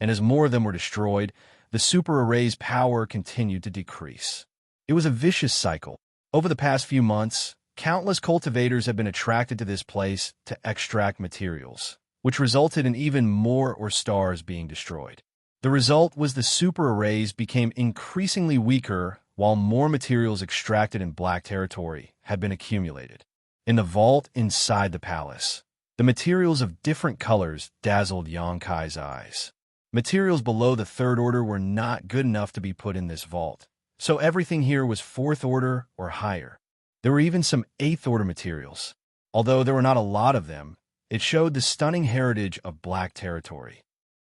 and as more of them were destroyed, the super array's power continued to decrease. It was a vicious cycle. Over the past few months, countless cultivators have been attracted to this place to extract materials, which resulted in even more ore stars being destroyed. The result was the super arrays became increasingly weaker while more materials extracted in Black Territory had been accumulated. In the vault inside the palace, the materials of different colors dazzled Yangkai's eyes. Materials below the third order were not good enough to be put in this vault, so everything here was fourth order or higher. There were even some eighth order materials. Although there were not a lot of them, it showed the stunning heritage of Black Territory.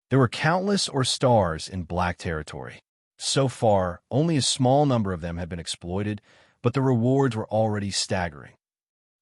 There were countless ore stars in Black Territory. So far, only a small number of them had been exploited, but the rewards were already staggering.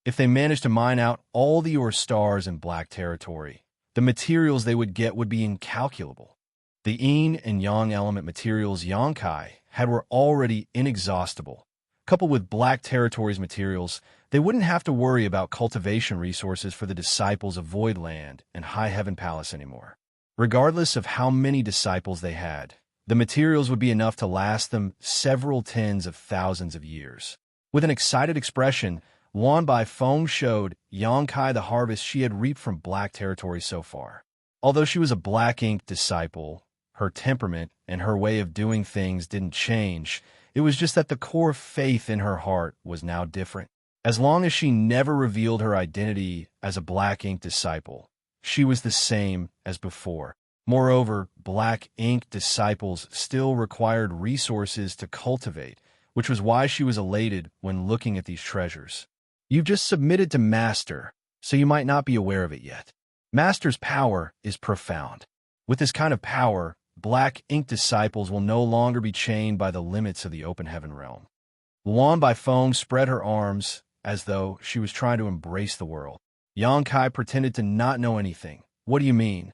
If they managed to mine out all the ore stars in Black Territory, the materials they would get would be incalculable. The yin and yang element materials Yangkai had were already inexhaustible. Coupled with Black Territory's materials, they wouldn't have to worry about cultivation resources for the disciples of Voidland and High Heaven Palace anymore. Regardless of how many disciples they had, the materials would be enough to last them several tens of thousands of years. With an excited expression, Luan Baifeng showed Yangkai the harvest she had reaped from Black Territory so far. Although she was a Black Ink disciple, her temperament and her way of doing things didn't change. It was just that the core faith in her heart was now different. As long as she never revealed her identity as a Black Ink disciple, she was the same as before. Moreover, Black Ink disciples still required resources to cultivate, which was why she was elated when looking at these treasures. You've just submitted to Master, so you might not be aware of it yet. Master's power is profound. With this kind of power, Black Ink disciples will no longer be chained by the limits of the open heaven realm. Luan Baifeng spread her arms as though she was trying to embrace the world. Yang Kai pretended to not know anything. What do you mean?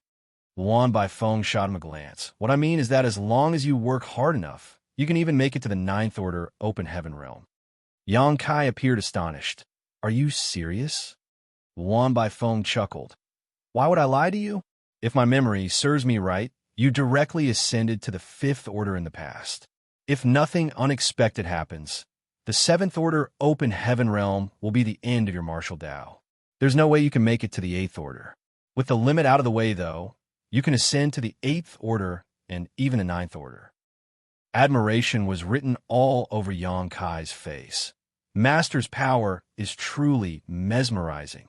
Luan Baifeng shot him a glance. What I mean is that as long as you work hard enough, you can even make it to the Ninth Order Open Heaven realm. Yang Kai appeared astonished. Are you serious? Luan Baifeng chuckled. Why would I lie to you? If my memory serves me right, you directly ascended to the Fifth Order in the past. If nothing unexpected happens, the Seventh Order Open Heaven realm will be the end of your martial Dao. There's no way you can make it to the Eighth Order. With the limit out of the way, though, you can ascend to the Eighth Order and even the Ninth Order. Admiration was written all over Yang Kai's face. Master's power is truly mesmerizing.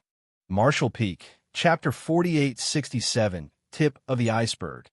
Martial Peak, Chapter 4867, Tip of the Iceberg.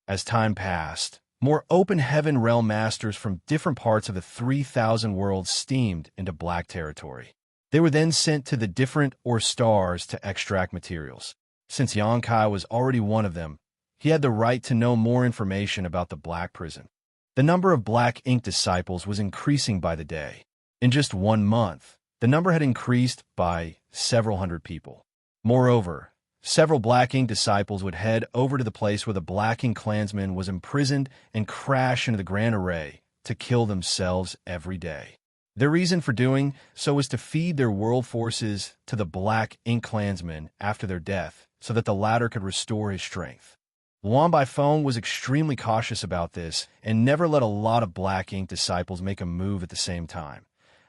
As time passed, more Open Heaven realm masters from different parts of the 3,000 worlds steamed into Black Territory. They were then sent to the different stars to extract materials. Since Yang Kai was already one of them, he had the right to know more information about the Black Prison. The number of Black Ink disciples was increasing by the day. In just 1 month, the number had increased by several hundred people. Moreover, several Black Ink disciples would head over to the place where the Black Ink clansman was imprisoned and crash into the Grand Array to kill themselves every day. Their reason for doing so was to feed their world forces to the Black Ink clansman after their death, so that the latter could restore his strength. Luan Baifeng was extremely cautious about this and never let a lot of Black Ink disciples make a move at the same time.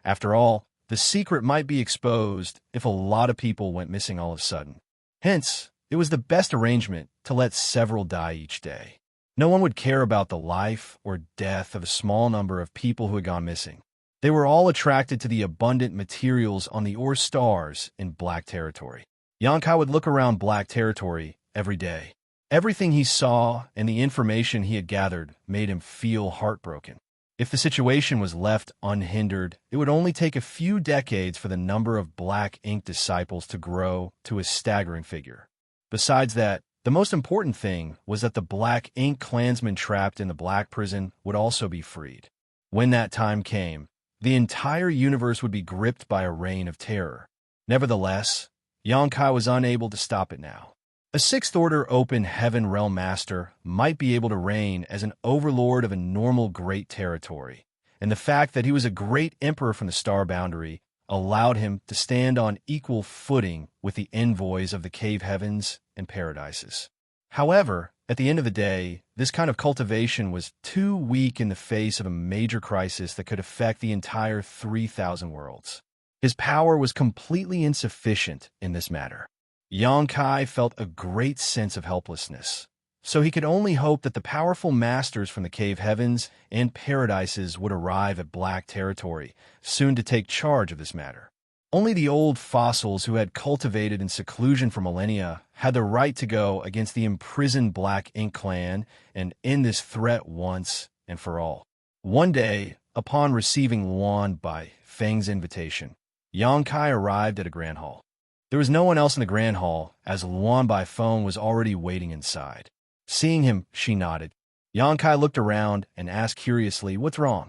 After all, the secret might be exposed if a lot of people went missing all of a sudden. Hence, it was the best arrangement to let several die each day. No one would care about the life or death of a small number of people who had gone missing. They were all attracted to the abundant materials on the stars in Black Territory. Yang Kai would look around Black Territory every day. Everything he saw and the information he had gathered made him feel heartbroken. If the situation was left unhindered, it would only take a few decades for the number of Black Ink disciples to grow to a staggering figure. Besides that, the most important thing was that the Black Ink clansmen trapped in the Black Prison would also be freed. When that time came, the entire universe would be gripped by a reign of terror. Nevertheless, Yang Kai was unable to stop it now. A Sixth Order Open Heaven realm master might be able to reign as an overlord of a normal great territory, and the fact that he was a great emperor from the star boundary allowed him to stand on equal footing with the envoys of the cave heavens and paradises. However, at the end of the day, this kind of cultivation was too weak in the face of a major crisis that could affect the entire 3,000 worlds. His power was completely insufficient in this matter. Yang Kai felt a great sense of helplessness, so he could only hope that the powerful masters from the cave heavens and paradises would arrive at Black Territory soon to take charge of this matter. Only the old fossils who had cultivated in seclusion for millennia had the right to go against the imprisoned Black Ink clan and end this threat once and for all. One day, upon receiving Luan Baifeng's invitation, Yang Kai arrived at a grand hall. There was no one else in the grand hall, as Luan Baifeng was already waiting inside. Seeing him, she nodded. Yang Kai looked around and asked curiously, "What's wrong?"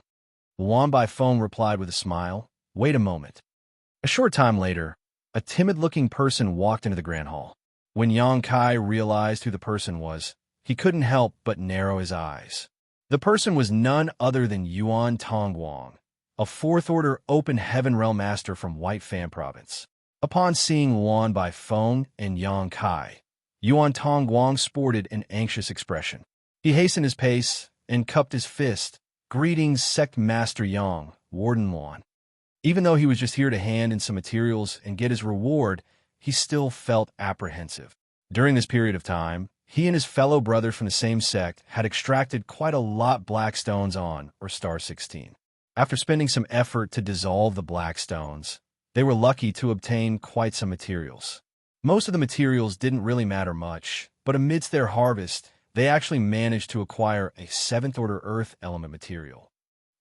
Luan Baifeng replied with a smile, "Wait a moment." A short time later, a timid-looking person walked into the grand hall. When Yang Kai realized who the person was, he couldn't help but narrow his eyes. The person was none other than Yuan Tongguang, a Fourth Order Open Heaven realm master from White Fan Province. Upon seeing Luan Baifeng and Yang Kai, Yuan Tongguang sported an anxious expression. He hastened his pace and cupped his fist. "Greetings, Sect Master Yang, Warden Luan." Even though he was just here to hand in some materials and get his reward, he still felt apprehensive. During this period of time, he and his fellow brothers from the same sect had extracted quite a lot black stones on Star 16. After spending some effort to dissolve the black stones, they were lucky to obtain quite some materials. Most of the materials didn't really matter much, but amidst their harvest, they actually managed to acquire a 7th Order Earth element material.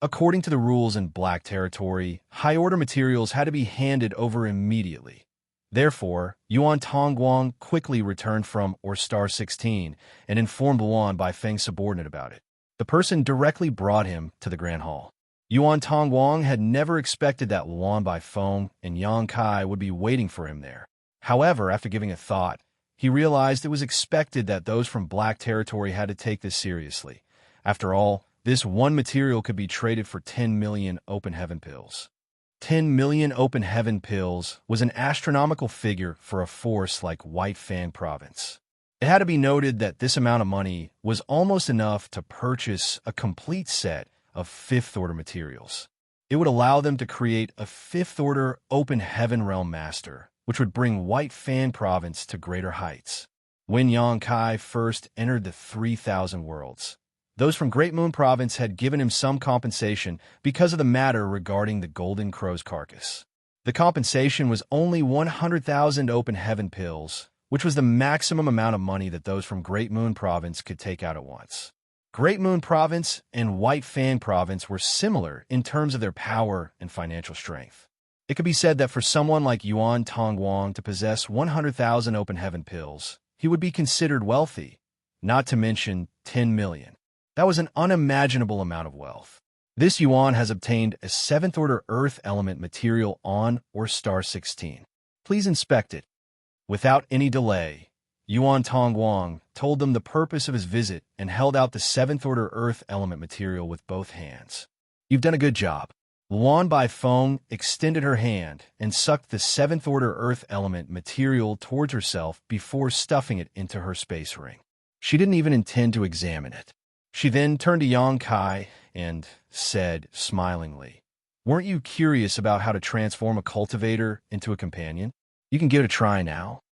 According to the rules in Black Territory, high-order materials had to be handed over immediately. Therefore, Yuan Tongguang quickly returned from Star 16 and informed Luan Baifeng's subordinate about it. The person directly brought him to the Grand Hall. Yuan Tongguang had never expected that Luan Baifeng and Yang Kai would be waiting for him there. However, after giving it thought, he realized it was expected that those from Black Territory had to take this seriously. After all, this one material could be traded for 10 million open heaven pills. 10 million open heaven pills was an astronomical figure for a force like White Fan Province. It had to be noted that this amount of money was almost enough to purchase a complete set of fifth-order materials. It would allow them to create a fifth-order open heaven realm master, which would bring White Fan Province to greater heights. When Xianxia first entered the 3,000 worlds, those from Great Moon Province had given him some compensation because of the matter regarding the Golden Crow's carcass. The compensation was only 100,000 open heaven pills, which was the maximum amount of money that those from Great Moon Province could take out at once. Great Moon Province and White Fan Province were similar in terms of their power and financial strength. It could be said that for someone like Yuan Tongguang to possess 100,000 open heaven pills, he would be considered wealthy, not to mention 10 million. That was an unimaginable amount of wealth. This Yuan has obtained a 7th-order earth element material on or star 16. Please inspect it. Without any delay, Yuan Tongguang told them the purpose of his visit and held out the 7th-order earth element material with both hands. You've done a good job. Luan Baifeng extended her hand and sucked the 7th-order earth element material towards herself before stuffing it into her space ring. She didn't even intend to examine it. She then turned to Xianxia and said smilingly, "Weren't you curious about how to transform a cultivator into a companion? You can give it a try now."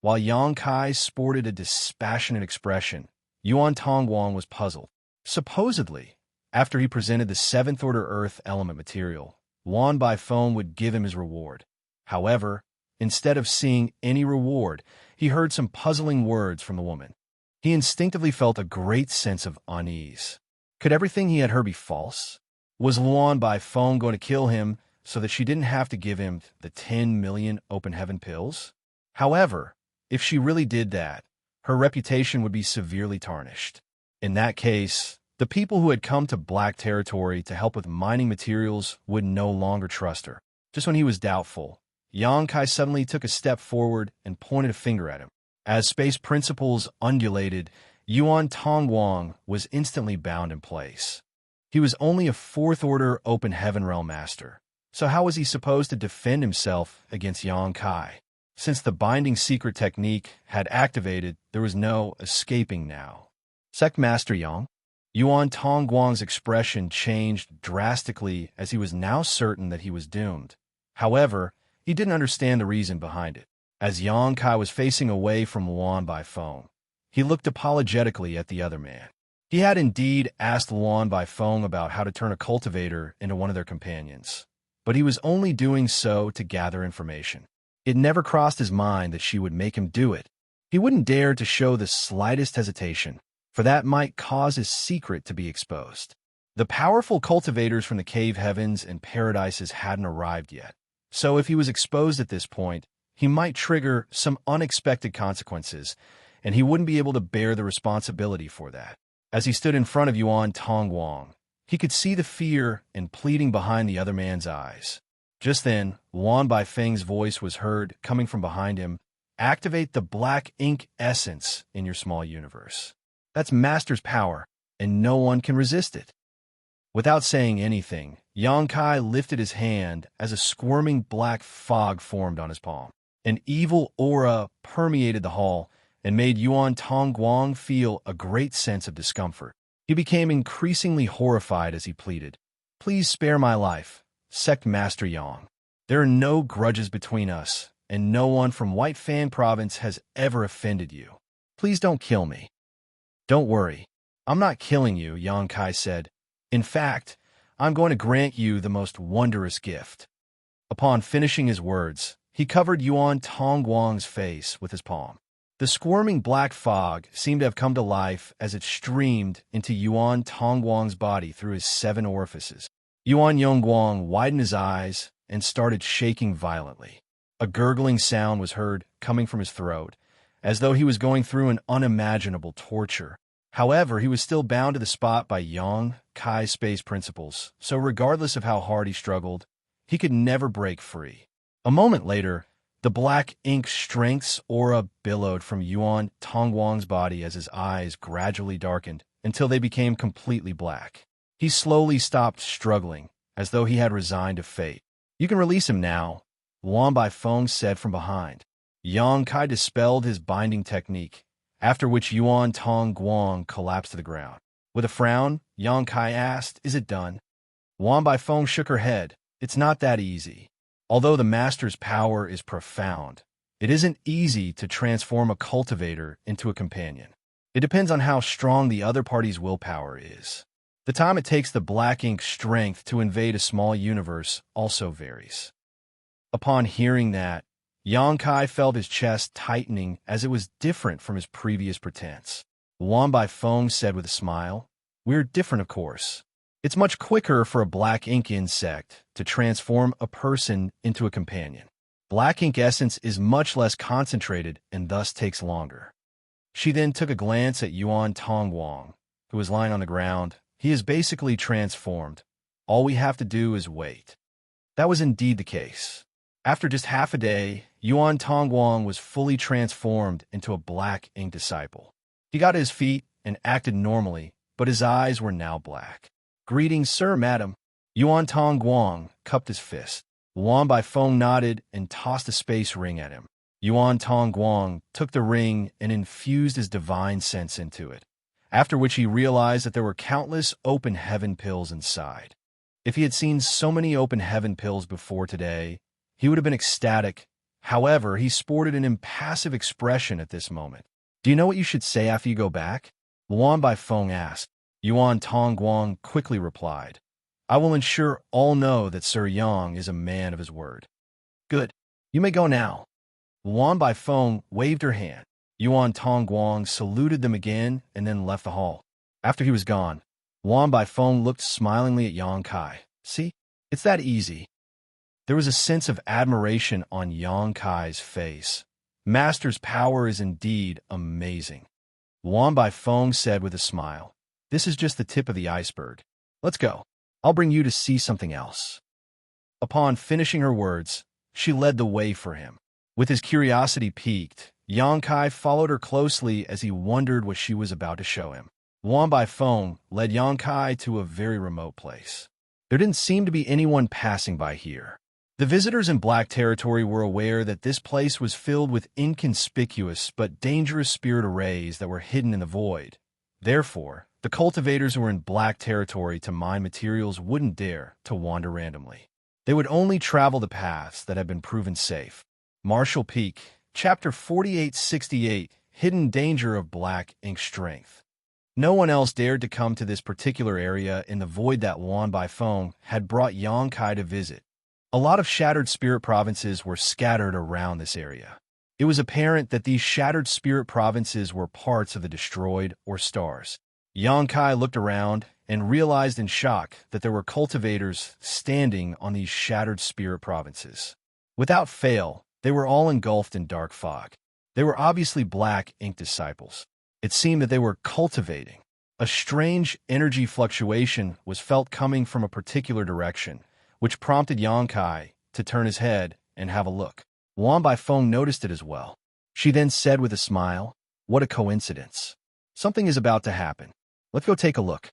While Xianxia sported a dispassionate expression, Yuan Tongguang was puzzled. Supposedly, after he presented the 7th-order earth element material, Luan Baifeng would give him his reward. However, instead of seeing any reward, he heard some puzzling words from the woman. He instinctively felt a great sense of unease. Could everything he had heard be false? Was Luan Baifeng going to kill him so that she didn't have to give him the 10 million open heaven pills? However, if she really did that, her reputation would be severely tarnished. In that case, the people who had come to Black Territory to help with mining materials would no longer trust her. Just when he was doubtful, Xianxia suddenly took a step forward and pointed a finger at him. As space principles undulated, Yuan Tongguang was instantly bound in place. He was only a 4th-order open heaven realm master, so how was he supposed to defend himself against Xianxia? Since the binding secret technique had activated, there was no escaping now. Sect Master Yang? Yuan Tongguang's expression changed drastically as he was now certain that he was doomed. However, he didn't understand the reason behind it. As Xianxia was facing away from Luan Baifeng, he looked apologetically at the other man. He had indeed asked Luan Baifeng about how to turn a cultivator into one of their companions, but he was only doing so to gather information. It never crossed his mind that she would make him do it. He wouldn't dare to show the slightest hesitation, for that might cause his secret to be exposed. The powerful cultivators from the cave heavens and paradises hadn't arrived yet, so if he was exposed at this point, he might trigger some unexpected consequences, and he wouldn't be able to bear the responsibility for that. As he stood in front of Yuan Tongguang, he could see the fear and pleading behind the other man's eyes. Just then, Luan Baifeng's voice was heard coming from behind him. "Activate the black ink essence in your small universe. That's Master's power, and no one can resist it." Without saying anything, Xianxia lifted his hand as a squirming black fog formed on his palm. An evil aura permeated the hall and made Yuan Tongguang feel a great sense of discomfort. He became increasingly horrified as he pleaded, "Please spare my life, Sect Master Yang. There are no grudges between us, and no one from White Fan Province has ever offended you. Please don't kill me." "Don't worry. I'm not killing you," Xianxia said. "In fact, I'm going to grant you the most wondrous gift." Upon finishing his words, he covered Yuan Tongguang's face with his palm. The squirming black fog seemed to have come to life as it streamed into Yuan Tongguang's body through his 7 orifices. Yuan Yongguang widened his eyes and started shaking violently. A gurgling sound was heard coming from his throat, as though he was going through an unimaginable torture. However, he was still bound to the spot by Xianxia's space principles, so regardless of how hard he struggled, he could never break free. A moment later, The black ink strength's aura billowed from Yuan Tongguang's body as his eyes gradually darkened until they became completely black. He slowly stopped struggling, as though he had resigned to fate. "You can release him now," Luan Baifeng said from behind. Yang Kai dispelled his binding technique, after which Yuan Tongguang collapsed to the ground. With a frown, Yang Kai asked, "Is it done?" Luan Baifeng shook her head. "It's not that easy. Although the master's power is profound, it isn't easy to transform a cultivator into a companion. It depends on how strong the other party's willpower is. The time it takes the black ink strength to invade a small universe also varies." Upon hearing that, Yang Kai felt his chest tightening as it was different from his previous pretense. Luan Baifeng said with a smile, "We're different, of course. It's much quicker for a black ink insect to transform a person into a companion. Black ink essence is much less concentrated and thus takes longer." She then took a glance at Yuan Tongguang, who was lying on the ground. "He is basically transformed. All we have to do is wait." That was indeed the case. After just half a day, Yuan Tongguang was fully transformed into a black ink disciple. He got to his feet and acted normally, but his eyes were now black. "Greetings, sir, madam." Yuan Tongguang cupped his fist. Luan Baifeng nodded and tossed a space ring at him. Yuan Tongguang took the ring and infused his divine sense into it, after which he realized that there were countless open heaven pills inside. If he had seen so many open heaven pills before today, he would have been ecstatic. However, he sported an impassive expression at this moment. "Do you know what you should say after you go back?" Luan Baifeng asked. Yuan Tongguang quickly replied, "I will ensure all know that Sir Yang is a man of his word." "Good. You may go now." Luan Baifeng waved her hand. Yuan Tongguang saluted them again and then left the hall. After he was gone, Luan Baifeng looked smilingly at Yang Kai. "See? It's that easy." There was a sense of admiration on Yang Kai's face. "Master's power is indeed amazing." Luan Baifeng said with a smile, "This is just the tip of the iceberg. Let's go. I'll bring you to see something else." Upon finishing her words, she led the way for him. With his curiosity piqued, Yang Kai followed her closely as he wondered what she was about to show him. Luan Baifeng led Yang Kai to a very remote place. There didn't seem to be anyone passing by here. The visitors in Black Territory were aware that this place was filled with inconspicuous but dangerous spirit arrays that were hidden in the void. Therefore, the cultivators who were in Black Territory to mine materials wouldn't dare to wander randomly. They would only travel the paths that had been proven safe. Marshall Peak, Chapter 4868, Hidden Danger of Black Ink Strength. No one else dared to come to this particular area in the void that Luan Baifeng had brought Yang Kai to visit. A lot of shattered spirit provinces were scattered around this area. It was apparent that these shattered spirit provinces were parts of the destroyed or stars. Yang Kai looked around and realized in shock that there were cultivators standing on these shattered spirit provinces. Without fail, they were all engulfed in dark fog. They were obviously black ink disciples. It seemed that they were cultivating. A strange energy fluctuation was felt coming from a particular direction, which prompted Yang Kai to turn his head and have a look. Luan Baifeng noticed it as well. She then said with a smile, "What a coincidence. Something is about to happen. Let's go take a look."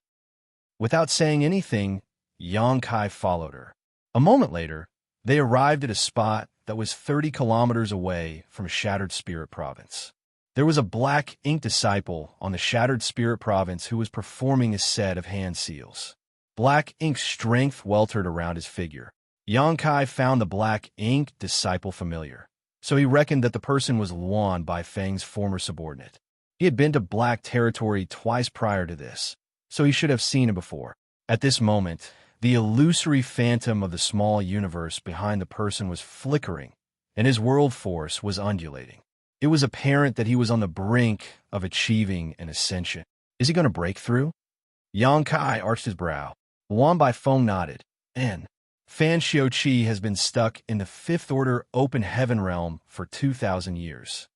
Without saying anything, Yang Kai followed her. A moment later, they arrived at a spot that was 30 kilometers away from Shattered Spirit Province. There was a black ink disciple on the Shattered Spirit Province who was performing a set of hand seals. Black ink strength weltered around his figure. Yang Kai found the black ink disciple familiar, so he reckoned that the person was Luan Baifeng's former subordinate. He had been to Black Territory twice prior to this, so he should have seen him before. At this moment, the illusory phantom of the small universe behind the person was flickering, and his world force was undulating. It was apparent that he was on the brink of achieving an ascension. Is he going to break through? Yang Kai arched his brow. Luan Baifeng nodded. Fan Xiaoqi has been stuck in the Fifth Order Open Heaven Realm for 2,000 years.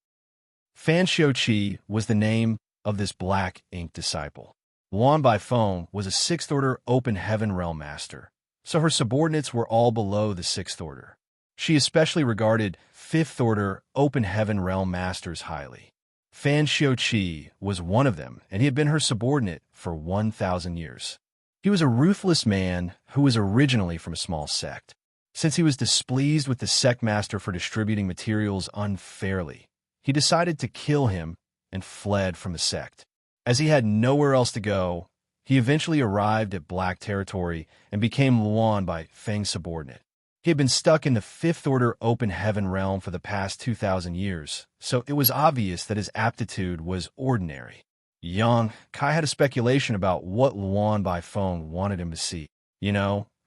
Fan Xiaoqi was the name of this black ink disciple. Luan Baifeng was a Sixth Order Open Heaven Realm master, so her subordinates were all below the Sixth Order. She especially regarded Fifth Order Open Heaven Realm Masters highly. Fan Xiaoqi was one of them, and he had been her subordinate for 1,000 years. He was a ruthless man who was originally from a small sect. Since he was displeased with the sect master for distributing materials unfairly, he decided to kill him and fled from the sect. As he had nowhere else to go, he eventually arrived at Black Territory and became Luan by Feng's subordinate. He had been stuck in the Fifth Order Open Heaven realm for the past 2,000 years, so it was obvious that his aptitude was ordinary. Yang Kai had a speculation about what Luan Bai Feng wanted him to see.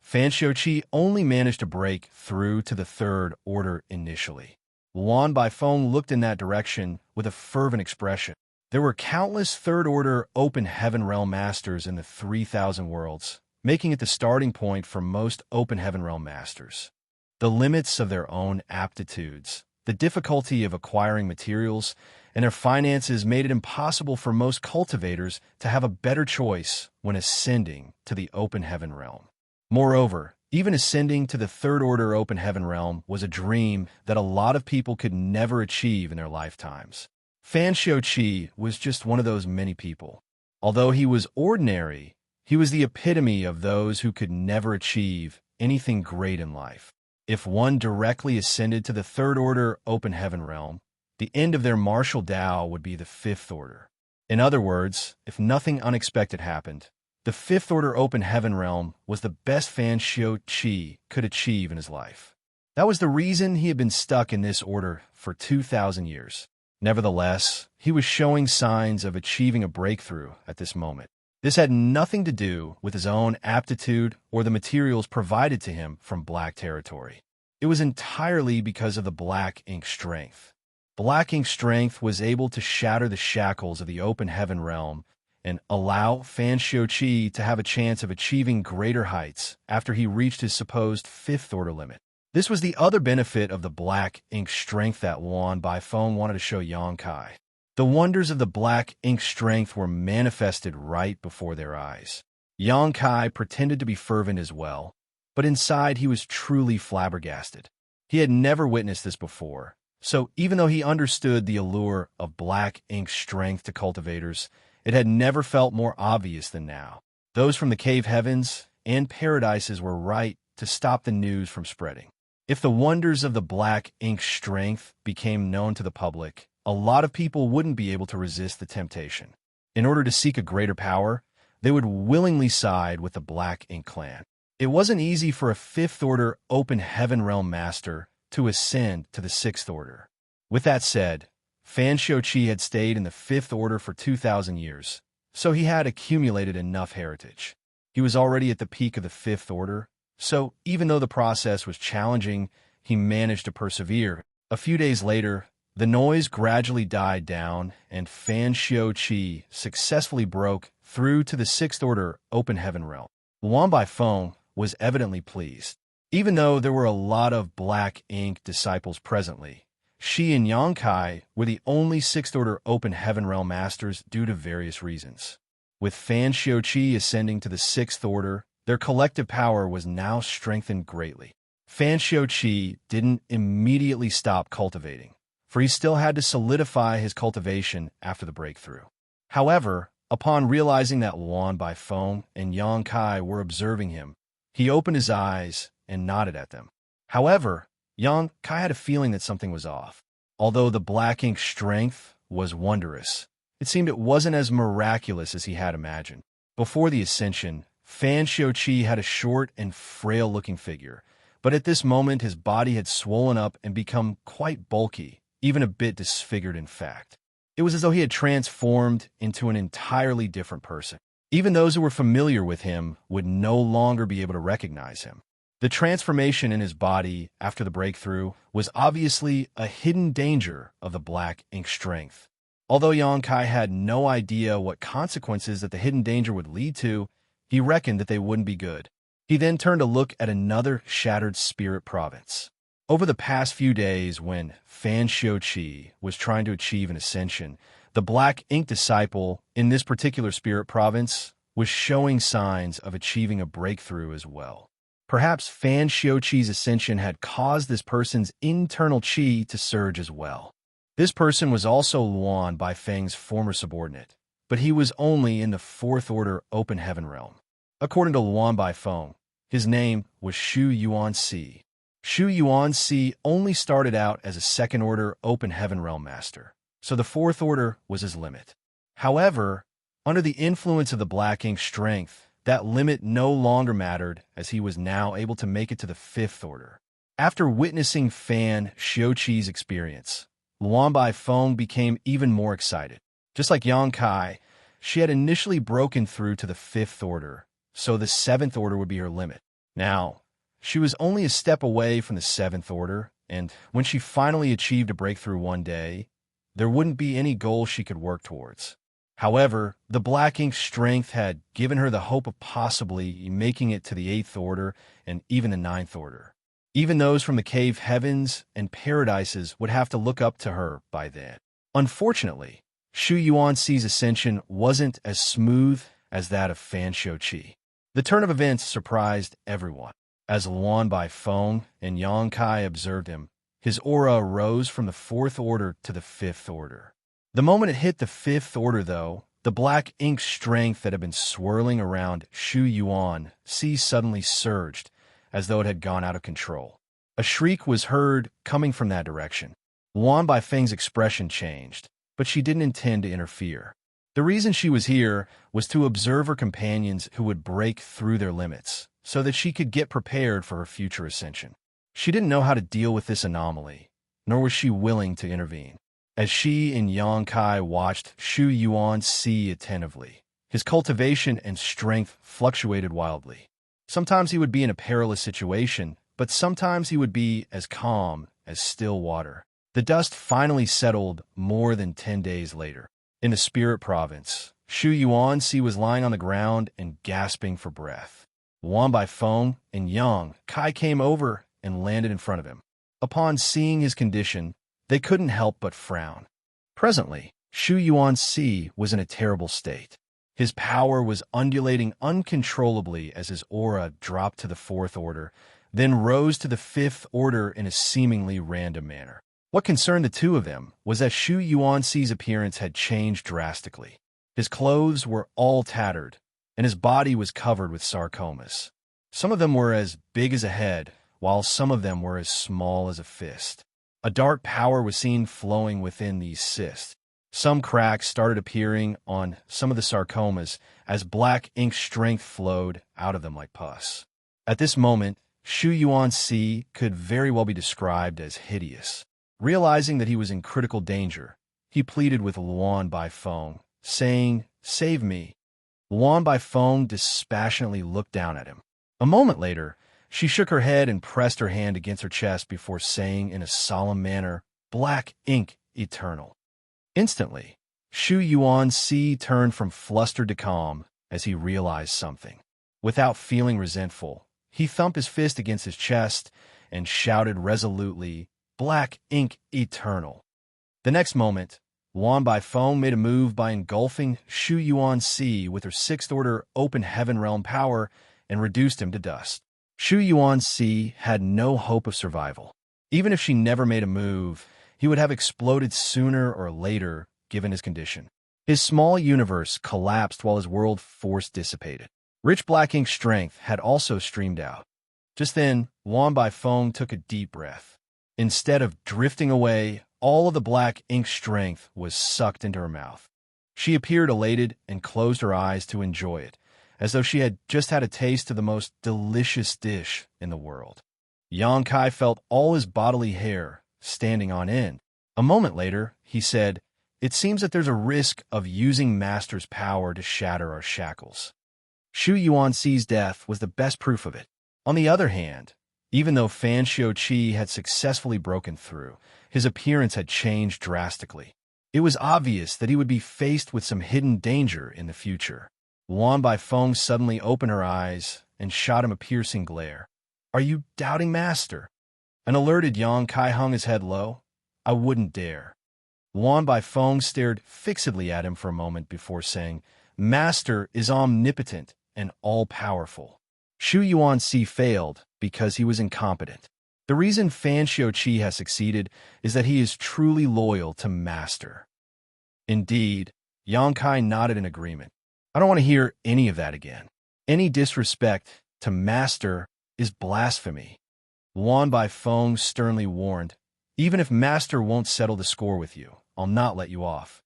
Fan Xiaoqi only managed to break through to the Third Order initially. Luan Bai Feng looked in that direction with a fervent expression. There were countless Third Order Open Heaven Realm Masters in the 3,000 worlds, making it the starting point for most Open Heaven Realm Masters. The limits of their own aptitudes, the difficulty of acquiring materials, and their finances made it impossible for most cultivators to have a better choice when ascending to the Open Heaven Realm. Moreover, even ascending to the Third Order Open Heaven Realm was a dream that a lot of people could never achieve in their lifetimes. Fan Xiaoqi was just one of those many people. Although he was ordinary, he was the epitome of those who could never achieve anything great in life. If one directly ascended to the Third Order Open Heaven Realm, the end of their martial Tao would be the Fifth Order. In other words, if nothing unexpected happened, the Fifth Order Open Heaven Realm was the best Fan Xiaoqi could achieve in his life. That was the reason he had been stuck in this order for 2,000 years. Nevertheless, he was showing signs of achieving a breakthrough at this moment. This had nothing to do with his own aptitude or the materials provided to him from Black Territory. It was entirely because of the Black Ink strength. Black Ink strength was able to shatter the shackles of the Open Heaven Realm and allow Fan Xiaoqi to have a chance of achieving greater heights after he reached his supposed Fifth Order limit. This was the other benefit of the Black Ink strength that Luan Bai Feng wanted to show Yang Kai. The wonders of the Black Ink strength were manifested right before their eyes. Yang Kai pretended to be fervent as well, but inside he was truly flabbergasted. He had never witnessed this before, so even though he understood the allure of Black Ink strength to cultivators, it had never felt more obvious than now. Those from the cave heavens and paradises were right to stop the news from spreading. If the wonders of the Black Ink strength became known to the public, a lot of people wouldn't be able to resist the temptation. In order to seek a greater power, they would willingly side with the Black Ink clan. It wasn't easy for a Fifth Order Open Heaven Realm Master to ascend to the Sixth Order. With that said, Fan Xiaoqi had stayed in the Fifth Order for 2,000 years, so he had accumulated enough heritage. He was already at the peak of the Fifth Order, so even though the process was challenging, he managed to persevere. A few days later, the noise gradually died down, and Fan Xiaoqi successfully broke through to the Sixth Order Open Heaven Realm. Luan Bai Feng was evidently pleased. Even though there were a lot of Black Ink disciples presently, she and Yang Kai were the only Sixth Order Open Heaven Realm Masters due to various reasons. With Fan Xiaoqi ascending to the Sixth Order, their collective power was now strengthened greatly. Fan Xiaoqi didn't immediately stop cultivating, for he still had to solidify his cultivation after the breakthrough. However, upon realizing that Luan Bai Feng and Yang Kai were observing him, he opened his eyes and nodded at them. However, Yang Kai had a feeling that something was off. Although the Black Ink strength was wondrous, it seemed it wasn't as miraculous as he had imagined. Before the ascension, Fan Xiaoqi had a short and frail-looking figure, but at this moment his body had swollen up and become quite bulky, even a bit disfigured in fact. It was as though he had transformed into an entirely different person. Even those who were familiar with him would no longer be able to recognize him. The transformation in his body after the breakthrough was obviously a hidden danger of the Black Ink strength. Although Yang Kai had no idea what consequences that the hidden danger would lead to, he reckoned that they wouldn't be good. He then turned to look at another shattered spirit province. Over the past few days, when Fan Xiaoqi was trying to achieve an ascension, the Black Ink disciple in this particular spirit province was showing signs of achieving a breakthrough as well. Perhaps Fan Xiuqi's ascension had caused this person's internal qi to surge as well. This person was also Luan Baifeng's former subordinate, but he was only in the Fourth Order Open Heaven realm. According to Luan Baifeng, his name was Shu Yuanxi. Shu Yuanxi only started out as a Second Order Open Heaven realm master, so the Fourth Order was his limit. However, under the influence of the Black Ink strength, that limit no longer mattered as he was now able to make it to the Fifth Order. After witnessing Fan Xiuqi's experience, Luan Baifeng became even more excited. Just like Yang Kai, she had initially broken through to the Fifth Order, so the Seventh Order would be her limit. Now, she was only a step away from the Seventh Order, and when she finally achieved a breakthrough one day, there wouldn't be any goal she could work towards. However, the Black Ink strength had given her the hope of possibly making it to the Eighth Order and even the Ninth Order. Even those from the cave heavens and paradises would have to look up to her by then. Unfortunately, Shu Yuanxi's ascension wasn't as smooth as that of Fan Xiuqi. The turn of events surprised everyone. As Luan Baifeng and Yang Kai observed him, his aura rose from the Fourth Order to the Fifth Order. The moment it hit the Fifth Order, though, the Black Ink strength that had been swirling around Shu Yuanxi suddenly surged, as though it had gone out of control. A shriek was heard coming from that direction. Luan Baifeng's expression changed, but she didn't intend to interfere. The reason she was here was to observe her companions who would break through their limits, so that she could get prepared for her future ascension. She didn't know how to deal with this anomaly, nor was she willing to intervene. As she and Yang Kai watched Shu Yuanxi attentively, his cultivation and strength fluctuated wildly. Sometimes he would be in a perilous situation, but sometimes he would be as calm as still water. The dust finally settled more than 10 days later. In the Spirit Province, Shu Yuanxi was lying on the ground and gasping for breath. Luan Baifeng and Yang Kai came over and landed in front of him. Upon seeing his condition, they couldn't help but frown. Presently, Shu Yuanxi was in a terrible state. His power was undulating uncontrollably as his aura dropped to the Fourth Order, then rose to the Fifth Order in a seemingly random manner. What concerned the two of them was that Shu Yuanxi's appearance had changed drastically. His clothes were all tattered, and his body was covered with sarcomas. Some of them were as big as a head, while some of them were as small as a fist. A dark power was seen flowing within these cysts. Some cracks started appearing on some of the sarcomas as Black Ink strength flowed out of them like pus. At this moment, Shu Yuanxi could very well be described as hideous. Realizing that he was in critical danger, he pleaded with Luan Baifeng, saying, "Save me." Luan Baifeng dispassionately looked down at him. A moment later, she shook her head and pressed her hand against her chest before saying in a solemn manner, "Black Ink eternal." Instantly, Shu Yuanxi turned from flustered to calm as he realized something. Without feeling resentful, he thumped his fist against his chest and shouted resolutely, "Black Ink eternal." The next moment, Luan Baifeng made a move by engulfing Shu Yuanxi with her Sixth Order Open Heaven Realm power and reduced him to dust. Shu Yuanxi had no hope of survival. Even if she never made a move, he would have exploded sooner or later, given his condition. His small universe collapsed while his world force dissipated. Rich Black Ink strength had also streamed out. Just then, Luan Baifeng took a deep breath. Instead of drifting away, all of the Black Ink strength was sucked into her mouth. She appeared elated and closed her eyes to enjoy it, as though she had just had a taste of the most delicious dish in the world. Yang Kai felt all his bodily hair standing on end. A moment later, he said, "It seems that there's a risk of using Master's power to shatter our shackles." Shu Yuanxi's death was the best proof of it. On the other hand, even though Fan Xiuqi had successfully broken through, his appearance had changed drastically. It was obvious that he would be faced with some hidden danger in the future. Luan Baifeng suddenly opened her eyes and shot him a piercing glare. "Are you doubting Master?" An alerted Yang Kai hung his head low. "I wouldn't dare." Luan Baifeng stared fixedly at him for a moment before saying, "Master is omnipotent and all-powerful." Shu Yuanxi failed because he was incompetent. The reason Fan Xiaoqi has succeeded is that he is truly loyal to Master. Indeed, Yang Kai nodded in agreement. I don't want to hear any of that again. Any disrespect to Master is blasphemy. Luan Baifeng sternly warned, even if Master won't settle the score with you, I'll not let you off.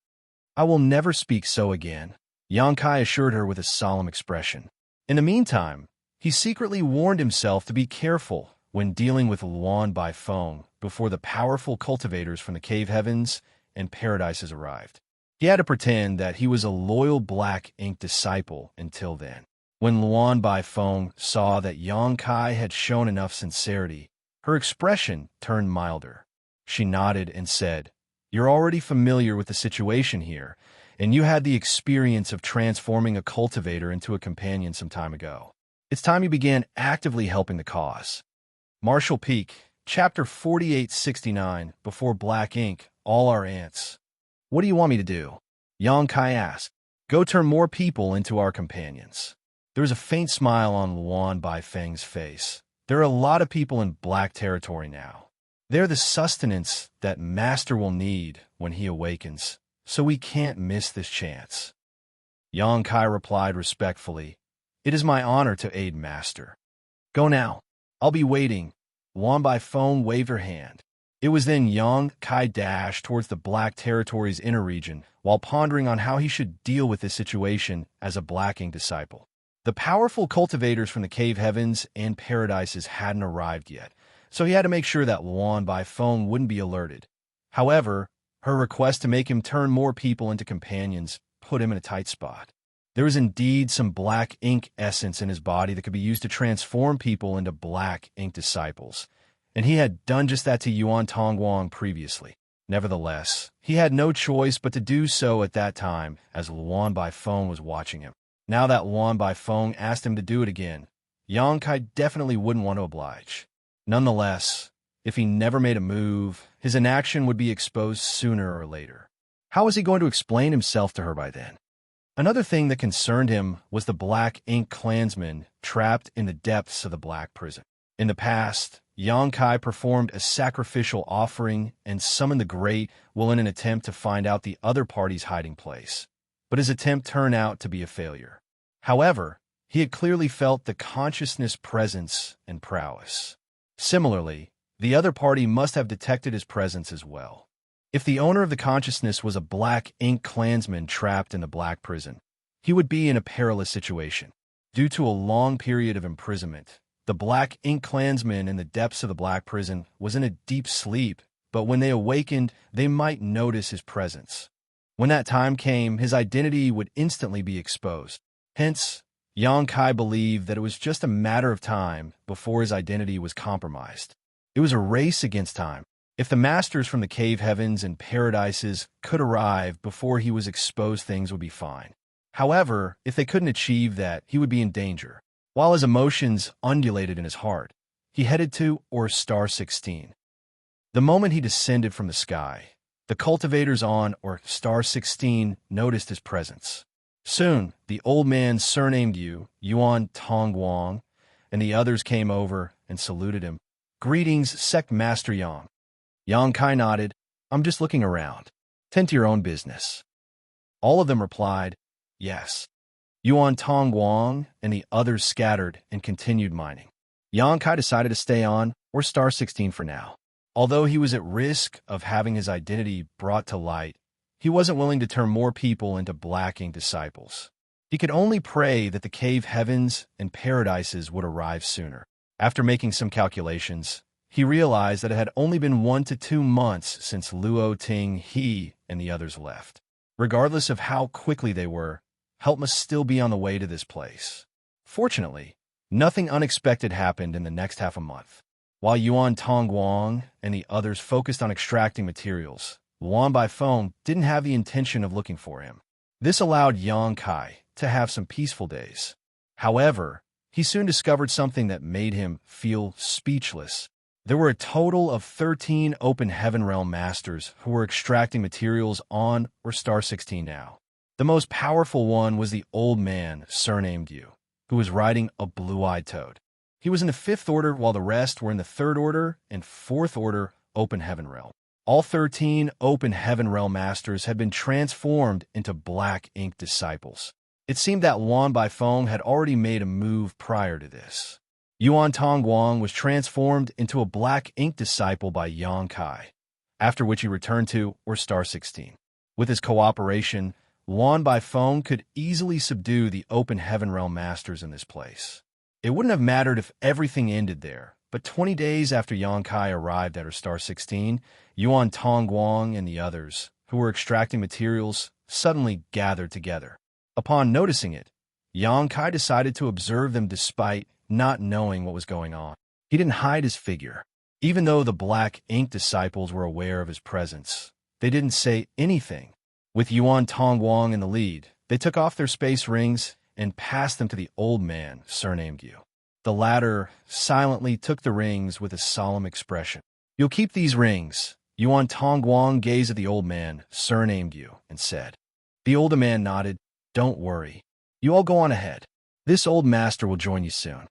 I will never speak so again, Yang Kai assured her with a solemn expression. In the meantime, he secretly warned himself to be careful when dealing with Luan Baifeng before the powerful cultivators from the cave heavens and paradises arrived. He had to pretend that he was a loyal black ink disciple until then. When Luan Baifeng saw that Yang Kai had shown enough sincerity, her expression turned milder. She nodded and said, "You're already familiar with the situation here, and you had the experience of transforming a cultivator into a companion some time ago. It's time you began actively helping the cause." Marshall Peak, Chapter 4869, Before Black Ink, All Our Ants. What do you want me to do? Yang Kai asked. Go turn more people into our companions. There was a faint smile on Luan Baifeng's face. There are a lot of people in black territory now. They're the sustenance that Master will need when he awakens, so we can't miss this chance. Yang Kai replied respectfully, It is my honor to aid Master. Go now. I'll be waiting. Luan Baifeng waved her hand. It was then Yang Kai dashed towards the Black Territory's inner region while pondering on how he should deal with this situation as a blacking disciple. The powerful cultivators from the cave heavens and paradises hadn't arrived yet, so he had to make sure that Luan Baifeng wouldn't be alerted. However, her request to make him turn more people into companions put him in a tight spot. There was indeed some black ink essence in his body that could be used to transform people into black ink disciples, and he had done just that to Yuan Tongguang previously. Nevertheless, he had no choice but to do so at that time, as Luan Baifeng was watching him. Now that Luan Baifeng asked him to do it again, Yang Kai definitely wouldn't want to oblige. Nonetheless, if he never made a move, his inaction would be exposed sooner or later. How was he going to explain himself to her by then? Another thing that concerned him was the Black Ink clansmen trapped in the depths of the Black Prison. In the past, Yang Kai performed a sacrificial offering and summoned the Great Will in an attempt to find out the other party's hiding place. But his attempt turned out to be a failure. However, he had clearly felt the consciousness presence and prowess. Similarly, the other party must have detected his presence as well. If the owner of the consciousness was a Black Ink clansman trapped in the Black Prison, he would be in a perilous situation. Due to a long period of imprisonment, the Black Ink clansman in the depths of the Black Prison was in a deep sleep, but when they awakened, they might notice his presence. When that time came, his identity would instantly be exposed. Hence, Yang Kai believed that it was just a matter of time before his identity was compromised. It was a race against time. If the masters from the cave heavens and paradises could arrive before he was exposed, things would be fine. However, if they couldn't achieve that, he would be in danger. While his emotions undulated in his heart, he headed to Star 16. The moment he descended from the sky, the cultivators on Star 16 noticed his presence. Soon, the old man surnamed Yuan Tongguang, and the others came over and saluted him. Greetings, Sect Master Yang. Yang Kai nodded. I'm just looking around. Tend to your own business. All of them replied, yes. Yuan Tongguang and the others scattered and continued mining. Yang Kai decided to stay on Star 16 for now. Although he was at risk of having his identity brought to light, he wasn't willing to turn more people into Black Ink disciples. He could only pray that the cave heavens and paradises would arrive sooner. After making some calculations, he realized that it had only been 1 to 2 months since Luo Ting, he, and the others left. Regardless of how quickly they were, help must still be on the way to this place. Fortunately, nothing unexpected happened in the next half a month. While Yuan Tongguang and the others focused on extracting materials, Luan Baifeng didn't have the intention of looking for him. This allowed Yang Kai to have some peaceful days. However, he soon discovered something that made him feel speechless. There were a total of 13 Open Heaven Realm Masters who were extracting materials on Star 16 now. The most powerful one was the old man surnamed Yu. who was riding a blue-eyed toad. He was in the 5th order, while the rest were in the 3rd order and 4th order open heaven realm. All 13 open heaven realm masters had been transformed into black ink disciples. It seemed that Yuan Baifeng had already made a move prior to this. Yuan Tongguang was transformed into a black ink disciple by Yang Kai, after which he returned to, or Star 16. With his cooperation, Yuan Baifeng could easily subdue the open heaven realm masters in this place. It wouldn't have mattered if everything ended there, but 20 days after Yang Kai arrived at her Star 16, Yuan Tongguang and the others, who were extracting materials, suddenly gathered together. Upon noticing it, Yang Kai decided to observe them despite not knowing what was going on. He didn't hide his figure. Even though the black ink disciples were aware of his presence, they didn't say anything. With Yuan Tongguang in the lead, they took off their space rings and passed them to the old man, surnamed Yu. The latter silently took the rings with a solemn expression. "You'll keep these rings." Yuan Tongguang gazed at the old man, surnamed Yu, and said. The older man nodded. "Don't worry. You all go on ahead. This old master will join you soon."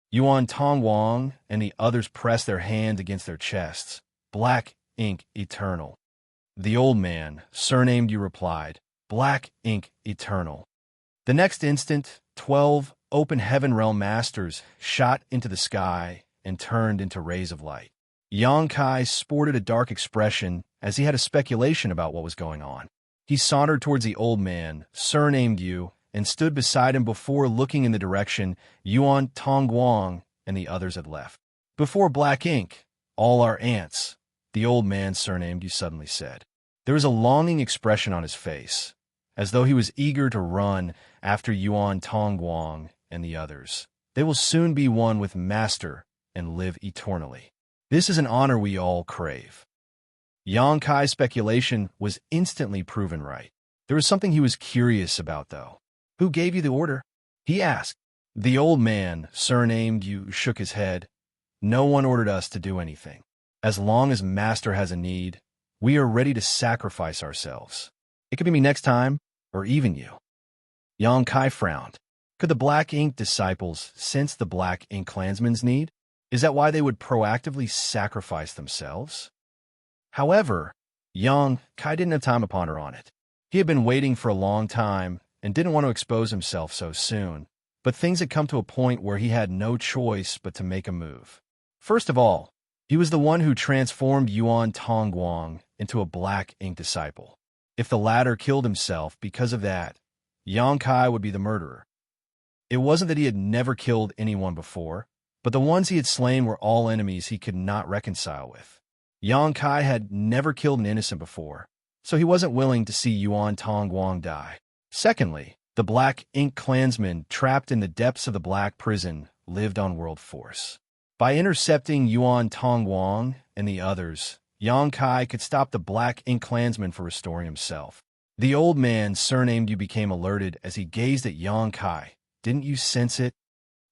Yuan Tongguang and the others pressed their hands against their chests. "Black ink eternal." The old man, surnamed Yu, replied, "Black ink eternal." The next instant, 12 open heaven realm masters shot into the sky and turned into rays of light. Yang Kai sported a dark expression as he had a speculation about what was going on. He sauntered towards the old man, surnamed Yu, and stood beside him before looking in the direction Yuan Tongguang and the others had left. "Before black ink, all are ants," the old man, surnamed Yu, suddenly said. There was a longing expression on his face, as though he was eager to run after Yuan Tongguang and the others. They will soon be one with Master and live eternally. This is an honor we all crave. Yang Kai's speculation was instantly proven right. There was something he was curious about, though. "Who gave you the order?" he asked. The old man, surnamed Yu, shook his head. "No one ordered us to do anything. As long as Master has a need, we are ready to sacrifice ourselves. It could be me next time, or even you." Yang Kai frowned. Could the black ink disciples sense the black ink clansmen's need? Is that why they would proactively sacrifice themselves? However, Yang Kai didn't have time to ponder on it. He had been waiting for a long time and didn't want to expose himself so soon, but things had come to a point where he had no choice but to make a move. First of all, he was the one who transformed Yuan Tongguang into a black ink disciple. If the latter killed himself because of that, Yang Kai would be the murderer. It wasn't that he had never killed anyone before, but the ones he had slain were all enemies he could not reconcile with. Yang Kai had never killed an innocent before, so he wasn't willing to see Yuan Tongguang die. Secondly, the black ink clansmen trapped in the depths of the black prison lived on world force. By intercepting Yuan Tongguang and the others, Yang Kai could stop the black ink clansman from restoring himself. The old man, surnamed Yu, became alerted as he gazed at Yang Kai. "Didn't you sense it?"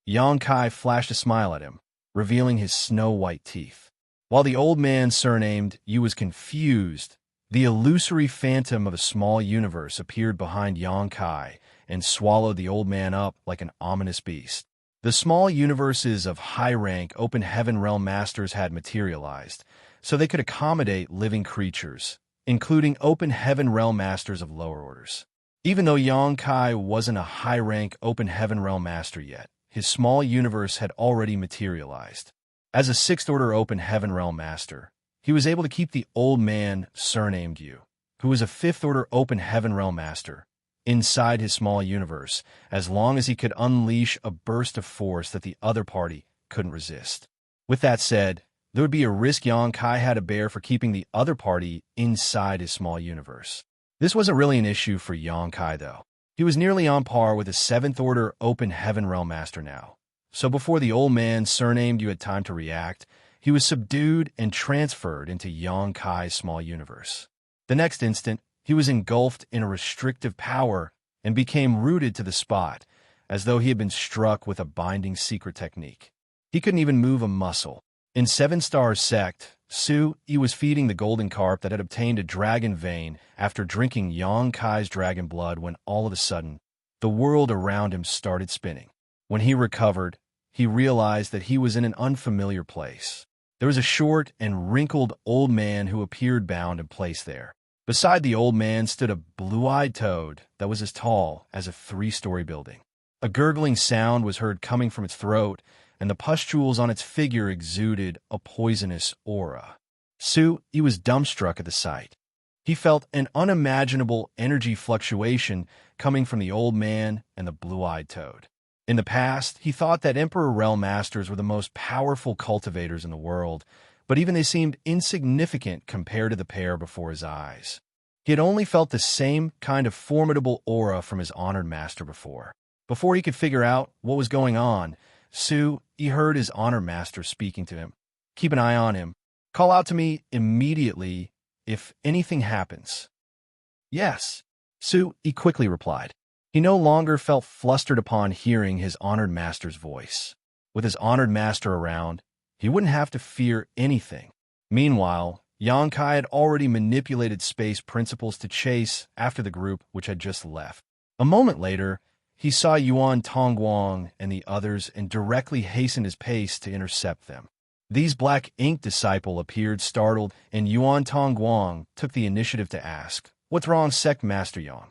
Yang Kai flashed a smile at him, revealing his snow-white teeth. While the old man, surnamed Yu, was confused, the illusory phantom of a small universe appeared behind Yang Kai and swallowed the old man up like an ominous beast. The small universes of high-rank open heaven realm masters had materialized, so they could accommodate living creatures, including open heaven realm masters of lower orders. Even though Yang Kai wasn't a high-rank open heaven realm master yet, his small universe had already materialized. As a 6th order open heaven realm master, he was able to keep the old man, surnamed Yu, who was a 5th order open heaven realm master, inside his small universe, as long as he could unleash a burst of force that the other party couldn't resist. With that said, there would be a risk Yang Kai had to bear for keeping the other party inside his small universe. This wasn't really an issue for Yang Kai, though. He was nearly on par with a 7th order open heaven realm master now. So before the old man, surnamed Yu, had time to react, he was subdued and transferred into Yang Kai's small universe. The next instant, he was engulfed in a restrictive power and became rooted to the spot, as though he had been struck with a binding secret technique. He couldn't even move a muscle. In 7 Stars Sect, He was feeding the golden carp that had obtained a dragon vein after drinking Yang Kai's dragon blood when all of a sudden, the world around him started spinning. When he recovered, he realized that he was in an unfamiliar place. There was a short and wrinkled old man who appeared bound and placed there. Beside the old man stood a blue-eyed toad that was as tall as a three-story building. A gurgling sound was heard coming from its throat, and the pustules on its figure exuded a poisonous aura. He was dumbstruck at the sight. He felt an unimaginable energy fluctuation coming from the old man and the blue-eyed toad. In the past, he thought that Emperor Realm Masters were the most powerful cultivators in the world, but even they seemed insignificant compared to the pair before his eyes. He had only felt the same kind of formidable aura from his honored master before. Before he could figure out what was going on, he heard his honored master speaking to him. "Keep an eye on him. Call out to me immediately if anything happens." "Yes," he quickly replied. He no longer felt flustered upon hearing his honored master's voice. With his honored master around, he wouldn't have to fear anything. Meanwhile, Xianxia had already manipulated space principles to chase after the group which had just left. A moment later, he saw Yuan Tongguang and the others and directly hastened his pace to intercept them. These black ink disciple appeared startled, and Yuan Tongguang took the initiative to ask, "What's wrong, Sect Master Yuan?"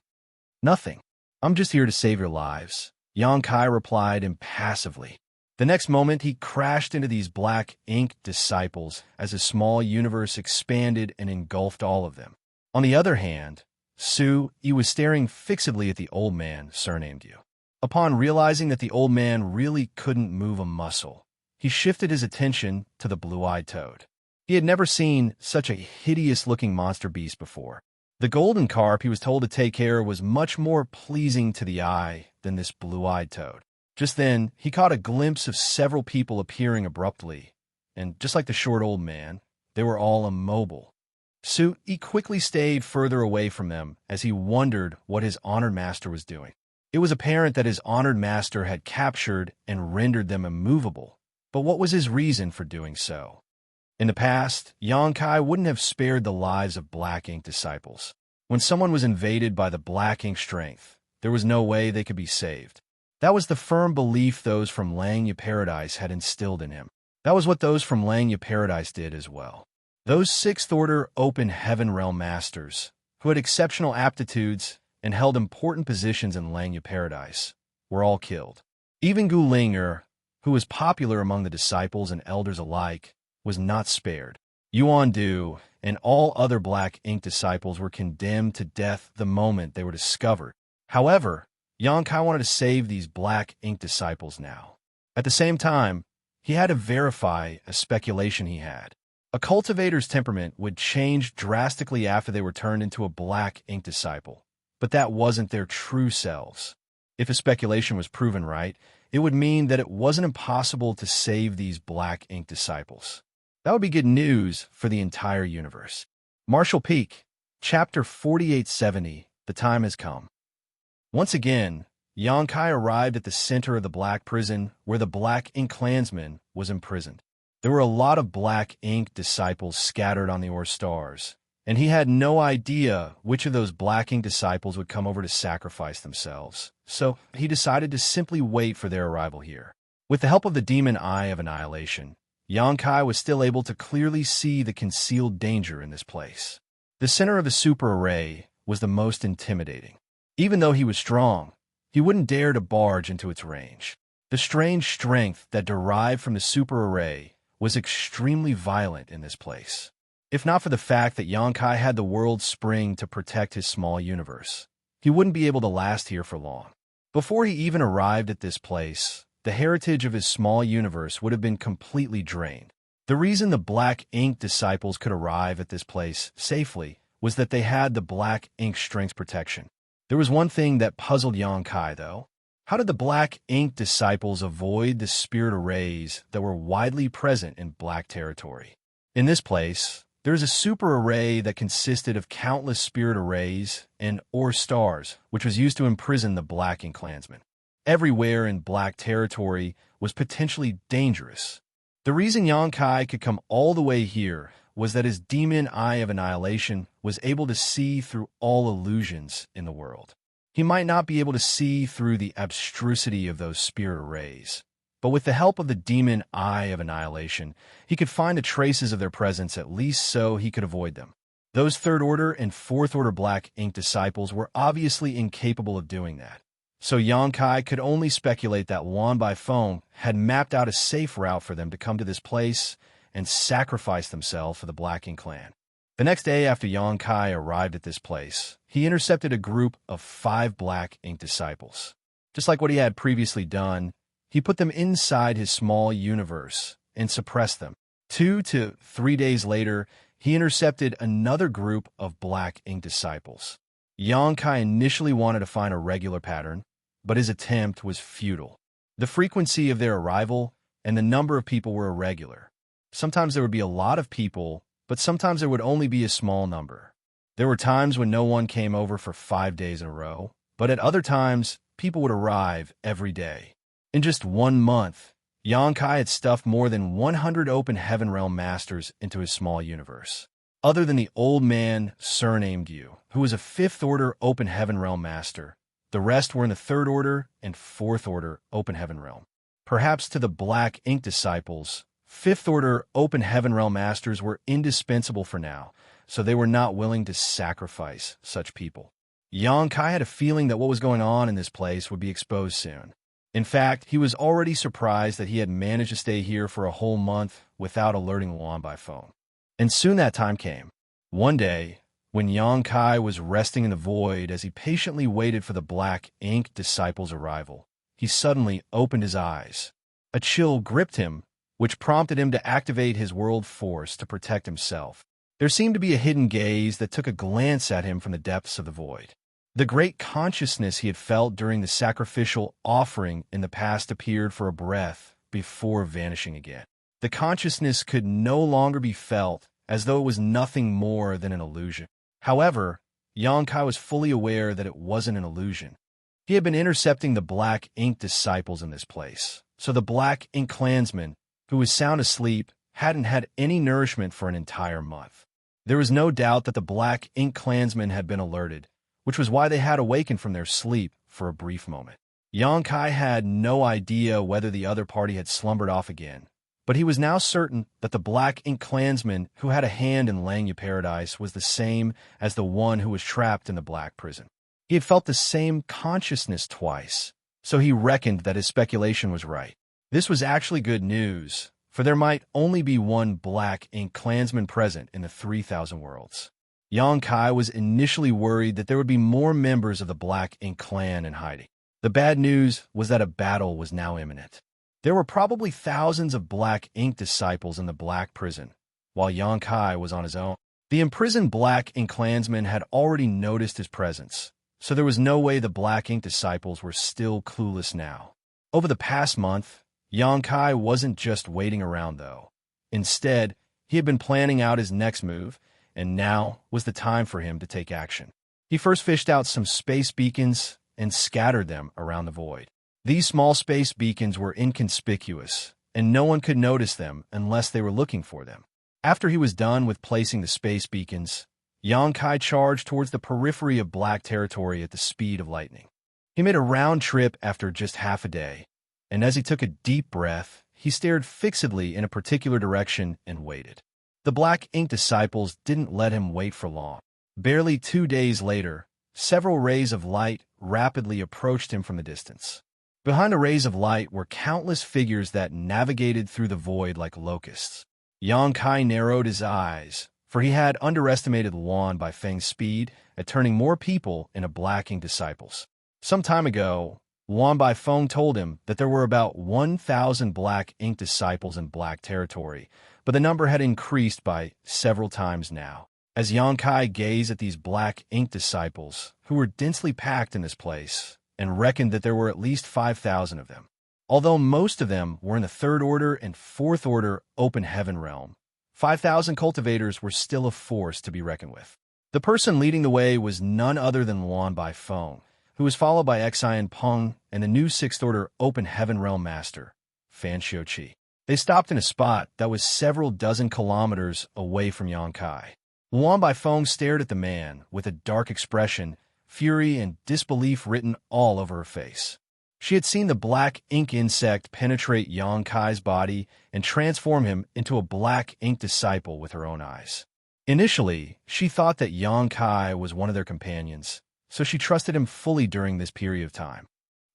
"Nothing. I'm just here to save your lives," Xianxia replied impassively. The next moment, he crashed into these black ink disciples as a small universe expanded and engulfed all of them. On the other hand, he was staring fixedly at the old man surnamed Yu. Upon realizing that the old man really couldn't move a muscle, he shifted his attention to the blue-eyed toad. He had never seen such a hideous-looking monster beast before. The golden carp he was told to take care of was much more pleasing to the eye than this blue-eyed toad. Just then, he caught a glimpse of several people appearing abruptly, and just like the short old man, they were all immobile. He quickly stayed further away from them as he wondered what his honored master was doing. It was apparent that his honored master had captured and rendered them immovable, but what was his reason for doing so? In the past, Xianxia wouldn't have spared the lives of black ink disciples. When someone was invaded by the black ink strength, there was no way they could be saved. That was the firm belief those from Xianxia Paradise had instilled in him. That was what those from Xianxia Paradise did as well. Those sixth-order open heaven realm masters, who had exceptional aptitudes and held important positions in Xianxia Paradise, were all killed. Even Gu Ling'er, who was popular among the disciples and elders alike, was not spared. Yuan Du and all other black ink disciples were condemned to death the moment they were discovered. However, Xianxia wanted to save these black ink disciples now. At the same time, he had to verify a speculation he had. A cultivator's temperament would change drastically after they were turned into a black ink disciple, but that wasn't their true selves. If a speculation was proven right, it would mean that it wasn't impossible to save these black ink disciples. That would be good news for the entire universe. Marshall Peak, Chapter 4870, The Time Has Come. Once again, Xianxia arrived at the center of the Black Prison where the Black Ink Clansman was imprisoned. There were a lot of Black Ink disciples scattered on the Ore Stars, and he had no idea which of those Black Ink disciples would come over to sacrifice themselves, so he decided to simply wait for their arrival here. With the help of the Demon Eye of Annihilation, Xianxia was still able to clearly see the concealed danger in this place. The center of the super array was the most intimidating. Even though he was strong, he wouldn't dare to barge into its range. The strange strength that derived from the super array was extremely violent in this place. If not for the fact that Xianxia had the world's spring to protect his small universe, he wouldn't be able to last here for long. Before he even arrived at this place, the heritage of his small universe would have been completely drained. The reason the Black Ink disciples could arrive at this place safely was that they had the Black Ink strength protection. There was one thing that puzzled Xianxia, though. How did the Black Ink disciples avoid the spirit arrays that were widely present in Black territory? In this place, there is a super array that consisted of countless spirit arrays and Ore Stars, which was used to imprison the Black Ink Clansmen. Everywhere in Black territory was potentially dangerous. The reason Xianxia could come all the way here was that his Demon Eye of Annihilation was able to see through all illusions in the world. He might not be able to see through the abstrusity of those spirit rays, but with the help of the demon Eye of Annihilation, he could find the traces of their presence, at least so he could avoid them. Those Third Order and Fourth Order Black Ink disciples were obviously incapable of doing that. So Xianxia could only speculate that Wan Baifeng had mapped out a safe route for them to come to this place and sacrifice themselves for the Black Ink clan. The next day after Xianxia arrived at this place, he intercepted a group of 5 Black Ink disciples. Just like what he had previously done, he put them inside his small universe and suppressed them. 2 to 3 days later, he intercepted another group of Black Ink disciples. Xianxia initially wanted to find a regular pattern, but his attempt was futile. The frequency of their arrival and the number of people were irregular. Sometimes there would be a lot of people, but sometimes there would only be a small number. There were times when no one came over for 5 days in a row, but at other times, people would arrive every day. In just 1 month, Xianxia had stuffed more than 100 Open Heaven Realm Masters into his small universe. Other than the old man surnamed Yu, who was a 5th Order Open Heaven Realm Master, the rest were in the 3rd Order and 4th Order Open Heaven Realm. Perhaps to the Black Ink disciples, 5th Order Open Heaven Realm Masters were indispensable for now, so they were not willing to sacrifice such people. Xianxia had a feeling that what was going on in this place would be exposed soon. In fact, he was already surprised that he had managed to stay here for a whole month without alerting Wan Baifeng. And soon that time came. One day, when Xianxia was resting in the void as he patiently waited for the Black Ink disciples' arrival, he suddenly opened his eyes. A chill gripped him, which prompted him to activate his world force to protect himself. There seemed to be a hidden gaze that took a glance at him from the depths of the void. The great consciousness he had felt during the sacrificial offering in the past appeared for a breath before vanishing again. The consciousness could no longer be felt, as though it was nothing more than an illusion. However, Xianxia was fully aware that it wasn't an illusion. He had been intercepting the Black Ink disciples in this place, so the Black Ink clansman, who was sound asleep, hadn't had any nourishment for an entire month. There was no doubt that the Black Ink clansmen had been alerted, which was why they had awakened from their sleep for a brief moment. Xianxia had no idea whether the other party had slumbered off again, but he was now certain that the Black Ink clansman who had a hand in Langya Paradise was the same as the one who was trapped in the Black Prison. He had felt the same consciousness twice, so he reckoned that his speculation was right. This was actually good news, for there might only be one Black Ink clansman present in the 3,000 worlds. Xianxia was initially worried that there would be more members of the Black Ink clan in hiding. The bad news was that a battle was now imminent. There were probably thousands of Black Ink disciples in the Black Prison, while Xianxia was on his own. The imprisoned Black Ink clansmen had already noticed his presence, so there was no way the Black Ink disciples were still clueless now. Over the past month, Xianxia wasn't just waiting around, though. Instead, he had been planning out his next move, and now was the time for him to take action. He first fished out some space beacons and scattered them around the void. These small space beacons were inconspicuous, and no one could notice them unless they were looking for them. After he was done with placing the space beacons, Xianxia charged towards the periphery of Black territory at the speed of lightning. He made a round trip after just half a day, and as he took a deep breath, he stared fixedly in a particular direction and waited. The Black Ink disciples didn't let him wait for long. Barely 2 days later, several rays of light rapidly approached him from the distance. Behind the rays of light were countless figures that navigated through the void like locusts. Xianxia narrowed his eyes, for he had underestimated Wan Baifeng's speed at turning more people into Black Ink disciples. Some time ago, Wan Baifeng told him that there were about 1,000 Black Ink disciples in Black territory, but the number had increased by several times now. As Xianxia gazed at these Black Ink disciples, who were densely packed in this place, and reckoned that there were at least 5,000 of them. Although most of them were in the 3rd Order and 4th Order Open Heaven Realm, 5,000 cultivators were still a force to be reckoned with. The person leading the way was none other than Wan Baifeng, who was followed by Xian Peng and the new 6th Order Open Heaven Realm Master, Fan Xiuqi. They stopped in a spot that was several dozen kilometers away from Xianxia. Wan Baifeng stared at the man with a dark expression, fury, and disbelief written all over her face. She had seen the black ink insect penetrate Xianxia's body and transform him into a black ink disciple with her own eyes. Initially, she thought that Xianxia was one of their companions, so she trusted him fully during this period of time.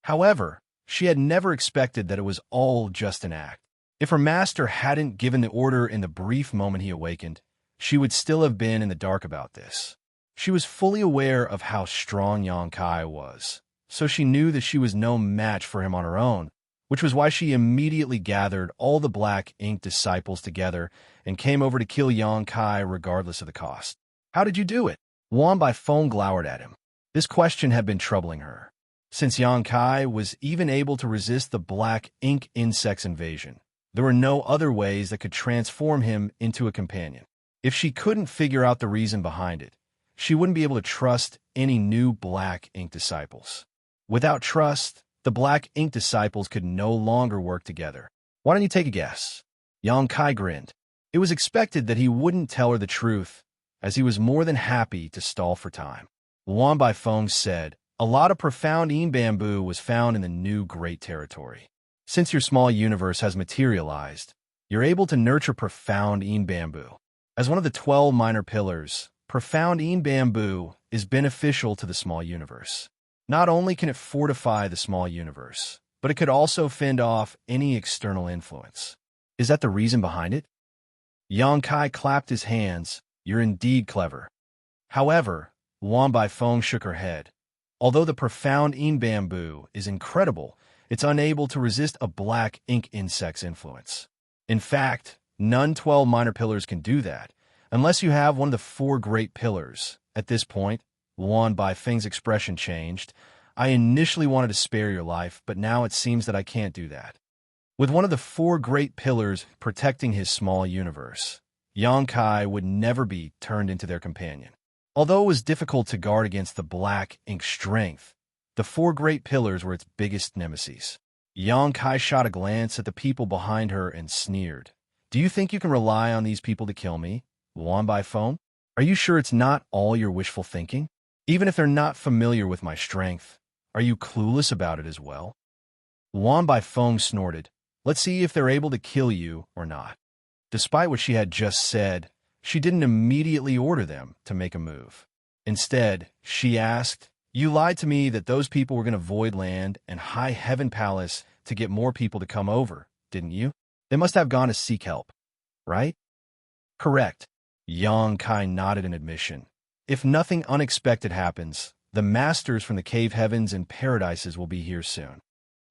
However, she had never expected that it was all just an act. If her master hadn't given the order in the brief moment he awakened, she would still have been in the dark about this. She was fully aware of how strong Xianxia was, so she knew that she was no match for him on her own, which was why she immediately gathered all the black ink disciples together and came over to kill Xianxia regardless of the cost. How did you do it? Wan Baifeng glowered at him. This question had been troubling her. Since Xianxia was even able to resist the black ink insect's invasion, there were no other ways that could transform him into a companion. If she couldn't figure out the reason behind it, she wouldn't be able to trust any new black ink disciples. Without trust, the black ink disciples could no longer work together. Why don't you take a guess? Xianxia grinned. It was expected that he wouldn't tell her the truth, as he was more than happy to stall for time. Wan Baifeng said, a lot of profound Yin bamboo was found in the new Great Territory. Since your small universe has materialized, you're able to nurture profound Yin bamboo. As one of the 12 minor pillars, profound Yin bamboo is beneficial to the small universe. Not only can it fortify the small universe, but it could also fend off any external influence. Is that the reason behind it? Xianxia clapped his hands. You're indeed clever. However, Wan Baifeng shook her head. Although the profound Yin bamboo is incredible, it's unable to resist a black ink insect's influence. In fact, none 12 minor pillars can do that, unless you have one of the 4 great pillars. At this point, Wan Baifeng's expression changed. I initially wanted to spare your life, but now it seems that I can't do that. With one of the 4 great pillars protecting his small universe, Xianxia would never be turned into their companion. Although it was difficult to guard against the black ink strength, the 4 great pillars were its biggest nemesis. Xianxia shot a glance at the people behind her and sneered. Do you think you can rely on these people to kill me, Wan Baifeng? Are you sure it's not all your wishful thinking? Even if they're not familiar with my strength, are you clueless about it as well? Wan Baifeng snorted. Let's see if they're able to kill you or not. Despite what she had just said, she didn't immediately order them to make a move. Instead, she asked, you lied to me that those people were going to void land and High Heaven Palace to get more people to come over, didn't you? They must have gone to seek help, right? Correct. Xianxia nodded in admission. If nothing unexpected happens, the masters from the cave heavens and paradises will be here soon.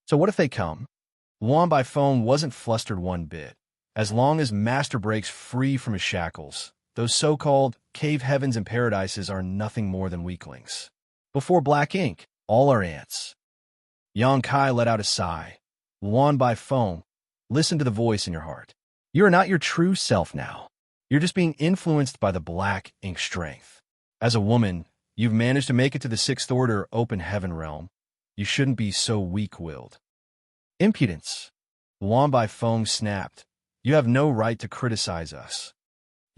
So what if they come? Wan Baifeng wasn't flustered one bit. As long as Master breaks free from his shackles, those so-called cave heavens and paradises are nothing more than weaklings. Before black ink, all are ants. Xianxia let out a sigh. Wan Baifeng, listen to the voice in your heart. You are not your true self now. You're just being influenced by the black ink strength. As a woman, you've managed to make it to the 6th order open heaven realm. You shouldn't be so weak-willed. Impudence. Wan Baifeng snapped. You have no right to criticize us.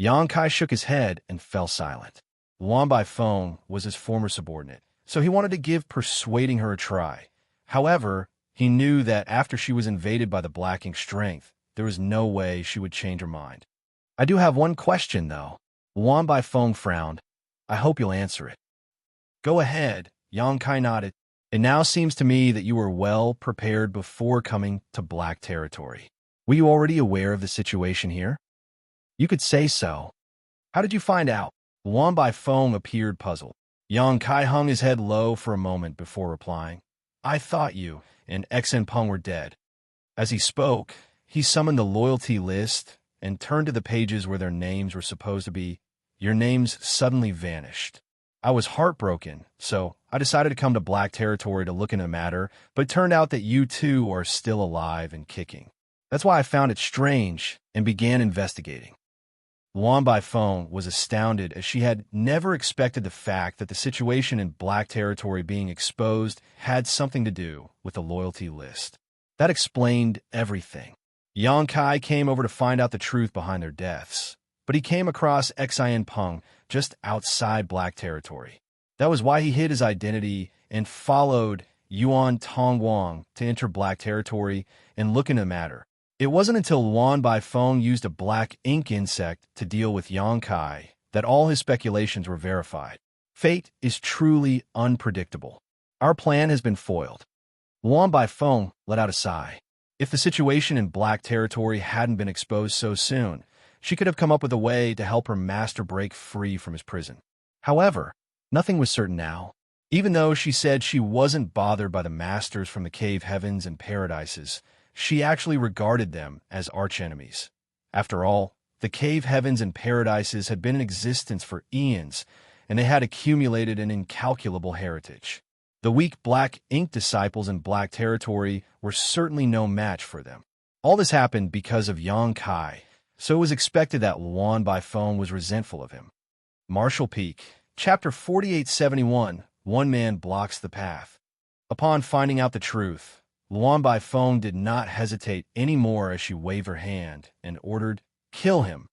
Xianxia shook his head and fell silent. Wan Baifeng was his former subordinate, so he wanted to give persuading her a try. However, he knew that after she was invaded by the black ink strength, there was no way she would change her mind. I do have one question, though. Wan Baifeng frowned. I hope you'll answer it. Go ahead, Xianxia nodded. It now seems to me that you were well prepared before coming to Black Territory. Were you already aware of the situation here? You could say so. How did you find out? Wan Baifeng appeared puzzled. Xianxia hung his head low for a moment before replying. I thought you and X and Peng were dead. As he spoke, he summoned the loyalty list and turned to the pages where their names were supposed to be. Your names suddenly vanished. I was heartbroken, so I decided to come to Black Territory to look into the matter, but it turned out that you two are still alive and kicking. That's why I found it strange and began investigating. Wan Baifeng was astounded as she had never expected the fact that the situation in Black Territory being exposed had something to do with the loyalty list. That explained everything. Xianxia came over to find out the truth behind their deaths, but he came across Xian Peng just outside Black Territory. That was why he hid his identity and followed Yuan Tongguang to enter black territory and look into the matter. It wasn't until Luan Baifeng used a black ink insect to deal with Yang Kai that all his speculations were verified. Fate is truly unpredictable. Our plan has been foiled. Luan Baifeng let out a sigh. If the situation in black territory hadn't been exposed so soon, she could have come up with a way to help her master break free from his prison. However, nothing was certain now. Even though she said she wasn't bothered by the masters from the cave heavens and paradises, she actually regarded them as archenemies. After all, the cave heavens and paradises had been in existence for eons, and they had accumulated an incalculable heritage. The weak black ink disciples in black territory were certainly no match for them. All this happened because of Yang Kai, so it was expected that Luan Baifeng was resentful of him. Marshall Peak, Chapter 4871, One Man Blocks the Path. Upon finding out the truth, Luan Baifeng did not hesitate any more as she waved her hand and ordered, "Kill him."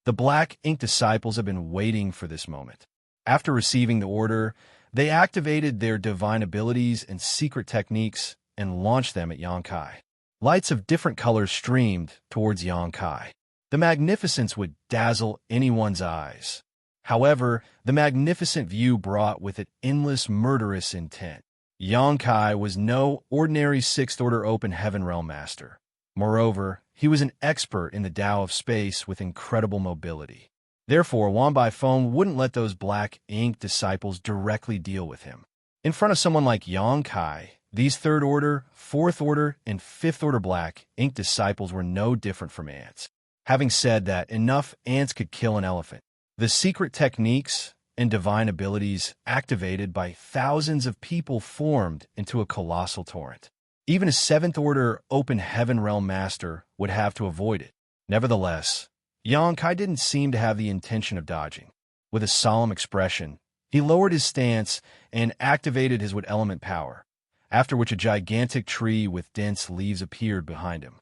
The black ink disciples had been waiting for this moment. After receiving the order, they activated their divine abilities and secret techniques and launched them at Yang Kai. Lights of different colors streamed towards Yang Kai. The magnificence would dazzle anyone's eyes. However, the magnificent view brought with it endless murderous intent. Yang Kai was no ordinary sixth-order open heaven realm master. Moreover, he was an expert in the Tao of space with incredible mobility. Therefore, Luan Baifeng wouldn't let those black ink disciples directly deal with him. In front of someone like Yang Kai, these third-order, fourth-order, and fifth-order black ink disciples were no different from ants. Having said that, enough ants could kill an elephant. The secret techniques and divine abilities activated by thousands of people formed into a colossal torrent. Even a seventh-order open heaven realm master would have to avoid it. Nevertheless, Yang Kai didn't seem to have the intention of dodging. With a solemn expression, he lowered his stance and activated his wood element power, after which a gigantic tree with dense leaves appeared behind him.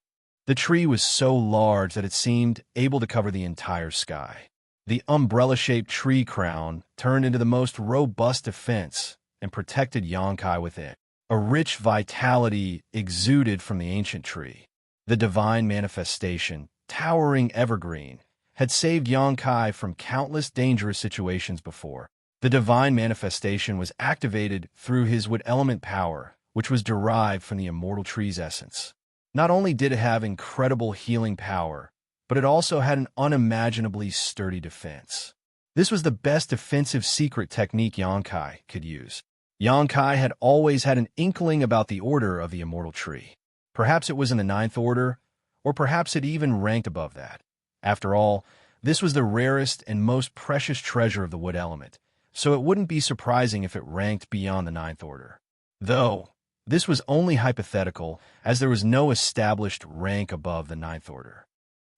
The tree was so large that it seemed able to cover the entire sky. The umbrella-shaped tree crown turned into the most robust defense and protected Yang Kai within. A rich vitality exuded from the ancient tree. The divine manifestation, towering evergreen, had saved Yang Kai from countless dangerous situations before. The divine manifestation was activated through his wood element power, which was derived from the immortal tree's essence. Not only did it have incredible healing power, but it also had an unimaginably sturdy defense. This was the best defensive secret technique Yang Kai could use. Yang Kai had always had an inkling about the order of the immortal tree. Perhaps it was in the ninth order, or perhaps it even ranked above that. After all, this was the rarest and most precious treasure of the wood element, so it wouldn't be surprising if it ranked beyond the ninth order. Though, this was only hypothetical, as there was no established rank above the ninth order.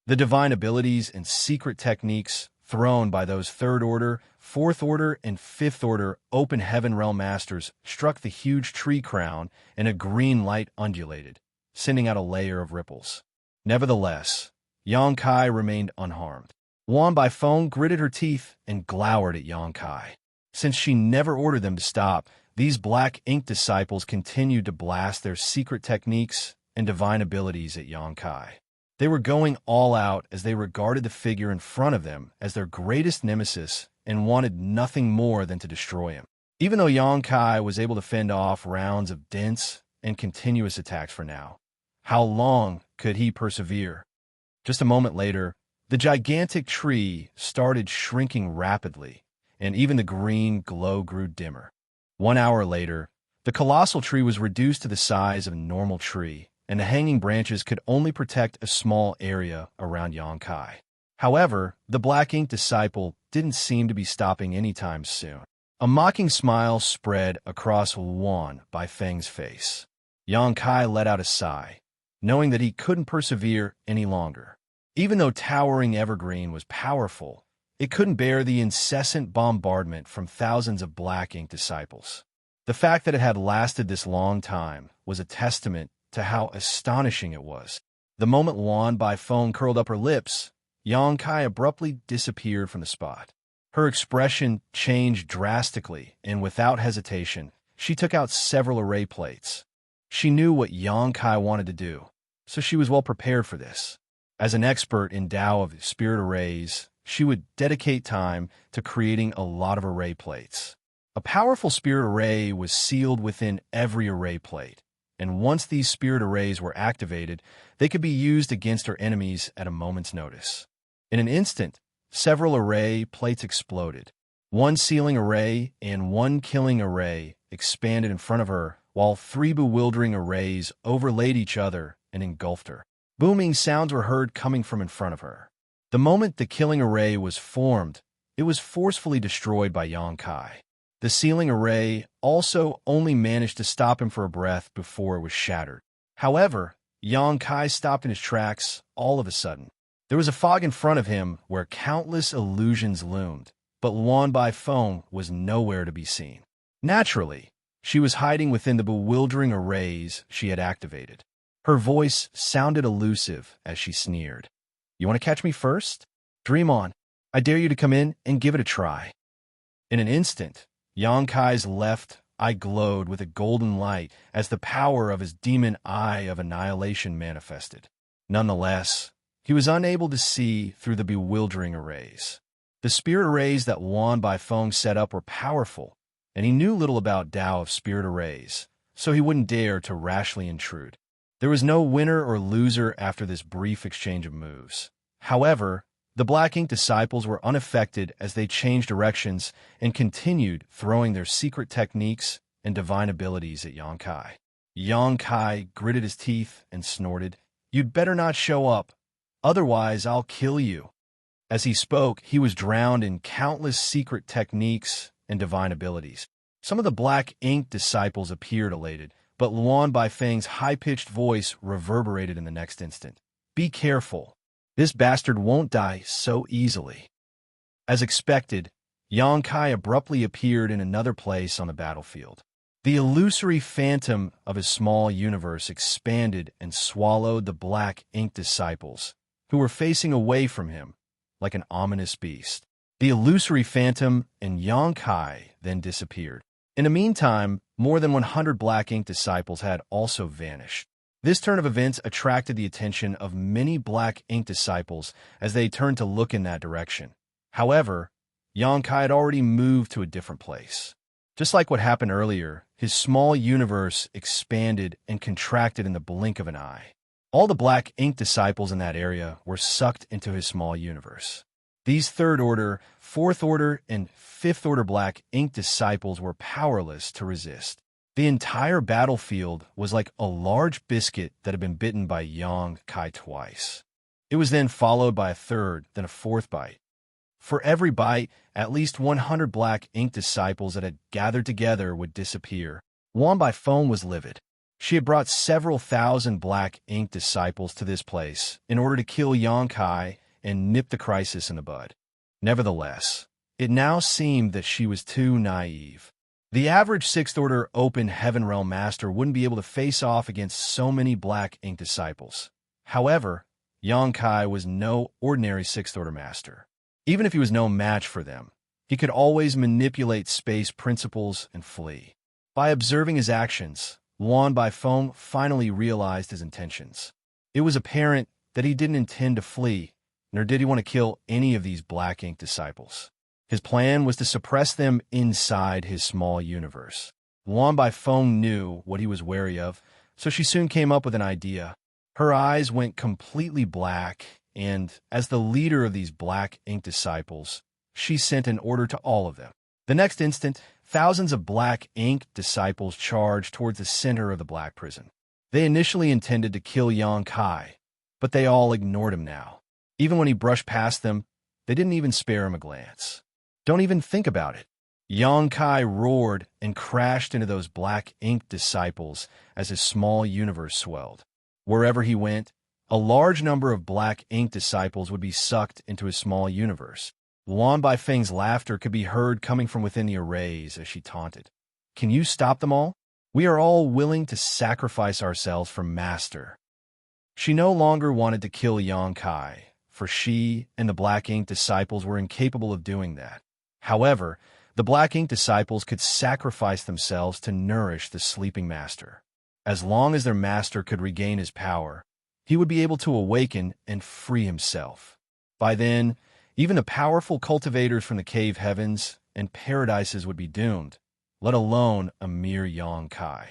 The divine abilities and secret techniques thrown by those third-order, fourth-order, and fifth-order open heaven realm masters struck the huge tree crown, and a green light undulated, sending out a layer of ripples. Nevertheless, Yang Kai remained unharmed. Luan Baifeng gritted her teeth and glowered at Yang Kai. Since she never ordered them to stop, these black ink disciples continued to blast their secret techniques and divine abilities at Yang Kai. They were going all out as they regarded the figure in front of them as their greatest nemesis and wanted nothing more than to destroy him. Even though Yang Kai was able to fend off rounds of dense and continuous attacks for now, how long could he persevere? Just a moment later, the gigantic tree started shrinking rapidly, and even the green glow grew dimmer. 1 hour later, the colossal tree was reduced to the size of a normal tree, and the hanging branches could only protect a small area around Yang Kai. However, the black ink disciple didn't seem to be stopping anytime soon. A mocking smile spread across Luan Baifeng's face. Yang Kai let out a sigh, knowing that he couldn't persevere any longer. Even though towering evergreen was powerful, it couldn't bear the incessant bombardment from thousands of black ink disciples. The fact that it had lasted this long time was a testament to how astonishing it was. The moment Luan Baifeng curled up her lips, Yang Kai abruptly disappeared from the spot. Her expression changed drastically, and without hesitation, she took out several array plates. She knew what Yangkai wanted to do, so she was well prepared for this. As an expert in Tao of spirit arrays, she would dedicate time to creating a lot of array plates. A powerful spirit array was sealed within every array plate, and once these spirit arrays were activated, they could be used against her enemies at a moment's notice. In an instant, several array plates exploded. One sealing array and one killing array expanded in front of her, while three bewildering arrays overlaid each other and engulfed her. Booming sounds were heard coming from in front of her. The moment the killing array was formed, it was forcefully destroyed by Yangkai. The sealing array also only managed to stop him for a breath before it was shattered. However, Yangkai stopped in his tracks all of a sudden. There was a fog in front of him where countless illusions loomed, but Luan Baifeng was nowhere to be seen. Naturally, she was hiding within the bewildering arrays she had activated. Her voice sounded elusive as she sneered. "You want to catch me first? Dream on. I dare you to come in and give it a try." In an instant, Yangkai's left eye glowed with a golden light as the power of his demon eye of annihilation manifested. Nonetheless, he was unable to see through the bewildering arrays. The spirit arrays that Luan Baifeng set up were powerful, and he knew little about Tao of spirit arrays, so he wouldn't dare to rashly intrude. There was no winner or loser after this brief exchange of moves. However, the Black Ink disciples were unaffected as they changed directions and continued throwing their secret techniques and divine abilities at Yangkai. Yangkai gritted his teeth and snorted, "You'd better not show up, otherwise I'll kill you." As he spoke, he was drowned in countless secret techniques and divine abilities. Some of the Black Ink disciples appeared elated, but Luan Baifeng's high-pitched voice reverberated in the next instant. "Be careful. This bastard won't die so easily." As expected, Yangkai abruptly appeared in another place on the battlefield. The illusory phantom of his small universe expanded and swallowed the Black Ink disciples, who were facing away from him like an ominous beast. The illusory phantom and Yangkai then disappeared. In the meantime, more than 100 Black Ink disciples had also vanished. This turn of events attracted the attention of many Black Ink disciples as they turned to look in that direction. However, Yangkai had already moved to a different place. Just like what happened earlier, his small universe expanded and contracted in the blink of an eye. All the Black Ink disciples in that area were sucked into his small universe. These third-order, fourth-order, and fifth-order Black Ink disciples were powerless to resist. The entire battlefield was like a large biscuit that had been bitten by Yangkai twice. It was then followed by a third, then a fourth bite. For every bite, at least 100 Black Ink disciples that had gathered together would disappear. Luan Baifeng was livid. She had brought several thousand Black Ink disciples to this place in order to kill Yangkai and nip the crisis in the bud. Nevertheless, it now seemed that she was too naive. The average sixth-order open Heaven Realm master wouldn't be able to face off against so many Black Ink disciples. However, Yangkai was no ordinary sixth-order master. Even if he was no match for them, he could always manipulate space principles and flee. By observing his actions, Luan Baifeng finally realized his intentions. It was apparent that he didn't intend to flee, nor did he want to kill any of these Black Ink disciples. His plan was to suppress them inside his small universe. Luan Baifeng knew what he was wary of, so she soon came up with an idea. Her eyes went completely black, and, as the leader of these Black Ink disciples, she sent an order to all of them. The next instant, thousands of Black Ink disciples charged towards the center of the Black Prison. They initially intended to kill Yangkai, but they all ignored him now. Even when he brushed past them, they didn't even spare him a glance. Don't even think about it. Yangkai roared and crashed into those Black Ink disciples as his small universe swelled. Wherever he went, a large number of Black Ink disciples would be sucked into his small universe. Luan Baifeng's laughter could be heard coming from within the arrays as she taunted. "Can you stop them all? We are all willing to sacrifice ourselves for Master." She no longer wanted to kill Yangkai, for she and the Black Ink disciples were incapable of doing that. However, the Black Ink disciples could sacrifice themselves to nourish the sleeping master. As long as their master could regain his power, he would be able to awaken and free himself. By then, even the powerful cultivators from the cave heavens and paradises would be doomed, let alone a mere Xianxia.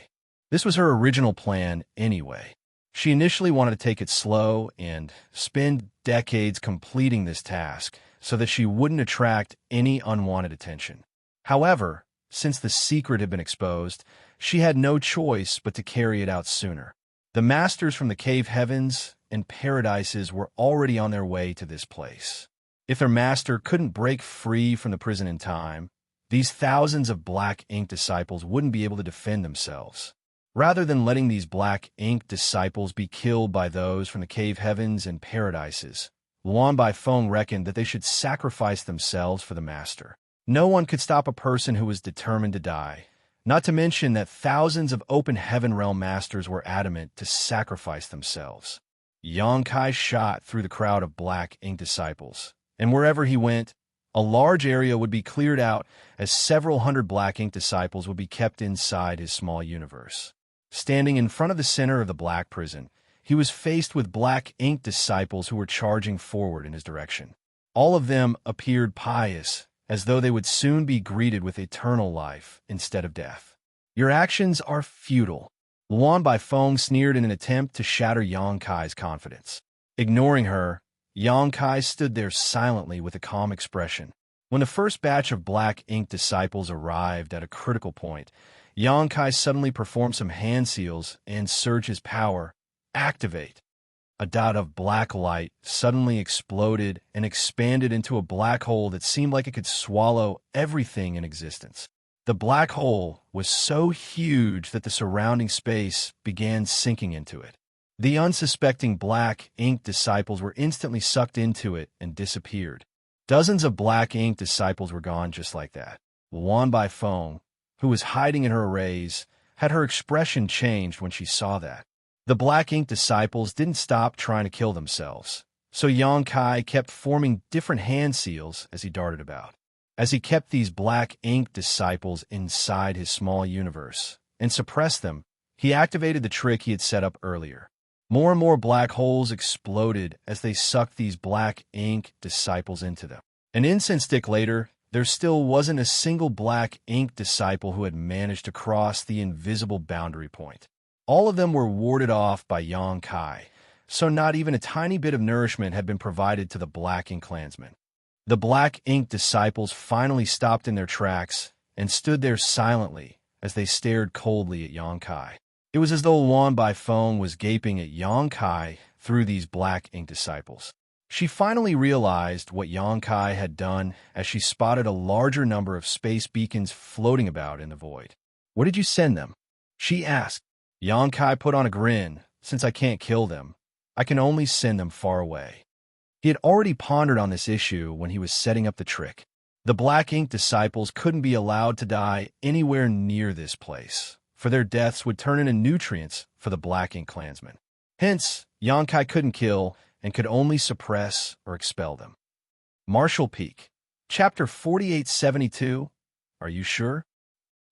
This was her original plan anyway. She initially wanted to take it slow and spend decades completing this task so that she wouldn't attract any unwanted attention. However, since the secret had been exposed, she had no choice but to carry it out sooner. The masters from the cave heavens and paradises were already on their way to this place. If their master couldn't break free from the prison in time, these thousands of Black Ink disciples wouldn't be able to defend themselves. Rather than letting these Black Ink disciples be killed by those from the cave heavens and paradises, Luan Baifeng reckoned that they should sacrifice themselves for the master. No one could stop a person who was determined to die, not to mention that thousands of open heaven realm masters were adamant to sacrifice themselves. Xianxia shot through the crowd of Black Ink disciples, and wherever he went, a large area would be cleared out as several hundred Black Ink disciples would be kept inside his small universe. Standing in front of the center of the Black Prison, he was faced with Black Ink disciples who were charging forward in his direction. All of them appeared pious, as though they would soon be greeted with eternal life instead of death. "Your actions are futile," Luan Baifeng sneered in an attempt to shatter Xianxia's confidence. Ignoring her, Xianxia stood there silently with a calm expression. When the first batch of Black Ink disciples arrived at a critical point, Xianxia suddenly performed some hand seals and surged his power. Activate! A dot of black light suddenly exploded and expanded into a black hole that seemed like it could swallow everything in existence. The black hole was so huge that the surrounding space began sinking into it. The unsuspecting Black Ink disciples were instantly sucked into it and disappeared. Dozens of Black Ink disciples were gone just like that. Luan Baifeng, who was hiding in her arrays, had her expression changed when she saw that. The Black Ink disciples didn't stop trying to kill themselves, so Xianxia kept forming different hand seals as he darted about. As he kept these Black Ink disciples inside his small universe and suppressed them, he activated the trick he had set up earlier. More and more black holes exploded as they sucked these Black Ink disciples into them. An incense stick later, there still wasn't a single Black Ink disciple who had managed to cross the invisible boundary point. All of them were warded off by Xianxia, so not even a tiny bit of nourishment had been provided to the Black Ink clansmen. The Black Ink disciples finally stopped in their tracks and stood there silently as they stared coldly at Xianxia. It was as though Luan Baifeng was gaping at Xianxia through these Black Ink disciples. She finally realized what Xianxia had done as she spotted a larger number of space beacons floating about in the void. "Where did you send them?" she asked. Xianxia put on a grin. "Since I can't kill them, I can only send them far away." He had already pondered on this issue when he was setting up the trick. The Black Ink disciples couldn't be allowed to die anywhere near this place, for their deaths would turn into nutrients for the Black Ink clansmen. Hence, Xianxia couldn't kill and could only suppress or expel them. Martial Peak. Chapter 4872. Are you sure?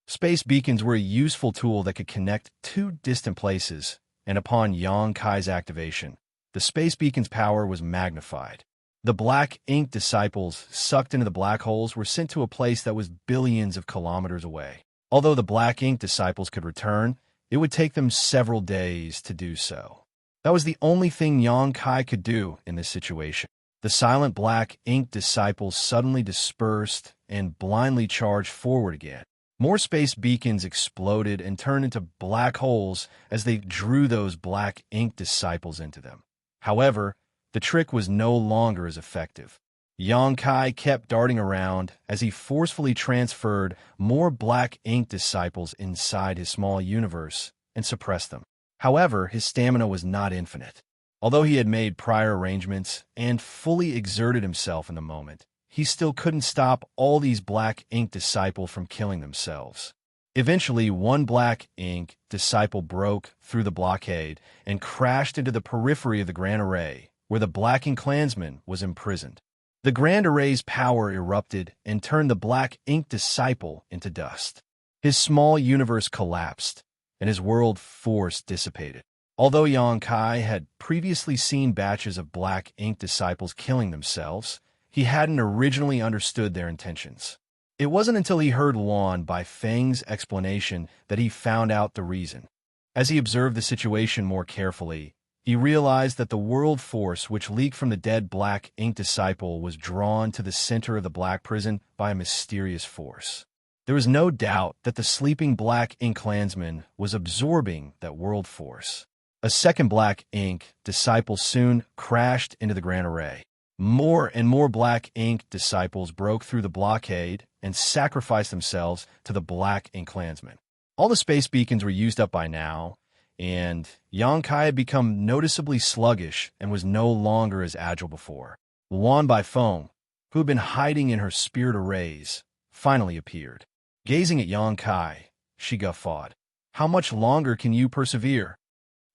Space beacons were a useful tool that could connect two distant places, and upon Xianxia's activation, the space beacon's power was magnified. The Black Ink disciples sucked into the black holes were sent to a place that was billions of kilometers away. Although the Black Ink disciples could return, it would take them several days to do so. That was the only thing Xianxia could do in this situation. The silent Black Ink disciples suddenly dispersed and blindly charged forward again. More space beacons exploded and turned into black holes as they drew those Black Ink disciples into them. However, the trick was no longer as effective. Xianxia kept darting around as he forcefully transferred more Black Ink disciples inside his small universe and suppressed them. However, his stamina was not infinite. Although he had made prior arrangements and fully exerted himself in the moment, he still couldn't stop all these Black Ink disciples from killing themselves. Eventually, one Black Ink disciple broke through the blockade and crashed into the periphery of the Grand Array, where the Black Ink clansman was imprisoned. The Grand Array's power erupted and turned the black ink disciple into dust. His small universe collapsed, and his world force dissipated. Although Yang Kai had previously seen batches of black ink disciples killing themselves, he hadn't originally understood their intentions. It wasn't until he heard Luan Bai Feng's explanation that he found out the reason. As he observed the situation more carefully, he realized that the world force which leaked from the dead black ink disciple was drawn to the center of the black prison by a mysterious force. There was no doubt that the sleeping black ink clansman was absorbing that world force. A second black ink disciple soon crashed into the Grand Array. More and more black ink disciples broke through the blockade and sacrificed themselves to the black ink clansman. All the space beacons were used up by now, and Yang Kai had become noticeably sluggish and was no longer as agile before. Luan Bai Feng, who had been hiding in her spirit arrays, finally appeared. Gazing at Yang Kai, she guffawed. "How much longer can you persevere?"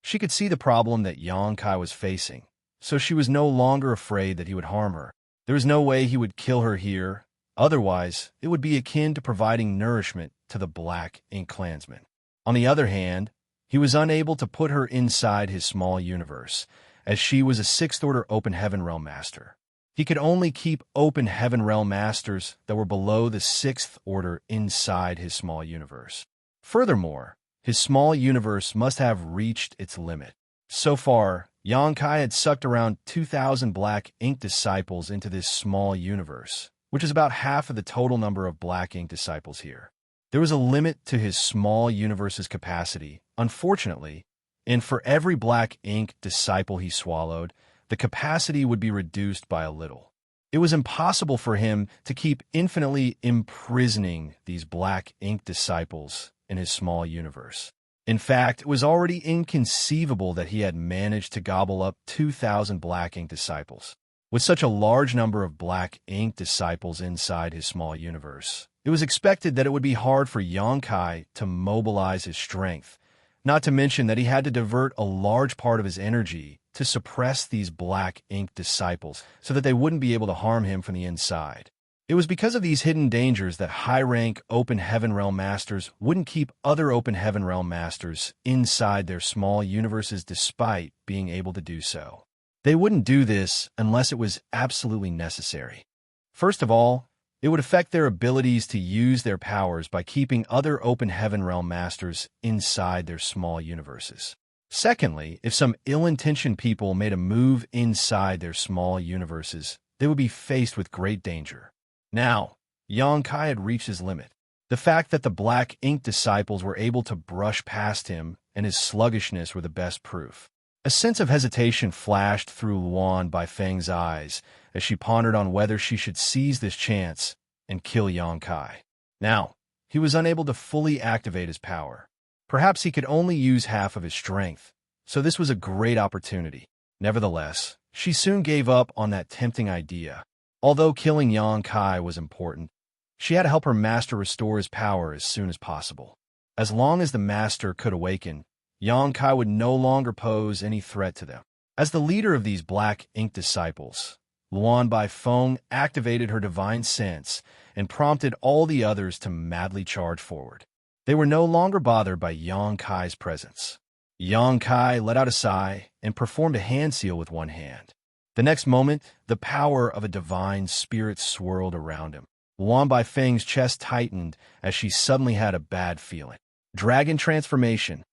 She could see the problem that Yang Kai was facing, so she was no longer afraid that he would harm her. There was no way he would kill her here, otherwise it would be akin to providing nourishment to the black ink clansman. On the other hand, he was unable to put her inside his small universe, as she was a sixth-order Open Heaven Realm Master. He could only keep Open Heaven Realm Masters that were below the sixth order inside his small universe. Furthermore, his small universe must have reached its limit. So far, Yang Kai had sucked around 2,000 black ink disciples into this small universe, which is about half of the total number of black ink disciples here. There was a limit to his small universe's capacity, unfortunately, and for every black ink disciple he swallowed, the capacity would be reduced by a little. It was impossible for him to keep infinitely imprisoning these black ink disciples in his small universe. In fact, it was already inconceivable that he had managed to gobble up 2,000 black ink disciples. With such a large number of black ink disciples inside his small universe, it was expected that it would be hard for Yang Kai to mobilize his strength, not to mention that he had to divert a large part of his energy to suppress these black ink disciples so that they wouldn't be able to harm him from the inside. It was because of these hidden dangers that high-rank Open Heaven Realm Masters wouldn't keep other Open Heaven Realm Masters inside their small universes despite being able to do so. They wouldn't do this unless it was absolutely necessary. First of all, it would affect their abilities to use their powers by keeping other Open Heaven Realm Masters inside their small universes. Secondly, if some ill-intentioned people made a move inside their small universes, they would be faced with great danger. Now, Yang Kai had reached his limit. The fact that the black ink disciples were able to brush past him and his sluggishness were the best proof. A sense of hesitation flashed through Luan Bai Feng's eyes as she pondered on whether she should seize this chance and kill Yang Kai. Now, he was unable to fully activate his power. Perhaps he could only use half of his strength, so this was a great opportunity. Nevertheless, she soon gave up on that tempting idea. Although killing Yang Kai was important, she had to help her master restore his power as soon as possible. As long as the master could awaken, Yang Kai would no longer pose any threat to them. As the leader of these black ink disciples, Luan Bai Feng activated her divine sense and prompted all the others to madly charge forward. They were no longer bothered by Yang Kai's presence. Yang Kai let out a sigh and performed a hand seal with one hand. The next moment, the power of a divine spirit swirled around him. Luan Bai Feng's chest tightened as she suddenly had a bad feeling. Dragon transformation.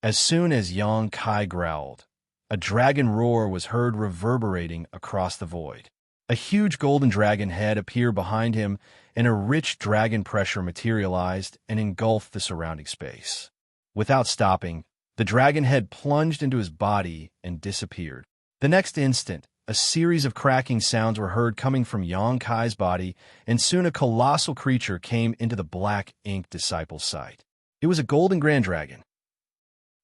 As soon as Yang Kai growled, a dragon roar was heard reverberating across the void. A huge golden dragon head appeared behind him, and a rich dragon pressure materialized and engulfed the surrounding space. Without stopping, the dragon head plunged into his body and disappeared. The next instant, a series of cracking sounds were heard coming from Yang Kai's body, and soon a colossal creature came into the black ink disciple's sight. It was a golden grand dragon.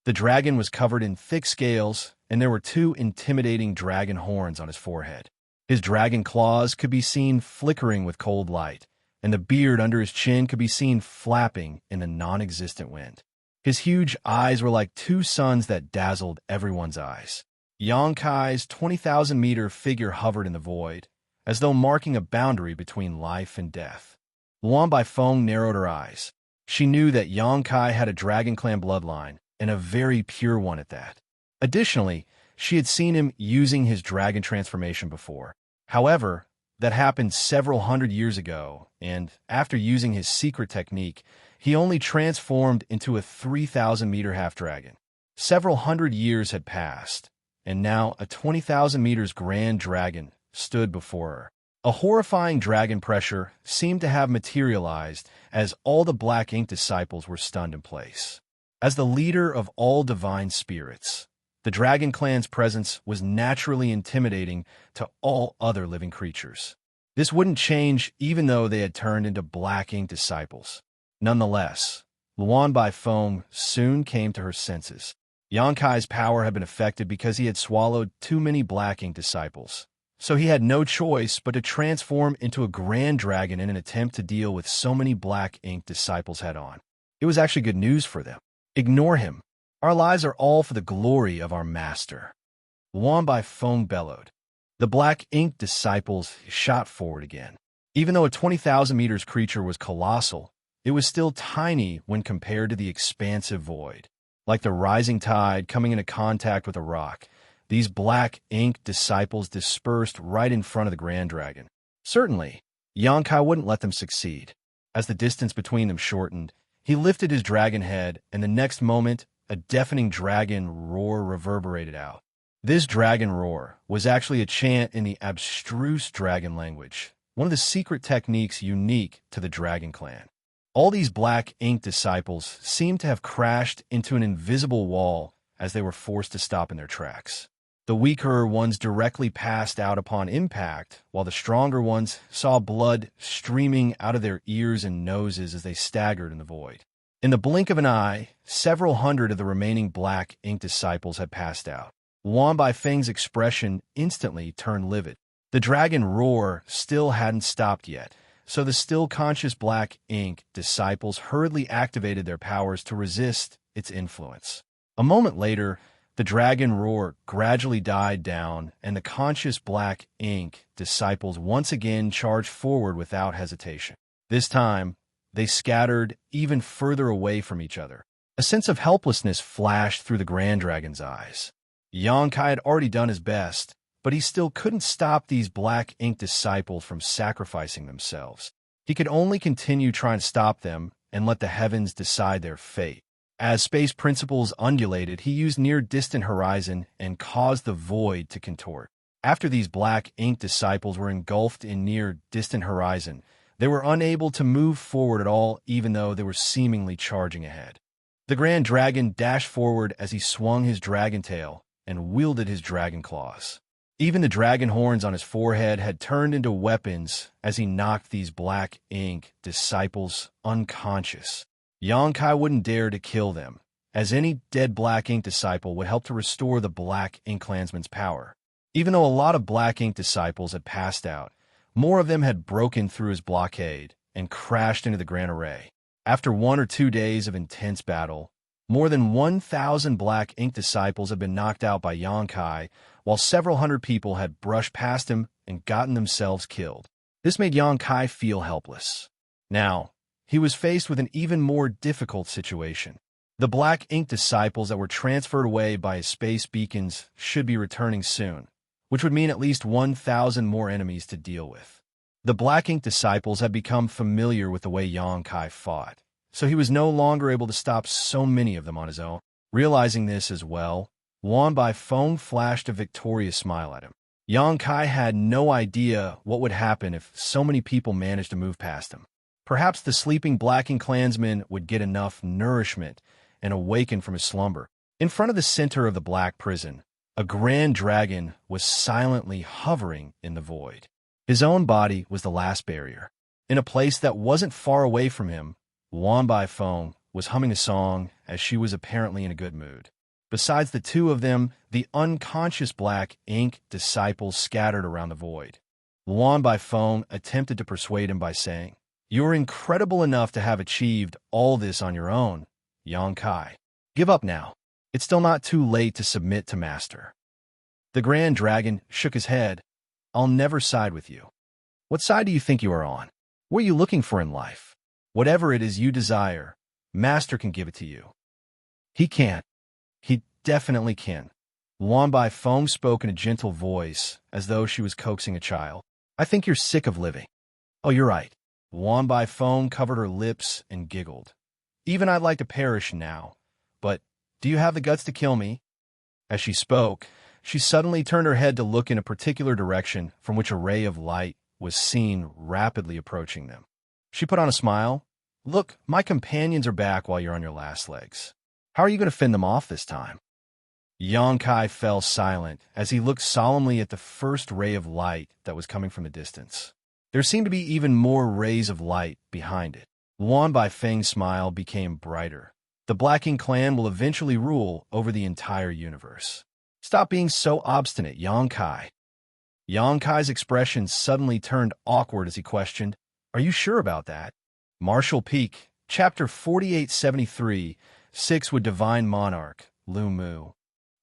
The dragon was covered in thick scales, and there were 2 intimidating dragon horns on his forehead. His dragon claws could be seen flickering with cold light, and the beard under his chin could be seen flapping in the non-existent wind. His huge eyes were like 2 suns that dazzled everyone's eyes. Yang Kai's 20,000-meter figure hovered in the void, as though marking a boundary between life and death. Luan Baifeng narrowed her eyes. She knew that Yangkai had a Dragon Clan bloodline, and a very pure one at that. Additionally, she had seen him using his dragon transformation before. However, that happened several hundred years ago, and after using his secret technique, he only transformed into a 3,000-meter half-dragon. Several hundred years had passed, and now a 20,000 meters grand dragon stood before her. A horrifying dragon pressure seemed to have materialized as all the Black Ink disciples were stunned in place. As the leader of all divine spirits, the Dragon Clan's presence was naturally intimidating to all other living creatures. This wouldn't change even though they had turned into Black Ink disciples. Nonetheless, Luan Baifeng soon came to her senses. Yankai's power had been affected because he had swallowed too many Black Ink disciples. So he had no choice but to transform into a grand dragon in an attempt to deal with so many Black Ink disciples head-on. It was actually good news for them. Ignore him. Our lives are all for the glory of our master. Luan Baifeng bellowed. The Black Ink disciples shot forward again. Even though a 20,000 meters creature was colossal, it was still tiny when compared to the expansive void. Like the rising tide coming into contact with a rock, these Black Ink disciples dispersed right in front of the Grand Dragon. Certainly, Yangkai wouldn't let them succeed. As the distance between them shortened, he lifted his dragon head, and the next moment, a deafening dragon roar reverberated out. This dragon roar was actually a chant in the abstruse dragon language, one of the secret techniques unique to the Dragon Clan. All these Black Ink disciples seemed to have crashed into an invisible wall as they were forced to stop in their tracks. The weaker ones directly passed out upon impact, while the stronger ones saw blood streaming out of their ears and noses as they staggered in the void. In the blink of an eye, several hundred of the remaining Black Ink disciples had passed out. Luan Baifeng's expression instantly turned livid. The dragon roar still hadn't stopped yet, so the still conscious Black Ink disciples hurriedly activated their powers to resist its influence. A moment later, the dragon roar gradually died down, and the conscious Black Ink disciples once again charged forward without hesitation. This time, they scattered even further away from each other. A sense of helplessness flashed through the Grand Dragon's eyes. Yangkai had already done his best, but he still couldn't stop these Black Ink disciples from sacrificing themselves. He could only continue trying to stop them and let the heavens decide their fate. As space principles undulated, he used near-distant horizon and caused the void to contort. After these Black Ink disciples were engulfed in near-distant horizon, they were unable to move forward at all, even though they were seemingly charging ahead. The Grand Dragon dashed forward as he swung his dragon tail and wielded his dragon claws. Even the dragon horns on his forehead had turned into weapons as he knocked these Black Ink disciples unconscious. Yangkai wouldn't dare to kill them, as any dead Black Ink disciple would help to restore the Black Ink clansman's power. Even though a lot of Black Ink disciples had passed out, more of them had broken through his blockade and crashed into the Grand Array. After 1 or 2 days of intense battle, more than 1,000 Black Ink disciples had been knocked out by Yangkai, while several hundred people had brushed past him and gotten themselves killed. This made Yangkai feel helpless. Now, he was faced with an even more difficult situation. The Black Ink disciples that were transferred away by his space beacons should be returning soon, which would mean at least 1,000 more enemies to deal with. The Black Ink disciples had become familiar with the way Yangkai fought, so he was no longer able to stop so many of them on his own. Realizing this as well, Luan Baifeng flashed a victorious smile at him. Yangkai had no idea what would happen if so many people managed to move past him. Perhaps the sleeping Black Ink clansman would get enough nourishment and awaken from his slumber. In front of the center of the Black Prison, a grand dragon was silently hovering in the void. His own body was the last barrier. In a place that wasn't far away from him, Luan Baifeng was humming a song as she was apparently in a good mood. Besides the two of them, the unconscious Black Ink disciples scattered around the void. Luan Baifeng attempted to persuade him by saying, "You're incredible enough to have achieved all this on your own, Yangkai. Give up now. It's still not too late to submit to Master." The Grand Dragon shook his head. "I'll never side with you. What side do you think you are on? What are you looking for in life? Whatever it is you desire, Master can give it to you. He can. He definitely can. Luan Bai Feng spoke in a gentle voice, as though she was coaxing a child. I think you're sick of living. Oh, you're right. Luan Bai Feng covered her lips and giggled. Even I'd like to perish now, but do you have the guts to kill me? As she spoke, she suddenly turned her head to look in a particular direction from which a ray of light was seen rapidly approaching them. She put on a smile. Look, my companions are back while you're on your last legs. How are you going to fend them off this time? Xianxia fell silent as he looked solemnly at the first ray of light that was coming from a distance. There seemed to be even more rays of light behind it. Luan Bai Feng's smile became brighter. The Blacking clan will eventually rule over the entire universe. Stop being so obstinate, Xianxia. Xianxia's expression suddenly turned awkward as he questioned, Are you sure about that? Martial Peak, Chapter 4873, 6 with Divine Monarch, Lu Mu.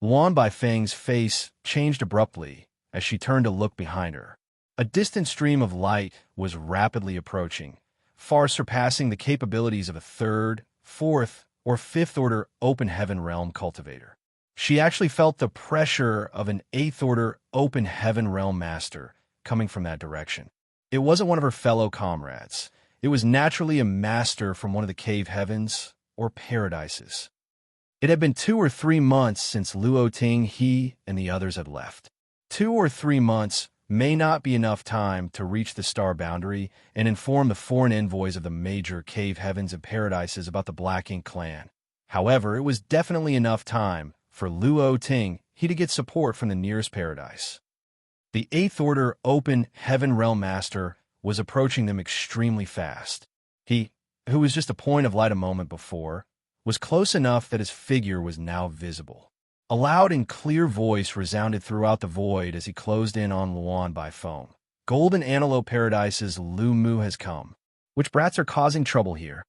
Luan Bai Feng's face changed abruptly as she turned to look behind her. A distant stream of light was rapidly approaching, far surpassing the capabilities of a third, fourth, or fifth-order open heaven realm cultivator. She actually felt the pressure of an eighth-order open heaven realm master coming from that direction. It wasn't one of her fellow comrades. It was naturally a master from one of the cave heavens or paradises. It had been 2 or 3 months since Luo Ting, he, and the others had left. 2 or 3 months may not be enough time to reach the star boundary and inform the foreign envoys of the major cave heavens and paradises about the Blacking clan. However, it was definitely enough time for Luo Ting, he to get support from the nearest paradise. The 8th Order Open Heaven Realm Master was approaching them extremely fast. He, who was just a point of light a moment before, was close enough that his figure was now visible. A loud and clear voice resounded throughout the void as he closed in on Luan Bai Feng. Golden Antelope Paradise's Lu Mu has come. Which brats are causing trouble here?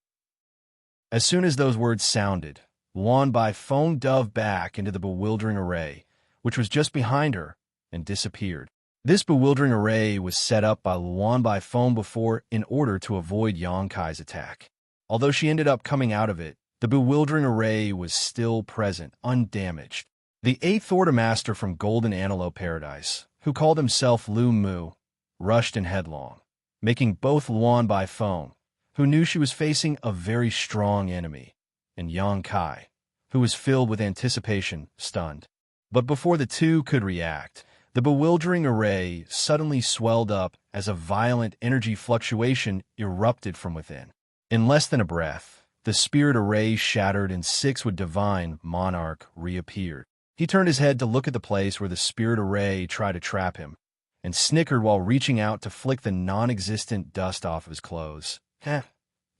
As soon as those words sounded, Luan Bai Feng dove back into the bewildering array, which was just behind her, and disappeared. This bewildering array was set up by Luan Bai Feng before in order to avoid Xianxia's attack. Although she ended up coming out of it, the bewildering array was still present, undamaged. The 8th Order Master from Golden Antelope Paradise, who called himself Lu Mu, rushed in headlong, making both Luan Bai Feng, who knew she was facing a very strong enemy, and Xianxia, who was filled with anticipation, stunned. But before the two could react, the bewildering array suddenly swelled up as a violent energy fluctuation erupted from within. In less than a breath, the spirit array shattered and 6 with Divine Monarch reappeared. He turned his head to look at the place where the spirit array tried to trap him, and snickered while reaching out to flick the non-existent dust off of his clothes. Heh,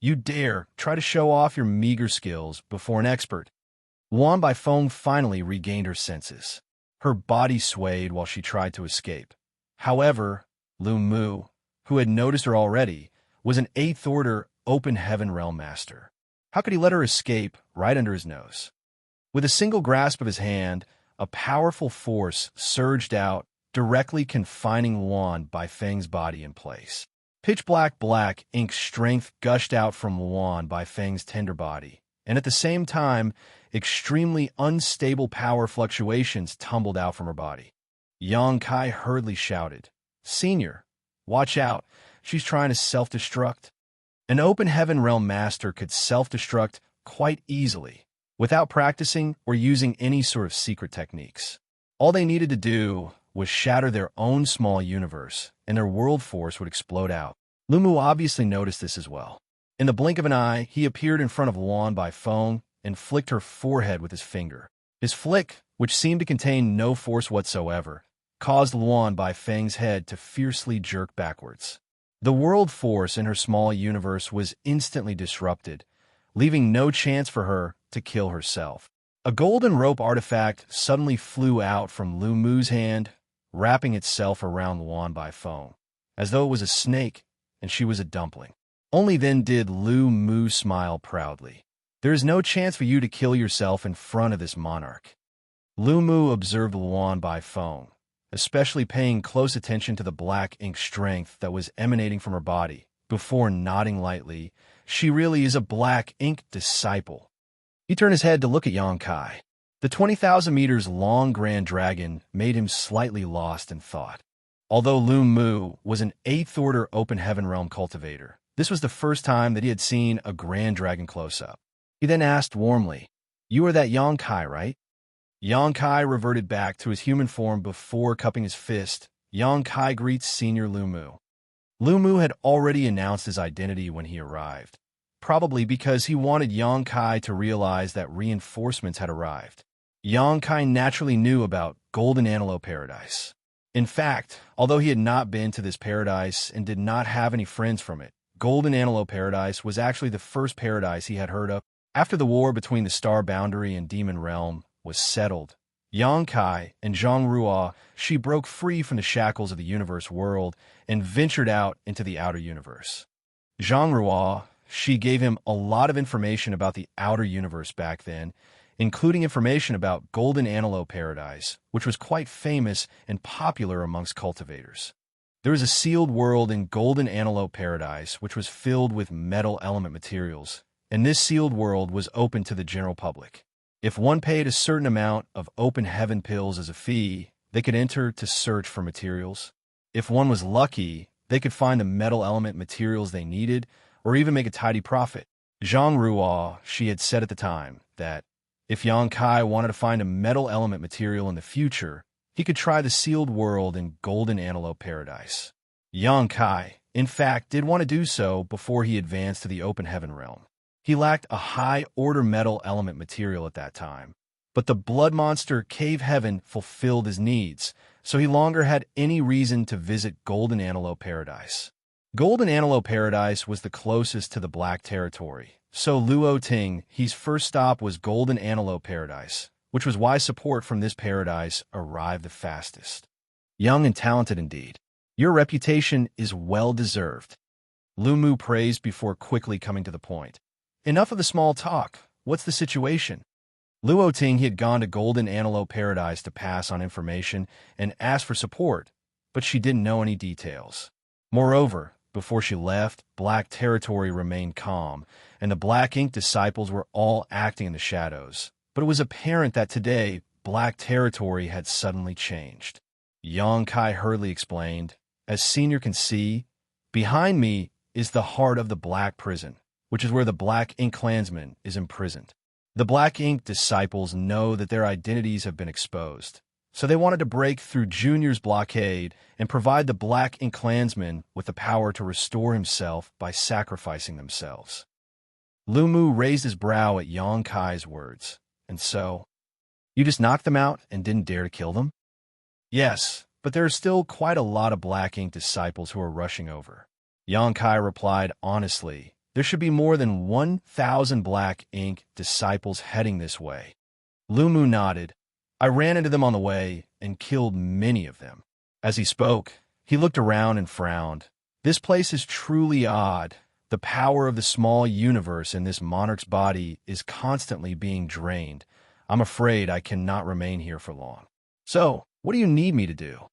you dare try to show off your meager skills before an expert. Luan Bai Feng finally regained her senses. Her body swayed while she tried to escape. However, Lu Mu, who had noticed her already, was an 8th Order Open Heaven Realm Master. How could he let her escape right under his nose? With a single grasp of his hand, a powerful force surged out, directly confining Luan Bai Feng's body in place. Pitch-black ink strength gushed out from Luan Bai Feng's tender body, and at the same time, extremely unstable power fluctuations tumbled out from her body. Xianxia hurriedly shouted, "Senior, watch out, she's trying to self-destruct." An Open Heaven Realm Master could self-destruct quite easily, without practicing or using any sort of secret techniques. All they needed to do was shatter their own small universe, and their world force would explode out. Lu Mu obviously noticed this as well. In the blink of an eye, he appeared in front of Luan Bai Feng and flicked her forehead with his finger. His flick, which seemed to contain no force whatsoever, caused Luan Bai Feng's head to fiercely jerk backwards. The world force in her small universe was instantly disrupted, leaving no chance for her to kill herself. A golden rope artifact suddenly flew out from Lu Mu's hand, wrapping itself around Luan Bai Feng, as though it was a snake and she was a dumpling. Only then did Lu Mu smile proudly. "There is no chance for you to kill yourself in front of this monarch." Lu Mu observed Luan Bai Feng, especially paying close attention to the black ink strength that was emanating from her body. Before nodding lightly, she really is a black ink disciple. He turned his head to look at Yangkai. The 20,000 meters long grand dragon made him slightly lost in thought. Although Lu Mu was an 8th order open heaven realm cultivator, this was the first time that he had seen a grand dragon close-up. He then asked warmly, "You are that Yangkai, right?" Yangkai reverted back to his human form before cupping his fist. Yangkai greets Senior Lu Mu. Lu Mu had already announced his identity when he arrived, probably because he wanted Yangkai to realize that reinforcements had arrived. Yangkai naturally knew about Golden Antelope Paradise. In fact, although he had not been to this paradise and did not have any friends from it, Golden Antelope Paradise was actually the first paradise he had heard of. After the war between the Star Boundary and Demon Realm was settled, Yangkai and Zhang Ruo, she broke free from the shackles of the universe world and ventured out into the outer universe. Zhang Ruo, she gave him a lot of information about the outer universe back then, including information about Golden Antelope Paradise, which was quite famous and popular amongst cultivators. There was a sealed world in Golden Antelope Paradise which was filled with metal element materials, and this sealed world was open to the general public. If one paid a certain amount of open heaven pills as a fee, they could enter to search for materials. If one was lucky, they could find the metal element materials they needed, or even make a tidy profit. Zhang Ruo, she had said at the time that if Yangkai wanted to find a metal element material in the future, he could try the sealed world in Golden Antelope Paradise. Yangkai, in fact, did want to do so before he advanced to the open heaven realm. He lacked a high-order metal element material at that time, but the blood monster Cave Heaven fulfilled his needs, so he longer had any reason to visit Golden Antelope Paradise. Golden Antelope Paradise was the closest to the Black Territory, so Luo Ting, his first stop was Golden Antelope Paradise, which was why support from this paradise arrived the fastest. Young and talented indeed. Your reputation is well-deserved. Lu Mu praised before quickly coming to the point. Enough of the small talk. What's the situation? Luo Ting, he had gone to Golden Antelope Paradise to pass on information and ask for support, but she didn't know any details. Moreover, before she left, Black Territory remained calm, and the Black Ink disciples were all acting in the shadows. But it was apparent that today, Black Territory had suddenly changed. Yangkai hurriedly explained, "As Senior can see, behind me is the heart of the Black Prison, which is where the Black Ink clansman is imprisoned. The Black Ink disciples know that their identities have been exposed, so they wanted to break through Junior's blockade and provide the Black Ink clansman with the power to restore himself by sacrificing themselves." Lu Mu raised his brow at Yangkai's words. "And so, you just knocked them out and didn't dare to kill them?" "Yes, but there are still quite a lot of Black Ink disciples who are rushing over." Yangkai replied honestly, "There should be more than 1,000 Black Ink disciples heading this way." Lu Mu nodded. "I ran into them on the way and killed many of them." As he spoke, he looked around and frowned. "This place is truly odd. The power of the small universe in this monarch's body is constantly being drained. I'm afraid I cannot remain here for long. So, what do you need me to do?"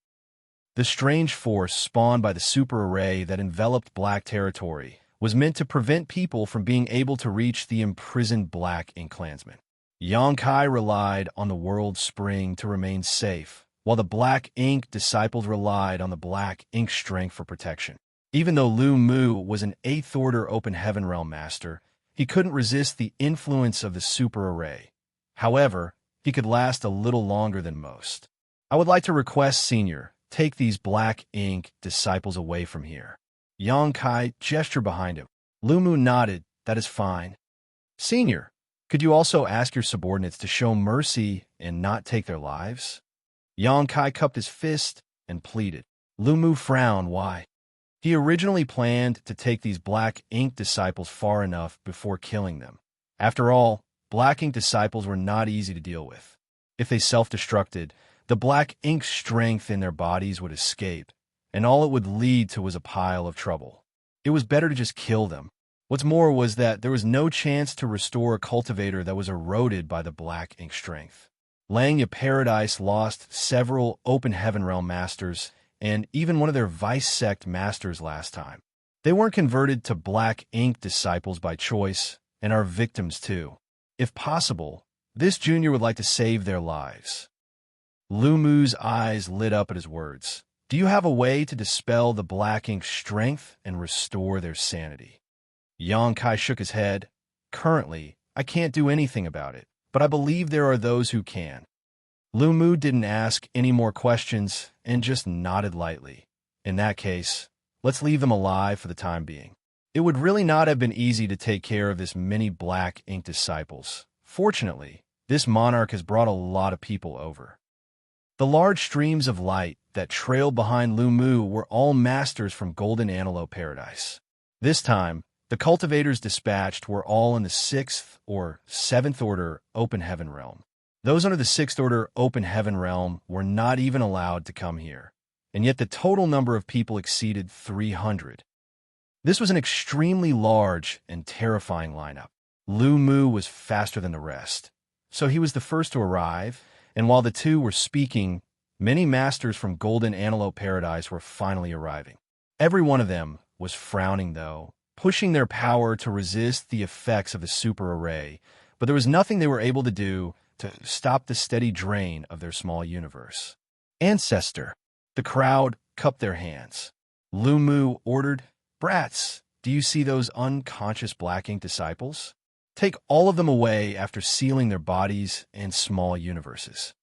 The strange force spawned by the super array that enveloped Black Territory was meant to prevent people from being able to reach the imprisoned Black Ink clansmen. Yangkai relied on the world spring to remain safe, while the Black Ink disciples relied on the Black Ink strength for protection. Even though Lu Mu was an 8th order open heaven realm master, he couldn't resist the influence of the super array. However, he could last a little longer than most. "I would like to request, Senior, take these Black Ink disciples away from here." Yangkai gestured behind him. Lu Mu nodded. "That is fine." "Senior, could you also ask your subordinates to show mercy and not take their lives?" Yangkai cupped his fist and pleaded. Lu Mu frowned. Why? He originally planned to take these Black Ink disciples far enough before killing them. After all, Black Ink disciples were not easy to deal with. If they self-destructed, the Black Ink strength in their bodies would escape, and all it would lead to was a pile of trouble. It was better to just kill them. What's more was that there was no chance to restore a cultivator that was eroded by the Black Ink strength. Xianxia Paradise lost several Open Heaven Realm masters and even one of their Vice Sect masters last time. They weren't converted to Black Ink disciples by choice and are victims too. If possible, this junior would like to save their lives. Lu Mu's eyes lit up at his words. Do you have a way to dispel the Black Ink's strength and restore their sanity? Xianxia shook his head. Currently, I can't do anything about it, but I believe there are those who can. Lu Mu didn't ask any more questions and just nodded lightly. In that case, let's leave them alive for the time being. It would really not have been easy to take care of this many Black Ink disciples. Fortunately, this monarch has brought a lot of people over. The large streams of light that trailed behind Lu Mu were all masters from Golden Antelope Paradise. This time, the cultivators dispatched were all in the 6th or 7th Order Open Heaven Realm. Those under the 6th Order Open Heaven Realm were not even allowed to come here, and yet the total number of people exceeded 300. This was an extremely large and terrifying lineup. Lu Mu was faster than the rest, so he was the first to arrive, and while the two were speaking, many masters from Golden Antelope Paradise were finally arriving. Every one of them was frowning, though, pushing their power to resist the effects of the super array, but there was nothing they were able to do to stop the steady drain of their small universe. Ancestor. The crowd cupped their hands. Lu Mu ordered, Brats, do you see those unconscious Black Ink disciples? Take all of them away after sealing their bodies and small universes.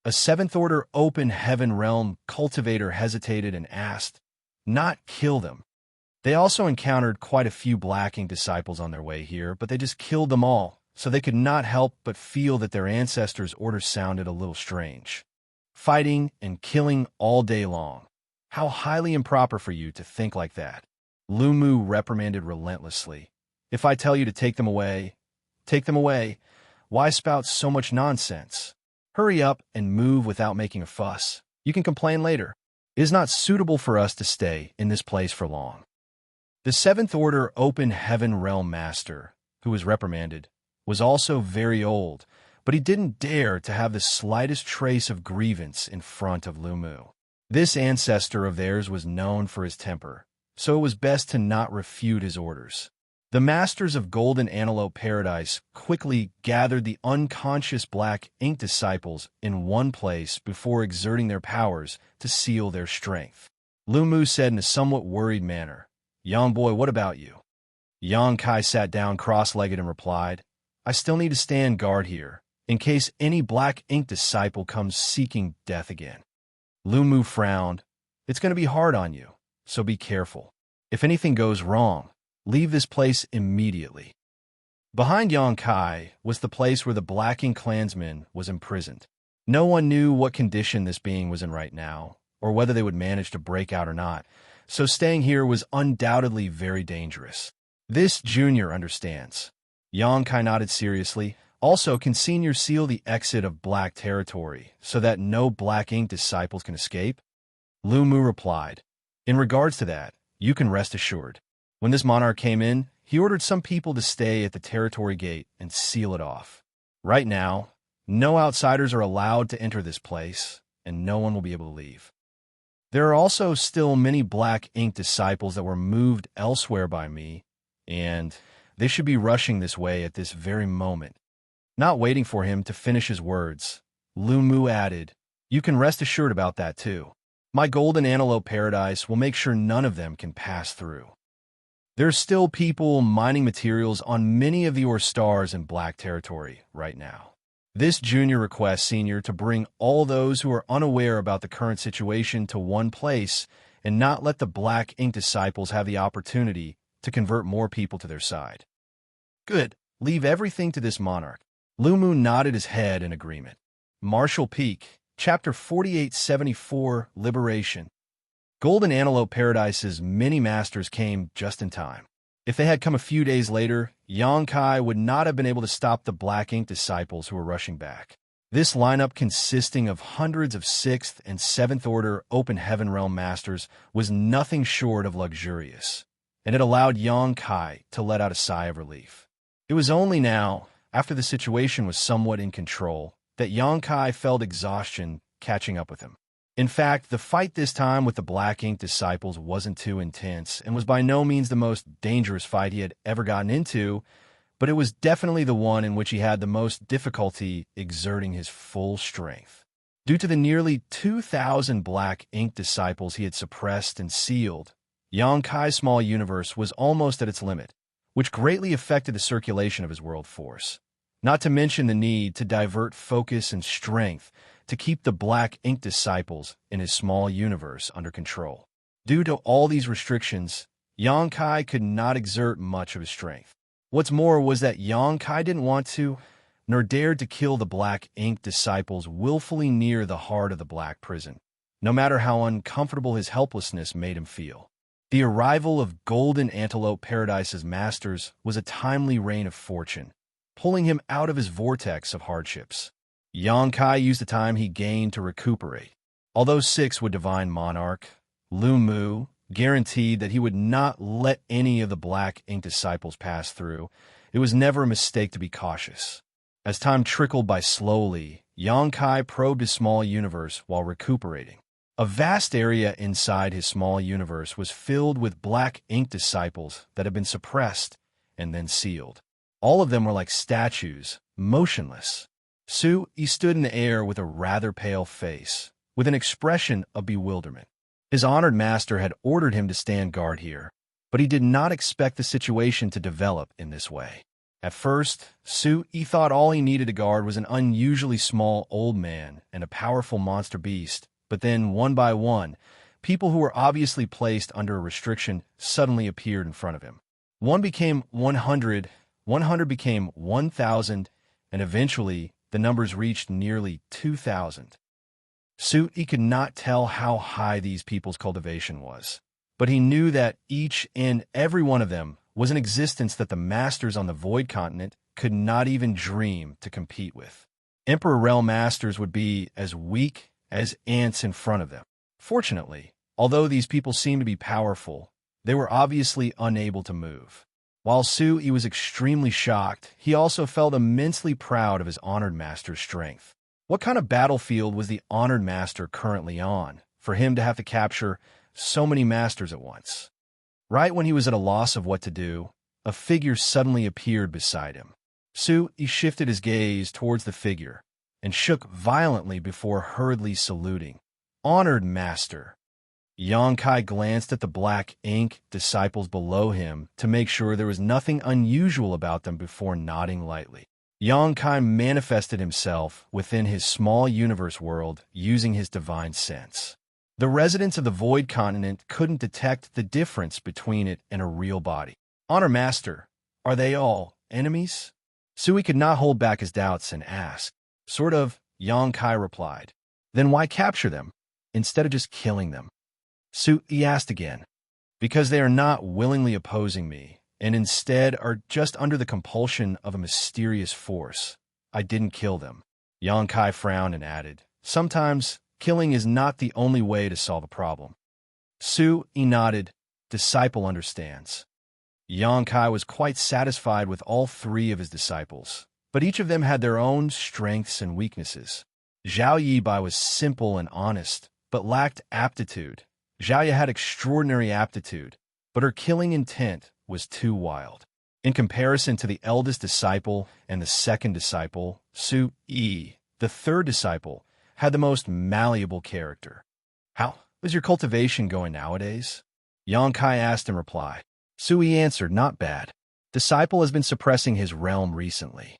A 7th Order Open Heaven Realm cultivator hesitated and asked, Not kill them. They also encountered quite a few Black Ink disciples on their way here, but they just killed them all, so they could not help but feel that their ancestors' order sounded a little strange. Fighting and killing all day long. How highly improper for you to think like that. Lu Mu reprimanded relentlessly. If I tell you to take them away. Why spout so much nonsense? Hurry up and move without making a fuss. You can complain later. It is not suitable for us to stay in this place for long. The 7th Order Open Heaven Realm Master, who was reprimanded, was also very old, but he didn't dare to have the slightest trace of grievance in front of Lu Mu. This ancestor of theirs was known for his temper, so it was best to not refute his orders. The masters of Golden Antelope Paradise quickly gathered the unconscious Black Ink disciples in one place before exerting their powers to seal their strength. Lu Mu said in a somewhat worried manner, Young boy, what about you? Xianxia sat down cross-legged and replied, I still need to stand guard here, in case any Black Ink disciple comes seeking death again. Lu Mu frowned. It's going to be hard on you, so be careful. If anything goes wrong, leave this place immediately. Behind Xianxia was the place where the Black Ink clansman was imprisoned. No one knew what condition this being was in right now, or whether they would manage to break out or not, so staying here was undoubtedly very dangerous. This junior understands. Xianxia nodded seriously. Also, can Senior seal the exit of Black territory so that no Black Ink disciples can escape? Lu Mu replied, In regards to that, you can rest assured. When this monarch came in, he ordered some people to stay at the territory gate and seal it off. Right now, no outsiders are allowed to enter this place, and no one will be able to leave. There are also still many Black Ink disciples that were moved elsewhere by me, and they should be rushing this way at this very moment. Not waiting for him to finish his words, Lu Mu added, You can rest assured about that too. My Golden Antelope Paradise will make sure none of them can pass through. There's still people mining materials on many of the ore stars in Black territory right now. This junior requests Senior to bring all those who are unaware about the current situation to one place and not let the Black Ink disciples have the opportunity to convert more people to their side. Good. Leave everything to this monarch. Lu Mu nodded his head in agreement. Martial Peak, Chapter 4874, Liberation. Golden Antelope Paradise's many masters came just in time. If they had come a few days later, Xianxia would not have been able to stop the Black Ink disciples who were rushing back. This lineup, consisting of hundreds of 6th and 7th Order Open Heaven Realm masters, was nothing short of luxurious, and it allowed Xianxia to let out a sigh of relief. It was only now, after the situation was somewhat in control, that Yonkai felt exhaustion catching up with him. In fact, the fight this time with the Black Ink disciples wasn't too intense and was by no means the most dangerous fight he had ever gotten into, but it was definitely the one in which he had the most difficulty exerting his full strength. Due to the nearly 2,000 Black Ink disciples he had suppressed and sealed, Yonkai's small universe was almost at its limit, which greatly affected the circulation of his world force. Not to mention the need to divert focus and strength to keep the Black Ink disciples in his small universe under control. Due to all these restrictions, Yonkai could not exert much of his strength. What's more was that Yonkai didn't want to, nor dared to kill the Black Ink disciples willfully near the heart of the Black Prison, no matter how uncomfortable his helplessness made him feel. The arrival of Golden Antelope Paradise's masters was a timely rain of fortune, pulling him out of his vortex of hardships. Yonkai used the time he gained to recuperate. Although 6 with Divine Monarch, Lu Mu guaranteed that he would not let any of the Black Ink disciples pass through, it was never a mistake to be cautious. As time trickled by slowly, Yonkai probed his small universe while recuperating. A vast area inside his small universe was filled with Black Ink disciples that had been suppressed and then sealed. All of them were like statues, motionless. He stood in the air with a rather pale face, with an expression of bewilderment. His honored master had ordered him to stand guard here, but he did not expect the situation to develop in this way. At first, he thought all he needed to guard was an unusually small old man and a powerful monster beast, but then, one by one, people who were obviously placed under a restriction suddenly appeared in front of him. 1 became 100, 100 became 1,000, and eventually the numbers reached nearly 2,000. He could not tell how high these people's cultivation was, but he knew that each and every one of them was an existence that the masters on the Void Continent could not even dream to compete with. Emperor Realm masters would be as weak as ants in front of them. Fortunately, although these people seemed to be powerful, they were obviously unable to move. While he was extremely shocked, he also felt immensely proud of his honored master's strength. What kind of battlefield was the honored master currently on for him to have to capture so many masters at once? Right when he was at a loss of what to do, a figure suddenly appeared beside him. He shifted his gaze towards the figure and shook violently before hurriedly saluting. "Honored master." Yonkai glanced at the Black Ink disciples below him to make sure there was nothing unusual about them before nodding lightly. Yonkai manifested himself within his small universe world using his divine sense. The residents of the Void Continent couldn't detect the difference between it and a real body. "Honor Master, are they all enemies?" Sui could not hold back his doubts and asked. "Sort of," Yonkai replied. "Then why capture them, instead of just killing them?" He asked again. "Because they are not willingly opposing me, and instead are just under the compulsion of a mysterious force. I didn't kill them." Yonkai frowned and added, "Sometimes killing is not the only way to solve a problem." He nodded. "Disciple understands." Yonkai was quite satisfied with all 3 of his disciples, but each of them had their own strengths and weaknesses. Zhao Yibai was simple and honest, but lacked aptitude. Xianxia had extraordinary aptitude, but her killing intent was too wild. In comparison to the eldest disciple and the second disciple, the 3rd disciple, had the most malleable character. "How is your cultivation going nowadays?" Yonkai asked in reply. Sui answered, "Not bad. Disciple has been suppressing his realm recently."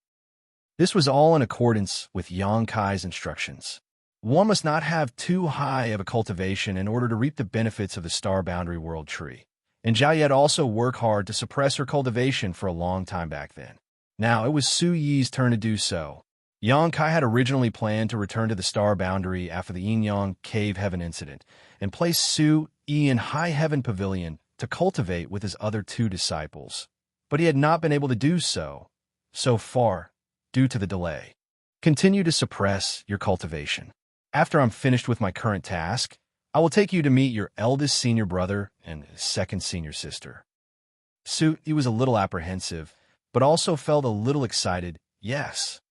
This was all in accordance with Yonkai's instructions. One must not have too high of a cultivation in order to reap the benefits of the Star Boundary World Tree. And Zhao had also worked hard to suppress her cultivation for a long time back then. Now it was Su Yi's turn to do so. Yonkai had originally planned to return to the Star Boundary after the Yin-Yang Cave Heaven incident and place Su Yi in High Heaven Pavilion to cultivate with his other 2 disciples. But he had not been able to do so far, due to the delay. "Continue to suppress your cultivation. After I'm finished with my current task, I will take you to meet your eldest senior brother and second senior sister." He was a little apprehensive, but also felt a little excited. "Yes."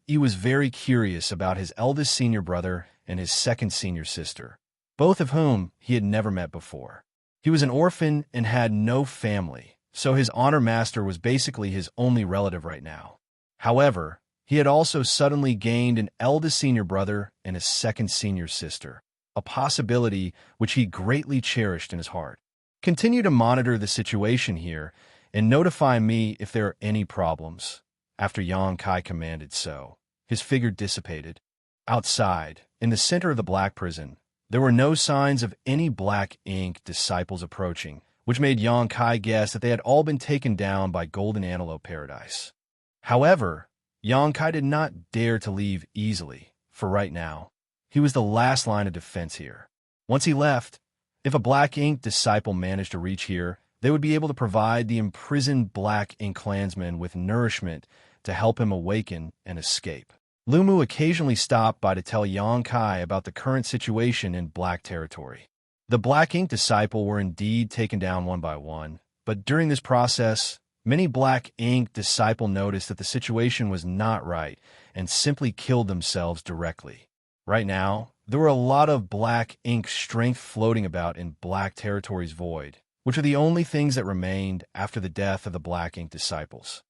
He was very curious about his eldest senior brother and his second senior sister, both of whom he had never met before. He was an orphan and had no family, so his honor master was basically his only relative right now. However, he had also suddenly gained an eldest senior brother and a second senior sister, a possibility which he greatly cherished in his heart. Continue to monitor the situation here and notify me if there are any problems. After Xianxia commanded so, his figure dissipated. Outside, in the center of the black prison, there were no signs of any black ink disciples approaching, which made Xianxia guess that they had all been taken down by Golden Antelope Paradise. However, Xianxia did not dare to leave easily, for right now, he was the last line of defense here. Once he left, if a black ink disciple managed to reach here, they would be able to provide the imprisoned black ink clansman with nourishment to help him awaken and escape. Lumu occasionally stopped by to tell Xianxia about the current situation in black territory. The black ink disciple were indeed taken down one by one, but during this process, many black ink disciple noticed that the situation was not right and simply killed themselves directly. Right now, there were a lot of black ink strength floating about in black territory's void, which are the only things that remained after the death of the black ink disciples.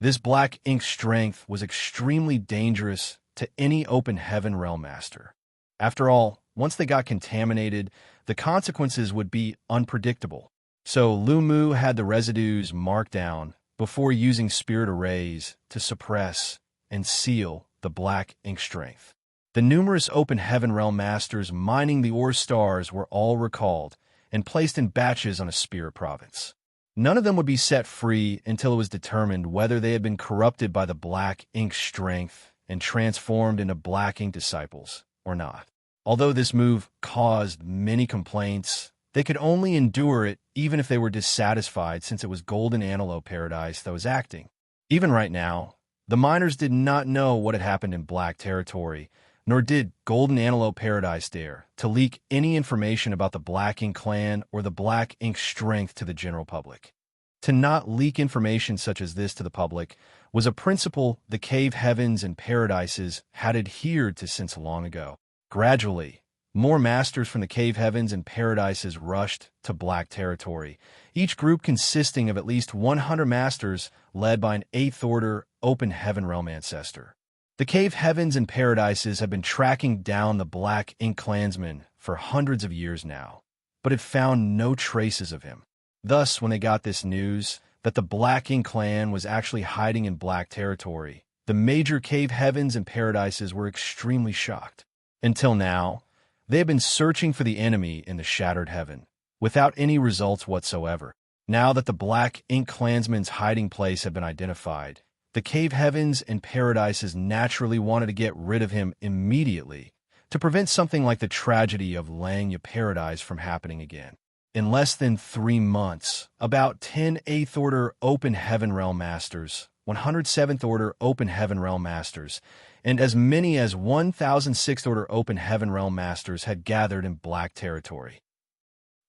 This black ink strength was extremely dangerous to any open heaven realm master. After all, once they got contaminated, the consequences would be unpredictable. So Lumu had the residues marked down before using spirit arrays to suppress and seal the black ink strength. The numerous open heaven realm masters mining the ore stars were all recalled and placed in batches on a spirit province. None of them would be set free until it was determined whether they had been corrupted by the black ink strength and transformed into black ink disciples or not. Although this move caused many complaints, they could only endure it even if they were dissatisfied, since it was Golden Antelope Paradise that was acting. Even right now, the miners did not know what had happened in black territory, nor did Golden Antelope Paradise dare to leak any information about the Black Ink clan or the Black Ink strength to the general public. To not leak information such as this to the public was a principle the cave heavens and paradises had adhered to since long ago. Gradually, more masters from the cave heavens and paradises rushed to black territory, each group consisting of at least 100 masters led by an 8th order open heaven realm ancestor. The cave heavens and paradises have been tracking down the black ink clansman for hundreds of years now, but had found no traces of him. Thus, when they got this news that the black ink clan was actually hiding in black territory, the major cave heavens and paradises were extremely shocked. Until now, they had been searching for the enemy in the shattered heaven, without any results whatsoever. Now that the black ink clansman's hiding place had been identified, the cave heavens and paradises naturally wanted to get rid of him immediately to prevent something like the tragedy of Xianxia Paradise from happening again. In less than 3 months, about 10 8th Order Open Heaven Realm Masters, 107th Order Open Heaven Realm Masters, and as many as 1,000 6th Order Open Heaven Realm Masters had gathered in black territory.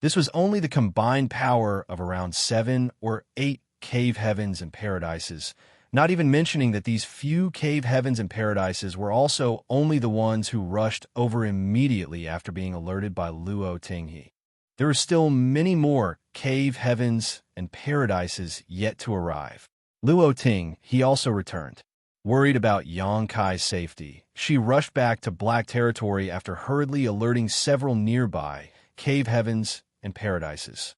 This was only the combined power of around 7 or 8 cave heavens and paradises, not even mentioning that these few cave heavens and paradises were also only the ones who rushed over immediately after being alerted by Luo Tinghe. There are still many more cave heavens and paradises yet to arrive. Luo Ting, he also returned. Worried about Xianxia's safety, she rushed back to black territory after hurriedly alerting several nearby cave heavens and paradises.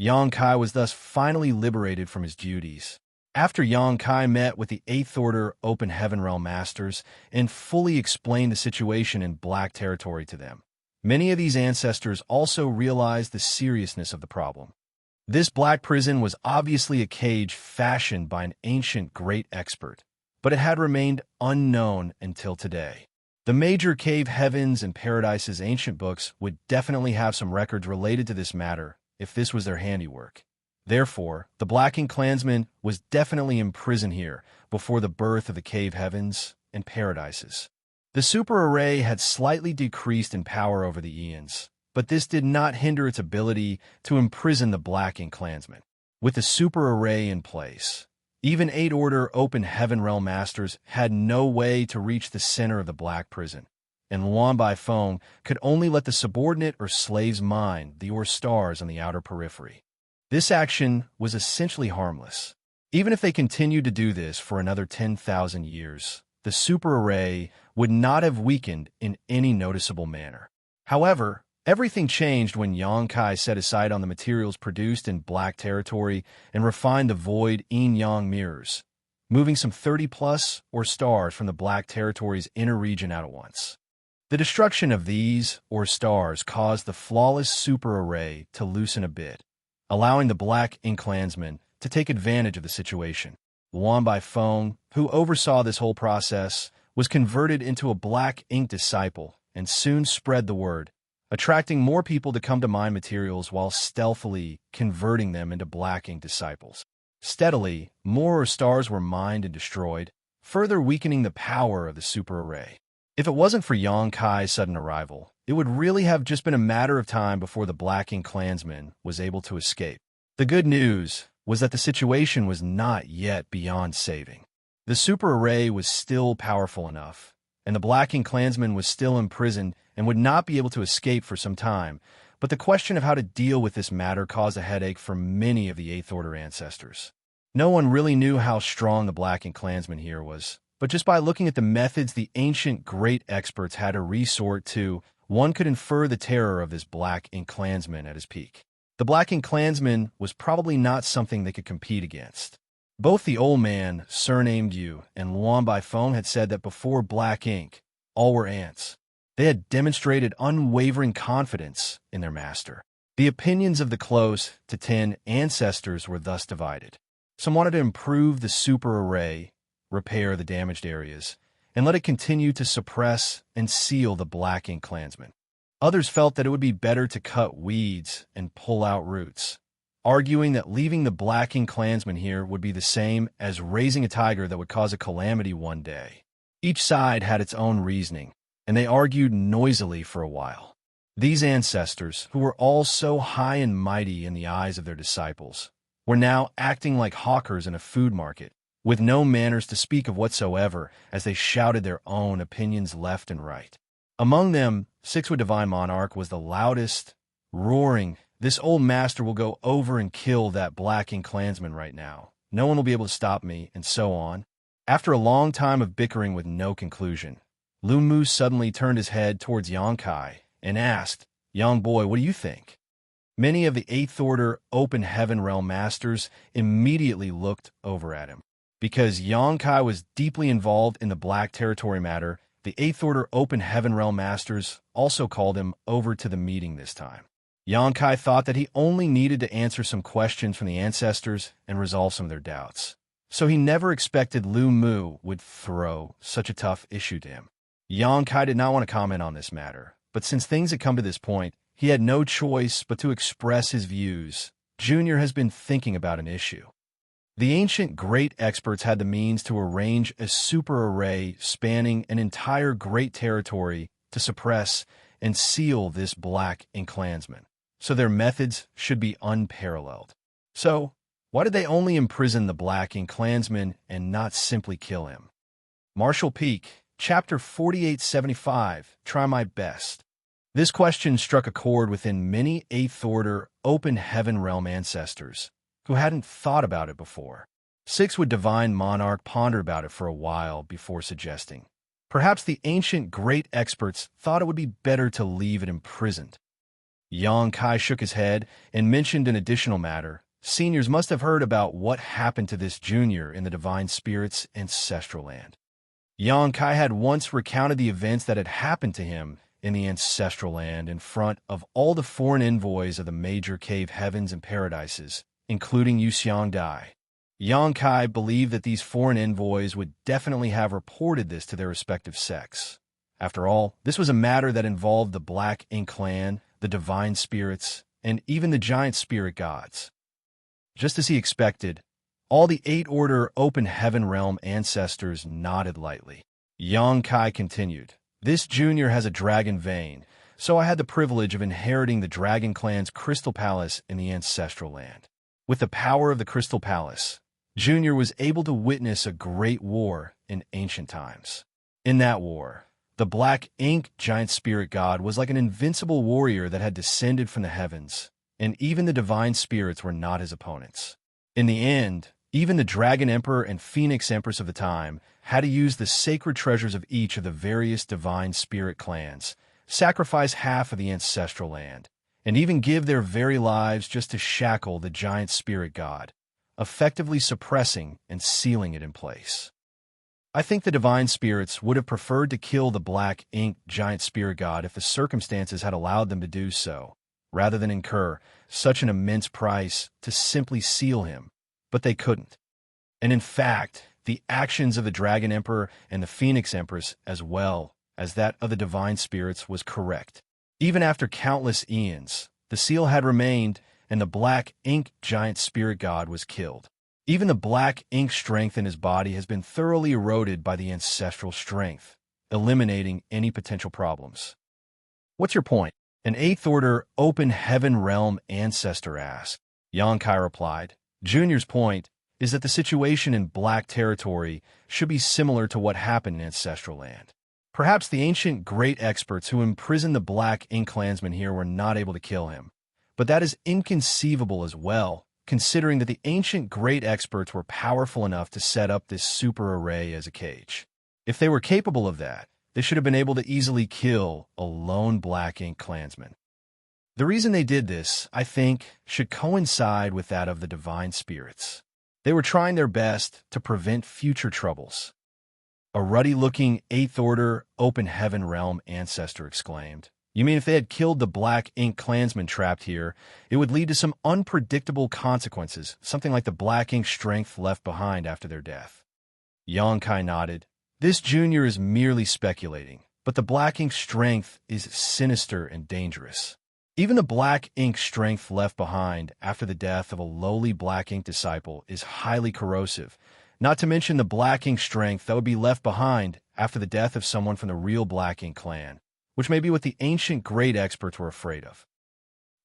Xianxia was thus finally liberated from his duties. After Xianxia met with the 8th Order Open Heaven Realm Masters and fully explained the situation in black territory to them, many of these ancestors also realized the seriousness of the problem. This black prison was obviously a cage fashioned by an ancient great expert, but it had remained unknown until today. The major cave heavens and paradises ancient books would definitely have some records related to this matter if this was their handiwork. Therefore, the Black Ink clansman was definitely imprisoned here before the birth of the cave heavens and paradises. The super array had slightly decreased in power over the eons, but this did not hinder its ability to imprison the Black Ink clansman. With the super array in place, Even 8 Order Open Heaven Realm Masters had no way to reach the center of the Black Prison, and Luan Bai Feng could only let the subordinate or slaves mine the Or stars on the outer periphery. This action was essentially harmless. Even if they continued to do this for another 10,000 years, the super array would not have weakened in any noticeable manner. However, everything changed when Yang Kai set aside on the materials produced in Black Territory and refined the void yin-yang mirrors, moving some 30-plus Or stars from the Black Territory's inner region out at once. The destruction of these Or stars caused the flawless super array to loosen a bit, allowing the Black Ink Clansmen to take advantage of the situation. Luan Bai Feng, who oversaw this whole process, was converted into a Black Ink disciple and soon spread the word, attracting more people to come to mine materials while stealthily converting them into Black Ink disciples. Steadily, more Or stars were mined and destroyed, further weakening the power of the super array. If it wasn't for Yang Kai's sudden arrival, it would really have just been a matter of time before the Black Ink Clansman was able to escape. The good news was that the situation was not yet beyond saving. The super array was still powerful enough, and the Black Ink Clansman was still imprisoned and would not be able to escape for some time, but the question of how to deal with this matter caused a headache for many of the Eighth Order ancestors. No one really knew how strong the Black Ink Clansman here was, but just by looking at the methods the ancient great experts had to resort to, one could infer the terror of this Black Ink Clansman at his peak. The Black Ink Clansman was probably not something they could compete against. Both the old man, surnamed Yu, and Luan Bai Feng had said that before Black Ink, all were ants. They had demonstrated unwavering confidence in their master. The opinions of the close to 10 ancestors were thus divided. Some wanted to improve the super array, repair the damaged areas, and let it continue to suppress and seal the Black Ink Clansman. Others felt that it would be better to cut weeds and pull out roots, arguing that leaving the Black Ink Clansman here would be the same as raising a tiger that would cause a calamity one day. Each side had its own reasoning, and they argued noisily for a while. These ancestors, who were all so high and mighty in the eyes of their disciples, were now acting like hawkers in a food market, with no manners to speak of whatsoever as they shouted their own opinions left and right. Among them, Sixwood Divine Monarch was the loudest, roaring, "This old master will go over and kill that Black Ink Clansman right now. No one will be able to stop me," and so on. After a long time of bickering with no conclusion, Lu Mu suddenly turned his head towards Yang Kai and asked, "Young boy, what do you think?" Many of the Eighth Order Open Heaven Realm Masters immediately looked over at him. Because Yang Kai was deeply involved in the Black Territory matter, the Eighth Order Open Heaven Realm Masters also called him over to the meeting this time. Yang Kai thought that he only needed to answer some questions from the ancestors and resolve some of their doubts. So he never expected Lu Mu would throw such a tough issue to him. Yang Kai did not want to comment on this matter, but since things had come to this point, he had no choice but to express his views. Junior has been thinking about an issue. The ancient great experts had the means to arrange a super array spanning an entire great territory to suppress and seal this Black Ink Clansman, so their methods should be unparalleled. So, why did they only imprison the Black Ink Clansman and not simply kill him? Marshall Peak, Chapter 4875, Try My Best. This question struck a chord within many Eighth Order Open Heaven Realm ancestors who hadn't thought about it before. Sixwood Divine Monarch pondered about it for a while before suggesting, perhaps the ancient great experts thought it would be better to leave it imprisoned. Yang Kai shook his head and mentioned an additional matter. Seniors must have heard about what happened to this junior in the Divine Spirit's ancestral land. Yang Kai had once recounted the events that had happened to him in the ancestral land in front of all the foreign envoys of the major cave heavens and paradises, including Yu Xiangdai. Yang Kai believed that these foreign envoys would definitely have reported this to their respective sects. After all, this was a matter that involved the Black Ink Clan, the Divine Spirits, and even the giant spirit gods. Just as he expected, all the Eight Order Open Heaven Realm ancestors nodded lightly. Yang Kai continued, "This junior has a dragon vein, so I had the privilege of inheriting the Dragon Clan's Crystal Palace in the ancestral land. With the power of the Crystal Palace, Junior was able to witness a great war in ancient times. In that war, the Black Ink giant spirit god was like an invincible warrior that had descended from the heavens, and even the divine spirits were not his opponents. In the end, even the Dragon Emperor and Phoenix Empress of the time had to use the sacred treasures of each of the various divine spirit clans, sacrifice half of the ancestral land, and even give their very lives just to shackle the giant spirit god, effectively suppressing and sealing it in place. I think the divine spirits would have preferred to kill the Black Ink giant spirit god if the circumstances had allowed them to do so, rather than incur such an immense price to simply seal him, but they couldn't. And in fact, the actions of the Dragon Emperor and the Phoenix Empress, as well as that of the divine spirits, was correct. Even after countless eons, the seal had remained, and the Black Ink giant spirit god was killed. Even the Black Ink strength in his body has been thoroughly eroded by the ancestral strength, eliminating any potential problems. What's your point? An 8th Order Open Heaven Realm ancestor asked. Xianxia replied, Junior's point is that the situation in Black Territory should be similar to what happened in Ancestral Land. Perhaps the ancient great experts who imprisoned the Black Ink clansmen here were not able to kill him, but that is inconceivable as well, considering that the ancient great experts were powerful enough to set up this super array as a cage. If they were capable of that, they should have been able to easily kill a lone Black Ink clansman. The reason they did this, I think, should coincide with that of the divine spirits. They were trying their best to prevent future troubles. A ruddy-looking 8th Order Open Heaven Realm ancestor exclaimed, You mean if they had killed the Black Ink clansmen trapped here, it would lead to some unpredictable consequences, something like the Black Ink strength left behind after their death? Xianxia nodded. This Junior is merely speculating, but the Black Ink strength is sinister and dangerous. Even the Black Ink strength left behind after the death of a lowly Black Ink disciple is highly corrosive, not to mention the Black Ink strength that would be left behind after the death of someone from the real Black Ink clan, which may be what the ancient great experts were afraid of.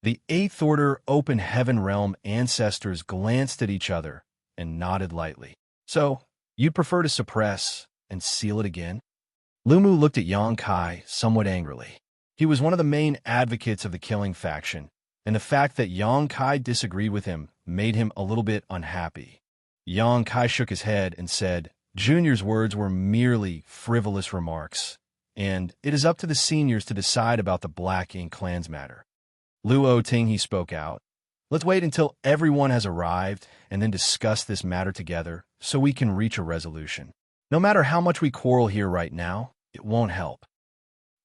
The 8th Order Open Heaven Realm ancestors glanced at each other and nodded lightly. So, you'd prefer to suppress and seal it again? Lumu looked at Xianxia somewhat angrily. He was one of the main advocates of the killing faction, and the fact that Xianxia disagreed with him made him a little bit unhappy. Xianxia shook his head and said, Junior's words were merely frivolous remarks, and it is up to the seniors to decide about the Black Ink clans matter. Luo Tinghe spoke out. Let's wait until everyone has arrived and then discuss this matter together so we can reach a resolution. No matter how much we quarrel here right now, it won't help.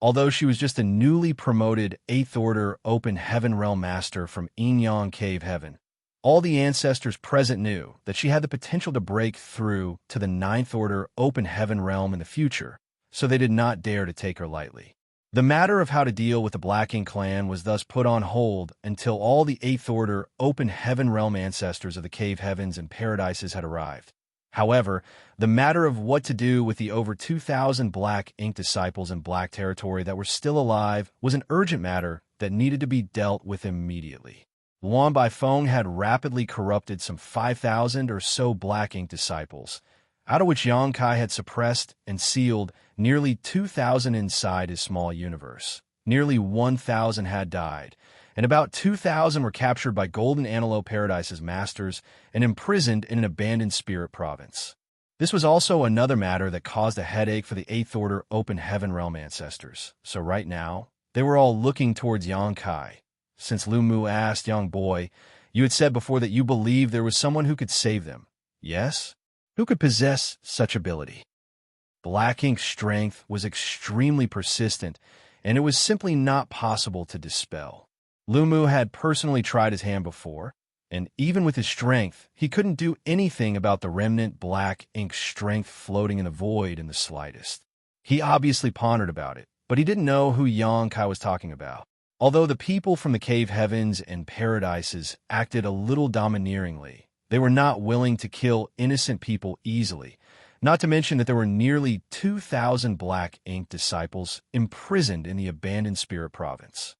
Although she was just a newly promoted 8th Order Open Heaven Realm Master from Inyang Cave Heaven, all the ancestors present knew that she had the potential to break through to the 9th Order Open Heaven Realm in the future, so they did not dare to take her lightly. The matter of how to deal with the Black Ink clan was thus put on hold until all the 8th Order Open Heaven Realm ancestors of the Cave Heavens and Paradises had arrived. However, the matter of what to do with the over 2,000 Black Ink disciples in Black Territory that were still alive was an urgent matter that needed to be dealt with immediately. Luan Baifeng had rapidly corrupted some 5,000 or so Black Ink disciples, out of which Xianxia had suppressed and sealed nearly 2,000 inside his small universe. Nearly 1,000 had died, and about 2,000 were captured by Golden Antelope Paradise's masters and imprisoned in an abandoned spirit province. This was also another matter that caused a headache for the 8th Order Open Heaven Realm ancestors. So right now, they were all looking towards Xianxia. Since Lumu asked, Young boy, you had said before that you believed there was someone who could save them. Yes? Who could possess such ability? Black Ink's strength was extremely persistent, and it was simply not possible to dispel. Lumu had personally tried his hand before, and even with his strength, he couldn't do anything about the remnant Black Ink strength floating in the void in the slightest. He obviously pondered about it, but he didn't know who Xianxia was talking about. Although the people from the Cave Heavens and Paradises acted a little domineeringly, they were not willing to kill innocent people easily, not to mention that there were nearly 2,000 Black Ink disciples imprisoned in the abandoned spirit province.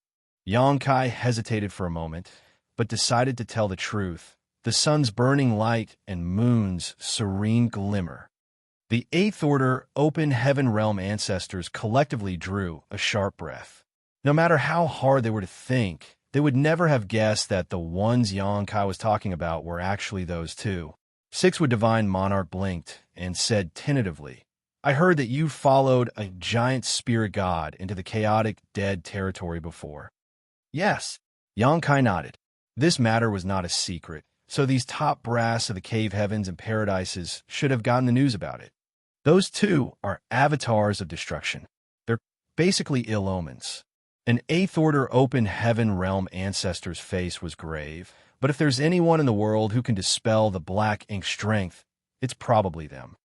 Xianxia hesitated for a moment, but decided to tell the truth, the sun's burning light and moon's serene glimmer. The Eighth Order Open Heaven Realm ancestors collectively drew a sharp breath. No matter how hard they were to think, they would never have guessed that the ones Xianxia was talking about were actually those two. Sixwood Divine Monarch blinked and said tentatively, I heard that you followed a giant spirit god into the chaotic dead territory before. Yes, Xianxia nodded. This matter was not a secret, so these top brass of the cave heavens and paradises should have gotten the news about it. Those two are avatars of destruction. They're basically ill omens. An Eighth Order Open Heaven Realm ancestor's face was grave, but if there's anyone in the world who can dispel the black ink strength, it's probably them.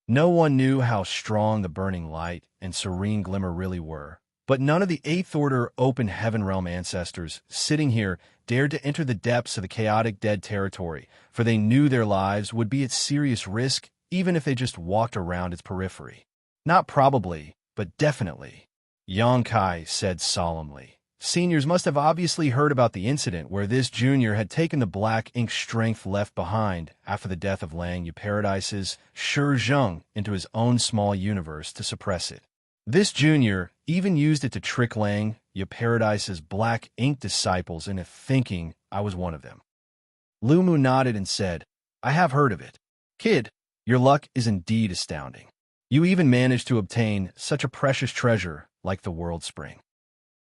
No one knew how strong the burning light and serene glimmer really were, but none of the Eighth Order Open Heaven Realm ancestors sitting here dared to enter the depths of the chaotic dead territory, for they knew their lives would be at serious risk even if they just walked around its periphery. Not probably, but definitely, Xianxia said solemnly. Seniors must have obviously heard about the incident where this junior had taken the black ink strength left behind after the death of Lang Yu Paradise's Shi Zheng into his own small universe to suppress it. This junior even used it to trick Lang Yu Paradise's black ink disciples into thinking I was one of them. Lu Mu nodded and said, I have heard of it. Kid, your luck is indeed astounding. You even managed to obtain such a precious treasure like the World Spring.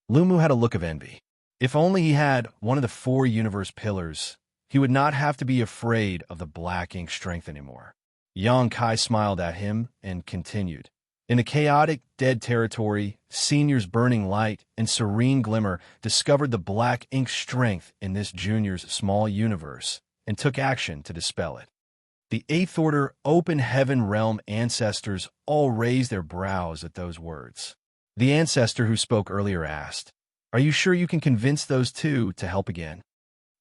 Lu Mu had a look of envy. If only he had one of the 4 universe pillars, he would not have to be afraid of the black ink strength anymore. Xianxia smiled at him and continued. In the chaotic, dead territory, Senior's burning light and serene glimmer discovered the black ink strength in this junior's small universe and took action to dispel it. The Eighth Order Open Heaven Realm ancestors all raised their brows at those words. The ancestor who spoke earlier asked, Are you sure you can convince those two to help again?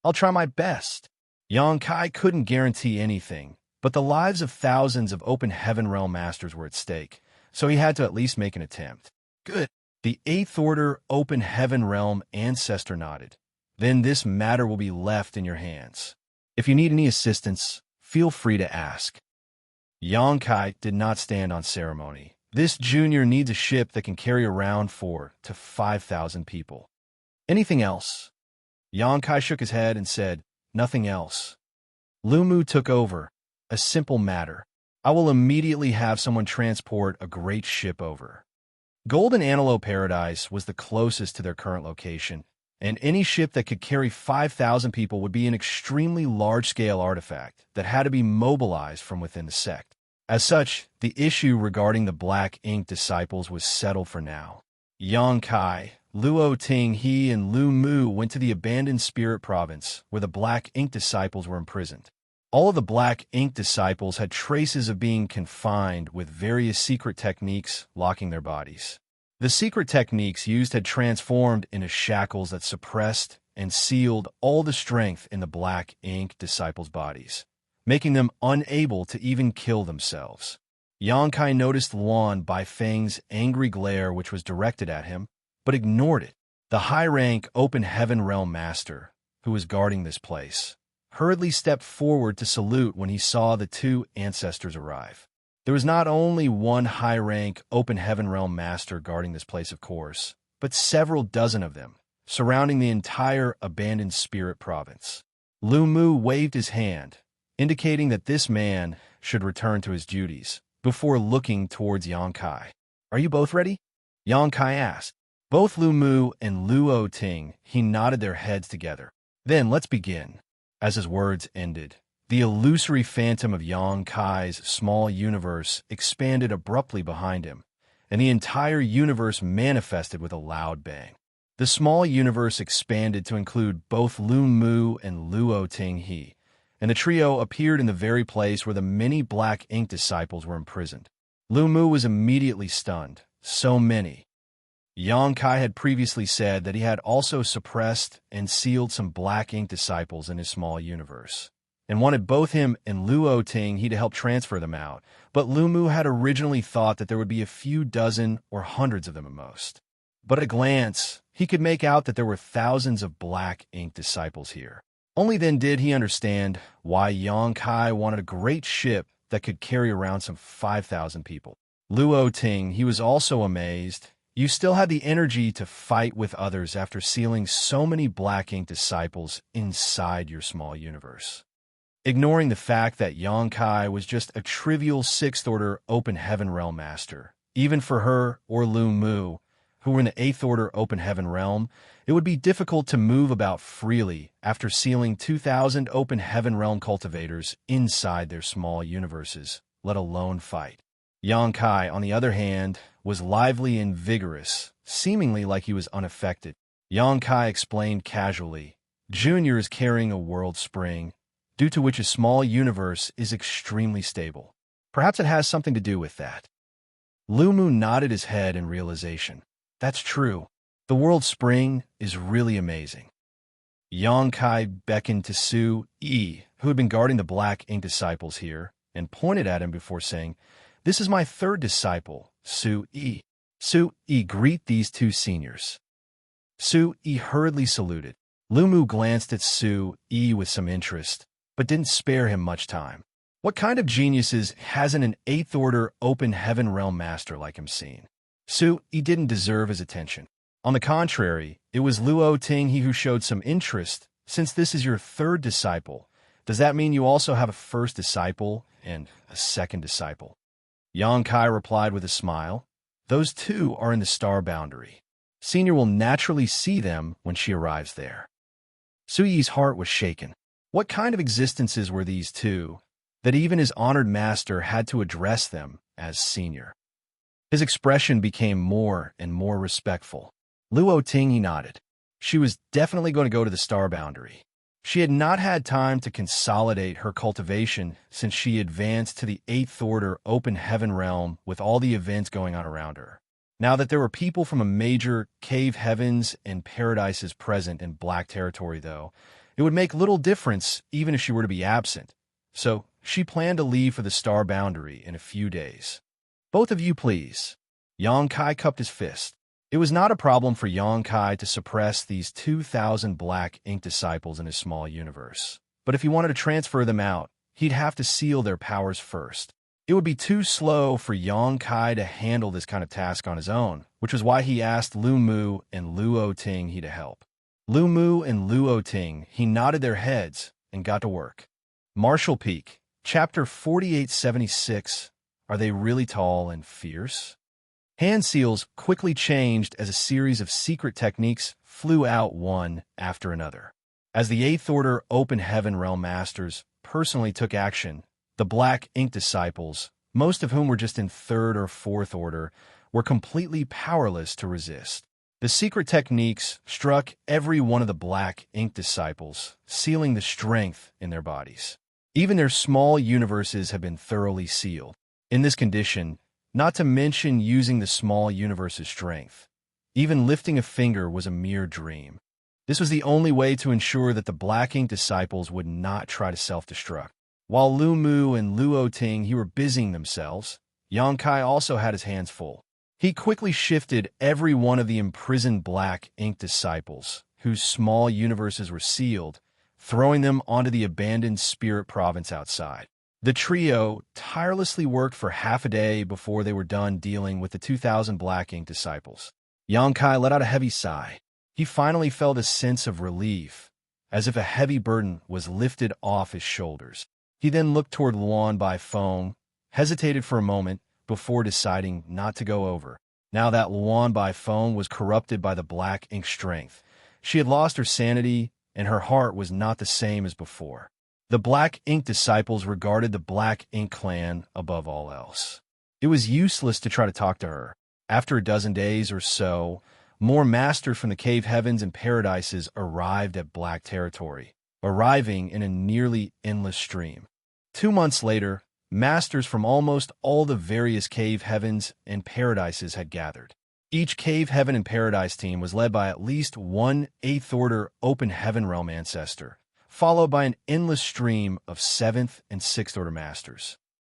I'll try my best. Xianxia couldn't guarantee anything, but the lives of thousands of Open Heaven Realm masters were at stake, so he had to at least make an attempt. Good. The Eighth Order Open Heaven Realm ancestor nodded. Then this matter will be left in your hands. If you need any assistance, feel free to ask. Xianxia did not stand on ceremony. This junior needs a ship that can carry around 4,000 to 5,000 people. Anything else? Xianxia shook his head and said, Nothing else. Lu Mu took over. A simple matter. I will immediately have someone transport a great ship over. Golden Antelope Paradise was the closest to their current location, and any ship that could carry 5,000 people would be an extremely large-scale artifact that had to be mobilized from within the sect. As such, the issue regarding the Black Ink disciples was settled for now. Xianxia, Luo Tinghe, and Lu Mu went to the abandoned spirit province where the Black Ink disciples were imprisoned. All of the Black Ink disciples had traces of being confined with various secret techniques locking their bodies. The secret techniques used had transformed into shackles that suppressed and sealed all the strength in the Black Ink disciples' bodies, making them unable to even kill themselves. Xianxia noticed Luan Baifeng's angry glare which was directed at him, but ignored it. The high-rank Open Heaven Realm Master, who was guarding this place, hurriedly stepped forward to salute when he saw the two ancestors arrive. There was not only one high-rank Open Heaven Realm Master guarding this place, of course, but several dozen of them, surrounding the entire abandoned spirit province. Lu Mu waved his hand, indicating that this man should return to his duties, before looking towards Xianxia. Are you both ready? Xianxia asked. Both Lu Mu and Luo Tinghe nodded their heads together. Then let's begin. As his words ended, the illusory phantom of Xianxia's small universe expanded abruptly behind him, and the entire universe manifested with a loud bang. The small universe expanded to include both Lu Mu and Luo Tinghe, and the trio appeared in the very place where the many Black Ink disciples were imprisoned. Lu Mu was immediately stunned. So many. Xianxia had previously said that he had also suppressed and sealed some Black Ink disciples in his small universe, and wanted both him and Luo Tinghe to help transfer them out, but Lu Mu had originally thought that there would be a few dozen or hundreds of them at most. But at a glance, he could make out that there were thousands of Black Ink disciples here. Only then did he understand why Yongkai wanted a great ship that could carry around some 5,000 people. Luo Ting, he was also amazed. You still had the energy to fight with others after sealing so many Black Ink disciples inside your small universe. Ignoring the fact that Yongkai was just a trivial 6th Order Open Heaven Realm Master, even for her or Lu Mu, who were in the 8th Order Open Heaven Realm, it would be difficult to move about freely after sealing 2,000 Open Heaven Realm cultivators inside their small universes, let alone fight. Yongkai, on the other hand, was lively and vigorous, seemingly like he was unaffected. Yongkai explained casually, Junior is carrying a world spring, due to which his small universe is extremely stable. Perhaps it has something to do with that. Lu Mu nodded his head in realization. That's true. The world spring is really amazing. Yongkai beckoned to Su Yi, who had been guarding the Black Ink disciples here, and pointed at him before saying, This is my 3rd disciple, Su Yi. Su Yi, greet these 2 seniors. Su Yi hurriedly saluted. Lu Mu glanced at Su Yi with some interest, but didn't spare him much time. What kind of geniuses hasn't an 8th Order Open Heaven Realm Master like him seen? Su Yi didn't deserve his attention. On the contrary, it was Luo Ting who showed some interest. Since this is your 3rd disciple, does that mean you also have a 1st disciple and a 2nd disciple? Yongkai replied with a smile. Those 2 are in the star boundary. Senior will naturally see them when she arrives there. Su Yi's heart was shaken. What kind of existences were these 2, that even his honored master had to address them as senior? His expression became more and more respectful. Luo Ting nodded. She was definitely going to go to the star boundary. She had not had time to consolidate her cultivation since she advanced to the 8th Order Open Heaven Realm with all the events going on around her. Now that there were people from a major cave heavens and paradises present in Black territory, though, it would make little difference even if she were to be absent. So she planned to leave for the star boundary in a few days. Both of you, please. Yongkai cupped his fist. It was not a problem for Yongkai to suppress these 2,000 Black Ink disciples in his small universe. But if he wanted to transfer them out, he'd have to seal their powers first. It would be too slow for Yongkai to handle this kind of task on his own, which was why he asked Lu Mu and Luo Ting to help. Lu Mu and Luo Ting, he nodded their heads and got to work. Martial Peak, Chapter 4876. Are they really tall and fierce? Hand seals quickly changed as a series of secret techniques flew out one after another. As the 8th Order Open Heaven Realm Masters personally took action, the Black Ink disciples, most of whom were just in 3rd or 4th Order, were completely powerless to resist. The secret techniques struck every one of the Black Ink disciples, sealing the strength in their bodies. Even their small universes had been thoroughly sealed. In this condition, not to mention using the small universe's strength, even lifting a finger was a mere dream. This was the only way to ensure that the Black Ink disciples would not try to self-destruct. While Lu Mu and Luo Ting were busying themselves, Yongkai also had his hands full. He quickly shifted every one of the imprisoned Black Ink disciples, whose small universes were sealed, throwing them onto the abandoned spirit province outside. The trio tirelessly worked for half a day before they were done dealing with the 2,000 Black Ink disciples. Yongkai let out a heavy sigh. He finally felt a sense of relief, as if a heavy burden was lifted off his shoulders. He then looked toward Luan Bai Feng, hesitated for a moment before deciding not to go over. Now that Luan Bai Feng was corrupted by the Black Ink strength, she had lost her sanity and her heart was not the same as before. The Black Ink disciples regarded the Black Ink clan above all else. It was useless to try to talk to her. After a dozen days or so, more masters from the cave heavens and paradises arrived at Black territory, arriving in a nearly endless stream. 2 months later, masters from almost all the various cave heavens and paradises had gathered. Each cave heaven and paradise team was led by at least one 8th Order Open Heaven Realm ancestor, followed by an endless stream of 7th and 6th Order masters.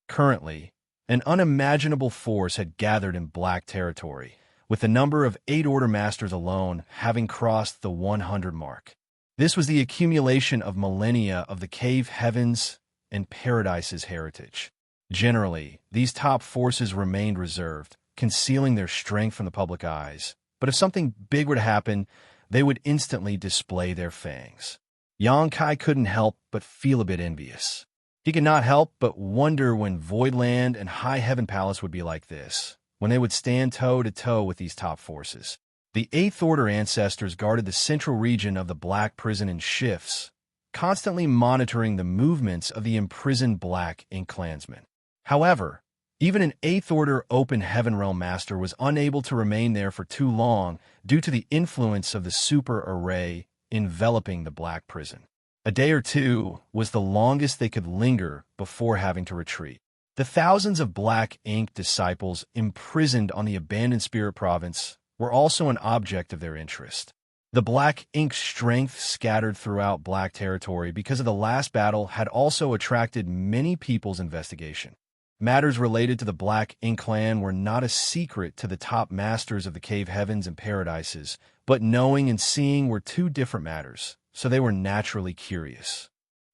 Currently, an unimaginable force had gathered in Black territory, with the number of 8 Order masters alone having crossed the 100 mark. This was the accumulation of millennia of the cave heavens and paradise's heritage. Generally, these top forces remained reserved, concealing their strength from the public eyes. But if something big were to happen, they would instantly display their fangs. Xianxia couldn't help but feel a bit envious. He could not help but wonder when Voidland and High Heaven Palace would be like this, when they would stand toe-to-toe with these top forces. The Eighth Order ancestors guarded the central region of the Black Prison in shifts, constantly monitoring the movements of the imprisoned Black Ink clansmen. However, even an Eighth Order Open Heaven Realm Master was unable to remain there for too long due to the influence of the super array enveloping the Black Prison. A day or two was the longest they could linger before having to retreat. The thousands of Black Ink disciples imprisoned on the abandoned Spirit Province were also an object of their interest. The Black Ink strength scattered throughout Black territory because of the last battle had also attracted many people's investigation. Matters related to the Black Ink clan were not a secret to the top masters of the Cave Heavens and Paradises, but knowing and seeing were two different matters, so they were naturally curious.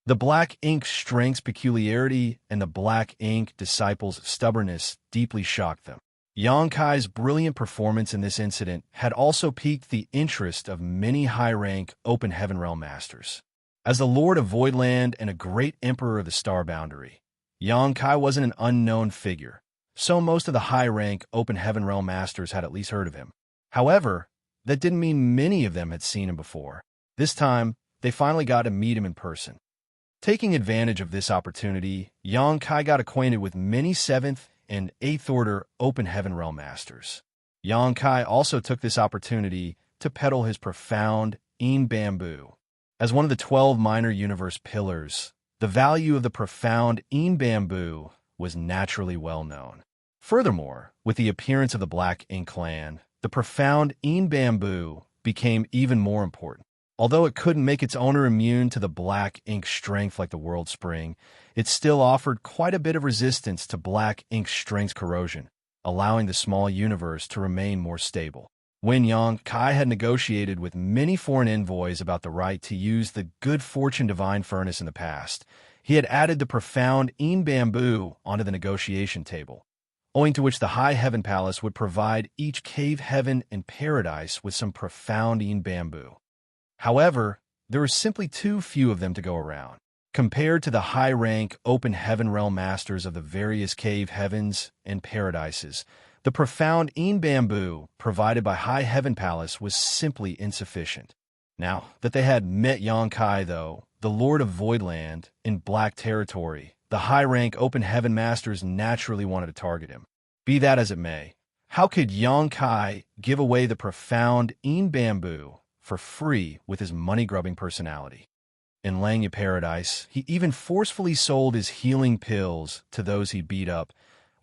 The Black Ink strength's peculiarity and the Black Ink disciples' stubbornness deeply shocked them. Xianxia's brilliant performance in this incident had also piqued the interest of many high-rank Open Heaven Realm Masters. As the Lord of Voidland and a great Emperor of the Star Boundary, Xianxia wasn't an unknown figure, so most of the high-rank Open Heaven Realm Masters had at least heard of him. However, that didn't mean many of them had seen him before. This time, they finally got to meet him in person. Taking advantage of this opportunity, Xianxia got acquainted with many 7th and 8th Order Open Heaven Realm Masters. Xianxia also took this opportunity to peddle his profound Bamboo. As one of the 12 minor universe pillars, the value of the profound Bamboo was naturally well known. Furthermore, with the appearance of the Black Ink clan, the profound Bamboo became even more important. Although it couldn't make its owner immune to the Black Ink strength like the World Spring, it still offered quite a bit of resistance to Black Ink strength's corrosion, allowing the small universe to remain more stable. When Xianxia had negotiated with many foreign envoys about the right to use the Good Fortune Divine Furnace in the past, he had added the profound Bamboo onto the negotiation table, owing to which the High Heaven Palace would provide each cave heaven and paradise with some profound Bamboo. However, there were simply too few of them to go around. Compared to the high-rank Open Heaven Realm Masters of the various cave heavens and paradises, the profound Bamboo provided by High Heaven Palace was simply insufficient. Now that they had met Xianxia, though, the Lord of Voidland, in Black Territory, the high-rank Open Heaven Masters naturally wanted to target him. Be that as it may, how could Xianxia give away the profound Bamboo for free with his money-grubbing personality? In Langya Paradise, he even forcefully sold his healing pills to those he beat up,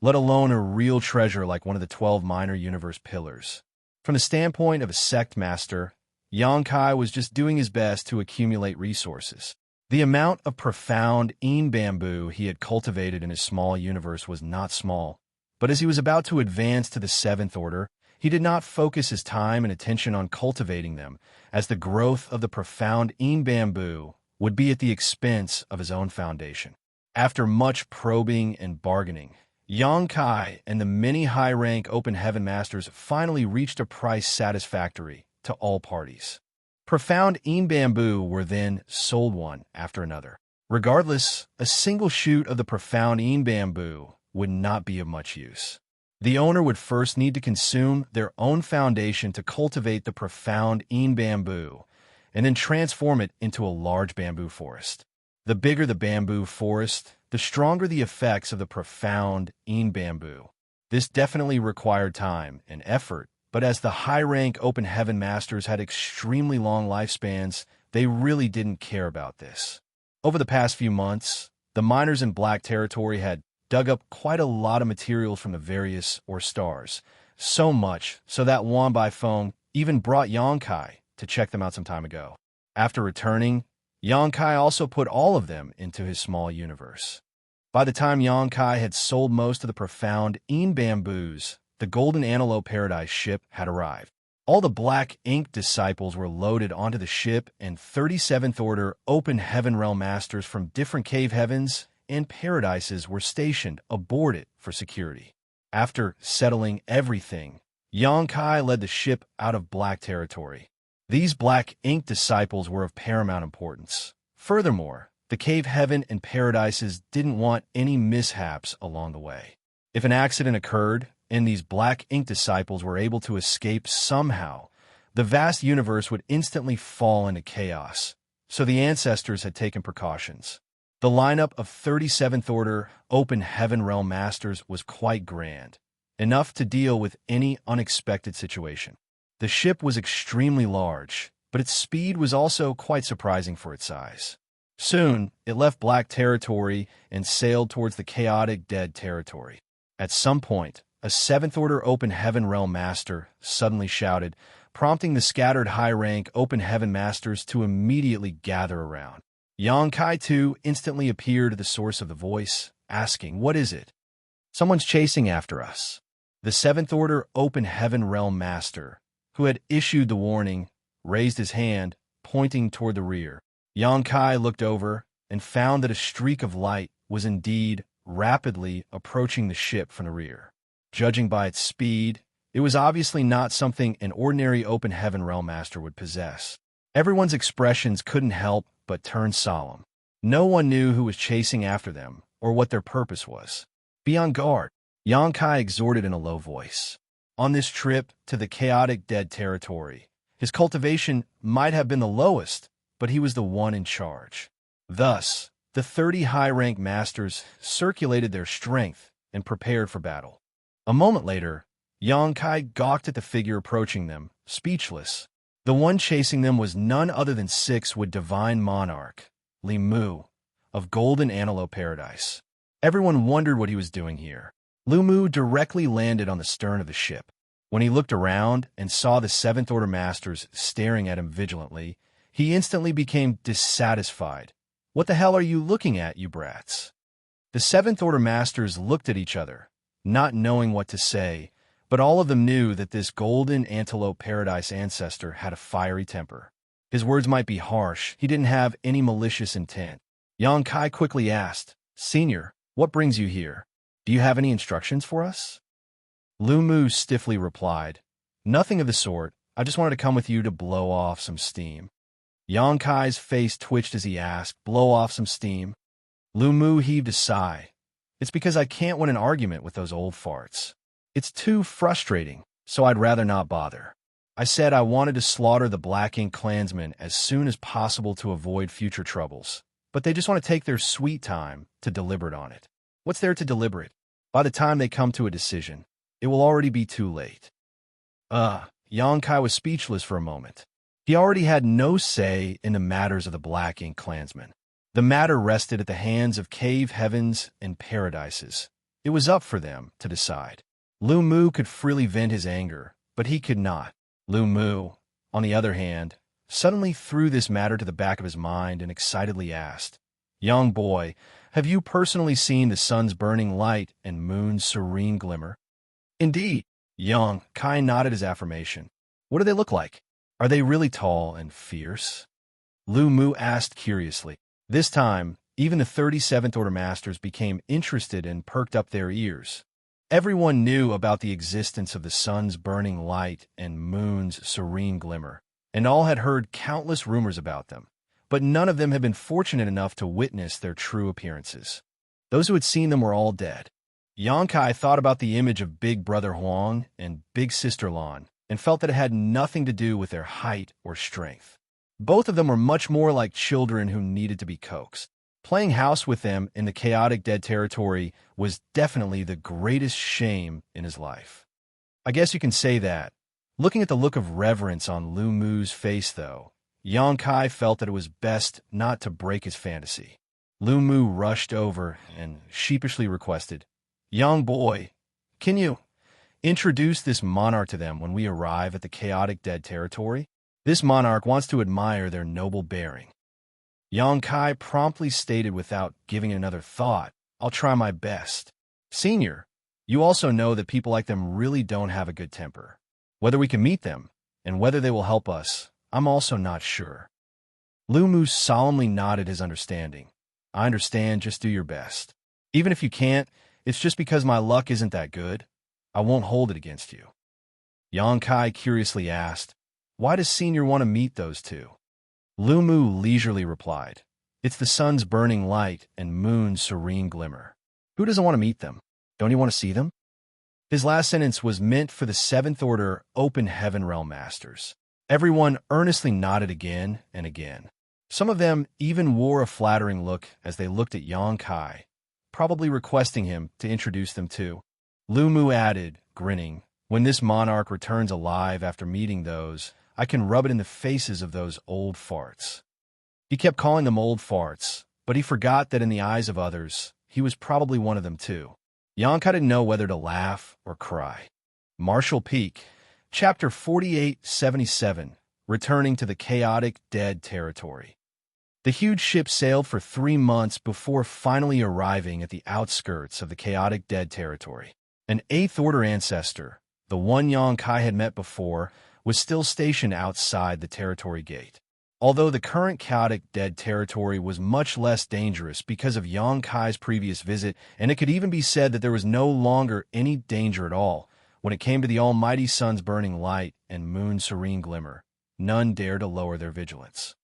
let alone a real treasure like one of the 12 minor universe pillars. From the standpoint of a sect master, Xianxia was just doing his best to accumulate resources. The amount of profound Bamboo he had cultivated in his small universe was not small, but as he was about to advance to the 7th Order, he did not focus his time and attention on cultivating them, as the growth of the profound Bamboo would be at the expense of his own foundation. After much probing and bargaining, Xianxia and the many high-rank Open Heaven Masters finally reached a price satisfactory to all parties. Profound Bamboo were then sold one after another. Regardless, a single shoot of the profound Bamboo would not be of much use. The owner would first need to consume their own foundation to cultivate the profound Bamboo, and then transform it into a large bamboo forest. The bigger the bamboo forest, the stronger the effects of the profound Bamboo. This definitely required time and effort, but as the high-rank Open Heaven Masters had extremely long lifespans, they really didn't care about this. Over the past few months, the miners in Black Territory had dug up quite a lot of materials from the various stars, so much so that Wan Bai Feng even brought Xianxia to check them out some time ago. After returning, Xianxia also put all of them into his small universe. By the time Xianxia had sold most of the profound Bamboos, the Golden Antelope Paradise ship had arrived. All the black ink disciples were loaded onto the ship, and 37th Order Open Heaven Realm Masters from different cave heavens and paradises were stationed aboard it for security. After settling everything, Xianxia led the ship out of black territory. These black ink disciples were of paramount importance. Furthermore, the cave heaven and paradises didn't want any mishaps along the way. If an accident occurred, and these black ink disciples were able to escape somehow, the vast universe would instantly fall into chaos. So the ancestors had taken precautions. The lineup of 37th Order Open Heaven Realm Masters was quite grand, enough to deal with any unexpected situation. The ship was extremely large, but its speed was also quite surprising for its size. Soon, it left black territory and sailed towards the chaotic dead territory. At some point, a 7th Order Open Heaven Realm Master suddenly shouted, prompting the scattered high-rank Open Heaven Masters to immediately gather around. Xianxia too instantly appeared at the source of the voice, asking, "What is it?" "Someone's chasing after us." The 7th Order Open Heaven Realm Master, who had issued the warning, raised his hand, pointing toward the rear. Xianxia looked over and found that a streak of light was indeed rapidly approaching the ship from the rear. Judging by its speed, it was obviously not something an ordinary Open Heaven Realm Master would possess. Everyone's expressions couldn't help but turn solemn. No one knew who was chasing after them or what their purpose was. "Be on guard," Xianxia exhorted in a low voice. On this trip to the chaotic dead territory, his cultivation might have been the lowest, but he was the one in charge. Thus, the 30 high-rank masters circulated their strength and prepared for battle. A moment later, Xianxia gawked at the figure approaching them, speechless. The one chasing them was none other than 6th Divine Monarch, Li Mu, of Golden Antelope Paradise. Everyone wondered what he was doing here. Lu Mu directly landed on the stern of the ship. When he looked around and saw the 7th Order Masters staring at him vigilantly, he instantly became dissatisfied. "What the hell are you looking at, you brats?" The 7th Order Masters looked at each other, not knowing what to say, but all of them knew that this Golden Antelope Paradise ancestor had a fiery temper. His words might be harsh, he didn't have any malicious intent. Xianxia quickly asked, "Senior, what brings you here? Do you have any instructions for us?" Lu Mu stiffly replied, "Nothing of the sort. I just wanted to come with you to blow off some steam." Xianxia's face twitched as he asked, "Blow off some steam?" Lu Mu heaved a sigh. "It's because I can't win an argument with those old farts. It's too frustrating, so I'd rather not bother. I said I wanted to slaughter the Black Ink clansmen as soon as possible to avoid future troubles, but they just want to take their sweet time to deliberate on it. What's there to deliberate? By the time they come to a decision, it will already be too late." Xianxia was speechless for a moment. He already had no say in the matters of the Black Ink clansmen. The matter rested at the hands of cave heavens and paradises. It was up for them to decide. Lu Mu could freely vent his anger, but he could not. Lu Mu, on the other hand, suddenly threw this matter to the back of his mind and excitedly asked, "Young boy, have you personally seen the sun's burning light and moon's serene glimmer?" "Indeed." Xianxia nodded his affirmation. "What do they look like? Are they really tall and fierce?" Lu Mu asked curiously. This time, even the 37th Order Masters became interested and perked up their ears. Everyone knew about the existence of the sun's burning light and moon's serene glimmer, and all had heard countless rumors about them, but none of them had been fortunate enough to witness their true appearances. Those who had seen them were all dead. Xianxia thought about the image of Big Brother Huang and Big Sister Lan, and felt that it had nothing to do with their height or strength. Both of them were much more like children who needed to be coaxed. Playing house with them in the chaotic dead territory was definitely the greatest shame in his life. I guess you can say that. Looking at the look of reverence on Lu Mu's face, though, Xianxia felt that it was best not to break his fantasy. Lu Mu rushed over and sheepishly requested, "Young boy, can you introduce this monarch to them when we arrive at the chaotic dead territory? This monarch wants to admire their noble bearing." Xianxia promptly stated without giving it another thought, "I'll try my best. Senior, you also know that people like them really don't have a good temper. Whether we can meet them, and whether they will help us, I'm also not sure. Lu Mu solemnly nodded his understanding. I understand, just do your best. Even if you can't, it's just because my luck isn't that good. I won't hold it against you. Xianxia curiously asked, why does Senior want to meet those two? Lu Mu leisurely replied, it's the sun's burning light and moon's serene glimmer. Who doesn't want to meet them? Don't you want to see them? His last sentence was meant for the Seventh Order Open Heaven Realm Masters. Everyone earnestly nodded again and again. Some of them even wore a flattering look as they looked at Xianxia, probably requesting him to introduce them too. Lu Mu added, grinning, when this monarch returns alive after meeting those, I can rub it in the faces of those old farts. He kept calling them old farts, but he forgot that in the eyes of others, he was probably one of them too. Xianxia didn't know whether to laugh or cry. Marshall Peak, Chapter 4877, Returning to the Chaotic Dead Territory. The huge ship sailed for 3 months before finally arriving at the outskirts of the Chaotic Dead Territory. An Eighth Order ancestor, the one Xianxia had met before, was still stationed outside the territory gate. Although the current Chaotic Dead Territory was much less dangerous because of Xianxia's previous visit, and it could even be said that there was no longer any danger at all, when it came to the almighty sun's burning light and moon's serene glimmer, none dared to lower their vigilance.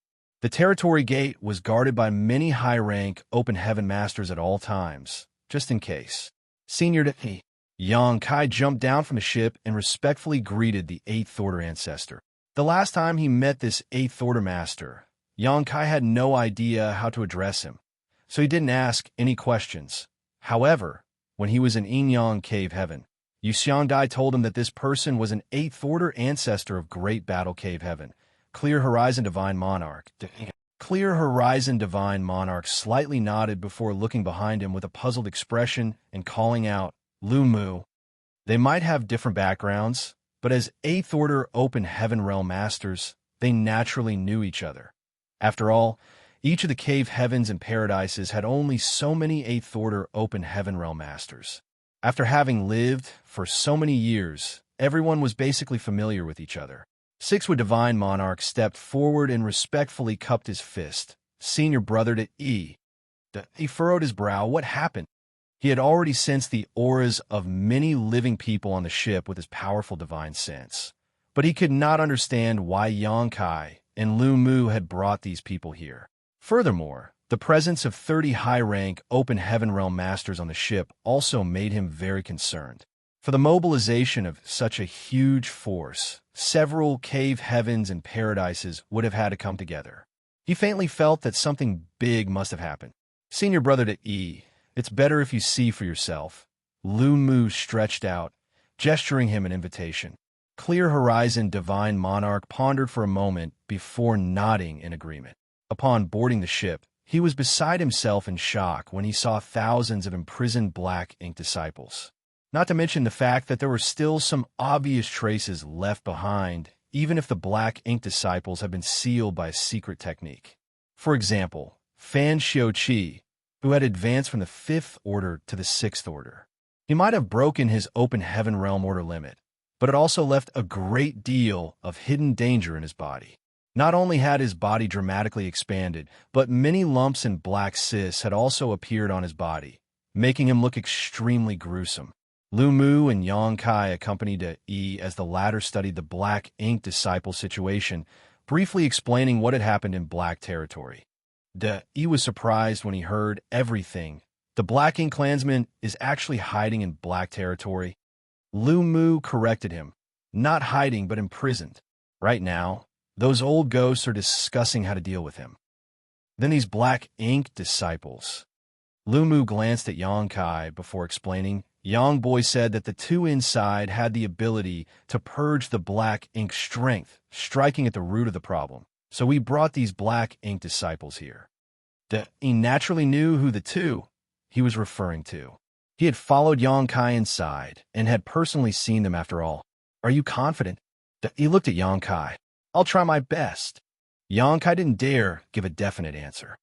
The territory gate was guarded by many high-rank Open Heaven Masters at all times, just in case. Senior to me, Xianxia jumped down from the ship and respectfully greeted the Eighth Order ancestor. The last time he met this Eighth Order Master, Xianxia had no idea how to address him, so he didn't ask any questions. However, when he was in Yinyang Cave Heaven, Xiangdai told him that this person was an Eighth Order ancestor of Great Battle Cave Heaven, Clear Horizon Divine Monarch. Clear Horizon Divine Monarch slightly nodded before looking behind him with a puzzled expression and calling out, Lu Mu. They might have different backgrounds, but as Eighth Order Open Heaven Realm Masters, they naturally knew each other. After all, each of the Cave Heavens and Paradises had only so many Eighth Order Open Heaven Realm Masters. After having lived for so many years, everyone was basically familiar with each other. Sixwood Divine Monarch stepped forward and respectfully cupped his fist. Senior brother to E. He furrowed his brow. What happened? He had already sensed the auras of many living people on the ship with his powerful divine sense. But he could not understand why Xianxia and Lu Mu had brought these people here. Furthermore, the presence of 30 high-rank Open Heaven Realm Masters on the ship also made him very concerned. For the mobilization of such a huge force, several Cave Heavens and Paradises would have had to come together. He faintly felt that something big must have happened. Senior brother to E. It's better if you see for yourself. Lu Mu stretched out, gesturing him an invitation. Clear Horizon Divine Monarch pondered for a moment before nodding in agreement. Upon boarding the ship, he was beside himself in shock when he saw thousands of imprisoned black ink disciples. Not to mention the fact that there were still some obvious traces left behind, even if the black ink disciples had been sealed by a secret technique. For example, Fan Xiuqi, who had advanced from the Fifth Order to the Sixth Order. He might have broken his Open Heaven Realm Order limit, but it also left a great deal of hidden danger in his body. Not only had his body dramatically expanded, but many lumps and black cysts had also appeared on his body, making him look extremely gruesome. Lu Mu and Xianxia accompanied E as the latter studied the Black Ink Disciple situation, briefly explaining what had happened in Black Territory. E was surprised when he heard everything. The Black Ink Clansman is actually hiding in Black Territory. Lu Mu corrected him. Not hiding, but imprisoned. Right now, those old ghosts are discussing how to deal with him. Then these Black Ink Disciples. Lu Mu glanced at Xianxia before explaining. Yang Boy said that the two inside had the ability to purge the Black Ink strength, striking at the root of the problem. So we brought these Black Ink Disciples here. He naturally knew who the two he was referring to. He had followed Xianxia inside and had personally seen them after all. Are you confident? He looked at Xianxia. I'll try my best. Xianxia didn't dare give a definite answer.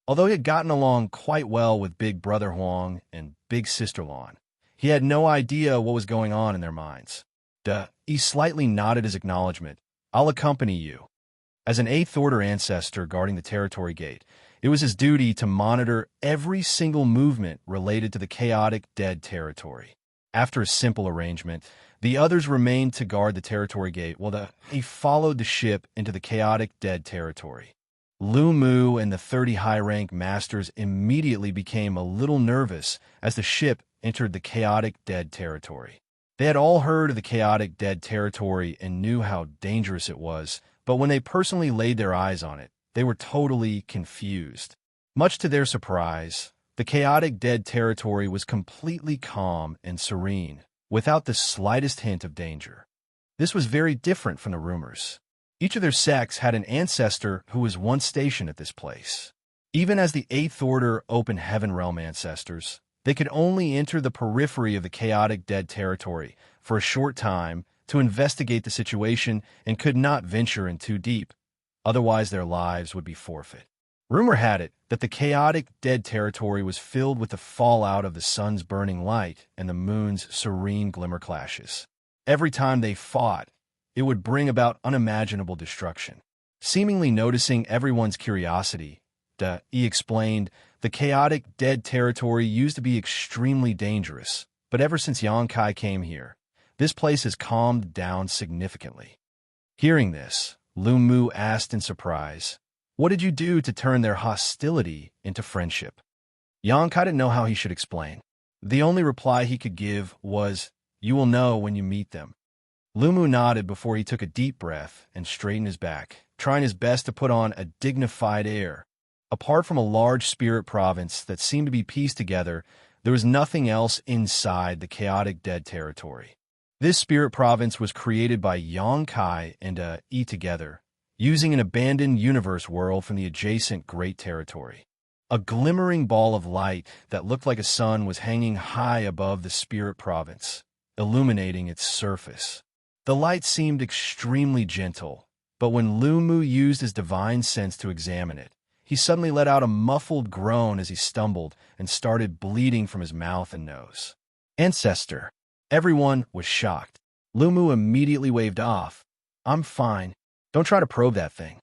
Although he had gotten along quite well with Big Brother Huang and Big Sister Lan, he had no idea what was going on in their minds. He slightly nodded his acknowledgement. I'll accompany you. As an Eighth Order ancestor guarding the territory gate, it was his duty to monitor every single movement related to the chaotic dead territory. After a simple arrangement, the others remained to guard the territory gate while he followed the ship into the chaotic dead territory. Lu Mu and the 30 high-rank masters immediately became a little nervous as the ship entered the chaotic dead territory. They had all heard of the chaotic dead territory and knew how dangerous it was, but when they personally laid their eyes on it, they were totally confused. Much to their surprise, the chaotic dead territory was completely calm and serene, without the slightest hint of danger. This was very different from the rumors. Each of their sects had an ancestor who was once stationed at this place. Even as the Eighth Order Open Heaven Realm ancestors, they could only enter the periphery of the chaotic dead territory for a short time to investigate the situation and could not venture in too deep, otherwise their lives would be forfeit. Rumor had it that the chaotic dead territory was filled with the fallout of the sun's burning light and the moon's serene glimmer clashes. Every time they fought, it would bring about unimaginable destruction. Seemingly noticing everyone's curiosity, he explained, the chaotic dead territory used to be extremely dangerous, but ever since Xianxia came here, this place has calmed down significantly. Hearing this, Lu Mu asked in surprise, "What did you do to turn their hostility into friendship?" Xianxia didn't know how he should explain. The only reply he could give was, "You will know when you meet them." Lu Mu nodded before he took a deep breath and straightened his back, trying his best to put on a dignified air. Apart from a large spirit province that seemed to be pieced together, there was nothing else inside the chaotic dead territory. This spirit province was created by Xianxia and Yi together, using an abandoned universe world from the adjacent Great Territory. A glimmering ball of light that looked like a sun was hanging high above the spirit province, illuminating its surface. The light seemed extremely gentle, but when Lu Mu used his divine sense to examine it, he suddenly let out a muffled groan as he stumbled and started bleeding from his mouth and nose. Ancestor. Everyone was shocked. Lu Mu immediately waved off. "I'm fine. Don't try to probe that thing."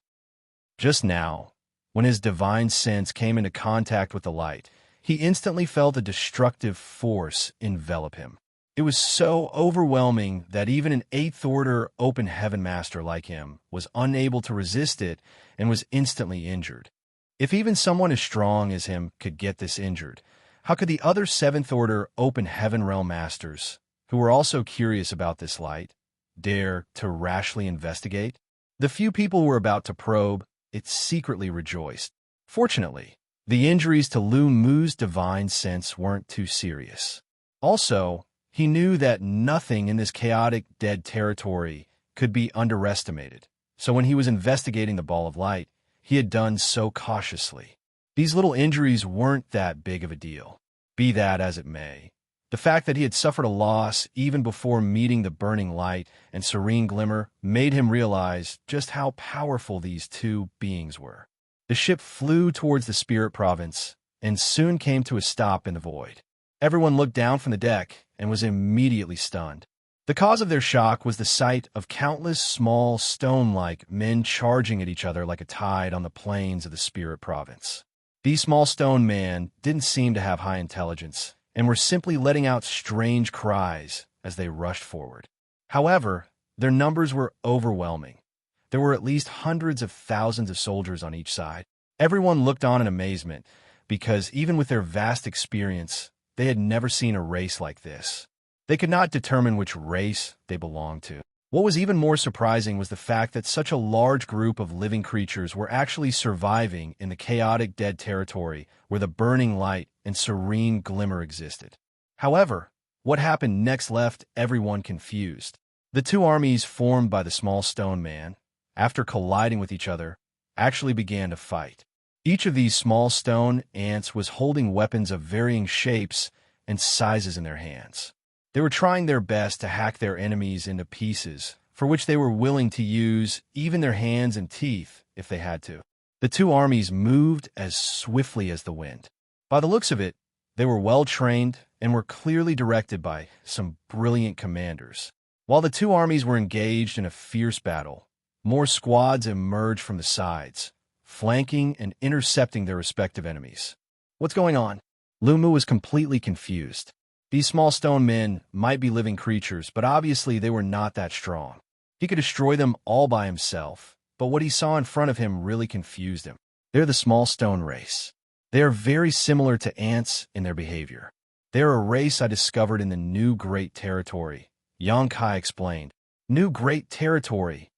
Just now, when his divine sense came into contact with the light, he instantly felt a destructive force envelop him. It was so overwhelming that even an Eighth Order Open Heaven Master like him was unable to resist it and was instantly injured. If even someone as strong as him could get this injured, how could the other Seventh Order Open Heaven Realm Masters, who were also curious about this light, dare to rashly investigate? The few people who were about to probe it secretly rejoiced. Fortunately, the injuries to Lu Mu's divine sense weren't too serious. Also, he knew that nothing in this chaotic dead territory could be underestimated, so when he was investigating the ball of light, he had done so cautiously. These little injuries weren't that big of a deal. Be that as it may, the fact that he had suffered a loss even before meeting the burning light and serene glimmer made him realize just how powerful these two beings were. The ship flew towards the spirit province and soon came to a stop in the void. Everyone looked down from the deck and was immediately stunned. The cause of their shock was the sight of countless small stone-like men charging at each other like a tide on the plains of the spirit province. These small stone men didn't seem to have high intelligence and were simply letting out strange cries as they rushed forward. However, their numbers were overwhelming. There were at least hundreds of thousands of soldiers on each side. Everyone looked on in amazement because even with their vast experience, they had never seen a race like this. They could not determine which race they belonged to. What was even more surprising was the fact that such a large group of living creatures were actually surviving in the chaotic dead territory where the burning light and serene glimmer existed. However, what happened next left everyone confused. The two armies formed by the small stone man, after colliding with each other, actually began to fight. Each of these small stone ants was holding weapons of varying shapes and sizes in their hands. They were trying their best to hack their enemies into pieces, for which they were willing to use even their hands and teeth if they had to. The two armies moved as swiftly as the wind. By the looks of it, they were well-trained and were clearly directed by some brilliant commanders. While the two armies were engaged in a fierce battle, More squads emerged from the sides, flanking and intercepting their respective enemies. What's going on? Lu Mu was completely confused. These small stone men might be living creatures, but obviously they were not that strong. He could destroy them all by himself, but what he saw in front of him really confused him. They're the small stone race. They are very similar to ants in their behavior. They are a race I discovered in the New Great Territory, Xianxia explained. New Great Territory.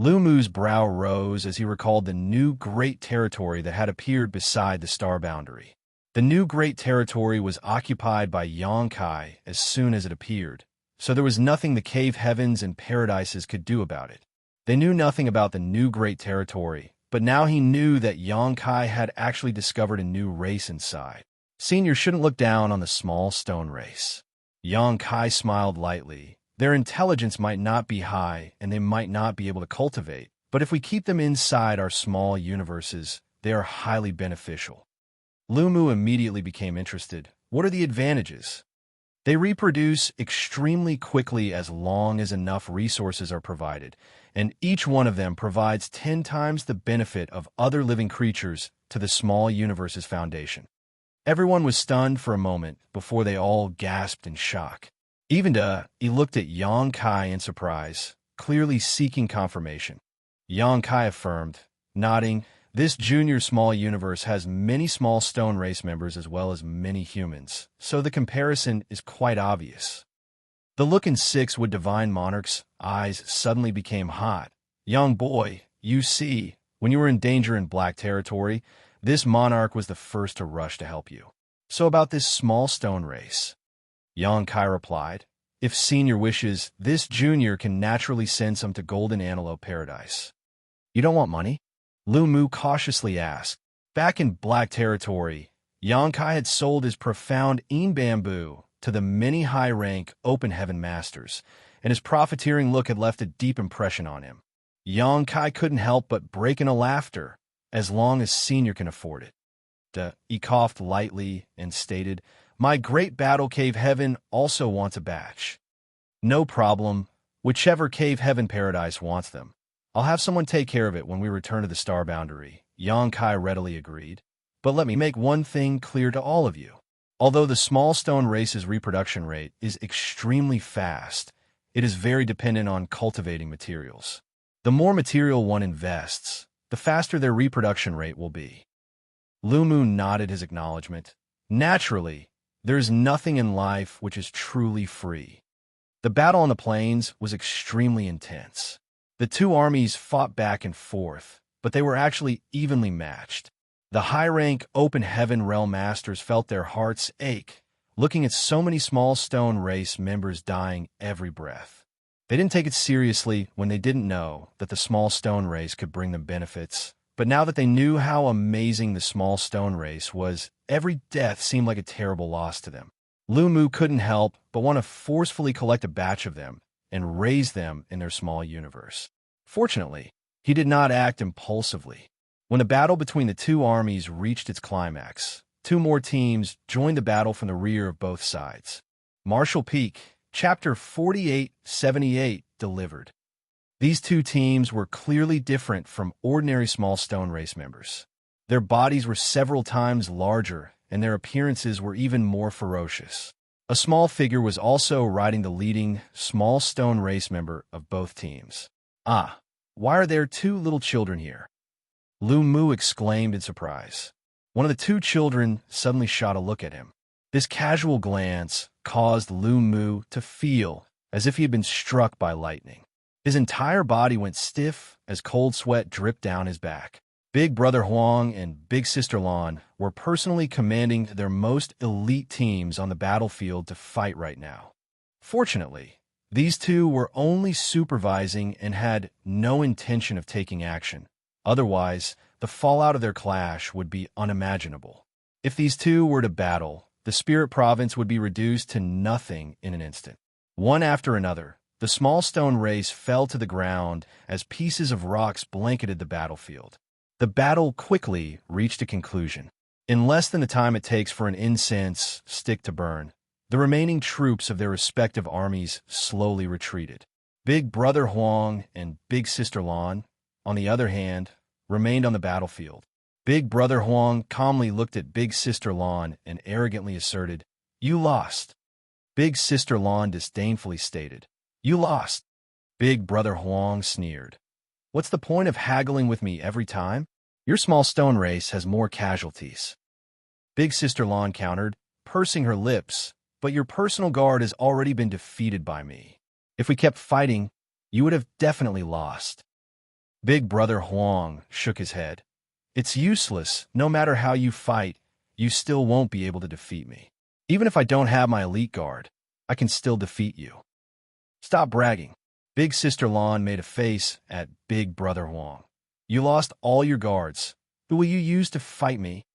Lu Mu's brow rose as he recalled the New Great Territory that had appeared beside the star boundary. The New Great Territory was occupied by Xianxia as soon as it appeared, so there was nothing the cave heavens and paradises could do about it. They knew nothing about the New Great Territory, but now he knew that Xianxia had actually discovered a new race inside. Senior shouldn't look down on the small stone race. Xianxia smiled lightly. Their intelligence might not be high, and they might not be able to cultivate, but if we keep them inside our small universes, they are highly beneficial. Lu Mu immediately became interested. What are the advantages? They reproduce extremely quickly as long as enough resources are provided, and each one of them provides 10 times the benefit of other living creatures to the small universe's foundation. Everyone was stunned for a moment before they all gasped in shock. Even he looked at Xianxia in surprise, clearly seeking confirmation. Xianxia affirmed, nodding, this junior small universe has many small stone race members as well as many humans, so the comparison is quite obvious. The look in Six-Wood Divine Monarch's eyes suddenly became hot. Young boy, you see, when you were in danger in Black Territory, this monarch was the first to rush to help you. So about this small stone race. Xianxia replied, if Senior wishes, this junior can naturally send some to Golden Antelope Paradise. You don't want money? Lu Mu cautiously asked. Back in Black Territory, Xianxia had sold his profound bamboo to the many high-rank Open Heaven Masters, and his profiteering look had left a deep impression on him. Xianxia couldn't help but break into laughter, as long as Senior can afford it. He coughed lightly and stated, my great battle cave heaven also wants a batch. No problem, whichever cave heaven paradise wants them. I'll have someone take care of it when we return to the star boundary, Xianxia readily agreed. But let me make one thing clear to all of you. Although the small stone race's reproduction rate is extremely fast, it is very dependent on cultivating materials. The more material one invests, the faster their reproduction rate will be. Lu Mu nodded his acknowledgement. Naturally, there is nothing in life which is truly free. The battle on the plains was extremely intense. The two armies fought back and forth, but they were actually evenly matched. The high-rank Open Heaven Realm Masters felt their hearts ache, looking at so many small stone race members dying every breath. They didn't take it seriously when they didn't know that the small stone race could bring them benefits, but now that they knew how amazing the small stone race was, every death seemed like a terrible loss to them. Lu Mu couldn't help but want to forcefully collect a batch of them and raise them in their small universe. Fortunately, he did not act impulsively. When the battle between the two armies reached its climax, two more teams joined the battle from the rear of both sides. Marshall Peak, Chapter 4878, delivered. These two teams were clearly different from ordinary small stone race members. Their bodies were several times larger, and their appearances were even more ferocious. A small figure was also riding the leading small stone race member of both teams. Ah, why are there two little children here? Lu Mu exclaimed in surprise. One of the two children suddenly shot a look at him. This casual glance caused Lu Mu to feel as if he had been struck by lightning. His entire body went stiff as cold sweat dripped down his back. Big Brother Huang and Big Sister Lan were personally commanding their most elite teams on the battlefield to fight right now. Fortunately, these two were only supervising and had no intention of taking action. Otherwise, the fallout of their clash would be unimaginable. If these two were to battle, the Spirit Province would be reduced to nothing in an instant. One after another, the small stone race fell to the ground as pieces of rocks blanketed the battlefield. The battle quickly reached a conclusion. In less than the time it takes for an incense stick to burn, the remaining troops of their respective armies slowly retreated. Big Brother Huang and Big Sister Lan, on the other hand, remained on the battlefield. Big Brother Huang calmly looked at Big Sister Lan and arrogantly asserted, "You lost." Big Sister Lan disdainfully stated, "You lost." Big Brother Huang sneered, "What's the point of haggling with me every time? Your small stone race has more casualties." Big Sister Lan countered, pursing her lips, "But your personal guard has already been defeated by me. If we kept fighting, you would have definitely lost." Big Brother Huang shook his head. "It's useless. No matter how you fight, you still won't be able to defeat me. Even if I don't have my elite guard, I can still defeat you." "Stop bragging." Big Sister Lan made a face at Big Brother Huang. "You lost all your guards. Who will you use to fight me?"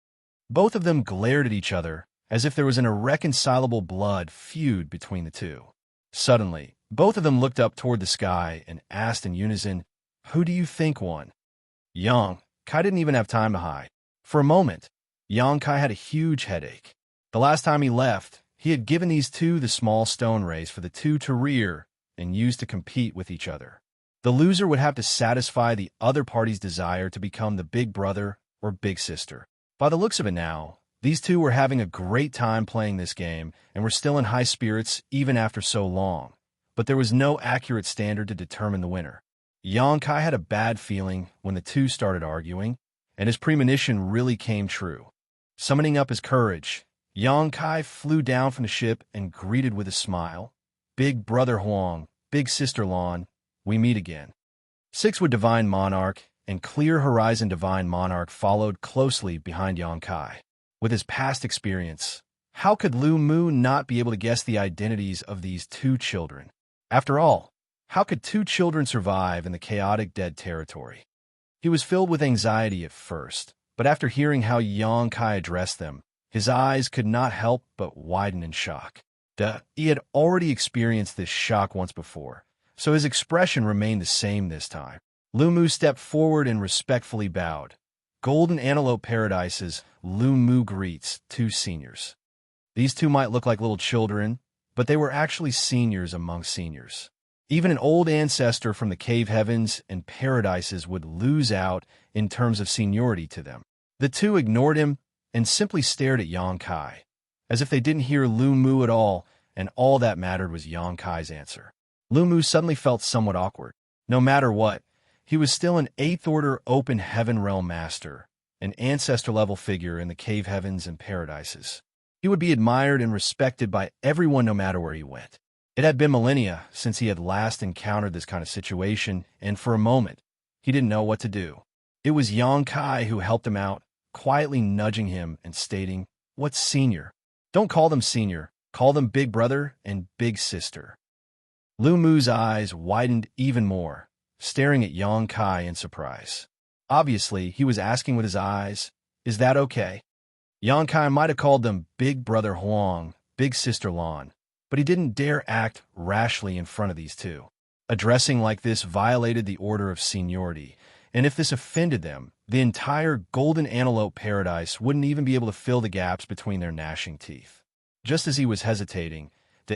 Both of them glared at each other as if there was an irreconcilable blood feud between the two. Suddenly, both of them looked up toward the sky and asked in unison, "Who do you think won?" Kai didn't even have time to hide. For a moment, Kai had a huge headache. The last time he left, he had given these two the small stone race for the two to rear and use to compete with each other. The loser would have to satisfy the other party's desire to become the big brother or big sister. By the looks of it now, these two were having a great time playing this game and were still in high spirits even after so long, but there was no accurate standard to determine the winner. Kai had a bad feeling when the two started arguing, and his premonition really came true. Summoning up his courage, Kai flew down from the ship and greeted with a smile, "Big Brother Huang, Big Sister Lan, we meet again." Sixwood Divine Monarch and Clear Horizon Divine Monarch followed closely behind Kai. With his past experience, how could Lu Mu not be able to guess the identities of these two children? After all, how could two children survive in the chaotic dead territory? He was filled with anxiety at first, but after hearing how Kai addressed them, his eyes could not help but widen in shock. He had already experienced this shock once before, so his expression remained the same this time. Lu Mu stepped forward and respectfully bowed. "Golden Antelope Paradise's Lu Mu greets two seniors." These two might look like little children, but they were actually seniors among seniors. Even an old ancestor from the cave heavens and paradises would lose out in terms of seniority to them. The two ignored him and simply stared at Kai, as if they didn't hear Lu Mu at all, and all that mattered was Kai's answer. Lu Mu suddenly felt somewhat awkward. No matter what, he was still an 8th Order Open Heaven Realm Master, an ancestor-level figure in the cave heavens and paradises. He would be admired and respected by everyone no matter where he went. It had been millennia since he had last encountered this kind of situation, and for a moment, he didn't know what to do. It was Kai who helped him out, quietly nudging him and stating, "What's senior? Don't call them senior. Call them big brother and big sister." Lu Mu's eyes widened even more, staring at Kai in surprise. Obviously, he was asking with his eyes, "Is that okay?" Kai might have called them Big Brother Huang, Big Sister Lan, but he didn't dare act rashly in front of these two. Addressing like this violated the order of seniority, and if this offended them, the entire Golden Antelope Paradise wouldn't even be able to fill the gaps between their gnashing teeth. Just as he was hesitating,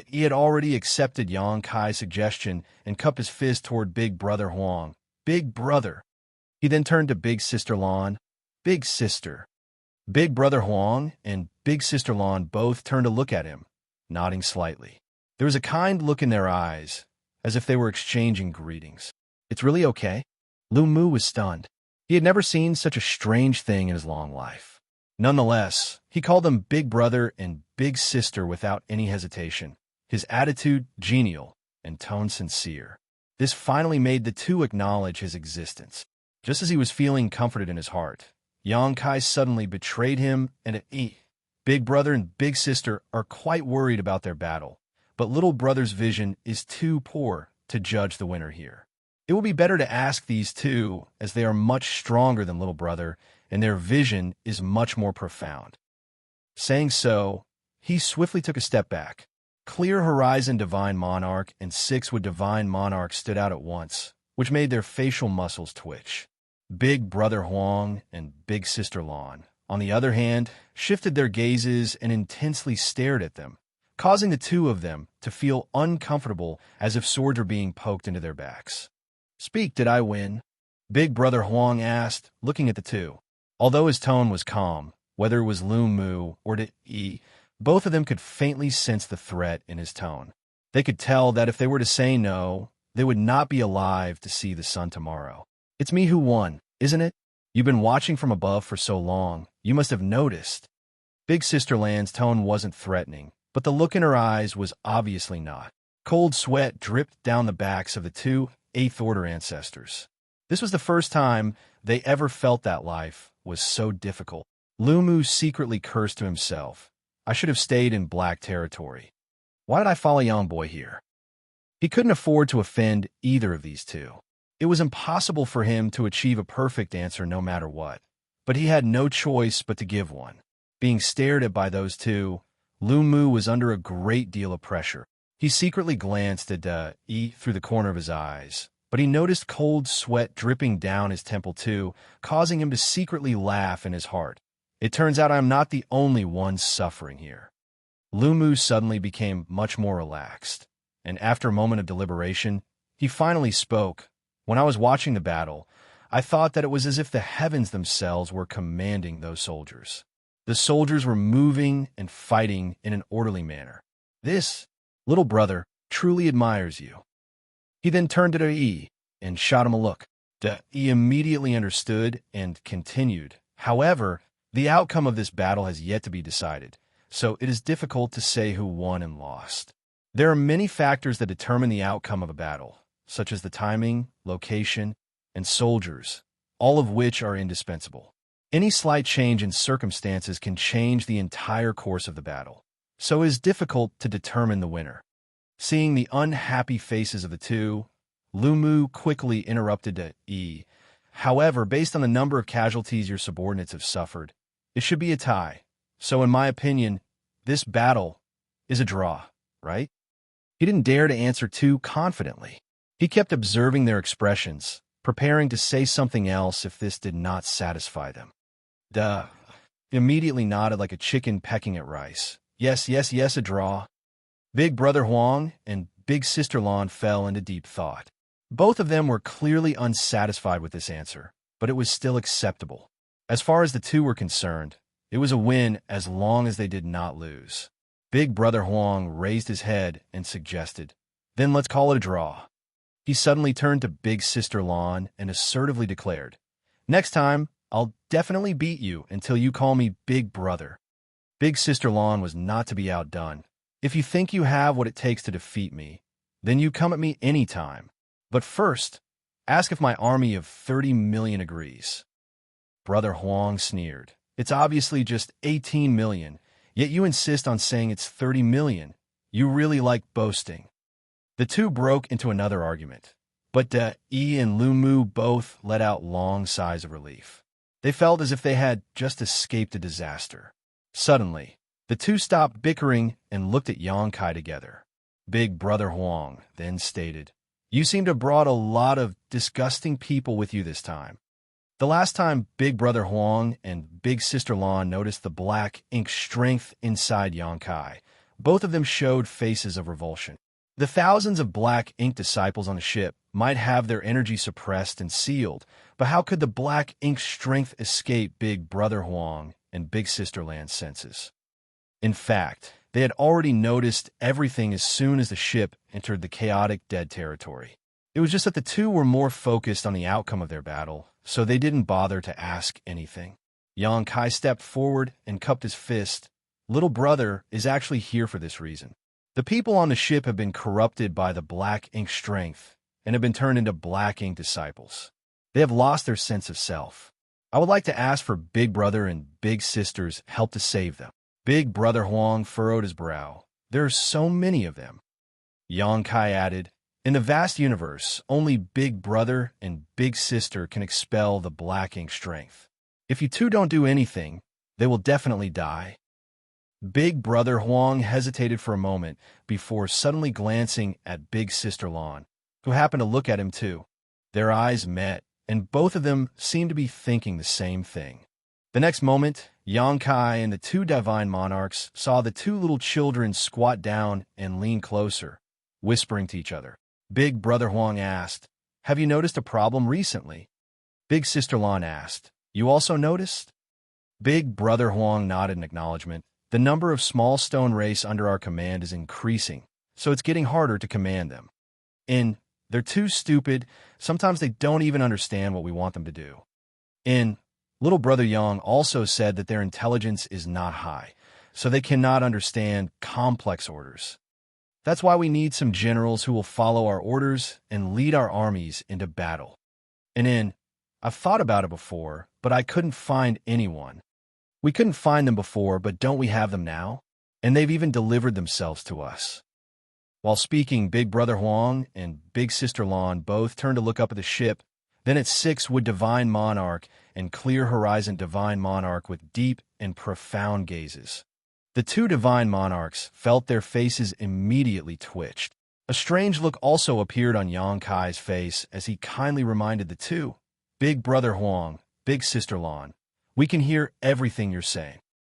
he had already accepted Kai's suggestion and cupped his fist toward Big Brother Huang. "Big Brother." He then turned to Big Sister Lan. "Big Sister." Big Brother Huang and Big Sister Lan both turned to look at him, nodding slightly. There was a kind look in their eyes, as if they were exchanging greetings. "It's really okay?" Lu Mu was stunned. He had never seen such a strange thing in his long life. Nonetheless, he called them Big Brother and Big Sister without any hesitation, his attitude genial and tone sincere. This finally made the two acknowledge his existence. Just as he was feeling comforted in his heart, Kai suddenly betrayed him, and Big Brother and Big Sister are quite worried about their battle, but Little Brother's vision is too poor to judge the winner here. It will be better to ask these two, as they are much stronger than Little Brother, and their vision is much more profound. Saying so, he swiftly took a step back. Clear Horizon Divine Monarch and Sixwood Divine Monarch stood out at once, which made their facial muscles twitch. Big Brother Huang and Big Sister Lan, on the other hand, shifted their gazes and intensely stared at them, causing the two of them to feel uncomfortable as if swords were being poked into their backs. "Speak, did I win?" Big Brother Huang asked, looking at the two. Although his tone was calm, whether it was Lu Mu or Yi, both of them could faintly sense the threat in his tone. They could tell that if they were to say no, they would not be alive to see the sun tomorrow. "It's me who won, isn't it? You've been watching from above for so long, you must have noticed." Big Sister Lan's tone wasn't threatening, but the look in her eyes was obviously not. Cold sweat dripped down the backs of the two Eighth-Order ancestors. This was the first time they ever felt that life was so difficult. Lu Mu secretly cursed to himself. "I should have stayed in black territory. Why did I follow young boy here?" He couldn't afford to offend either of these two. It was impossible for him to achieve a perfect answer no matter what, but he had no choice but to give one. Being stared at by those two, Lu Mu was under a great deal of pressure. He secretly glanced at Yi through the corner of his eyes, but he noticed cold sweat dripping down his temple too, causing him to secretly laugh in his heart. "It turns out I'm not the only one suffering here." Lu Mu suddenly became much more relaxed, and after a moment of deliberation, he finally spoke. "When I was watching the battle, I thought that it was as if the heavens themselves were commanding those soldiers. The soldiers were moving and fighting in an orderly manner. This, little brother, truly admires you." He then turned to Yi and shot him a look. Yi immediately understood and continued. "However, the outcome of this battle has yet to be decided, so it is difficult to say who won and lost. There are many factors that determine the outcome of a battle, such as the timing, location, and soldiers, all of which are indispensable. Any slight change in circumstances can change the entire course of the battle, so it is difficult to determine the winner." Seeing the unhappy faces of the two, Lu Mu quickly interrupted Yi. "However, based on the number of casualties your subordinates have suffered, it should be a tie. So in my opinion, this battle is a draw, right?" He didn't dare to answer too confidently. He kept observing their expressions, preparing to say something else if this did not satisfy them. He immediately nodded like a chicken pecking at rice. Yes, a draw." Big Brother Huang and Big Sister Lan fell into deep thought. Both of them were clearly unsatisfied with this answer, but it was still acceptable. As far as the two were concerned, it was a win as long as they did not lose. Big Brother Huang raised his head and suggested, "Then let's call it a draw." He suddenly turned to Big Sister Lan and assertively declared, "Next time, I'll definitely beat you until you call me Big Brother." Big Sister Lan was not to be outdone. "If you think you have what it takes to defeat me, then you come at me any time. But first, ask if my army of 30 million agrees." Brother Huang sneered. "It's obviously just 18 million, yet you insist on saying it's 30 million. You really like boasting." The two broke into another argument, but Yi and Lu Mu both let out long sighs of relief. They felt as if they had just escaped a disaster. Suddenly, the two stopped bickering and looked at Xianxia together. Big Brother Huang then stated, "You seem to have brought a lot of disgusting people with you this time." The last time Big Brother Huang and Big Sister Lan noticed the black ink strength inside Xianxia, both of them showed faces of revulsion. The thousands of black ink disciples on the ship might have their energy suppressed and sealed, but how could the black ink strength escape Big Brother Huang and Big Sister Lan's senses? In fact, they had already noticed everything as soon as the ship entered the chaotic dead territory. It was just that the two were more focused on the outcome of their battle, so they didn't bother to ask anything. Xianxia stepped forward and cupped his fist. "Little brother is actually here for this reason. The people on the ship have been corrupted by the black ink strength and have been turned into black ink disciples. They have lost their sense of self. I would like to ask for Big Brother and Big Sister's help to save them." Big Brother Huang furrowed his brow. "There are so many of them." Xianxia added, "In the vast universe, only Big Brother and Big Sister can expel the black ink strength. If you two don't do anything, they will definitely die." Big Brother Huang hesitated for a moment before suddenly glancing at Big Sister Lan, who happened to look at him too. Their eyes met, and both of them seemed to be thinking the same thing. The next moment, Yangkai and the two divine monarchs saw the two little children squat down and lean closer, whispering to each other. Big Brother Huang asked, "Have you noticed a problem recently?" Big Sister Lan asked, "You also noticed?" Big Brother Huang nodded in acknowledgement. The number of small stone race under our command is increasing, so it's getting harder to command them. And they're too stupid. Sometimes they don't even understand what we want them to do. And Little Brother Yang also said that their intelligence is not high, so they cannot understand complex orders. That's why we need some generals who will follow our orders and lead our armies into battle. And then, I've thought about it before, but I couldn't find anyone. We couldn't find them before, but don't we have them now? And they've even delivered themselves to us. While speaking, Big Brother Huang and Big Sister Lan both turned to look up at the ship. Then at 6 would Divine Monarch and Clear Horizon Divine Monarch with deep and profound gazes. The two Divine Monarchs felt their faces immediately twitched. A strange look also appeared on Yang Kai's face as he kindly reminded the two, "Big Brother Huang, Big Sister Lan, we can hear everything you're saying.